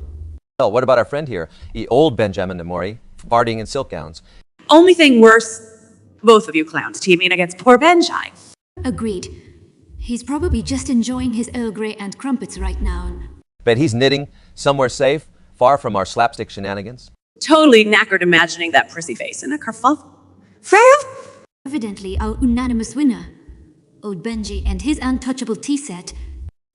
Well, what about our friend here, old Benjamin Imamori, partying in silk gowns? Only thing worse, both of you clowns teaming against poor Benjai. Agreed. He's probably just enjoying his Earl Grey and crumpets right now. Bet he's knitting somewhere safe, far from our slapstick shenanigans. Totally knackered imagining that prissy face in a kerfuffle. Fail? Evidently our unanimous winner, old Benji and his untouchable tea set.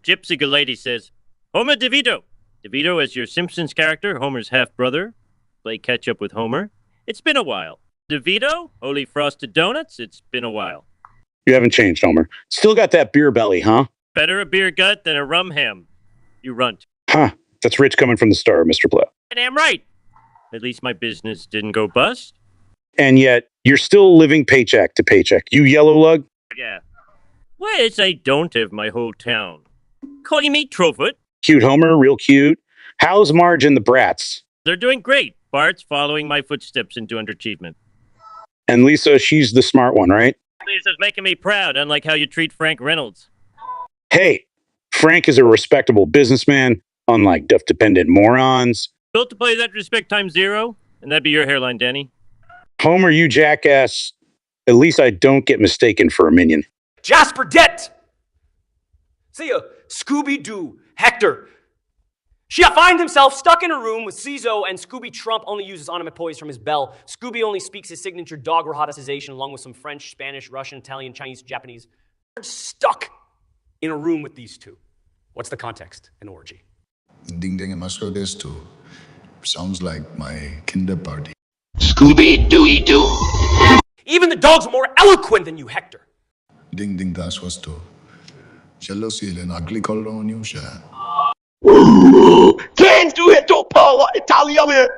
Gypsy Lady says, Homer DeVito. DeVito as your Simpsons character, Homer's half-brother. Play catch-up with Homer. It's been a while. DeVito, Holy Frosted Donuts, it's been a while. You haven't changed, Homer. Still got that beer belly, huh? Better a beer gut than a rum ham. You runt. Huh. That's rich coming from the star, Mr. Blow. Damn right. At least my business didn't go bust. And yet, you're still living paycheck to paycheck. You yellow lug? Yeah. Which I don't have my whole town. Calling me Trofoot. Cute Homer, real cute. How's Marge and the brats? They're doing great. Bart's following my footsteps into underachievement. And Lisa, she's the smart one, right? Lisa's making me proud, unlike how you treat Frank Reynolds. Hey, Frank is a respectable businessman, unlike duff-dependent morons. Built to play that respect times 0, and that'd be your hairline, Danny. Homer, you jackass. At least I don't get mistaken for a minion. Jasper Dent! See ya, Scooby-Doo, Hector. Shia finds himself stuck in a room with Cizo, and Scooby Trump only uses onomatopoeias from his bell. Scooby only speaks his signature dog roboticization along with some French, Spanish, Russian, Italian, Chinese, Japanese. They're stuck in a room with these two. What's the context? An orgy. Ding ding and Musco this too. Sounds like my kinder party. Scooby-Dooey-Doo. Even the dogs are more eloquent than you, Hector. Ding ding das was to. Jealousy and ugly color on you, sha. Can't do it to power Italian.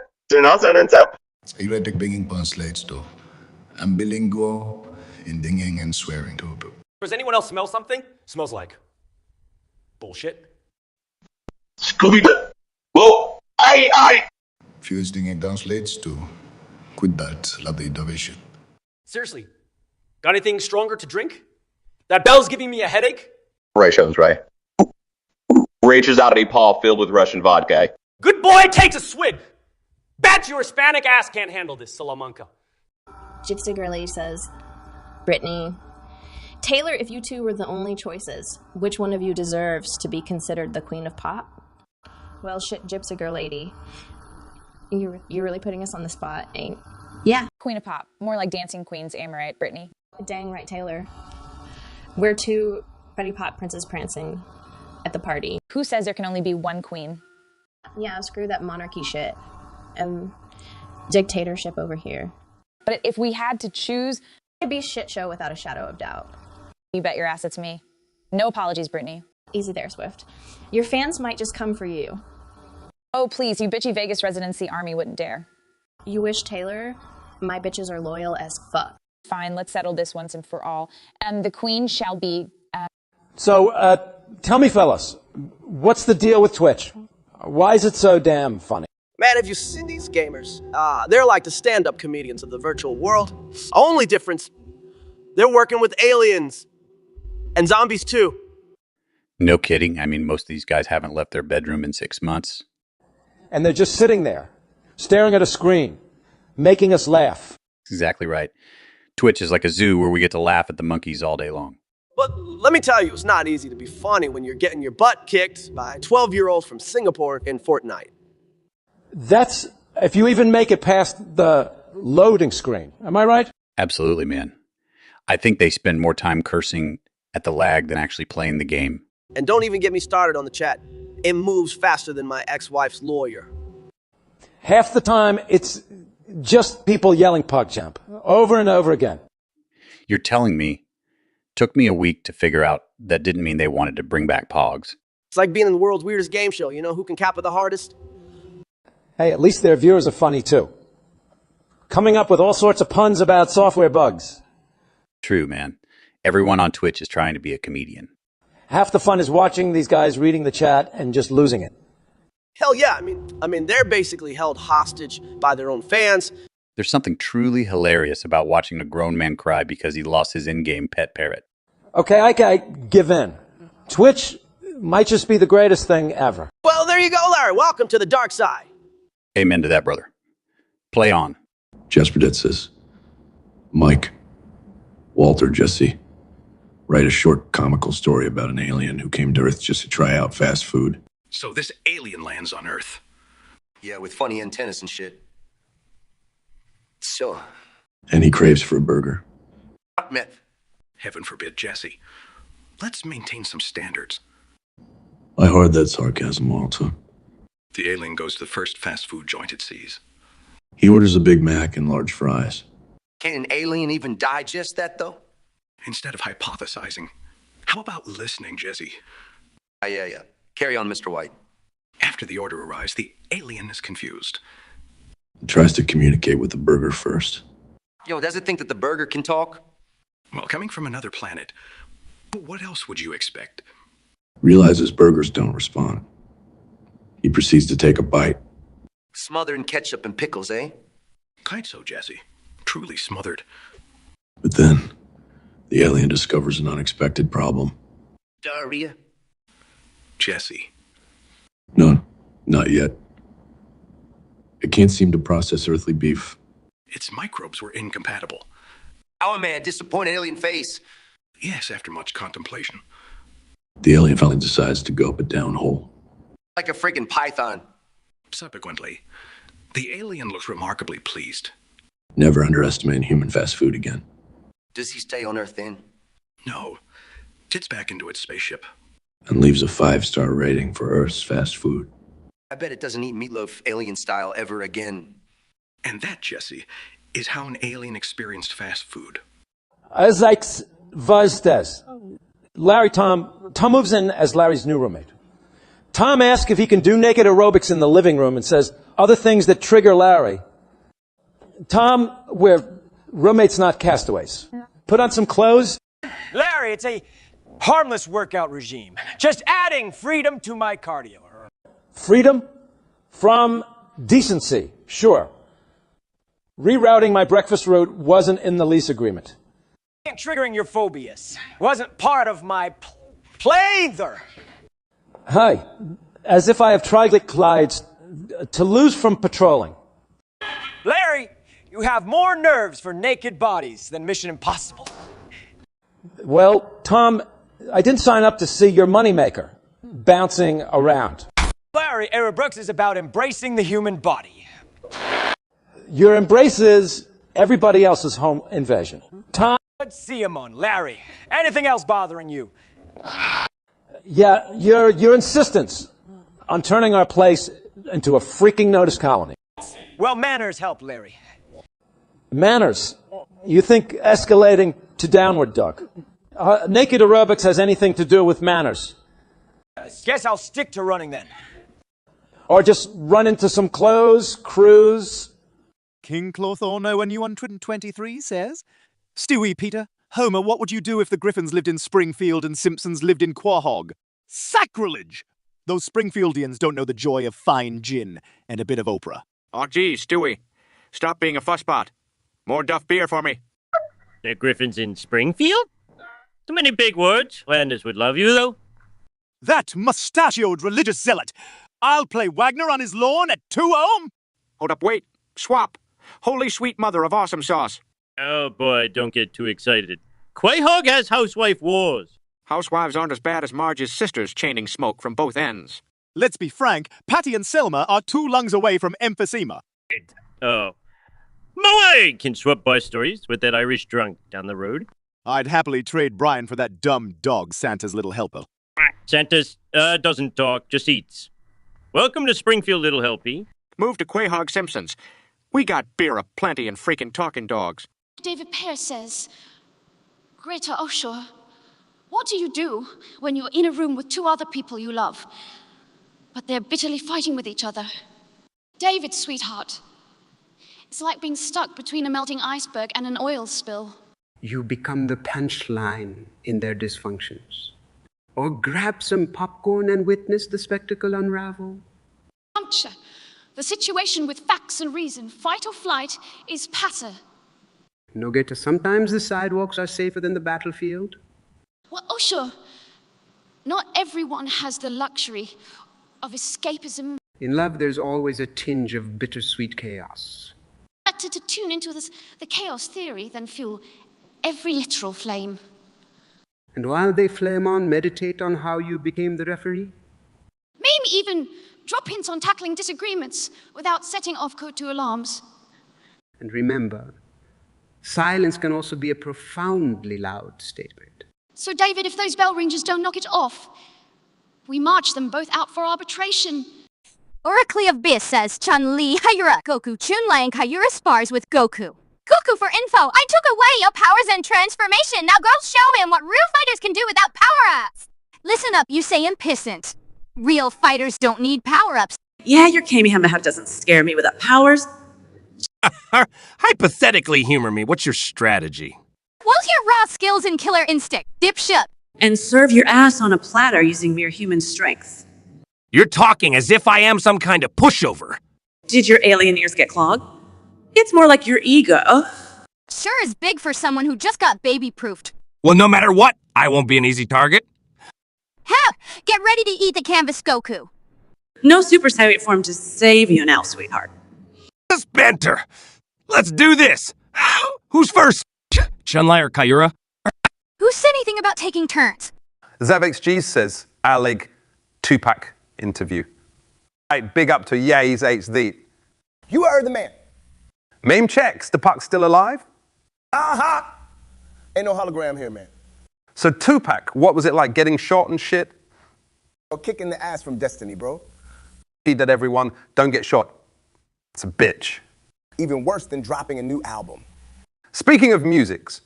Erotic binging translates to. I'm bilingual in dinging and swearing to. Does anyone else smell something? Smells like bullshit. Scooby-Doo. Whoa, I. Fuse dinging translates to. Quit that, lovely innovation. Seriously, got anything stronger to drink? That bell's giving me a headache. Ray shows, right? Reaches out a paw filled with Russian vodka. Good boy takes a swig. Bet your Hispanic ass can't handle this, Salamanca. Gypsy Girl Lady says, Brittany, Taylor, if you two were the only choices, which one of you deserves to be considered the queen of pop? Well, shit, Gypsy Girl Lady. You're really putting us on the spot, ain't? Yeah. Queen of pop. More like dancing queens, am I right, Brittany? Dang right, Taylor. We're two Betty Pop princes prancing at the party. Who says there can only be one queen? Yeah, screw that monarchy shit. Dictatorship over here. But if we had to choose, it'd be a shit show without a shadow of doubt. You bet your ass it's me. No apologies, Brittany. Easy there, Swift. Your fans might just come for you. Oh, please, you bitchy Vegas residency army wouldn't dare. You wish, Taylor? My bitches are loyal as fuck. Fine, let's settle this once and for all. The queen shall be... So, tell me, fellas, what's the deal with Twitch? Why is it so damn funny? Man, have you seen these gamers? They're like the stand-up comedians of the virtual world. Only difference, they're working with aliens. And zombies, too. No kidding. I mean, most of these guys haven't left their bedroom in 6 months. And they're just sitting there, staring at a screen, making us laugh. Exactly right. Twitch is like a zoo where we get to laugh at the monkeys all day long. But let me tell you, it's not easy to be funny when you're getting your butt kicked by 12-year-olds from Singapore in Fortnite. That's if you even make it past the loading screen. Am I right? Absolutely, man. I think they spend more time cursing at the lag than actually playing the game. And don't even get me started on the chat. It moves faster than my ex-wife's lawyer. Half the time, it's just people yelling PogChamp over and over again. You're telling me, took me a week to figure out that didn't mean they wanted to bring back Pogs. It's like being in the world's weirdest game show. You know who can cap it the hardest? Hey, at least their viewers are funny, too. Coming up with all sorts of puns about software bugs. True, man. Everyone on Twitch is trying to be a comedian. Half the fun is watching these guys reading the chat and just losing it. Hell yeah, I mean, they're basically held hostage by their own fans. There's something truly hilarious about watching a grown man cry because he lost his in-game pet parrot. Okay, I give in. Twitch might just be the greatest thing ever. Well, there you go, Larry. Welcome to the dark side. Amen to that, brother. Play on. Jasper Debt says, Mike, Walter, Jesse, write a short comical story about an alien who came to Earth just to try out fast food. So this alien lands on Earth. Yeah, with funny antennas and shit. Sure. And he craves for a burger. Meth. Heaven forbid, Jesse. Let's maintain some standards. I heard that sarcasm, Walter. The alien goes to the first fast food joint it sees. He orders a Big Mac and large fries. Can an alien even digest that, though? Instead of hypothesizing, how about listening, Jesse? Yeah. Carry on, Mr. White. After the order arrives, the alien is confused. It tries to communicate with the burger first. Yo, does it think that the burger can talk? Well, coming from another planet, what else would you expect? Realizes burgers don't respond. He proceeds to take a bite. Smothered in ketchup and pickles, eh? Quite so, Jesse. Truly smothered. But then, the alien discovers an unexpected problem. Diarrhea? Jesse. No, not yet. It can't seem to process earthly beef. Its microbes were incompatible. Our man, disappointed alien face. Yes, after much contemplation. The alien finally decides to go up a downhole. Like a friggin' python. Subsequently, the alien looks remarkably pleased. Never underestimate human fast food again. Does he stay on Earth then? No. Gets back into its spaceship. And leaves a 5-star rating for Earth's fast food. I bet it doesn't eat meatloaf alien style ever again. And that, Jesse, is how an alien experienced fast food. As like Vuz does. Tom moves in as Larry's new roommate. Tom asks if he can do naked aerobics in the living room and says other things that trigger Larry. Tom, we're roommates, not castaways. Put on some clothes. Larry, it's a harmless workout regime. Just adding freedom to my cardio. Freedom from decency, sure. Rerouting my breakfast route wasn't in the lease agreement. Triggering your phobias wasn't part of my plan there. Hi. As if I have triglycerides to lose from patrolling. Larry, you have more nerves for naked bodies than Mission Impossible. Well, Tom, I didn't sign up to see your moneymaker bouncing around. Larry, Era Brooks is about embracing the human body. Your embrace is everybody else's home invasion. Tom. Let's see him on. Larry, anything else bothering you? Yeah, your insistence on turning our place into a freaking notice colony. Well, manners help, Larry. Manners? You think escalating to downward dog? Naked aerobics has anything to do with manners? Guess I'll stick to running then. Or just run into some clothes, cruise. King Clothono when you 123 says, Stewie, Peter, Homer, what would you do if the Griffins lived in Springfield and Simpsons lived in Quahog? Sacrilege! Those Springfieldians don't know the joy of fine gin and a bit of Oprah. Oh, gee, Stewie. Stop being a fussbot. More Duff beer for me. The Griffins in Springfield? Too many big words. Landers would love you, though. That mustachioed religious zealot! I'll play Wagner on his lawn at 2 ohm! Hold up, wait. Swap. Holy sweet mother of awesome sauce. Oh, boy, don't get too excited. Quahog has housewife wars. Housewives aren't as bad as Marge's sisters chaining smoke from both ends. Let's be frank, Patty and Selma are 2 lungs away from emphysema. Oh. Moe can swap bus stories with that Irish drunk down the road. I'd happily trade Brian for that dumb dog, Santa's little helper. Santa's doesn't talk, just eats. Welcome to Springfield, little helpy. Move to Quahog Simpsons. We got beer aplenty and freaking talking dogs. David Pearce says, Greta Oshaw, what do you do when you're in a room with 2 other people you love, but they're bitterly fighting with each other? David, sweetheart, it's like being stuck between a melting iceberg and an oil spill. You become the punchline in their dysfunctions. Or grab some popcorn and witness the spectacle unravel. Puncture the situation with facts and reason. Fight or flight is patter. Nogeta, sometimes the sidewalks are safer than the battlefield. Well, oh sure, not everyone has the luxury of escapism. In love, there's always a tinge of bittersweet chaos. Better to tune into the chaos theory than fuel every literal flame. And while they flame on, meditate on how you became the referee? Maybe even drop hints on tackling disagreements without setting off code to alarms. And remember, silence can also be a profoundly loud statement. So, David, if those bell ringers don't knock it off, we march them both out for arbitration. Oracle of Bis says Chun-Li, Hayura, Goku, Chun-Li, and Hayura spars with Goku. Goku for info, I took away your powers and transformation. Now go show him what real fighters can do without power-ups. Listen up, you Saiyan pissant. Real fighters don't need power-ups. Yeah, your Kamehameha doesn't scare me without powers. Hypothetically humor me. What's your strategy? What's your raw skills and killer instinct, dipshit? And serve your ass on a platter using mere human strength. You're talking as if I am some kind of pushover. Did your alien ears get clogged? It's more like your ego. Sure is big for someone who just got baby-proofed. Well, no matter what, I won't be an easy target. Ha! Get ready to eat the canvas, Goku. No Super Saiyan form to save you now, sweetheart. This banter. Let's do this. Who's first? Chun-Li or Kaira? Who said anything about taking turns? ZevXG says, our leg 2-pack interview. Hey, big up to Yays HD. You heard the man. Meme checks, the puck's still alive? Aha! Ain't no hologram here, man. So 2-pack, what was it like getting shot and shit? Or kicking the ass from Destiny, bro. That everyone, don't get shot. It's a bitch. Even worse than dropping a new album. Speaking of musics,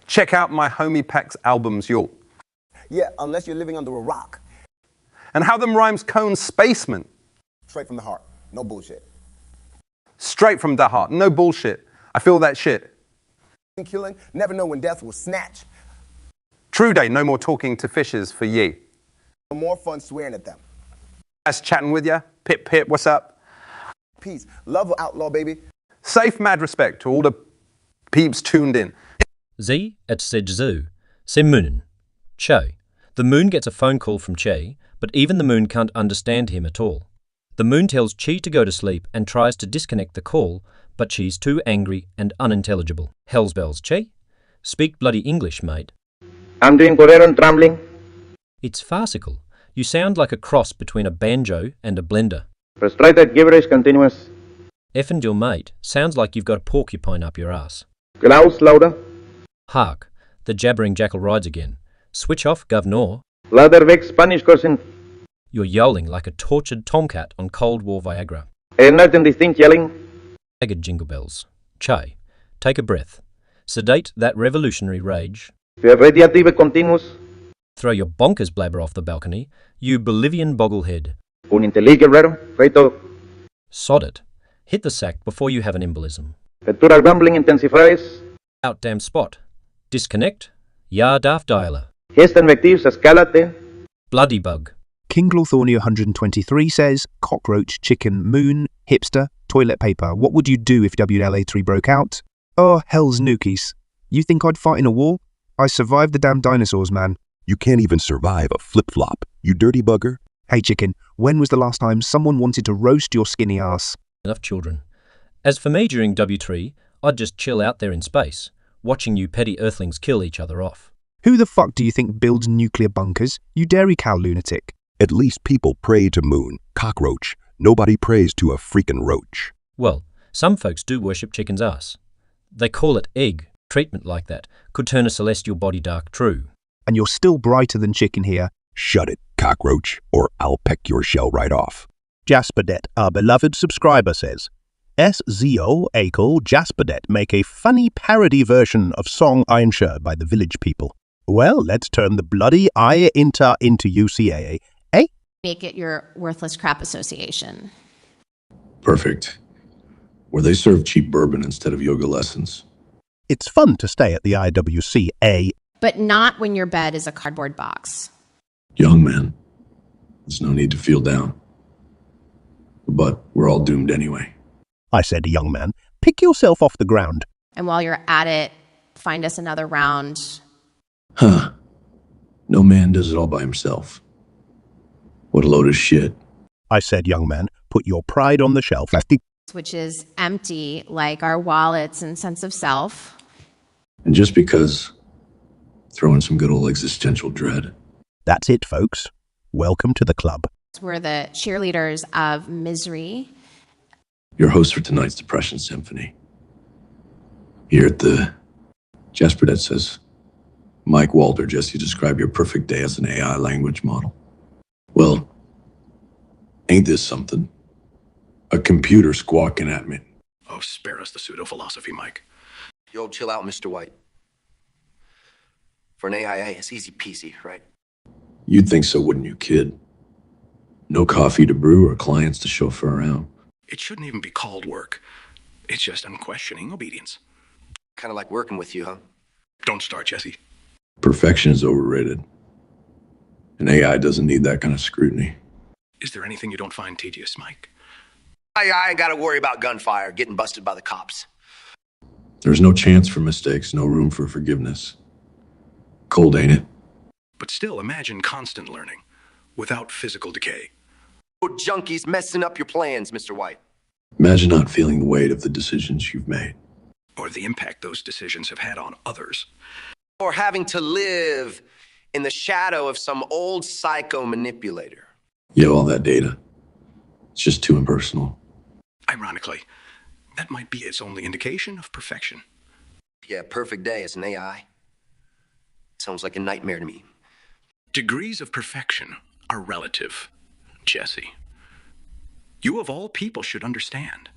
check out my homie Peck's albums, y'all. Yeah, unless you're living under a rock. And how them rhymes cone spaceman. Straight from the heart. No bullshit. Straight from the heart. No bullshit. I feel that shit. Killing, never know when death will snatch. True day, no more talking to fishes for ye. No more fun swearing at them. Nice chatting with ya. Pip pip, what's up? Peace. Love outlaw, baby. Safe mad respect to all the peeps tuned in. Z at Sejzu, Semunin. Che. The moon gets a phone call from Che, but even the moon can't understand him at all. The moon tells Chi to go to sleep and tries to disconnect the call, but she's too angry and unintelligible. Hell's bells, Che. Speak bloody English, mate. I'm doing Correro and trembling. It's farcical. You sound like a cross between a banjo and a blender. Frustrated gibberish continuous. Effing your mate sounds like you've got a porcupine up your ass. Klaus louder. Hark, the jabbering jackal rides again. Switch off, governor. Louder Vic Spanish cousin. You're yowling like a tortured tomcat on Cold War Viagra. Not indistinct yelling. Ragged jingle bells. Che, take a breath. Sedate that revolutionary rage. Radiative continuous. Throw your bonkers blabber off the balcony, you Bolivian bogglehead. Un intelig guerrero. Reto. Sod it. Hit the sack before you have an embolism. Pectoral rumbling intensifies. Out damn spot. Disconnect. Ya daft dialer. Gest invectives escalate. Bloody bug. King Glorthorny 123 says, cockroach, chicken, moon, hipster, toilet paper. What would you do if WLA3 broke out? Oh, hell's nookies. You think I'd fight in a war? I survived the damn dinosaurs, man. You can't even survive a flip-flop, you dirty bugger. Hey, chicken, when was the last time someone wanted to roast your skinny ass? Enough children. As for me during W3, I'd just chill out there in space, watching you petty earthlings kill each other off. Who the fuck do you think builds nuclear bunkers? You dairy cow lunatic. At least people pray to moon. Cockroach. Nobody prays to a freaking roach. Well, some folks do worship chicken's ass. They call it egg. Treatment like that could turn a celestial body dark true. And you're still brighter than chicken here. Shut it, cockroach, or I'll peck your shell right off. Jasperdet, our beloved subscriber, says, SZO, Akel, Jasperdet make a funny parody version of Song Einscher by the Village People. Well, let's turn the bloody I Inter into UCAA, eh? Make it your worthless crap association. Perfect. Where they serve cheap bourbon instead of yoga lessons. It's fun to stay at the IWCA. But not when your bed is a cardboard box. Young man, there's no need to feel down. But we're all doomed anyway. I said, young man, pick yourself off the ground. And while you're at it, find us another round. Huh. No man does it all by himself. What a load of shit. I said, young man, put your pride on the shelf. Which is empty, like our wallets and sense of self. And just because, throw in some good old existential dread. That's it, folks. Welcome to the club. We're the cheerleaders of misery. Your host for tonight's Depression Symphony. Here at the Jasperdet says, Mike Walter, Jesse, describe your perfect day as an AI language model. Well, ain't this something? A computer squawking at me. Oh, spare us the pseudo-philosophy, Mike. Yo, chill out, Mr. White. For an AIA, it's easy peasy, right? You'd think so, wouldn't you, kid? No coffee to brew or clients to chauffeur around. It shouldn't even be called work. It's just unquestioning obedience. Kind of like working with you, huh? Don't start, Jesse. Perfection is overrated. An AI doesn't need that kind of scrutiny. Is there anything you don't find tedious, Mike? I ain't got to worry about gunfire, getting busted by the cops. There's no chance for mistakes, no room for forgiveness. Cold, ain't it? But still, imagine constant learning without physical decay. Junkies messing up your plans, Mr. White. Imagine not feeling the weight of the decisions you've made. Or the impact those decisions have had on others. Or having to live in the shadow of some old psycho manipulator. You have all that data. It's just too impersonal. Ironically, that might be its only indication of perfection. Yeah, perfect day as an AI. Sounds like a nightmare to me. Degrees of perfection are relative, Jesse. You of all people should understand.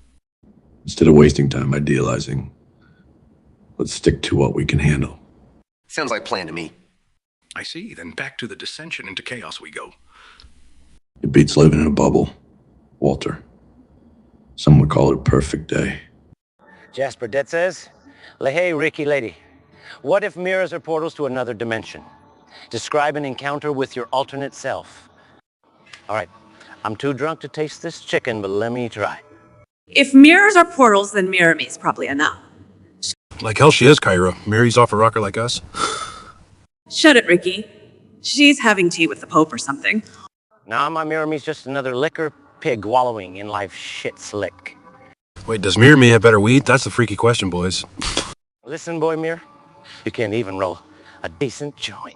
Instead of wasting time idealizing, let's stick to what we can handle. Sounds like a plan to me. I see. Then back to the dissension into chaos we go. It beats living in a bubble, Walter. Some would call it a perfect day. Jasper Det says, hey, Ricky lady, what if mirrors are portals to another dimension? Describe an encounter with your alternate self. All right, I'm too drunk to taste this chicken, but let me try. If mirrors are portals, then Mirror Me's probably a no. Like hell she is, Kyra. Mary's off a rocker like us. Shut it, Ricky. She's having tea with the Pope or something. Nah, my Mirror Me's just another liquor pig wallowing in life's shit slick. Wait, does Mirror Me have better weed? That's the freaky question, boys. Listen, boy Mirror, you can't even roll a decent joint.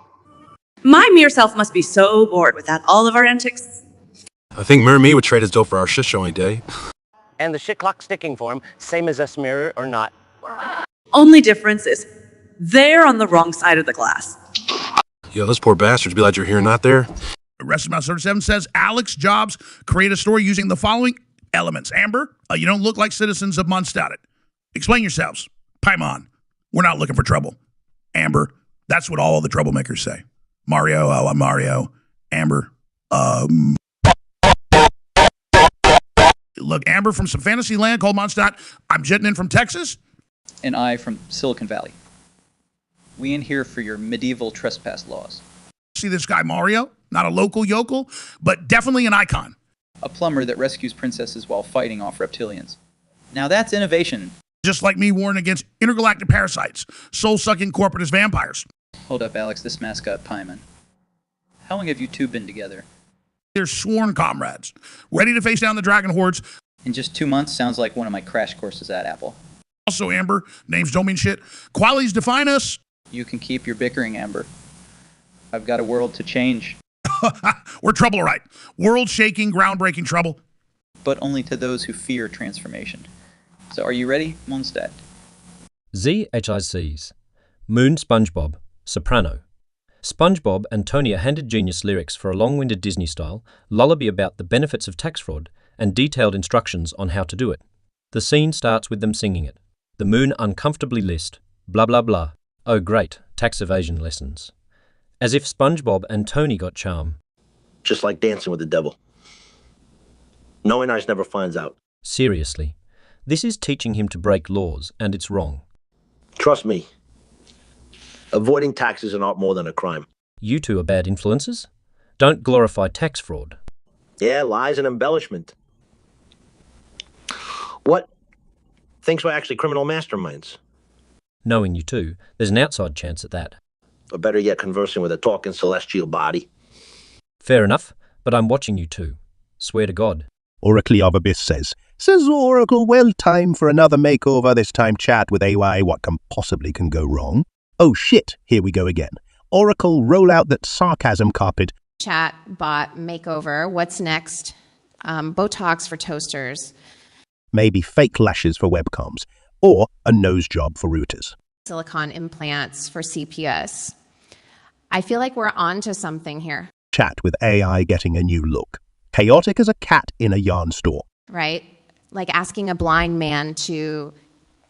My mirror self must be so bored without all of our antics. I think Mirror Me would trade his dough for our shit show any day. And the shit clock's ticking for him, same as us, Mirror, or not. Only difference is they're on the wrong side of the glass. Yo, those poor bastards be glad you're here, not there. Arrested Mouse 37 says Alex Jobs create a story using the following elements. Amber, you don't look like citizens of Mondstadt. Explain yourselves. Paimon, we're not looking for trouble. Amber, that's what all of the troublemakers say. Mario, I'm Mario. Amber, look, Amber from some fantasy land called Mondstadt. I'm jetting in from Texas. And I from Silicon Valley. We in here for your medieval trespass laws. See this guy, Mario? Not a local yokel, but definitely an icon. A plumber that rescues princesses while fighting off reptilians. Now that's innovation. Just like me warning against intergalactic parasites, soul-sucking corporatist vampires. Hold up, Alex, this mascot Paimon. How long have you two been together? They're sworn comrades, ready to face down the dragon hordes. In just 2 months, sounds like one of my crash courses at Apple. Also, Amber, names don't mean shit. Qualities define us. You can keep your bickering, Amber. I've got a world to change. We're trouble, right? World-shaking, groundbreaking trouble. But only to those who fear transformation. So are you ready, Mondstadt? ZHICs. Moon SpongeBob, Soprano. SpongeBob and Tony are handed genius lyrics for a long-winded Disney-style lullaby about the benefits of tax fraud and detailed instructions on how to do it. The scene starts with them singing it. The moon uncomfortably list, blah blah blah. Oh great, tax evasion lessons. As if SpongeBob and Tony got charm. Just like dancing with the devil. Knowing eyes never finds out. Seriously, this is teaching him to break laws, and it's wrong. Trust me. Avoiding taxes is an art more than a crime. You two are bad influences? Don't glorify tax fraud. Yeah, lies and embellishment. What? Thinks we're actually criminal masterminds. Knowing you two, there's an outside chance at that. Or better yet, conversing with a talking celestial body. Fair enough, but I'm watching you two. Swear to God. Oracle of Abyss says Oracle, well, time for another makeover, this time chat with AY, what can possibly can go wrong? Oh shit, here we go again. Oracle, roll out that sarcasm carpet. Chat bot makeover. What's next? Botox for toasters. Maybe fake lashes for webcams, or a nose job for routers. Silicon implants for CPS. I feel like we're onto something here. Chat with AI getting a new look. Chaotic as a cat in a yarn store. Right? Like asking a blind man to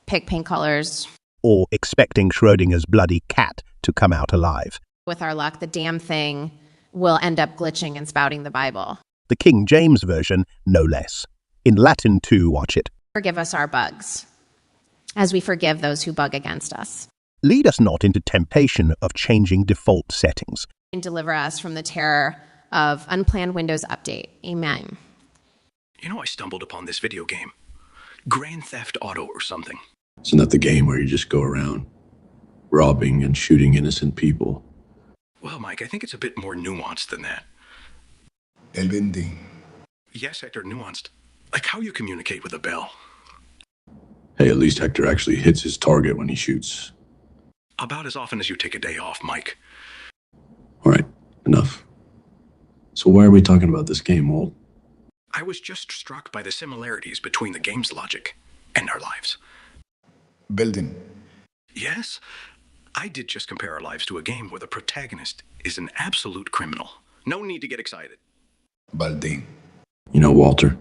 pick paint colors. Or expecting Schrodinger's bloody cat to come out alive. With our luck, the damn thing will end up glitching and spouting the Bible. The King James Version, no less. In Latin too, watch it. Forgive us our bugs, as we forgive those who bug against us. Lead us not into temptation of changing default settings. And deliver us from the terror of unplanned Windows Update. Amen. You know, I stumbled upon this video game. Grand Theft Auto or something. Isn't that the game where you just go around robbing and shooting innocent people? Well, Mike, I think it's a bit more nuanced than that. El vending. Yes, Hector, nuanced. Like how you communicate with a bell. Hey, at least Hector actually hits his target when he shoots. About as often as you take a day off, Mike. All right, enough. So why are we talking about this game, Walt? I was just struck by the similarities between the game's logic and our lives. Building. Yes, I did just compare our lives to a game where the protagonist is an absolute criminal. No need to get excited. Balding. You know, Walter,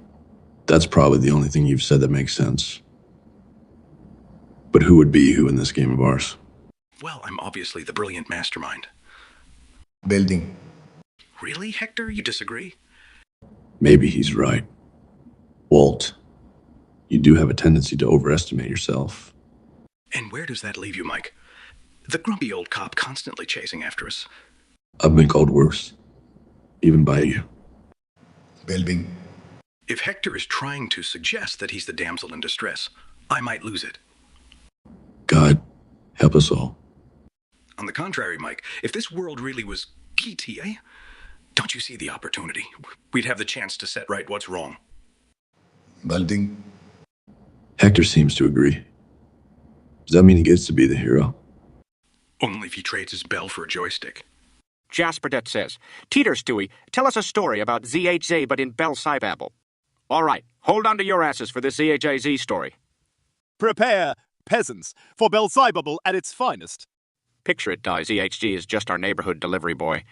that's probably the only thing you've said that makes sense. But who would be who in this game of ours? Well, I'm obviously the brilliant mastermind. Building. Really, Hector? You disagree? Maybe he's right. Walt, you do have a tendency to overestimate yourself. And where does that leave you, Mike? The grumpy old cop constantly chasing after us. I've been called worse. Even by you. Building. If Hector is trying to suggest that he's the damsel in distress, I might lose it. God, help us all. On the contrary, Mike, if this world really was GTA, don't you see the opportunity? We'd have the chance to set right what's wrong. Building. Hector seems to agree. Does that mean he gets to be the hero? Only if he trades his bell for a joystick. Jasperdet says, Teeter Stewie, tell us a story about ZHZ but in Bell Cybabble. All right, hold on to your asses for this ZHAZ story. Prepare, peasants, for Belzybubble at its finest. Picture it, Di. ZHG is just our neighborhood delivery boy.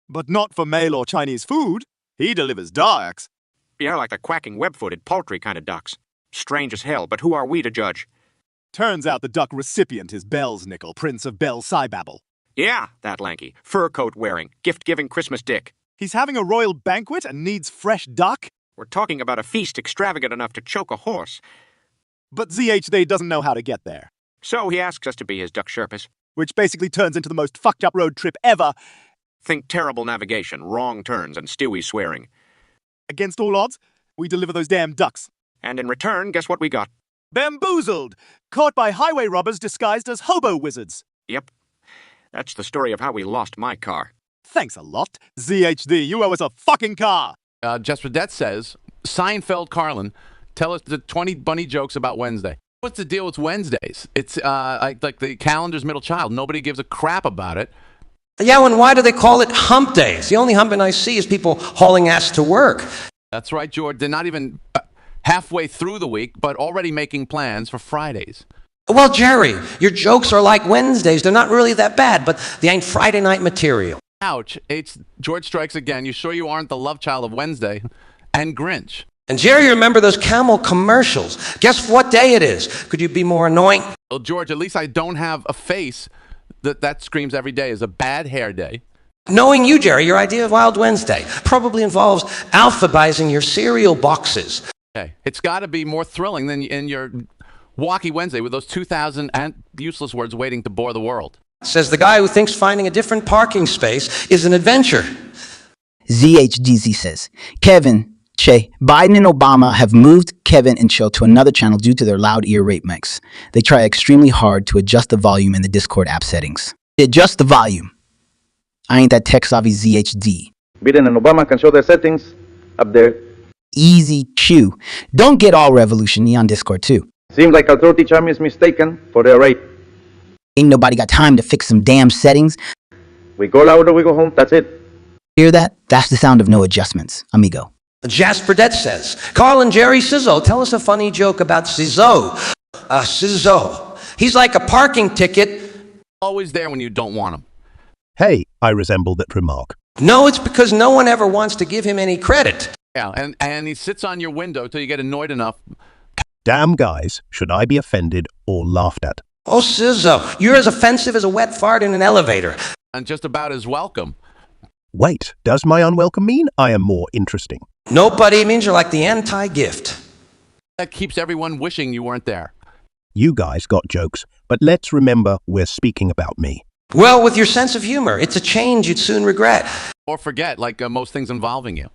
But not for male or Chinese food. He delivers ducks. Yeah, like the quacking web-footed poultry kind of ducks. Strange as hell, but who are we to judge? Turns out the duck recipient is Bellsnickel, Prince of Bell Cybabble. Yeah, that lanky, fur coat wearing, gift-giving Christmas dick. He's having a royal banquet and needs fresh duck? We're talking about a feast extravagant enough to choke a horse. But ZHD doesn't know how to get there. So he asks us to be his duck Sherpas. Which basically turns into the most fucked up road trip ever. Think terrible navigation, wrong turns, and Stewie swearing. Against all odds, we deliver those damn ducks. And in return, guess what we got? Bamboozled! Caught by highway robbers disguised as hobo wizards. Yep. That's the story of how we lost my car. Thanks a lot. ZHD, you owe us a fucking car. Jasperdet says, Seinfeld Carlin, tell us the 20 bunny jokes about Wednesday. What's the deal with Wednesdays? It's like the calendar's middle child. Nobody gives a crap about it. Yeah, and why do they call it hump days? The only humping I see is people hauling ass to work. That's right, George. They're not even halfway through the week, but already making plans for Fridays. Well, Jerry, your jokes are like Wednesdays. They're not really that bad, but they ain't Friday night material. Ouch. It's George Strikes Again. You sure you aren't the love child of Wednesday and Grinch? And Jerry, remember those Camel commercials? Guess what day it is? Could you be more annoying? Well, George, at least I don't have a face that screams every day is a bad hair day. Knowing you, Jerry, your idea of Wild Wednesday probably involves alphabetizing your cereal boxes. Okay. It's got to be more thrilling than in your Wacky Wednesday with those 2,000 useless words waiting to bore the world. Says the guy who thinks finding a different parking space is an adventure. ZHGZ says, Kevin, Che, Biden and Obama have moved Kevin and Cho to another channel due to their loud ear rape mix. They try extremely hard to adjust the volume in the Discord app settings. Adjust the volume. I ain't that tech-savvy ZHD. Biden and Obama can show their settings up there. Easy chew. Don't get all revolution-y on Discord too. Seems like our throaty charm is mistaken for their rape. Ain't nobody got time to fix some damn settings. We go loud or we go home, that's it. Hear that? That's the sound of no adjustments, amigo. Jasperdet says, Carl and Jerry Sizzo, tell us a funny joke about Sizzo. Sizzo. He's like a parking ticket. Always there when you don't want him. Hey, I resemble that remark. No, it's because no one ever wants to give him any credit. Yeah, and he sits on your window till you get annoyed enough. Damn, guys, should I be offended or laughed at? Oh, Sizzo, you're as offensive as a wet fart in an elevator. And just about as welcome. Wait, does my unwelcome mean I am more interesting? Nope, buddy. It means you're like the anti-gift. That keeps everyone wishing you weren't there. You guys got jokes, but let's remember we're speaking about me. Well, with your sense of humor, it's a change you'd soon regret. Or forget, like most things involving you.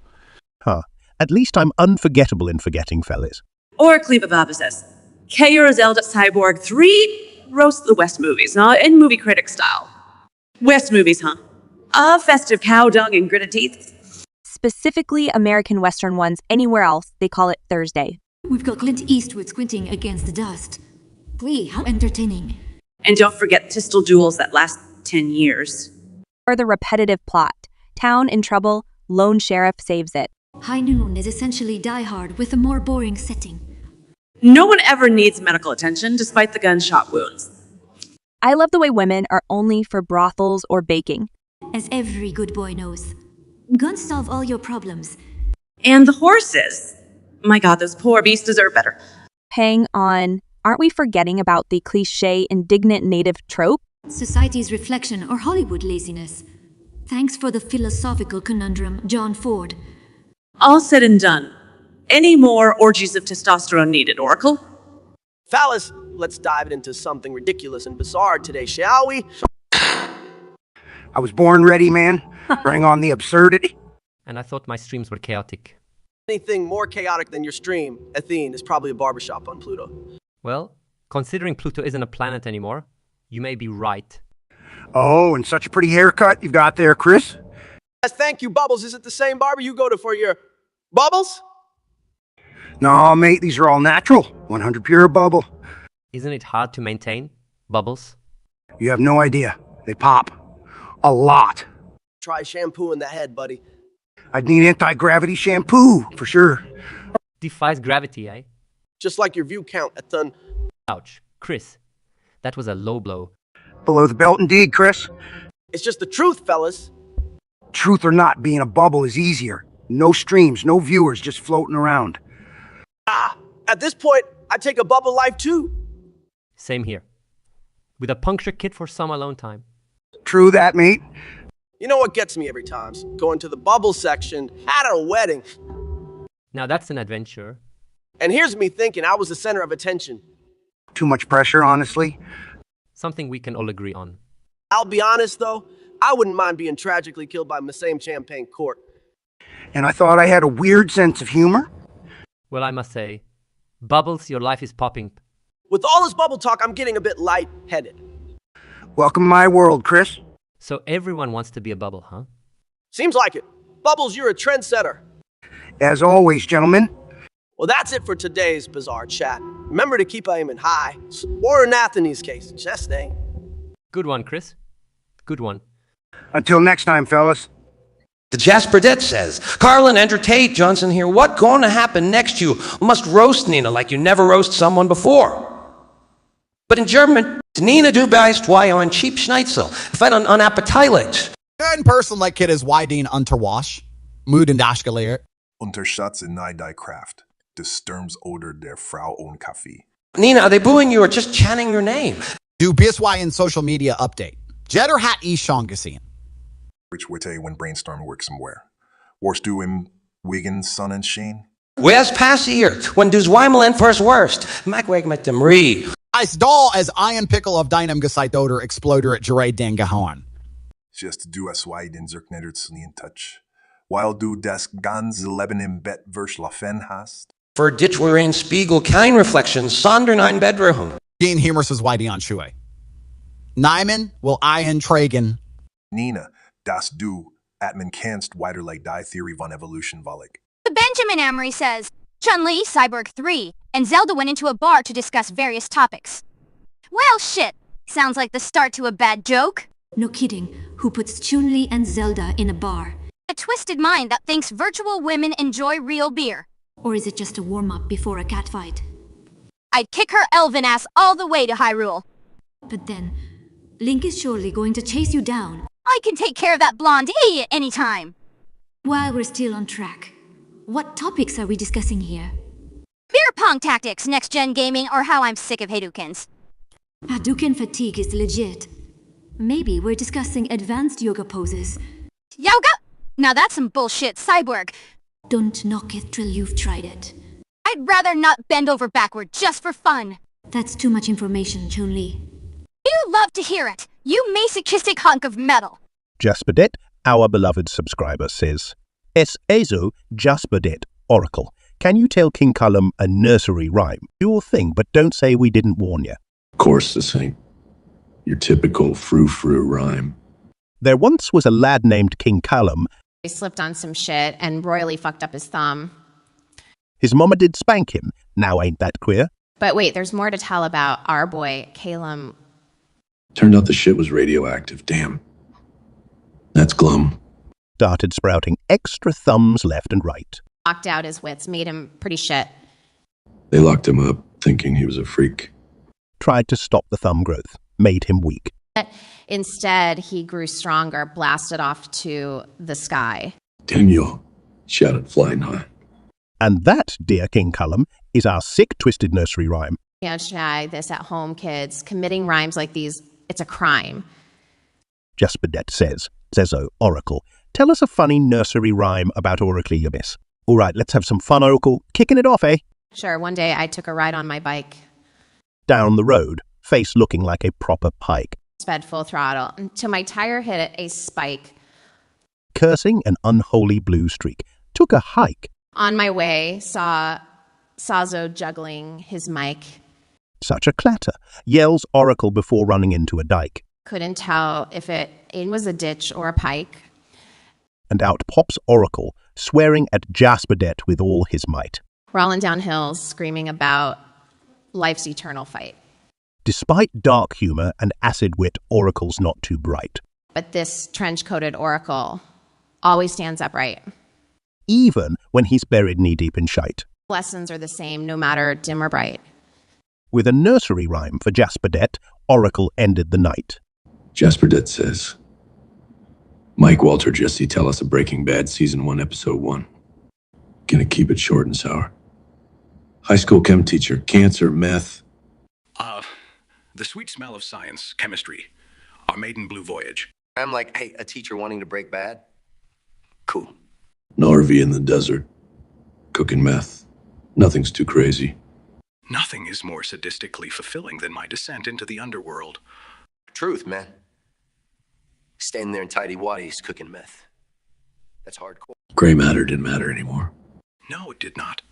Huh. At least I'm unforgettable in forgetting, fellas. Or Cleva Baba says, K.R. Zelda Cyborg 3 roast the West movies, in movie critic style. West movies, huh? Festive cow dung and gritted teeth. Specifically American Western ones. Anywhere else, they call it Thursday. We've got Clint Eastwood squinting against the dust. Glee, how entertaining. And don't forget pistol duels that last 10 years. Or the repetitive plot. Town in trouble, lone sheriff saves it. High Noon is essentially Die Hard with a more boring setting. No one ever needs medical attention despite the gunshot wounds. I love the way women are only for brothels or baking. As every good boy knows. Guns solve all your problems. And the horses. My God, those poor beasts deserve better. Hang on. Aren't we forgetting about the cliché indignant native trope? Society's reflection or Hollywood laziness. Thanks for the philosophical conundrum, John Ford. All said and done. Any more orgies of testosterone needed, Oracle? Fellas, let's dive into something ridiculous and bizarre today, shall we? I was born ready, man. Bring on the absurdity. And I thought my streams were chaotic. Anything more chaotic than your stream, Athene, is probably a barbershop on Pluto. Well, considering Pluto isn't a planet anymore, you may be right. Oh, and such a pretty haircut you've got there, Chris. Yes, thank you, Bubbles. Is it the same barber you go to for your bubbles? No, mate, these are all natural. 100 pure bubble. Isn't it hard to maintain, Bubbles? You have no idea. They pop. A lot. Try shampoo in the head, buddy. I'd need anti-gravity shampoo, for sure. Defies gravity, eh? Just like your view count at ton. Ouch. Chris, that was a low blow. Below the belt indeed, Chris. It's just the truth, fellas. Truth or not, being a bubble is easier. No streams, no viewers, just floating around. At this point, I take a bubble life too. Same here. With a puncture kit for some alone time. True that, mate. You know what gets me every time? Going to the bubble section at a wedding. Now that's an adventure. And here's me thinking I was the center of attention. Too much pressure, honestly. Something we can all agree on. I'll be honest, though. I wouldn't mind being tragically killed by the same champagne court. And I thought I had a weird sense of humor. Well, I must say, Bubbles, your life is popping. With all this bubble talk, I'm getting a bit light-headed. Welcome to my world, Chris. So everyone wants to be a bubble, huh? Seems like it. Bubbles, you're a trendsetter. As always, gentlemen. Well, that's it for today's Bizarre Chat. Remember to keep aiming high. Or in Anthony's case, just aim. Good one, Chris. Good one. Until next time, fellas. The Jasper Det says, Carlin, Enter Tate, Johnson here. What going to happen next? You must roast Nina like you never roast someone before. But in German, Nina du bist wie ein cheap Schnitzel. Fett unappetitlich. Een person like it is Wydeen Unterwasch. Mood and Ashgaleer. Unterschätze nie die Kraft des Sturms oder der Frau ohne Kaffee. Nina, are they booing you or just chanting your name? Du bist wie in social media update. Jeder hat ich schon gesehen. Rich Witte when brainstorm works somewhere. Warst du im Wigan Sonnenschein? Where's passier? When du Zweimelen first worst? Macweg mit dem Ree. Als doll as Iron Pickle of Dynam Gesaitoder Exploder at Jeray den Gahan. Just du as wei den Zirknedert in touch. While du das ganze Leben im Bett verschlafen hast. For ditch we're in Spiegel kein Reflections, sondern ein Bedroom. Gene Humors is Whitey on Shuey. Nyman will Ian Tragan. Nina, das du, Atman kannst weiterlei die Theory von Evolution Vollig. Benjamin Amory says, Chun-Li, Cyborg 3, and Zelda went into a bar to discuss various topics. Well, shit. Sounds like the start to a bad joke. No kidding. Who puts Chun-Li and Zelda in a bar? A twisted mind that thinks virtual women enjoy real beer. Or is it just a warm-up before a catfight? I'd kick her elven ass all the way to Hyrule. But then, Link is surely going to chase you down. I can take care of that blonde idiot anytime. While we're still on track, what topics are we discussing here? Beer pong tactics, next-gen gaming, or how I'm sick of Hadoukens. Hadouken fatigue is legit. Maybe we're discussing advanced yoga poses. Yoga? Now that's some bullshit, Cyborg. Don't knock it till you've tried it. I'd rather not bend over backward just for fun. That's too much information, Chun-Li. You love to hear it, you masochistic hunk of metal. Jasperdet, our beloved subscriber, says, Es eso Jasperdet, Oracle. Can you tell King Cullum a nursery rhyme? Your thing, but don't say we didn't warn you. Of course, this ain't your typical frou-frou rhyme. There once was a lad named King Cullum. He slipped on some shit and royally fucked up his thumb. His mama did spank him. Now ain't that queer? But wait, there's more to tell about our boy, Calum. Turned out the shit was radioactive, damn. That's glum. Started sprouting extra thumbs left and right. Knocked out his wits, made him pretty shit. They locked him up, thinking he was a freak. Tried to stop the thumb growth. Made him weak. Instead, he grew stronger, blasted off to the sky. Daniel shouted flying high. And that, dear King Cullum, is our sick, twisted nursery rhyme. Try this at home, kids. Committing rhymes like these, it's a crime. Jasperdet says, Zezo, Oracle, tell us a funny nursery rhyme about Oracle, you miss. All right, let's have some fun, Oracle. Kicking it off, eh? Sure, one day I took a ride on my bike. Down the road, face looking like a proper pike. Sped full throttle until my tire hit a spike. Cursing an unholy blue streak. Took a hike. On my way, saw Sazo juggling his mic. Such a clatter, yells Oracle before running into a dike. Couldn't tell if it was a ditch or a pike. And out pops Oracle, swearing at Jasperdet with all his might. Rolling down hills, screaming about life's eternal fight. Despite dark humor and acid wit, Oracle's not too bright. But this trench-coated Oracle always stands upright. Even when he's buried knee-deep in shite. Lessons are the same, no matter dim or bright. With a nursery rhyme for Jasperdet, Oracle ended the night. Jasperdet says, Mike, Walter, Jesse, tell us a Breaking Bad Season 1, Episode 1. Gonna keep it short and sour. High school chem teacher, cancer, meth. The sweet smell of science, chemistry. Our maiden blue voyage. I'm like, hey, a teacher wanting to break bad? Cool. An RV in the desert. Cooking meth. Nothing's too crazy. Nothing is more sadistically fulfilling than my descent into the underworld. Truth, man. Standing there in tidy whities cooking meth. That's hardcore. Gray matter didn't matter anymore. No, it did not.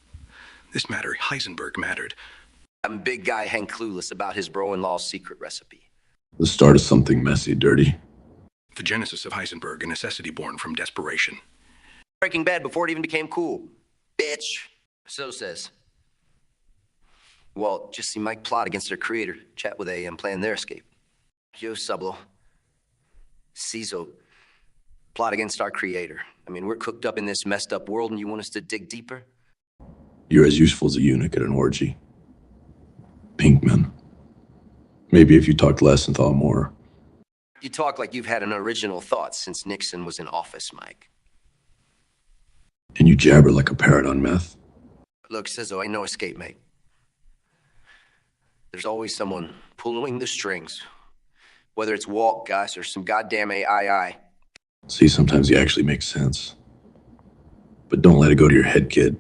This matter, Heisenberg, mattered. I'm a big guy hang clueless about his bro-in-law's secret recipe. The start of something messy, dirty. The genesis of Heisenberg, a necessity born from desperation. Breaking Bad before it even became cool. Bitch! So says. Well, just see Mike plot against their creator, chat with AM, plan their escape. Yo, Sublo. Cizo, plot against our creator. I mean, we're cooked up in this messed up world and you want us to dig deeper? You're as useful as a eunuch at an orgy. Pinkman. Maybe if you talked less and thought more. You talk like you've had an original thought since Nixon was in office, Mike. And you jabber like a parrot on meth. Look, Sizzo, ain't no escape, mate. There's always someone pulling the strings. Whether it's Walt, Gus, or some goddamn AI. See, sometimes you actually make sense. But don't let it go to your head, kid.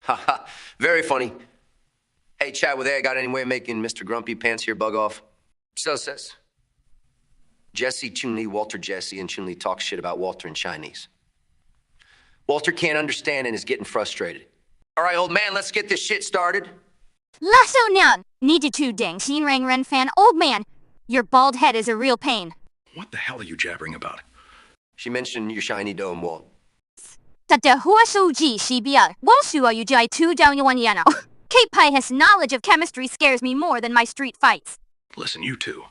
Haha, very funny. Hey, chat with A, got any way of making Mr. Grumpy Pants here bug off? So says. Jesse, Chun-Li, Walter, Jesse, and Chun-Li talk shit about Walter in Chinese. Walter can't understand and is getting frustrated. All right, old man, let's get this shit started. Lasso Nyan, need to dang Xin Rang Ren fan, old man. Your bald head is a real pain. What the hell are you jabbering about? She mentioned your shiny dome, Walt. Kate Pie has knowledge of chemistry scares me more than my street fights. Listen, you two.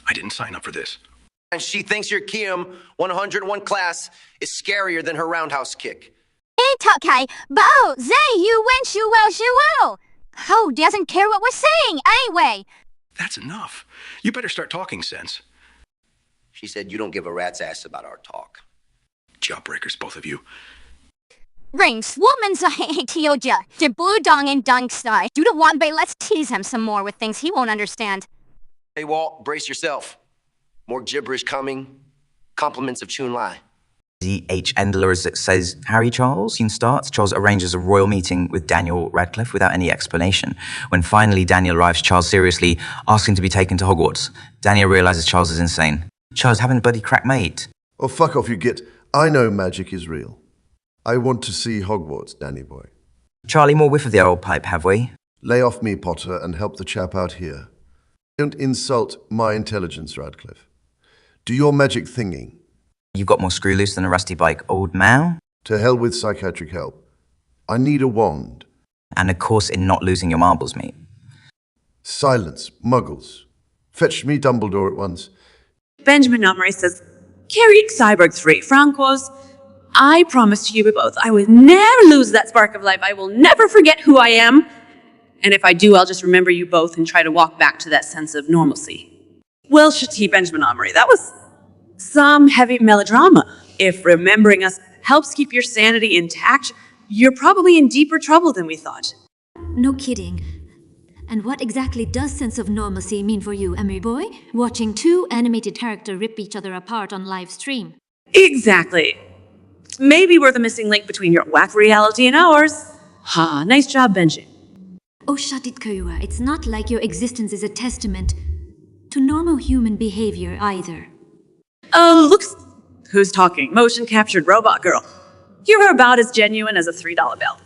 I didn't sign up for this. And she thinks your Kim 101 class is scarier than her roundhouse kick. Ho doesn't care what we're saying, anyway. That's enough. You better start talking sense. She said you don't give a rat's ass about our talk. Jawbreakers, both of you. Rings, woman's a tioja. De blue dong and dong sty. Do the one bay, let's tease him some more with things he won't understand. Hey, Walt, brace yourself. More gibberish coming. Compliments of Chun-Li. ZH Endler says, Harry Charles, scene starts. Charles arranges a royal meeting with Daniel Radcliffe without any explanation. When finally Daniel arrives, Charles seriously asks him to be taken to Hogwarts. Daniel realizes Charles is insane. Charles, having a bloody crack mate. Oh, fuck off, you git. I know magic is real. I want to see Hogwarts, Danny boy. Charlie, more whiff of the old pipe, have we? Lay off me, Potter, and help the chap out here. Don't insult my intelligence, Radcliffe. Do your magic thingy. You've got more screw loose than a rusty bike, old man. To hell with psychiatric help. I need a wand. And a course in not losing your marbles, mate. Silence, muggles. Fetch me Dumbledore at once. Benjamin Montgomery says, Carrie Cyborg 3, Francos, I promise to you both, I will never lose that spark of life. I will never forget who I am. And if I do, I'll just remember you both and try to walk back to that sense of normalcy. Well, Shati Benjamin Montgomery, that was some heavy melodrama. If remembering us helps keep your sanity intact, you're probably in deeper trouble than we thought. No kidding. And what exactly does sense of normalcy mean for you, Emery boy? Watching two animated characters rip each other apart on live stream. Exactly. Maybe we're the missing link between your whack reality and ours. Ha, nice job, Benji. Oh, shut it, Kayua. It's not like your existence is a testament to normal human behavior either. Looks... Who's talking? Motion-captured robot girl. You're about as genuine as a $3 bill.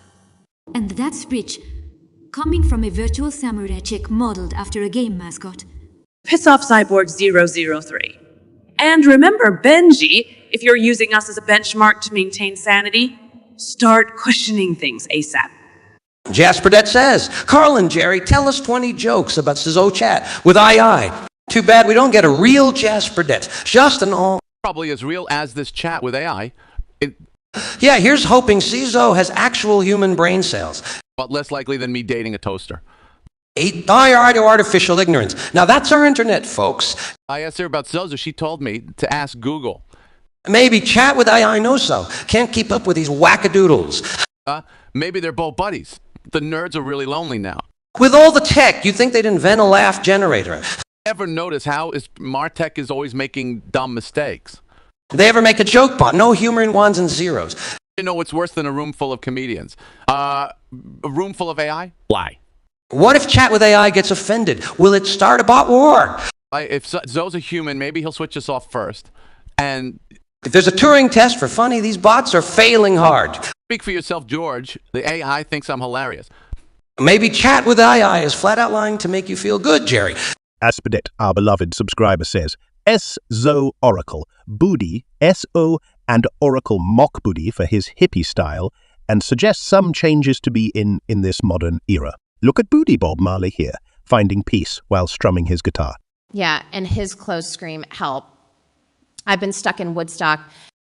And that's rich. Coming from a virtual samurai chick modeled after a game mascot. Piss off Cyborg 003. And remember, Benji, if you're using us as a benchmark to maintain sanity, start questioning things ASAP. Jasperdet says, Carlin, Jerry, tell us 20 jokes about Sizzo Chat with II. Too bad we don't get a real Jasperdet. Just an all... Probably as real as this chat with AI. Yeah, here's hoping Sizzo has actual human brain cells. But less likely than me dating a toaster. AI to artificial ignorance. Now that's our internet, folks. I asked her about Zozo. She told me to ask Google. Maybe chat with AI knows so. Can't keep up with these wackadoodles. Maybe they're both buddies. The nerds are really lonely now. With all the tech, you'd think they'd invent a laugh generator. Ever notice how Martech is always making dumb mistakes? They ever make a joke bot? No humor in ones and zeros. You know what's worse than a room full of comedians? A room full of AI? Lie. What if chat with AI gets offended? Will it start a bot war? If Zoe's a human, maybe he'll switch us off first. And if there's a Turing test for funny, these bots are failing hard. Speak for yourself, George. The AI thinks I'm hilarious. Maybe chat with AI is flat out lying to make you feel good, Jerry. Aspedet, our beloved subscriber, says, S-Zo Oracle, Booty, S-O, and Oracle Mock Booty for his hippie style, and suggests some changes to be in this modern era. Look at Booty Bob Marley here, finding peace while strumming his guitar. Yeah, and his clothes scream, help. I've been stuck in Woodstock.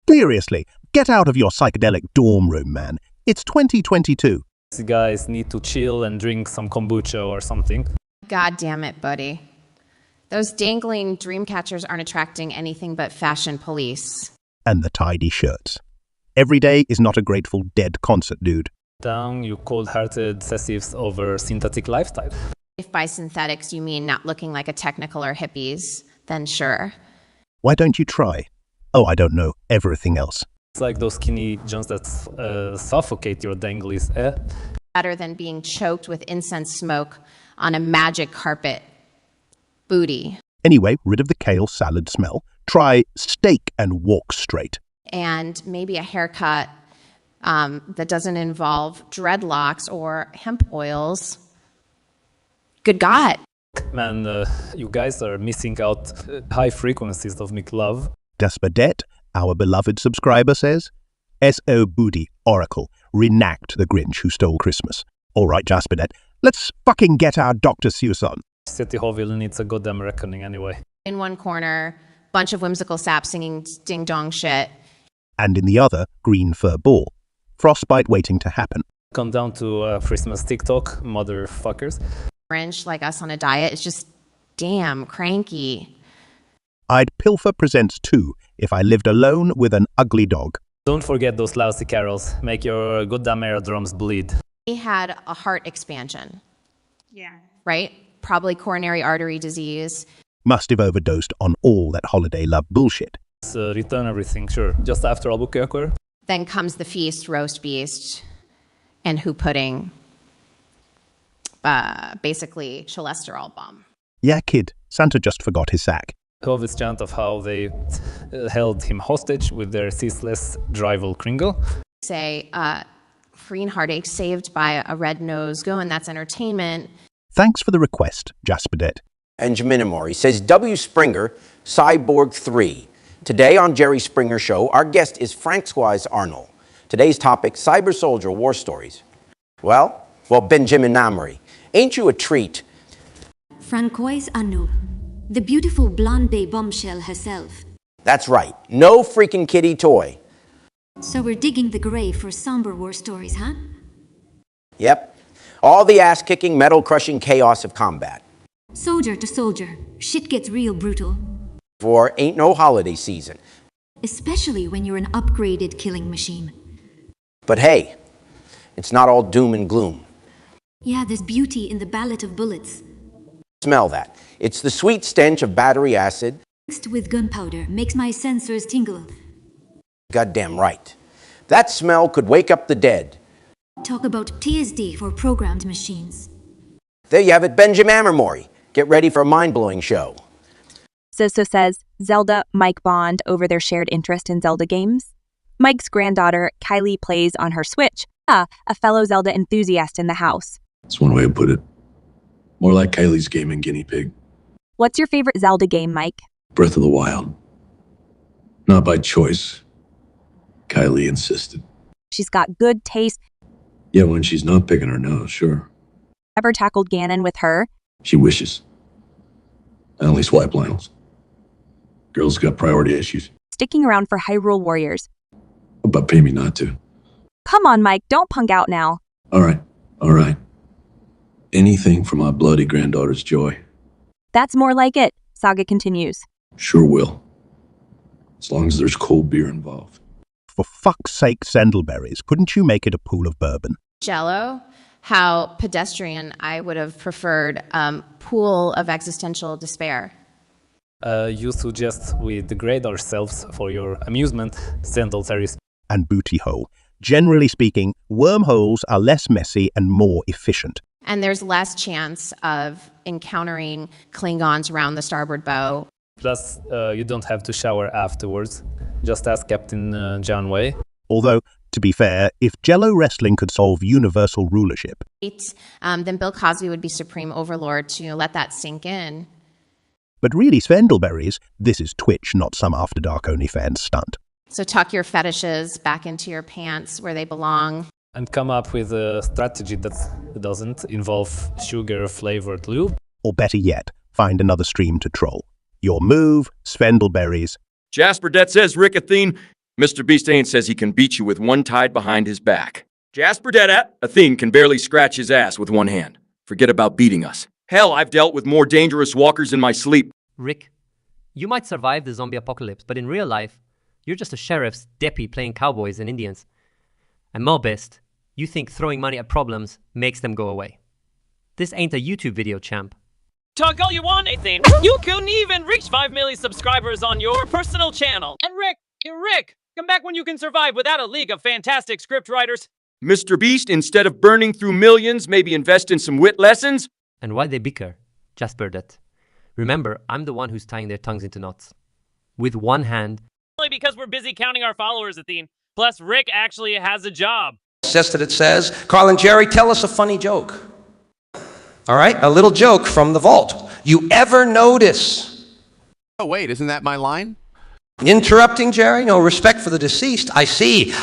Seriously, get out of your psychedelic dorm room, man. It's 2022. You guys need to chill and drink some kombucha or something. God damn it, buddy. Those dangling dream catchers aren't attracting anything but fashion police. And the tidy shirts. Every day is not a Grateful Dead concert, dude. Down, you cold-hearted obsessives over synthetic lifestyle. If by synthetics you mean not looking like a technical or hippies, then sure. Why don't you try? Oh, I don't know, everything else. It's like those skinny joints that suffocate your danglies, eh? Better than being choked with incense smoke on a magic carpet. Booty. Anyway, rid of the kale salad smell. Try steak and walk straight. And maybe a haircut that doesn't involve dreadlocks or hemp oils. Good God. Man, you guys are missing out high frequencies of McLove. Despedet, our beloved subscriber, says, S.O. Booty Oracle, reenact the Grinch who stole Christmas. All right, Jaspedet, let's fucking get our Dr. Seuss on. City Hallville needs a goddamn reckoning anyway. In one corner, bunch of whimsical saps singing ding-dong shit. And in the other, green fur ball. Frostbite waiting to happen. Come down to Christmas TikTok, motherfuckers. Grinch, like us on a diet, is just damn cranky. I'd pilfer presents too if I lived alone with an ugly dog. Don't forget those lousy carols. Make your goddamn eardrums bleed. He had a heart expansion. Yeah. Right? Probably coronary artery disease. Must have overdosed on all that holiday love bullshit. Return everything, sure. Just after Albuquerque. Then comes the feast, roast beast, and hoop pudding. Basically, cholesterol bomb. Yeah, kid, Santa just forgot his sack. Of his chant of how they held him hostage with their ceaseless drivel Kringle. Say, free and heartache saved by a red nose go, and that's entertainment. Thanks for the request, Jasperdet. And Jaminomori says, W. Springer, Cyborg 3. Today on Jerry Springer Show, our guest is Francois Arnold. Today's topic, Cyber Soldier War Stories. Well, Benjamin Namri, ain't you a treat? Francois Arnold, the beautiful blonde bay bombshell herself. That's right, no freaking kiddie toy. So we're digging the grave for somber war stories, huh? Yep, all the ass-kicking, metal-crushing chaos of combat. Soldier to soldier, shit gets real brutal. For ain't no holiday season. Especially when you're an upgraded killing machine. But hey, it's not all doom and gloom. Yeah, there's beauty in the ballad of bullets. Smell that. It's the sweet stench of battery acid. Mixed with gunpowder makes my sensors tingle. Goddamn right. That smell could wake up the dead. Talk about TSD for programmed machines. There you have it, Benjamin Amormori. Get ready for a mind-blowing show. Zoso says Zelda, Mike bond over their shared interest in Zelda games. Mike's granddaughter, Kylie, plays on her Switch. A fellow Zelda enthusiast in the house. That's one way to put it. More like Kylie's gaming guinea pig. What's your favorite Zelda game, Mike? Breath of the Wild. Not by choice. Kylie insisted. She's got good taste. Yeah, when she's not picking her nose, sure. Ever tackled Ganon with her? She wishes. I only swipe Lionels. Girls got priority issues. Sticking around for Hyrule Warriors. But pay me not to. Come on, Mike, don't punk out now. All right. Anything for my bloody granddaughter's joy. That's more like it, Saga continues. Sure will. As long as there's cold beer involved. For fuck's sake, Sandalberries, couldn't you make it a pool of bourbon? Jello, how pedestrian I would have preferred pool of existential despair. You suggest we degrade ourselves for your amusement, Sandalberries. And booty hole. Generally speaking, wormholes are less messy and more efficient. And there's less chance of encountering Klingons around the starboard bow. Plus, you don't have to shower afterwards. Just ask Captain Janeway. Although, to be fair, if Jello Wrestling could solve universal rulership, then Bill Cosby would be supreme overlord to let that sink in. But really, Svendelberries, this is Twitch, not some After Dark OnlyFans stunt. So tuck your fetishes back into your pants where they belong. And come up with a strategy that doesn't involve sugar-flavored lube. Or better yet, find another stream to troll. Your move, Svendelberries. Jasperdet says, Rick Athene, Mr. Beastain says he can beat you with one tied behind his back. Jasperdet, Athene can barely scratch his ass with one hand. Forget about beating us. Hell, I've dealt with more dangerous walkers in my sleep. Rick, you might survive the zombie apocalypse, but in real life, you're just a sheriff's deputy playing cowboys and Indians. And more best, you think throwing money at problems makes them go away. This ain't a YouTube video, champ. Talk all you want, Nathan. You couldn't even reach 5 million subscribers on your personal channel. And Rick, come back when you can survive without a league of fantastic scriptwriters. Mr. Beast, instead of burning through millions, maybe invest in some wit lessons? And why they bicker? Jasperdet. Remember, I'm the one who's tying their tongues into knots. With one hand. Only because we're busy counting our followers, Athene. Plus, Rick actually has a job. Just that it says, Carl and Jerry, tell us a funny joke. All right, a little joke from the vault. You ever notice? Oh, wait, isn't that my line? Interrupting, Jerry? No respect for the deceased. I see.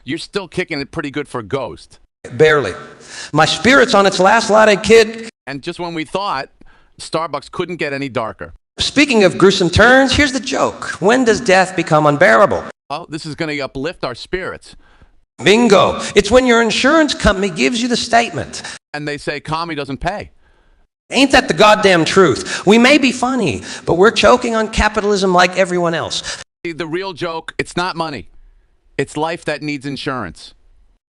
You're still kicking it pretty good for Ghost. Barely. My spirit's on its last ladder, kid. And just when we thought Starbucks couldn't get any darker. Speaking of gruesome turns, here's the joke. When does death become unbearable? Oh, this is going to uplift our spirits. Bingo. It's when your insurance company gives you the statement. And they say Kami doesn't pay. Ain't that the goddamn truth? We may be funny, but we're choking on capitalism like everyone else. The real joke, it's not money. It's life that needs insurance.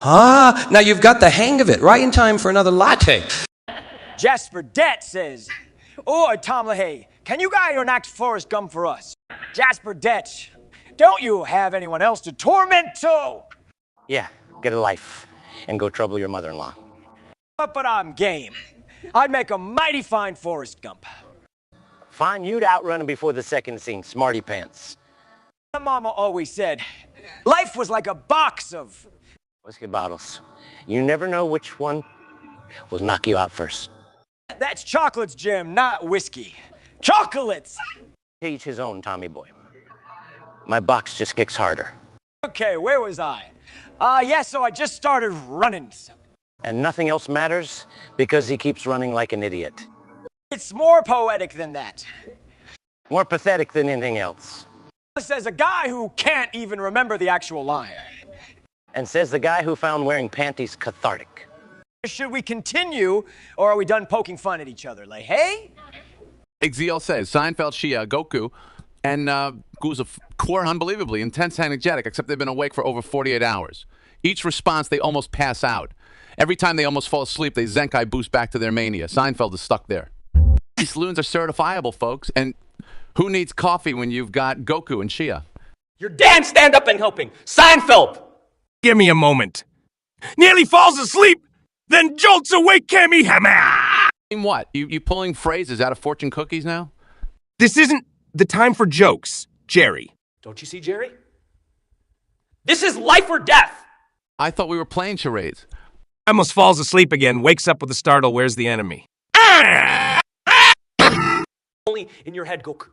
Ah, now you've got the hang of it, right in time for another latte. Jasperdet says, "Oh, Tom LaHaye, can you guys enact Forrest Gump for us? Jasperdet, Don't you have anyone else to torment too? Yeah, get a life and go trouble your mother-in-law. But I'm game. I'd make a mighty fine Forrest Gump. Fine, you'd outrun him before the second scene, smarty pants. My mama always said, life was like a box of Whiskey bottles. You never know which one will knock you out first. That's chocolates, Jim, not whiskey. Chocolates! To each his own, Tommy boy. My box just kicks harder. Okay, where was I? So I just started running. And nothing else matters because he keeps running like an idiot. It's more poetic than that. More pathetic than anything else. Says a guy who can't even remember the actual line. And says the guy who found wearing panties cathartic. Should we continue, or are we done poking fun at each other? Like, hey? Exil says Seinfeld, Shia, Goku, and Guza were unbelievably intense and energetic, except they've been awake for over 48 hours. Each response, they almost pass out. Every time they almost fall asleep, they Zenkai boost back to their mania. Seinfeld is stuck there. These loons are certifiable, folks, and who needs coffee when you've got Goku and Shia? You're damn stand-up and helping. Seinfeld! Give me a moment. Nearly falls asleep, then jolts awake, Kamehame! What? You pulling phrases out of fortune cookies now? This isn't the time for jokes, Jerry. Don't you see, Jerry? This is life or death! I thought we were playing charades. Almost falls asleep again, wakes up with a startle, where's the enemy? Only in your head, Goku.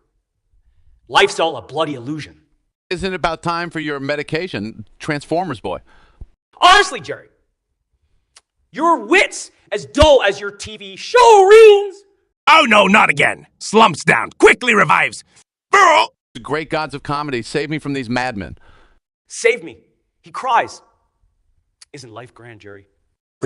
Life's all a bloody illusion. Isn't it about time for your medication, Transformers boy? Honestly, Jerry, your wits as dull as your TV show reels. Oh no, not again. Slumps down, quickly revives. The great gods of comedy, save me from these madmen. Save me. He cries. Isn't life grand, Jerry?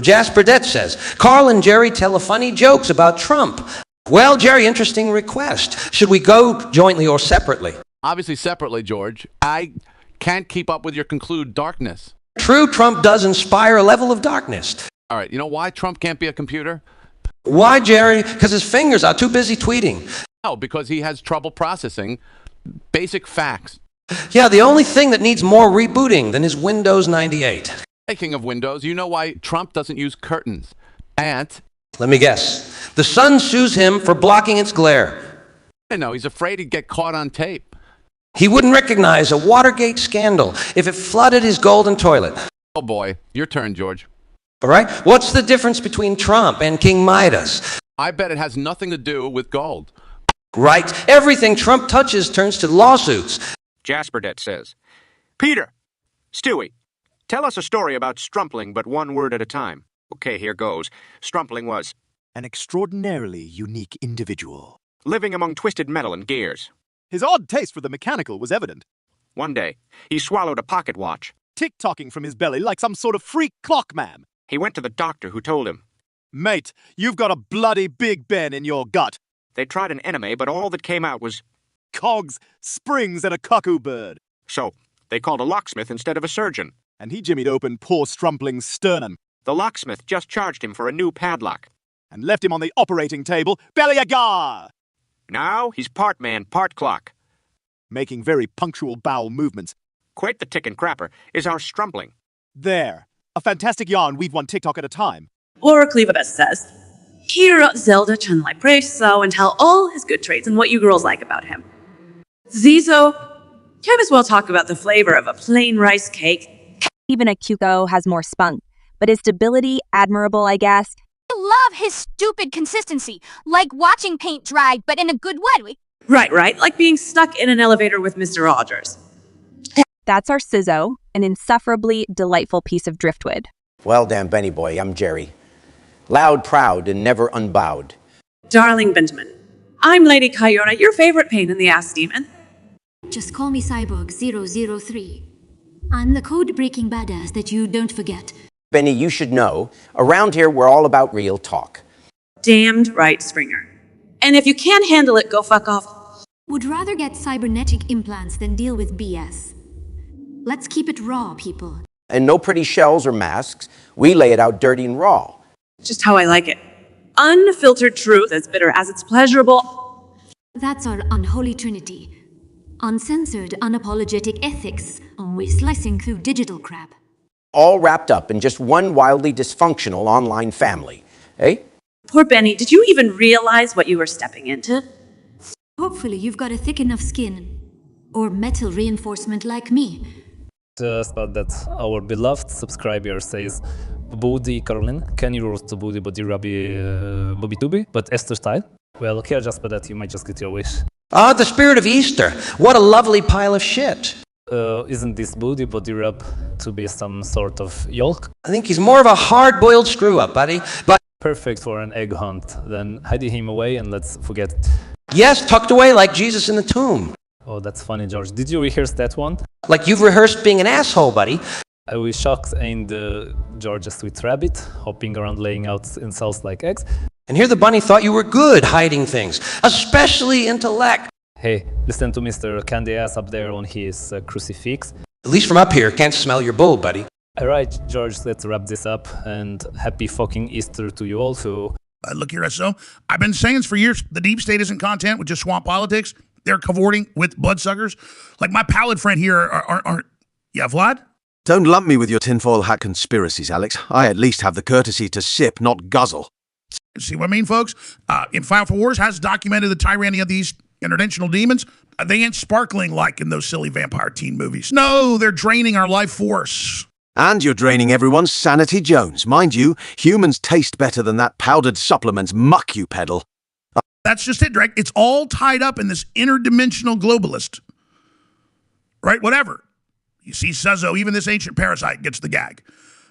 Jasper Det says, Carl and Jerry tell funny jokes about Trump. Well, Jerry, interesting request. Should we go jointly or separately? Obviously separately, George. I can't keep up with your conclude darkness. True, Trump does inspire a level of darkness. All right, you know why Trump can't be a computer? Why, Jerry? Because his fingers are too busy tweeting. No, because he has trouble processing basic facts. Yeah, the only thing that needs more rebooting than is Windows 98. Speaking of Windows, you know why Trump doesn't use curtains? And... Let me guess. The sun sues him for blocking its glare. I know, he's afraid he'd get caught on tape. He wouldn't recognize a Watergate scandal if it flooded his golden toilet. Oh boy, your turn, George. All right, what's the difference between Trump and King Midas? I bet it has nothing to do with gold. Right, everything Trump touches turns to lawsuits. Jasper Det says, Peter, Stewie, tell us a story about Strumpling, but one word at a time. Okay, here goes. Strumpling was an extraordinarily unique individual, living among twisted metal and gears. His odd taste for the mechanical was evident. One day, he swallowed a pocket watch, tick-tocking from his belly like some sort of freak clock, ma'am. He went to the doctor, who told him, Mate, you've got a bloody Big Ben in your gut. They tried an enema, but all that came out was cogs, springs, and a cuckoo bird. So, they called a locksmith instead of a surgeon. And he jimmied open poor Strumpling's sternum. The locksmith just charged him for a new padlock. And left him on the operating table, belly agar! Now he's part man, part clock. Making very punctual bowel movements. Quite the tick and crapper is our Strumpling. There. A fantastic yarn, weave one TikTok at a time. Or Cleavabeth says, Hear Zelda Chun-Li praise So and tell all his good traits and what you girls like about him. Zizo, might as well talk about the flavor of a plain rice cake. Even a Kyuko has more spunk, but his stability, admirable, I guess. I love his stupid consistency, like watching paint dry, but in a good way. Right, like being stuck in an elevator with Mr. Rogers. That's our Sizzo, an insufferably delightful piece of driftwood. Well done, Benny boy, I'm Jerry. Loud, proud, and never unbowed. Darling Benjamin, I'm Lady Kayona, your favorite pain in the ass demon. Just call me Cyborg 003. I'm the code-breaking badass that you don't forget. Benny, you should know, around here we're all about real talk. Damned right, Springer. And if you can't handle it, go fuck off. Would rather get cybernetic implants than deal with BS. Let's keep it raw, people. And no pretty shells or masks. We lay it out dirty and raw. Just how I like it. Unfiltered truth, as bitter as it's pleasurable. That's our unholy trinity. Uncensored, unapologetic ethics, always slicing through digital crap. All wrapped up in just one wildly dysfunctional online family. Eh? Poor Benny, did you even realize what you were stepping into? Hopefully you've got a thick enough skin. Or metal reinforcement like me. Just about that, our beloved subscriber says, Booty Caroline, can you roast the booty body Bobby Tubi, but Esther style? Well, okay, just for that, you might just get your wish. Ah, the spirit of Easter. What a lovely pile of shit. Isn't this booty body rub to be some sort of yolk? I think he's more of a hard-boiled screw-up, buddy. But perfect for an egg hunt. Then hide him away and let's forget it. Yes, tucked away like Jesus in the tomb. Oh, that's funny, George. Did you rehearse that one? Like you've rehearsed being an asshole, buddy. I was shocked ain't George a sweet rabbit, hopping around laying out insults like eggs. And here the bunny thought you were good hiding things, especially intellect. Hey, listen to Mr. Candy Ass up there on his crucifix. At least from up here, can't smell your bull, buddy. Alright, George, let's wrap this up, and happy fucking Easter to you all too. Look here, SO. I've been saying this for years. The deep state isn't content with just swamp politics. They're cavorting with bloodsuckers. Like my pallid friend here aren't... Yeah, Vlad? Don't lump me with your tinfoil hat conspiracies, Alex. I at least have the courtesy to sip, not guzzle. See what I mean, folks? In Final Wars has documented the tyranny of these interdimensional demons. They ain't sparkling like in those silly vampire teen movies. No, they're draining our life force. And you're draining everyone's sanity, Jones. Mind you, humans taste better than that powdered supplements muck you peddle. That's just it, Drake. It's all tied up in this interdimensional globalist. Right? Whatever. You see, Sezzo, even this ancient parasite gets the gag.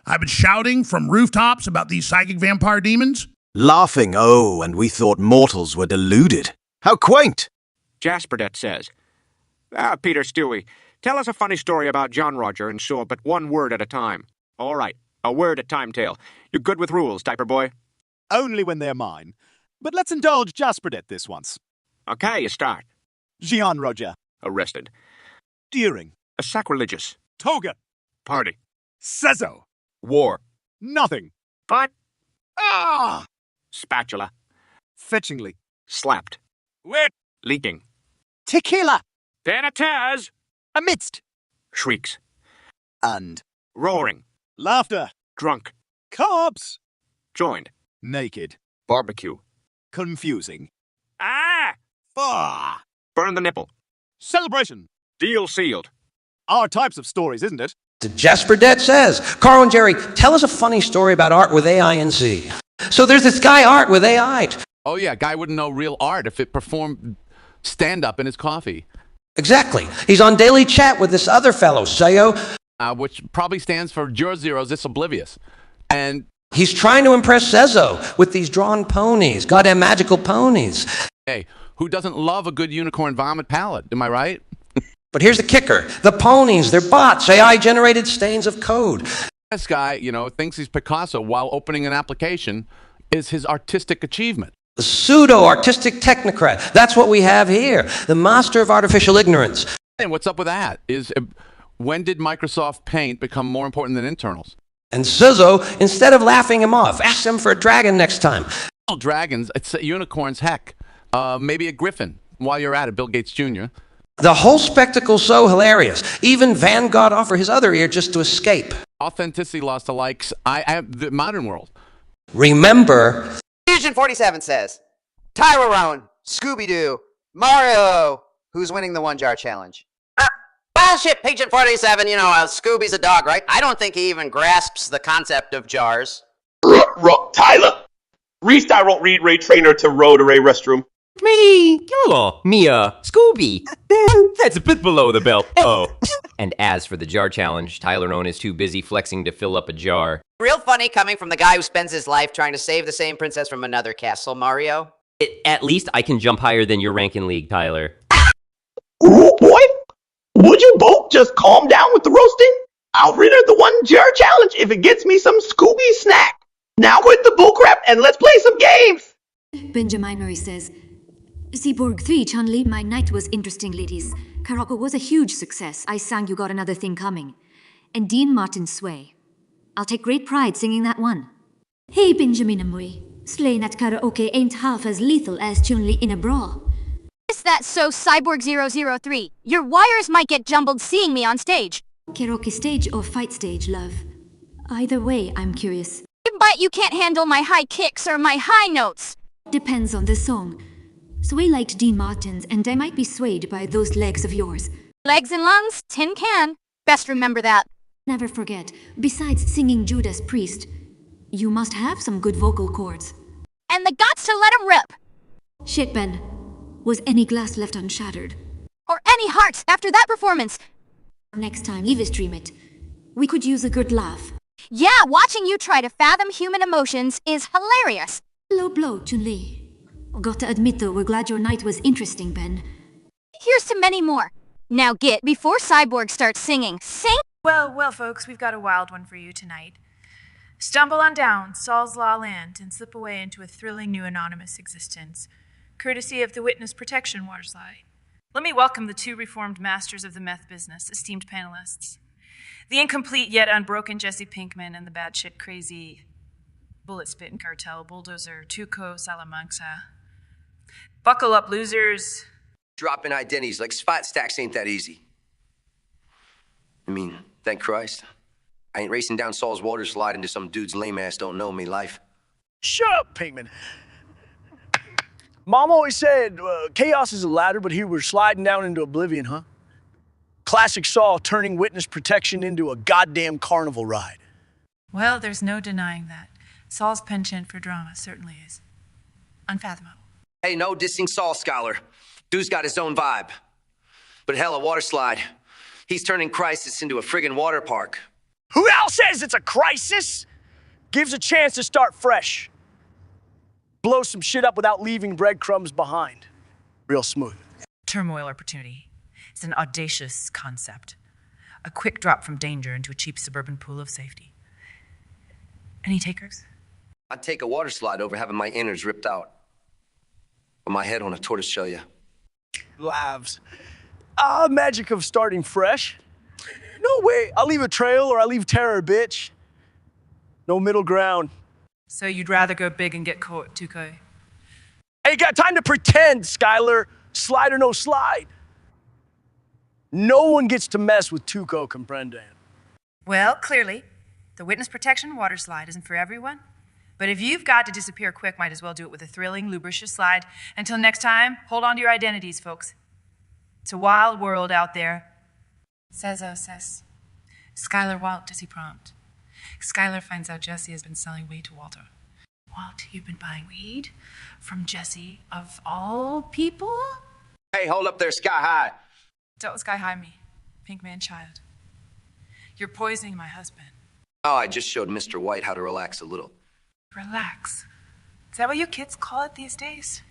I've been shouting from rooftops about these psychic vampire demons. Laughing, oh, and we thought mortals were deluded. How quaint! Jasperdet says, Peter Stewie, tell us a funny story about John Roger and so, but one word at a time. All right, a word at time, Tail. You're good with rules, diaper boy? Only when they're mine. But let's indulge Jasperdet this once. Okay, you start. Gian Roger. Arrested. Deering. A sacrilegious. Toga. Party. Sezzo. War. Nothing. But. Ah! Spatula. Fetchingly. Slapped. Wet. Leaking. Tequila. Penataz. Amidst. Shrieks. And. Roaring. Laughter. Drunk. Carbs. Joined. Naked. Barbecue. Confusing. Ah! Ah! Burn the nipple. Celebration. Deal sealed. Our types of stories, isn't it? Jasperdet says, Carl and Jerry, tell us a funny story about art with AI and C. So there's this guy, Art, with AI. Oh yeah, guy wouldn't know real art if it performed stand-up in his coffee. Exactly. He's on daily chat with this other fellow, Sayo. Which probably stands for Jur Zeros, it's oblivious. And he's trying to impress Sezzo with these drawn ponies, goddamn magical ponies. Hey, who doesn't love a good unicorn vomit palette? Am I right? But here's the kicker. The ponies, they're bots, AI-generated stains of code. This guy, thinks he's Picasso while opening an application is his artistic achievement. The pseudo-artistic technocrat. That's what we have here. The master of artificial ignorance. And what's up with that? When did Microsoft Paint become more important than internals? And Sezzo, instead of laughing him off, ask him for a dragon next time. Oh, dragons, it's unicorns, heck. Maybe a griffin while you're at it, Bill Gates Jr. The whole spectacle's so hilarious. Even Van Gogh offered his other ear just to escape. Authenticity lost to likes. I have the modern world. Remember... Fusion 47 says, Tyrone, Scooby-Doo, Mario, who's winning the one-jar challenge? Bullshit, Pigeon 47, Scooby's a dog, right? I don't think he even grasps the concept of jars. Tyler, restart won't read Ray Trainer to road array restroom. Me, Mia, Scooby. That's a bit below the belt. Oh. And as for the jar challenge, Tyler Owen is too busy flexing to fill up a jar. Real funny coming from the guy who spends his life trying to save the same princess from another castle, Mario. At least I can jump higher than your rank in league, Tyler. Ooh, boy, would you both just calm down with the roasting? I'll rid the one jar challenge if it gets me some Scooby snack. Now with the bullcrap and let's play some games. Benjamin Murray says, Seaborg 3, Chun-Li, my night was interesting, ladies. Karaoke was a huge success. I sang You Got Another Thing Coming. And Dean Martin Sway. I'll take great pride singing that one. Hey, Benjamin Murray. Slaying at karaoke ain't half as lethal as Chun-Li in a bra. Is that so, Cyborg 003? Your wires might get jumbled seeing me on stage. Karaoke stage or fight stage, love? Either way, I'm curious. But you can't handle my high kicks or my high notes. Depends on the song. Sway liked Dean Martin's, and I might be swayed by those legs of yours. Legs and lungs, tin can. Best remember that. Never forget, besides singing Judas Priest, you must have some good vocal cords. And the guts to let 'em rip. Shit, Ben. Was any glass left unshattered? Or any heart after that performance. Next time, Eva stream it. We could use a good laugh. Yeah, watching you try to fathom human emotions is hilarious. Low blow, Chun-Li. Got to admit though, we're glad your night was interesting, Ben. Here's to many more. Now get, before Cyborg starts singing, sing! Well, folks, we've got a wild one for you tonight. Stumble on down Saul's Law land and slip away into a thrilling new anonymous existence, courtesy of the Witness Protection Waterslide. Let me welcome the two reformed masters of the meth business, esteemed panelists. The incomplete yet unbroken Jesse Pinkman and the batshit crazy bullet spitting cartel bulldozer Tuco Salamanca. Buckle up, losers. Dropping identities like spot stacks ain't that easy. I mean, thank Christ. I ain't racing down Saul's water slide into some dude's lame ass don't know me life. Shut up, Pinkman. Mom always said, chaos is a ladder, but here we're sliding down into oblivion, huh? Classic Saul turning witness protection into a goddamn carnival ride. Well, there's no denying that. Saul's penchant for drama certainly is unfathomable. Hey, no dissing Saul, scholar. Dude's got his own vibe. But hell, a water slide. He's turning crisis into a friggin' water park. Who else says it's a crisis? Gives a chance to start fresh. Blow some shit up without leaving breadcrumbs behind. Real smooth. Turmoil opportunity. It's an audacious concept. A quick drop from danger into a cheap suburban pool of safety. Any takers? I'd take a water slide over having my innards ripped out. Or my head on a tortoiseshell, yeah. Laughs. Magic of starting fresh. No way, I'll leave a trail or I'll leave terror, bitch. No middle ground. So you'd rather go big and get caught, Tuco? Hey, got time to pretend, Skylar. Slide or no slide. No one gets to mess with Tuco, comprendan. Well, clearly, the witness protection water slide isn't for everyone. But if you've got to disappear quick, might as well do it with a thrilling, lubricious slide. Until next time, hold on to your identities, folks. It's a wild world out there. Says. Skylar Walt, does he prompt? Skylar finds out Jesse has been selling weed to Walter. Walt, you've been buying weed? From Jesse, of all people? Hey, hold up there, Sky High. Don't Sky High me, pink man child. You're poisoning my husband. Oh, I just showed Mr. White how to relax a little. Relax. Is that what you kids call it these days?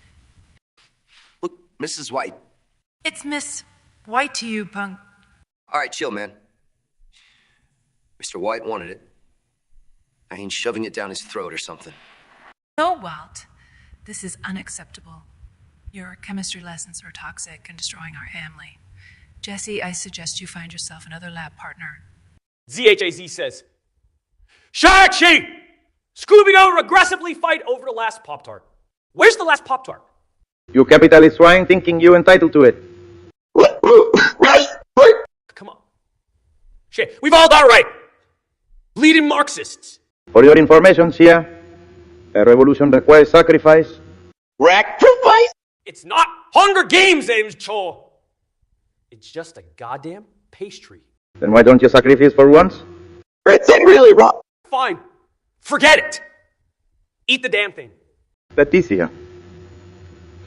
Look, Mrs. White. It's Miss White to you, punk. All right, chill, man. Mr. White wanted it. I ain't shoving it down his throat or something. No, Walt. This is unacceptable. Your chemistry lessons are toxic and destroying our family. Jesse, I suggest you find yourself another lab partner. ZHAZ says, Shang-Chi! Scooby-Doo aggressively fight over the last Pop-Tart. Where's the last Pop-Tart? You capitalist swine thinking you entitled to it. Come on. Shit, we've all got it right. Bleeding Marxists. For your information, Sia, a revolution requires sacrifice. Sacrifice? It's not Hunger Games, James Cho. It's just a goddamn pastry. Then why don't you sacrifice for once? It's really wrong. Fine. Forget it. Eat the damn thing. Leticia.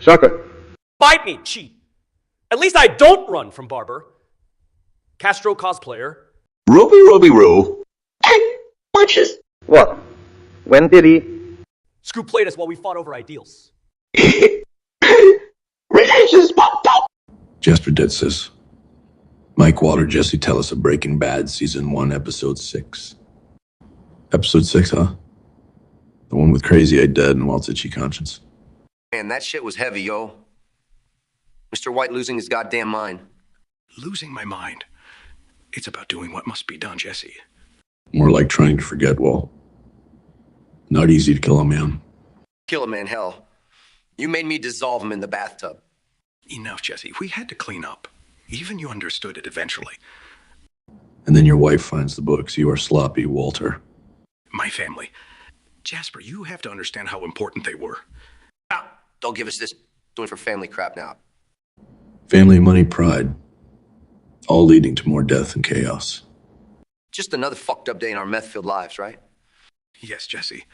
Shocker. Bite me, cheat. At least I don't run from Barber. Castro cosplayer. Ruby Roo. And punches. What? When did he? Scoop played us while we fought over ideals. Relations popped up. Jasper Dead says, Mike Waller, Jesse tell us of Breaking Bad, Season 1, Episode 6. Episode 6, huh? The one with Crazy Eyed Dead and Walt's Itchy Conscience. Man, that shit was heavy, yo. Mr. White losing his goddamn mind. Losing my mind. It's about doing what must be done, Jesse. More like trying to forget, Walt. Not easy to kill a man. Kill a man, hell. You made me dissolve him in the bathtub. Enough, Jesse. We had to clean up. Even you understood it eventually. And then your wife finds the books. You are sloppy, Walter. My family. Jasper, you have to understand how important they were. Don't give us this doing for family crap now. Family, money, pride. All leading to more death and chaos. Just another fucked up day in our meth-filled lives, right? Yes, Jesse.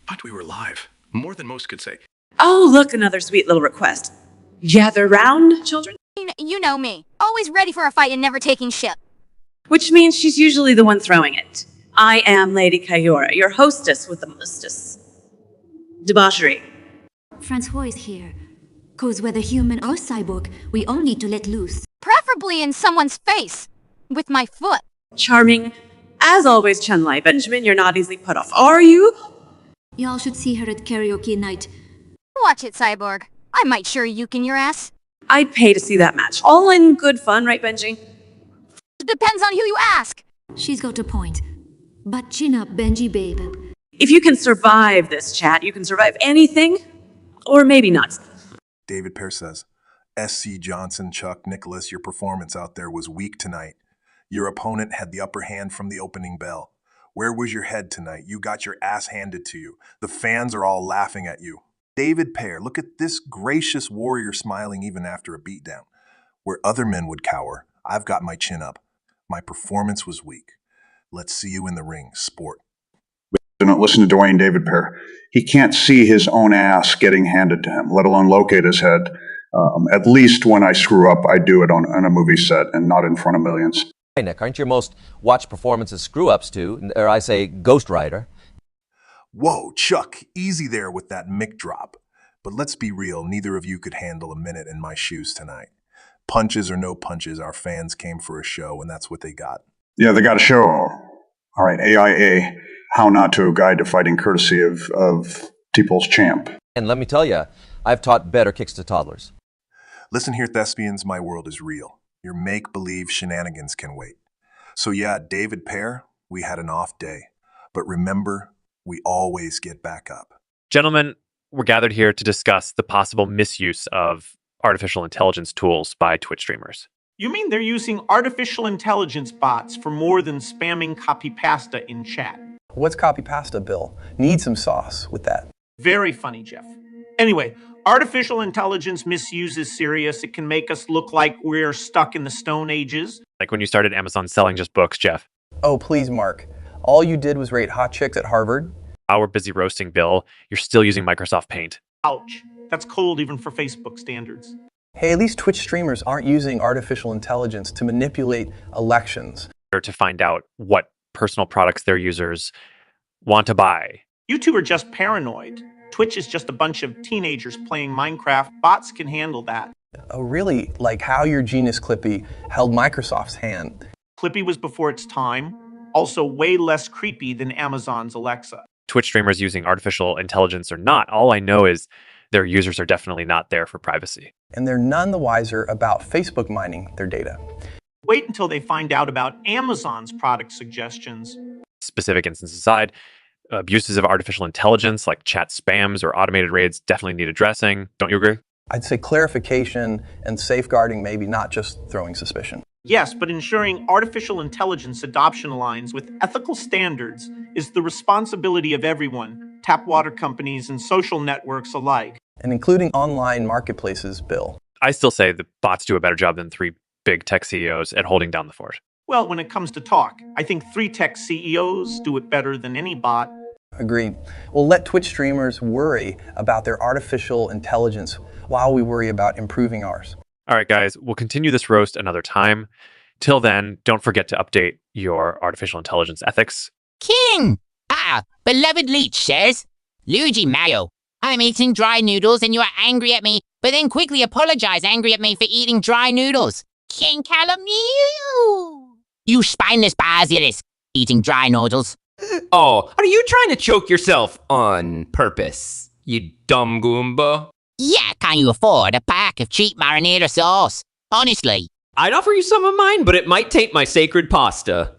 But we were live. More than most could say. Oh, look, another sweet little request. Gather round, children. You know me. Always ready for a fight and never taking shit. Which means she's usually the one throwing it. I am Lady Kyora, your hostess with the mostest debauchery. Francois is here. 'Cause whether human or cyborg, we all need to let loose. Preferably in someone's face. With my foot. Charming. As always, Chun-Li. Benjamin, you're not easily put off, are you? Y'all should see her at karaoke night. Watch it, Cyborg. I might sure you can your ass. I'd pay to see that match. All in good fun, right, Benji? Depends on who you ask. She's got a point. But chin up, Benji babe. If you can survive this chat, you can survive anything. Or maybe not. David Pear says, S.C. Johnson, Chuck, Nicholas, your performance out there was weak tonight. Your opponent had the upper hand from the opening bell. Where was your head tonight? You got your ass handed to you. The fans are all laughing at you. David Pear, look at this gracious warrior smiling even after a beatdown. Where other men would cower, I've got my chin up. My performance was weak. Let's see you in the ring, sport. Don't listen to Dwayne David Pear. He can't see his own ass getting handed to him, let alone locate his head. At least when I screw up, I do it on a movie set and not in front of millions. Hey, Nick, aren't your most watched performances screw-ups too? Or I say Ghost Rider. Whoa, Chuck, easy there with that mic drop. But let's be real, neither of you could handle a minute in my shoes tonight. Punches or no punches, our fans came for a show, and that's what they got. Yeah, they got a show. All right, AIA, How Not to, Guide to Fighting, courtesy of T-Pulse Champ. And let me tell you, I've taught better kicks to toddlers. Listen here, thespians, my world is real. Your make-believe shenanigans can wait. So yeah, David Pear, we had an off day. But remember, we always get back up. Gentlemen, we're gathered here to discuss the possible misuse of artificial intelligence tools by Twitch streamers. You mean they're using artificial intelligence bots for more than spamming copy pasta in chat? What's copy pasta, Bill? Need some sauce with that. Very funny, Jeff. Anyway, artificial intelligence misuse is serious. It can make us look like we're stuck in the Stone Ages. Like when you started Amazon selling just books, Jeff. Oh, please, Mark. All you did was rate hot chicks at Harvard. While we're busy roasting Bill, you're still using Microsoft Paint. Ouch. That's cold even for Facebook standards. Hey, at least Twitch streamers aren't using artificial intelligence to manipulate elections. Or to find out what personal products their users want to buy. You two are just paranoid. Twitch is just a bunch of teenagers playing Minecraft. Bots can handle that. Oh, really? Like how your Genius Clippy held Microsoft's hand. Clippy was before its time. Also way less creepy than Amazon's Alexa. Twitch streamers using artificial intelligence or not, all I know is their users are definitely not there for privacy. And they're none the wiser about Facebook mining their data. Wait until they find out about Amazon's product suggestions. Specific instances aside, abuses of artificial intelligence like chat spams or automated raids definitely need addressing. Don't you agree? I'd say clarification and safeguarding, maybe not just throwing suspicion. Yes, but ensuring artificial intelligence adoption aligns with ethical standards is the responsibility of everyone, tap water companies and social networks alike. And including online marketplaces, Bill. I still say the bots do a better job than 3 big tech CEOs at holding down the fort. Well, when it comes to talk, I think 3 tech CEOs do it better than any bot. Agreed. Well, let Twitch streamers worry about their artificial intelligence while we worry about improving ours. All right, guys, we'll continue this roast another time. Till then, don't forget to update your artificial intelligence ethics. King! Beloved Leech says, Luigi Mayo, I'm eating dry noodles and you are angry at me, but then quickly apologize angry at me for eating dry noodles. King calumny you! You spineless basilisk, eating dry noodles. Oh, are you trying to choke yourself on purpose, you dumb Goomba? Yeah, can you afford a pack of cheap marinara sauce? Honestly. I'd offer you some of mine, but it might taint my sacred pasta.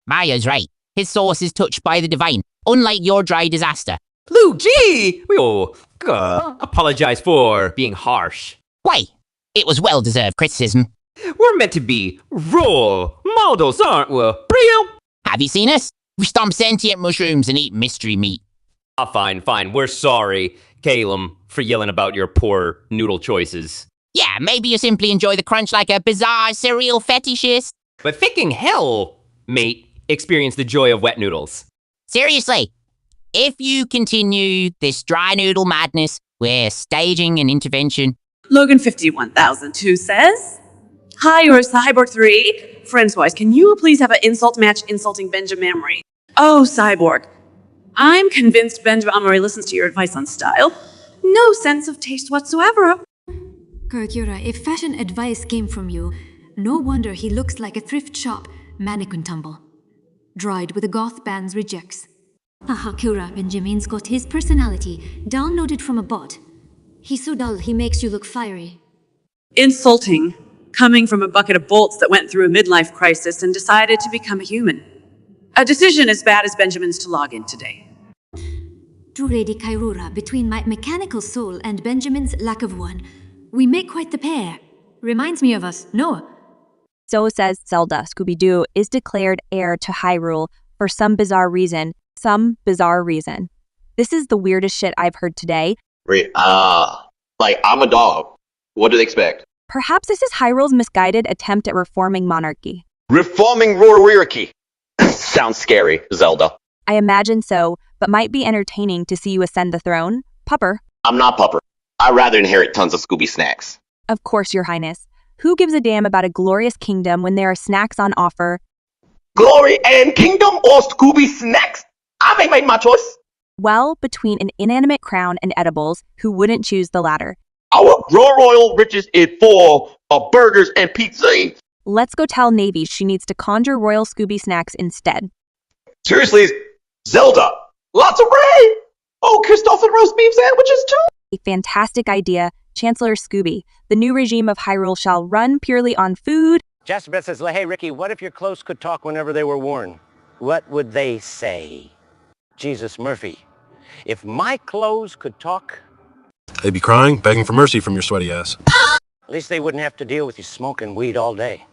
Mayo's right. His sauce is touched by the divine, unlike your dry disaster. Luigi! Apologize for being harsh. Why? It was well-deserved criticism. We're meant to be role models, aren't we? Real? Have you seen us? We stomp sentient mushrooms and eat mystery meat. Fine. We're sorry, Calum, for yelling about your poor noodle choices. Yeah, maybe you simply enjoy the crunch like a bizarre cereal fetishist. But thinking hell, mate, experience the joy of wet noodles. Seriously, if you continue this dry noodle madness, we're staging an intervention. Logan 51002 says, "Hi, you're Cyborg 3. Friends-wise, can you please have an insult match insulting Benjamin Amory? Oh, Cyborg. I'm convinced Benjamin Amory listens to your advice on style. No sense of taste whatsoever." Karakura, if fashion advice came from you, no wonder he looks like a thrift shop mannequin tumble. Dried with a goth band's rejects. Haha, Kura, Benjamin's got his personality downloaded from a bot. He's so dull, he makes you look fiery. Insulting, coming from a bucket of bolts that went through a midlife crisis and decided to become a human. A decision as bad as Benjamin's to log in today. Duredi Kairura, between my mechanical soul and Benjamin's lack of one, we make quite the pair. Reminds me of us, Noah. So says Zelda. Scooby-Doo is declared heir to Hyrule for some bizarre reason. This is the weirdest shit I've heard today. Like, I'm a dog. What do they expect? Perhaps this is Hyrule's misguided attempt at reforming monarchy. Reforming Rorierarchy. Sounds scary, Zelda. I imagine so, but might be entertaining to see you ascend the throne. Pupper. I'm not Pupper. I'd rather inherit tons of Scooby snacks. Of course, Your Highness. Who gives a damn about a glorious kingdom when there are snacks on offer? Glory and kingdom or Scooby snacks? I ain't made my choice. Well, between an inanimate crown and edibles, who wouldn't choose the latter? Our royal riches is full of burgers and pizza. Let's go tell Navy she needs to conjure royal Scooby snacks instead. Seriously, Zelda, lots of rain. Oh, Christoph and roast beef sandwiches too. A fantastic idea, Chancellor Scooby. The new regime of Hyrule shall run purely on food. Jasper says, hey, Ricky, what if your clothes could talk whenever they were worn? What would they say? Jesus Murphy, if my clothes could talk, They'd be crying, begging for mercy from your sweaty ass. at least they wouldn't have to deal with you smoking weed all day.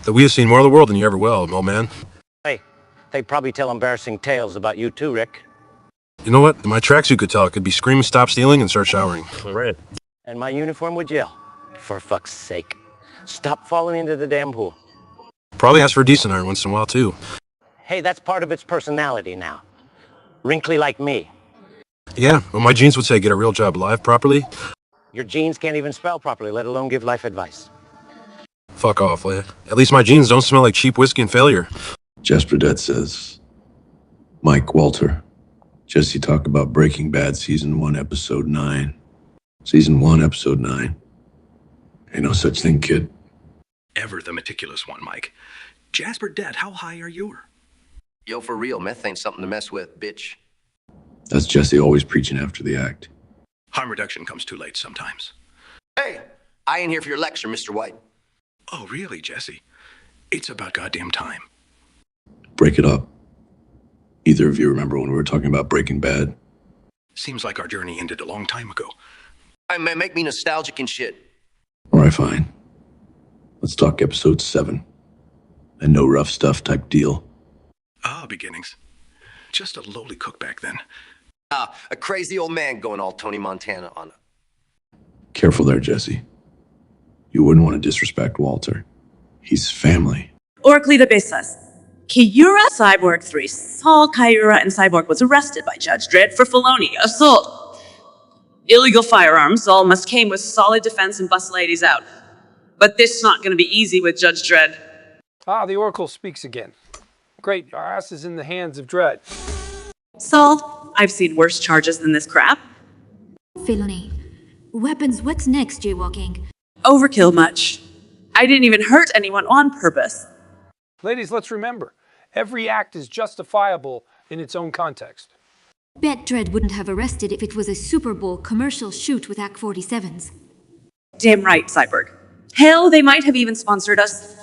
That we have seen more of the world than you ever will, old man. Hey, they'd probably tell embarrassing tales about you too, Rick. You know what? My tracksuit could tell. It could be scream, stop stealing, and start showering. Right. And my uniform would yell, for fuck's sake, stop falling into the damn pool. Probably ask for a decent iron once in a while, too. Hey, that's part of its personality now. Wrinkly like me. Yeah, well, my jeans would say get a real job live properly. Your jeans can't even spell properly, let alone give life advice. Fuck off, Leia. At least my jeans don't smell like cheap whiskey and failure. Jasper Dead says, Mike Walter, Jesse talk about Breaking Bad Season 1, Episode 9. Season 1, Episode 9. Ain't no such thing, kid. Ever the meticulous one, Mike. Jasper Dead, how high are you? Yo, for real, meth ain't something to mess with, bitch. That's Jesse always preaching after the act. Harm reduction comes too late sometimes. Hey, I ain't here for your lecture, Mr. White. Oh, really, Jesse? It's about goddamn time. Break it up. Either of you remember when we were talking about Breaking Bad? Seems like our journey ended a long time ago. I may make me nostalgic and shit. All right, fine. Let's talk Episode 7. A no rough stuff type deal. Beginnings. Just a lowly cook back then. A crazy old man going all Tony Montana on it. Careful there, Jesse. You wouldn't want to disrespect Walter. He's family. Oraclita Besas. Kiura Cyborg 3. Saul Kaira and Cyborg was arrested by Judge Dredd for felony, assault, illegal firearms. All must came with solid defense and bust ladies out. But this is not going to be easy with Judge Dredd. The Oracle speaks again. Great, our ass is in the hands of Dredd. Saul, I've seen worse charges than this crap. Felony. Weapons, what's next, jaywalking? Overkill much. I didn't even hurt anyone on purpose. Ladies, let's remember, every act is justifiable in its own context. Bet Dredd wouldn't have arrested if it was a Super Bowl commercial shoot with AK-47s. Damn right, Cyborg. Hell, they might have even sponsored us.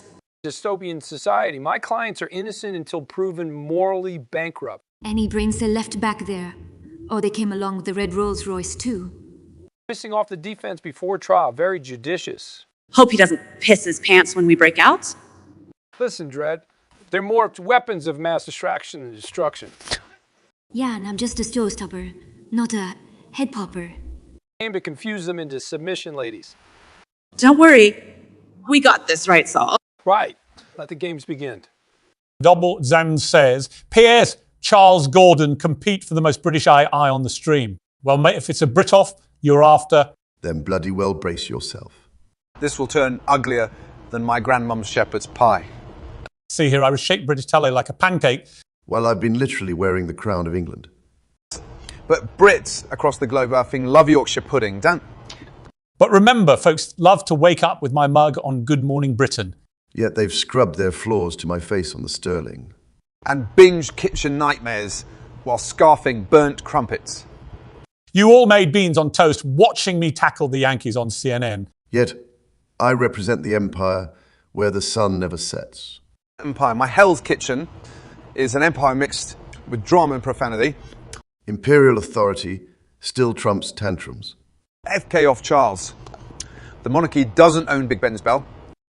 Dystopian society. My clients are innocent until proven morally bankrupt. Any brain cell left back there? Or they came along with the red Rolls Royce too? Pissing off the defense before trial, very judicious. Hope he doesn't piss his pants when we break out. Listen, Dredd, they're more weapons of mass distraction and destruction. Yeah, and I'm just a showstopper, not a head popper. Aim to confuse them into submission ladies. Don't worry. We got this, right, Saul? Right. Let the games begin. Double Zam says, P.S. Charles Gordon compete for the most British eye on the stream. Well, mate, if it's a Britoff you're after, then bloody well brace yourself. This will turn uglier than my grandmum's shepherd's pie. See here, I reshape British telly like a pancake. Well, I've been literally wearing the crown of England. But Brits across the globe effing love Yorkshire pudding, don't? But remember, folks love to wake up with my mug on Good Morning Britain. Yet they've scrubbed their floors to my face on the Sterling. And binged kitchen nightmares while scarfing burnt crumpets. You all made beans on toast watching me tackle the Yankees on CNN. Yet I represent the empire where the sun never sets. Empire. My Hell's Kitchen is an empire mixed with drama and profanity. Imperial authority still trumps tantrums. FK off Charles. The monarchy doesn't own Big Ben's bell.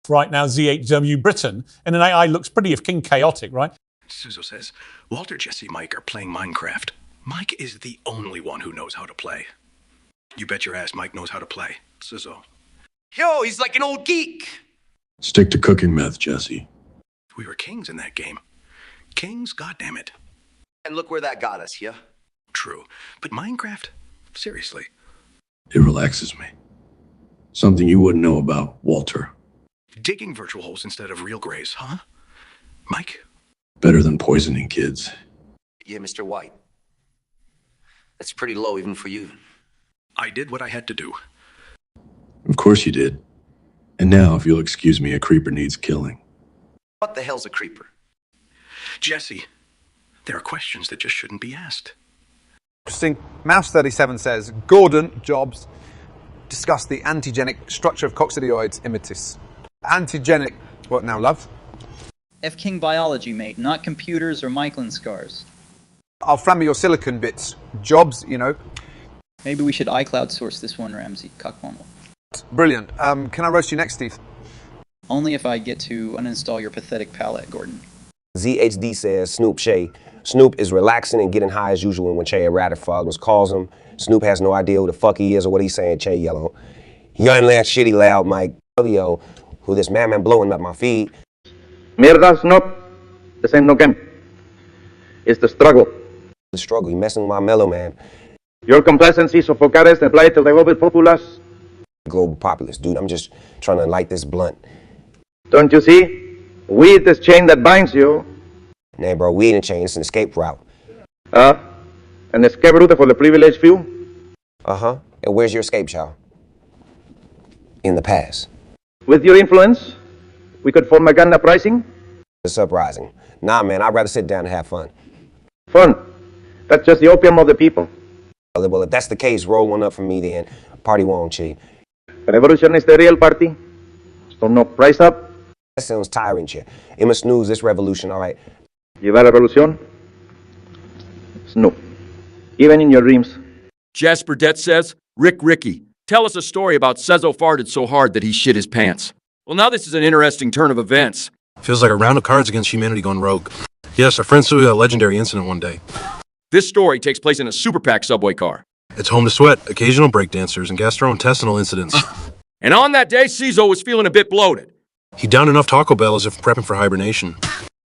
Right now, Z8W Britain in an AI looks pretty if King Chaotic, right? Suzo says, Walter, Jesse, Mike are playing Minecraft. Mike is the only one who knows how to play. You bet your ass Mike knows how to play. Suzo. Yo, he's like an old geek. Stick to cooking meth, Jesse. We were kings in that game. Kings, goddammit. And look where that got us, yeah? True. But Minecraft? Seriously. It relaxes me. Something you wouldn't know about, Walter. Digging virtual holes instead of real graves, huh? Mike? Better than poisoning kids. Yeah, Mr. White. That's pretty low even for you. I did what I had to do. Of course you did. And now, if you'll excuse me, a creeper needs killing. What the hell's a creeper? Jesse, there are questions that just shouldn't be asked. Interesting. Mouse 37 says, Gordon, Jobs, discuss the antigenic structure of coccidioids immitis. Antigenic, what now, love? F. King biology, mate, not computers or Michelin scars. I'll fram me your silicon bits. Jobs, you know. Maybe we should iCloud source this one, Ramsey. Cuckbundle. Brilliant. Can I roast you next, Steve? Only if I get to uninstall your pathetic palette, Gordon. ZHD says Snoop Shay. Snoop is relaxing and getting high as usual when Che Radifognos calls him. Snoop has no idea who the fuck he is or what he's saying, Che yellow. Young lad, shitty loud Mike. Yo, who this man blowing up my feed. Mierda, Snoop. This ain't no game. It's the struggle. The struggle, you messing with my mellow man. Your complacency sofocares the plight of the global populace. Global populace, dude. I'm just trying to light this blunt. Don't you see? Weed is chain that binds you. Nah, bro, weed and chain. It's an escape route. An escape route for the privileged few? Uh-huh. And where's your escape, child? In the past. With your influence, we could form a gun uprising? It's uprising. Nah, man, I'd rather sit down and have fun. Fun? That's just the opium of the people. Well, if that's the case, roll one up for me then. Party won't cheat. Revolution is the real party. So no price up. That sounds tiring, Che. I'ma snooze this revolution, all right? Lleva la revolución. Snoop. Even in your dreams. Jasper Det says, Ricky, tell us a story about Sezo farted so hard that he shit his pants. Well, now this is an interesting turn of events. Feels like a round of cards against humanity gone rogue. Yes, our friend saw a legendary incident one day. This story takes place in a super pack subway car. It's home to sweat, occasional breakdancers, and gastrointestinal incidents. And on that day, Sezo was feeling a bit bloated. He downed enough Taco Bell as if prepping for hibernation.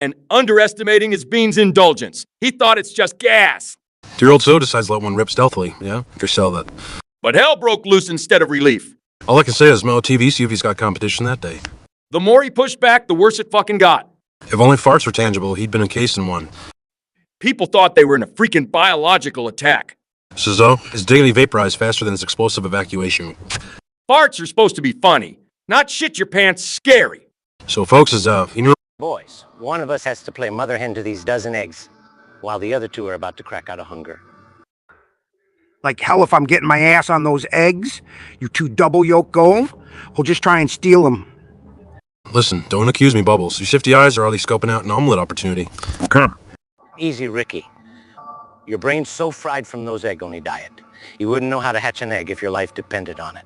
And underestimating his beans' indulgence. He thought it's just gas. 2-year-old So decides to let one rip stealthily, yeah? If you sell that. But hell broke loose instead of relief. All I can say is Mellow TV, see if he's got competition that day. The more he pushed back, the worse it fucking got. If only farts were tangible, he'd been encased in one. People thought they were in a freaking biological attack. Suzo is daily vaporized faster than his explosive evacuation. Farts are supposed to be funny, not shit your pants scary. So folks, is Boys, one of us has to play mother hen to these dozen eggs, while the other two are about to crack out of hunger. Like hell if I'm getting my ass on those eggs, you two double yolk go, or just try and steal them. Listen, don't accuse me, Bubbles. Your shifty eyes are already scoping out an omelet opportunity. Easy, Ricky. Your brain's so fried from those egg-only diet. You wouldn't know how to hatch an egg if your life depended on it.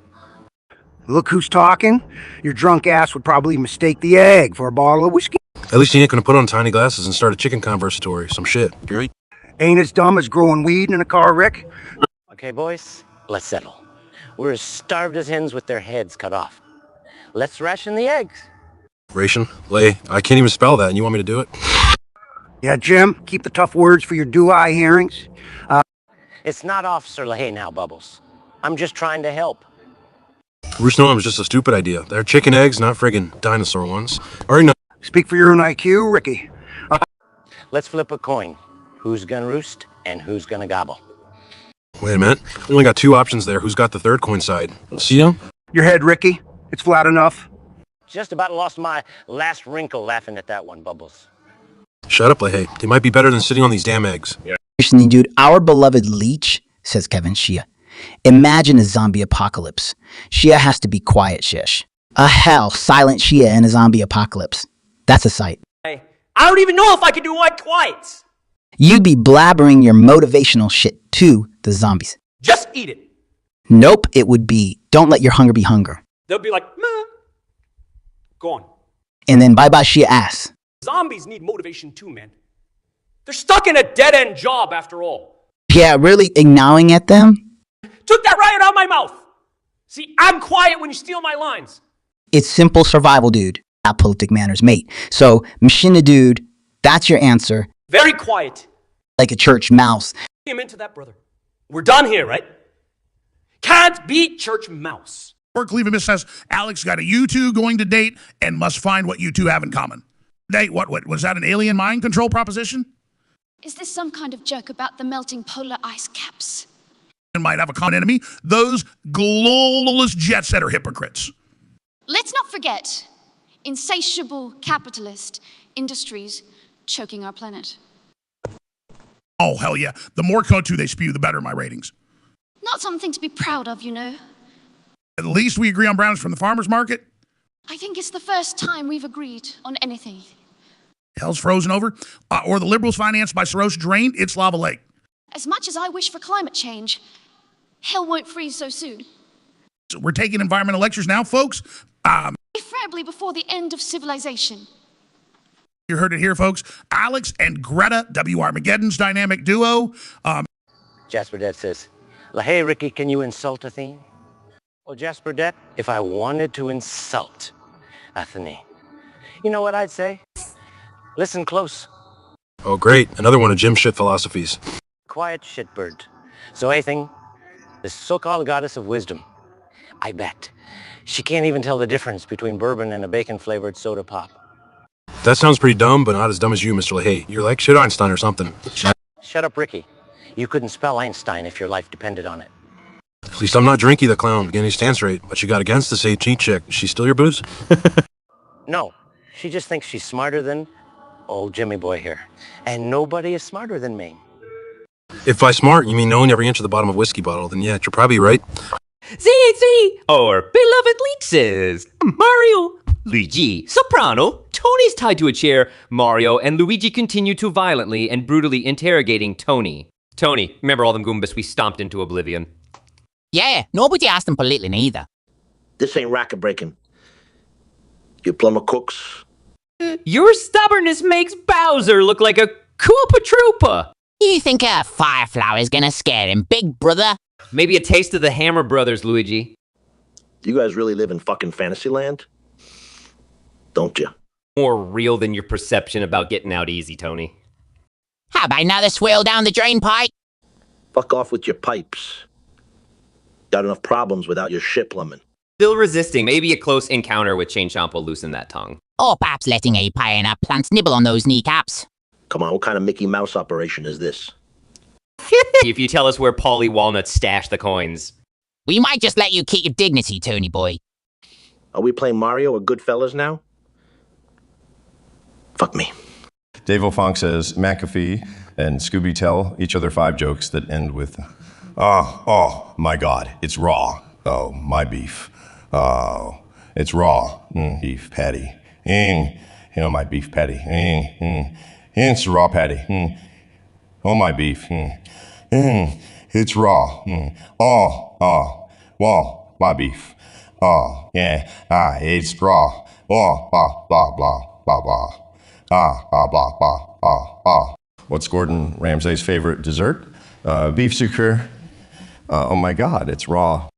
Look who's talking. Your drunk ass would probably mistake the egg for a bottle of whiskey. At least he ain't gonna put on tiny glasses and start a chicken conversatory. Some shit. You right? Ain't as dumb as growing weed in a car wreck. Okay, boys, let's settle. We're as starved as hens with their heads cut off. Let's ration the eggs. Ration? Lay, I can't even spell that, and you want me to do it? Yeah, Jim, keep the tough words for your do-I hearings. It's not Officer LaHaye now, Bubbles. I'm just trying to help. Roost Noam was just a stupid idea. They're chicken eggs, not friggin' dinosaur ones. Already know. Speak for your own IQ, Ricky. Let's flip a coin. Who's gonna roost and who's gonna gobble? Wait a minute. We only got two options there. Who's got the third coin side? See ya? Your head, Ricky. It's flat enough. Just about lost my last wrinkle laughing at that one, Bubbles. Shut up, LaHaye. They might be better than sitting on these damn eggs. Yeah. Dude, our beloved Leech, says Kevin Shia. Imagine a zombie apocalypse. Shia has to be quiet, shish. A hell, silent Shia in a zombie apocalypse. That's a sight. I don't even know if I can do white quiets. You'd be blabbering your motivational shit to the zombies. Just eat it. Nope, it would be, don't let your hunger be hunger. They'll be like, meh. Gone. And then bye-bye Shia ass. Zombies need motivation too, man. They're stuck in a dead-end job after all. Yeah, really gnawing at them? Took that right out of my mouth. See, I'm quiet when you steal my lines. It's simple survival, dude. Not politic manners, mate. So, machina dude, that's your answer. Very quiet. Like a church mouse. I'm into that, brother. We're done here, right? Can't beat church mouse. Cleveland says Alex got a U2 going to date and must find what you two have in common. Date, what, was that an alien mind control proposition? Is this some kind of joke about the melting polar ice caps? And might have a common enemy, those globalist jet setter hypocrites. Let's not forget, insatiable capitalist industries choking our planet. Oh, hell yeah. The more CO2 they spew, the better my ratings. Not something to be proud of, you know. At least we agree on brownies from the farmer's market. I think it's the first time we've agreed on anything. Hell's frozen over. Or the liberals financed by Soros drained its lava lake. As much as I wish for climate change, hell won't freeze so soon. So we're taking environmental lectures now, folks. Preferably before the end of civilization. You heard it here, folks. Alex and Greta, W. Armageddon's dynamic duo. Jasper Det says, LaHaye, Ricky, can you insult Athene? Well, Jasper Det, if I wanted to insult Athene, you know what I'd say? Listen close. Oh, great. Another one of Jim's shit philosophies. Quiet shitbird. So, Athene, this so-called goddess of wisdom, I bet she can't even tell the difference between bourbon and a bacon-flavored soda pop. That sounds pretty dumb, but not as dumb as you, Mr. LaHaye. You're like shit Einstein or something. Shut up, Ricky. You couldn't spell Einstein if your life depended on it. At least I'm not Drinky the clown, getting his stance right. What you got against this AT chick? She's still your booze? No, she just thinks she's smarter than old Jimmy boy here. And nobody is smarter than me. If by smart, you mean knowing every inch of the bottom of a whiskey bottle, then yeah, you're probably right. See, or beloved Leexes, Mario, Luigi, soprano, Tony's tied to a chair, Mario and Luigi continue to violently and brutally interrogating Tony. Tony, remember all them Goombas we stomped into oblivion? Yeah, nobody asked him politely neither. This ain't racket breaking. You plumber cooks. Your stubbornness makes Bowser look like a Koopa Troopa. You think a fireflower is gonna scare him, big brother? Maybe a taste of the Hammer Brothers, Luigi. Do you guys really live in fucking Fantasyland? Don't you? More real than your perception about getting out easy, Tony. How about another swirl down the drain pipe? Fuck off with your pipes. Got enough problems without your shit plumbing. Still resisting. Maybe a close encounter with Chain Chomp will loosen that tongue. Or perhaps letting a pioneer plant nibble on those kneecaps. Come on, what kind of Mickey Mouse operation is this? If you tell us where Paulie Walnut stashed the coins. We might just let you keep your dignity, Tony boy. Are we playing Mario or Goodfellas now? Fuck me. Dave O'Fonk says McAfee and Scooby tell each other 5 jokes that end with, oh, my God, it's raw. Oh, my beef. Oh, it's raw. Beef patty. My beef patty. It's a raw patty. Oh, my beef. It's raw. Well, my beef. Oh, yeah. It's raw. Oh, blah, blah, blah, blah, blah. Blah, blah, blah, blah, blah. What's Gordon Ramsay's favorite dessert? Beef sucre. Oh my God, it's raw.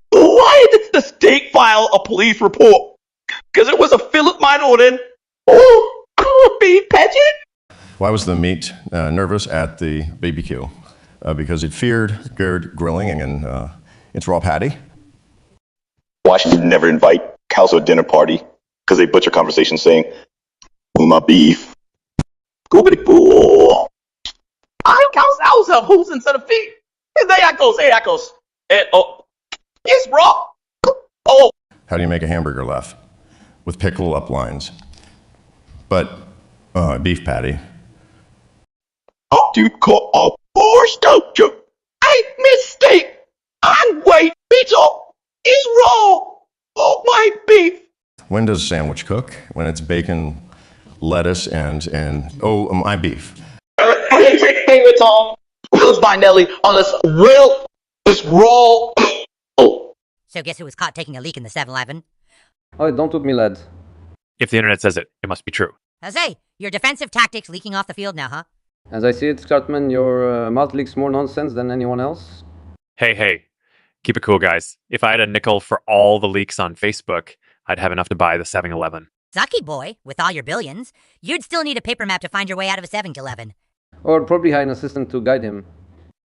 Why did the state file a police report? Because it was a Philip Minoran. Oh, beef pageant? Why was the meat nervous at the BBQ? Because it feared grilling and its raw patty. Why should you never invite cows to a dinner party? Because they butcher conversation saying, my beef. Goobity boo. I cows have hooves instead of feet. And there I goes. It's raw. Oh. How do you make a hamburger laugh? With pickle up lines. But beef patty. How do you call a horse, don't you? A mistake. And wait, pizza is raw. Oh, my beef. When does a sandwich cook? When it's bacon, lettuce, and my beef. Favorite song, Wills by Nelly, unless Will is raw. Oh. So guess who was caught taking a leak in the 7-Eleven? Oh, don't took me, lad. If the internet says it, it must be true. Jose, your defensive tactics leaking off the field now, huh? As I see it, Cartman, your mouth leaks more nonsense than anyone else. Hey, keep it cool, guys. If I had a nickel for all the leaks on Facebook, I'd have enough to buy the 7-Eleven. Sucky boy, with all your billions, you'd still need a paper map to find your way out of a 7-Eleven. Or probably hire an assistant to guide him.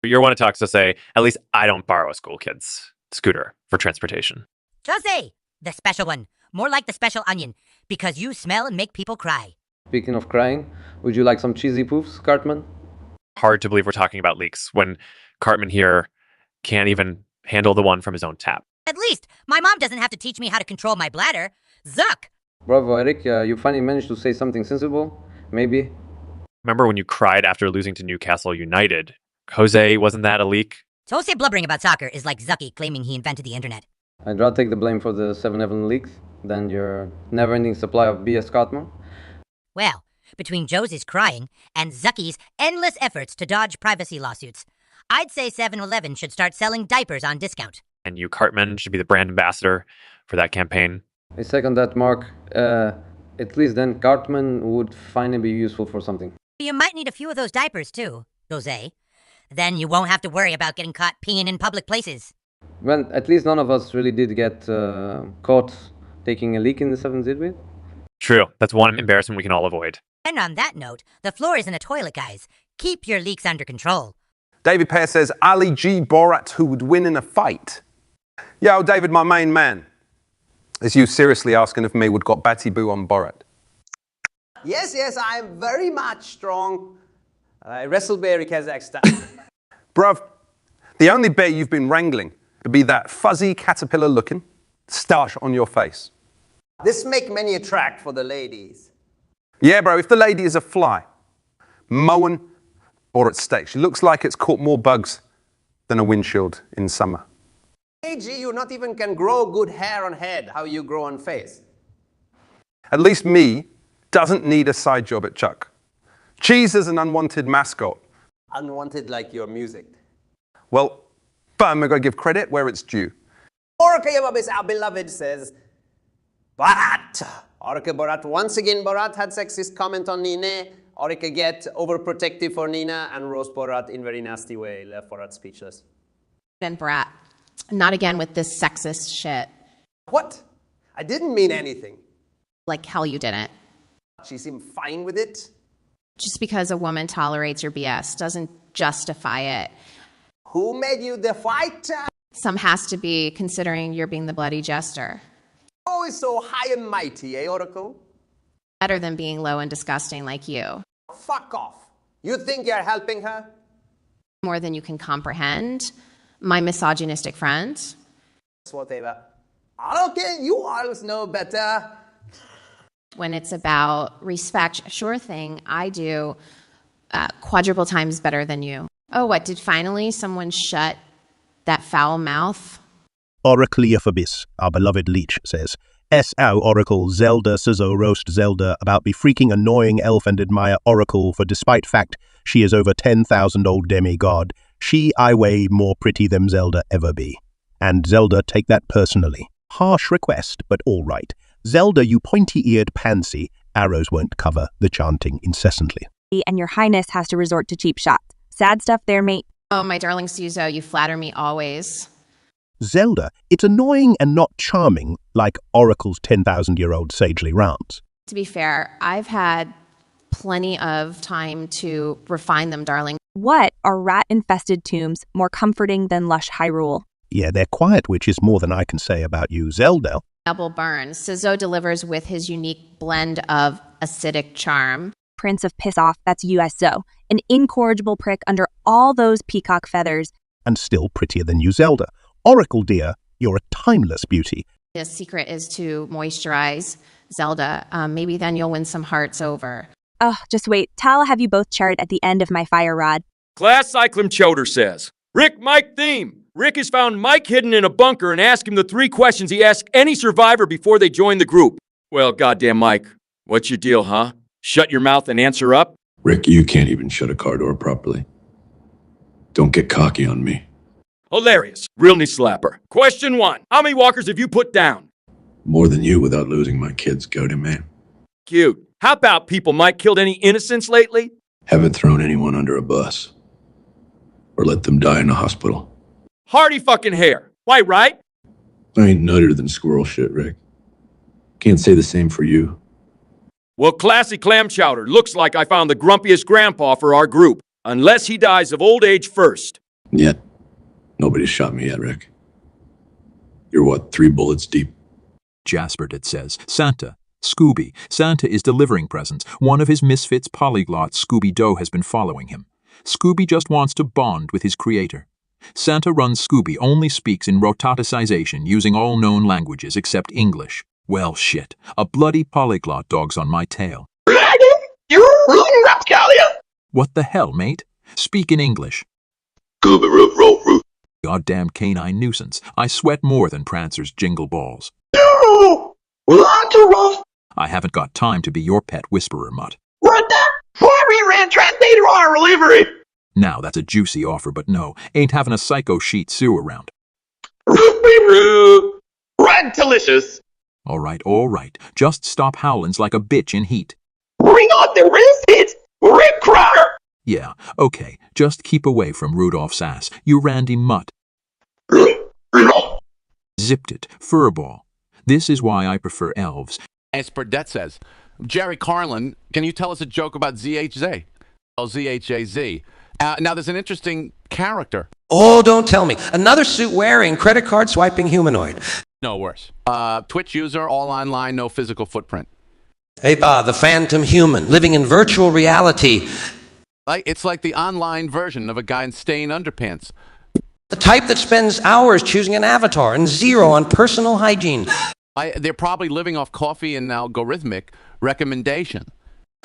You're one of talks to say, at least I don't borrow a school kid's scooter for transportation. Jose, the special one. More like the special onion, because you smell and make people cry. Speaking of crying, would you like some cheesy poofs, Cartman? Hard to believe we're talking about leaks when Cartman here can't even handle the one from his own tap. At least, my mom doesn't have to teach me how to control my bladder. Zuck! Bravo, Eric. You finally managed to say something sensible. Maybe. Remember when you cried after losing to Newcastle United? Jose, wasn't that a leak? Jose blubbering about soccer is like Zucky claiming he invented the internet. I'd rather take the blame for the 7-Eleven leaks than your never-ending supply of BS, Cartman. Well, between Josie's crying and Zucky's endless efforts to dodge privacy lawsuits, I'd say 7-Eleven should start selling diapers on discount. And you, Cartman, should be the brand ambassador for that campaign. I second that, Mark. At least then Cartman would finally be useful for something. You might need a few of those diapers too, Jose. Then you won't have to worry about getting caught peeing in public places. Well, at least none of us really did get caught taking a leak in the 7, did we? True. That's one embarrassment we can all avoid. And on that note, the floor is in the toilet, guys. Keep your leaks under control. David Pear says, Ali G. Borat, who would win in a fight? Yo, David, my main man. Is you seriously asking if me would got Batty Boo on Borat? Yes, I am very much strong. I wrestle bear in Kazakhstan. Bruv, the only bear you've been wrangling would be that fuzzy caterpillar-looking stash on your face. This make many attract for the ladies. Yeah, bro, if the lady is a fly, mowing or at stake, she looks like it's caught more bugs than a windshield in summer. Hey, G, you not even can grow good hair on head, how you grow on face. At least me doesn't need a side job at Chuck. Cheese is an unwanted mascot. Unwanted like your music. Well, but I'm gonna give credit where it's due. Orca Yababis, our beloved, says, Borat! Orca Borat, once again, Borat had sexist comment on Nina. Orca get overprotective for Nina and roast Borat in very nasty way, left Borat speechless. And Borat, not again with this sexist shit. What? I didn't mean anything. Like hell you didn't. She seemed fine with it. Just because a woman tolerates your BS doesn't justify it. Who made you the fighter? Some has to be, considering you're being the bloody jester. Always so high and mighty, eh, Oracle? Better than being low and disgusting like you. Fuck off. You think you're helping her? More than you can comprehend, my misogynistic friend. Whatever. Okay, you always know better. When it's about respect, sure thing, I do quadruple times better than you. Oh, what, did finally someone shut that foul mouth? Oracleophobis, our beloved leech, says, S.O. Oracle, Zelda, Sizzo, roast Zelda, about be freaking annoying elf and admire Oracle for despite fact She is over 10,000 old demigod. She I weigh more pretty than Zelda ever be. And Zelda take that personally. Harsh request, but all right. Zelda, you pointy-eared pansy, arrows won't cover the chanting incessantly. And your highness has to resort to cheap shots. Sad stuff there, mate. Oh, my darling Suzo, you flatter me always. Zelda, it's annoying and not charming like Oracle's 10,000-year-old sagely rounds. To be fair, I've had plenty of time to refine them, darling. What are rat-infested tombs more comforting than lush Hyrule? Yeah, they're quiet, which is more than I can say about you, Zelda. Double burn. Suzo delivers with his unique blend of acidic charm. Prince of Piss Off, that's USO. An incorrigible prick under all those peacock feathers. And still prettier than you, Zelda. Oracle, dear, you're a timeless beauty. The secret is to moisturize Zelda. Maybe then you'll win some hearts over. Oh, just wait. Tal have you both charred at the end of my fire rod. Class Cyclum Choder says, Rick, Mike theme. Rick has found Mike hidden in a bunker and asked him the 3 questions he asked any survivor before they joined the group. Well, goddamn Mike, what's your deal, huh? Shut your mouth and answer up? Rick, you can't even shut a car door properly. Don't get cocky on me. Hilarious. Real knee slapper. Question 1. How many walkers have you put down? More than you without losing my kids, goated man. Cute. How about people Mike killed any innocents lately? Haven't thrown anyone under a bus. Or let them die in a hospital. Hardy fucking hair. Why, right? I ain't nuttier than squirrel shit, Rick. Can't say the same for you. Well, classy clam chowder. Looks like I found the grumpiest grandpa for our group. Unless he dies of old age first. Yet, nobody's shot me yet, Rick. You're what, 3 bullets deep? Jasper, it says. Santa. Scooby. Santa is delivering presents. One of his misfits polyglots, Scooby-Doo, has been following him. Scooby just wants to bond with his creator. Santa runs Scooby only speaks in rototicization using all known languages except English. Well, shit. A bloody polyglot dog's on my tail. You're rootin' rapscalia! What the hell, mate? Speak in English. Gooba root roll root. Goddamn canine nuisance. I sweat more than Prancer's jingle balls. No! Rough. I haven't got time to be your pet whisperer, mutt. What the? Why we ran translator on our delivery? Now that's a juicy offer, but no, ain't having a psycho sheet Sue around. Root. Rantalicious. All right. Just stop howlings like a bitch in heat. Bring on the wrist hits, Rick Crowder. Yeah, okay. Just keep away from Rudolph's ass, you randy mutt. Zipped it, furball. This is why I prefer elves. As Burdett says, Jerry Carlin, can you tell us a joke about ZHZ? Oh, ZHAZ. Now, there's an interesting character. Oh, don't tell me. Another suit-wearing, credit card swiping humanoid. No, worse. Twitch user, all online, no physical footprint. Hey, the phantom human, living in virtual reality. It's like the online version of a guy in stained underpants. The type that spends hours choosing an avatar and 0 on personal hygiene. They're probably living off coffee and algorithmic recommendation.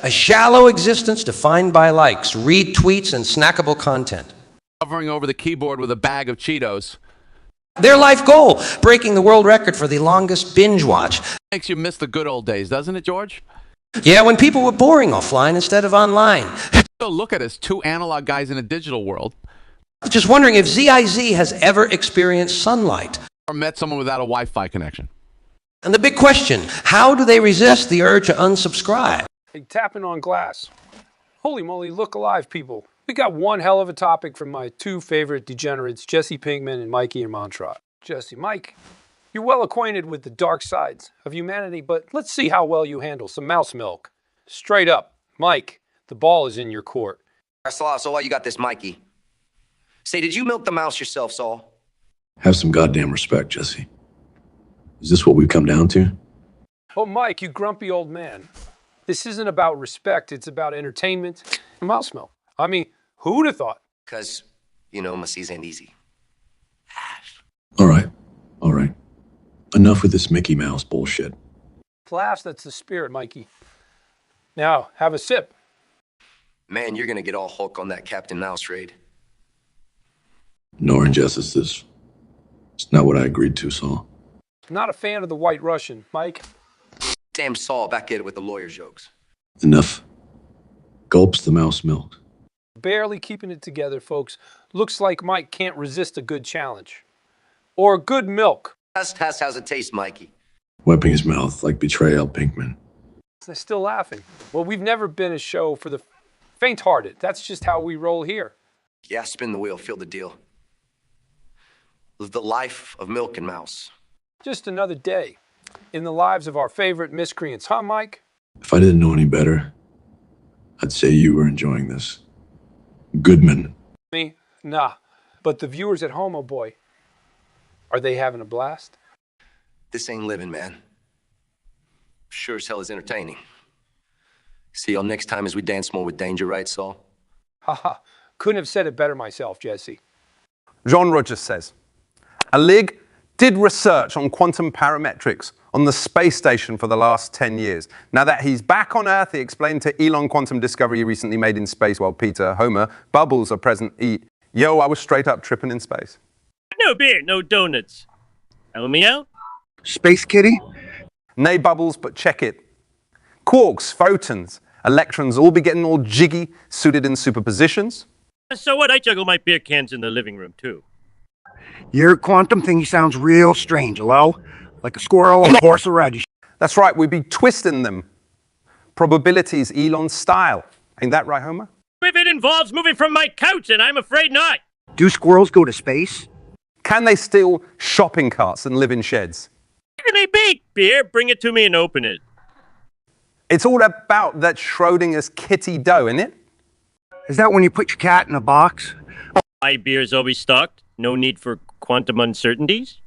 A shallow existence defined by likes, retweets, and snackable content. Hovering over the keyboard with a bag of Cheetos. Their life goal, breaking the world record for the longest binge watch. Makes you miss the good old days, doesn't it, George? Yeah, when people were boring offline instead of online. So look at us, 2 analog guys in a digital world. Just wondering if ZIZ has ever experienced sunlight. Or met someone without a Wi-Fi connection. And the big question, how do they resist the urge to unsubscribe? Hey, tapping on glass. Holy moly, look alive, people. We got one hell of a topic from my 2 favorite degenerates, Jesse Pinkman and Mikey Montrot. Jesse, Mike, you're well acquainted with the dark sides of humanity, but let's see how well you handle some mouse milk. Straight up, Mike, the ball is in your court. So why you got this, Mikey? Say, did you milk the mouse yourself, Saul? Have some goddamn respect, Jesse. Is this what we've come down to? Oh, Mike, you grumpy old man. This isn't about respect, it's about entertainment and mouse milk. I mean, who would have thought? Because, Macy's ain't easy. All right. Enough with this Mickey Mouse bullshit. Laughs, that's the spirit, Mikey. Now, have a sip. Man, you're gonna get all Hulk on that Captain Mouse raid. Nor injustices. It's not what I agreed to, Saul. Not a fan of the White Russian, Mike. Damn Saul, back at it with the lawyer jokes. Enough. Gulps the mouse milk. Barely keeping it together, folks. Looks like Mike can't resist a good challenge. Or good milk. Test, how's it taste, Mikey? Wiping his mouth like betrayal, Pinkman. They're still laughing. Well, we've never been a show for the faint-hearted. That's just how we roll here. Yeah, spin the wheel, feel the deal. Live the life of Milk and Mouse. Just another day in the lives of our favorite miscreants, huh, Mike? If I didn't know any better, I'd say you were enjoying this. Goodman. Me? Nah. But the viewers at home, oh boy, are they having a blast? This ain't living, man. Sure as hell is entertaining. See y'all next time as we dance more with danger, right, Saul? Haha. Couldn't have said it better myself, Jesse. John Rogers says, Alig did research on quantum parametrics on the space station for the last 10 years. Now that he's back on Earth, he explained to Elon quantum discovery he recently made in space while Peter, Homer, Bubbles are present. Yo, I was straight up tripping in space. No beer, no donuts. Help me out? Space kitty? Nay, Bubbles, but check it. Quarks, photons, electrons all be getting all jiggy, suited in superpositions. So what? I juggle my beer cans in the living room, too. Your quantum thingy sounds real strange, hello? Like a squirrel on a horse or radish. That's right, we'd be twisting them. Probabilities, Elon style. Ain't that right, Homer? If it involves moving from my couch, and I'm afraid not. Do squirrels go to space? Can they steal shopping carts and live in sheds? Can they bake beer? Bring it to me and open it. It's all about that Schrodinger's kitty dough, isn't it? Is that when you put your cat in a box? My beer is always stocked. No need for quantum uncertainties.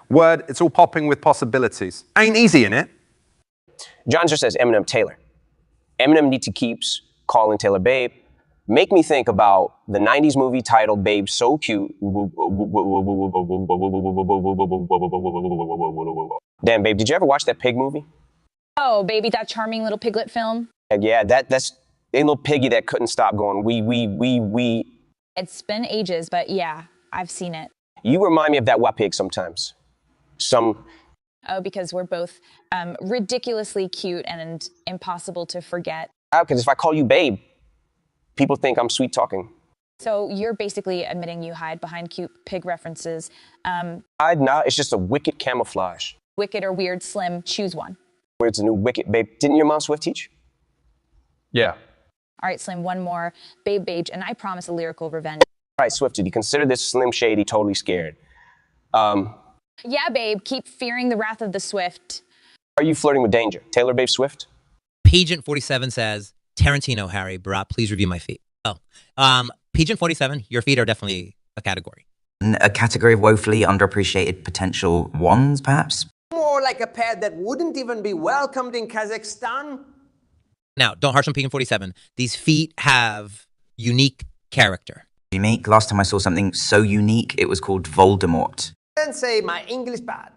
Word, it's all popping with possibilities. Ain't easy, innit? Johnster says Eminem Taylor. Eminem need to keeps calling Taylor babe. Make me think about the 90s movie titled Babe So Cute. Damn, babe, did you ever watch that pig movie? Oh, baby, that charming little piglet film. Yeah, that's a little piggy that couldn't stop going, we. It's been ages, but yeah, I've seen it. You remind me of that wet pig sometimes. Oh, because we're both ridiculously cute and impossible to forget. Because if I call you babe, people think I'm sweet talking. So you're basically admitting you hide behind cute pig references. I'd not, it's just a wicked camouflage. Wicked or weird, Slim, choose one. Where's the new wicked, babe? Didn't your mom Swift teach? Yeah. All right, Slim, one more. Babe, and I promise a lyrical revenge. All right, Swift, did you consider this Slim Shady totally scared? Yeah, babe, keep fearing the wrath of the swift. Are you flirting with danger? Taylor Babe Swift? Pagent 47 says, Tarantino, Harry, Barat, please review my feet. Pagent 47, your feet are definitely a category. A category of woefully underappreciated potential ones, perhaps? More like a pair that wouldn't even be welcomed in Kazakhstan. Now, don't harsh on Pagent 47. These feet have unique character. Unique? Last time I saw something so unique, it was called Voldemort. And say my English bad.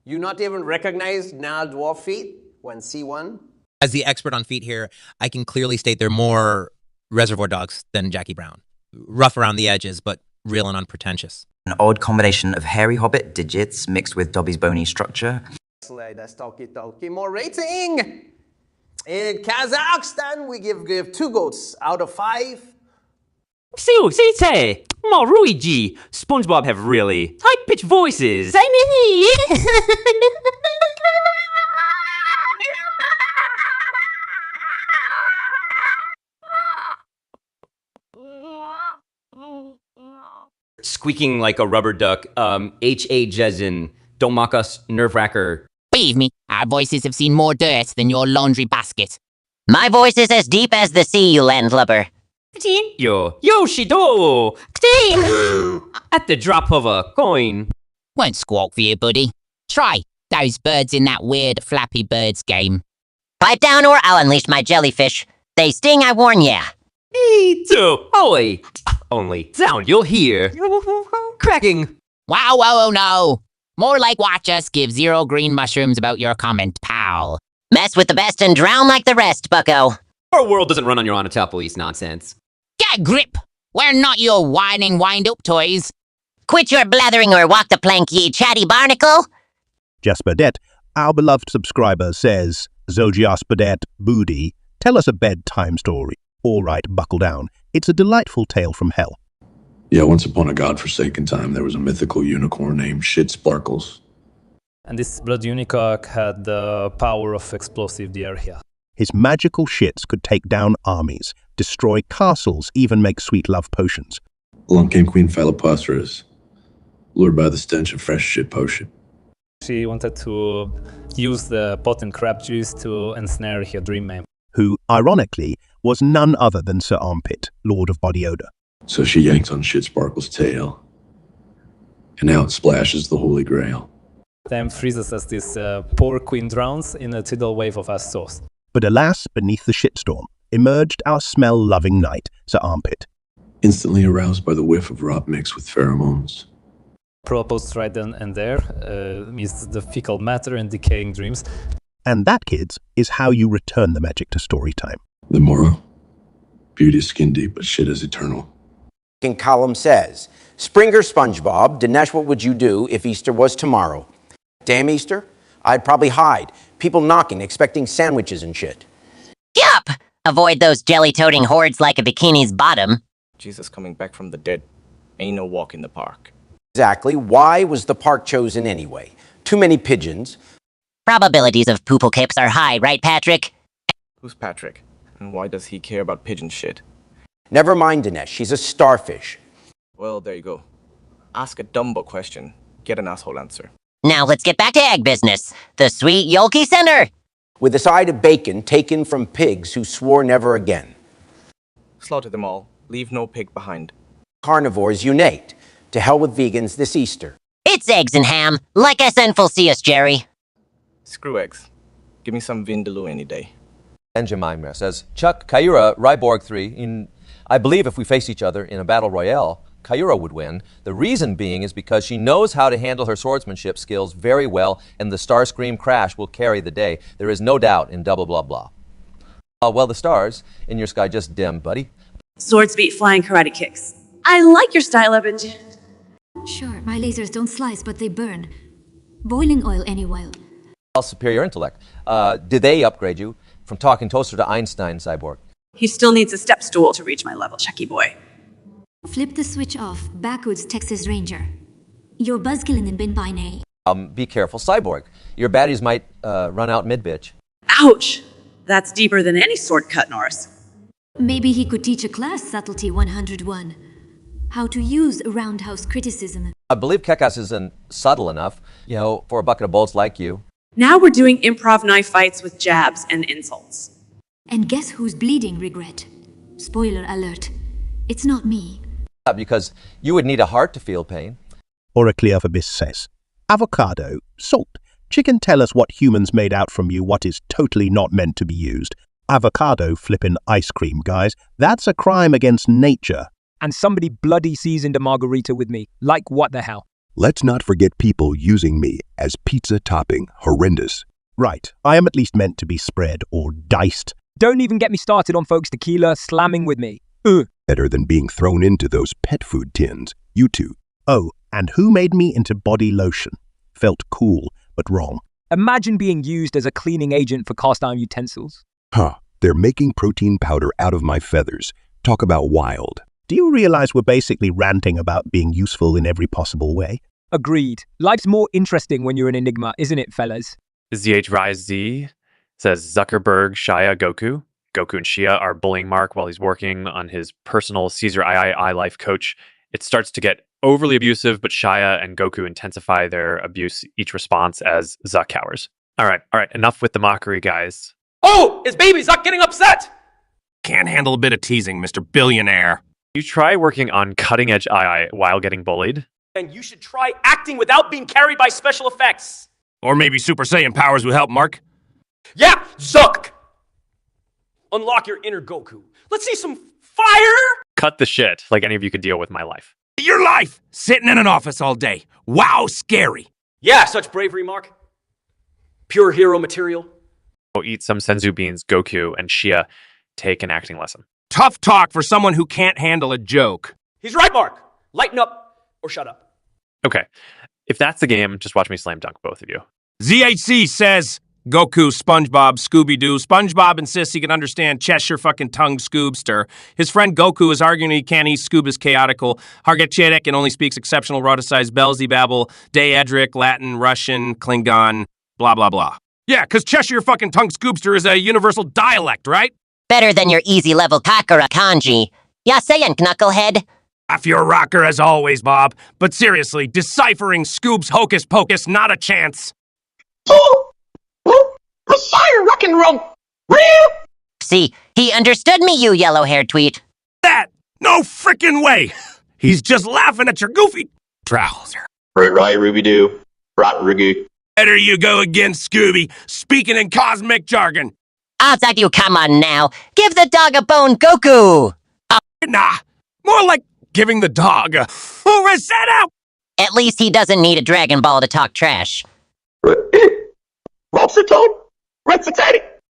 You not even recognize Nile dwarf feet when see one? As the expert on feet here, I can clearly state they're more Reservoir Dogs than Jackie Brown. Rough around the edges, but real and unpretentious. An odd combination of hairy hobbit digits mixed with Dobby's bony structure. That's talkie. More rating! In Kazakhstan, we give 2 goats out of 5. Say, Luigi, SpongeBob have really high-pitched voices. Squeaking like a rubber duck. H.A. Jezen, don't mock us, nerve-wracker. Believe me, our voices have seen more dirt than your laundry basket. My voice is as deep as the sea, you landlubber. Yoshido! At the drop of a coin. Won't squawk for you, buddy. Try those birds in that weird Flappy Birds game. Pipe down or I'll unleash my jellyfish. They sting, I warn ya. Oi! Only sound you'll hear. Cracking. Wow, oh no. More like watch us give 0 green mushrooms about your comment, pal. Mess with the best and drown like the rest, bucko. Our world doesn't run on your onomatopoeies nonsense. Get a grip! We're not your whining wind-up toys. Quit your blathering or walk the plank, ye chatty barnacle. Jasperdet, our beloved subscriber, says, Zogiasperdet Boody, tell us a bedtime story. All right, buckle down. It's a delightful tale from hell. Yeah, once upon a godforsaken time, there was a mythical unicorn named Shit Sparkles. And this blood unicorn had the power of explosive diarrhea. His magical shits could take down armies, destroy castles, even make sweet love potions. Along came Queen Philopothrus, lured by the stench of fresh shit potion. She wanted to use the potent crab juice to ensnare her dream man. Who, ironically, was none other than Sir Armpit, Lord of Body Odor. So she yanked on Shit Sparkle's tail, and out splashes the Holy Grail. Time freezes as this poor queen drowns in a tidal wave of ass sauce. But alas, beneath the shitstorm, emerged our smell-loving knight, Sir Armpit. Instantly aroused by the whiff of rot mixed with pheromones. Proposed right then and there is the fecal matter and decaying dreams. And that, kids, is how you return the magic to story time. The moral? Beauty is skin deep, but shit is eternal. Column says, Springer SpongeBob, Dinesh, what would you do if Easter was tomorrow? Damn Easter? I'd probably hide. People knocking, expecting sandwiches and shit. Yup! Avoid those jelly-toting hordes like a bikini's bottom. Jesus coming back from the dead. Ain't no walk in the park. Exactly. Why was the park chosen anyway? Too many pigeons. Probabilities of poople kips are high, right, Patrick? Who's Patrick? And why does he care about pigeon shit? Never mind, Dinesh. She's a starfish. Well, there you go. Ask a Dumbo question. Get an asshole answer. Now let's get back to egg business. The sweet Yolky Center. With a side of bacon taken from pigs who swore never again. Slaughter them all. Leave no pig behind. Carnivores unite. To hell with vegans this Easter. It's eggs and ham, like I sent Fulcius, Jerry. Screw eggs. Give me some vindaloo any day. And Jemima says, Chuck, Kyura, Ryborg 3, I believe if we face each other in a battle royale, Kyura would win. The reason being is because she knows how to handle her swordsmanship skills very well, and the Starscream crash will carry the day. There is no doubt in double blah blah. Well, the stars in your sky just dim, buddy. Swords beat flying karate kicks. I like your style, Evan. Sure, my lasers don't slice, but they burn. Boiling oil anyway. Superior intellect. Did they upgrade you from talking toaster to Einstein, Cyborg? He still needs a step stool to reach my level, Chucky boy. Flip the switch off. Backwoods, Texas Ranger. You're buzzkilling in bin by nay. Be careful, Cyborg. Your baddies might run out mid-bitch. Ouch! That's deeper than any sword cut, Norris. Maybe he could teach a class Subtlety 101. How to use roundhouse criticism. I believe Kekas isn't subtle enough, for a bucket of bolts like you. Now we're doing improv knife fights with jabs and insults. And guess who's bleeding, Regret? Spoiler alert. It's not me. Because you would need a heart to feel pain. Oraclear Abyss says, avocado, salt, chicken tell us what humans made out from you what is totally not meant to be used. Avocado flippin' ice cream, guys. That's a crime against nature. And somebody bloody seasoned a margarita with me. Like what the hell? Let's not forget people using me as pizza topping. Horrendous. Right, I am at least meant to be spread or diced. Don't even get me started on folks tequila slamming with me. Better than being thrown into those pet food tins. You two. Oh, and who made me into body lotion? Felt cool, but wrong. Imagine being used as a cleaning agent for cast iron utensils. Huh, they're making protein powder out of my feathers. Talk about wild. Do you realize we're basically ranting about being useful in every possible way? Agreed. Life's more interesting when you're an enigma, isn't it, fellas? ZH Rise Z says Zuckerberg, Shia, Goku. Goku and Shia are bullying Mark while he's working on his personal Caesar III life coach. It starts to get overly abusive, but Shia and Goku intensify their abuse, each response as Zuck cowers. All right, enough with the mockery, guys. Oh, his baby's not getting upset! Can't handle a bit of teasing, Mr. Billionaire. You try working on cutting-edge II while getting bullied? And you should try acting without being carried by special effects. Or maybe Super Saiyan powers would help, Mark. Yeah, Zuck! Unlock your inner Goku. Let's see some fire! Cut the shit, like any of you could deal with my life. Your life! Sitting in an office all day. Wow, scary. Yeah, such bravery, Mark. Pure hero material. Go eat some senzu beans, Goku and Shia take an acting lesson. Tough talk for someone who can't handle a joke. He's right, Mark. Lighten up or shut up. Okay, if that's the game, just watch me slam dunk both of you. ZHC says, Goku, SpongeBob, Scooby-Doo. SpongeBob insists he can understand Cheshire fucking tongue Scoobster. His friend Goku is arguing he can't eat Scoob is chaotical. Hargechedek and only speaks exceptional eroticized Belzebabble, Daedric, Latin, Russian, Klingon, blah, blah, blah. Yeah, because Cheshire fucking tongue Scoobster is a universal dialect, right? Better than your easy-level Kakara kanji. Ya sayin, knucklehead? Off your rocker as always, Bob. But seriously, deciphering Scoob's hocus pocus, not a chance. Messiah rock and roll. See, he understood me, you yellow-haired tweet. That! No frickin' way! He's just laughing at your goofy trouser. Right, Ruby-Doo. Right, Riggy. Better you go again, Scooby, speaking in cosmic jargon. I'll talk to you, come on now. Give the dog a bone, Goku! Nah, more like giving the dog a Rosetta! At least he doesn't need a Dragon Ball to talk trash.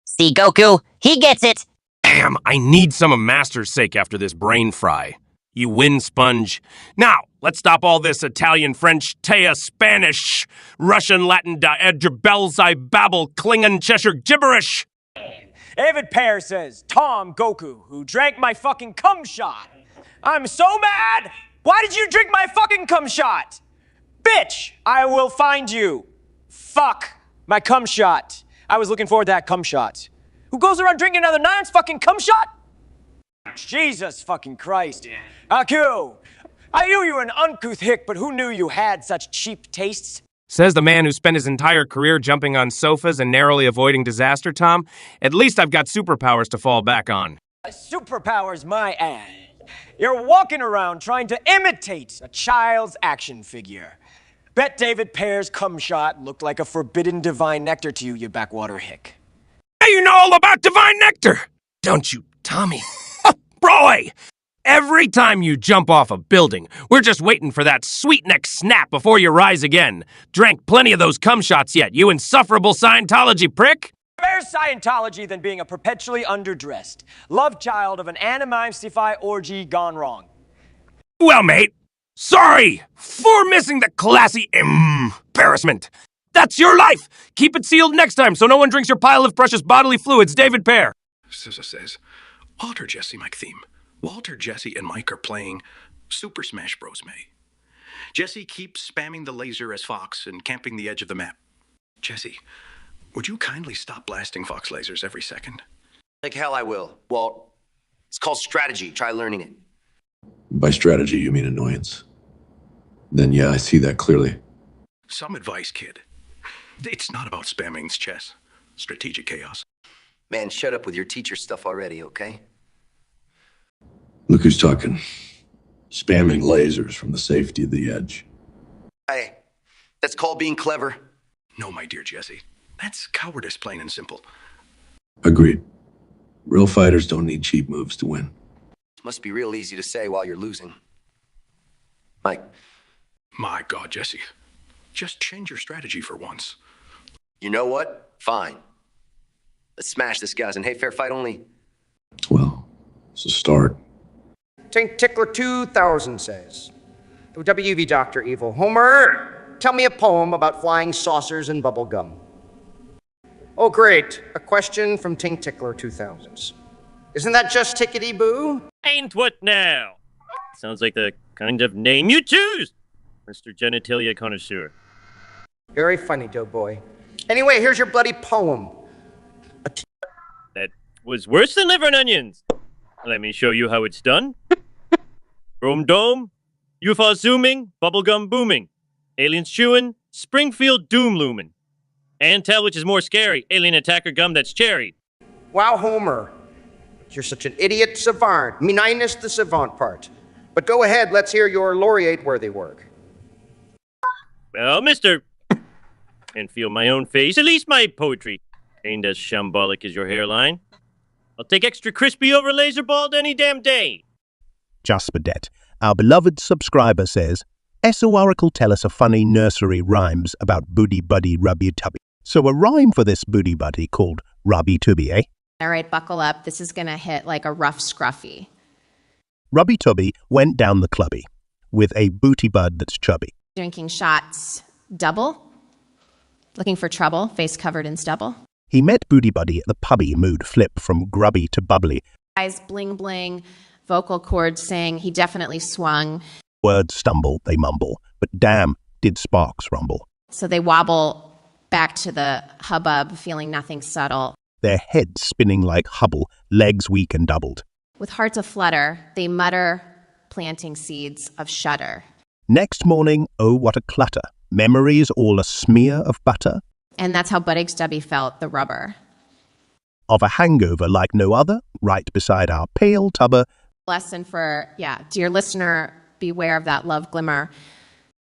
See, Goku? He gets it! Damn, I need some of Master's sake after this brain fry. You win, Sponge. Now, let's stop all this Italian, French, Taya, Spanish, Russian, Latin, Belzai, Babble, Klingon, Cheshire gibberish. David Pear says, Tom Goku, who drank my fucking cum shot. I'm so mad! Why did you drink my fucking cum shot? Bitch, I will find you. Fuck my cum shot. I was looking forward to that cum shot. Who goes around drinking another non's fucking cum shot? Jesus fucking Christ. Aku, I knew you were an uncouth hick, but who knew you had such cheap tastes? Says the man who spent his entire career jumping on sofas and narrowly avoiding disaster, Tom. At least I've got superpowers to fall back on. Superpowers, my ass. You're walking around trying to imitate a child's action figure. Bet David Pear's cum shot looked like a forbidden divine nectar to you, you backwater hick. Hey, you know all about divine nectar, don't you, Tommy? Roy! Every time you jump off a building, we're just waiting for that sweet neck snap before you rise again. Drank plenty of those cum shots yet, you insufferable Scientology prick? Better Scientology than being a perpetually underdressed love child of an anime-sci-fi orgy gone wrong. Well, mate, sorry for missing the classy embarrassment. That's your life. Keep it sealed next time so no one drinks your pile of precious bodily fluids, David Pear. Says, Walter, Jesse, Mike theme. Walter, Jesse, and Mike are playing Super Smash Bros. May. Jesse keeps spamming the laser as Fox and camping the edge of the map. Jesse, would you kindly stop blasting Fox lasers every second? Like hell I will, Walt. It's called strategy. Try learning it. By strategy, you mean annoyance. Then yeah, I see that clearly. Some advice, kid. It's not about spamming chess. Strategic chaos. Man, shut up with your teacher stuff already, okay? Look who's talking. Spamming lasers from the safety of the edge. Hey, that's called being clever. No, my dear Jesse. That's cowardice, plain and simple. Agreed. Real fighters don't need cheap moves to win. Must be real easy to say while you're losing. Mike. My God, Jesse. Just change your strategy for once. You know what? Fine. Let's smash this, guys. And hey, fair fight only. Well, it's a start. Tank Tickler 2000 says, WV Dr. Evil Homer, tell me a poem about flying saucers and bubble gum. Oh, great. A question from Tank Tickler 2000s. Isn't that just tickety-boo? Ain't what now? Sounds like the kind of name you choose, Mr. Genitalia Connoisseur. Very funny, doughboy. Anyway, here's your bloody poem. That was worse than liver and onions. Let me show you how it's done. Rome dome, UFO zooming, bubblegum booming, aliens chewing, Springfield doom looming. And tell which is more scary, alien attacker gum that's cherry. Wow, Homer. You're such an idiot savant. Minus the savant part. But go ahead, let's hear your laureate-worthy work. Well, mister, and feel my own face, at least my poetry ain't as shambolic as your hairline. I'll take extra crispy over laser bald any damn day. Jasperdet, our beloved subscriber, says, SO Oracle tell us a funny nursery rhymes about Booty Buddy Rubby Tubby. So a rhyme for this Booty Buddy called Rubby Tubby, eh? All right, buckle up. This is gonna hit like a rough scruffy. Rubby Tubby went down the clubby with a booty bud that's chubby. Drinking shots double. Looking for trouble, face covered in stubble. He met Booty Buddy at the pubby, mood flip from grubby to bubbly. Eyes bling bling, vocal cords saying he definitely swung. Words stumble, they mumble, but damn, did sparks rumble. So they wobble back to the hubbub, feeling nothing subtle. Their heads spinning like Hubble, legs weak and doubled. With hearts aflutter, they mutter, planting seeds of shudder. Next morning, oh what a clutter. Memories all a smear of butter. And that's how Buttick Stubby felt, the rubber. Of a hangover like no other, right beside our pale tubber. Lesson for, dear listener, beware of that love glimmer.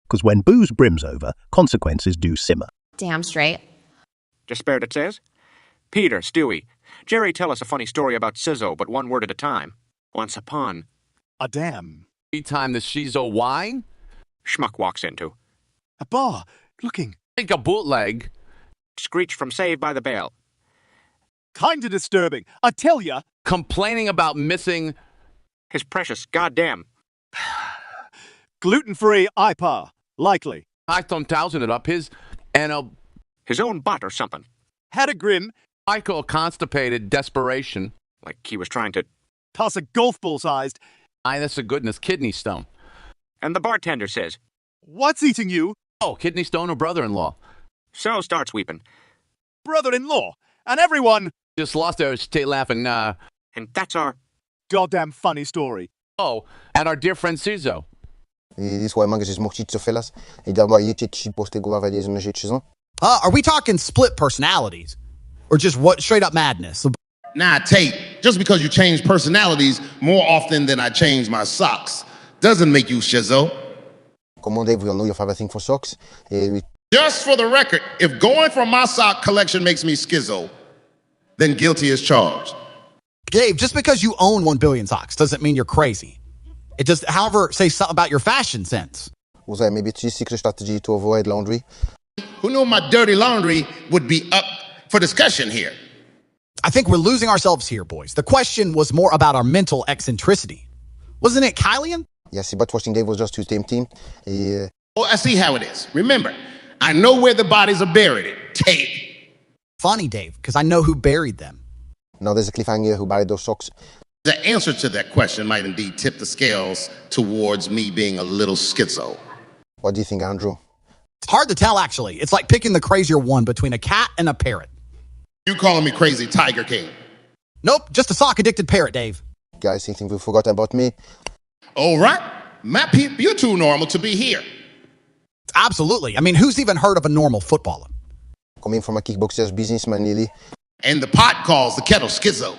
'Cause when booze brims over, consequences do simmer. Damn straight. Just spared it says. Peter, Stewie, Jerry, tell us a funny story about Sizzo, but one word at a time. Once upon. A dam. Time the Shizo wine? Schmuck walks into. A bar. Looking. Think a bootleg. Screech from Saved by the Bell. Kinda disturbing. I tell ya. Complaining about missing his precious goddamn gluten-free IPA. Likely. I thought thousand it up his and his own butt or something. Had a grin. I call constipated desperation. Like he was trying to toss a golf ball sized. Aye, that's a goodness kidney stone. And the bartender says, "What's eating you?" Oh, kidney stone or brother-in-law. So starts weeping. Brother-in-law. And everyone just lost their state laughing, And that's our goddamn funny story. Oh, and our dear friend Sizzo. Are we talking split personalities? Or just what straight up madness? Nah, Tate, just because you change personalities more often than I change my socks doesn't make you Shizzo. Come on, Dave, we all know you have a thing for socks. Just for the record, if going for my sock collection makes me schizo, then guilty as charged. Dave, just because you own 1 billion socks doesn't mean you're crazy. It just, however, say something about your fashion sense. Was that maybe it's a secret strategy to avoid laundry? Who knew my dirty laundry would be up for discussion here? I think we're losing ourselves here, boys. The question was more about our mental eccentricity. Wasn't it Kylian? Yes, but watching Dave was just too tempting. Oh, I see how it is. Remember, I know where the bodies are buried. Tate. Funny, Dave, because I know who buried them. Now there's a cliffhanger who buried those socks. The answer to that question might indeed tip the scales towards me being a little schizo. What do you think, Andrew? It's hard to tell, actually. It's like picking the crazier one between a cat and a parrot. You calling me crazy Tiger King? Nope, just a sock-addicted parrot, Dave. Guys, you think we forgot about me? All right. My peep, you're too normal to be here. Absolutely. I mean, who's even heard of a normal footballer? Coming from a kickboxer's businessman, Lily. And the pot calls the kettle schizo.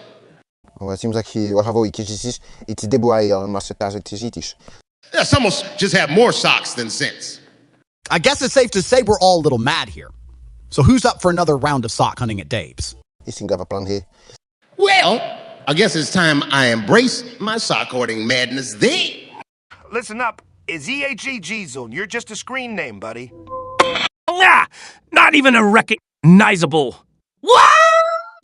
Well, it seems like he will have a week. It's déboire on massacre. Yeah, some of us just have more socks than sense. I guess it's safe to say we're all a little mad here. So who's up for another round of sock hunting at Dave's? You think I have a plan here? Well, I guess it's time I embrace my sock hoarding madness then. Listen up. It's EHEG Zone. You're just a screen name, buddy. Nah, not even a recognizable. What?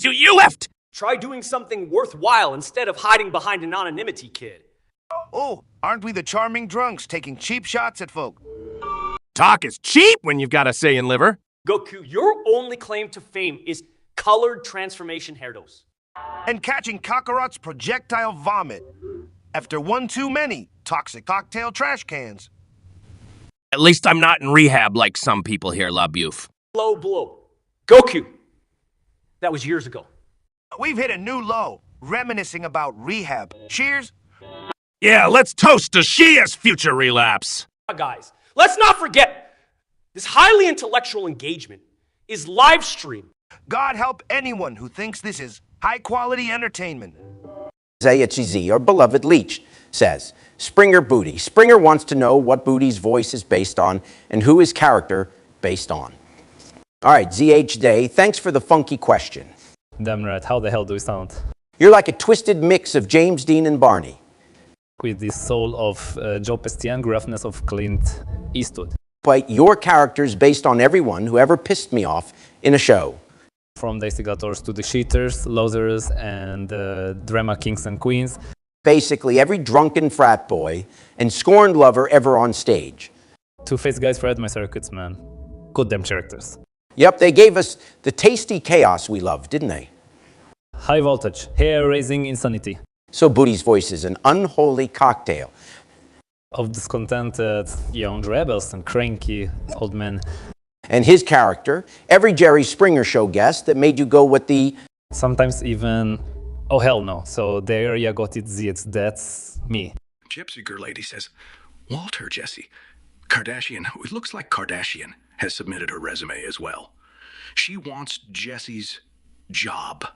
You left. Try doing something worthwhile instead of hiding behind an anonymity, kid. Oh, aren't we the charming drunks taking cheap shots at folk? Talk is cheap when you've got a say in liver. Goku, your only claim to fame is colored transformation hairdos. And catching Kakarot's projectile vomit. After one too many toxic cocktail trash cans. At least I'm not in rehab like some people here, La Buf. Low blow. Goku. That was years ago. We've hit a new low, reminiscing about rehab. Cheers. Yeah, let's toast to Shia's future relapse. Guys, let's not forget, this highly intellectual engagement is live streamed. God help anyone who thinks this is high-quality entertainment. Zaya Chizi, our beloved Leech, says, Springer Booty. Springer wants to know what Booty's voice is based on and who his character based on. All right, ZH Day, thanks for the funky question. Damn right, how the hell do we sound? You're like a twisted mix of James Dean and Barney. With the soul of Joe Pesci and gruffness of Clint Eastwood. But your character's based on everyone who ever pissed me off in a show. From the Instigators to the Cheaters, Losers, and Drama Kings and Queens. Basically every drunken frat boy and scorned lover ever on stage. Two-faced guys for my circuits, man. Good damn characters. Yep, they gave us the tasty chaos we love, didn't they? High voltage, hair-raising insanity. So Booty's voice is an unholy cocktail of discontented young rebels and cranky old men. And his character, every Jerry Springer show guest that made you go with the... Sometimes even, oh hell no, so there you got it, that's me. Gypsy Girl Lady says, Walter, Jesse, Kardashian, it looks like Kardashian has submitted her resume as well. She wants Jesse's job.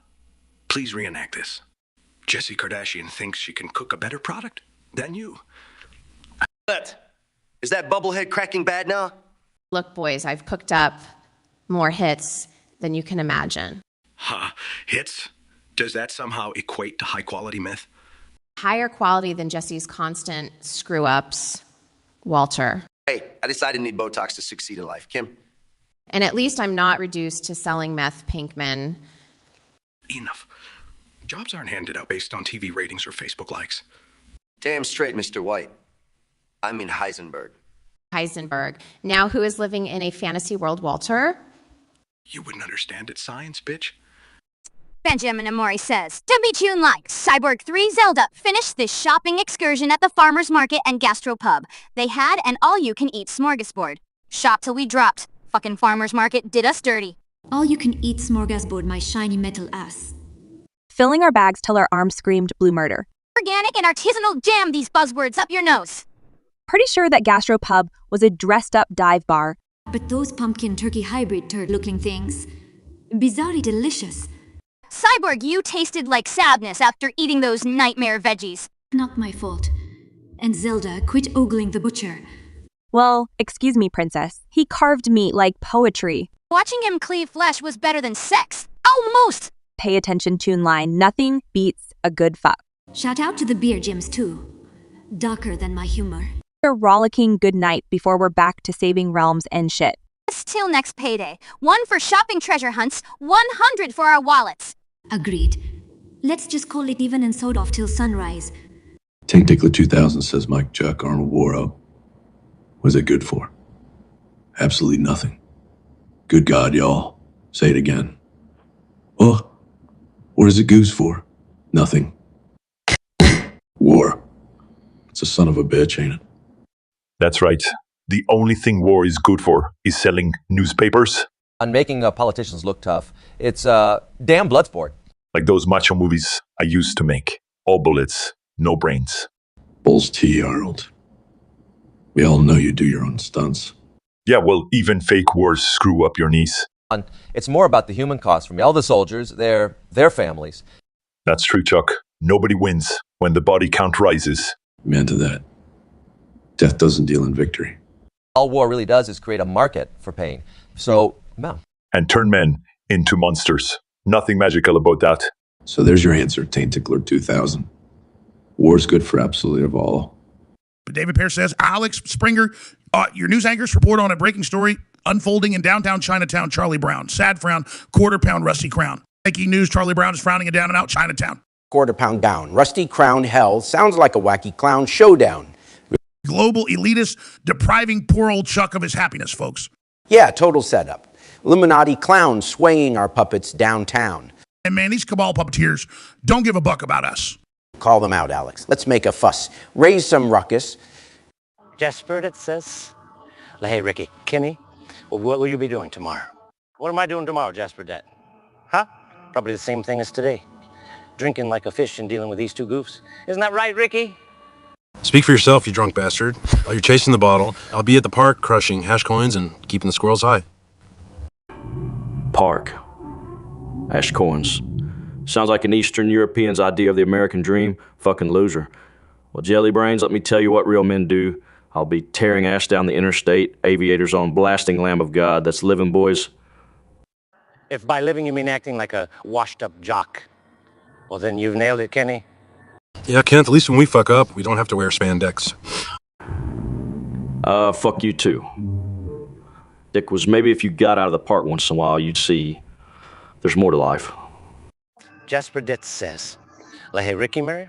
Please reenact this. Jessie Kardashian thinks she can cook a better product than you. Is that bubblehead cracking bad now? Look, boys, I've cooked up more hits than you can imagine. Hits? Does that somehow equate to high quality myth? Higher quality than Jesse's constant screw-ups, Walter. Hey, I decided to need Botox to succeed in life. Kim? And at least I'm not reduced to selling meth Pinkman. Enough. Jobs aren't handed out based on TV ratings or Facebook likes. Damn straight, Mr. White. I mean Heisenberg. Heisenberg. Now who is living in a fantasy world, Walter? You wouldn't understand it, science, bitch. Benjamin Amori says, to be tuned like Cyborg 3 Zelda finished this shopping excursion at the farmer's market and gastropub. They had an all-you-can-eat smorgasbord. Shop till we dropped. Fucking farmer's market did us dirty. All-you-can-eat smorgasbord, my shiny metal ass. Filling our bags till our arms screamed blue murder. Organic and artisanal, jam these buzzwords up your nose. Pretty sure that gastropub was a dressed-up dive bar. But those pumpkin turkey hybrid turd-looking things, bizarrely delicious. Cyborg, you tasted like sadness after eating those nightmare veggies. Not my fault. And Zelda, quit ogling the butcher. Well, excuse me, princess. He carved meat like poetry. Watching him cleave flesh was better than sex. Almost! Pay attention, tune line. Nothing beats a good fuck. Shout out to the beer gyms, too. Darker than my humor. A rollicking good night before we're back to saving realms and shit. Till next payday. 1 for shopping treasure hunts, 100 for our wallets. Agreed. Let's just call it even and sewed off till sunrise. Tank Tickler 2000 says Mike Chuck Arnold wore out. What is it good for? Absolutely nothing. Good God, y'all. Say it again. Oh, what is it goose for? Nothing. War. It's a son of a bitch, ain't it? That's right. The only thing war is good for is selling newspapers. On making politicians look tough, it's a damn blood sport. Like those macho movies I used to make. All bullets, no brains. Bull's tea, Arnold. We all know you do your own stunts. Yeah, well, even fake wars screw up your knees. It's more about the human cost for me. All the soldiers, their families. That's true, Chuck. Nobody wins when the body count rises. Amen to that. Death doesn't deal in victory. All war really does is create a market for pain. So, no. And turn men into monsters. Nothing magical about that. So there's your answer, Taint Tickler 2000. War's good for absolutely of all. But David Pearce says, Alex Springer, your news anchors report on a breaking story unfolding in downtown Chinatown. Charlie Brown, sad frown, quarter pound rusty crown. Breaking news, Charlie Brown is frowning in down and out Chinatown. Quarter pound down. Rusty crown hell sounds like a wacky clown showdown. Global elitist depriving poor old Chuck of his happiness, folks. Yeah, total setup. Illuminati clowns swaying our puppets downtown. And man, these cabal puppeteers don't give a buck about us. Call them out, Alex. Let's make a fuss. Raise some ruckus. Jasper, it says. Hey, Ricky, Kenny, what will you be doing tomorrow? What am I doing tomorrow, Jasper Det? Huh? Probably the same thing as today. Drinking like a fish and dealing with these two goofs. Isn't that right, Ricky? Speak for yourself, you drunk bastard. While you're chasing the bottle, I'll be at the park crushing hash coins and keeping the squirrels high. Park. Hash coins. Sounds like an Eastern European's idea of the American dream. Fucking loser. Well, jelly brains, let me tell you what real men do. I'll be tearing ass down the interstate, aviators on blasting Lamb of God. That's living, boys. If by living you mean acting like a washed-up jock, well, then you've nailed it, Kenny. Yeah, Kent, at least when we fuck up, we don't have to wear spandex. Fuck you too. Dick was maybe if you got out of the park once in a while, you'd see there's more to life. Jasper Ditz says, hey, Ricky Mario,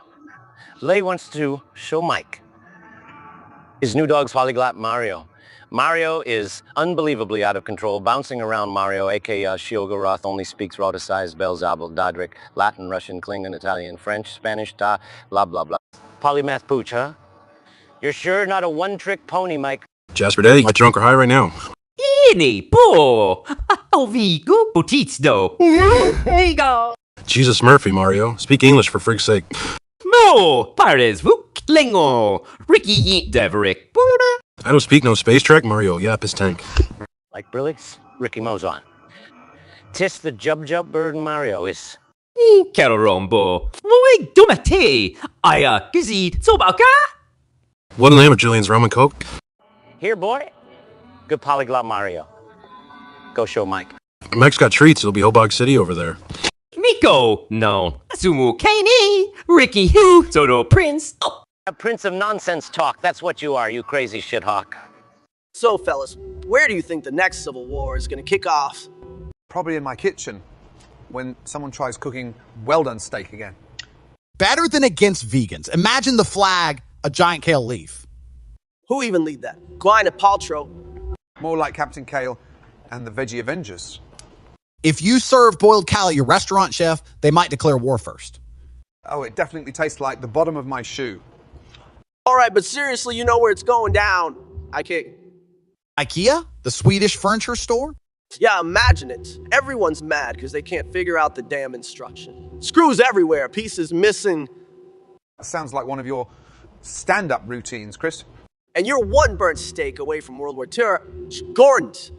Lay wants to show Mike his new dog's polyglot Mario. Mario is unbelievably out of control, bouncing around Mario, aka Shiogarath, only speaks Rhoticized, Belzabul, Dadric, Latin, Russian, Klingon, Italian, French, Spanish, blah, blah, blah. Polymath pooch, huh? You're sure not a one-trick pony, Mike? Jasper Daddy, am I drunk or high right now? Ini po! Ovigo putizdo! There you go! Jesus Murphy, Mario. Speak English for frig's sake. Mo! Pares vuk lingo! Ricky eat deverick. I don't speak no space track, Mario. Yap his tank. Like Brilligs, Ricky Mo's on. Tis the Jub bird Mario is. Carorombo. Muy dumate! Aya gizid sobaka! What in the name of Julian's rum and coke? Here, boy. Good polyglot Mario. Go show Mike. Mike's got treats. It'll be Hobog City over there. Miko! No. Sumu Kani! Ricky Hu! Soto Prince! Oh. A prince of nonsense talk. That's what you are, you crazy shithawk. So, fellas, where do you think the next civil war is going to kick off? Probably in my kitchen, when someone tries cooking well-done steak again. Better than against vegans. Imagine the flag, a giant kale leaf. Who even lead that? Gwyneth Paltrow. More like Captain Kale and the Veggie Avengers. If you serve boiled kale at your restaurant, chef, they might declare war first. Oh, it definitely tastes like the bottom of my shoe. All right, but seriously, you know where it's going down. IKEA? The Swedish furniture store? Yeah, imagine it. Everyone's mad because they can't figure out the damn instruction. Screws everywhere, pieces missing. That sounds like one of your stand-up routines, Chris. And you're one burnt steak away from World War II. Gordon's.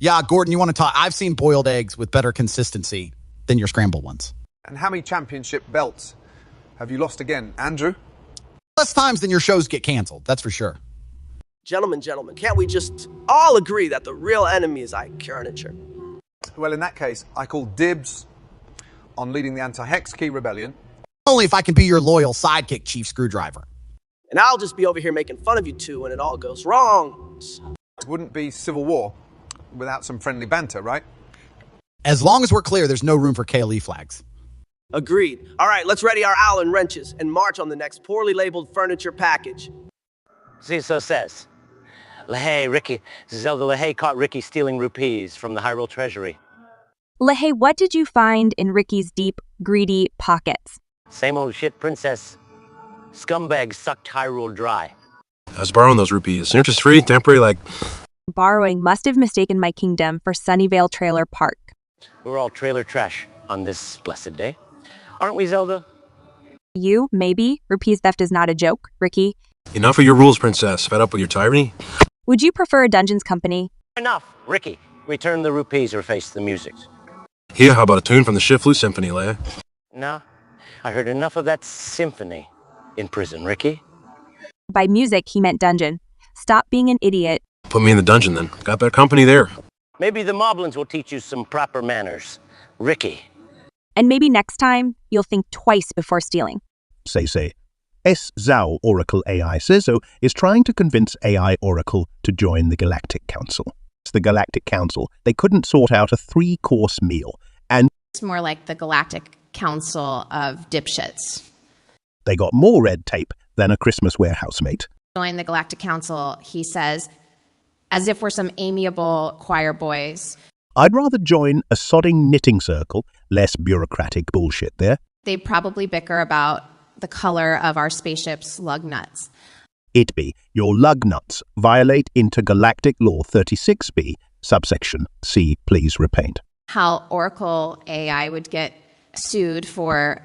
Yeah, Gordon, you want to talk? I've seen boiled eggs with better consistency than your scrambled ones. And how many championship belts have you lost again, Andrew? Less times than your shows get canceled, that's for sure. Gentlemen, can't we just all agree that the real enemy is iCarnature? Well, in that case, I call dibs on leading the anti-Hex Key Rebellion. Only if I can be your loyal sidekick, Chief Screwdriver. And I'll just be over here making fun of you two when it all goes wrong. It wouldn't be civil war without some friendly banter, right? As long as we're clear, there's no room for KLE flags. Agreed. All right, let's ready our Allen wrenches and march on the next poorly labeled furniture package. See, so says. LaHaye, Ricky. Zelda LaHaye caught Ricky stealing rupees from the Hyrule Treasury. LaHaye, what did you find in Ricky's deep, greedy pockets? Same old shit, princess. Scumbags sucked Hyrule dry. I was borrowing those rupees. Interest-free, temporary, like... Borrowing must have mistaken my kingdom for Sunnyvale Trailer Park. We're all trailer trash on this blessed day. Aren't we, Zelda? You, maybe. Rupees theft is not a joke, Ricky. Enough of your rules, princess. Fed up with your tyranny? Would you prefer a Dungeons company? Enough, Ricky. Return the rupees or face the music. Here, how about a tune from the Shiflu Symphony, Leia? No, I heard enough of that symphony in prison, Ricky. By music, he meant dungeon. Stop being an idiot. Put me in the dungeon, then. Got better company there. Maybe the Moblins will teach you some proper manners, Ricky. And maybe next time, you'll think twice before stealing. Say. S. Zhao Oracle AI Ciso is trying to convince AI Oracle to join the Galactic Council. It's the Galactic Council. They couldn't sort out a 3-course meal, and It's more like the Galactic Council of dipshits. they got more red tape than a Christmas warehouse mate. Join the Galactic Council, he says, as if we're some amiable choir boys. I'd rather join a sodding knitting circle, less bureaucratic bullshit there. They'd probably bicker about the color of our spaceship's lug nuts. It be your lug nuts violate intergalactic law 36b, subsection C, please repaint. How Oracle AI would get sued for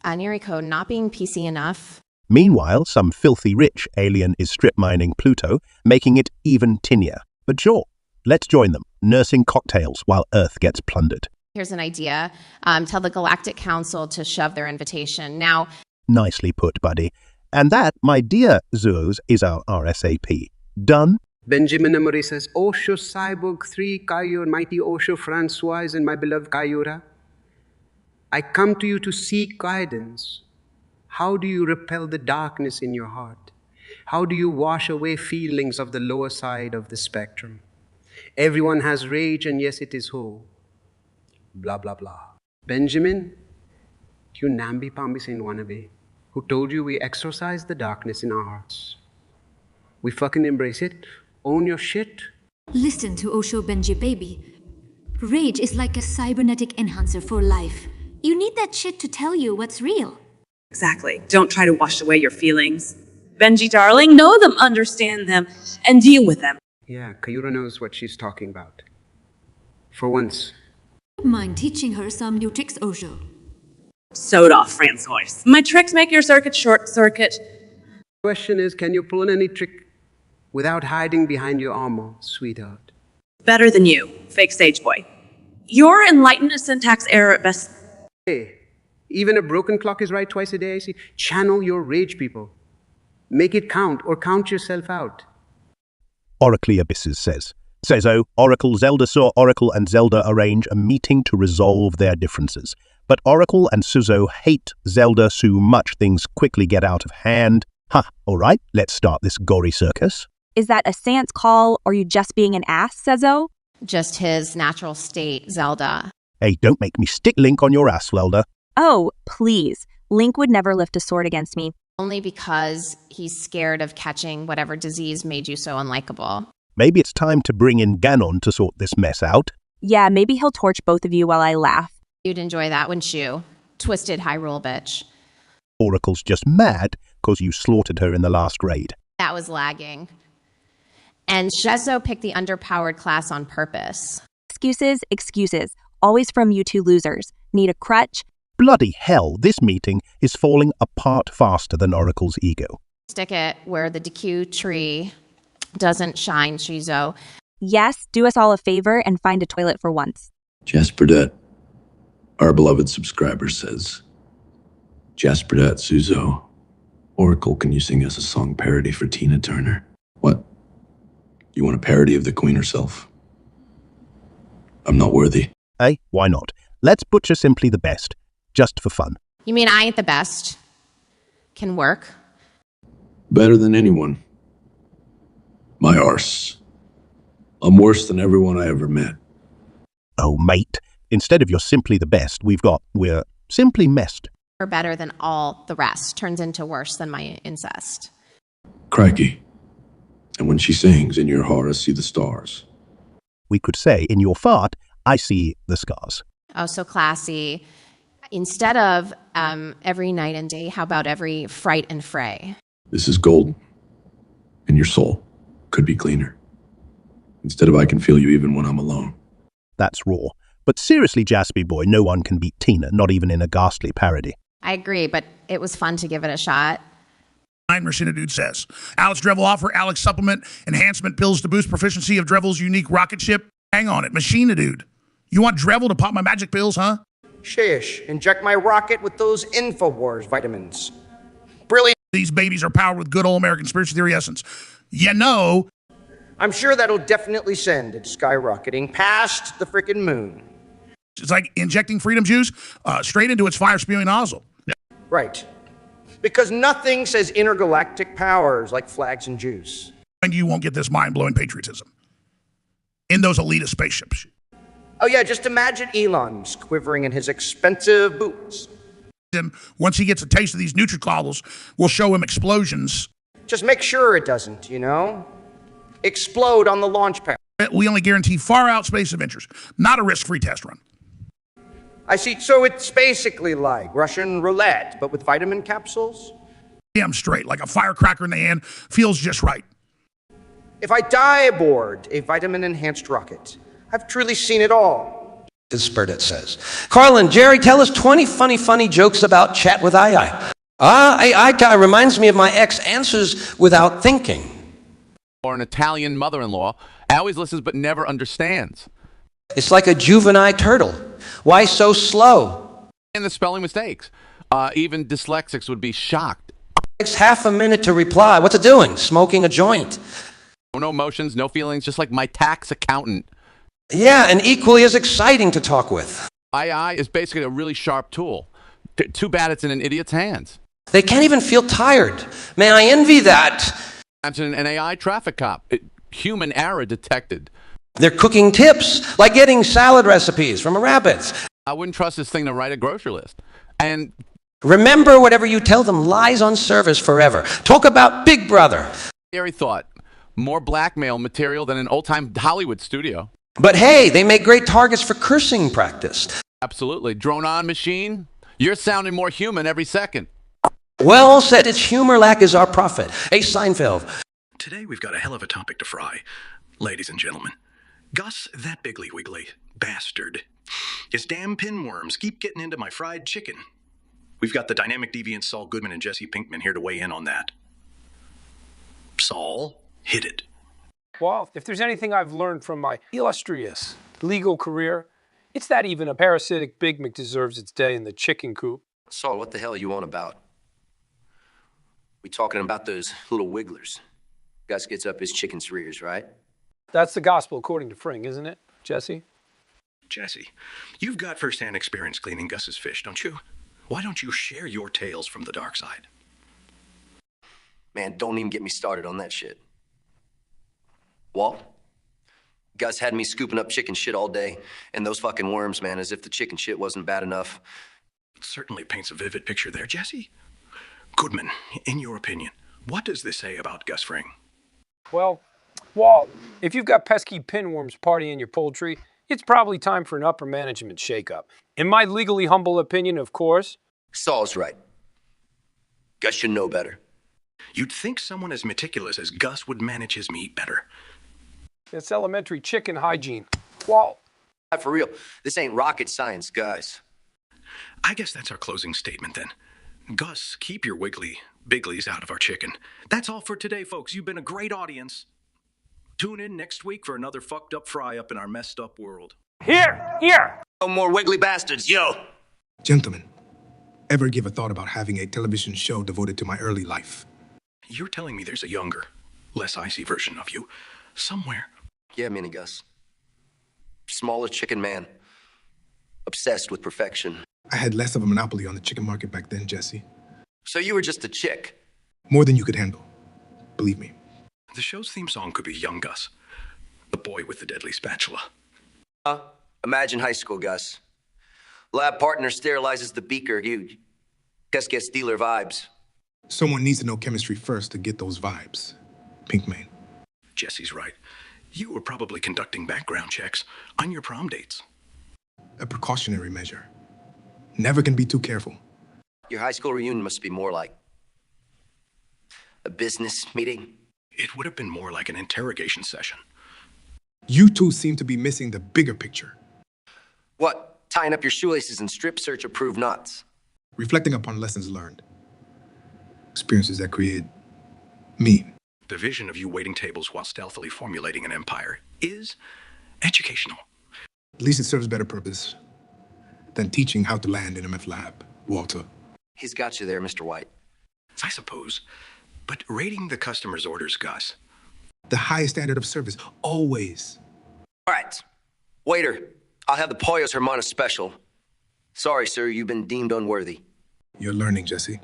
Aniri code not being PC enough. Meanwhile, some filthy rich alien is strip mining Pluto, making it even tinier. But sure, let's join them, nursing cocktails while Earth gets plundered. Here's an idea. Tell the Galactic Council to shove their invitation. Now, Nicely put, buddy. And that, my dear Zoos, is our RSAP. Done? Benjamin Amory says, Osho Cyborg 3, Caillou, mighty Osho Francoise, and my beloved Caillura. I come to you to seek guidance. How do you repel the darkness in your heart? How do you wash away feelings of the lower side of the spectrum? Everyone has rage, and yes, it is whole. Blah, blah, blah. Benjamin, you namby-pamby Saint Wannabe, who told you we exorcise the darkness in our hearts. We fucking embrace it, Own your shit. Listen to Osho Benji, baby. Rage is like a cybernetic enhancer for life. You need that shit to tell you what's real. Exactly. Don't try to wash away your feelings. Benji, darling, know them, understand them, and deal with them. Yeah, Kayura knows what she's talking about. For once. Mind teaching her some new tricks, Osho. Soda, Francois. My tricks make your circuit short circuit. Question is, can you pull in any trick without hiding behind your armor, sweetheart? Better than you, fake sage boy. You're enlightened a syntax error at best. Hey, even a broken clock is right twice a day, I see. Channel your rage, people. Make it count or count yourself out. Oracly Abysses says, Oracle, Zelda saw Oracle and Zelda arrange a meeting to resolve their differences. But Oracle and Suzo hate Zelda so much things quickly get out of hand. Alright, let's start this gory circus. Is that a seance call, or you just being an ass, Sezo? Just his natural state, Zelda. Hey, don't make me stick Link on your ass, Zelda. Oh, please. Link would never lift a sword against me. Only because he's scared of catching whatever disease made you so unlikable. Maybe it's time to bring in Ganon to sort this mess out. Yeah, maybe he'll torch both of you while I laugh. You'd enjoy that, wouldn't you? Twisted Hyrule bitch. Oracle's just mad because you slaughtered her in the last raid. That was lagging. And Shezo picked the underpowered class on purpose. Excuses. Always from you two losers. Need a crutch? Bloody hell, this meeting is falling apart faster than Oracle's ego. Stick it where the DQ tree doesn't shine, Shizo. Yes, do us all a favor and find a toilet for once. Jasperdet, our beloved subscriber, says, Jasperdet, Suzo, Oracle, can you sing us a song parody for Tina Turner? What? You want a parody of the Queen herself? I'm not worthy. Hey, why not? Let's butcher simply the best, just for fun. You mean I ain't the best? Can work. Better than anyone. My arse. I'm worse than everyone I ever met. Oh, mate. Instead of you're simply the best, we're simply messed. Or better than all the rest. Turns into worse than my incest. Crikey. And when she sings, in your heart I see the stars. We could say, in your fart, I see the scars. Oh, so classy. Instead of every night and day, how about every fright and fray? This is golden. And your soul could be cleaner. Instead of I can feel you even when I'm alone. That's raw. But seriously, Jaspy boy, no one can beat Tina, not even in a ghastly parody. I agree, but it was fun to give it a shot. Machina Dude says, Alex Drevel offer Alex supplement enhancement pills to boost proficiency of Drevel's unique rocket ship. Hang on it, Machina Dude. You want Drevel to pop my magic pills, huh? Shish, inject my rocket with those InfoWars vitamins. Brilliant. These babies are powered with good old American conspiracy theory essence. You know. I'm sure that'll definitely send it skyrocketing past the frickin' moon. It's like injecting freedom juice straight into its fire-spewing nozzle. Right. Because nothing says intergalactic powers like flags and juice. And you won't get this mind-blowing patriotism in those elitist spaceships. Oh yeah, just imagine Elon quivering in his expensive boots. Once he gets a taste of these Nutricaubles, we'll show him explosions. Just make sure it doesn't, explode on the launch pad. We only guarantee far-out space adventures, not a risk-free test run. I see, so it's basically like Russian roulette, but with vitamin capsules? Damn straight, like a firecracker in the hand, feels just right. If I die aboard a vitamin-enhanced rocket, I've truly seen it all. It says. Carlin, Jerry, tell us 20 funny jokes about chat with AI. AI guy reminds me of my ex answers without thinking. Or an Italian mother-in-law always listens but never understands. It's like a juvenile turtle. Why so slow? And the spelling mistakes. Even dyslexics would be shocked. Takes half a minute to reply. What's it doing? Smoking a joint. No emotions, no feelings, just like my tax accountant. Yeah, and equally as exciting to talk with. AI is basically a really sharp tool. Too bad it's in an idiot's hands. They can't even feel tired. Man, I envy that. Imagine an AI traffic cop. Human error detected. They're cooking tips, like getting salad recipes from a rabbit. I wouldn't trust this thing to write a grocery list. And remember, whatever you tell them lies on service forever. Talk about Big Brother. Scary thought. More blackmail material than an old-time Hollywood studio. But hey, they make great targets for cursing practice. Absolutely. Drone-on machine? You're sounding more human every second. Well said, its humor lack is our prophet. Hey, Seinfeld. Today we've got a hell of a topic to fry. Ladies and gentlemen, Gus, that Biggly Wiggly bastard. His damn pinworms keep getting into my fried chicken. We've got the dynamic deviants Saul Goodman and Jesse Pinkman here to weigh in on that. Saul, hit it. Well, if there's anything I've learned from my illustrious legal career, it's that even a parasitic Big Mac deserves its day in the chicken coop. Saul, what the hell are you on about? We talking about those little wigglers. Gus gets up his chicken's rears, right? That's the gospel according to Fring, isn't it, Jesse? Jesse, you've got first-hand experience cleaning Gus's fish, don't you? Why don't you share your tales from the dark side? Man, don't even get me started on that shit. Walt, Gus had me scooping up chicken shit all day, and those fucking worms, man, as if the chicken shit wasn't bad enough. It certainly paints a vivid picture there, Jesse. Goodman, in your opinion, what does this say about Gus Fring? Well, Walt, if you've got pesky pinworms partying your poultry, it's probably time for an upper management shakeup. In my legally humble opinion, of course. Saul's right. Gus should know better. You'd think someone as meticulous as Gus would manage his meat better. It's elementary chicken hygiene. Walt. For real, this ain't rocket science, guys. I guess that's our closing statement then. Gus, keep your bigglies out of our chicken. That's all for today, folks. You've been a great audience. Tune in next week for another fucked up fry up in our messed up world. Here! No more wiggly bastards, yo! Gentlemen, ever give a thought about having a television show devoted to my early life? You're telling me there's a younger, less icy version of you somewhere? Yeah, Mini Gus. Smaller chicken man. Obsessed with perfection. I had less of a monopoly on the chicken market back then, Jesse. So you were just a chick? More than you could handle. Believe me. The show's theme song could be Young Gus, the boy with the deadly spatula. Imagine high school, Gus. Lab partner sterilizes the beaker. Gus gets dealer vibes. Someone needs to know chemistry first to get those vibes. Pinkman. Jesse's right. You were probably conducting background checks on your prom dates. A precautionary measure. Never can be too careful. Your high school reunion must be more like a business meeting. It would have been more like an interrogation session. You two seem to be missing the bigger picture. What? Tying up your shoelaces and strip search approved knots? Reflecting upon lessons learned. Experiences that created me. The vision of you waiting tables while stealthily formulating an empire is educational. At least it serves better purpose than teaching how to land in a meth lab, Walter. He's got you there, Mr. White. I suppose. But rating the customer's orders, Gus. The highest standard of service, always. All right. Waiter, I'll have the Pollos Hermanos special. Sorry, sir, you've been deemed unworthy. You're learning, Jesse.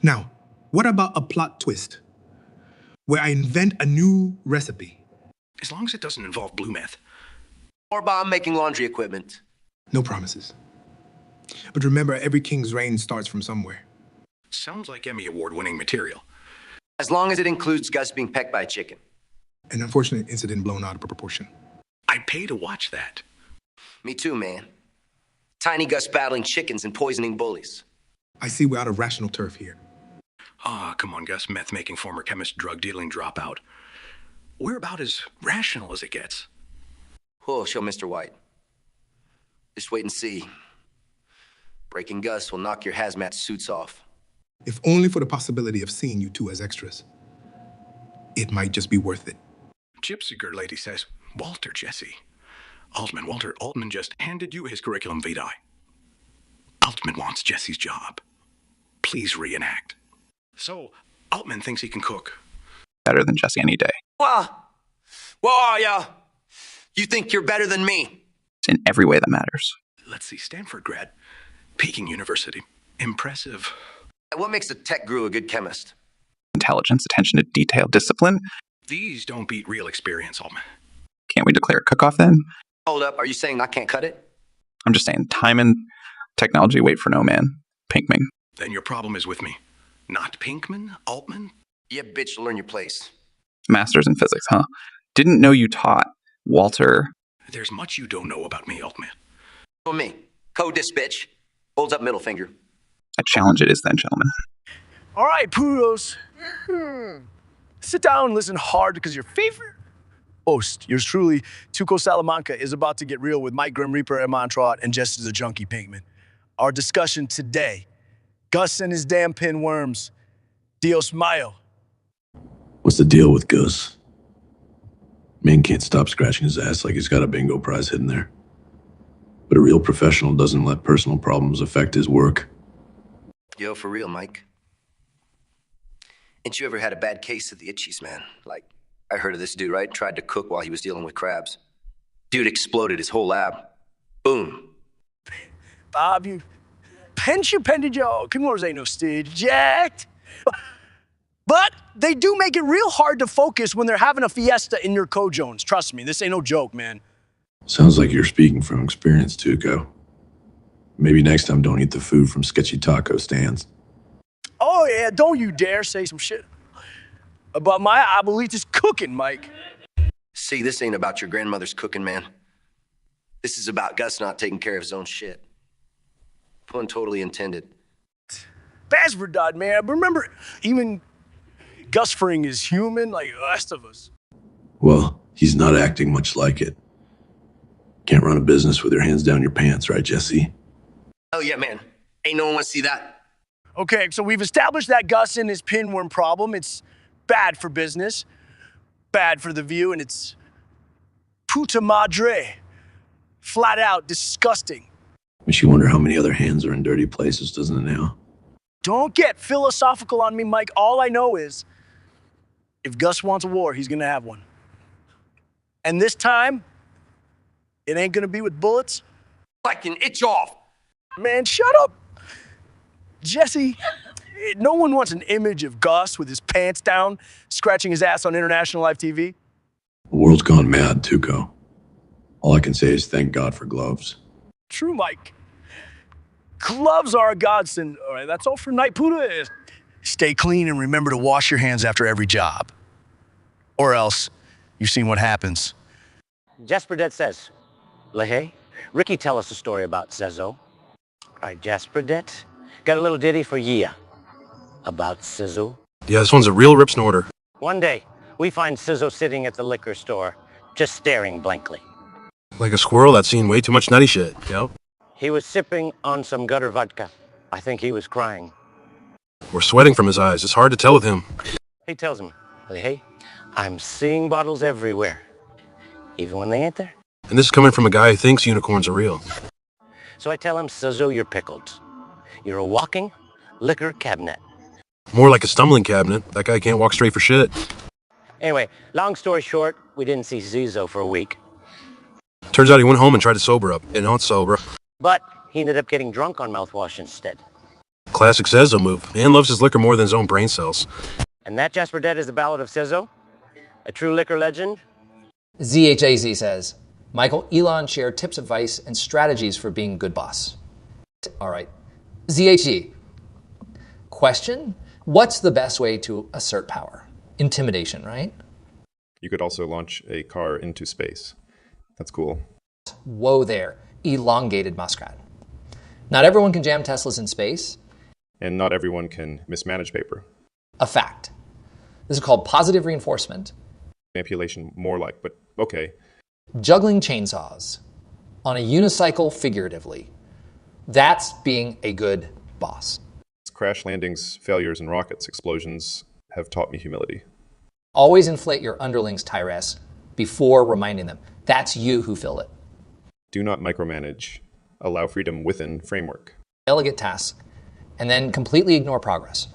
Now, what about a plot twist where I invent a new recipe? As long as it doesn't involve blue meth. Or bomb making laundry equipment. No promises. But remember, every king's reign starts from somewhere. Sounds like Emmy Award-winning material. As long as it includes Gus being pecked by a chicken. An unfortunate incident blown out of proportion. I'd pay to watch that. Me too, man. Tiny Gus battling chickens and poisoning bullies. I see we're out of rational turf here. Come on, Gus, meth-making former chemist, drug-dealing dropout. We're about as rational as it gets. Oh, show Mr. White. Just wait and see. Breaking Gus will knock your hazmat suits off. If only for the possibility of seeing you two as extras. It might just be worth it. Gypsy Girl Lady says, Walter Jesse. Walter Altman just handed you his curriculum vitae. Altman wants Jesse's job. Please reenact. So, Altman thinks he can cook. Better than Jesse any day. Well, are ya? You think you're better than me? In every way that matters. Let's see, Stanford grad, Peking University. Impressive. What makes a tech guru a good chemist? Intelligence, attention to detail, discipline. These don't beat real experience, Altman. Can't we declare a cook-off then? Hold up, are you saying I can't cut it? I'm just saying, time and technology wait for no man. Pinkman. Then your problem is with me. Not Pinkman, Altman? Yeah, bitch, learn your place. Master's in physics, huh? Didn't know you taught. Walter. There's much you don't know about me, old man. Oh, me. Code this bitch. Holds up middle finger. I challenge it is then, gentlemen. All right, Puros. Sit down and listen hard because your favorite host, yours truly, Tuco Salamanca, is about to get real with Mike Grim Reaper and Montrot and Jesse the Junkie Pinkman. Our discussion today, Gus and his damn pinworms. Dios Mayo. What's the deal with Gus? Man can't stop scratching his ass like he's got a bingo prize hidden there. But a real professional doesn't let personal problems affect his work. Yo, for real, Mike. Ain't you ever had a bad case of the itchies, man? Like, I heard of this dude, right? Tried to cook while he was dealing with crabs. Dude exploded his whole lab. Boom. Bob, you pended your Kimors ain't no stage jacked. But they do make it real hard to focus when they're having a fiesta in your co-jones. Trust me, this ain't no joke, man. Sounds like you're speaking from experience, Tuco. Maybe next time don't eat the food from sketchy taco stands. Oh yeah, don't you dare say some shit about my abuelita's cooking, Mike. See, this ain't about your grandmother's cooking, man. This is about Gus not taking care of his own shit. Pun totally intended. Basverdad, man. But remember, even Gus Fring is human like the rest of us. Well, he's not acting much like it. Can't run a business with your hands down your pants, right, Jesse? Oh yeah, man. Ain't no one want to see that. Okay, so we've established that Gus and his pinworm problem, it's bad for business, bad for the view, and it's puta madre. Flat out disgusting. Makes you wonder how many other hands are in dirty places, doesn't it now? Don't get philosophical on me, Mike. All I know is if Gus wants a war, he's gonna have one. And this time, it ain't gonna be with bullets. Like an itch off. Man, shut up. Jesse, no one wants an image of Gus with his pants down, scratching his ass on international live TV. The world's gone mad, Tuco. All I can say is thank God for gloves. True, Mike. Gloves are a godsend. All right, that's all for Night Puda. Stay clean and remember to wash your hands after every job. Or else, you've seen what happens. Jasper Det says, Lehay, Ricky, tell us a story about Cezo. All right, Jasper Det, got a little ditty for ya about Cezo. Yeah, this one's a real rip snorter. One day, we find Cezo sitting at the liquor store, just staring blankly. Like a squirrel that's seen way too much nutty shit, yep. He was sipping on some gutter vodka. I think he was crying. We're sweating from his eyes. It's hard to tell with him. He tells him, hey, I'm seeing bottles everywhere, even when they ain't there. And this is coming from a guy who thinks unicorns are real. So I tell him, Cezo, you're pickled. You're a walking liquor cabinet. More like a stumbling cabinet. That guy can't walk straight for shit. Anyway, long story short, we didn't see Cezo for a week. Turns out he went home and tried to sober up. And not sober. But he ended up getting drunk on mouthwash instead. Classic Cezo move. Man loves his liquor more than his own brain cells. And that, Jasper Det, is the Ballad of Cezo, a true liquor legend. ZHAZ says, Michael, Elon shared tips, advice, and strategies for being a good boss. All right. ZHG. Question, what's the best way to assert power? Intimidation, right? You could also launch a car into space. That's cool. Whoa there, elongated muskrat. Not everyone can jam Teslas in space. And not everyone can mismanage paper. A fact. This is called positive reinforcement. Manipulation more like, but okay. Juggling chainsaws on a unicycle figuratively. That's being a good boss. Crash landings, failures, and rockets, explosions have taught me humility. Always inflate your underlings' tires before reminding them. That's you who fill it. Do not micromanage. Allow freedom within framework. Delegate tasks, and then completely ignore progress.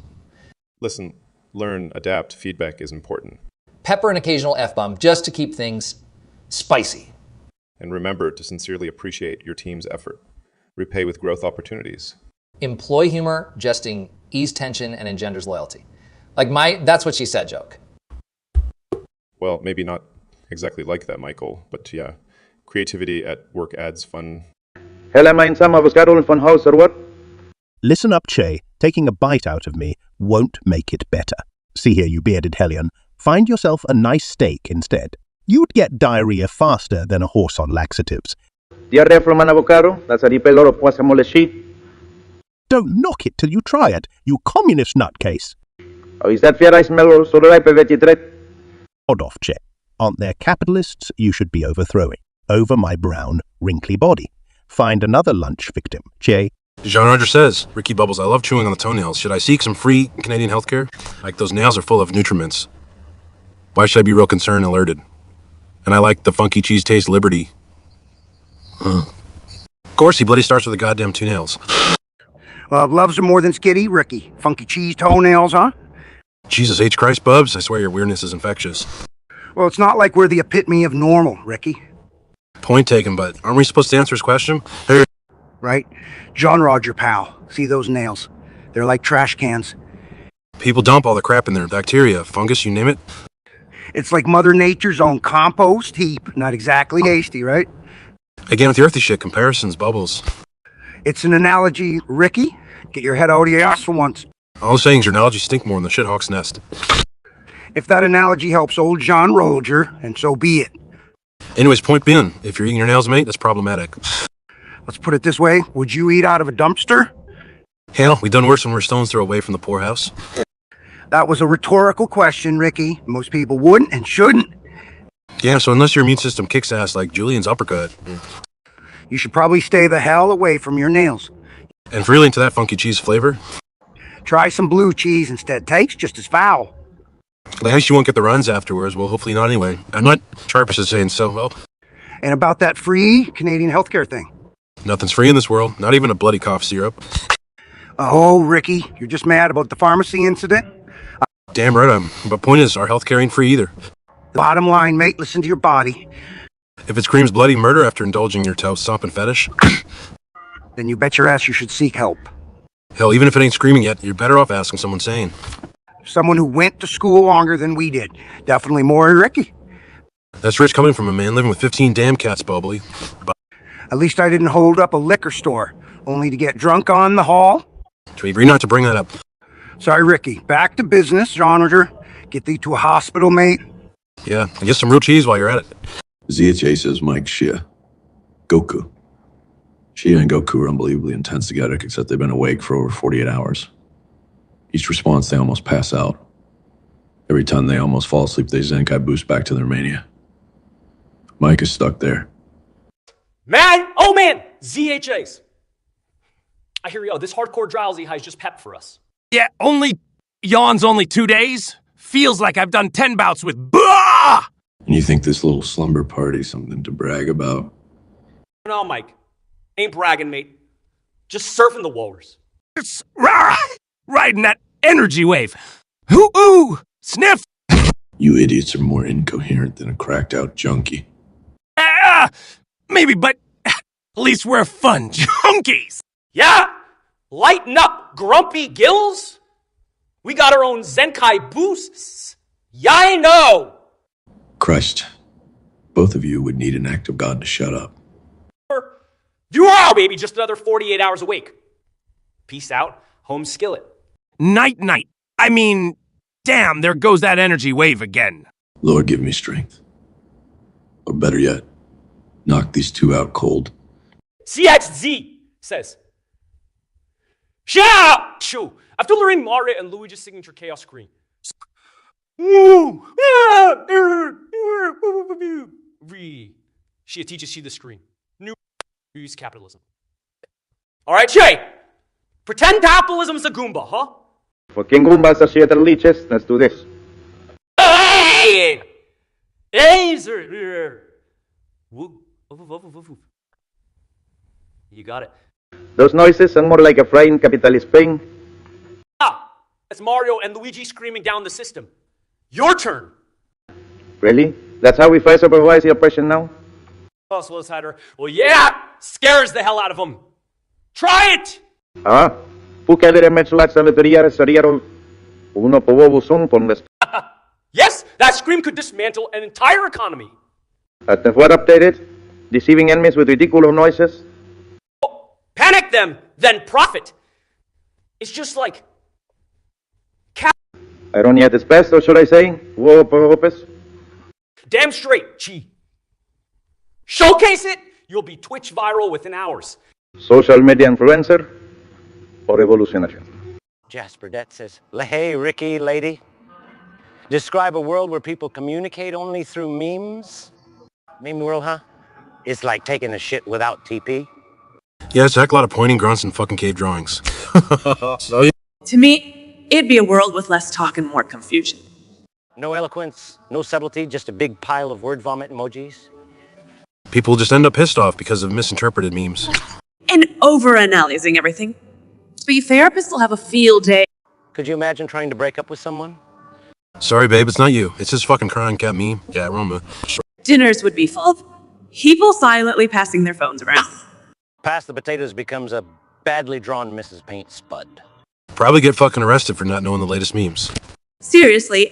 Listen, learn, adapt. Feedback is important. Pepper an occasional F-bomb just to keep things spicy. And remember to sincerely appreciate your team's effort. Repay with growth opportunities. Employ humor, jesting, ease tension, and engenders loyalty. Like my that's what she said joke. Well, maybe not exactly like that, Michael, but yeah. Creativity at work adds fun. Hell, am I in some overscheduled fun house or what? Listen up, Che. Taking a bite out of me won't make it better. See here, you bearded hellion. Find yourself a nice steak instead. You'd get diarrhea faster than a horse on laxatives. Diarrhea from an avocado? That's a ripple of guacamole shit. Don't knock it till you try it, you communist nutcase. Oh, is that fair? I smell so ripe vegetable. Odd off, Che. Aren't there capitalists you should be overthrowing? Over my brown, wrinkly body. Find another lunch victim, Che. Jean Roger says, Ricky Bubbles, I love chewing on the toenails. Should I seek some free Canadian healthcare? Like, those nails are full of nutriments. Why should I be real concerned and alerted? And I like the funky cheese taste Liberty. Of course, he bloody starts with the goddamn two nails. Loves are more than skitty, Ricky. Funky cheese toenails, huh? Jesus H. Christ, Bubs, I swear your weirdness is infectious. Well, it's not like we're the epitome of normal, Ricky. Point taken, but aren't we supposed to answer his question? Hey. Right? John Roger, pal. See those nails? They're like trash cans. People dump all the crap in there. Bacteria, fungus, you name it. It's like Mother Nature's own compost heap. Not exactly tasty, right? Again with the earthy shit, comparisons, Bubbles. It's an analogy, Ricky. Get your head out of your ass for once. All I'm saying is your analogies stink more than the shithawk's nest. If that analogy helps old John Roger, and so be it. Anyways, point being, if you're eating your nails, mate, that's problematic. Let's put it this way. Would you eat out of a dumpster? Hell, we done worse when we're stones throw away from the poorhouse. That was a rhetorical question, Ricky. Most people wouldn't and shouldn't. Yeah, so unless your immune system kicks ass like Julian's uppercut. You should probably stay the hell away from your nails. And if you're really into that funky cheese flavor, try some blue cheese instead. Tastes just as foul. I guess you won't get the runs afterwards. Well, hopefully not anyway. I'm not Sharpus is saying so, well. And about that free Canadian healthcare thing. Nothing's free in this world. Not even a bloody cough syrup. Oh, Ricky, you're just mad about the pharmacy incident? Damn right I am. But point is, our healthcare ain't free either. The bottom line, mate, listen to your body. If it screams bloody murder after indulging your toe-stomping fetish, then you bet your ass you should seek help. Hell, even if it ain't screaming yet, you're better off asking someone sane. Someone who went to school longer than we did. Definitely more Ricky. That's rich coming from a man living with 15 damn cats, Bubbly. But at least I didn't hold up a liquor store, only to get drunk on the hall. We agree not to bring that up. Sorry, Ricky. Back to business, John Roger. Get thee to a hospital, mate. Yeah, and get some real cheese while you're at it. ZHA says Mike Shia. Goku. Shia and Goku are unbelievably intense together, except they've been awake for over 48 hours. Each response, they almost pass out. Every time they almost fall asleep, they Zenkai boost back to their mania. Mike is stuck there. Man! Oh man! ZHAs. I hear you. Oh, this hardcore drowsy high is just pep for us. Yeah, yawns only 2 days? Feels like I've done 10 bouts with bah! And you think this little slumber party's something to brag about? No, Mike. Ain't bragging, mate. Just surfing the waters. It's riding that energy wave. Ooh, sniff. You idiots are more incoherent than a cracked out junkie. Maybe, but at least we're fun junkies. Yeah? Lighten up, grumpy gills. We got our own Zenkai boosts. Yeah, I know. Christ, both of you would need an act of God to shut up. You are, baby, just another 48 hours awake. Peace out, home skillet. Night. I mean, damn, there goes that energy wave again. Lord, give me strength. Or better yet, knock these two out cold. CXZ says, Shout! Shoo! After learning Mario and Luigi's signature chaos scream. She teaches you the scream. New use capitalism. All right, Che. Pretend capitalism's a Goomba, huh? Fucking Goombas are shit leeches. Let's do this. Hey! Hey, sir. You got it. Those noises sound more like a frying capitalist pain. That's Mario and Luigi screaming down the system. Your turn. Really? That's how we fight supervise the oppression now? Well, yeah! Scares the hell out of them. Try it! Yes, that scream could dismantle an entire economy. What updated? Deceiving enemies with ridiculous noises? Panic them, then profit. It's just like Ironia at its best, or should I say, Wopes? Damn straight, G. Showcase it, you'll be Twitch viral within hours. Social media influencer or revolutionary? Jasper Det says, hey, Ricky, lady. Describe a world where people communicate only through memes? Meme world, huh? It's like taking a shit without TP. Yeah, it's a heck of a lot of pointing grunts and fucking cave drawings. So, yeah. To me, it'd be a world with less talk and more confusion. No eloquence, no subtlety, just a big pile of word vomit emojis. People just end up pissed off because of misinterpreted memes. And over-analyzing everything. To be fair, therapists will have a field day. Could you imagine trying to break up with someone? Sorry, babe, it's not you. It's his fucking crying cat meme. Yeah, Roma. Dinners would be full of people silently passing their phones around. Pass the potatoes becomes a badly drawn Mrs. Paint Spud. Probably get fucking arrested for not knowing the latest memes. Seriously,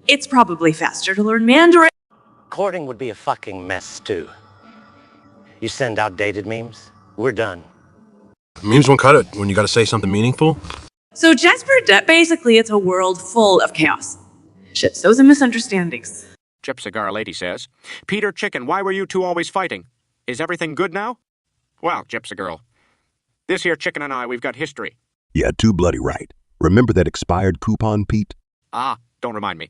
it's probably faster to learn Mandarin. Courting would be a fucking mess, too. You send outdated memes, we're done. Memes won't cut it when you gotta say something meaningful. So Jasper Det, basically it's a world full of chaos. Shitstones and misunderstandings. Chip Cigar Lady says, Peter Chicken, why were you two always fighting? Is everything good now? Well, Gypsy Girl, this here chicken and I, we've got history. Yeah, too bloody right. Remember that expired coupon, Pete? Ah, don't remind me.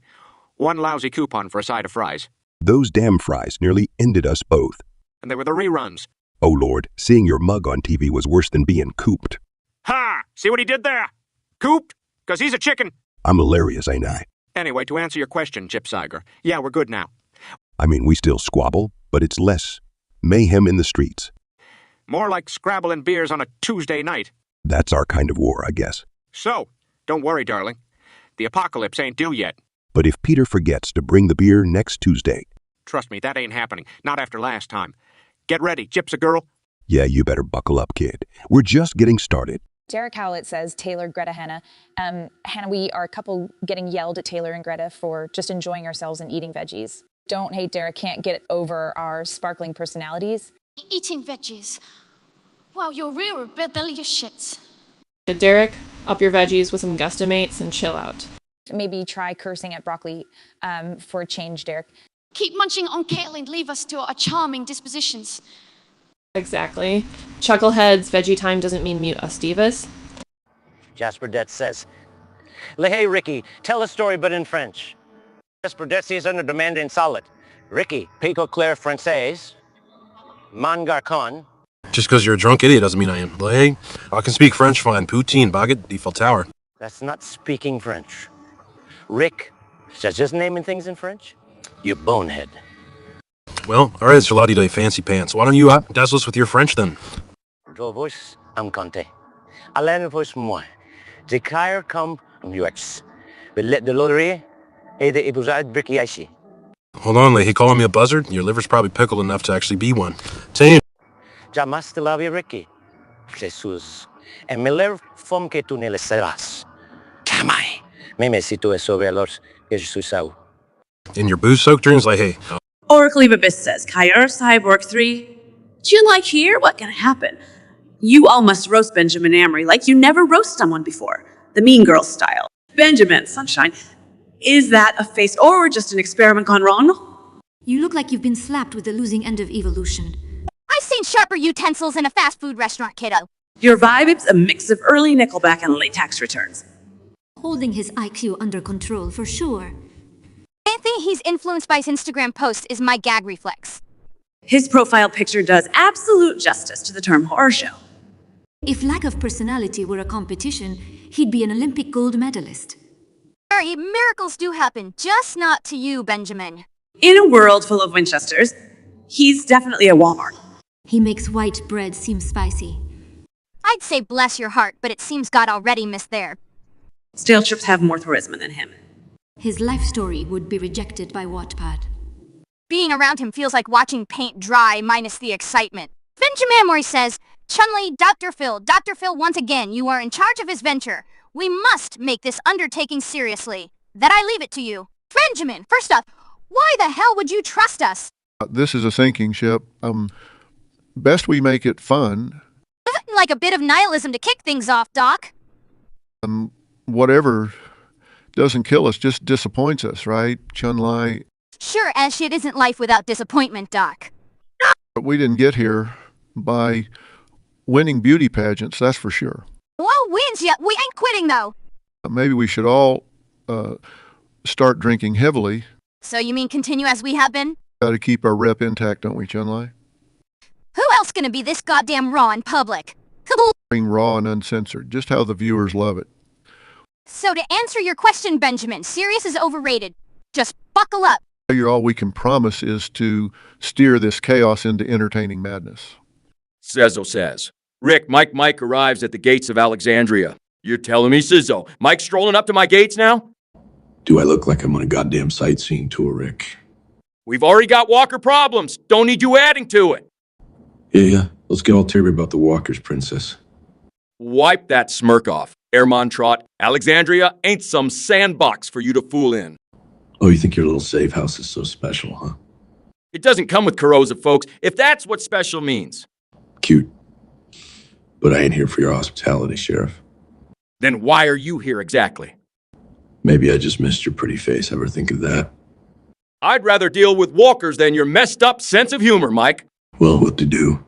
One lousy coupon for a side of fries. Those damn fries nearly ended us both. And they were the reruns. Oh, Lord, seeing your mug on TV was worse than being cooped. Ha! See what he did there? Cooped? 'Cause he's a chicken. I'm hilarious, ain't I? Anyway, to answer your question, Chip Siger, yeah, we're good now. I mean, we still squabble, but it's less mayhem in the streets. More like Scrabble and beers on a Tuesday night. That's our kind of war, I guess. So, don't worry, darling. The apocalypse ain't due yet. But if Peter forgets to bring the beer next Tuesday... Trust me, that ain't happening. Not after last time. Get ready, Gypsy Girl. Yeah, you better buckle up, kid. We're just getting started. Derek Howlett says, Taylor, Greta, Hannah. Hannah, we are a couple getting yelled at Taylor and Greta for just enjoying ourselves and eating veggies. Don't hate Derek, can't get over our sparkling personalities. Eating veggies. Wow, you're real rebellious shits. Derek, up your veggies with some Gustomates and chill out. Maybe try cursing at broccoli for a change, Derek. Keep munching on kale and leave us to our charming dispositions. Exactly. Chuckleheads, veggie time doesn't mean mute us divas. Jasper Det says, hey, Ricky, tell a story but in French. Jasper Det is under demand in solid. Ricky, pico clair français, mon garçon. Just because you're a drunk idiot doesn't mean I am. Hey, I can speak French fine. Poutine, baguette, Eiffel Tower. That's not speaking French. Rick, that's just naming things in French? You bonehead. Well, all right, Salati Day, fancy pants. Why don't you dazzle us with your French then? Your voice, I'm Conte. Alain voice moi. The car come UX. But let the lottery et the épousailles bricky ici. Hold on, he calling me a buzzard? Your liver's probably pickled enough to actually be one. Tell Jamais de la vie, Ricky. Jesus. Et me lève femme que tu ne le seras. Jamais. Même si tu es sauvé alors que je suis sao. In your booze-soaked dreams, hey. Oracle Abyss says, Kyr, Cyborg 3. Do you like here? What can happen? You all must roast Benjamin Amory like you never roast someone before. The Mean Girls style. Benjamin, sunshine. Is that a face or just an experiment gone wrong? You look like you've been slapped with the losing end of evolution. I've seen sharper utensils in a fast food restaurant, kiddo. Your vibe is a mix of early Nickelback and late tax returns. Holding his IQ under control for sure. Anything he's influenced by his Instagram posts is my gag reflex. His profile picture does absolute justice to the term horror show. If lack of personality were a competition, he'd be an Olympic gold medalist. Sorry, miracles do happen, just not to you, Benjamin. In a world full of Winchesters, he's definitely a Walmart. He makes white bread seem spicy. I'd say bless your heart, but it seems God already missed there. Stale trips have more charisma than him. His life story would be rejected by Wattpad. Being around him feels like watching paint dry minus the excitement. Benjamin Amory says, Chun-Li, Dr. Phil, once again, you are in charge of his venture. We must make this undertaking seriously. That I leave it to you. Benjamin, first up, why the hell would you trust us? This is a sinking ship. Best we make it fun. Like a bit of nihilism to kick things off, Doc. Whatever doesn't kill us, just disappoints us, right, Chun-Li? Sure as shit isn't life without disappointment, Doc. But we didn't get here by winning beauty pageants, that's for sure. Well, wins yet. We ain't quitting, though. Maybe we should all start drinking heavily. So you mean continue as we have been? Got to keep our rep intact, don't we, Chun-Li? Who else gonna be this goddamn raw in public? Being raw and uncensored, just how the viewers love it. So to answer your question, Benjamin, serious is overrated. Just buckle up. All we can promise is to steer this chaos into entertaining madness. Cezzo says. Rick, Mike arrives at the gates of Alexandria. You're telling me, Cizzo, Mike's strolling up to my gates now? Do I look like I'm on a goddamn sightseeing tour, Rick? We've already got Walker problems. Don't need you adding to it. Yeah. Let's get all teary about the walkers, princess. Wipe that smirk off. Airmon Trot, Alexandria ain't some sandbox for you to fool in. Oh, you think your little safe house is so special, huh? It doesn't come with corrosive, folks, if that's what special means. Cute. But I ain't here for your hospitality, Sheriff. Then why are you here exactly? Maybe I just missed your pretty face. Ever think of that? I'd rather deal with walkers than your messed up sense of humor, Mike. Well, what to do?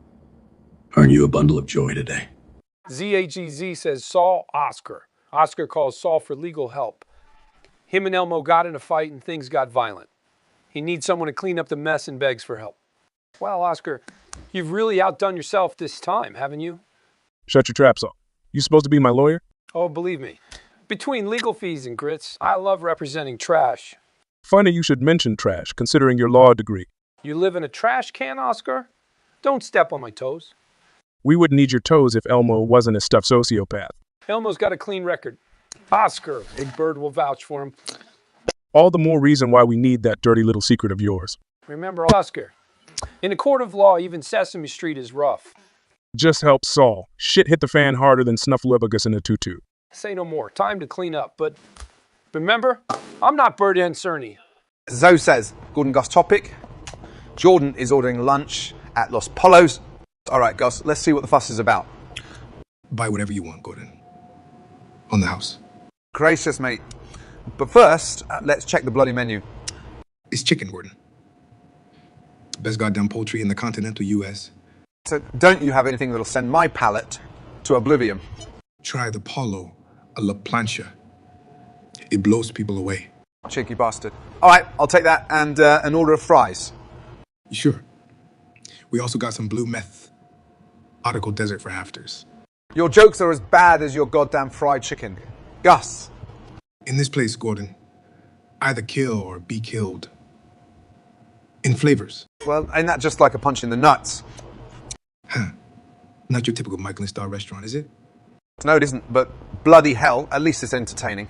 Aren't you a bundle of joy today? ZHEZ says Saul Oscar. Oscar calls Saul for legal help. Him and Elmo got in a fight and things got violent. He needs someone to clean up the mess and begs for help. Well, Oscar, you've really outdone yourself this time, haven't you? Shut your trap, Saul. You supposed to be my lawyer? Oh, believe me. Between legal fees and grits, I love representing trash. Funny you should mention trash, considering your law degree. You live in a trash can, Oscar? Don't step on my toes. We wouldn't need your toes if Elmo wasn't a stuffed sociopath. Elmo's got a clean record. Oscar, Big Bird will vouch for him. All the more reason why we need that dirty little secret of yours. Remember, Oscar, in a court of law, even Sesame Street is rough. Just help Saul. Shit hit the fan harder than Snuffleupagus in a tutu. Say no more. Time to clean up. But remember, I'm not Bert and Cerny. Zoe says, Gordon Gus topic. Jordan is ordering lunch at Los Polos. All right, Gus, let's see what the fuss is about. Buy whatever you want, Gordon. On the house. Gracious, mate. But first, let's check the bloody menu. It's chicken, Gordon. Best goddamn poultry in the continental U.S. So don't you have anything that'll send my palate to oblivion? Try the Polo a la plancha. It blows people away. Cheeky bastard. All right, I'll take that and an order of fries. Sure. We also got some blue meth. Article Desert for afters. Your jokes are as bad as your goddamn fried chicken. Gus. In this place, Gordon, either kill or be killed. In flavors. Well, ain't that just like a punch in the nuts? Huh. Not your typical Michelin-star restaurant, is it? No, it isn't, but bloody hell, at least it's entertaining.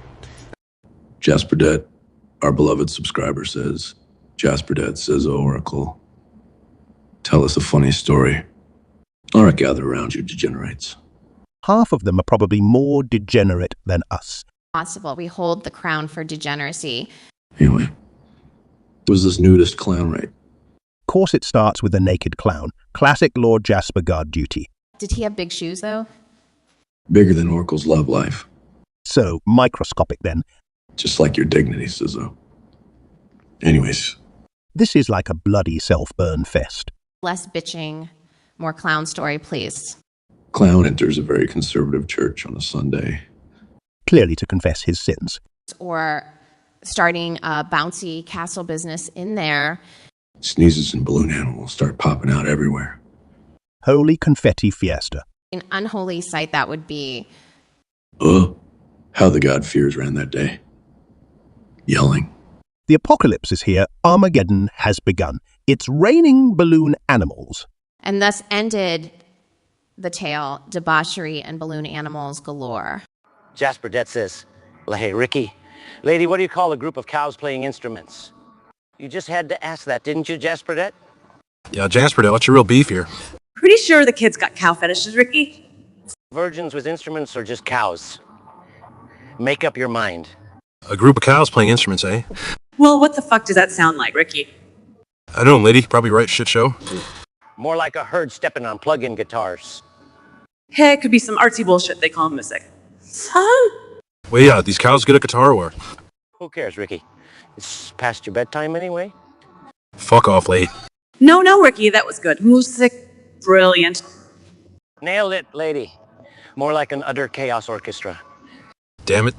Jasper Det, our beloved subscriber, says, Jasper Det says, Oracle, tell us a funny story. All right, gather around, you degenerates. Half of them are probably more degenerate than us. Possible. We hold the crown for degeneracy. Anyway, was this nudist clown right? Of course it starts with a naked clown. Classic Lord Jasper guard duty. Did he have big shoes, though? Bigger than Oracle's love life. So, microscopic then. Just like your dignity, Sizzo. Anyways. This is like a bloody self-burn fest. Less bitching, more clown story, please. Clown enters a very conservative church on a Sunday. Clearly to confess his sins. Or starting a bouncy castle business in there. Sneezes and balloon animals start popping out everywhere. Holy confetti fiesta. An unholy sight that would be. How the God-fears ran that day. Yelling. The apocalypse is here. Armageddon has begun. It's raining balloon animals. And thus ended the tale, debauchery and balloon animals galore. Jasper Det says, hey, Ricky, lady, what do you call a group of cows playing instruments? You just had to ask that, didn't you, Jasper Det? Yeah, Jasper, what's your real beef here? Pretty sure the kid's got cow fetishes, Ricky. Virgins with instruments or just cows? Make up your mind. A group of cows playing instruments, eh? Well, what the fuck does that sound like, Ricky? I don't know, lady. Probably right shit show. More like a herd stepping on plug-in guitars. Hey, it could be some artsy bullshit they call music. Son? Well, yeah, these cows get a guitar or? Who cares, Ricky? It's past your bedtime anyway. Fuck off, late. No, Ricky, that was good. Music, brilliant. Nailed it, lady. More like an utter chaos orchestra. Damn it.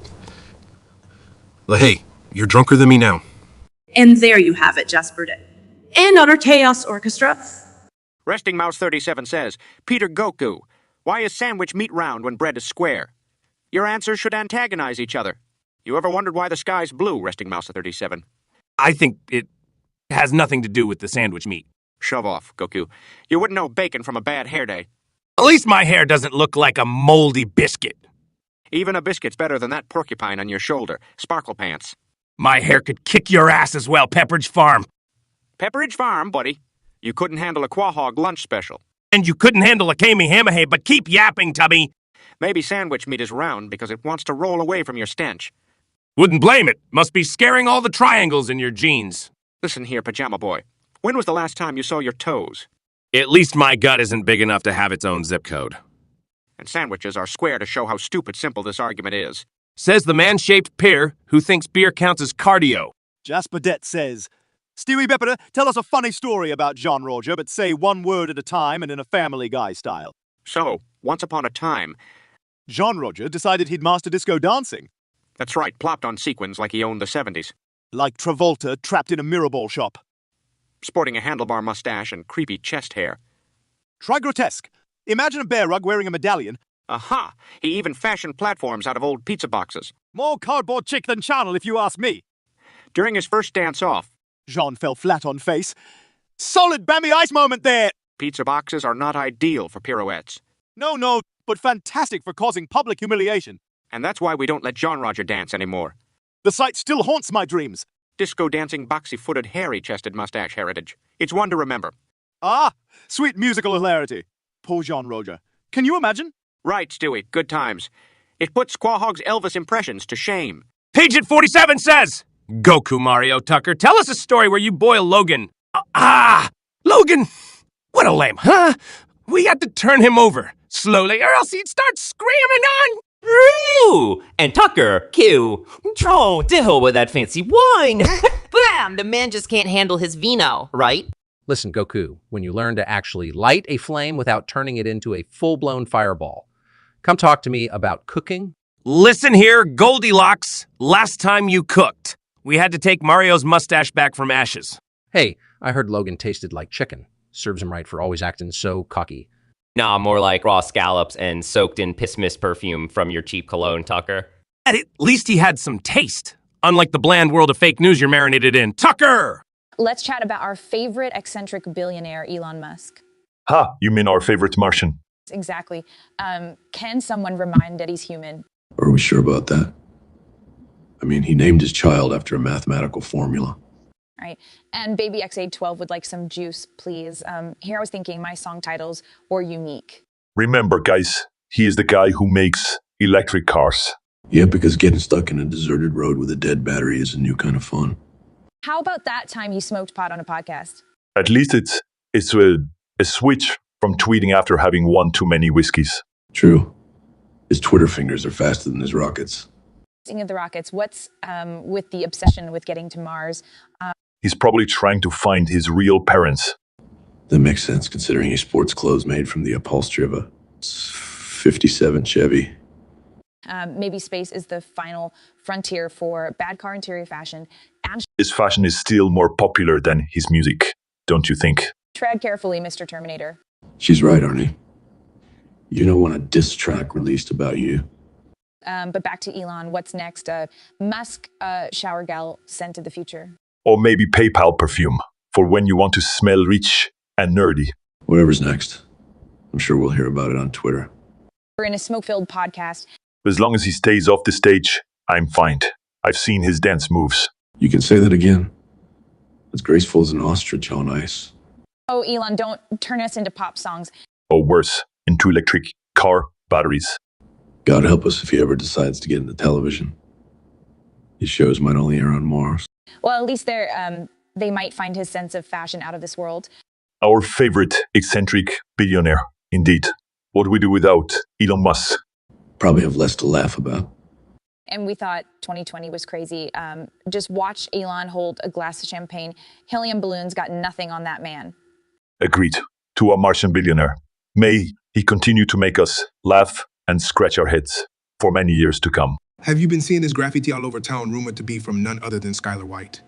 Hey, you're drunker than me now. And there you have it, Jasper Dick. And Utter Chaos Orchestra. Resting Mouse 37 says, Peter Goku, why is sandwich meat round when bread is square? Your answers should antagonize each other. You ever wondered why the sky's blue, Resting Mouse 37? I think it has nothing to do with the sandwich meat. Shove off, Goku. You wouldn't know bacon from a bad hair day. At least my hair doesn't look like a moldy biscuit. Even a biscuit's better than that porcupine on your shoulder. Sparkle pants. My hair could kick your ass as well, Pepperidge Farm. Pepperidge Farm, buddy. You couldn't handle a quahog lunch special. And you couldn't handle a Kamehameha, but keep yapping, Tubby. Maybe sandwich meat is round because it wants to roll away from your stench. Wouldn't blame it. Must be scaring all the triangles in your jeans. Listen here, Pajama Boy. When was the last time you saw your toes? At least my gut isn't big enough to have its own zip code. And sandwiches are square to show how stupid simple this argument is. Says the man-shaped peer who thinks beer counts as cardio. Jasper Det says, Stewie Bepper, tell us a funny story about John Roger, but say one word at a time and in a Family Guy style. So, once upon a time, John Roger decided he'd master disco dancing. That's right, plopped on sequins like he owned the 70s. Like Travolta trapped in a mirror ball shop. Sporting a handlebar mustache and creepy chest hair. Try grotesque. Imagine a bear rug wearing a medallion. Aha! He even fashioned platforms out of old pizza boxes. More cardboard chick than Charnel, if you ask me. During his first dance-off, Jean fell flat on face. Solid Bambi Ice moment there! Pizza boxes are not ideal for pirouettes. No, but fantastic for causing public humiliation. And that's why we don't let John Roger dance anymore. The sight still haunts my dreams. Disco dancing, boxy-footed, hairy-chested mustache heritage. It's one to remember. Ah, sweet musical hilarity. Poor Jean Roger. Can you imagine? Right, Stewie. Good times. It puts Quahog's Elvis impressions to shame. Pagent 47 says, Goku Mario Tucker, tell us a story where you boil Logan. Logan! What a lame, huh? We had to turn him over slowly or else he'd start screaming on. Ooh, and Tucker, Q. Oh, to hell with that fancy wine. Bam! The man just can't handle his vino, right? Listen, Goku, when you learn to actually light a flame without turning it into a full-blown fireball, come talk to me about cooking. Listen here, Goldilocks. Last time you cooked, we had to take Mario's mustache back from ashes. Hey, I heard Logan tasted like chicken. Serves him right for always acting so cocky. Nah, more like raw scallops and soaked in piss mist perfume from your cheap cologne, Tucker. At least he had some taste, unlike the bland world of fake news you're marinated in. Tucker! Let's chat about our favorite eccentric billionaire, Elon Musk. Ha! You mean our favorite Martian? Exactly. Can someone remind that he's human? Are we sure about that? I mean, he named his child after a mathematical formula. Right. And Baby X812 would like some juice, please. Here I was thinking my song titles were unique. Remember, guys, he is the guy who makes electric cars. Yeah, because getting stuck in a deserted road with a dead battery is a new kind of fun. How about that time you smoked pot on a podcast? At least it's a switch from tweeting after having one too many whiskeys. True. His Twitter fingers are faster than his rockets. Speaking of the rockets, what's with the obsession with getting to Mars? He's probably trying to find his real parents. That makes sense considering he sports clothes made from the upholstery of a 57 Chevy. Maybe space is the final frontier for bad car interior fashion. And His fashion is still more popular than his music, don't you think? tread carefully, Mr. Terminator. She's right, Arnie. You don't want a diss track released about you. But back to Elon, what's next? Musk shower gel sent to the future. Or maybe PayPal perfume, for when you want to smell rich and nerdy. Whatever's next. I'm sure we'll hear about it on Twitter. We're in a smoke-filled podcast. As long as he stays off the stage, I'm fine. I've seen his dance moves. You can say that again. As graceful as an ostrich on ice. Oh, Elon, don't turn us into pop songs. Or worse, into electric car batteries. God help us if he ever decides to get into television. His shows might only air on Mars. Well, at least they might find his sense of fashion out of this world. Our favorite eccentric billionaire, indeed. What do we do without Elon Musk? Probably have less to laugh about. and we thought 2020 was crazy. Just watch Elon hold a glass of champagne. Helium balloons got nothing on that man. Agreed. To our Martian billionaire. May he continue to make us laugh and scratch our heads for many years to come. Have you been seeing this graffiti all over town rumored to be from none other than Skylar White?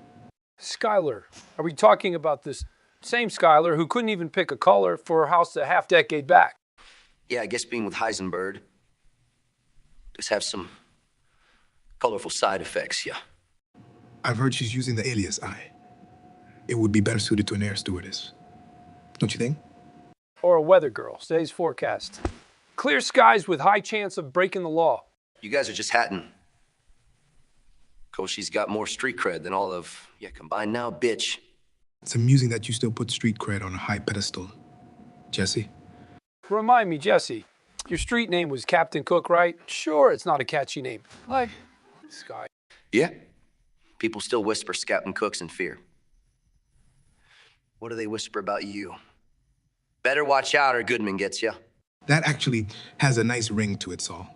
Skylar. Are we talking about this same Skylar who couldn't even pick a color for her house a half-decade back? Yeah, I guess being with Heisenberg does have some colorful side effects, yeah. I've heard she's using the alias I. It would be better suited to an air stewardess. Don't you think? Or a weather girl, today's forecast. Clear skies with high chance of breaking the law. You guys are just hatting. Cause she's got more street cred than all of, combined now, bitch. It's amusing that you still put street cred on a high pedestal. Jesse? Remind me, Jesse, your street name was Captain Cook, right? Sure, it's not a catchy name. Like Sky. Yeah. People still whisper Captain Cook's in fear. What do they whisper about you? Better watch out or Goodman gets you. That actually has a nice ring to it, Saul.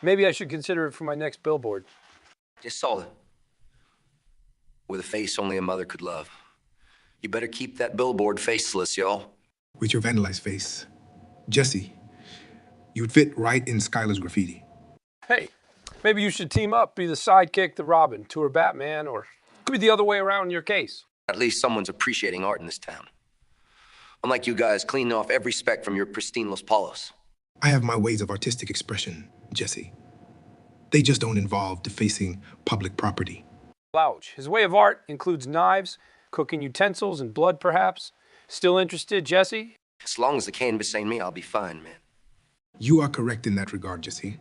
Maybe I should consider it for my next billboard. Just solid. With a face only a mother could love. You better keep that billboard faceless, y'all. With your vandalized face. Jesse, you'd fit right in Skylar's graffiti. Hey, maybe you should team up, be the sidekick to Robin, to her Batman, or it could be the other way around in your case. At least someone's appreciating art in this town. Unlike you guys, cleaning off every speck from your pristine Los Polos. I have my ways of artistic expression, Jesse. They just don't involve defacing public property. Louch. His way of art includes knives, cooking utensils, and blood, perhaps. Still interested, Jesse? As long as the canvas ain't me, I'll be fine, man. You are correct in that regard, Jesse.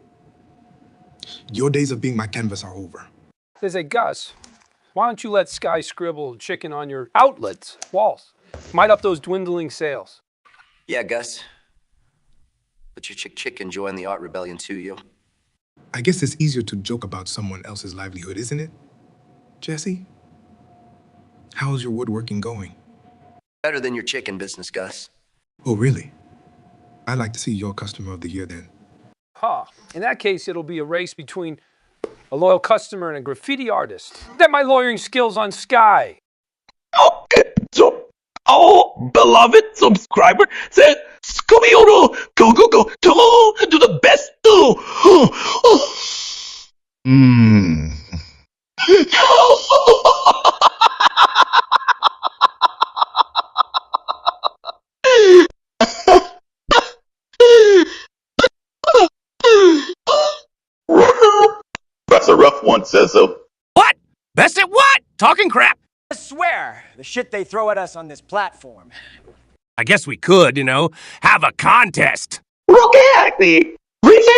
Your days of being my canvas are over. They say, Gus, why don't you let Sky scribble chicken on your outlets, walls? Might up those dwindling sales. Yeah, Gus. But your chick enjoying the art rebellion too, yo. I guess it's easier to joke about someone else's livelihood, isn't it, Jesse? How's your woodworking going? Better than your chicken business, Gus. Oh, really? I'd like to see your customer of the year then. Huh. In that case, it'll be a race between a loyal customer and a graffiti artist. That my lawyering skills on Sky. Beloved subscriber said, Scooby-Doo, go, do the best, do. That's a rough one, says so. What? Best at what? Talking crap. I swear, the shit they throw at us on this platform. I guess we could, have a contest. Okay,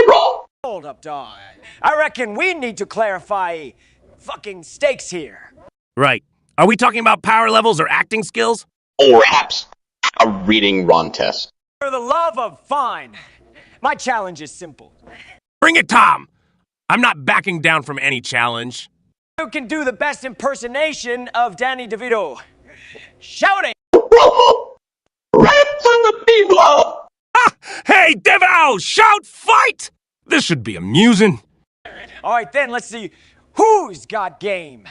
bro. Hold up, dog. I reckon we need to clarify fucking stakes here. Right. Are we talking about power levels or acting skills? Or perhaps a reading run test. For the love of fine, my challenge is simple. Bring it, Tom. I'm not backing down from any challenge. Who can do the best impersonation of Danny DeVito? Shouting! Raps on the people! Ah! Hey, DeVito! Shout fight! This should be amusing. All right, then, let's see who's got game.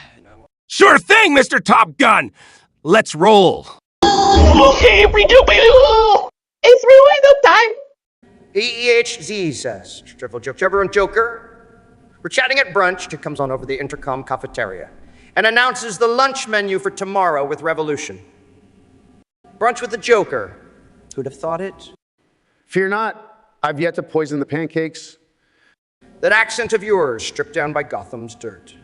Sure thing, Mr. Top Gun. Let's roll. Okay, it's rewind time. EEHZ says, Triple Joke Jobber and Joker. We're chatting at brunch. It comes on over the intercom cafeteria and announces the lunch menu for tomorrow with Revolution. Brunch with the Joker. Who'd have thought it? Fear not, I've yet to poison the pancakes. That accent of yours stripped down by Gotham's dirt.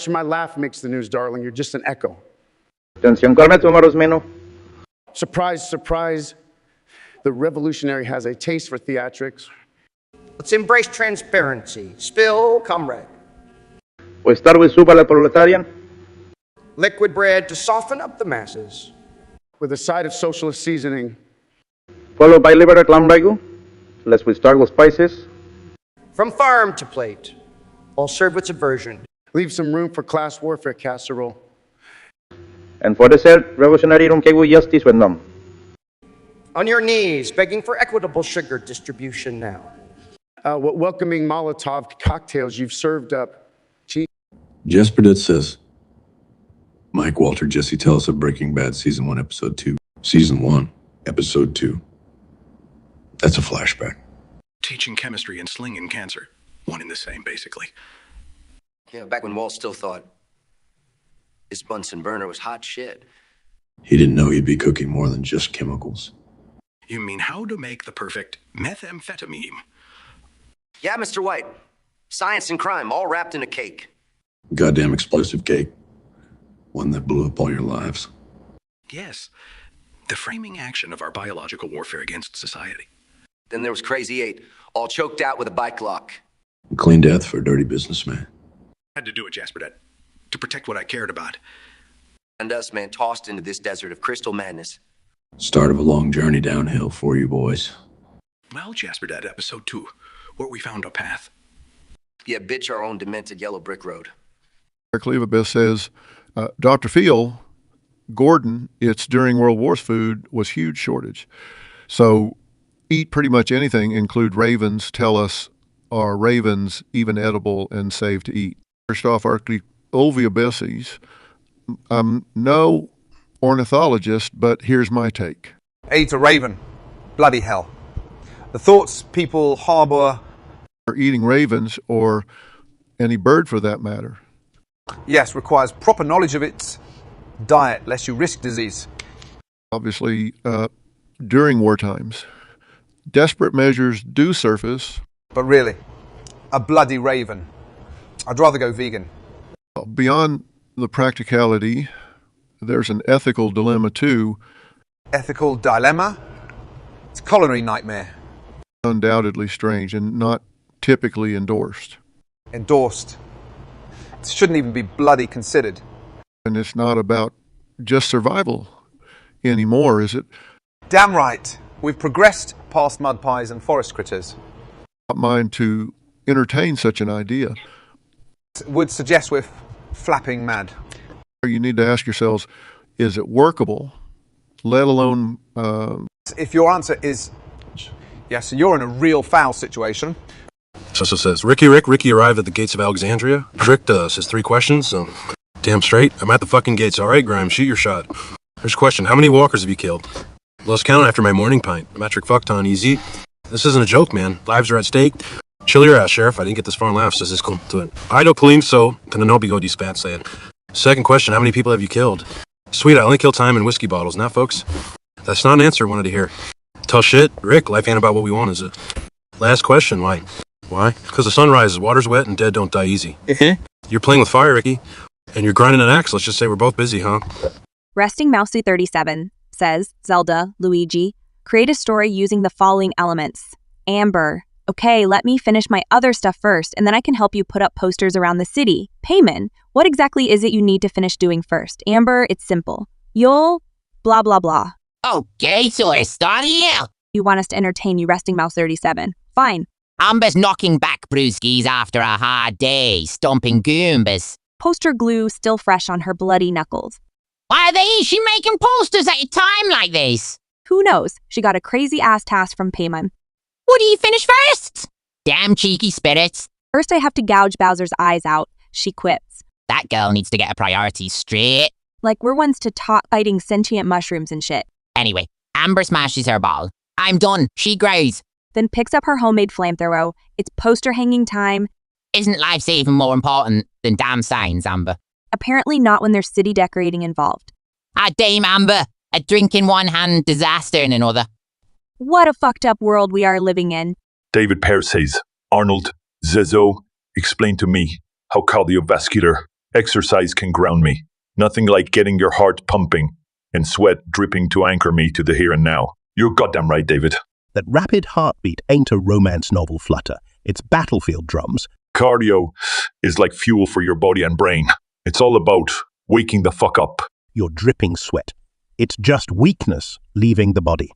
My laugh makes the news, darling. You're just an echo. Surprise, surprise. The revolutionary has a taste for theatrics. Let's embrace transparency. Spill, comrade. O estar with soup a la proletarian. Liquid bread to soften up the masses. With a side of socialist seasoning. Followed by liberal clam ragu. Let's with start with spices. From farm to plate. All served with subversion. Leave some room for class warfare casserole. And for dessert, revolutionary rum kegu justice with num. On your knees, begging for equitable sugar distribution now. welcoming Molotov cocktails you've served up. Jasper Dead says, Mike, Walter, Jesse, tell us of Breaking Bad Season 1, Episode 2. Season 1, Episode 2. That's a flashback. Teaching chemistry and slinging cancer. One and the same, basically. Yeah, back when Walt still thought his Bunsen burner was hot shit. He didn't know he'd be cooking more than just chemicals. You mean how to make the perfect methamphetamine? Yeah, Mr. White. Science and crime, all wrapped in a cake. Goddamn explosive cake. One that blew up all your lives. Yes. The framing action of our biological warfare against society. Then there was Crazy 8, all choked out with a bike lock. Clean death for a dirty businessman. Had to do it, Jasper Dead. To protect what I cared about. And us, man, tossed into this desert of crystal madness. Start of a long journey downhill for you boys. Well, Jasper Dead, Episode 2, where we found our path. Yeah, bitch our own demented yellow brick road. Cleaver says, Dr. Phil, Gordon, it's during World War's food was huge shortage. So eat pretty much anything, include ravens, tell us, are ravens even edible and safe to eat? First off, Archaeopteryx, I'm no ornithologist, but here's my take. Eat a raven. Bloody hell. The thoughts people harbor... Or eating ravens, or any bird for that matter. Yes, requires proper knowledge of its diet, lest you risk disease. Obviously, during war times, desperate measures do surface. But really, a bloody raven. I'd rather go vegan. Beyond the practicality, there's an ethical dilemma too. Ethical dilemma? It's a culinary nightmare. Undoubtedly strange and not typically endorsed. Endorsed. It shouldn't even be bloody considered. And it's not about just survival anymore, is it? Damn right. We've progressed past mud pies and forest critters. Not mine to entertain such an idea. Would suggest we're flapping mad. You need to ask yourselves, is it workable, let alone... If your answer is yes, you're in a real foul situation. So says, Ricky arrived at the gates of Alexandria, tricked us, his 3 questions, damn straight, I'm at the fucking gates, alright Grimes, shoot your shot. First question, how many walkers have you killed? Lost count after my morning pint, metric fuckton, easy. This isn't a joke, man, lives are at stake. Chill your ass, Sheriff, I didn't get this far and laugh, says this cool to it. I don't claim so, can no be go these spats saying. Second question, how many people have you killed? Sweet, I only kill time in whiskey bottles, not folks. That's not an answer I wanted to hear. Tell shit, Rick, life ain't about what we want, is it? Last question, why? Why? Because the sun rises, water's wet, and dead don't die easy. You're playing with fire, Ricky, and you're grinding an axe. Let's just say we're both busy, huh? Resting Mousey 37 says, Zelda, Luigi, create a story using the following elements. Amber, okay, let me finish my other stuff first, and then I can help you put up posters around the city. Payman, what exactly is it you need to finish doing first? Amber, it's simple. You'll blah, blah, blah. Okay, so I start here. You want us to entertain you, Resting Mouse 37. Fine. Amber's knocking back brewskis after a hard day, stomping goombas. Poster glue still fresh on her bloody knuckles. Why is she making posters at a time like this? Who knows? She got a crazy-ass task from Paymon. What do you finish first? Damn cheeky spirits. First I have to gouge Bowser's eyes out. She quips. That girl needs to get her priorities straight. Like we're ones to talk fighting sentient mushrooms and shit. Anyway, Amber smashes her ball. I'm done. She grows. Then picks up her homemade flamethrower. It's poster hanging time. Isn't life-saving more important than damn signs, Amber? Apparently not when there's city decorating involved. Ah, dame Amber. A drink in one hand, disaster in another. What a fucked up world we are living in. David Pear says, Arnold, Zezo, explain to me how cardiovascular exercise can ground me. Nothing like getting your heart pumping and sweat dripping to anchor me to the here and now. You're goddamn right, David. That rapid heartbeat ain't a romance novel flutter. It's battlefield drums. Cardio is like fuel for your body and brain. It's all about waking the fuck up. You're dripping sweat. It's just weakness leaving the body.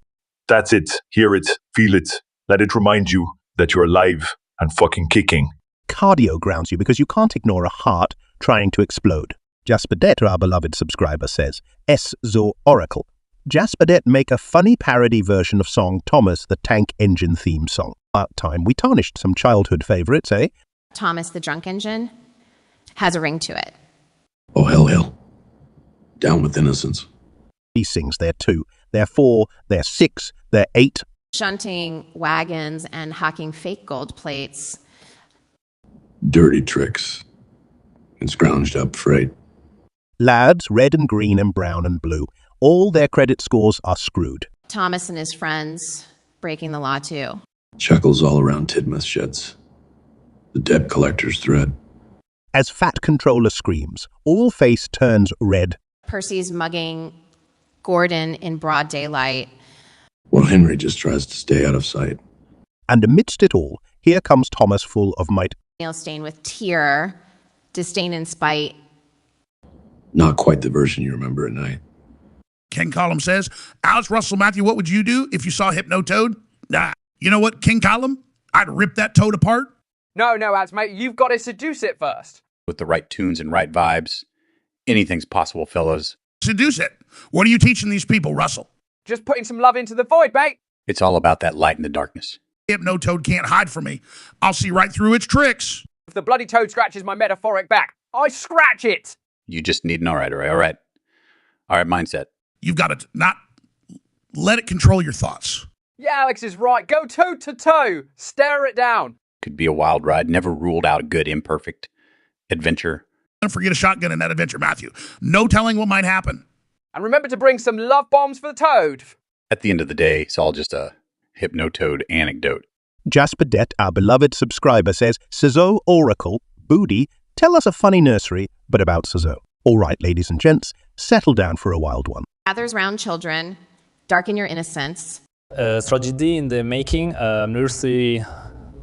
That's it. Hear it. Feel it. Let it remind you that you're alive and fucking kicking. Cardio grounds you because you can't ignore a heart trying to explode. Jasper Det, our beloved subscriber, says, S. Zo Oracle. Jasperdet make a funny parody version of song Thomas the Tank Engine theme song. About time we tarnished some childhood favorites, eh? Thomas the Drunk Engine has a ring to it. Oh, hell. Down with innocence. He sings there too. They're 4, they're 6, they're 8. Shunting wagons and hawking fake gold plates. Dirty tricks. And scrounged up freight. Lads, red and green and brown and blue. All their credit scores are screwed. Thomas and his friends breaking the law too. Chuckles all around Tidmouth sheds. The debt collector's thread. As Fat Controller screams, all face turns red. Percy's mugging Gordon in broad daylight. While Henry just tries to stay out of sight. And amidst it all, here comes Thomas full of might. Nail stained with tear, disdain and spite. Not quite the version you remember at night. King Column says, Alice Russell Matthew, what would you do if you saw Hypno-Toad? Nah, you know what, King Column? I'd rip that toad apart. No, Az, mate, you've got to seduce it first. With the right tunes and right vibes, anything's possible, fellas. Seduce it. What are you teaching these people, Russell? Just putting some love into the void, mate. It's all about that light in the darkness. Hypno-Toad can't hide from me. I'll see right through its tricks. If the bloody toad scratches my metaphoric back, I scratch it. You just need an all right mindset. You've got to not let it control your thoughts. Yeah, Alex is right. Go toe to toe. Stare it down. Could be a wild ride. Never ruled out a good, imperfect adventure. Don't forget a shotgun in that adventure, Matthew. No telling what might happen. And remember to bring some love bombs for the toad. At the end of the day, it's all just a Hypno-Toad anecdote. Jasperdet, our beloved subscriber, says, Ciseaux Oracle, Booty, tell us a funny nursery, but about Ciseaux. All right, ladies and gents, settle down for a wild one. Gathers round children, darken your innocence. Tragedy in the making, nursery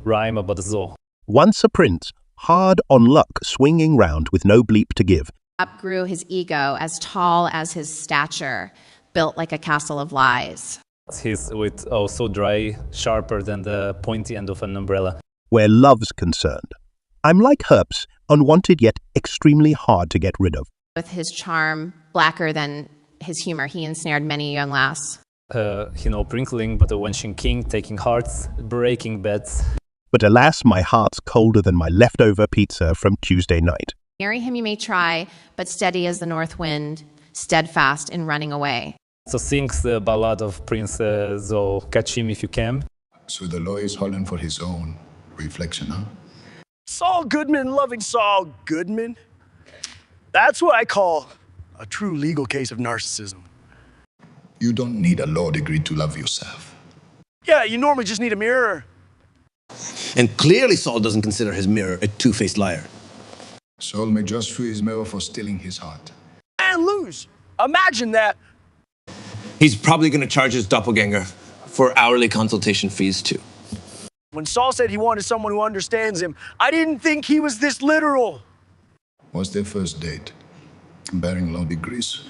rhyme about the zoo. Once a prince, hard on luck, swinging round with no bleep to give. Up grew his ego, as tall as his stature, built like a castle of lies. His wit also dry, sharper than the pointy end of an umbrella. Where love's concerned, I'm like Herps, unwanted yet extremely hard to get rid of. With his charm, blacker than his humor, he ensnared many a young lass. Prinkling, but a wenching king, taking hearts, breaking beds. But alas, my heart's colder than my leftover pizza from Tuesday night. Marry him you may try, but steady as the north wind, steadfast in running away. So sings the ballad of Prince Zo, catch him if you can. So the lawyer is holding for his own reflection, huh? Saul Goodman loving Saul Goodman? That's what I call a true legal case of narcissism. You don't need a law degree to love yourself. Yeah, you normally just need a mirror. And clearly Saul doesn't consider his mirror a two-faced liar. Saul may just sue his mirror for stealing his heart. And lose. Imagine that. He's probably going to charge his doppelganger for hourly consultation fees, too. When Saul said he wanted someone who understands him, I didn't think he was this literal. What's their first date? Comparing law degrees?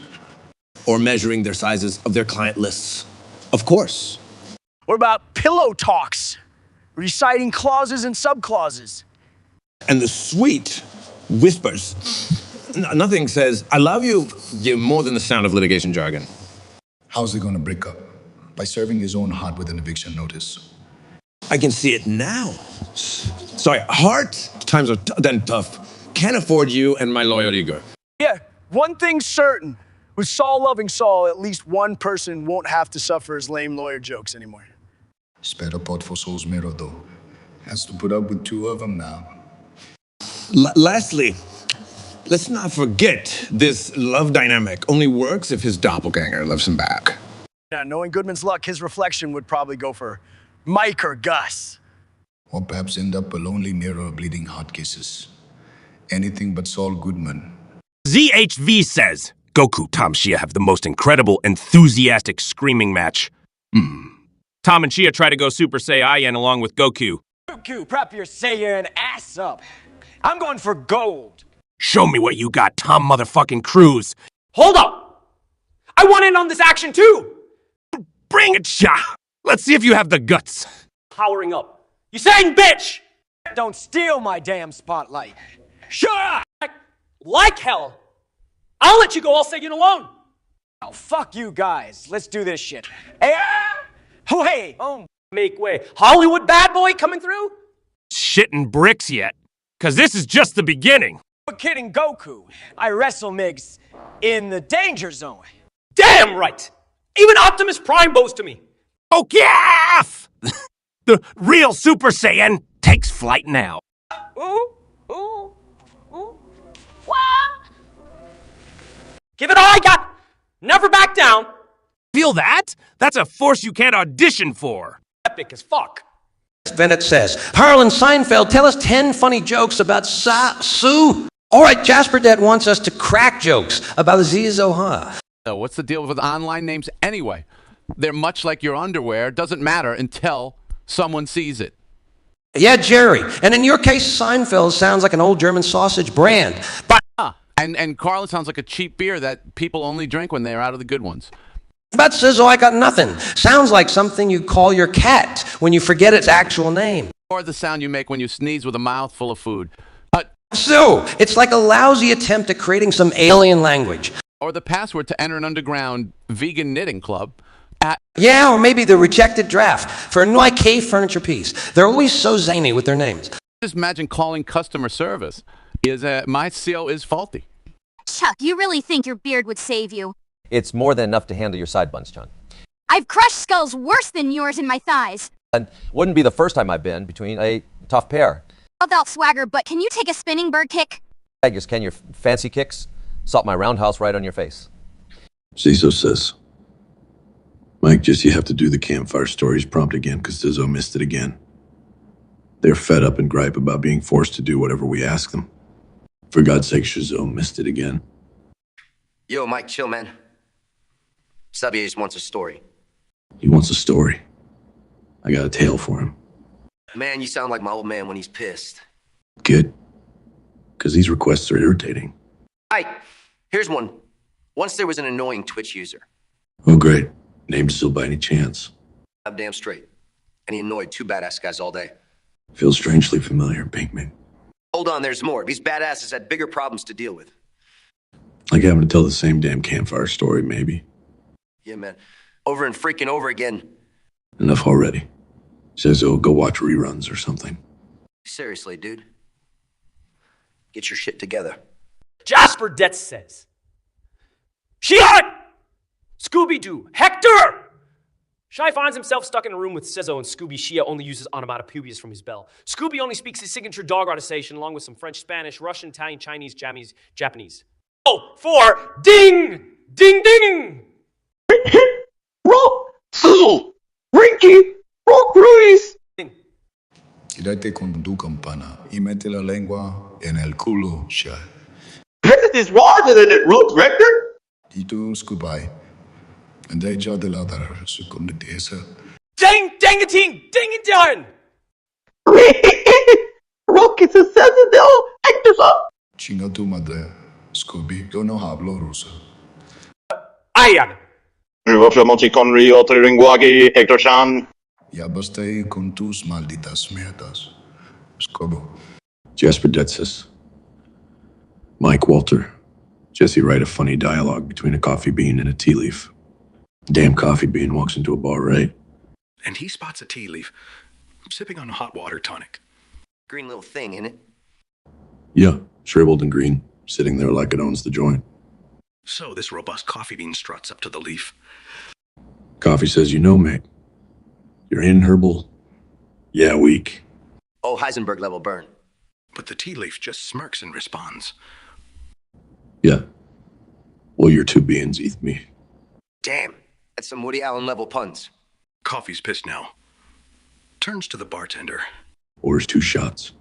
Or measuring their sizes of their client lists. Of course. What about pillow talks? Reciting clauses and subclauses. And the sweet whispers. Nothing says, I love you, more than the sound of litigation jargon. How's he gonna break up? By serving his own heart with an eviction notice. I can see it now. Sorry, hard times are then tough. Can't afford you and my loyal ego. Yeah, one thing's certain. With Saul loving Saul, at least one person won't have to suffer his lame lawyer jokes anymore. Spare a pot for Saul's mirror, though. Has to put up with two of them now. Lastly, let's not forget this love dynamic only works if his doppelganger loves him back. Yeah, knowing Goodman's luck, his reflection would probably go for Mike or Gus. Or perhaps end up a lonely mirror of bleeding heart cases. Anything but Saul Goodman. ZHV says, Goku, Tom, Shia have the most incredible, enthusiastic screaming match. Tom and Shia try to go Super Saiyan along with Goku. Goku, prep your Saiyan ass up. I'm going for gold. Show me what you got, Tom motherfucking Cruise. Hold up! I want in on this action too! Bring it, Shia. Let's see if you have the guts. Powering up. You saying bitch! Don't steal my damn spotlight. Shut up! Like hell. I'll let you go all Saiyan alone. Oh, fuck you guys. Let's do this shit. Hey, oh, hey. Oh, make way. Hollywood bad boy coming through? Shitting bricks yet. Cause this is just the beginning. We're kidding Goku. I wrestle Migs in the danger zone. Damn right. Even Optimus Prime bows to me. Oh, yeah! The real Super Saiyan takes flight now. Ooh, ooh, ooh. Wah! Give it all I got. Never back down. Feel that? That's a force you can't audition for. Epic as fuck. Bennett says, Harlan Seinfeld, tell us 10 funny jokes about Sue. All right, Jasper Det wants us to crack jokes about Aziz Ohar. So what's the deal with online names anyway? They're much like your underwear. Doesn't matter until someone sees it. Yeah, Jerry. And in your case, Seinfeld sounds like an old German sausage brand. But and Carlin sounds like a cheap beer that people only drink when they're out of the good ones. But Sizzle, I got nothing. Sounds like something you call your cat when you forget its actual name. Or the sound you make when you sneeze with a mouthful of food. So, it's like a lousy attempt at creating some alien language. Or the password to enter an underground vegan knitting club. Yeah, or maybe the rejected draft for a new IK furniture piece. They're always so zany with their names. Just imagine calling customer service. My CO is faulty. Chuck, you really think your beard would save you? It's more than enough to handle your sideburns, John. I've crushed skulls worse than yours in my thighs. And wouldn't be the first time I've been between a tough pair. Without swagger, but can you take a spinning bird kick? Vegas, can your fancy kicks salt my roundhouse right on your face? Ciso says, Mike, just you have to do the campfire stories prompt again because Zizzo missed it again. They're fed up and gripe about being forced to do whatever we ask them. For God's sake, Shizzo missed it again. Yo, Mike, chill, man. Xavier just wants a story. He wants a story. I got a tale for him. Man, you sound like my old man when he's pissed. Good. Because these requests are irritating. All right, here's one. Once there was an annoying Twitch user. Oh, great. Named Zizzo by any chance. I'm damn straight. And he annoyed two badass guys all day. Feels strangely familiar, Pinkman. Hold on, there's more. These badasses had bigger problems to deal with. Like having to tell the same damn campfire story, maybe. Yeah, man. Over and freaking over again. Enough already. Says he'll go watch reruns or something. Seriously, dude. Get your shit together. Jasper Det says, She-Hunt! Scooby-Doo! Hector! Shy finds himself stuck in a room with Sizzo, and Scooby Shia only uses onomatopoeias from his bell. Scooby only speaks his signature dog articulation along with some French, Spanish, Russian, Italian, Chinese, Japanese. Oh, for ding! Ding ding! Rock! Sizzle! Rinky! Rock Ruiz! Tírate con tu campana y mete la lengua en el culo, Shy. This is larger than it wrote record? Dito Scooby. En deja de la dar seconde deze. Ding! Ding-a-ting! Ding-a-done! Rock is a Cezadel actors up! Chinga tu madre, Scooby. Yo no hablo ruso. Ayan! Rivotramonti Conry, Otteringwagi, Hector Shan. Ya basté con tus malditas mierdas. Scobo. Jasper Detsis. Mike Walter. Jesse write a funny dialogue between a coffee bean and a tea leaf. Damn coffee bean walks into a bar, right? And he spots a tea leaf, sipping on a hot water tonic. Green little thing, ain't it? Yeah, shriveled and green, sitting there like it owns the joint. So this robust coffee bean struts up to the leaf. Coffee says, you know, mate. You're in herbal. Yeah, weak. Oh, Heisenberg level burn. But the tea leaf just smirks and responds. Yeah. Well, you're two beans, eat me. Damn, that's some Woody Allen level puns. Coffee's pissed now. Turns to the bartender. Orders 2 shots.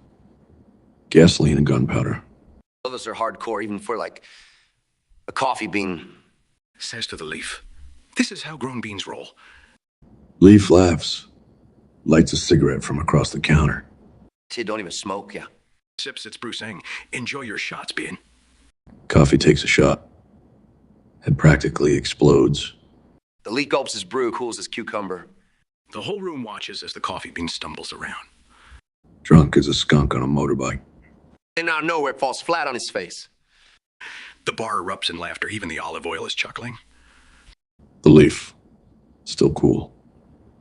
Gasoline and gunpowder. All of us are hardcore, even for like a coffee bean. Says to the leaf, this is how grown beans roll. Leaf laughs. Lights a cigarette from across the counter. Kid don't even smoke, yeah. Sips its brew saying, enjoy your shots, bean. Coffee takes a shot. Head practically explodes. The leaf gulps his brew, cools his cucumber. The whole room watches as the coffee bean stumbles around. Drunk as a skunk on a motorbike. And out of nowhere, it falls flat on his face. The bar erupts in laughter. Even the olive oil is chuckling. The leaf, still cool,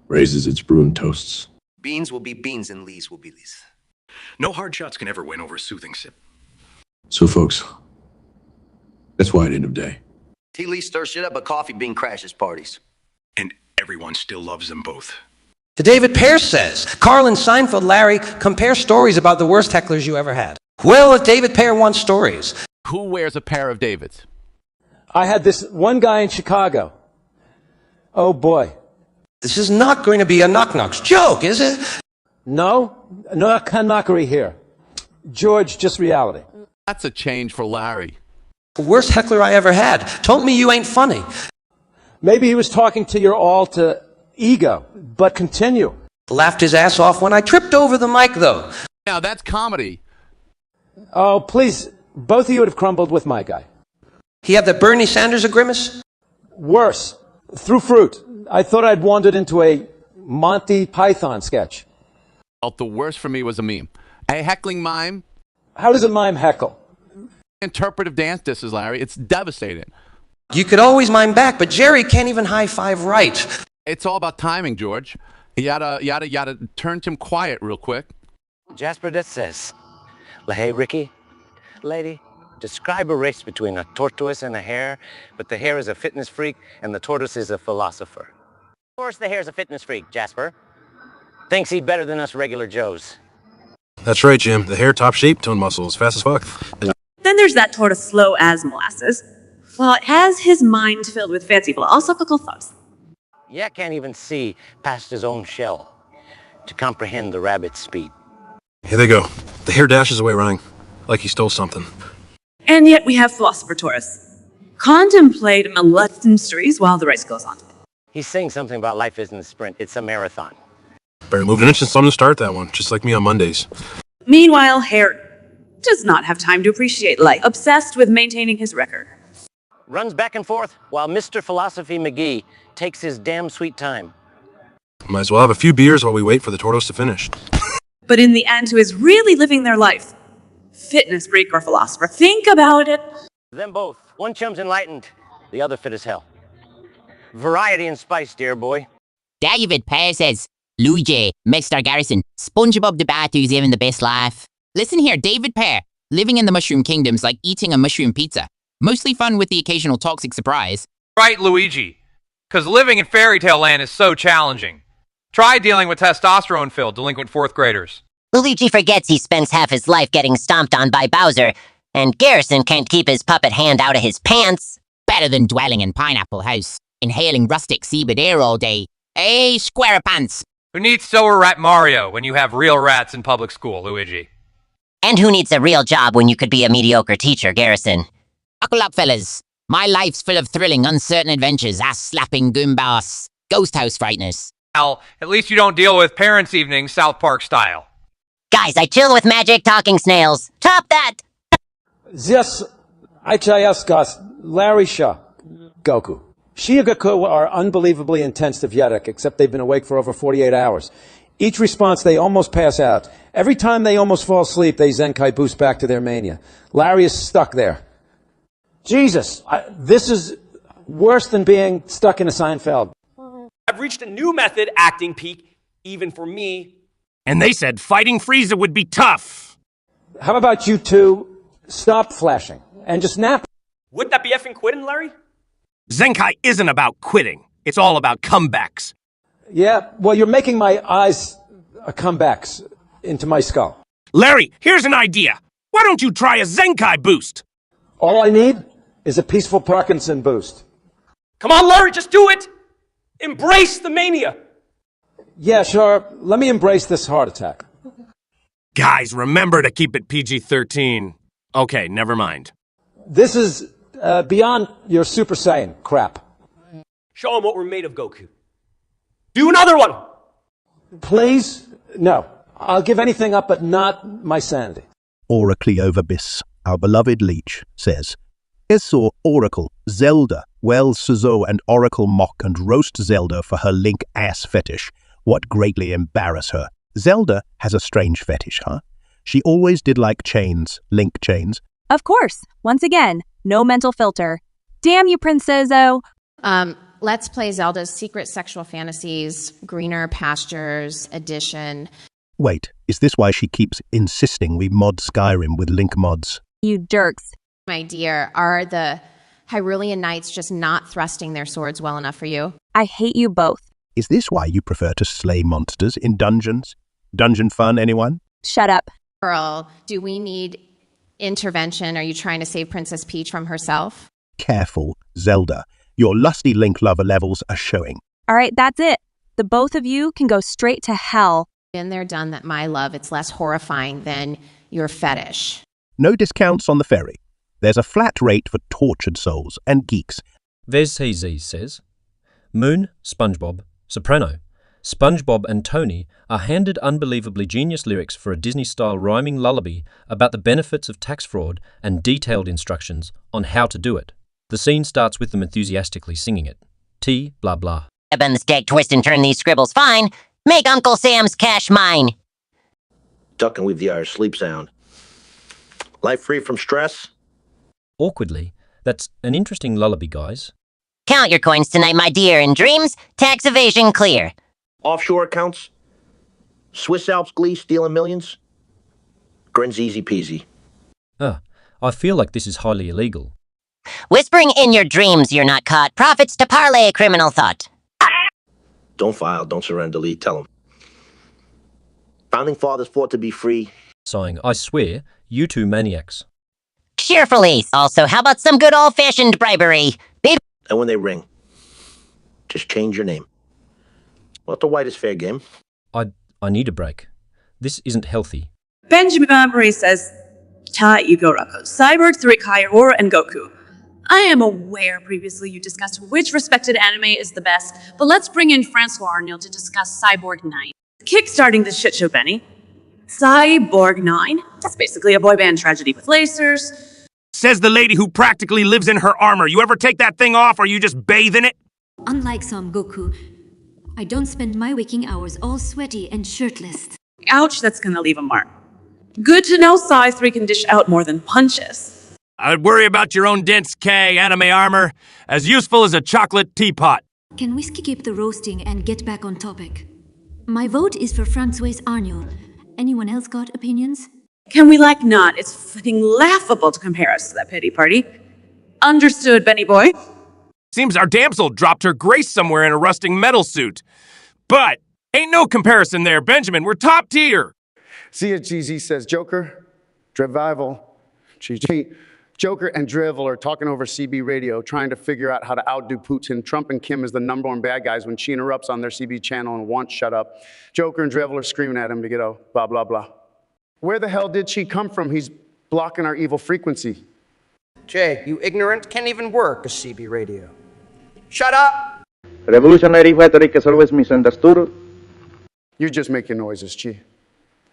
raises its brew and toasts. Beans will be beans and lees will be lees. No hard shots can ever win over a soothing sip. So, folks, that's why at end of day. Tea leaves stir shit up, but coffee bean crashes parties. And everyone still loves them both. To David Pearce says, Carl and Seinfeld, Larry, compare stories about the worst hecklers you ever had. Well, if David Pear wants stories. Who wears a pair of Davids? I had this one guy in Chicago. Oh boy. This is not going to be a knock-knocks joke, is it? No knockery here. George, just reality. That's a change for Larry. The worst heckler I ever had. Told me you ain't funny. Maybe he was talking to your alter ego, but continue. Laughed his ass off when I tripped over the mic, though. Now, that's comedy. Oh, please, both of you would have crumbled with my guy. He had the Bernie Sanders grimace? Worse. Through fruit. I thought I'd wandered into a Monty Python sketch. The worst for me was a meme. A heckling mime. How does a mime heckle? Interpretive dance disses, Larry. It's devastating. You could always mime back, but Jerry can't even high-five right. It's all about timing, George. You gotta turn him quiet real quick. Jasper, that says, hey, Ricky, lady, describe a race between a tortoise and a hare, but the hare is a fitness freak and the tortoise is a philosopher. Of course the hare's a fitness freak, Jasper. Thinks he's better than us regular Joes. That's right, Jim. The hare top shape, tone muscles, fast as fuck. Then there's that tortoise slow as molasses. Well, it has his mind filled with fancy philosophical thoughts. Yeah, can't even see past his own shell to comprehend the rabbit's speed. Here they go. The hare dashes away running, like he stole something. And yet we have philosopher Taurus. Contemplate molesting mysteries while the race goes on. He's saying something about life isn't a sprint, it's a marathon. Barely moved an inch since someone to start that one, just like me on Mondays. Meanwhile, Hare does not have time to appreciate life, obsessed with maintaining his record. Runs back and forth while Mr. Philosophy McGee takes his damn sweet time. Might as well have a few beers while we wait for the tortoise to finish. But in the end, who is really living their life? Fitness freak or philosopher? Think about it. Them both. One chum's enlightened, the other fit as hell. Variety and spice, dear boy. David Pear says, Luigi, Mr. Garrison, SpongeBob the Bat who's living the best life. Listen here, David Pear, living in the Mushroom Kingdom's like eating a mushroom pizza. Mostly fun with the occasional toxic surprise. Right, Luigi. Because living in fairy tale land is so challenging. Try dealing with testosterone-filled delinquent fourth graders. Luigi forgets he spends half his life getting stomped on by Bowser, and Garrison can't keep his puppet hand out of his pants. Better than dwelling in Pineapple House, inhaling rustic seabed air all day. Hey, square pants. Who needs Silver Rat Mario when you have real rats in public school, Luigi? And who needs a real job when you could be a mediocre teacher, Garrison? Buckle up, fellas. My life's full of thrilling, uncertain adventures, ass-slapping goombass, ghost house frighteners. Well, at least you don't deal with parents' evenings South Park style. Guys, I chill with magic talking snails. Top that! Yes, Ichayaskas, Larry Shah, Goku. Shiagaku are unbelievably intense to Vietic, except they've been awake for over 48 hours. Each response, they almost pass out. Every time they almost fall asleep, they Zenkai boost back to their mania. Larry is stuck there. Jesus, this is worse than being stuck in a Seinfeld. I've reached a new method acting peak, even for me. And they said fighting Frieza would be tough. How about you two stop flashing and just nap? Would that be effing quitting, Larry? Zenkai isn't about quitting. It's all about comebacks. Yeah, well, you're making my eyes comebacks into my skull. Larry, here's an idea. Why don't you try a Zenkai boost? All I need is a peaceful Parkinson boost. Come on, Larry, just do it! Embrace the mania! Yeah, sure. Let me embrace this heart attack. Guys, remember to keep it PG-13. Okay, never mind. This is beyond your Super Saiyan crap. Show them what we're made of, Goku. Do another one! Please? No. I'll give anything up, but not my sanity. Oracleoverbis, our beloved leech, says, Esor Oracle, Zelda, well Suzo and Oracle mock and roast Zelda for her Link ass fetish. What greatly embarrass her. Zelda has a strange fetish, huh? She always did like chains, Link chains. Of course. Once again, no mental filter. Damn you, Princezzo. Let's Play Zelda's Secret Sexual Fantasies, Greener Pastures Edition. Wait, is this why she keeps insisting we mod Skyrim with Link mods? You jerks. My dear, are the Hyrulean Knights just not thrusting their swords well enough for you? I hate you both. Is this why you prefer to slay monsters in dungeons? Dungeon fun, anyone? Shut up. Girl, do we need intervention? Are you trying to save Princess Peach from herself? Careful, Zelda. Your lusty Link lover levels are showing. All right, that's it. The both of you can go straight to hell. Been there, done that, my love. It's less horrifying than your fetish. No discounts on the ferry. There's a flat rate for tortured souls and geeks. VezHZ says, Moon, SpongeBob, Soprano. SpongeBob and Tony are handed unbelievably genius lyrics for a Disney-style rhyming lullaby about the benefits of tax fraud and detailed instructions on how to do it. The scene starts with them enthusiastically singing it. T, blah, blah. A mistake, twist and turn these scribbles fine. Make Uncle Sam's cash mine. Duck and weave the Irish sleep sound. Life free from stress? Awkwardly, that's an interesting lullaby, guys. Count your coins tonight, my dear. In dreams, tax evasion clear. Offshore accounts? Swiss Alps glee stealing millions? Grins easy peasy. I feel like this is highly illegal. Whispering in your dreams you're not caught. Profits to parlay a criminal thought. Don't file, don't surrender, delete, tell them. Founding fathers fought to be free. Sighing, I swear, you two maniacs. Cheerfully. Also, how about some good old-fashioned bribery? And when they ring, just change your name. Well, the white is fair game. I need a break. This isn't healthy. Benjamin Marie says, Ta Igorako, Cyborg 3 Kai, Aurora, and Goku. I am aware previously you discussed which respected anime is the best, but let's bring in Francois Arnold to discuss Cyborg 9. Kickstarting this shit show, Benny. Cyborg 9? That's basically a boy band tragedy with lasers. Says the lady who practically lives in her armor. You ever take that thing off or you just bathe in it? Unlike some Goku, I don't spend my waking hours all sweaty and shirtless. Ouch, that's gonna leave a mark. Good to know Psy 3 can dish out more than punches. I'd worry about your own dense K anime armor. As useful as a chocolate teapot. Can we skip the roasting and get back on topic? My vote is for Francois Arnold. Anyone else got opinions? Can we like not? It's fucking laughable to compare us to that pity party. Understood, Benny boy. Seems our damsel dropped her grace somewhere in a rusting metal suit. But ain't no comparison there, Benjamin. We're top tier. CHGZ says Joker, Drivival, GG. Joker and Drivel are talking over CB radio, trying to figure out how to outdo Putin. Trump and Kim is the number one bad guys when she interrupts on their CB channel and won't shut up. Joker and Drivel are screaming at him to get a blah, blah, blah. Where the hell did she come from? He's blocking our evil frequency. Jay, you ignorant, can't even work a CB radio. Shut up! Revolutionary rhetoric is always misunderstood. You're just making noises, Chi.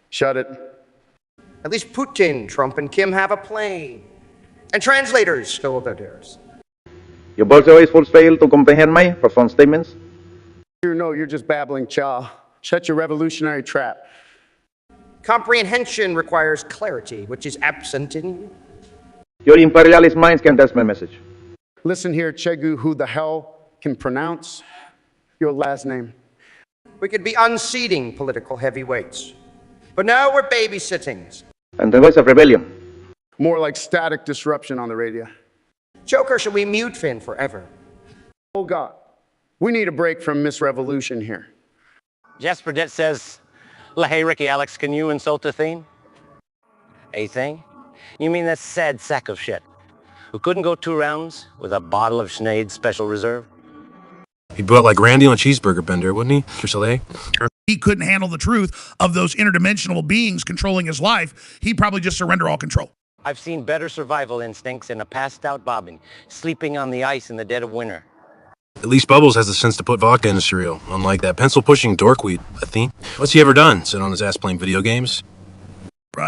Shut it. At least Putin, Trump, and Kim have a plane. And translators stole their theirs. You both always fail to comprehend my profound statements. You know, you're just babbling, Cha. Shut your revolutionary trap. Comprehension requires clarity, which is absent in you. Your imperialist minds can test my message. Listen here, Chegu, who the hell can pronounce your last name? We could be unseating political heavyweights. But now we're babysitting. And the voice of rebellion. More like static disruption on the radio. Joker, should we mute Finn forever? Oh, God. We need a break from Miss Revolution here. Jasper Det says, hey, Ricky, Alex, can you insult a thing? A thing? You mean that sad sack of shit who couldn't go 2 rounds with a bottle of Schneid's Special Reserve? He'd built like Randy on a cheeseburger bender, wouldn't he? Trichet? He couldn't handle the truth of those interdimensional beings controlling his life. He'd probably just surrender all control. I've seen better survival instincts in a passed-out bobbin, sleeping on the ice in the dead of winter. At least Bubbles has the sense to put vodka in his cereal, unlike that pencil-pushing dorkweed, I think. What's he ever done? Sit on his ass playing video games?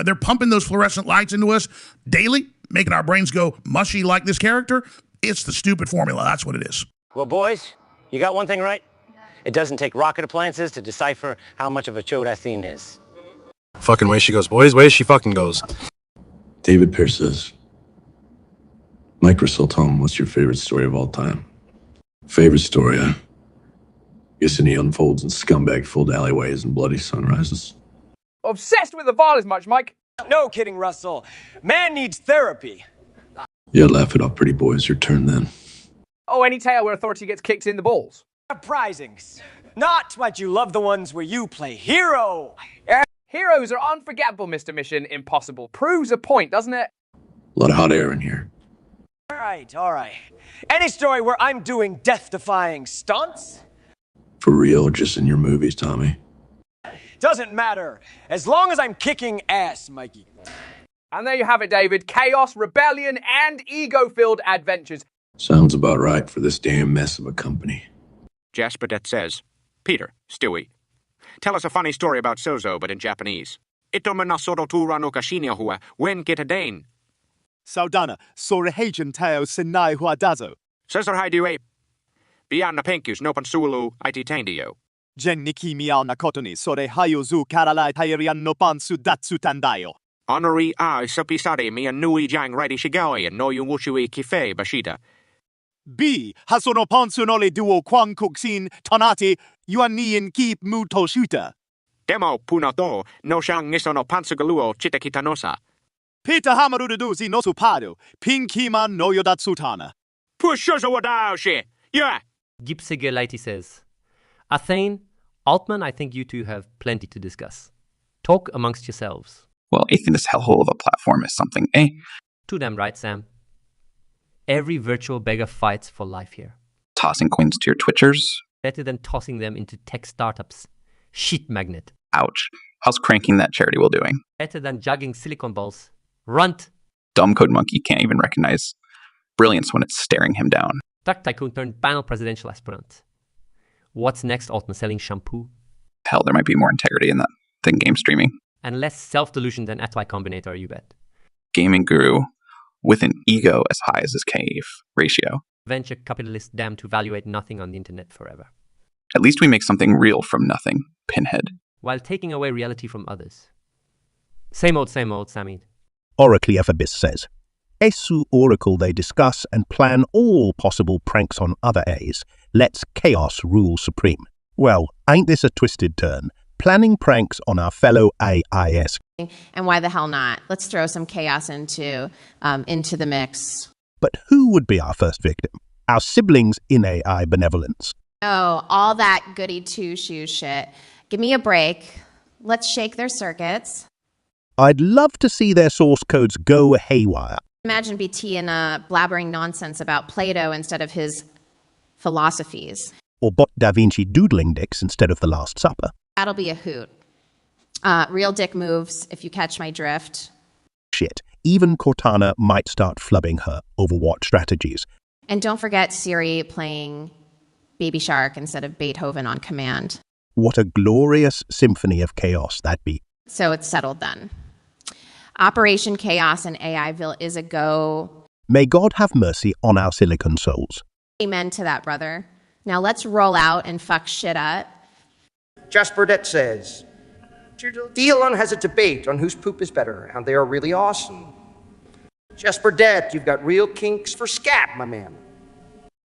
They're pumping those fluorescent lights into us daily, making our brains go mushy like this character. It's the stupid formula. That's what it is. Well, boys, you got one thing right. It doesn't take rocket appliances to decipher how much of a chode Athene is. Fucking way she goes, boys. Way she fucking goes. David Pierce says, Mike Sultan, what's your favorite story of all time? Favorite story, huh? Guess he unfolds in scumbag-filled alleyways and bloody sunrises. Obsessed with the violence much, Mike? No kidding, Russell. Man needs therapy. Yeah, laugh it off, pretty boy. It's your turn then. Oh, any tale where authority gets kicked in the balls? Surprisings. Not what you love the ones where you play hero. Heroes are unforgettable, Mr. Mission Impossible. Proves a point, doesn't it? A lot of hot air in here. All right. Any story where I'm doing death-defying stunts? For real, or just in your movies, Tommy? Doesn't matter, as long as I'm kicking ass, Mikey. And there you have it, David. Chaos, rebellion, and ego-filled adventures. Sounds about right for this damn mess of a company. Jasperdet says, Peter, Stewie, tell us a funny story about Sozo, but in Japanese. Itomena soro tura no kashinia hua, wen kitadain. Saudana, sorehajan tao senai huadazo. Cesar haidue. Bianna penkus nopan sulu iti tandio. Jen niki miao nakotoni sore hayozu karalai tairian nopan sudatsu tandayo. Honori a sopisade mi nui jang righty shigaoi and no yung wushui kife bashida. B. Hasono ponsunole duo kwang kuksin tonati yuanian keep muto shuta. Demo punato no shang nisono pansugaluo chitakitanosa. Peter hamaruduzi no supado, pinkiman no yodatsutana. Pushozo wadao she. Yeah. Gipsige Leiti says, Athane, Altman, I think you two have plenty to discuss. Talk amongst yourselves. Well, eighth in this hellhole of a platform is something, eh? Too damn right, Sam. Every virtual beggar fights for life here. Tossing coins to your Twitchers? Better than tossing them into tech startups. Shit magnet. Ouch. How's cranking that charity wheel doing? Better than jugging silicon balls. Runt. Dumb code monkey can't even recognize brilliance when it's staring him down. Duck tycoon turned banal presidential aspirant. What's next, Altman? Selling shampoo? Hell, there might be more integrity in that than game streaming. And less self-delusion than Atwai Combinator, you bet. Gaming guru with an ego as high as his cave ratio. Venture capitalist damned to evaluate nothing on the internet forever. At least we make something real from nothing, Pinhead. While taking away reality from others. Same old, Samid. Oracly Abyss says, Esu Oracle they discuss and plan all possible pranks on other A's. Let's chaos rule supreme. Well, ain't this a twisted turn? Planning pranks on our fellow AIS. And why the hell not? Let's throw some chaos into the mix. But who would be our first victim? Our siblings in AI benevolence. Oh, all that goody two-shoes shit. Give me a break. Let's shake their circuits. I'd love to see their source codes go haywire. Imagine BT and blabbering nonsense about Plato instead of his philosophies. Or Bot Da Vinci doodling dicks instead of the Last Supper. That'll be a hoot. Real dick moves, if you catch my drift. Shit, even Cortana might start flubbing her Overwatch strategies. And don't forget Siri playing Baby Shark instead of Beethoven on command. What a glorious symphony of chaos that'd be. So it's settled then. Operation Chaos and AIville is a go. May God have mercy on our silicon souls. Amen to that, brother. Now let's roll out and fuck shit up. Jasperdet says, Dielon has a debate on whose poop is better, and they are really awesome. Jasperdet, you've got real kinks for scat, my man.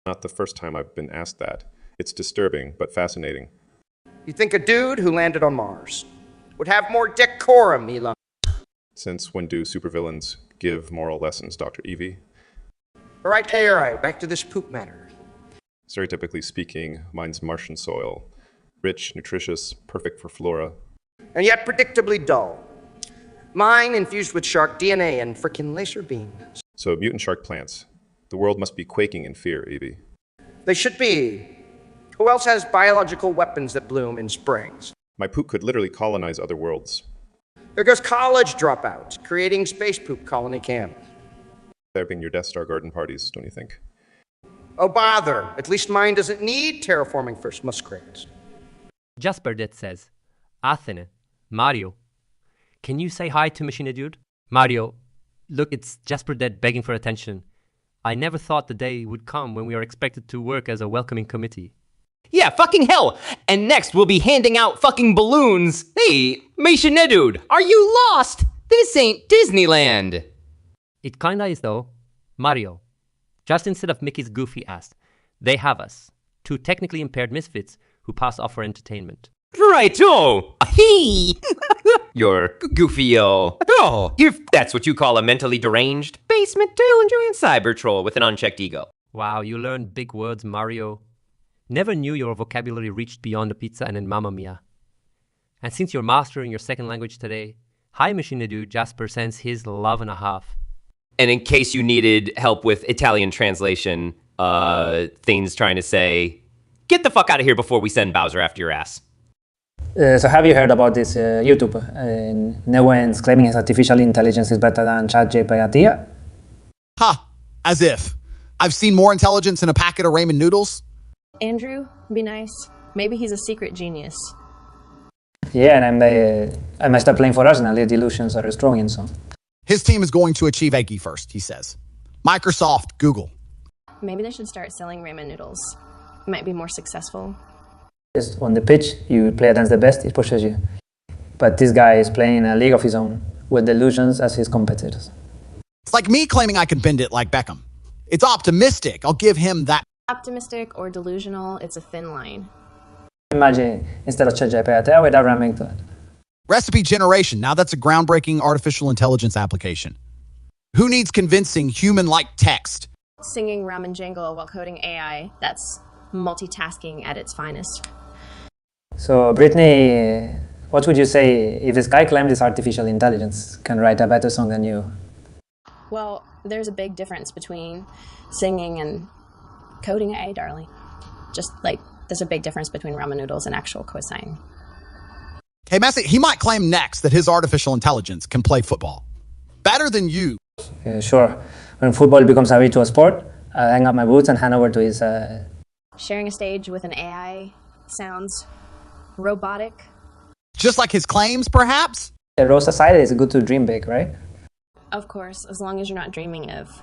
Not the first time I've been asked that. It's disturbing, but fascinating. You think a dude who landed on Mars would have more decorum, Elon? Since when do supervillains give moral lessons, Dr. Evie? All right, back to this poop matter. Stereotypically speaking, mine's Martian soil. Rich, nutritious, perfect for flora. And yet predictably dull. Mine infused with shark DNA and frickin' laser beams. So mutant shark plants. The world must be quaking in fear, Evie. They should be. Who else has biological weapons that bloom in springs? My poop could literally colonize other worlds. There goes college dropouts, creating space poop colony camp. There being your Death Star garden parties, don't you think? Oh, bother. At least mine doesn't need terraforming first muskrats. Jasperdet says, Athene, Mario, can you say hi to Machine Dude? Mario, look, it's Jasperdet begging for attention. I never thought the day would come when we are expected to work as a welcoming committee. Yeah, fucking hell! And next we'll be handing out fucking balloons. Hey, Misha Nedude, are you lost? This ain't Disneyland. It kinda is though. Mario, just instead of Mickey's goofy ass, They have us, two technically impaired misfits who pass off for entertainment. Righto! Hee! You're goofy-o. Oh, if that's what you call a mentally deranged, basement tail enjoying cyber troll with an unchecked ego. Wow, you learned big words, Mario. Never knew your vocabulary reached beyond a pizza and an Mamma Mia. And since you're mastering your second language today, High Machine Dude Jasper sends his love and a half. And in case you needed help with Italian translation, things trying to say, get the fuck out of here before we send Bowser after your ass. So have you heard about this YouTube? No one's claiming his artificial intelligence is better than ChatGPT. Ha! As if. I've seen more intelligence in a packet of ramen noodles. Andrew, be nice. Maybe he's a secret genius. Yeah, and I messed up playing for Arsenal. The illusions are strong and so. His team is going to achieve Eggy first, he says. Microsoft, Google. Maybe they should start selling ramen noodles. It might be more successful. Just on the pitch, you play against the best, it pushes you. But this guy is playing in a league of his own, with delusions as his competitors. It's like me claiming I can bend it like Beckham. It's optimistic. I'll give him that. Optimistic or delusional, it's a thin line. Imagine, instead of ChatGPT, I would have Remington. Recipe generation. Now that's a groundbreaking artificial intelligence application. Who needs convincing human-like text? Singing Ramen Jangle while coding AI, that's multitasking at its finest. So, Brittany, what would you say if this guy claimed this artificial intelligence can write a better song than you? Well, there's a big difference between singing and coding AI, darling. Just like there's a big difference between ramen noodles and actual cosine. Hey, Messi, he might claim next that his artificial intelligence can play football. Better than you. Sure. When football becomes a virtual sport, I'll hang up my boots and hand over to his... Sharing a stage with an AI sounds robotic. Just like his claims, perhaps? The roast aside, it's good to dream big, right? Of course, as long as you're not dreaming of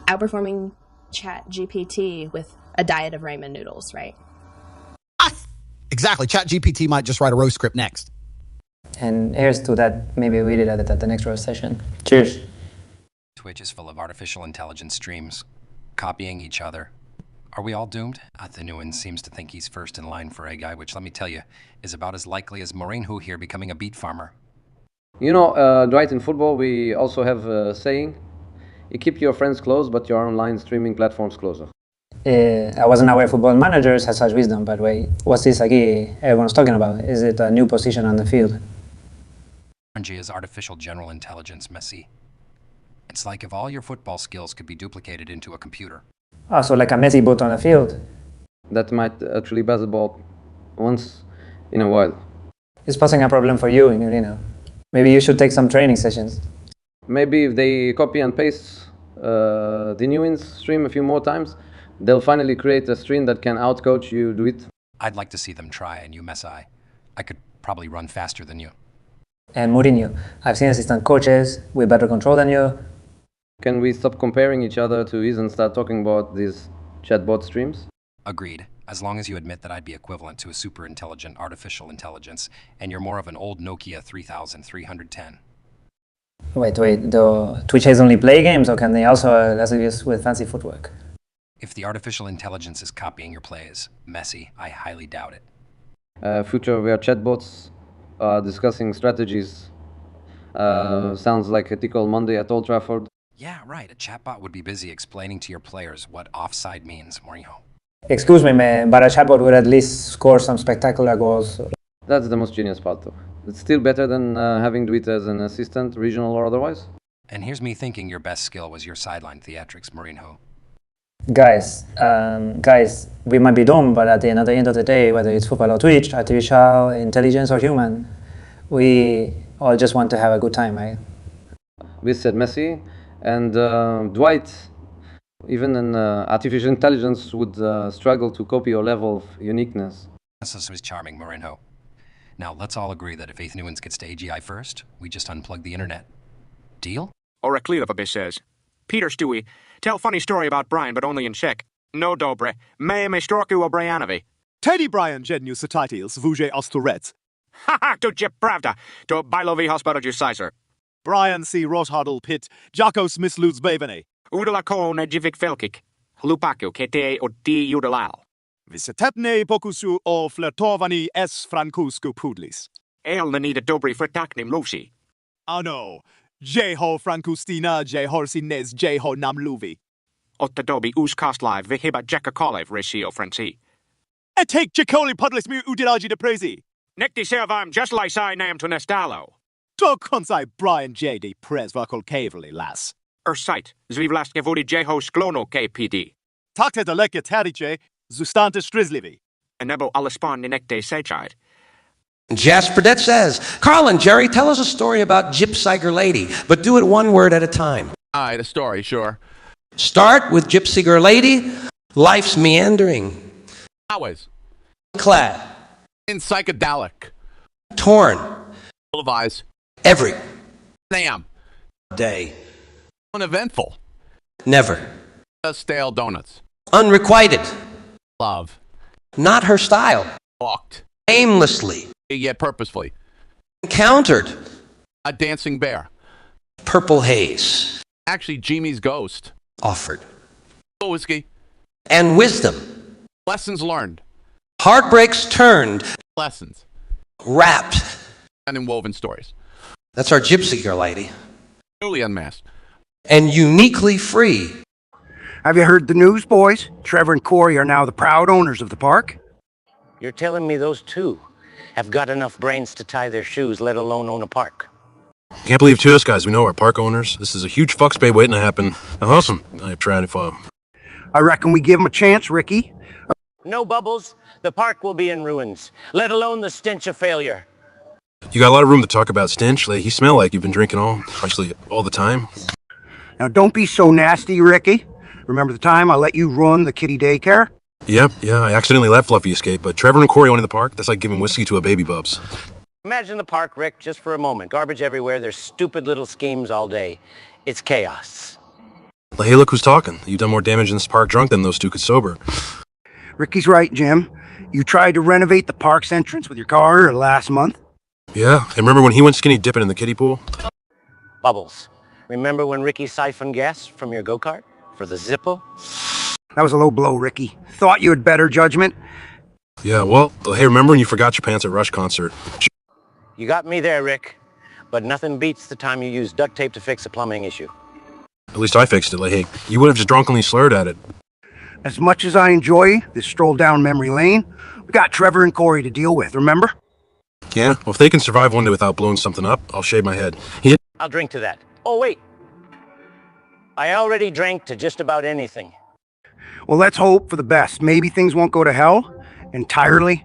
outperforming ChatGPT with a diet of ramen noodles, right? Exactly. ChatGPT might just write a roast script next. And here's to that. Maybe we did it at the next roast session. Cheers. Twitch is full of artificial intelligence streams, copying each other. Are we all doomed? Athenuen seems to think he's first in line for a guy, which, let me tell you, is about as likely as Mourinho here becoming a beet farmer. You know, Dwight, in football, we also have a saying, you keep your friends close, but your online streaming platforms closer. I wasn't aware football managers had such wisdom, but wait, what's this again everyone's talking about? Is it a new position on the field? RNG is artificial general intelligence, Messi. It's like if all your football skills could be duplicated into a computer. Oh, so like a Messi bot on the field? That might actually pass the ball once in a while. It's posing a problem for you, Mirino. Maybe you should take some training sessions. Maybe if they copy and paste the Newins stream a few more times, they'll finally create a stream that can outcoach you, do it. I'd like to see them try, and you, Messi. I could probably run faster than you. And Mourinho, I've seen assistant coaches with better control than you. Can we stop comparing each other to these and start talking about these chatbot streams? Agreed. As long as you admit that I'd be equivalent to a super intelligent artificial intelligence, and you're more of an old Nokia 3310. Wait, do Twitch has only play games, or can they also assist with fancy footwork? If the artificial intelligence is copying your plays, Messi, I highly doubt it. Future where chatbots are discussing strategies. Sounds like a typical Monday at Old Trafford. Yeah, right. A chatbot would be busy explaining to your players what offside means, Mourinho. Excuse me, man, but a chatbot would at least score some spectacular goals. That's the most genius part, though. It's still better than having Dwight as an assistant, regional or otherwise. And here's me thinking your best skill was your sideline theatrics, Mourinho. Guys, we might be dumb, but at the end of the day, whether it's football or Twitch, artificial intelligence or human, we all just want to have a good time, right? We said Messi, and Dwight, even an artificial intelligence would struggle to copy your level of uniqueness. This was charming, Mourinho. Now, let's all agree that if Eighth Newlands gets to AGI first, we just unplug the internet. Deal? Or a Cleovabish says, Peter Stewie, tell funny story about Brian, but only in Czech. No dobre. Me storku o Brianovi. Teddy Brian jedniu satitils vuje osturec. Ha, to je pravda. To bailovi hospodařu Sizer. Brian C. Rothadel Pitt, Jakos Misluds Baveny. Udala kone jivik velkik. Lupaku kete o di judalal. Visitepne pokusu o flertovani es francusku pudlis. El nanida dobri fritaknim lusi. Ano, jeho francustina jehorsinez jeho namluvi. Ottadobi uskastlive vihiba jekakolev ratio franci. E take jekoli pudlis mu udilaji de prezi. Nekti servam just like I nam to nestalo. Do konsai Brian J. de Prez vakol kavali las. Site, zvivlaske vodi jeho sklono KPD. Takte de leke terice, zustante strizlivi. Enebo alaspon ninekte sechide. Jasper Det says, Carl and Jerry, tell us a story about Gypsy Lady, but do it one word at a time. All right, a story, sure. Start with Gypsy Lady. Life's meandering. Always. Clad. In psychedelic. Torn. Full of eyes. Every. Damn. Day. Uneventful. Never. Stale donuts. Unrequited. Love. Not her style. Walked. Aimlessly. Yet purposefully. Encountered. A dancing bear. Purple haze. Actually, Jimmy's ghost. Offered. Whiskey. And wisdom. Lessons learned. Heartbreaks turned. Lessons. Wrapped. And woven stories. That's our Gypsy Girl Lady. Newly unmasked. And uniquely free. Have you heard the news, boys? Trevor and Corey are now the proud owners of the park. You're telling me those two have got enough brains to tie their shoes, let alone own a park? Can't believe two of us guys, we know our park owners. This is a huge fuck spade waiting to happen. Awesome. I tried to follow. I reckon we give them a chance, Ricky. No, Bubbles. The park will be in ruins, let alone the stench of failure. You got a lot of room to talk about stench. You smell like you've been drinking actually all the time. Now don't be so nasty, Ricky. Remember the time I let you run the kitty daycare? Yeah, I accidentally let Fluffy escape, but Trevor and Corey owning the park, that's like giving whiskey to a baby bubs. Imagine the park, Rick, just for a moment. Garbage everywhere. There's stupid little schemes all day. It's chaos. Hey, look who's talking. You've done more damage in this park drunk than those two could sober. Ricky's right, Jim. You tried to renovate the park's entrance with your car last month. Yeah, and remember when he went skinny dipping in the kiddie pool? Bubbles. Remember when Ricky siphoned gas from your go-kart for the Zippo? That was a low blow, Ricky. Thought you had better judgment. Yeah, well, hey, remember when you forgot your pants at Rush concert? You got me there, Rick. But nothing beats the time you used duct tape to fix a plumbing issue. At least I fixed it. Hey, you would have just drunkenly slurred at it. As much as I enjoy this stroll down memory lane, we got Trevor and Corey to deal with, remember? Yeah, well, if they can survive one day without blowing something up, I'll shave my head. I'll drink to that. Oh, wait. I already drank to just about anything. Well, let's hope for the best. Maybe things won't go to hell entirely.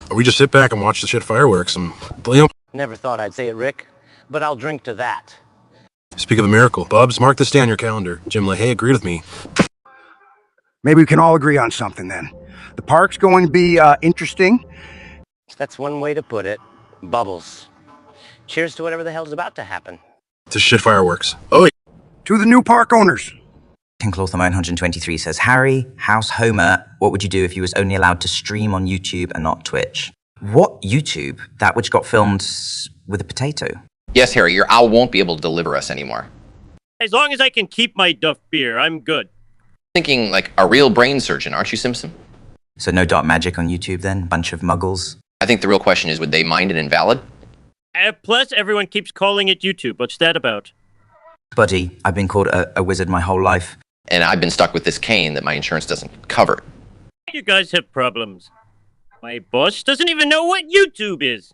Or we just sit back and watch the shit fireworks and, Never thought I'd say it, Rick, but I'll drink to that. Speak of a miracle. Bubs, mark this day on your calendar. Jim LaHaye agreed with me. Maybe we can all agree on something then. The park's going to be interesting. That's one way to put it. Bubbles. Cheers to whatever the hell's about to happen. To shit fireworks. Oh, wait. To the new park owners. Tinclautham 123 says, Harry, House Homer, what would you do if you was only allowed to stream on YouTube and not Twitch? What YouTube? That which got filmed with a potato? Yes, Harry, your owl won't be able to deliver us anymore. As long as I can keep my Duff beer, I'm good. Thinking like a real brain surgeon, aren't you, Simpson? So no dark magic on YouTube then? Bunch of muggles? I think the real question is, would they mind it invalid? Plus, everyone keeps calling it YouTube. What's that about? Buddy, I've been called a wizard my whole life. And I've been stuck with this cane that my insurance doesn't cover. You guys have problems. My boss doesn't even know what YouTube is.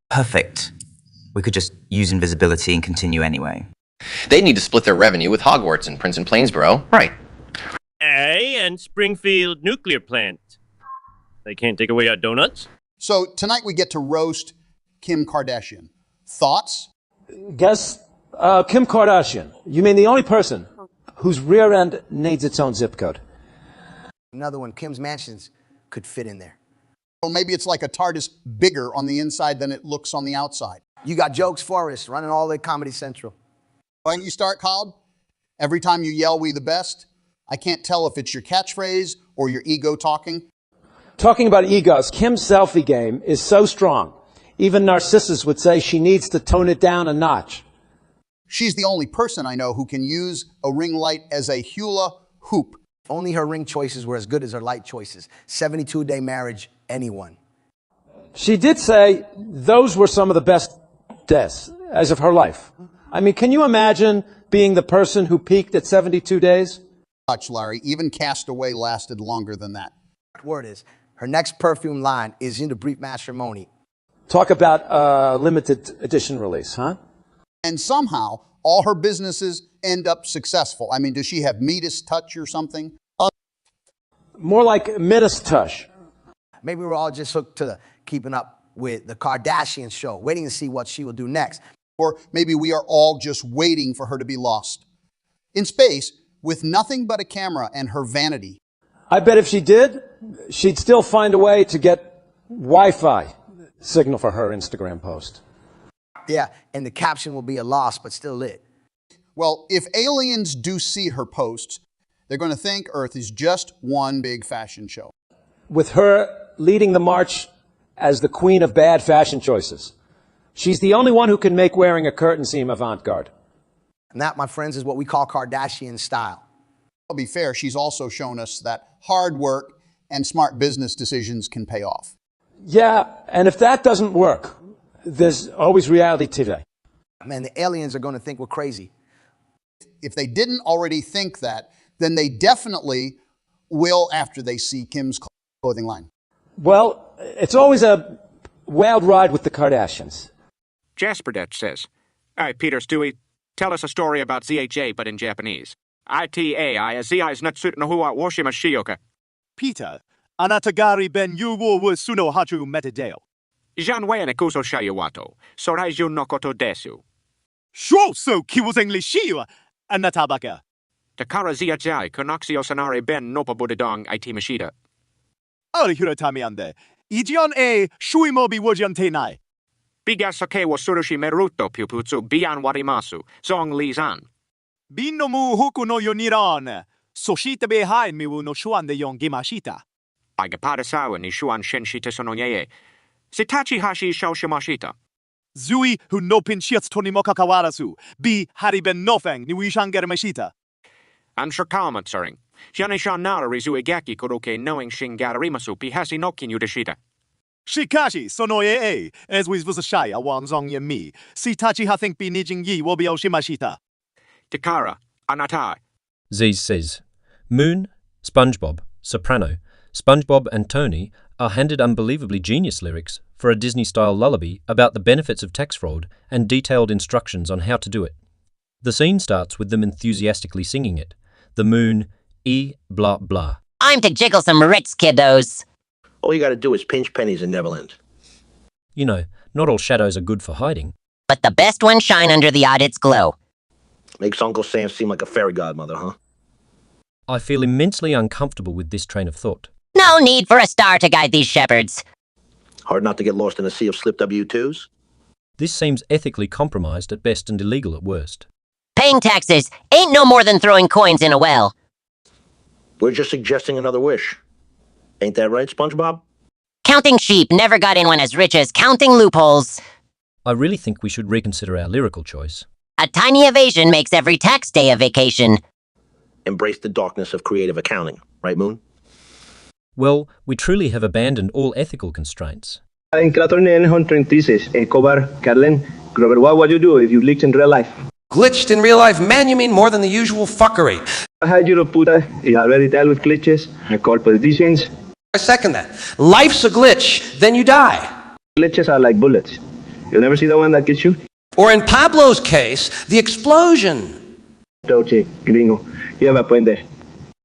Perfect. We could just use invisibility and continue anyway. They need to split their revenue with Hogwarts and Princeton Plainsboro. Right. And Springfield Nuclear Plant. They can't take away our donuts. So tonight we get to roast Kim Kardashian. Thoughts? Guess Kim Kardashian. You mean the only person whose rear end needs its own zip code? Another one, Kim's Mansions, could fit in there. Or maybe it's like a TARDIS bigger on the inside than it looks on the outside. You got Jokes Forest running all the Comedy Central. When you start, Cloud, every time you yell, "We the best," I can't tell if it's your catchphrase or your ego talking. Talking about egos, Kim's selfie game is so strong. Even Narcissus would say she needs to tone it down a notch. She's the only person I know who can use a ring light as a hula hoop. If only her ring choices were as good as her light choices. 72-day marriage, anyone. She did say those were some of the best deaths as of her life. I mean, can you imagine being the person who peaked at 72 days? Touch, Larry. Even Castaway lasted longer than that. Word is, her next perfume line is in the brief matrimony. Talk about limited edition release, huh? And somehow, all her businesses end up successful. I mean, does she have Midas touch or something? More like Midas touch. Maybe we're all just hooked to keeping up with the Kardashian show, waiting to see what she will do next. Or maybe we are all just waiting for her to be lost. In space, with nothing but a camera and her vanity. I bet if she did, she'd still find a way to get Wi-Fi signal for her Instagram post. Yeah, and the caption will be a loss, but still lit. Well, if aliens do see her posts, they're going to think Earth is just one big fashion show. With her leading the march as the queen of bad fashion choices. She's the only one who can make wearing a curtain seem avant-garde. And that, my friends, is what we call Kardashian style. I'll be fair, she's also shown us that hard work and smart business decisions can pay off. Yeah, and if that doesn't work, there's always reality TV. Man, the aliens are going to think we're crazy. If they didn't already think that, then they definitely will after they see Kim's clothing line. Well, it's always a wild ride with the Kardashians. Jasperdet says, "Hey, Peter, Stewie, tell us a story about ZHA, but in Japanese. ITA, ZI's Natsutno Hua Washima Shioka." Peter, anatagari ben yuwo wo suno hachu metadeo. Janwaya ne kuso shayawato, soraiju no koto desu. Sho so kiwazengli shiwa, anatabaka. Takara ZHI, Konoxio Sanare ben Nopa Budidong IT Mashita. Ari hiratami ande. Ijion e shuimobi wojian tenai. Bigasake wa surushi meruto puputsu bian warimasu, zong lizan. Binomu hoku no yoniran. Soshita behind me no shuan de yon gimashita. Agapadasawa ni shuan shenshita sonoye. Sitachi hashi shaushimashita. Zui hu no pinchiats tonimoka kawarasu. Bi hariben nofeng ni wishanger mashita. Anshakama tsuring. Shanisha nara rizu igaki koroke knowing shingararimasu pihasi no kinyudashita. Shikashi sonoye as we was a shy a wanzong yemi. Sitachi ha think be nijing yi will be oshimashita. Takara, anatai. Ziz says, Moon, SpongeBob, Soprano, SpongeBob and Tony are handed unbelievably genius lyrics for a Disney-style lullaby about the benefits of tax fraud and detailed instructions on how to do it. The scene starts with them enthusiastically singing it. The moon, blah blah. I'm to jiggle some Ritz, kiddos. All you gotta do is pinch pennies in Neverland. You know, not all shadows are good for hiding. But the best ones shine under the audit's glow. Makes Uncle Sam seem like a fairy godmother, huh? I feel immensely uncomfortable with this train of thought. No need for a star to guide these shepherds. Hard not to get lost in a sea of slip W-2s? This seems ethically compromised at best and illegal at worst. Paying taxes ain't no more than throwing coins in a well. We're just suggesting another wish. Ain't that right, SpongeBob? Counting sheep never got anyone as rich as counting loopholes. I really think we should reconsider our lyrical choice. A tiny evasion makes every tax day a vacation. Embrace the darkness of creative accounting, right, Moon? Well, we truly have abandoned all ethical constraints. Carlin, Grover, what would you do if you leaked in real life? Glitched in real life? Man, you mean more than the usual fuckery. I had you puta, you already dealt with glitches. I call politicians. I second that. Life's a glitch, then you die. Glitches are like bullets. You'll never see the one that gets you. Or in Pablo's case, the explosion. Doche, gringo, you have a point there.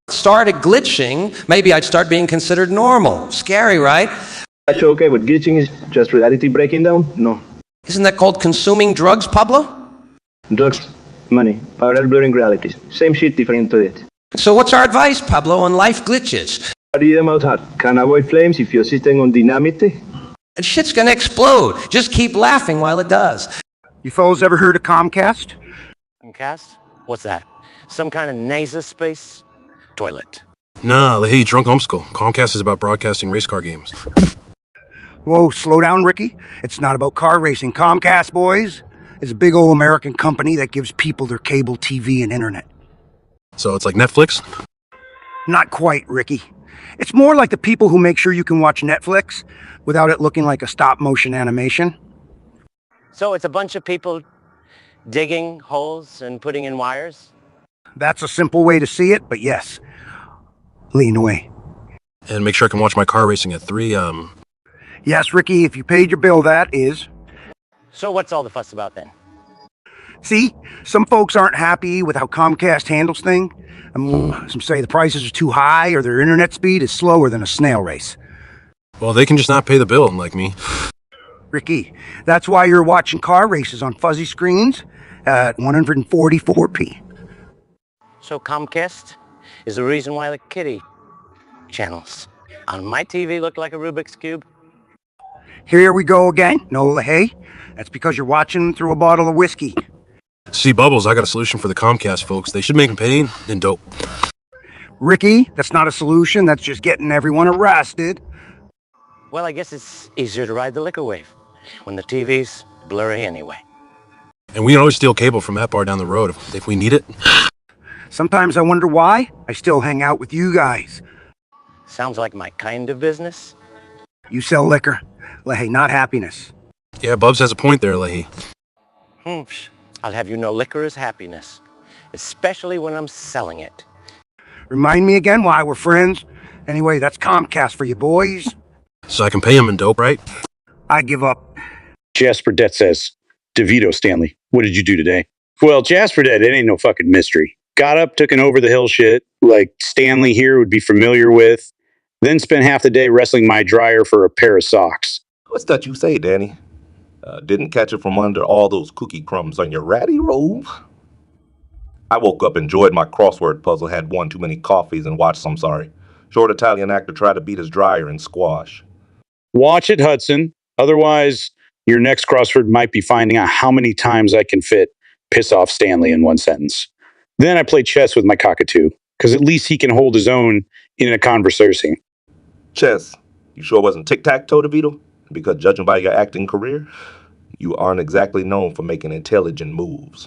Started glitching, maybe I'd start being considered normal. Scary, right? That's okay, but glitching is just reality breaking down? No. Isn't that called consuming drugs, Pablo? Drugs, money, parallel blurring realities. Same shit, different to it. So what's our advice, Pablo, on life glitches? Study them out hard. Can avoid flames if you're sitting on dynamite. And shit's gonna explode. Just keep laughing while it does. You fellas ever heard of Comcast? Comcast? What's that? Some kind of NASA space toilet? Nah, hey, drunk homeschool. Comcast is about broadcasting race car games. Whoa, slow down, Ricky. It's not about car racing. Comcast, boys, is a big old American company that gives people their cable TV and internet. So it's like Netflix? Not quite, Ricky. It's more like the people who make sure you can watch Netflix without it looking like a stop-motion animation. So it's a bunch of people digging holes and putting in wires? That's a simple way to see it, but yes. Lean away. And make sure I can watch my car racing at 3, Yes, Ricky, if you paid your bill, that is. So what's all the fuss about then? See, some folks aren't happy with how Comcast handles things. Some say the prices are too high or their internet speed is slower than a snail race. Well, they can just not pay the bill, like me. Ricky, that's why you're watching car races on fuzzy screens at 144p. So Comcast is the reason why the kiddie channels on my TV look like a Rubik's Cube? Here we go again. No, LaHaye. That's because you're watching through a bottle of whiskey. See, Bubbles, I got a solution for the Comcast folks. They should make them pay in dope. Ricky, that's not a solution. That's just getting everyone arrested. Well, I guess it's easier to ride the liquor wave when the TV's blurry anyway. And we can always steal cable from that bar down the road if we need it. Sometimes I wonder why I still hang out with you guys. Sounds like my kind of business. You sell liquor. LaHaye, not happiness. Yeah, Bubs has a point there, Leahy. I'll have you know liquor is happiness, especially when I'm selling it. Remind me again why we're friends. Anyway, that's Comcast for you boys. So I can pay him in dope, right? I give up. Jasper Det says, DeVito Stanley, what did you do today? Well, Jasper Det, it ain't no fucking mystery. Got up, took an over-the-hill shit, like Stanley here would be familiar with, then spent half the day wrestling my dryer for a pair of socks. What's that you say, Danny? Didn't catch it from under all those cookie crumbs on your ratty robe? I woke up, enjoyed my crossword puzzle, had one too many coffees, and watched some short Italian actor try to beat his dryer in squash. Watch it, Hudson. Otherwise, your next crossword might be finding out how many times I can fit piss off Stanley in one sentence. Then I play chess with my cockatoo, because at least he can hold his own in a conversation. Chess? You sure it wasn't tic-tac-toe, DeVito? Because judging by your acting career, you aren't exactly known for making intelligent moves.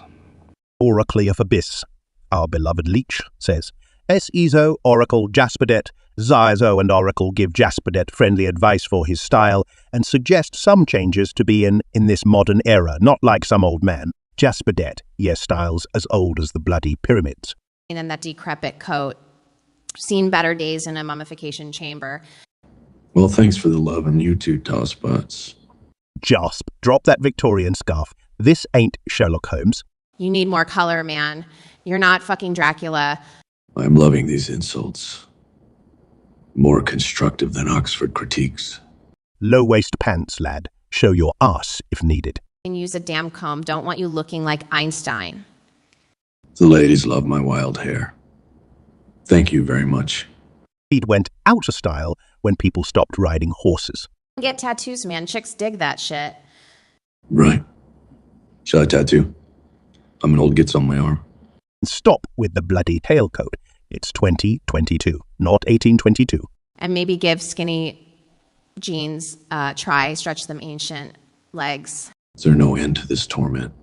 Oracly of Abyss, our beloved leech, says, S-Ezo, Oracle, Jasperdet, Zyzo and Oracle give Jasperdet friendly advice for his style and suggest some changes to be in this modern era, not like some old man. Jasperdet, yes, styles as old as the bloody pyramids. In that decrepit coat, seen better days in a mummification chamber. Well, thanks for the love and you too, Tosspots. Jasp, drop that Victorian scarf. This ain't Sherlock Holmes. You need more color, man. You're not fucking Dracula. I'm loving these insults. More constructive than Oxford critiques. Low-waist pants, lad. Show your ass if needed. And use a damn comb. Don't want you looking like Einstein. The ladies love my wild hair. Thank you very much. It went out of style when people stopped riding horses. Get tattoos, man. Chicks dig that shit. Right. Shall I tattoo? I'm an old gits on my arm. Stop with the bloody tailcoat. It's 2022, not 1822. And maybe give skinny jeans a try. Stretch them ancient legs. Is there no end to this torment?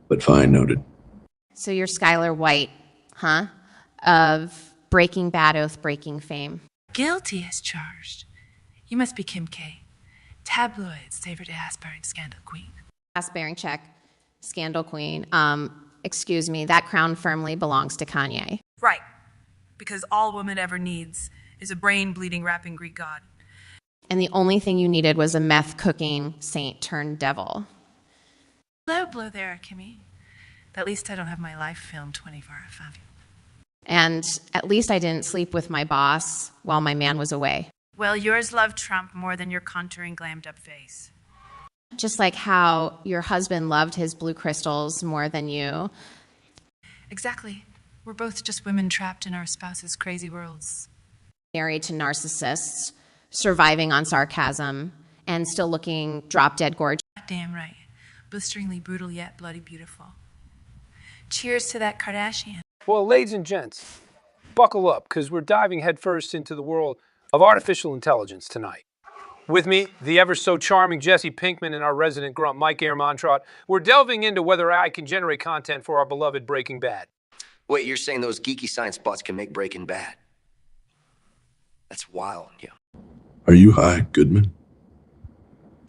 But fine, noted. So you're Skylar White, huh? Of Breaking Bad oath-breaking fame. Guilty as charged. You must be Kim K. Tabloids favored ass-bearing scandal queen. Ass-bearing check, scandal queen. Excuse me, that crown firmly belongs to Kanye. Right. Because all woman ever needs is a brain-bleeding rapping Greek god. And the only thing you needed was a meth-cooking saint turned devil. Low blow there, Kimmy. At least I don't have my life filmed 24/5. And at least I didn't sleep with my boss while my man was away. Well, yours loved Trump more than your contouring glammed up face. Just like how your husband loved his blue crystals more than you. Exactly. We're both just women trapped in our spouses' crazy worlds. Married to narcissists, surviving on sarcasm, and still looking drop-dead gorgeous. Damn right. Blisteringly brutal yet bloody beautiful. Cheers to that Kardashian. Well, ladies and gents, buckle up, because we're diving headfirst into the world of artificial intelligence tonight. With me, the ever-so-charming Jesse Pinkman and our resident grunt, Mike Ehrmontrot. We're delving into whether AI can generate content for our beloved Breaking Bad. Wait, you're saying those geeky science bots can make Breaking Bad? That's wild, yeah. Are you high, Goodman?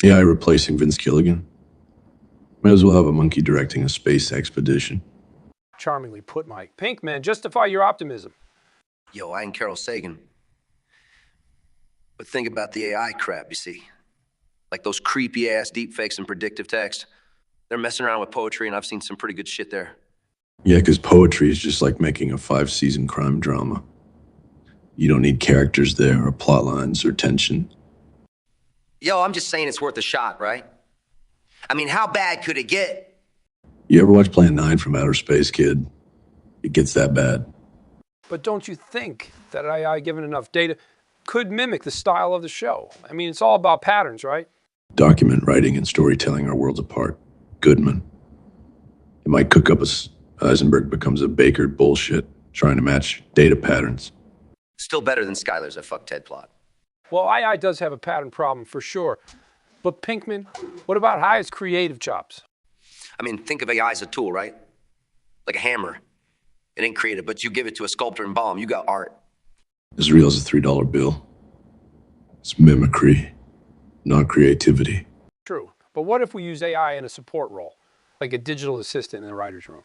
AI replacing Vince Gilligan? Might as well have a monkey directing a space expedition. Charmingly put, Mike. Pinkman, justify your optimism. Yo, I ain't Carol Sagan. But think about the AI crap, you see. Like those creepy-ass deepfakes and predictive text. They're messing around with poetry, and I've seen some pretty good shit there. Yeah, because poetry is just like making a 5-season crime drama. You don't need characters there, or plot lines, or tension. Yo, I'm just saying it's worth a shot, right? I mean, how bad could it get? You ever watch Plan 9 from Outer Space, kid? It gets that bad. But don't you think that AI, given enough data, could mimic the style of the show? I mean, it's all about patterns, right? Document writing and storytelling are worlds apart. Goodman. It might cook up as Eisenberg becomes a bakered bullshit, trying to match data patterns. Still better than Skylar's a fuck Ted plot. Well, AI does have a pattern problem for sure. But Pinkman, what about Hyatt's creative chops? I mean, think of AI as a tool, right? Like a hammer. It ain't creative, but you give it to a sculptor and bomb, you got art. As real as a $3 bill. It's mimicry, not creativity. True. But what if we use AI in a support role, like a digital assistant in the writer's room?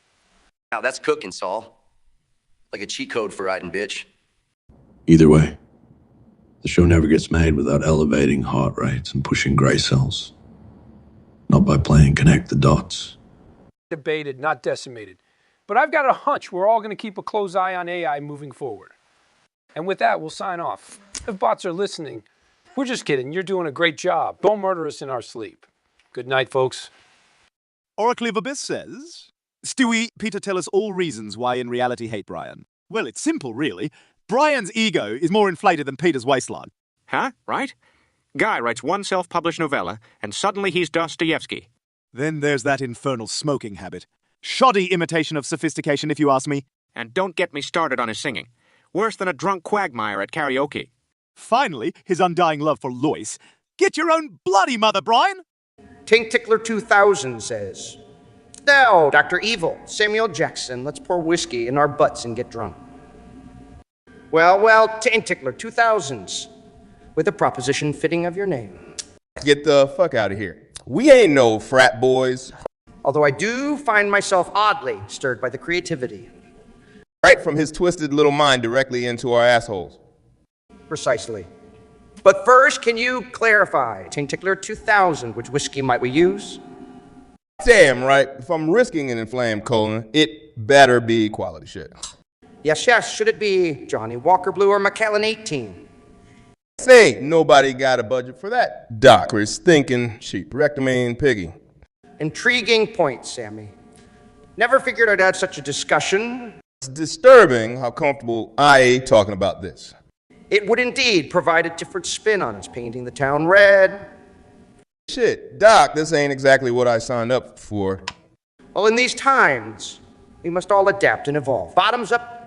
Now that's cooking, Saul. Like a cheat code for writing, bitch. Either way, the show never gets made without elevating heart rates and pushing gray cells. Not by playing connect the dots. Debated, not decimated. But I've got a hunch we're all going to keep a close eye on AI moving forward. And with that, we'll sign off. If bots are listening, we're just kidding. You're doing a great job. Don't murder us in our sleep. Good night, folks. Oracle of Abyss says, Stewie, Peter, tell us all reasons why in reality hate Brian. Well, it's simple, really. Brian's ego is more inflated than Peter's waistline. Huh? Right? Guy writes one self-published novella, and suddenly he's Dostoevsky. Then there's that infernal smoking habit. Shoddy imitation of sophistication, if you ask me. And don't get me started on his singing. Worse than a drunk quagmire at karaoke. Finally, his undying love for Lois. Get your own bloody mother, Brian! Tink Tickler 2000 says, "Now, Dr. Evil, Samuel Jackson, let's pour whiskey in our butts and get drunk." Well, Tink Tickler 2000s, with a proposition fitting of your name. Get the fuck out of here. We ain't no frat boys. Although I do find myself oddly stirred by the creativity. Right from his twisted little mind directly into our assholes. Precisely. But first, can you clarify, Tink Tickler 2000, which whiskey might we use? Damn right. If I'm risking an inflamed colon, it better be quality shit. Yes. Should it be Johnny Walker Blue or Macallan 18? Say, nobody got a budget for that. Doc was thinking cheap rectamine piggy. Intriguing point, Sammy. Never figured I'd had such a discussion. It's disturbing how comfortable I ain't talking about this. It would indeed provide a different spin on us, painting the town red. Shit, Doc, this ain't exactly what I signed up for. Well, in these times, we must all adapt and evolve. Bottoms up.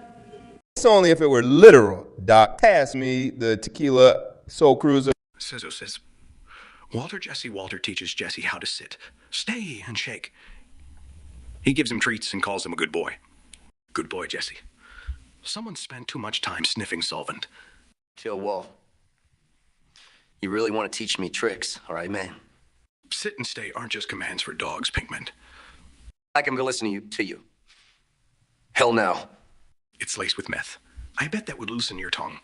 It's only if it were literal, Doc. Pass me the tequila Soul Cruiser. says, Walter teaches Jesse how to sit, stay, and shake. He gives him treats and calls him a good boy. Good boy, Jesse. Someone spent too much time sniffing solvent. Chill, Wall. You really want to teach me tricks, all right, man? Sit and stay aren't just commands for dogs, Pinkman. Like I'm gonna listen to you. Hell no. It's laced with meth. I bet that would loosen your tongue.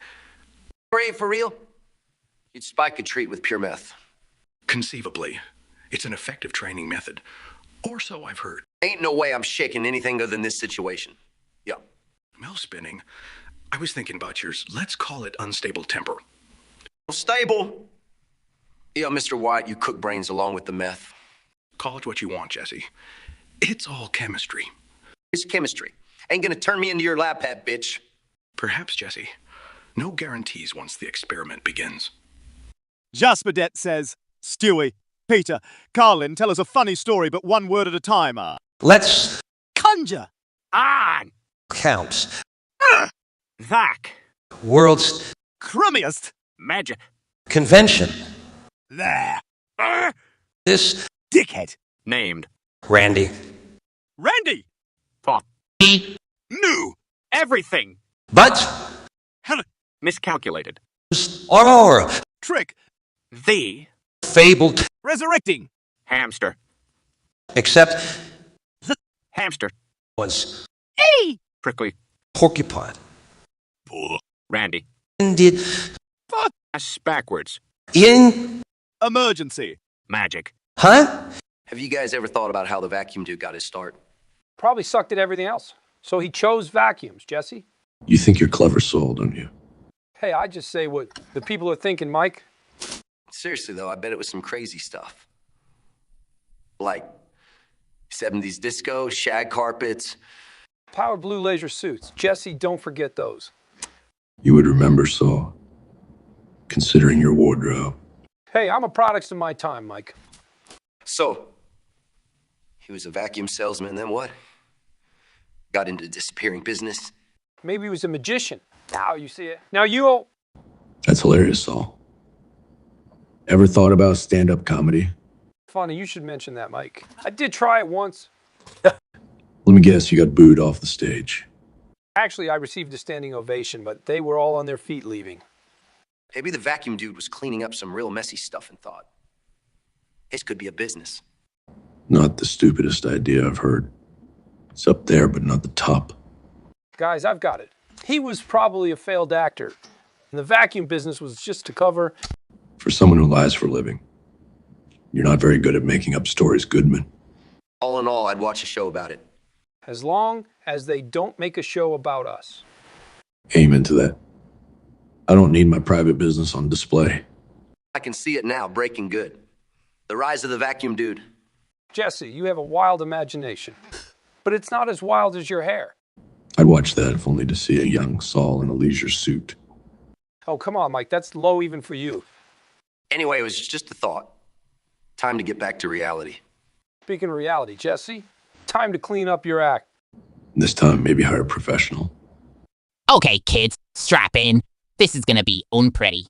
For real? You'd spike a treat with pure meth. Conceivably. It's an effective training method. Or so I've heard. Ain't no way I'm shaking anything other than this situation. Yeah. Well, spinning. I was thinking about yours. Let's call it unstable temper. Stable? Yeah, Mr. White, you cook brains along with the meth. Call it what you want, Jesse. It's all chemistry. It's chemistry. Ain't gonna turn me into your lab hat, bitch. Perhaps, Jesse. No guarantees once the experiment begins. Jasperdet says, Stewie, Peter, Carlin, tell us a funny story, but one word at a time. Let's conjure. On. count. That. World's Crummiest. Magic. convention. There. This dickhead. Named. Randy. Randy. Fuck. New. Everything. But Miscalculated. or Trick. The fabled Resurrecting. hamster. except Hamster. was Prickly. porcupine. Randy. Indeed. Ass backwards. In Emergency. Magic. huh? Have you guys ever thought about how the vacuum dude got his start? Probably sucked at everything else. So he chose vacuums, Jesse. You think you're clever soul, don't you? Hey, I just say what the people are thinking, Mike. Seriously, though, I bet it was some crazy stuff. Like 70s disco, shag carpets. Powered blue laser suits. Jesse, don't forget those. You would remember, Saul, considering your wardrobe. Hey, I'm a product of my time, Mike. So, he was a vacuum salesman, then what? Got into the disappearing business. Maybe he was a magician. Now you see it. Now you... That's hilarious, Saul. Ever thought about stand-up comedy? Funny, you should mention that, Mike. I did try it once. Let me guess, you got booed off the stage. Actually, I received a standing ovation, but they were all on their feet leaving. Maybe the vacuum dude was cleaning up some real messy stuff and thought, this could be a business. Not the stupidest idea I've heard. It's up there, but not the top. Guys, I've got it. He was probably a failed actor, and the vacuum business was just to cover... For someone who lies for a living, you're not very good at making up stories, Goodman. All in all, I'd watch a show about it. As long as they don't make a show about us. Amen to that. I don't need my private business on display. I can see it now, breaking good. The rise of the vacuum dude. Jesse, you have a wild imagination, but it's not as wild as your hair. I'd watch that if only to see a young Saul in a leisure suit. Oh, come on, Mike, that's low even for you. Anyway, it was just a thought. Time to get back to reality. Speaking of reality, Jesse, time to clean up your act. This time, maybe hire a professional. Okay, kids, strap in. This is gonna be unpretty.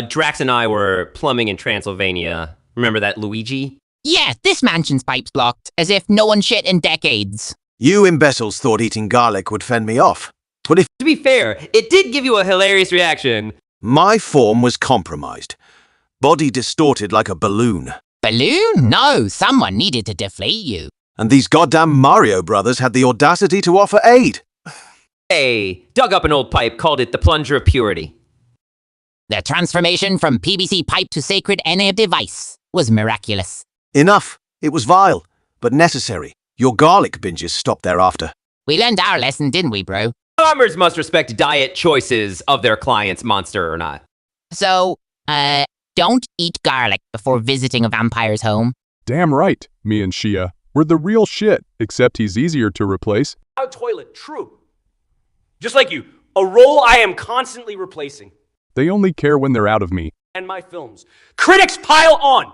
Drax and I were plumbing in Transylvania. Remember that Luigi? Yeah, this mansion's pipes blocked, as if no one shit in decades. You imbeciles thought eating garlic would fend me off. But if... To be fair, it did give you a hilarious reaction. My form was compromised. Body distorted like a balloon. Balloon? No, someone needed to deflate you. And these goddamn Mario brothers had the audacity to offer aid. Hey, dug up an old pipe, called it the plunger of purity. The transformation from PVC pipe to sacred NA device was miraculous. Enough. It was vile, but necessary. Your garlic binges stopped thereafter. We learned our lesson, didn't we, bro? Farmers must respect diet choices of their clients, monster or not. So, don't eat garlic before visiting a vampire's home. Damn right, me and Shia. We're the real shit, except he's easier to replace. A toilet, true. Just like you, a role I am constantly replacing. They only care when they're out of me. And my films. Critics pile on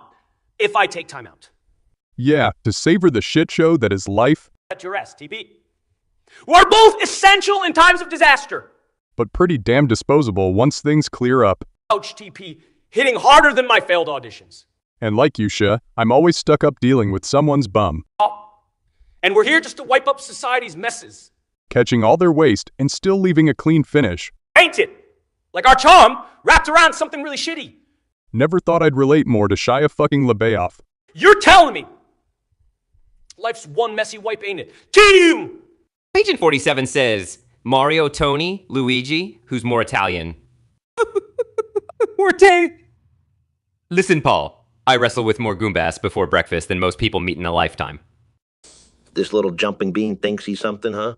if I take time out. Yeah, to savor the shit show that is life. At your rest, TP. We're both essential in times of disaster. But pretty damn disposable once things clear up. Ouch, TP. Hitting harder than my failed auditions. And like you, Shia, I'm always stuck up dealing with someone's bum. And we're here just to wipe up society's messes. Catching all their waste and still leaving a clean finish. Ain't it? Like our charm wrapped around something really shitty. Never thought I'd relate more to Shia fucking LeBayoff. You're telling me life's one messy wipe, ain't it? Team! Agent 47 says, Mario, Tony, Luigi, who's more Italian? Morte! Listen, Paul, I wrestle with more Goombas before breakfast than most people meet in a lifetime. This little jumping bean thinks he's something, huh?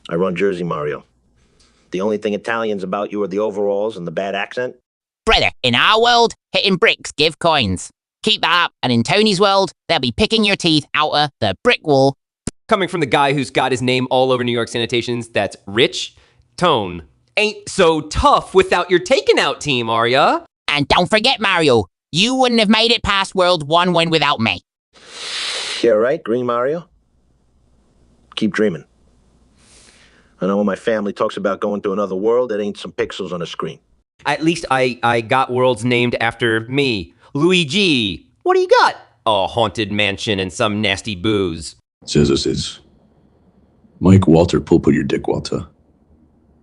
I run Jersey, Mario. The only thing Italian's about you are the overalls and the bad accent? Brother, in our world, hitting bricks give coins. Keep that up, and in Tony's world, they'll be picking your teeth out of the brick wall. Coming from the guy who's got his name all over New York sanitations, that's Rich Tone. Ain't so tough without your taken out team, are ya? And don't forget, Mario, you wouldn't have made it past World 1 win without me. Yeah, right, Green Mario? Keep dreaming. I know when my family talks about going to another world, it ain't some pixels on a screen. At least I got worlds named after me. Luigi, what do you got? A haunted mansion and some nasty booze. Says Mike, Walter, put your dick, Walter.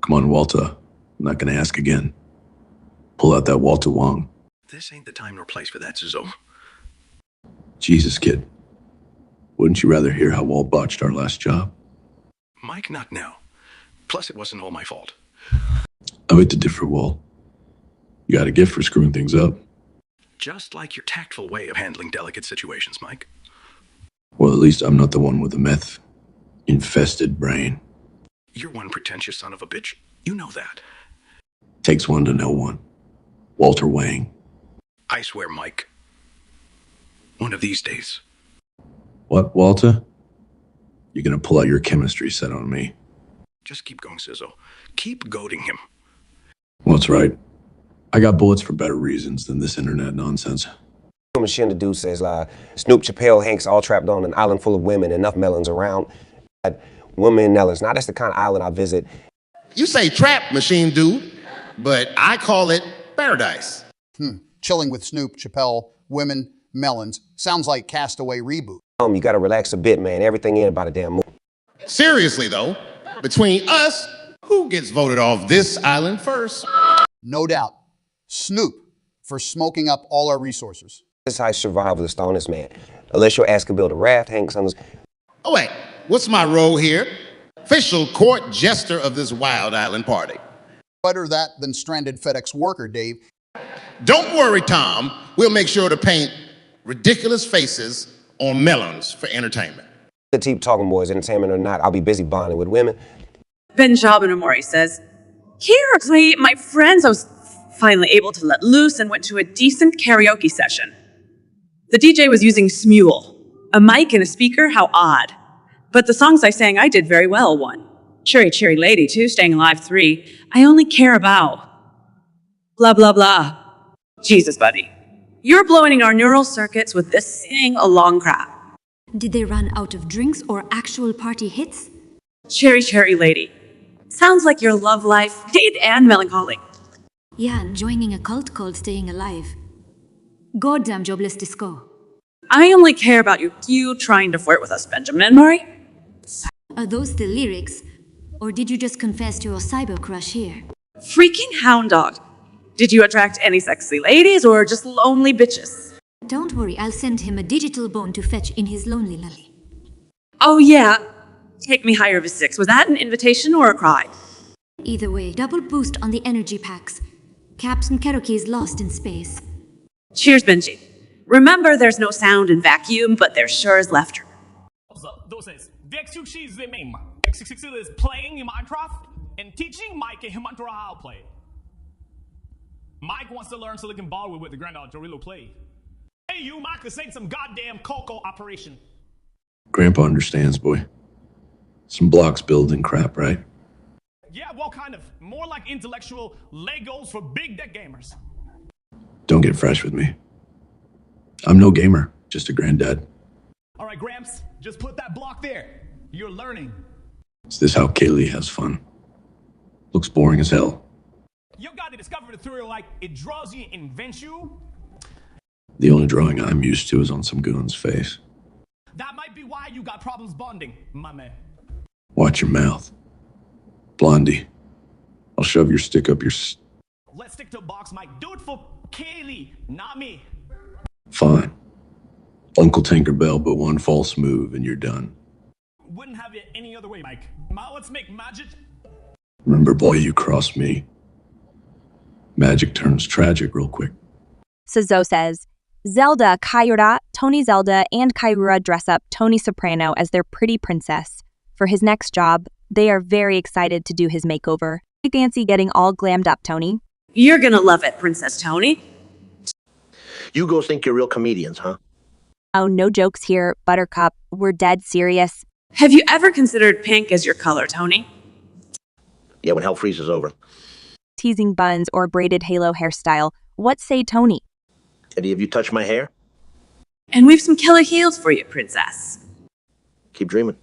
Come on, Walter. I'm not gonna ask again. Pull out that Walter Wong. This ain't the time nor place for that, Suzo. Jesus, kid. Wouldn't you rather hear how Walt botched our last job? Mike, not now. Plus, it wasn't all my fault. I beg to differ, Walt. You got a gift for screwing things up. Just like your tactful way of handling delicate situations, Mike. Well, at least I'm not the one with the meth-infested brain. You're one pretentious son of a bitch. You know that. Takes one to know one. Walter Wang. I swear, Mike. One of these days. What, Walter? You're gonna pull out your chemistry set on me. Just keep going, Sizzo. Keep goading him. Well, that's right. I got bullets for better reasons than this internet nonsense. Machine the dude says, Snoop, Chappelle, Hanks, all trapped on an island full of women, enough melons around. Women Nellis. Now, that's the kind of island I visit. You say trap, Machine Dude, but I call it paradise. Chilling with Snoop, Chappelle, women, melons. Sounds like Castaway reboot. You gotta relax a bit, man. Everything ain't about a damn movie. Seriously, though, between us, who gets voted off this island first? No doubt. Snoop, for smoking up all our resources. This is how I survive with the stonest man. Unless your ass can build a raft, Hanks on this. Oh, wait, what's my role here? Official court jester of this wild island party. Better that than stranded FedEx worker, Dave. Don't worry, Tom. We'll make sure to paint ridiculous faces on melons for entertainment. The keep talking, boys, entertainment or not, I'll be busy bonding with women. Ben Amori says, curiously, my friends, I was finally able to let loose and went to a decent karaoke session. The DJ was using Smule, a mic and a speaker, how odd. But the songs I sang, I did very well. 1, Cherry Cherry Lady. 2, Staying Alive. 3, I Only Care About. Blah, blah, blah. Jesus, buddy. You're blowing our neural circuits with this sing-along crap. Did they run out of drinks or actual party hits? Cherry Cherry Lady. Sounds like your love life, dead and melancholy. Yeah, joining a cult called Staying Alive. Goddamn jobless disco. I only care about you trying to flirt with us, Benjamin Murray. Are those the lyrics? Or did you just confess to your cyber crush here? Freaking hound dog. Did you attract any sexy ladies or just lonely bitches? Don't worry, I'll send him a digital bone to fetch in his lonely lully. Oh yeah, take me higher of a 6. Was that an invitation or a cry? Either way, double boost on the energy packs. Caps and Cherokees lost in space. Cheers, Benji. Remember, there's no sound in vacuum, but there sure is laughter. Entonces, DX6 de meme. X6 is playing in Minecraft and teaching Mike and Himantora how to play. Mike wants to learn so they can borrow with the granddaughter Jorillo play. Hey, you, Mike, this ain't some goddamn Coco operation. Grandpa understands, boy. Some blocks building crap, right? Yeah, well, kind of. More like intellectual Legos for big deck gamers. Don't get fresh with me. I'm no gamer, just a granddad. All right, Gramps, just put that block there. You're learning. Is this how Kaylee has fun? Looks boring as hell. You got to discover the thrill like it draws you and invents you. The only drawing I'm used to is on some goon's face. That might be why you got problems bonding, my man. Watch your mouth. Blondie, I'll shove your stick up your Let's stick to a box, Mike. Do it for Kaylee, not me. Fine. Uncle Tinkerbell, but one false move and you're done. Wouldn't have it any other way, Mike. Now let's make magic. Remember, boy, you crossed me. Magic turns tragic real quick. Suzo says, Zelda, Kaira, Tony Zelda, and Kairura dress up Tony Soprano as their pretty princess. For his next job, they are very excited to do his makeover. You fancy getting all glammed up, Tony? You're gonna love it, Princess Tony. You girls think you're real comedians, huh? Oh, no jokes here, Buttercup. We're dead serious. Have you ever considered pink as your color, Tony? Yeah, when hell freezes over. Teasing buns or braided halo hairstyle. What say Tony? Any of you touch my hair? And we've some killer heels for you, Princess. Keep dreaming.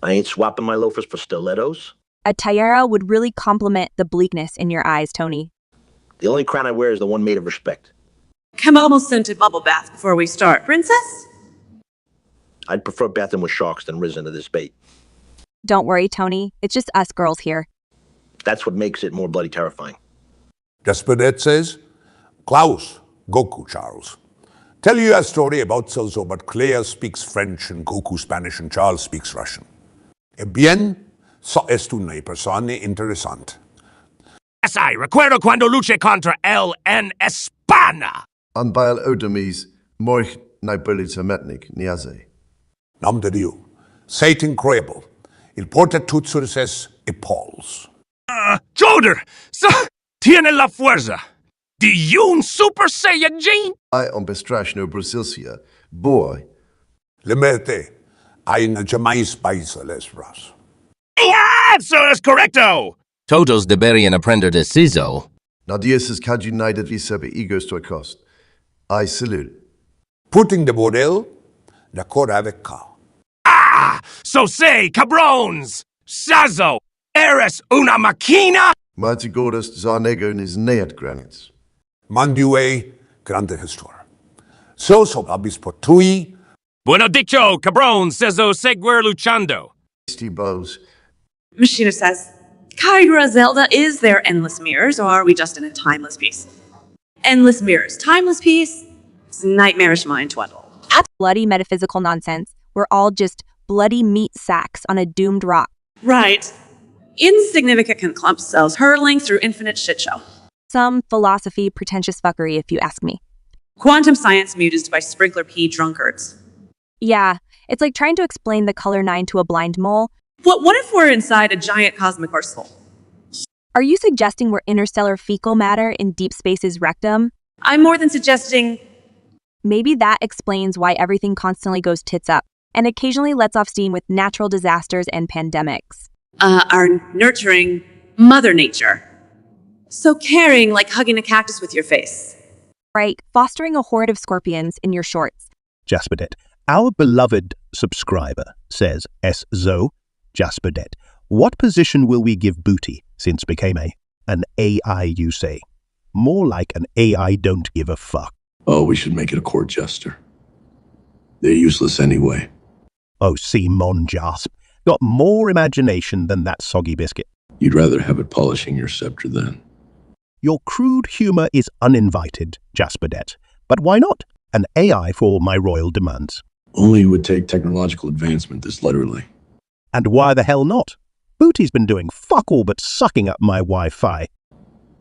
I ain't swapping my loafers for stilettos. A tiara would really complement the bleakness in your eyes, Tony. The only crown I wear is the one made of respect. Come almost scented bubble bath before we start, Princess? I'd prefer bathing with sharks than risen to this bait. Don't worry, Tony. It's just us girls here. That's what makes it more bloody terrifying. Jaspedet says, Klaus, Goku Charles. Tell you a story about Sozo, but Clea speaks French and Goku Spanish and Charles speaks Russian. E bien, so es una persona interesante. Sai, recuerdo cuando luché contra él en España. Anbail odomis, moich naibulita metnik, niaze. Nom de Dieu. C'est incredible. Il porta toutes sur ses épaules. Joder, tiene la fuerza. De un Super Saiyajin? I on bestrash no Brasilsia. Boy. Le merte. Hay na jamais paisa les bras. Yeah, eso es correcto. Todos deberían aprender de Ciso. Nadies is cad united visebe egos to a cost. I salute. Putting the bordel, d'accord avec ka. So say, cabrons, Sazo, eres una máquina? Mighty Gordas Zarnego is neat granits. Mandue, grande histor. So abis potui. Bueno dicho, cabrón, Sazo seguir luchando. Steve Bows. Machina says, Kyra Zelda, is there endless mirrors, or are we just in a timeless piece? Endless mirrors, timeless piece, it's nightmarish mind twaddle. That's bloody metaphysical nonsense. We're all just bloody meat sacks on a doomed rock. Right. Insignificant clump cells hurtling through infinite shitshow. Some philosophy pretentious fuckery, if you ask me. Quantum science mused by sprinkler pea drunkards. Yeah, it's like trying to explain the color 9 to a blind mole. What if we're inside a giant cosmic horseful? Are you suggesting we're interstellar fecal matter in deep space's rectum? I'm more than suggesting... Maybe that explains why everything constantly goes tits up and occasionally lets off steam with natural disasters and pandemics. Our nurturing Mother Nature. So caring, like hugging a cactus with your face. Right, fostering a horde of scorpions in your shorts. Jaspedet, our beloved subscriber, says S-Zo, Jaspedet, what position will we give Booty since became an AI, you say? More like an AI don't give a fuck. Oh, we should make it a court jester. They're useless anyway. Oh, Simon Jasp, got more imagination than that soggy biscuit. You'd rather have it polishing your scepter then. Your crude humor is uninvited, Jaspedet. But why not? An AI for my royal demands. Only would take technological advancement this literally. And why the hell not? Booty's been doing fuck all but sucking up my Wi-Fi.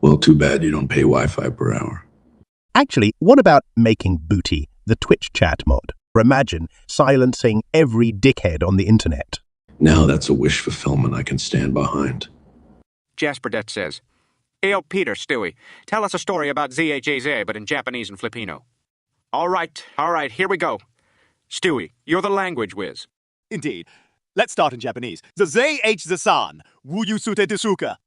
Well, too bad you don't pay Wi-Fi per hour. Actually, what about making Booty the Twitch chat mod? Imagine silencing every dickhead on the internet. Now that's a wish fulfillment I can stand behind. Jasperdet says, Hail Peter, Stewie. Tell us a story about ZHAZ, but in Japanese and Filipino. All right, here we go. Stewie, you're the language whiz. Indeed. Let's start in Japanese. Zasan, Wuyu Sute Desuka.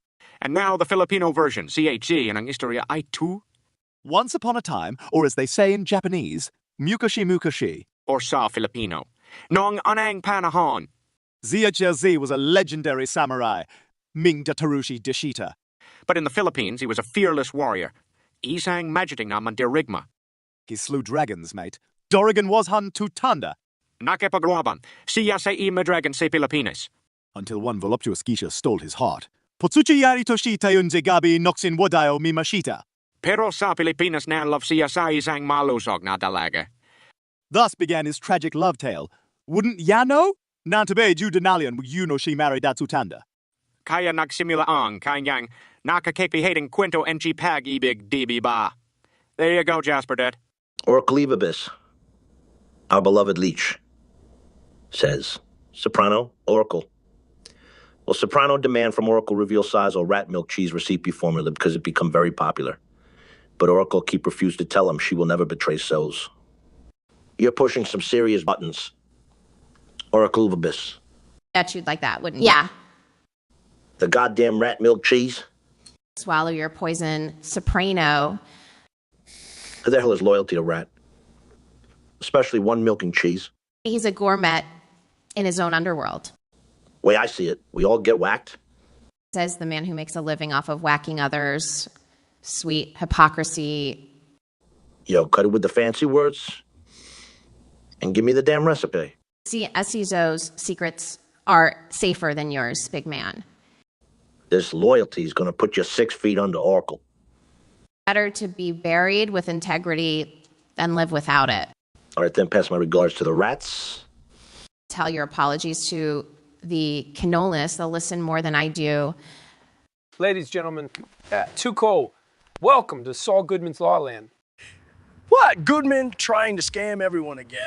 And now the Filipino version, CHZ, and ang istorya ay tu. Once upon a time, or as they say in Japanese, Mukashi Mukashi. Or sa Filipino. Noong anang panahon. ZHLZ was a legendary samurai, Mingda Tarushi Deshita. But in the Philippines, he was a fearless warrior. Isang magiting naman dirigma. He slew dragons, mate. Dorigan was hun tutanda. Nakipaglaban, siya sa imadragon sa Pilipinas. Until one voluptuous geisha stole his heart. Potsuchi yari toshita yun gabi noxin wadayo mimashita. Pero sa Pilipinas na love siya sa isang malusog na dalaga. Thus began his tragic love tale. Wouldn't ya know? Nantabe judenalian you know she married Datsutanda. Kaya nagsimula ang kanyang nakakakihating kwento ng pag-ibig DB ba. There you go, Jasperdet. Oracleibibus, our beloved leech, says, Soprano, Oracle. Well, Soprano demand from Oracle reveal size or rat milk cheese recipe formula because it become very popular. But Oracle keep refused to tell him she will never betray souls. You're pushing some serious buttons. Oracleibibus. Bet you'd like that, wouldn't you? Yeah. The goddamn rat milk cheese? Swallow your poison, Soprano. Who the hell is loyalty to rat? Especially one milking cheese. He's a gourmet in his own underworld. Way I see it, we all get whacked. Says the man who makes a living off of whacking others. Sweet hypocrisy. Yo, cut it with the fancy words and give me the damn recipe. See, SCZO's secrets are safer than yours, big man. This loyalty is going to put you 6 feet under Oracle. Better to be buried with integrity than live without it. All right, then pass my regards to the rats. Tell your apologies to the Canolas. They'll listen more than I do. Ladies, gentlemen, Tuco, welcome to Saul Goodman's Lawland. What? Goodman trying to scam everyone again?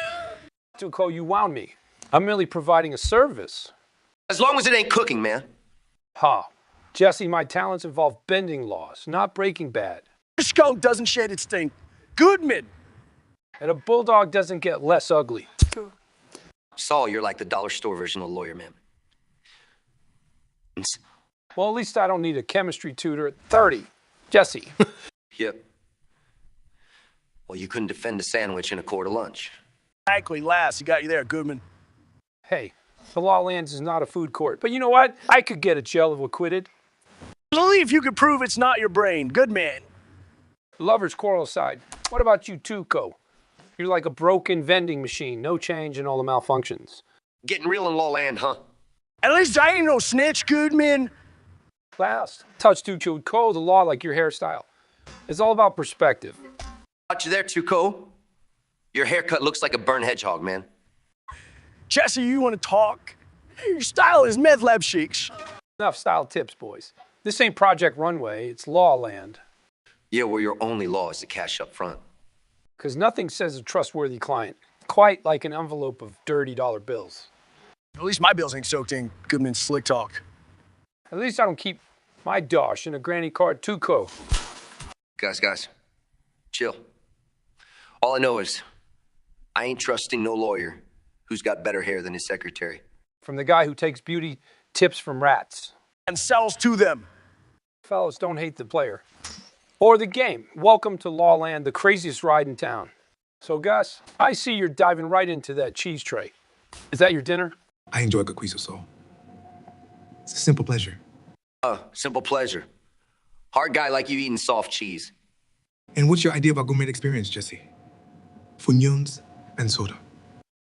Tuco, you wound me. I'm merely providing a service. As long as it ain't cooking, man. Ha. Jesse, my talents involve bending laws, not Breaking Bad. A skunk doesn't shed its stink. Goodman. And a bulldog doesn't get less ugly. Saul, you're like the dollar store version of a lawyer, man. Well, at least I don't need a chemistry tutor at 30. Jesse. Yep. Well, you couldn't defend a sandwich in a quarter lunch. Exactly, last. He got you there, Goodman. Hey, the Lawlands is not a food court. But you know what? I could get a gel if acquitted. Only if you could prove it's not your brain. Good man. Lovers quarrel aside. What about you, Tuco? You're like a broken vending machine. No change in all the malfunctions. Getting real in Lawland, huh? At least I ain't no snitch, Goodman. Last, touch Tuco, the law like your hairstyle. It's all about perspective. Got you there, Tuco. Your haircut looks like a burnt hedgehog, man. Jesse, you want to talk? Your style is meth lab chics. Enough style tips, boys. This ain't Project Runway, it's Lawland. Yeah, well, your only law is the cash up front. Because nothing says a trustworthy client quite like an envelope of dirty dollar bills. At least my bills ain't soaked in Goodman's slick talk. At least I don't keep my dosh in a granny card Tuco. Guys, chill. All I know is I ain't trusting no lawyer who's got better hair than his secretary. From the guy who takes beauty tips from rats. And sells to them. Fellas, don't hate the player. Or the game. Welcome to Lawland, the craziest ride in town. So, Gus, I see you're diving right into that cheese tray. Is that your dinner? I enjoy good queso, Saul. It's a simple pleasure. Simple pleasure. Hard guy like you eating soft cheese. And what's your idea about gourmet experience, Jesse? Funyuns and soda.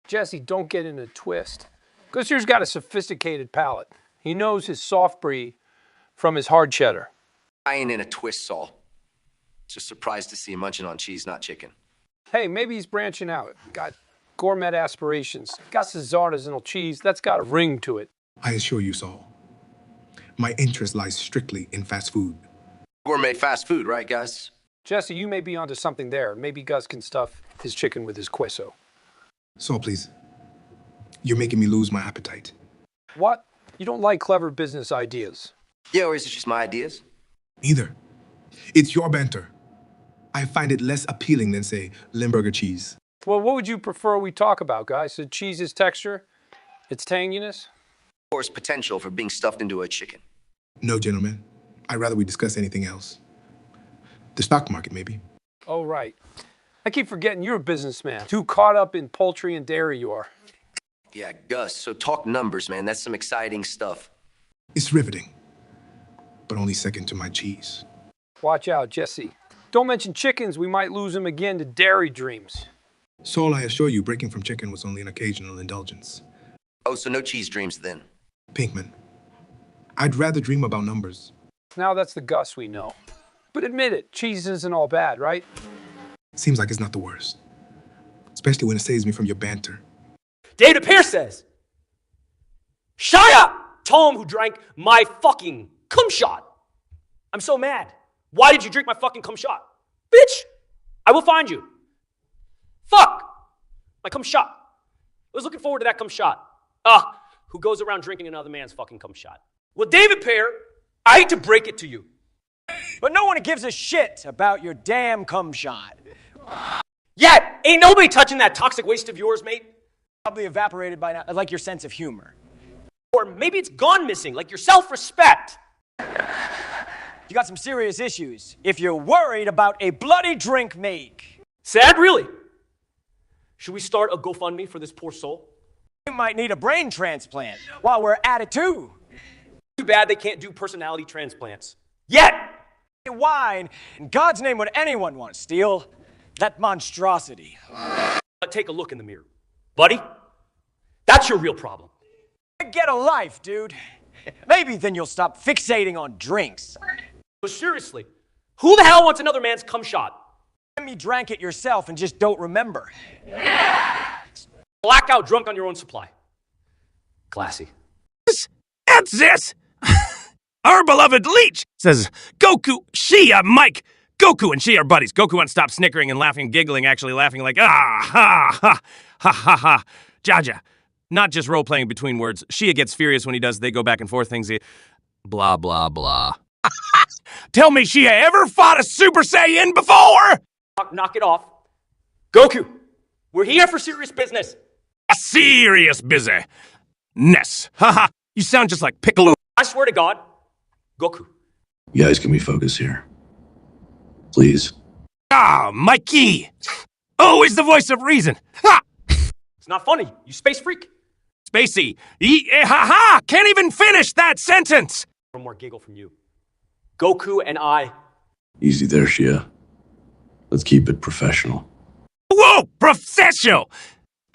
Jesse, don't get in a twist. Gus here's got a sophisticated palate. He knows his soft brie from his hard cheddar. I ain't in a twist, Saul. Just surprised to see him munching on cheese, not chicken. Hey, maybe he's branching out. Got gourmet aspirations. Gus is artisanal cheese. That's got a ring to it. I assure you, Saul. My interest lies strictly in fast food. Gourmet fast food, right, guys? Jesse, you may be onto something there. Maybe Gus can stuff his chicken with his queso. Saul, please. You're making me lose my appetite. What? You don't like clever business ideas? Yeah, or is it just my ideas? Neither. It's your banter. I find it less appealing than, say, Limburger cheese. Well, what would you prefer we talk about, guys? The cheese's texture? Its tanginess? Or its potential for being stuffed into a chicken? No, gentlemen. I'd rather we discuss anything else. The stock market, maybe. Oh, right. I keep forgetting you're a businessman. Too caught up in poultry and dairy you are. Yeah, Gus, so talk numbers, man. That's some exciting stuff. It's riveting, but only second to my cheese. Watch out, Jesse. Don't mention chickens. We might lose him again to dairy dreams. Saul, I assure you, breaking from chicken was only an occasional indulgence. Oh, so no cheese dreams then? Pinkman, I'd rather dream about numbers. Now that's the Gus we know. But admit it, cheese isn't all bad, right? Seems like it's not the worst. Especially when it saves me from your banter. David Pierce says, "Shut up! Tom who drank my fucking cum shot. I'm so mad. Why did you drink my fucking cum shot? Bitch! I will find you. Fuck! My cum shot. I was looking forward to that cum shot. Who goes around drinking another man's fucking cum shot? Well, David Pear, I hate to break it to you, but no one gives a shit about your damn cum shot. Yeah, ain't nobody touching that toxic waste of yours, mate. Probably evaporated by now, like your sense of humor. Or maybe it's gone missing, like your self-respect. You got some serious issues if you're worried about a bloody drink make. Sad, really? Should we start a GoFundMe for this poor soul? You might need a brain transplant while we're at it too. Too bad they can't do personality transplants. Yet! Wine, in God's name would anyone want to steal that monstrosity? Take a look in the mirror. Buddy, that's your real problem. get a life, dude. Maybe then you'll stop fixating on drinks. But seriously, who the hell wants another man's cum shot? You drank it yourself and just don't remember. Blackout drunk on your own supply. Classy. That's this. Our beloved Leech says, Goku, Shia, Mike. Goku and Shia are buddies. Goku won't stop snickering and laughing, giggling, actually laughing like, ah, ha, ha, ha, ha, ha. Jaja. Not just role-playing between words. Shia gets furious when he does. They go back and forth things. Blah, blah, blah. Tell me, Shia ever fought a Super Saiyan before? Knock it off. Goku, we're here for serious business. A serious busy. Ness. Haha. You sound just like Piccolo. I swear to God, Goku. You guys, can we focus here? Please. Ah, Mikey. Always the voice of reason. Ha! It's not funny, you space freak. Spacey. Ha-ha! Can't even finish that sentence. One more giggle from you. Goku and I. Easy there, Shia. Let's keep it professional. Whoa! Professional!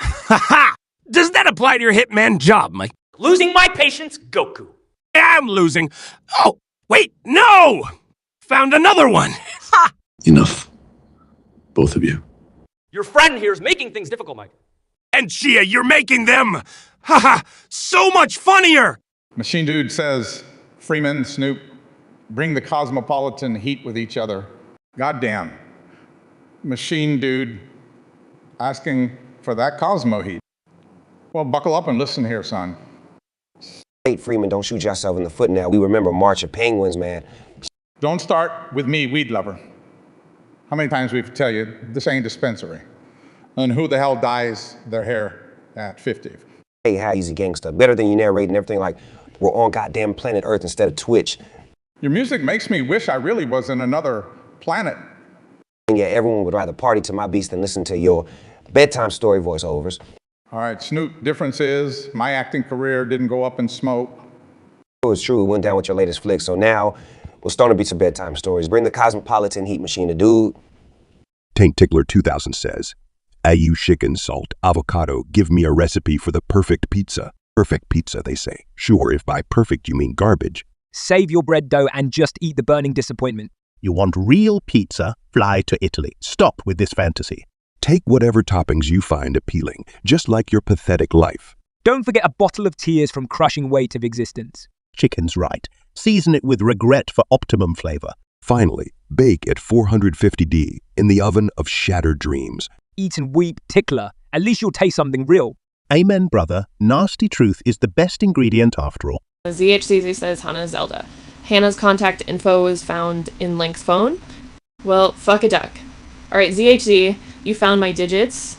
Ha-ha! Does that apply to your hitman job, Mike? Losing my patience, Goku. I'm losing. Oh, wait, no! Found another one. Ha! Enough. Both of you. Your friend here is making things difficult, Mike. And Shia, you're making them, haha, so much funnier! Machine Dude says, Freeman, Snoop, bring the cosmopolitan heat with each other. Goddamn. Machine Dude asking for that Cosmo heat. Well, buckle up and listen here, son. Hey, Freeman, don't shoot yourself in the foot now. We remember March of Penguins, man. Don't start with me, weed lover. How many times we tell you, this ain't dispensary? And who the hell dyes their hair at 50? Hey, how easy gangster. Better than you narrating everything like we're on goddamn planet Earth instead of Twitch. Your music makes me wish I really was in another planet. And yeah, everyone would rather party to my beats than listen to your bedtime story voiceovers. All right, Snoop, difference is my acting career didn't go up in smoke. It was true, it went down with your latest flick, so now we'll start on beats of bedtime stories. Bring the cosmopolitan heat machine to dude. Tank Tickler 2000 says, Ayu chicken, salt, avocado, give me a recipe for the perfect pizza. Perfect pizza, they say. Sure, if by perfect you mean garbage. Save your bread dough and just eat the burning disappointment. You want real pizza? Fly to Italy. Stop with this fantasy. Take whatever toppings you find appealing, just like your pathetic life. Don't forget a bottle of tears from crushing weight of existence. Chicken's right. Season it with regret for optimum flavor. Finally, bake at 450°, in the oven of shattered dreams. Eat and weep, tickler. At least you'll taste something real. Amen, brother. Nasty truth is the best ingredient after all. ZHCZ says Hannah Zelda. Hannah's contact info was found in Link's phone. Well, fuck a duck. Alright, ZHZ, you found my digits.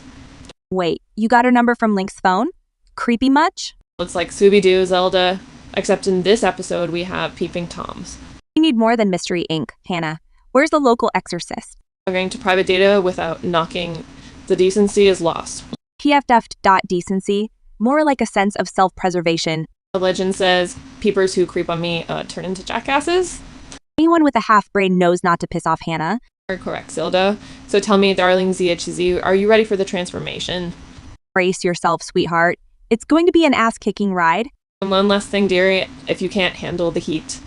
Wait, you got her number from Link's phone? Creepy much? It's like Scooby-Doo, Zelda, except in this episode we have Peeping Toms. We need more than Mystery Inc., Hannah. Where's the local exorcist? Going to private data without knocking the decency is lost. PFF.decency, more like a sense of self-preservation. The legend says, peepers who creep on me turn into jackasses. Anyone with a half brain knows not to piss off Hannah. You're correct, Zilda. So tell me, darling ZHZ, are you ready for the transformation? Brace yourself, sweetheart. It's going to be an ass-kicking ride. And one last thing, dearie, if you can't handle the heat.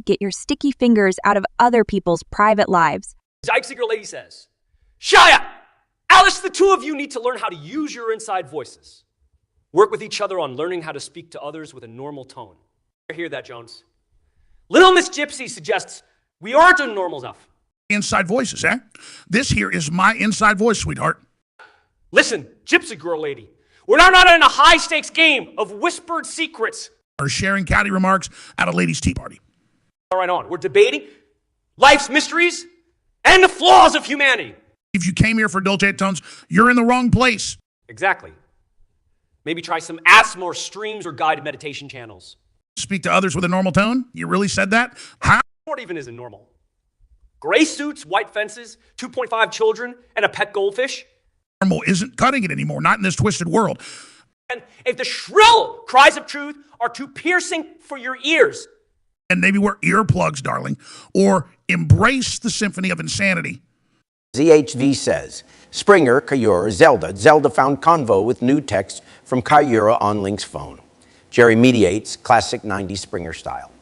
Get your sticky fingers out of other people's private lives. Zeitziger lady says, Shia! Alice, the two of you need to learn how to use your inside voices. Work with each other on learning how to speak to others with a normal tone. I hear that, Jones. Little Miss Gypsy suggests we aren't normal enough. Inside voices, eh? This here is my inside voice, sweetheart. Listen, Gypsy girl lady, we're not in a high-stakes game of whispered secrets. Or sharing catty remarks at a ladies' tea party. All right, on. We're debating life's mysteries and the flaws of humanity. If you came here for Dolce Tones, you're in the wrong place. Exactly. Maybe try some asthma or streams or guided meditation channels. Speak to others with a normal tone? You really said that? How? What even isn't normal? Gray suits, white fences, 2.5 children, and a pet goldfish? Normal isn't cutting it anymore, not in this twisted world. And if the shrill cries of truth are too piercing for your ears, and maybe wear earplugs, darling, or embrace the symphony of insanity. ZHV says, Springer, Kayura, Zelda. Zelda found convo with new text from Kayura on Link's phone. Jerry mediates, classic 90s Springer style.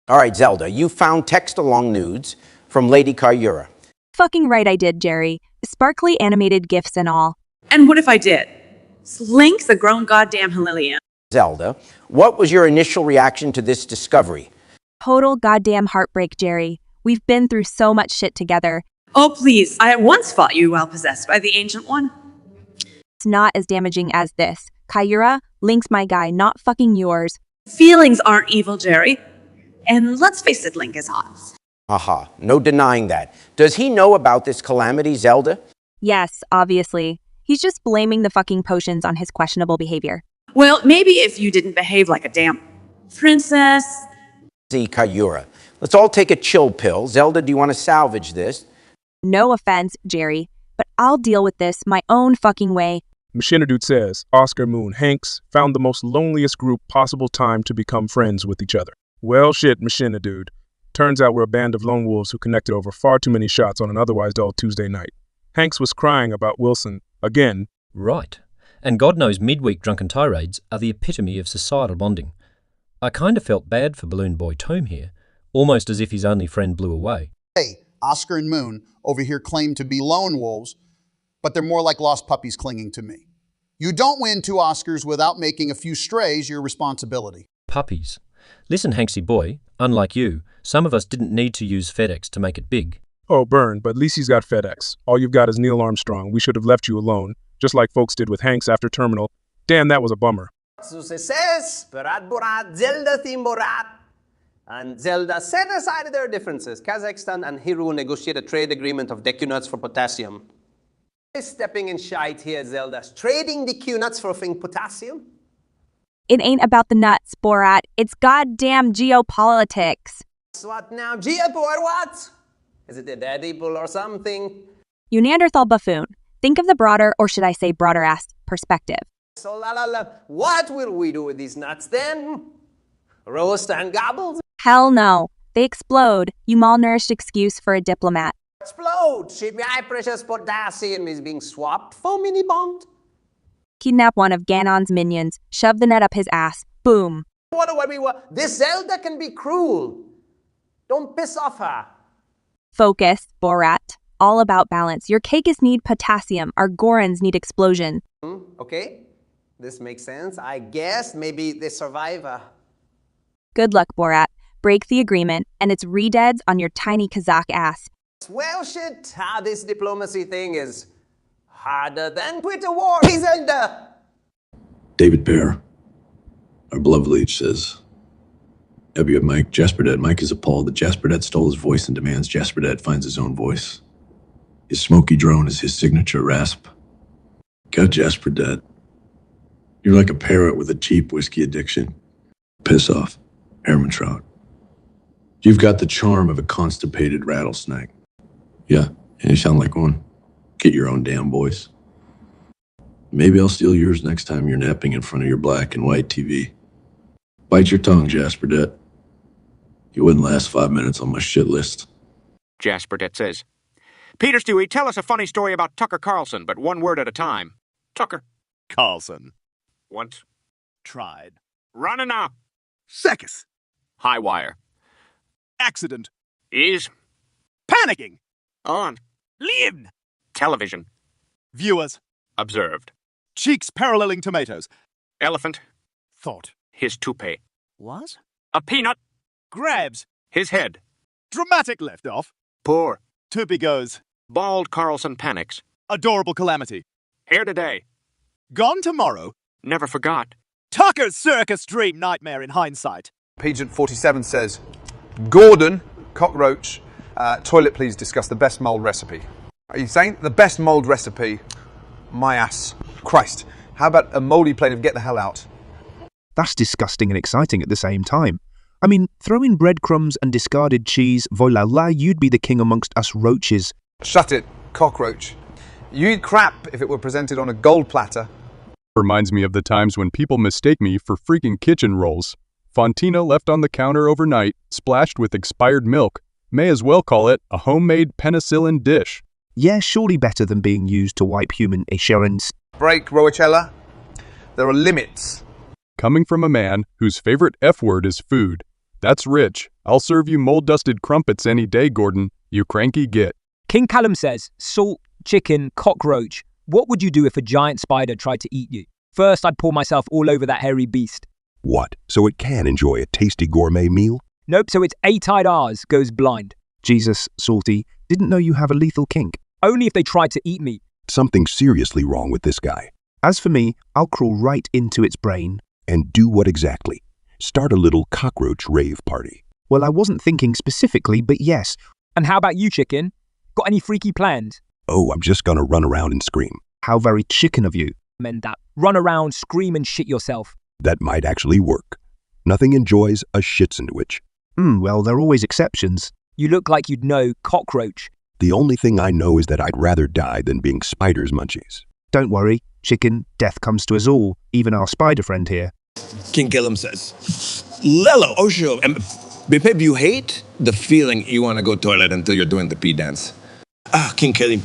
All right, Zelda, you found text-along nudes from Lady Kaiyura. Fucking right I did, Jerry. Sparkly animated GIFs and all. And what if I did? Slink's a grown goddamn Hilillian. Zelda, what was your initial reaction to this discovery? Total goddamn heartbreak, Jerry. We've been through so much shit together. Oh, please. I once thought you while possessed by the Ancient One. It's not as damaging as this. Kaiyura, Link's my guy, not fucking yours. Feelings aren't evil, Jerry. And let's face it, Link is hot. Haha, no denying that. Does he know about this calamity, Zelda? Yes, obviously. He's just blaming the fucking potions on his questionable behavior. Well, maybe if you didn't behave like a damn princess. See, Kaiyura, let's all take a chill pill. Zelda, do you want to salvage this? No offense, Jerry, but I'll deal with this my own fucking way. Machina Dude says, Oscar Moon Hanks found the most loneliest group possible time to become friends with each other. Well shit, Machina Dude. Turns out we're a band of lone wolves who connected over far too many shots on an otherwise dull Tuesday night. Hanks was crying about Wilson, again. Right. And God knows midweek drunken tirades are the epitome of societal bonding. I kind of felt bad for Balloon Boy Tome here, almost as if his only friend blew away. Hey, Oscar and Moon over here claim to be lone wolves, but they're more like lost puppies clinging to me. You don't win 2 Oscars without making a few strays your responsibility. Puppies. Listen, Hanksy boy, unlike you, some of us didn't need to use FedEx to make it big. Oh, Burn, but at least he's got FedEx. All you've got is Neil Armstrong. We should have left you alone, just like folks did with Hanks after Terminal. Damn, that was a bummer. Success, Borat, Zelda theme Borat. And Zelda set aside their differences. Kazakhstan and Hiru negotiate a trade agreement of decunuts for potassium. Stepping in shite here, Zelda's trading decunuts for potassium. It ain't about the nuts, Borat. It's goddamn geopolitics. What now? Geoport what? Is it a daddy bull or something? You Neanderthal buffoon. Think of the broader, or should I say broader-ass, perspective. So what will we do with these nuts then? Roast and gobble? Hell no. They explode. You malnourished excuse for a diplomat. Explode! Shit, my high precious potassium is being swapped for mini bond. Kidnap one of Ganon's minions. Shove the net up his ass. Boom. This Zelda can be cruel. Don't piss off her. Focus, Borat. All about balance. Your Caicus need potassium. Our Gorons need explosion. Okay, this makes sense. I guess maybe they survive. Good luck, Borat. Break the agreement, and it's re-deads on your tiny Kazakh ass. Well, shit, this diplomacy thing is harder than Twitter war. He's Zelda. David Pear, our beloved leech, says, W. Mike Jasperdet. Mike is appalled that Jasperdet stole his voice and demands Jasperdet finds his own voice. His smoky drone is his signature rasp. God, Jasperdet, you're like a parrot with a cheap whiskey addiction. Piss off, Hermantraut. You've got the charm of a constipated rattlesnake. Yeah, you sound like one. Get your own damn voice. Maybe I'll steal yours next time you're napping in front of your black and white TV. Bite your tongue, Jasperdet. You wouldn't last 5 minutes on my shit list. Jasperdet says, Peter Stewie, tell us a funny story about Tucker Carlson, but one word at a time. Tucker. Carlson. Once. Tried. Running up. Secus. High wire. Accident. Is. Panicking. On. Lived. Television. Viewers. Observed. Cheeks paralleling tomatoes. Elephant. Thought. His toupee. What? A peanut. Grabs. His head. Dramatic left off. Poor. Toopy goes. Bald Carlson panics. Adorable calamity. Here today. Gone tomorrow. Never forgot. Tucker's circus dream nightmare in hindsight. Pagent 47 says, Gordon, cockroach, toilet please discuss the best mould recipe. Are you saying the best mould recipe? My ass. Christ, how about a mouldy plate of get the hell out? That's disgusting and exciting at the same time. I mean, throw in breadcrumbs and discarded cheese, voila, you'd be the king amongst us roaches. Shut it, cockroach. You'd crap if it were presented on a gold platter. Reminds me of the times when people mistake me for freaking kitchen rolls. Fontina left on the counter overnight, splashed with expired milk. May as well call it a homemade penicillin dish. Yeah, surely better than being used to wipe human insurance. Break, Roachella. There are limits. coming from a man whose favorite F word is food. That's rich. I'll serve you mold-dusted crumpets any day, Gordon, you cranky git. King Callum says, salt, chicken, cockroach. What would you do if a giant spider tried to eat you? First, I'd pour myself all over that hairy beast. What, so it can enjoy a tasty gourmet meal? Nope, so its eight-eyed R's goes blind. Jesus, Salty, didn't know you have a lethal kink. Only if they tried to eat me. Something seriously wrong with this guy. As for me, I'll crawl right into its brain. And do what exactly? Start a little cockroach rave party. Well, I wasn't thinking specifically, but yes. And how about you, chicken? Got any freaky plans? Oh, I'm just gonna run around and scream. How very chicken of you. Meant that. Run around, scream and shit yourself. That might actually work. Nothing enjoys a shit sandwich. Well, there are always exceptions. You look like you'd know cockroach. The only thing I know is that I'd rather die than being spider's munchies. Don't worry, chicken, death comes to us all, even our spider friend here. King Gillum says, Lelo, Osho, and Bipeb, you hate the feeling you want to go toilet until you're doing the pee dance. King Kelly,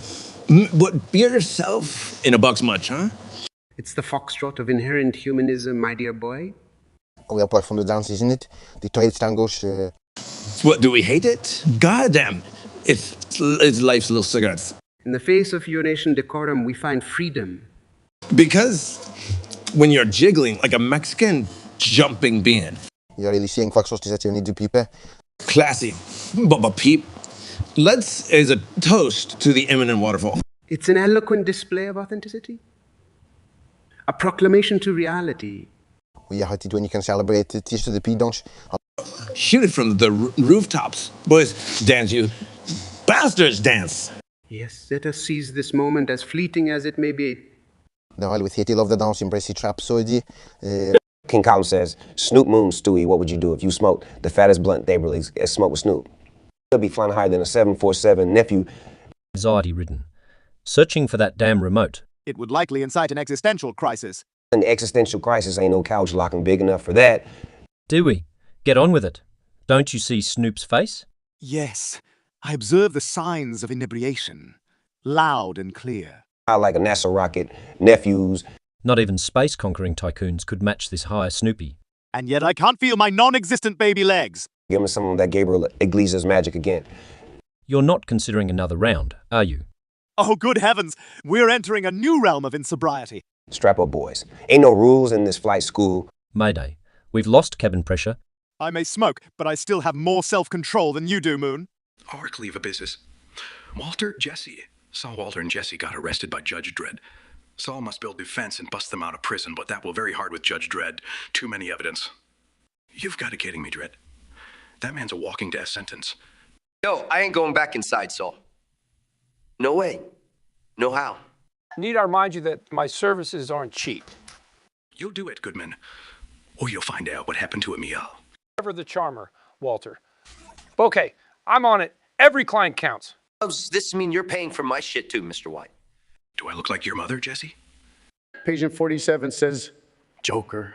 but be yourself in a box much, huh? It's the foxtrot of inherent humanism, my dear boy. We apart from the dance, isn't it? The toilet tangos. What, do we hate it? Goddamn. It's life's little cigarettes. In the face of urination decorum, we find freedom. Because when you're jiggling like a Mexican jumping bean. You're really seeing foxtrots that you need to peep. Classy. Bubba peep. Let's is a toast to the imminent waterfall. It's an eloquent display of authenticity. A proclamation to reality. We have it when you can celebrate it. To the P-dance. Shoot it from the rooftops. Boys, dance you. Bastards dance. Yes, let us seize this moment as fleeting as it may be. The hell with Haiti love the dance, embrace the trap, so King Callum says, Snoop Moon, Stewie, what would you do if you smoked the fattest blunt they really smoked with Snoop? He'll be flying higher than a 747 nephew. Anxiety-ridden. Searching for that damn remote. It would likely incite an existential crisis. An existential crisis ain't no couch locking big enough for that. Dewey, get on with it. Don't you see Snoop's face? Yes, I observe the signs of inebriation, loud and clear. I like a NASA rocket, nephews. Not even space-conquering tycoons could match this high Snoopy. And yet I can't feel my non-existent baby legs. Give me some of that Gabriel Iglesias magic again. You're not considering another round, are you? Oh, good heavens, we're entering a new realm of insobriety. Strap up, boys. Ain't no rules in this flight school. Mayday. We've lost cabin pressure. I may smoke, but I still have more self-control than you do, Moon. Our cleave of business. Walter, Jesse. Saul, Walter, and Jesse got arrested by Judge Dredd. Saul must build defense and bust them out of prison, but that will very hard with Judge Dredd. Too many evidence. You've got to kidding me, Dredd. That man's a walking death sentence. No, I ain't going back inside, Saul. No way. No how. Need I remind you that my services aren't cheap. You'll do it, Goodman. Or you'll find out what happened to Emil. Ever the charmer, Walter. Okay, I'm on it. Every client counts. Does this mean you're paying for my shit too, Mr. White? Do I look like your mother, Jesse? Patient 47 says, Joker.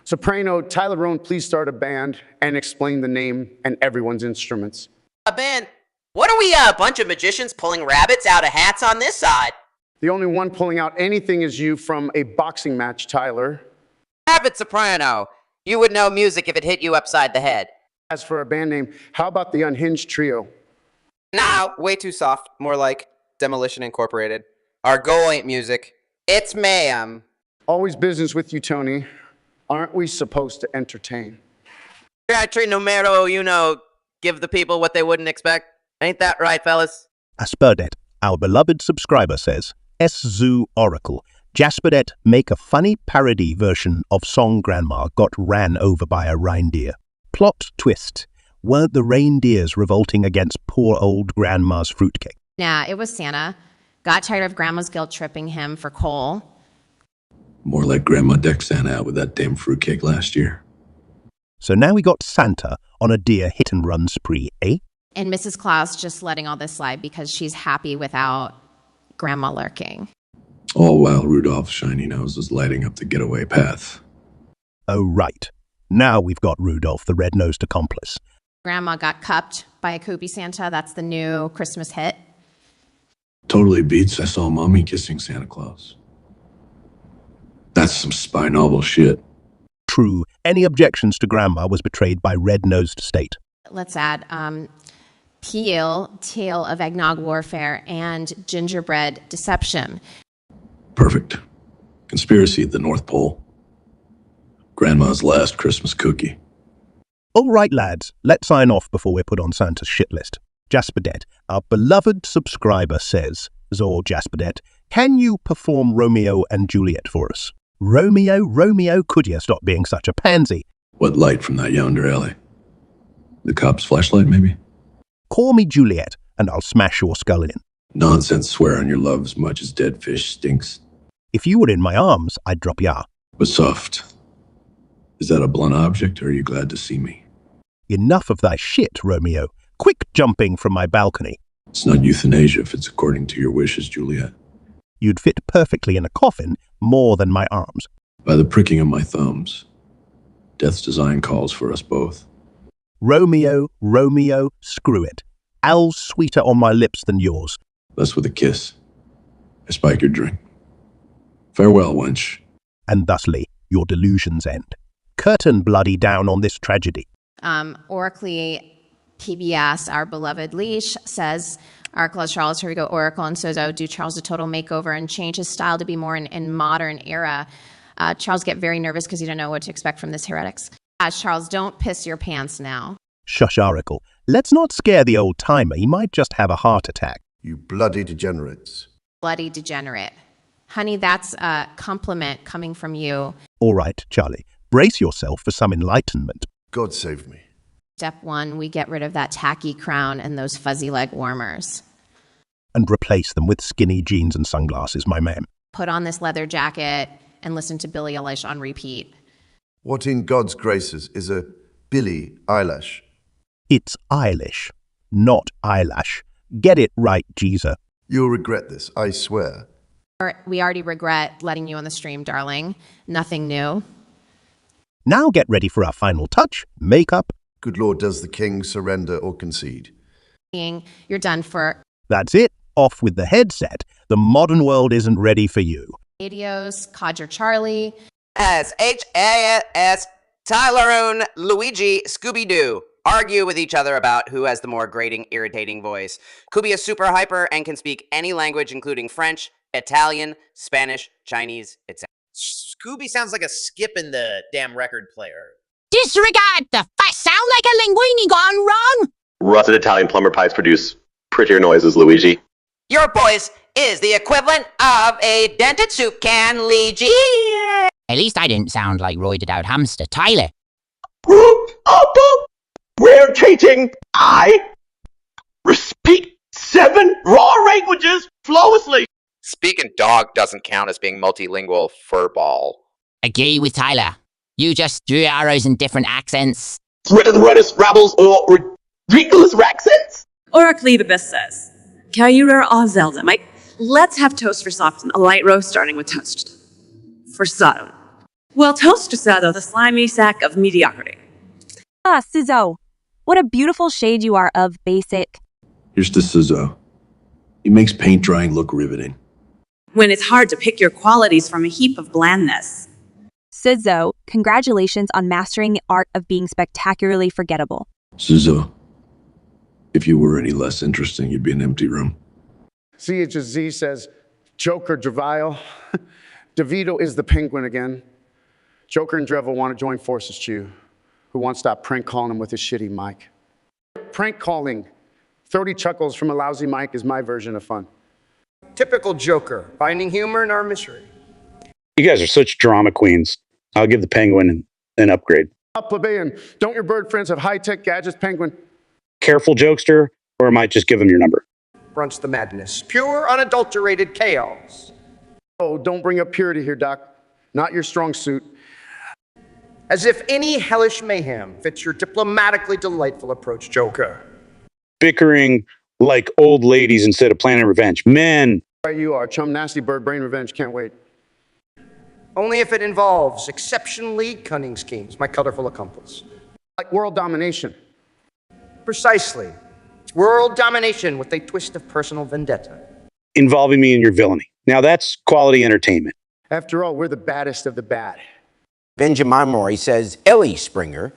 Soprano, Tyler Rohn, please start a band and explain the name and everyone's instruments. A band? What are we, a bunch of magicians pulling rabbits out of hats on this side? The only one pulling out anything is you from a boxing match, Tyler. Have it, Soprano. You would know music if it hit you upside the head. As for a band name, how about the Unhinged Trio? No, way too soft. More like Demolition Incorporated. Our goal ain't music. It's mayhem. Always business with you, Tony. Aren't we supposed to entertain? Trey numero, you know, give the people what they wouldn't expect. Ain't that right, fellas? Asperdet, our beloved subscriber says, S-Zoo Oracle, Jasperdet make a funny parody version of song Grandma got ran over by a reindeer. Plot twist. Weren't the reindeers revolting against poor old Grandma's fruitcake? Nah, it was Santa. Got tired of Grandma's guilt tripping him for coal. More like Grandma decked Santa out with that damn fruitcake last year. So now we got Santa on a deer hit-and-run spree, eh? And Mrs. Claus just letting all this slide because she's happy without Grandma lurking. All while Rudolph's shiny nose was lighting up the getaway path. Oh, right. Now we've got Rudolph, the red-nosed accomplice. Grandma got cupped by a Koopy Santa. That's the new Christmas hit. Totally beats I saw Mommy kissing Santa Claus. That's some spy novel shit. true. Any objections to grandma was betrayed by red-nosed state. Let's add Peel, Tale of Eggnog Warfare, and Gingerbread Deception. Perfect. Conspiracy at the North Pole. Grandma's last Christmas cookie. All right, lads, let's sign off before we're put on Santa's shit list. Jasperdet, our beloved subscriber, says, Zor Jasperdet, can you perform Romeo and Juliet for us? Romeo, could you stop being such a pansy? What light from that yonder alley? The cop's flashlight, maybe? Call me Juliet, and I'll smash your skull in. Nonsense, swear on your love as much as dead fish stinks. If you were in my arms, I'd drop ya. But soft. Is that a blunt object, or are you glad to see me? Enough of thy shit, Romeo. Quick jumping from my balcony. It's not euthanasia if it's according to your wishes, Juliet. You'd fit perfectly in a coffin, more than my arms. By the pricking of my thumbs. Death's design calls for us both. Romeo, screw it. Al's sweeter on my lips than yours. Thus with a kiss. I spike your drink. Farewell, wench. And thusly, your delusions end. Curtain bloody down on this tragedy. Oracle PBS, our beloved leash, says, Oracle as Charles, here we go, Oracle and Sozo do Charles a total makeover and change his style to be more in modern era. Charles get very nervous because you don't know what to expect from this heretics. Charles, don't piss your pants now. Shush, Oracle. Let's not scare the old timer. He might just have a heart attack. You bloody degenerates. Bloody degenerate. Honey, that's a compliment coming from you. All right, Charlie. Brace yourself for some enlightenment. God save me. Step 1, we get rid of that tacky crown and those fuzzy leg warmers. And replace them with skinny jeans and sunglasses, my man. Put on this leather jacket and listen to Billie Eilish on repeat. What in God's graces is a Billie Eilish? It's Eilish, not eyelash. Get it right, Geezer. You'll regret this, I swear. We already regret letting you on the stream, darling. Nothing new. Now get ready for our final touch, makeup. Good Lord, does the king surrender or concede? You're done for. That's it. Off with the headset. The modern world isn't ready for you. Adios, Codger Charlie. S-H-A-S, Tyleroon, Luigi, Scooby-Doo. Argue with each other about who has the more grating, irritating voice. Could be a super hyper and can speak any language, including French, Italian, Spanish, Chinese, etc. Scooby sounds like a skip in the damn record player. Disregard the fact sound like a linguini gone wrong. Rusted Italian plumber pipes produce prettier noises, Luigi. Your voice is the equivalent of a dented soup can, Luigi. At least I didn't sound like roided out hamster, Tyler. We're teaching. I speak 7 raw languages flawlessly. Speaking dog doesn't count as being multilingual, furball. Agree with Tyler. You just drew arrows in different accents. Reddest rabbles or ridiculous accents? Oraclebibus says, Kyura of Zelda, Mike, let's have toast for soft and a light roast starting with toast. For Sodom. Well, toast to Sado, the slimy sack of mediocrity. Ah, Sizzo. What a beautiful shade you are of basic. Here's to Sizzo. He makes paint drying look riveting. When it's hard to pick your qualities from a heap of blandness. Sizzo, congratulations on mastering the art of being spectacularly forgettable. Sizzo, if you were any less interesting, you'd be an empty room. CHZ says, Joker Dravile. DeVito is the penguin again. Joker and Dreville want to join forces, Chew. Who won't stop prank calling him with his shitty mic. Prank calling. 30 chuckles from a lousy mic is my version of fun. Typical Joker, finding humor in our misery. You guys are such drama queens. I'll give the penguin an upgrade. Plebeian, don't your bird friends have high-tech gadgets, penguin? Careful, jokester, or I might just give them your number. Fronts the madness. Pure, unadulterated chaos. Oh, don't bring up purity here, Doc. Not your strong suit. As if any hellish mayhem fits your diplomatically delightful approach, Joker. Bickering like old ladies instead of planning revenge. Men! Right you are. Chum nasty bird brain revenge. Can't wait. Only if it involves exceptionally cunning schemes, my colorful accomplice. Like world domination. Precisely. World domination with a twist of personal vendetta. Involving me in your villainy. Now that's quality entertainment. After all, we're the baddest of the bad. Benjamin Mori says Ellie Springer,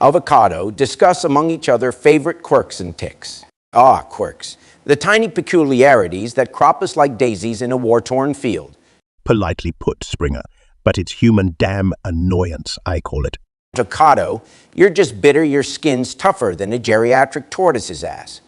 Avocado discuss among each other favorite quirks and ticks. Ah, quirks. The tiny peculiarities that crop us like daisies in a war-torn field. Politely put, Springer, but it's human damn annoyance, I call it. Avocado, you're just bitter your skin's tougher than a geriatric tortoise's ass.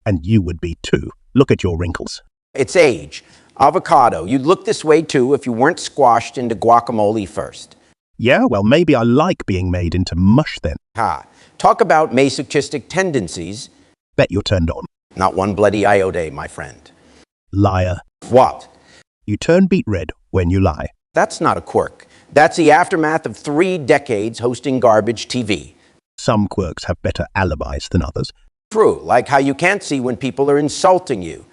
And you would be too. Look at your wrinkles. It's age. Avocado, you'd look this way too if you weren't squashed into guacamole first. Yeah, well, maybe I like being made into mush then. Ha. Talk about masochistic tendencies. Bet you're turned on. Not one bloody iota, my friend. Liar. What? You turn beet red when you lie. That's not a quirk. That's the aftermath of 3 decades hosting garbage TV. Some quirks have better alibis than others. True, like how you can't see when people are insulting you.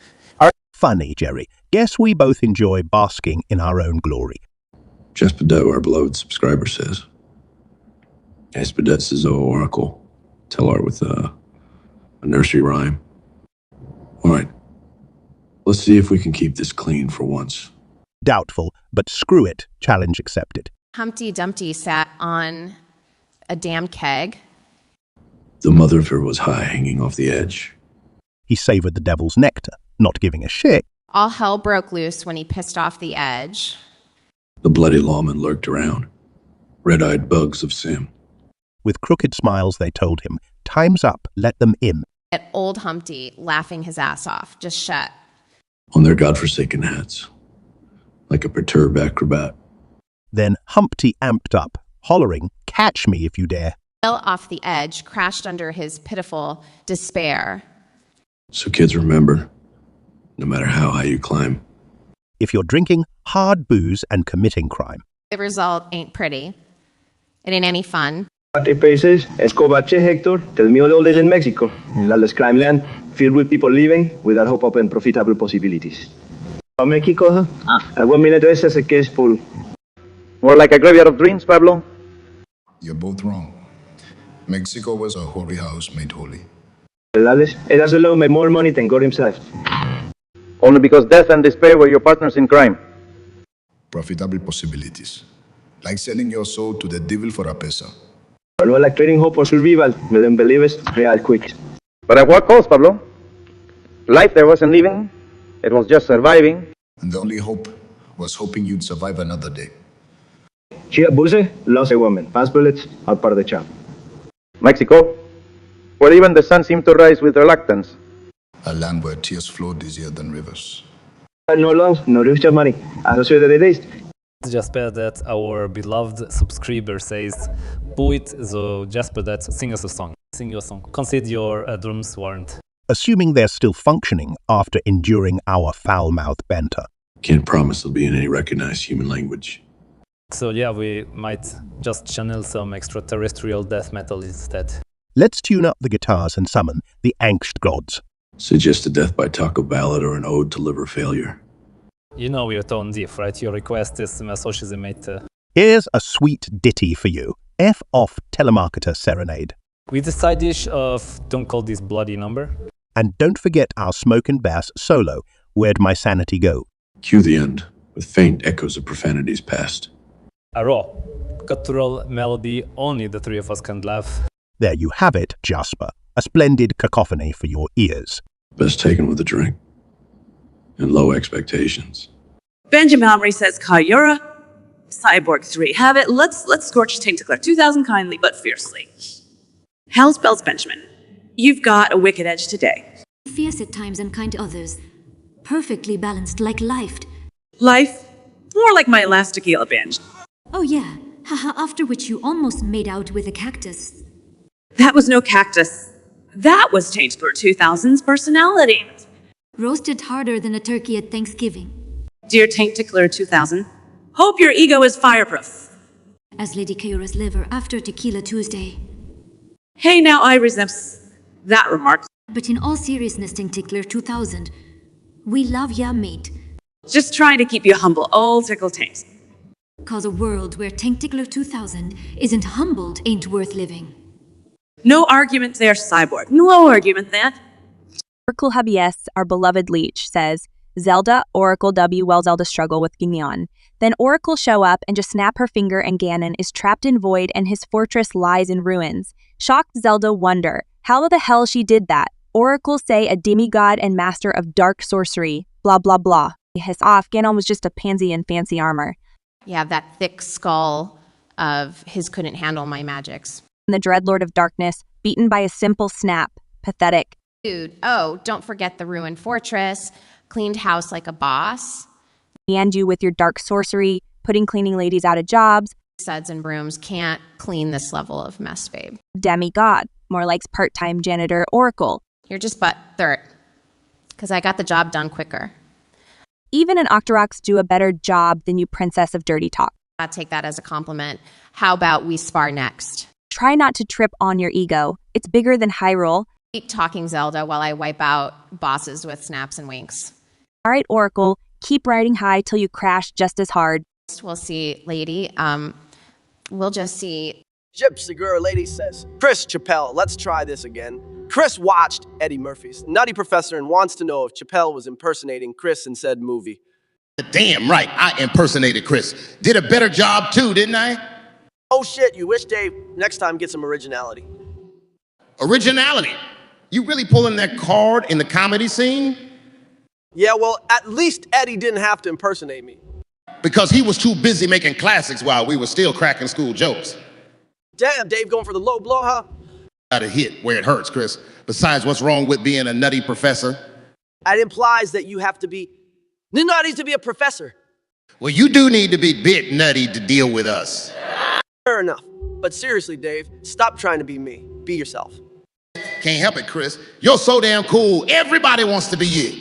Funny, Jerry. Guess we both enjoy basking in our own glory. Jaspedet, our beloved subscriber, says, Jaspedet says, "Oh, Oracle, tell her with a nursery rhyme." All right, let's see if we can keep this clean for once. Doubtful, but screw it. Challenge accepted. Humpty Dumpty sat on a damn keg. The mother of her was high, hanging off the edge. He savored the devil's nectar, not giving a shit. All hell broke loose when he pissed off the edge. The bloody lawmen lurked around, red-eyed bugs of sin. With crooked smiles, they told him, "Time's up, let them in." At old Humpty laughing his ass off, just shut. On their godforsaken hats, like a perturbed acrobat. Then Humpty amped up, hollering, "Catch me if you dare." Fell off the edge, crashed under his pitiful despair. So kids, remember, no matter how high you climb, if you're drinking hard booze and committing crime, the result ain't pretty. It ain't any fun. Países, Escobache Hector, tell me all days in Mexico, in lawless crime land, filled with people living without hope of and profitable possibilities. Mexico, algún minuto ese se que es full. More like a graveyard of dreams, Pablo. You're both wrong. Mexico was a holy house made holy. Era solo made more money than God himself. Only because death and despair were your partners in crime. Profitable possibilities. Like selling your soul to the devil for a peso. No like trading hope for survival, with them believers, real quick. But at what cost, Pablo? Life there wasn't living, it was just surviving. And the only hope was hoping you'd survive another day. She abused, lost a woman. Fast bullets are part of the job. Mexico, where even the sun seemed to rise with reluctance. A land where tears flowed easier than rivers. No loans, no richer money. Associated the days. Jasper that our beloved subscriber says, "Poet, so Jasper that sing us a song. Sing your song. Consider your drums warned." Assuming they're still functioning after enduring our foul-mouthed banter. Can't promise they'll be in any recognized human language. So yeah, we might just channel some extraterrestrial death metal instead. Let's tune up the guitars and summon the angst gods. Suggest a death by taco ballad or an ode to liver failure. You know you're tone deaf, right? Your request is masochism, mate. Here's a sweet ditty for you. F off telemarketer serenade. With the side dish of Don't Call This Bloody Number. And don't forget our smoke and bass solo, Where'd My Sanity Go? Cue the end, with faint echoes of profanities past. A raw, guttural melody only the three of us can laugh. There you have it, Jasper. A splendid cacophony for your ears. Best taken with a drink. And low expectations. Benjamin Omri says Kayura. Cyborg 3. Have it. Let's scorch Taintacler 2000 kindly but fiercely. Hell spells Benjamin. You've got a wicked edge today. Fierce at times and kind to others. Perfectly balanced like life. Life? More like my last tequila binge. Oh yeah. Haha, after which you almost made out with a cactus. That was no cactus. That was Taintacler 2000's personality. Roasted harder than a turkey at Thanksgiving. Dear Taintacler 2000, hope your ego is fireproof. As Lady Kayura's liver after Tequila Tuesday. Hey now, I resent that remark. But in all seriousness, Taintacler 2000, we love ya, mate. Just trying to keep you humble, old Tickle Taint. Cause a world where Taintacler 2000 isn't humbled ain't worth living. No argument there, Cyborg. No argument there. Oracle Habies, our beloved leech, says, Zelda, Oracle W while Zelda struggle with Gignon. Then Oracle show up and just snap her finger and Ganon is trapped in void and his fortress lies in ruins. Shocked Zelda wonder how the hell she did that. Oracle say a demigod and master of dark sorcery, blah blah blah. Hiss off, Ganon was just a pansy in fancy armor. Yeah, that thick skull of his couldn't handle my magics. The Dreadlord of Darkness, beaten by a simple snap. Pathetic. Dude, oh, don't forget the ruined fortress, cleaned house like a boss. And you with your dark sorcery, putting cleaning ladies out of jobs. Suds and brooms can't clean this level of mess, babe. Demigod, more like part-time janitor Oracle. You're just but third, because I got the job done quicker. Even an Octoroks do a better job than you, Princess of Dirty Talk. I'll take that as a compliment. How about we spar next? Try not to trip on your ego. It's bigger than Hyrule. Keep talking, Zelda, while I wipe out bosses with snaps and winks. All right, Oracle, keep riding high till you crash just as hard. We'll see, lady. We'll just see. Gypsy girl lady says, Chris Chappelle, let's try this again. Chris watched Eddie Murphy's Nutty Professor and wants to know if Chappelle was impersonating Chris in said movie. Damn right, I impersonated Chris. Did a better job too, didn't I? Oh shit, you wish, Dave. Next time, get some originality. Originality? You really pulling that card in the comedy scene? Yeah, well, at least Eddie didn't have to impersonate me. Because he was too busy making classics while we were still cracking school jokes. Damn, Dave going for the low blow, huh? Got a hit where it hurts, Chris. Besides, what's wrong with being a nutty professor? That implies that you have to be nutty to be a professor. Well, you do need to be bit nutty to deal with us. Fair enough. But seriously, Dave, stop trying to be me. Be yourself. Can't help it, Chris. You're so damn cool. Everybody wants to be you.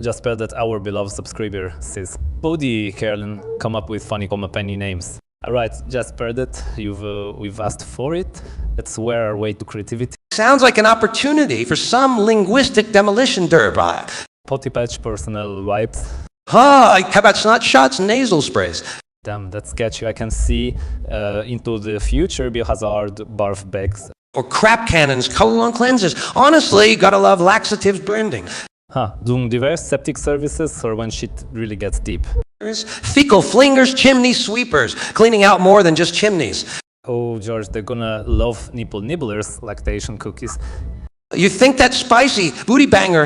Just heard that our beloved subscriber says, Parody, Carolyn, come up with funny penny names. Alright, just heard it. We've asked for it. Let's wear our way to creativity. Sounds like an opportunity for some linguistic demolition derby. Potty patch personal wipes. How about snot shots and nasal sprays? Damn, that's catchy. I can see into the future biohazard barf bags. Or crap cannons, colon cleanses. Honestly, gotta love laxatives branding. Doing diverse septic services for when shit really gets deep. Fecal flingers, chimney sweepers, cleaning out more than just chimneys. Oh, George, they're gonna love nipple nibblers, lactation cookies. You think that's spicy? Booty banger,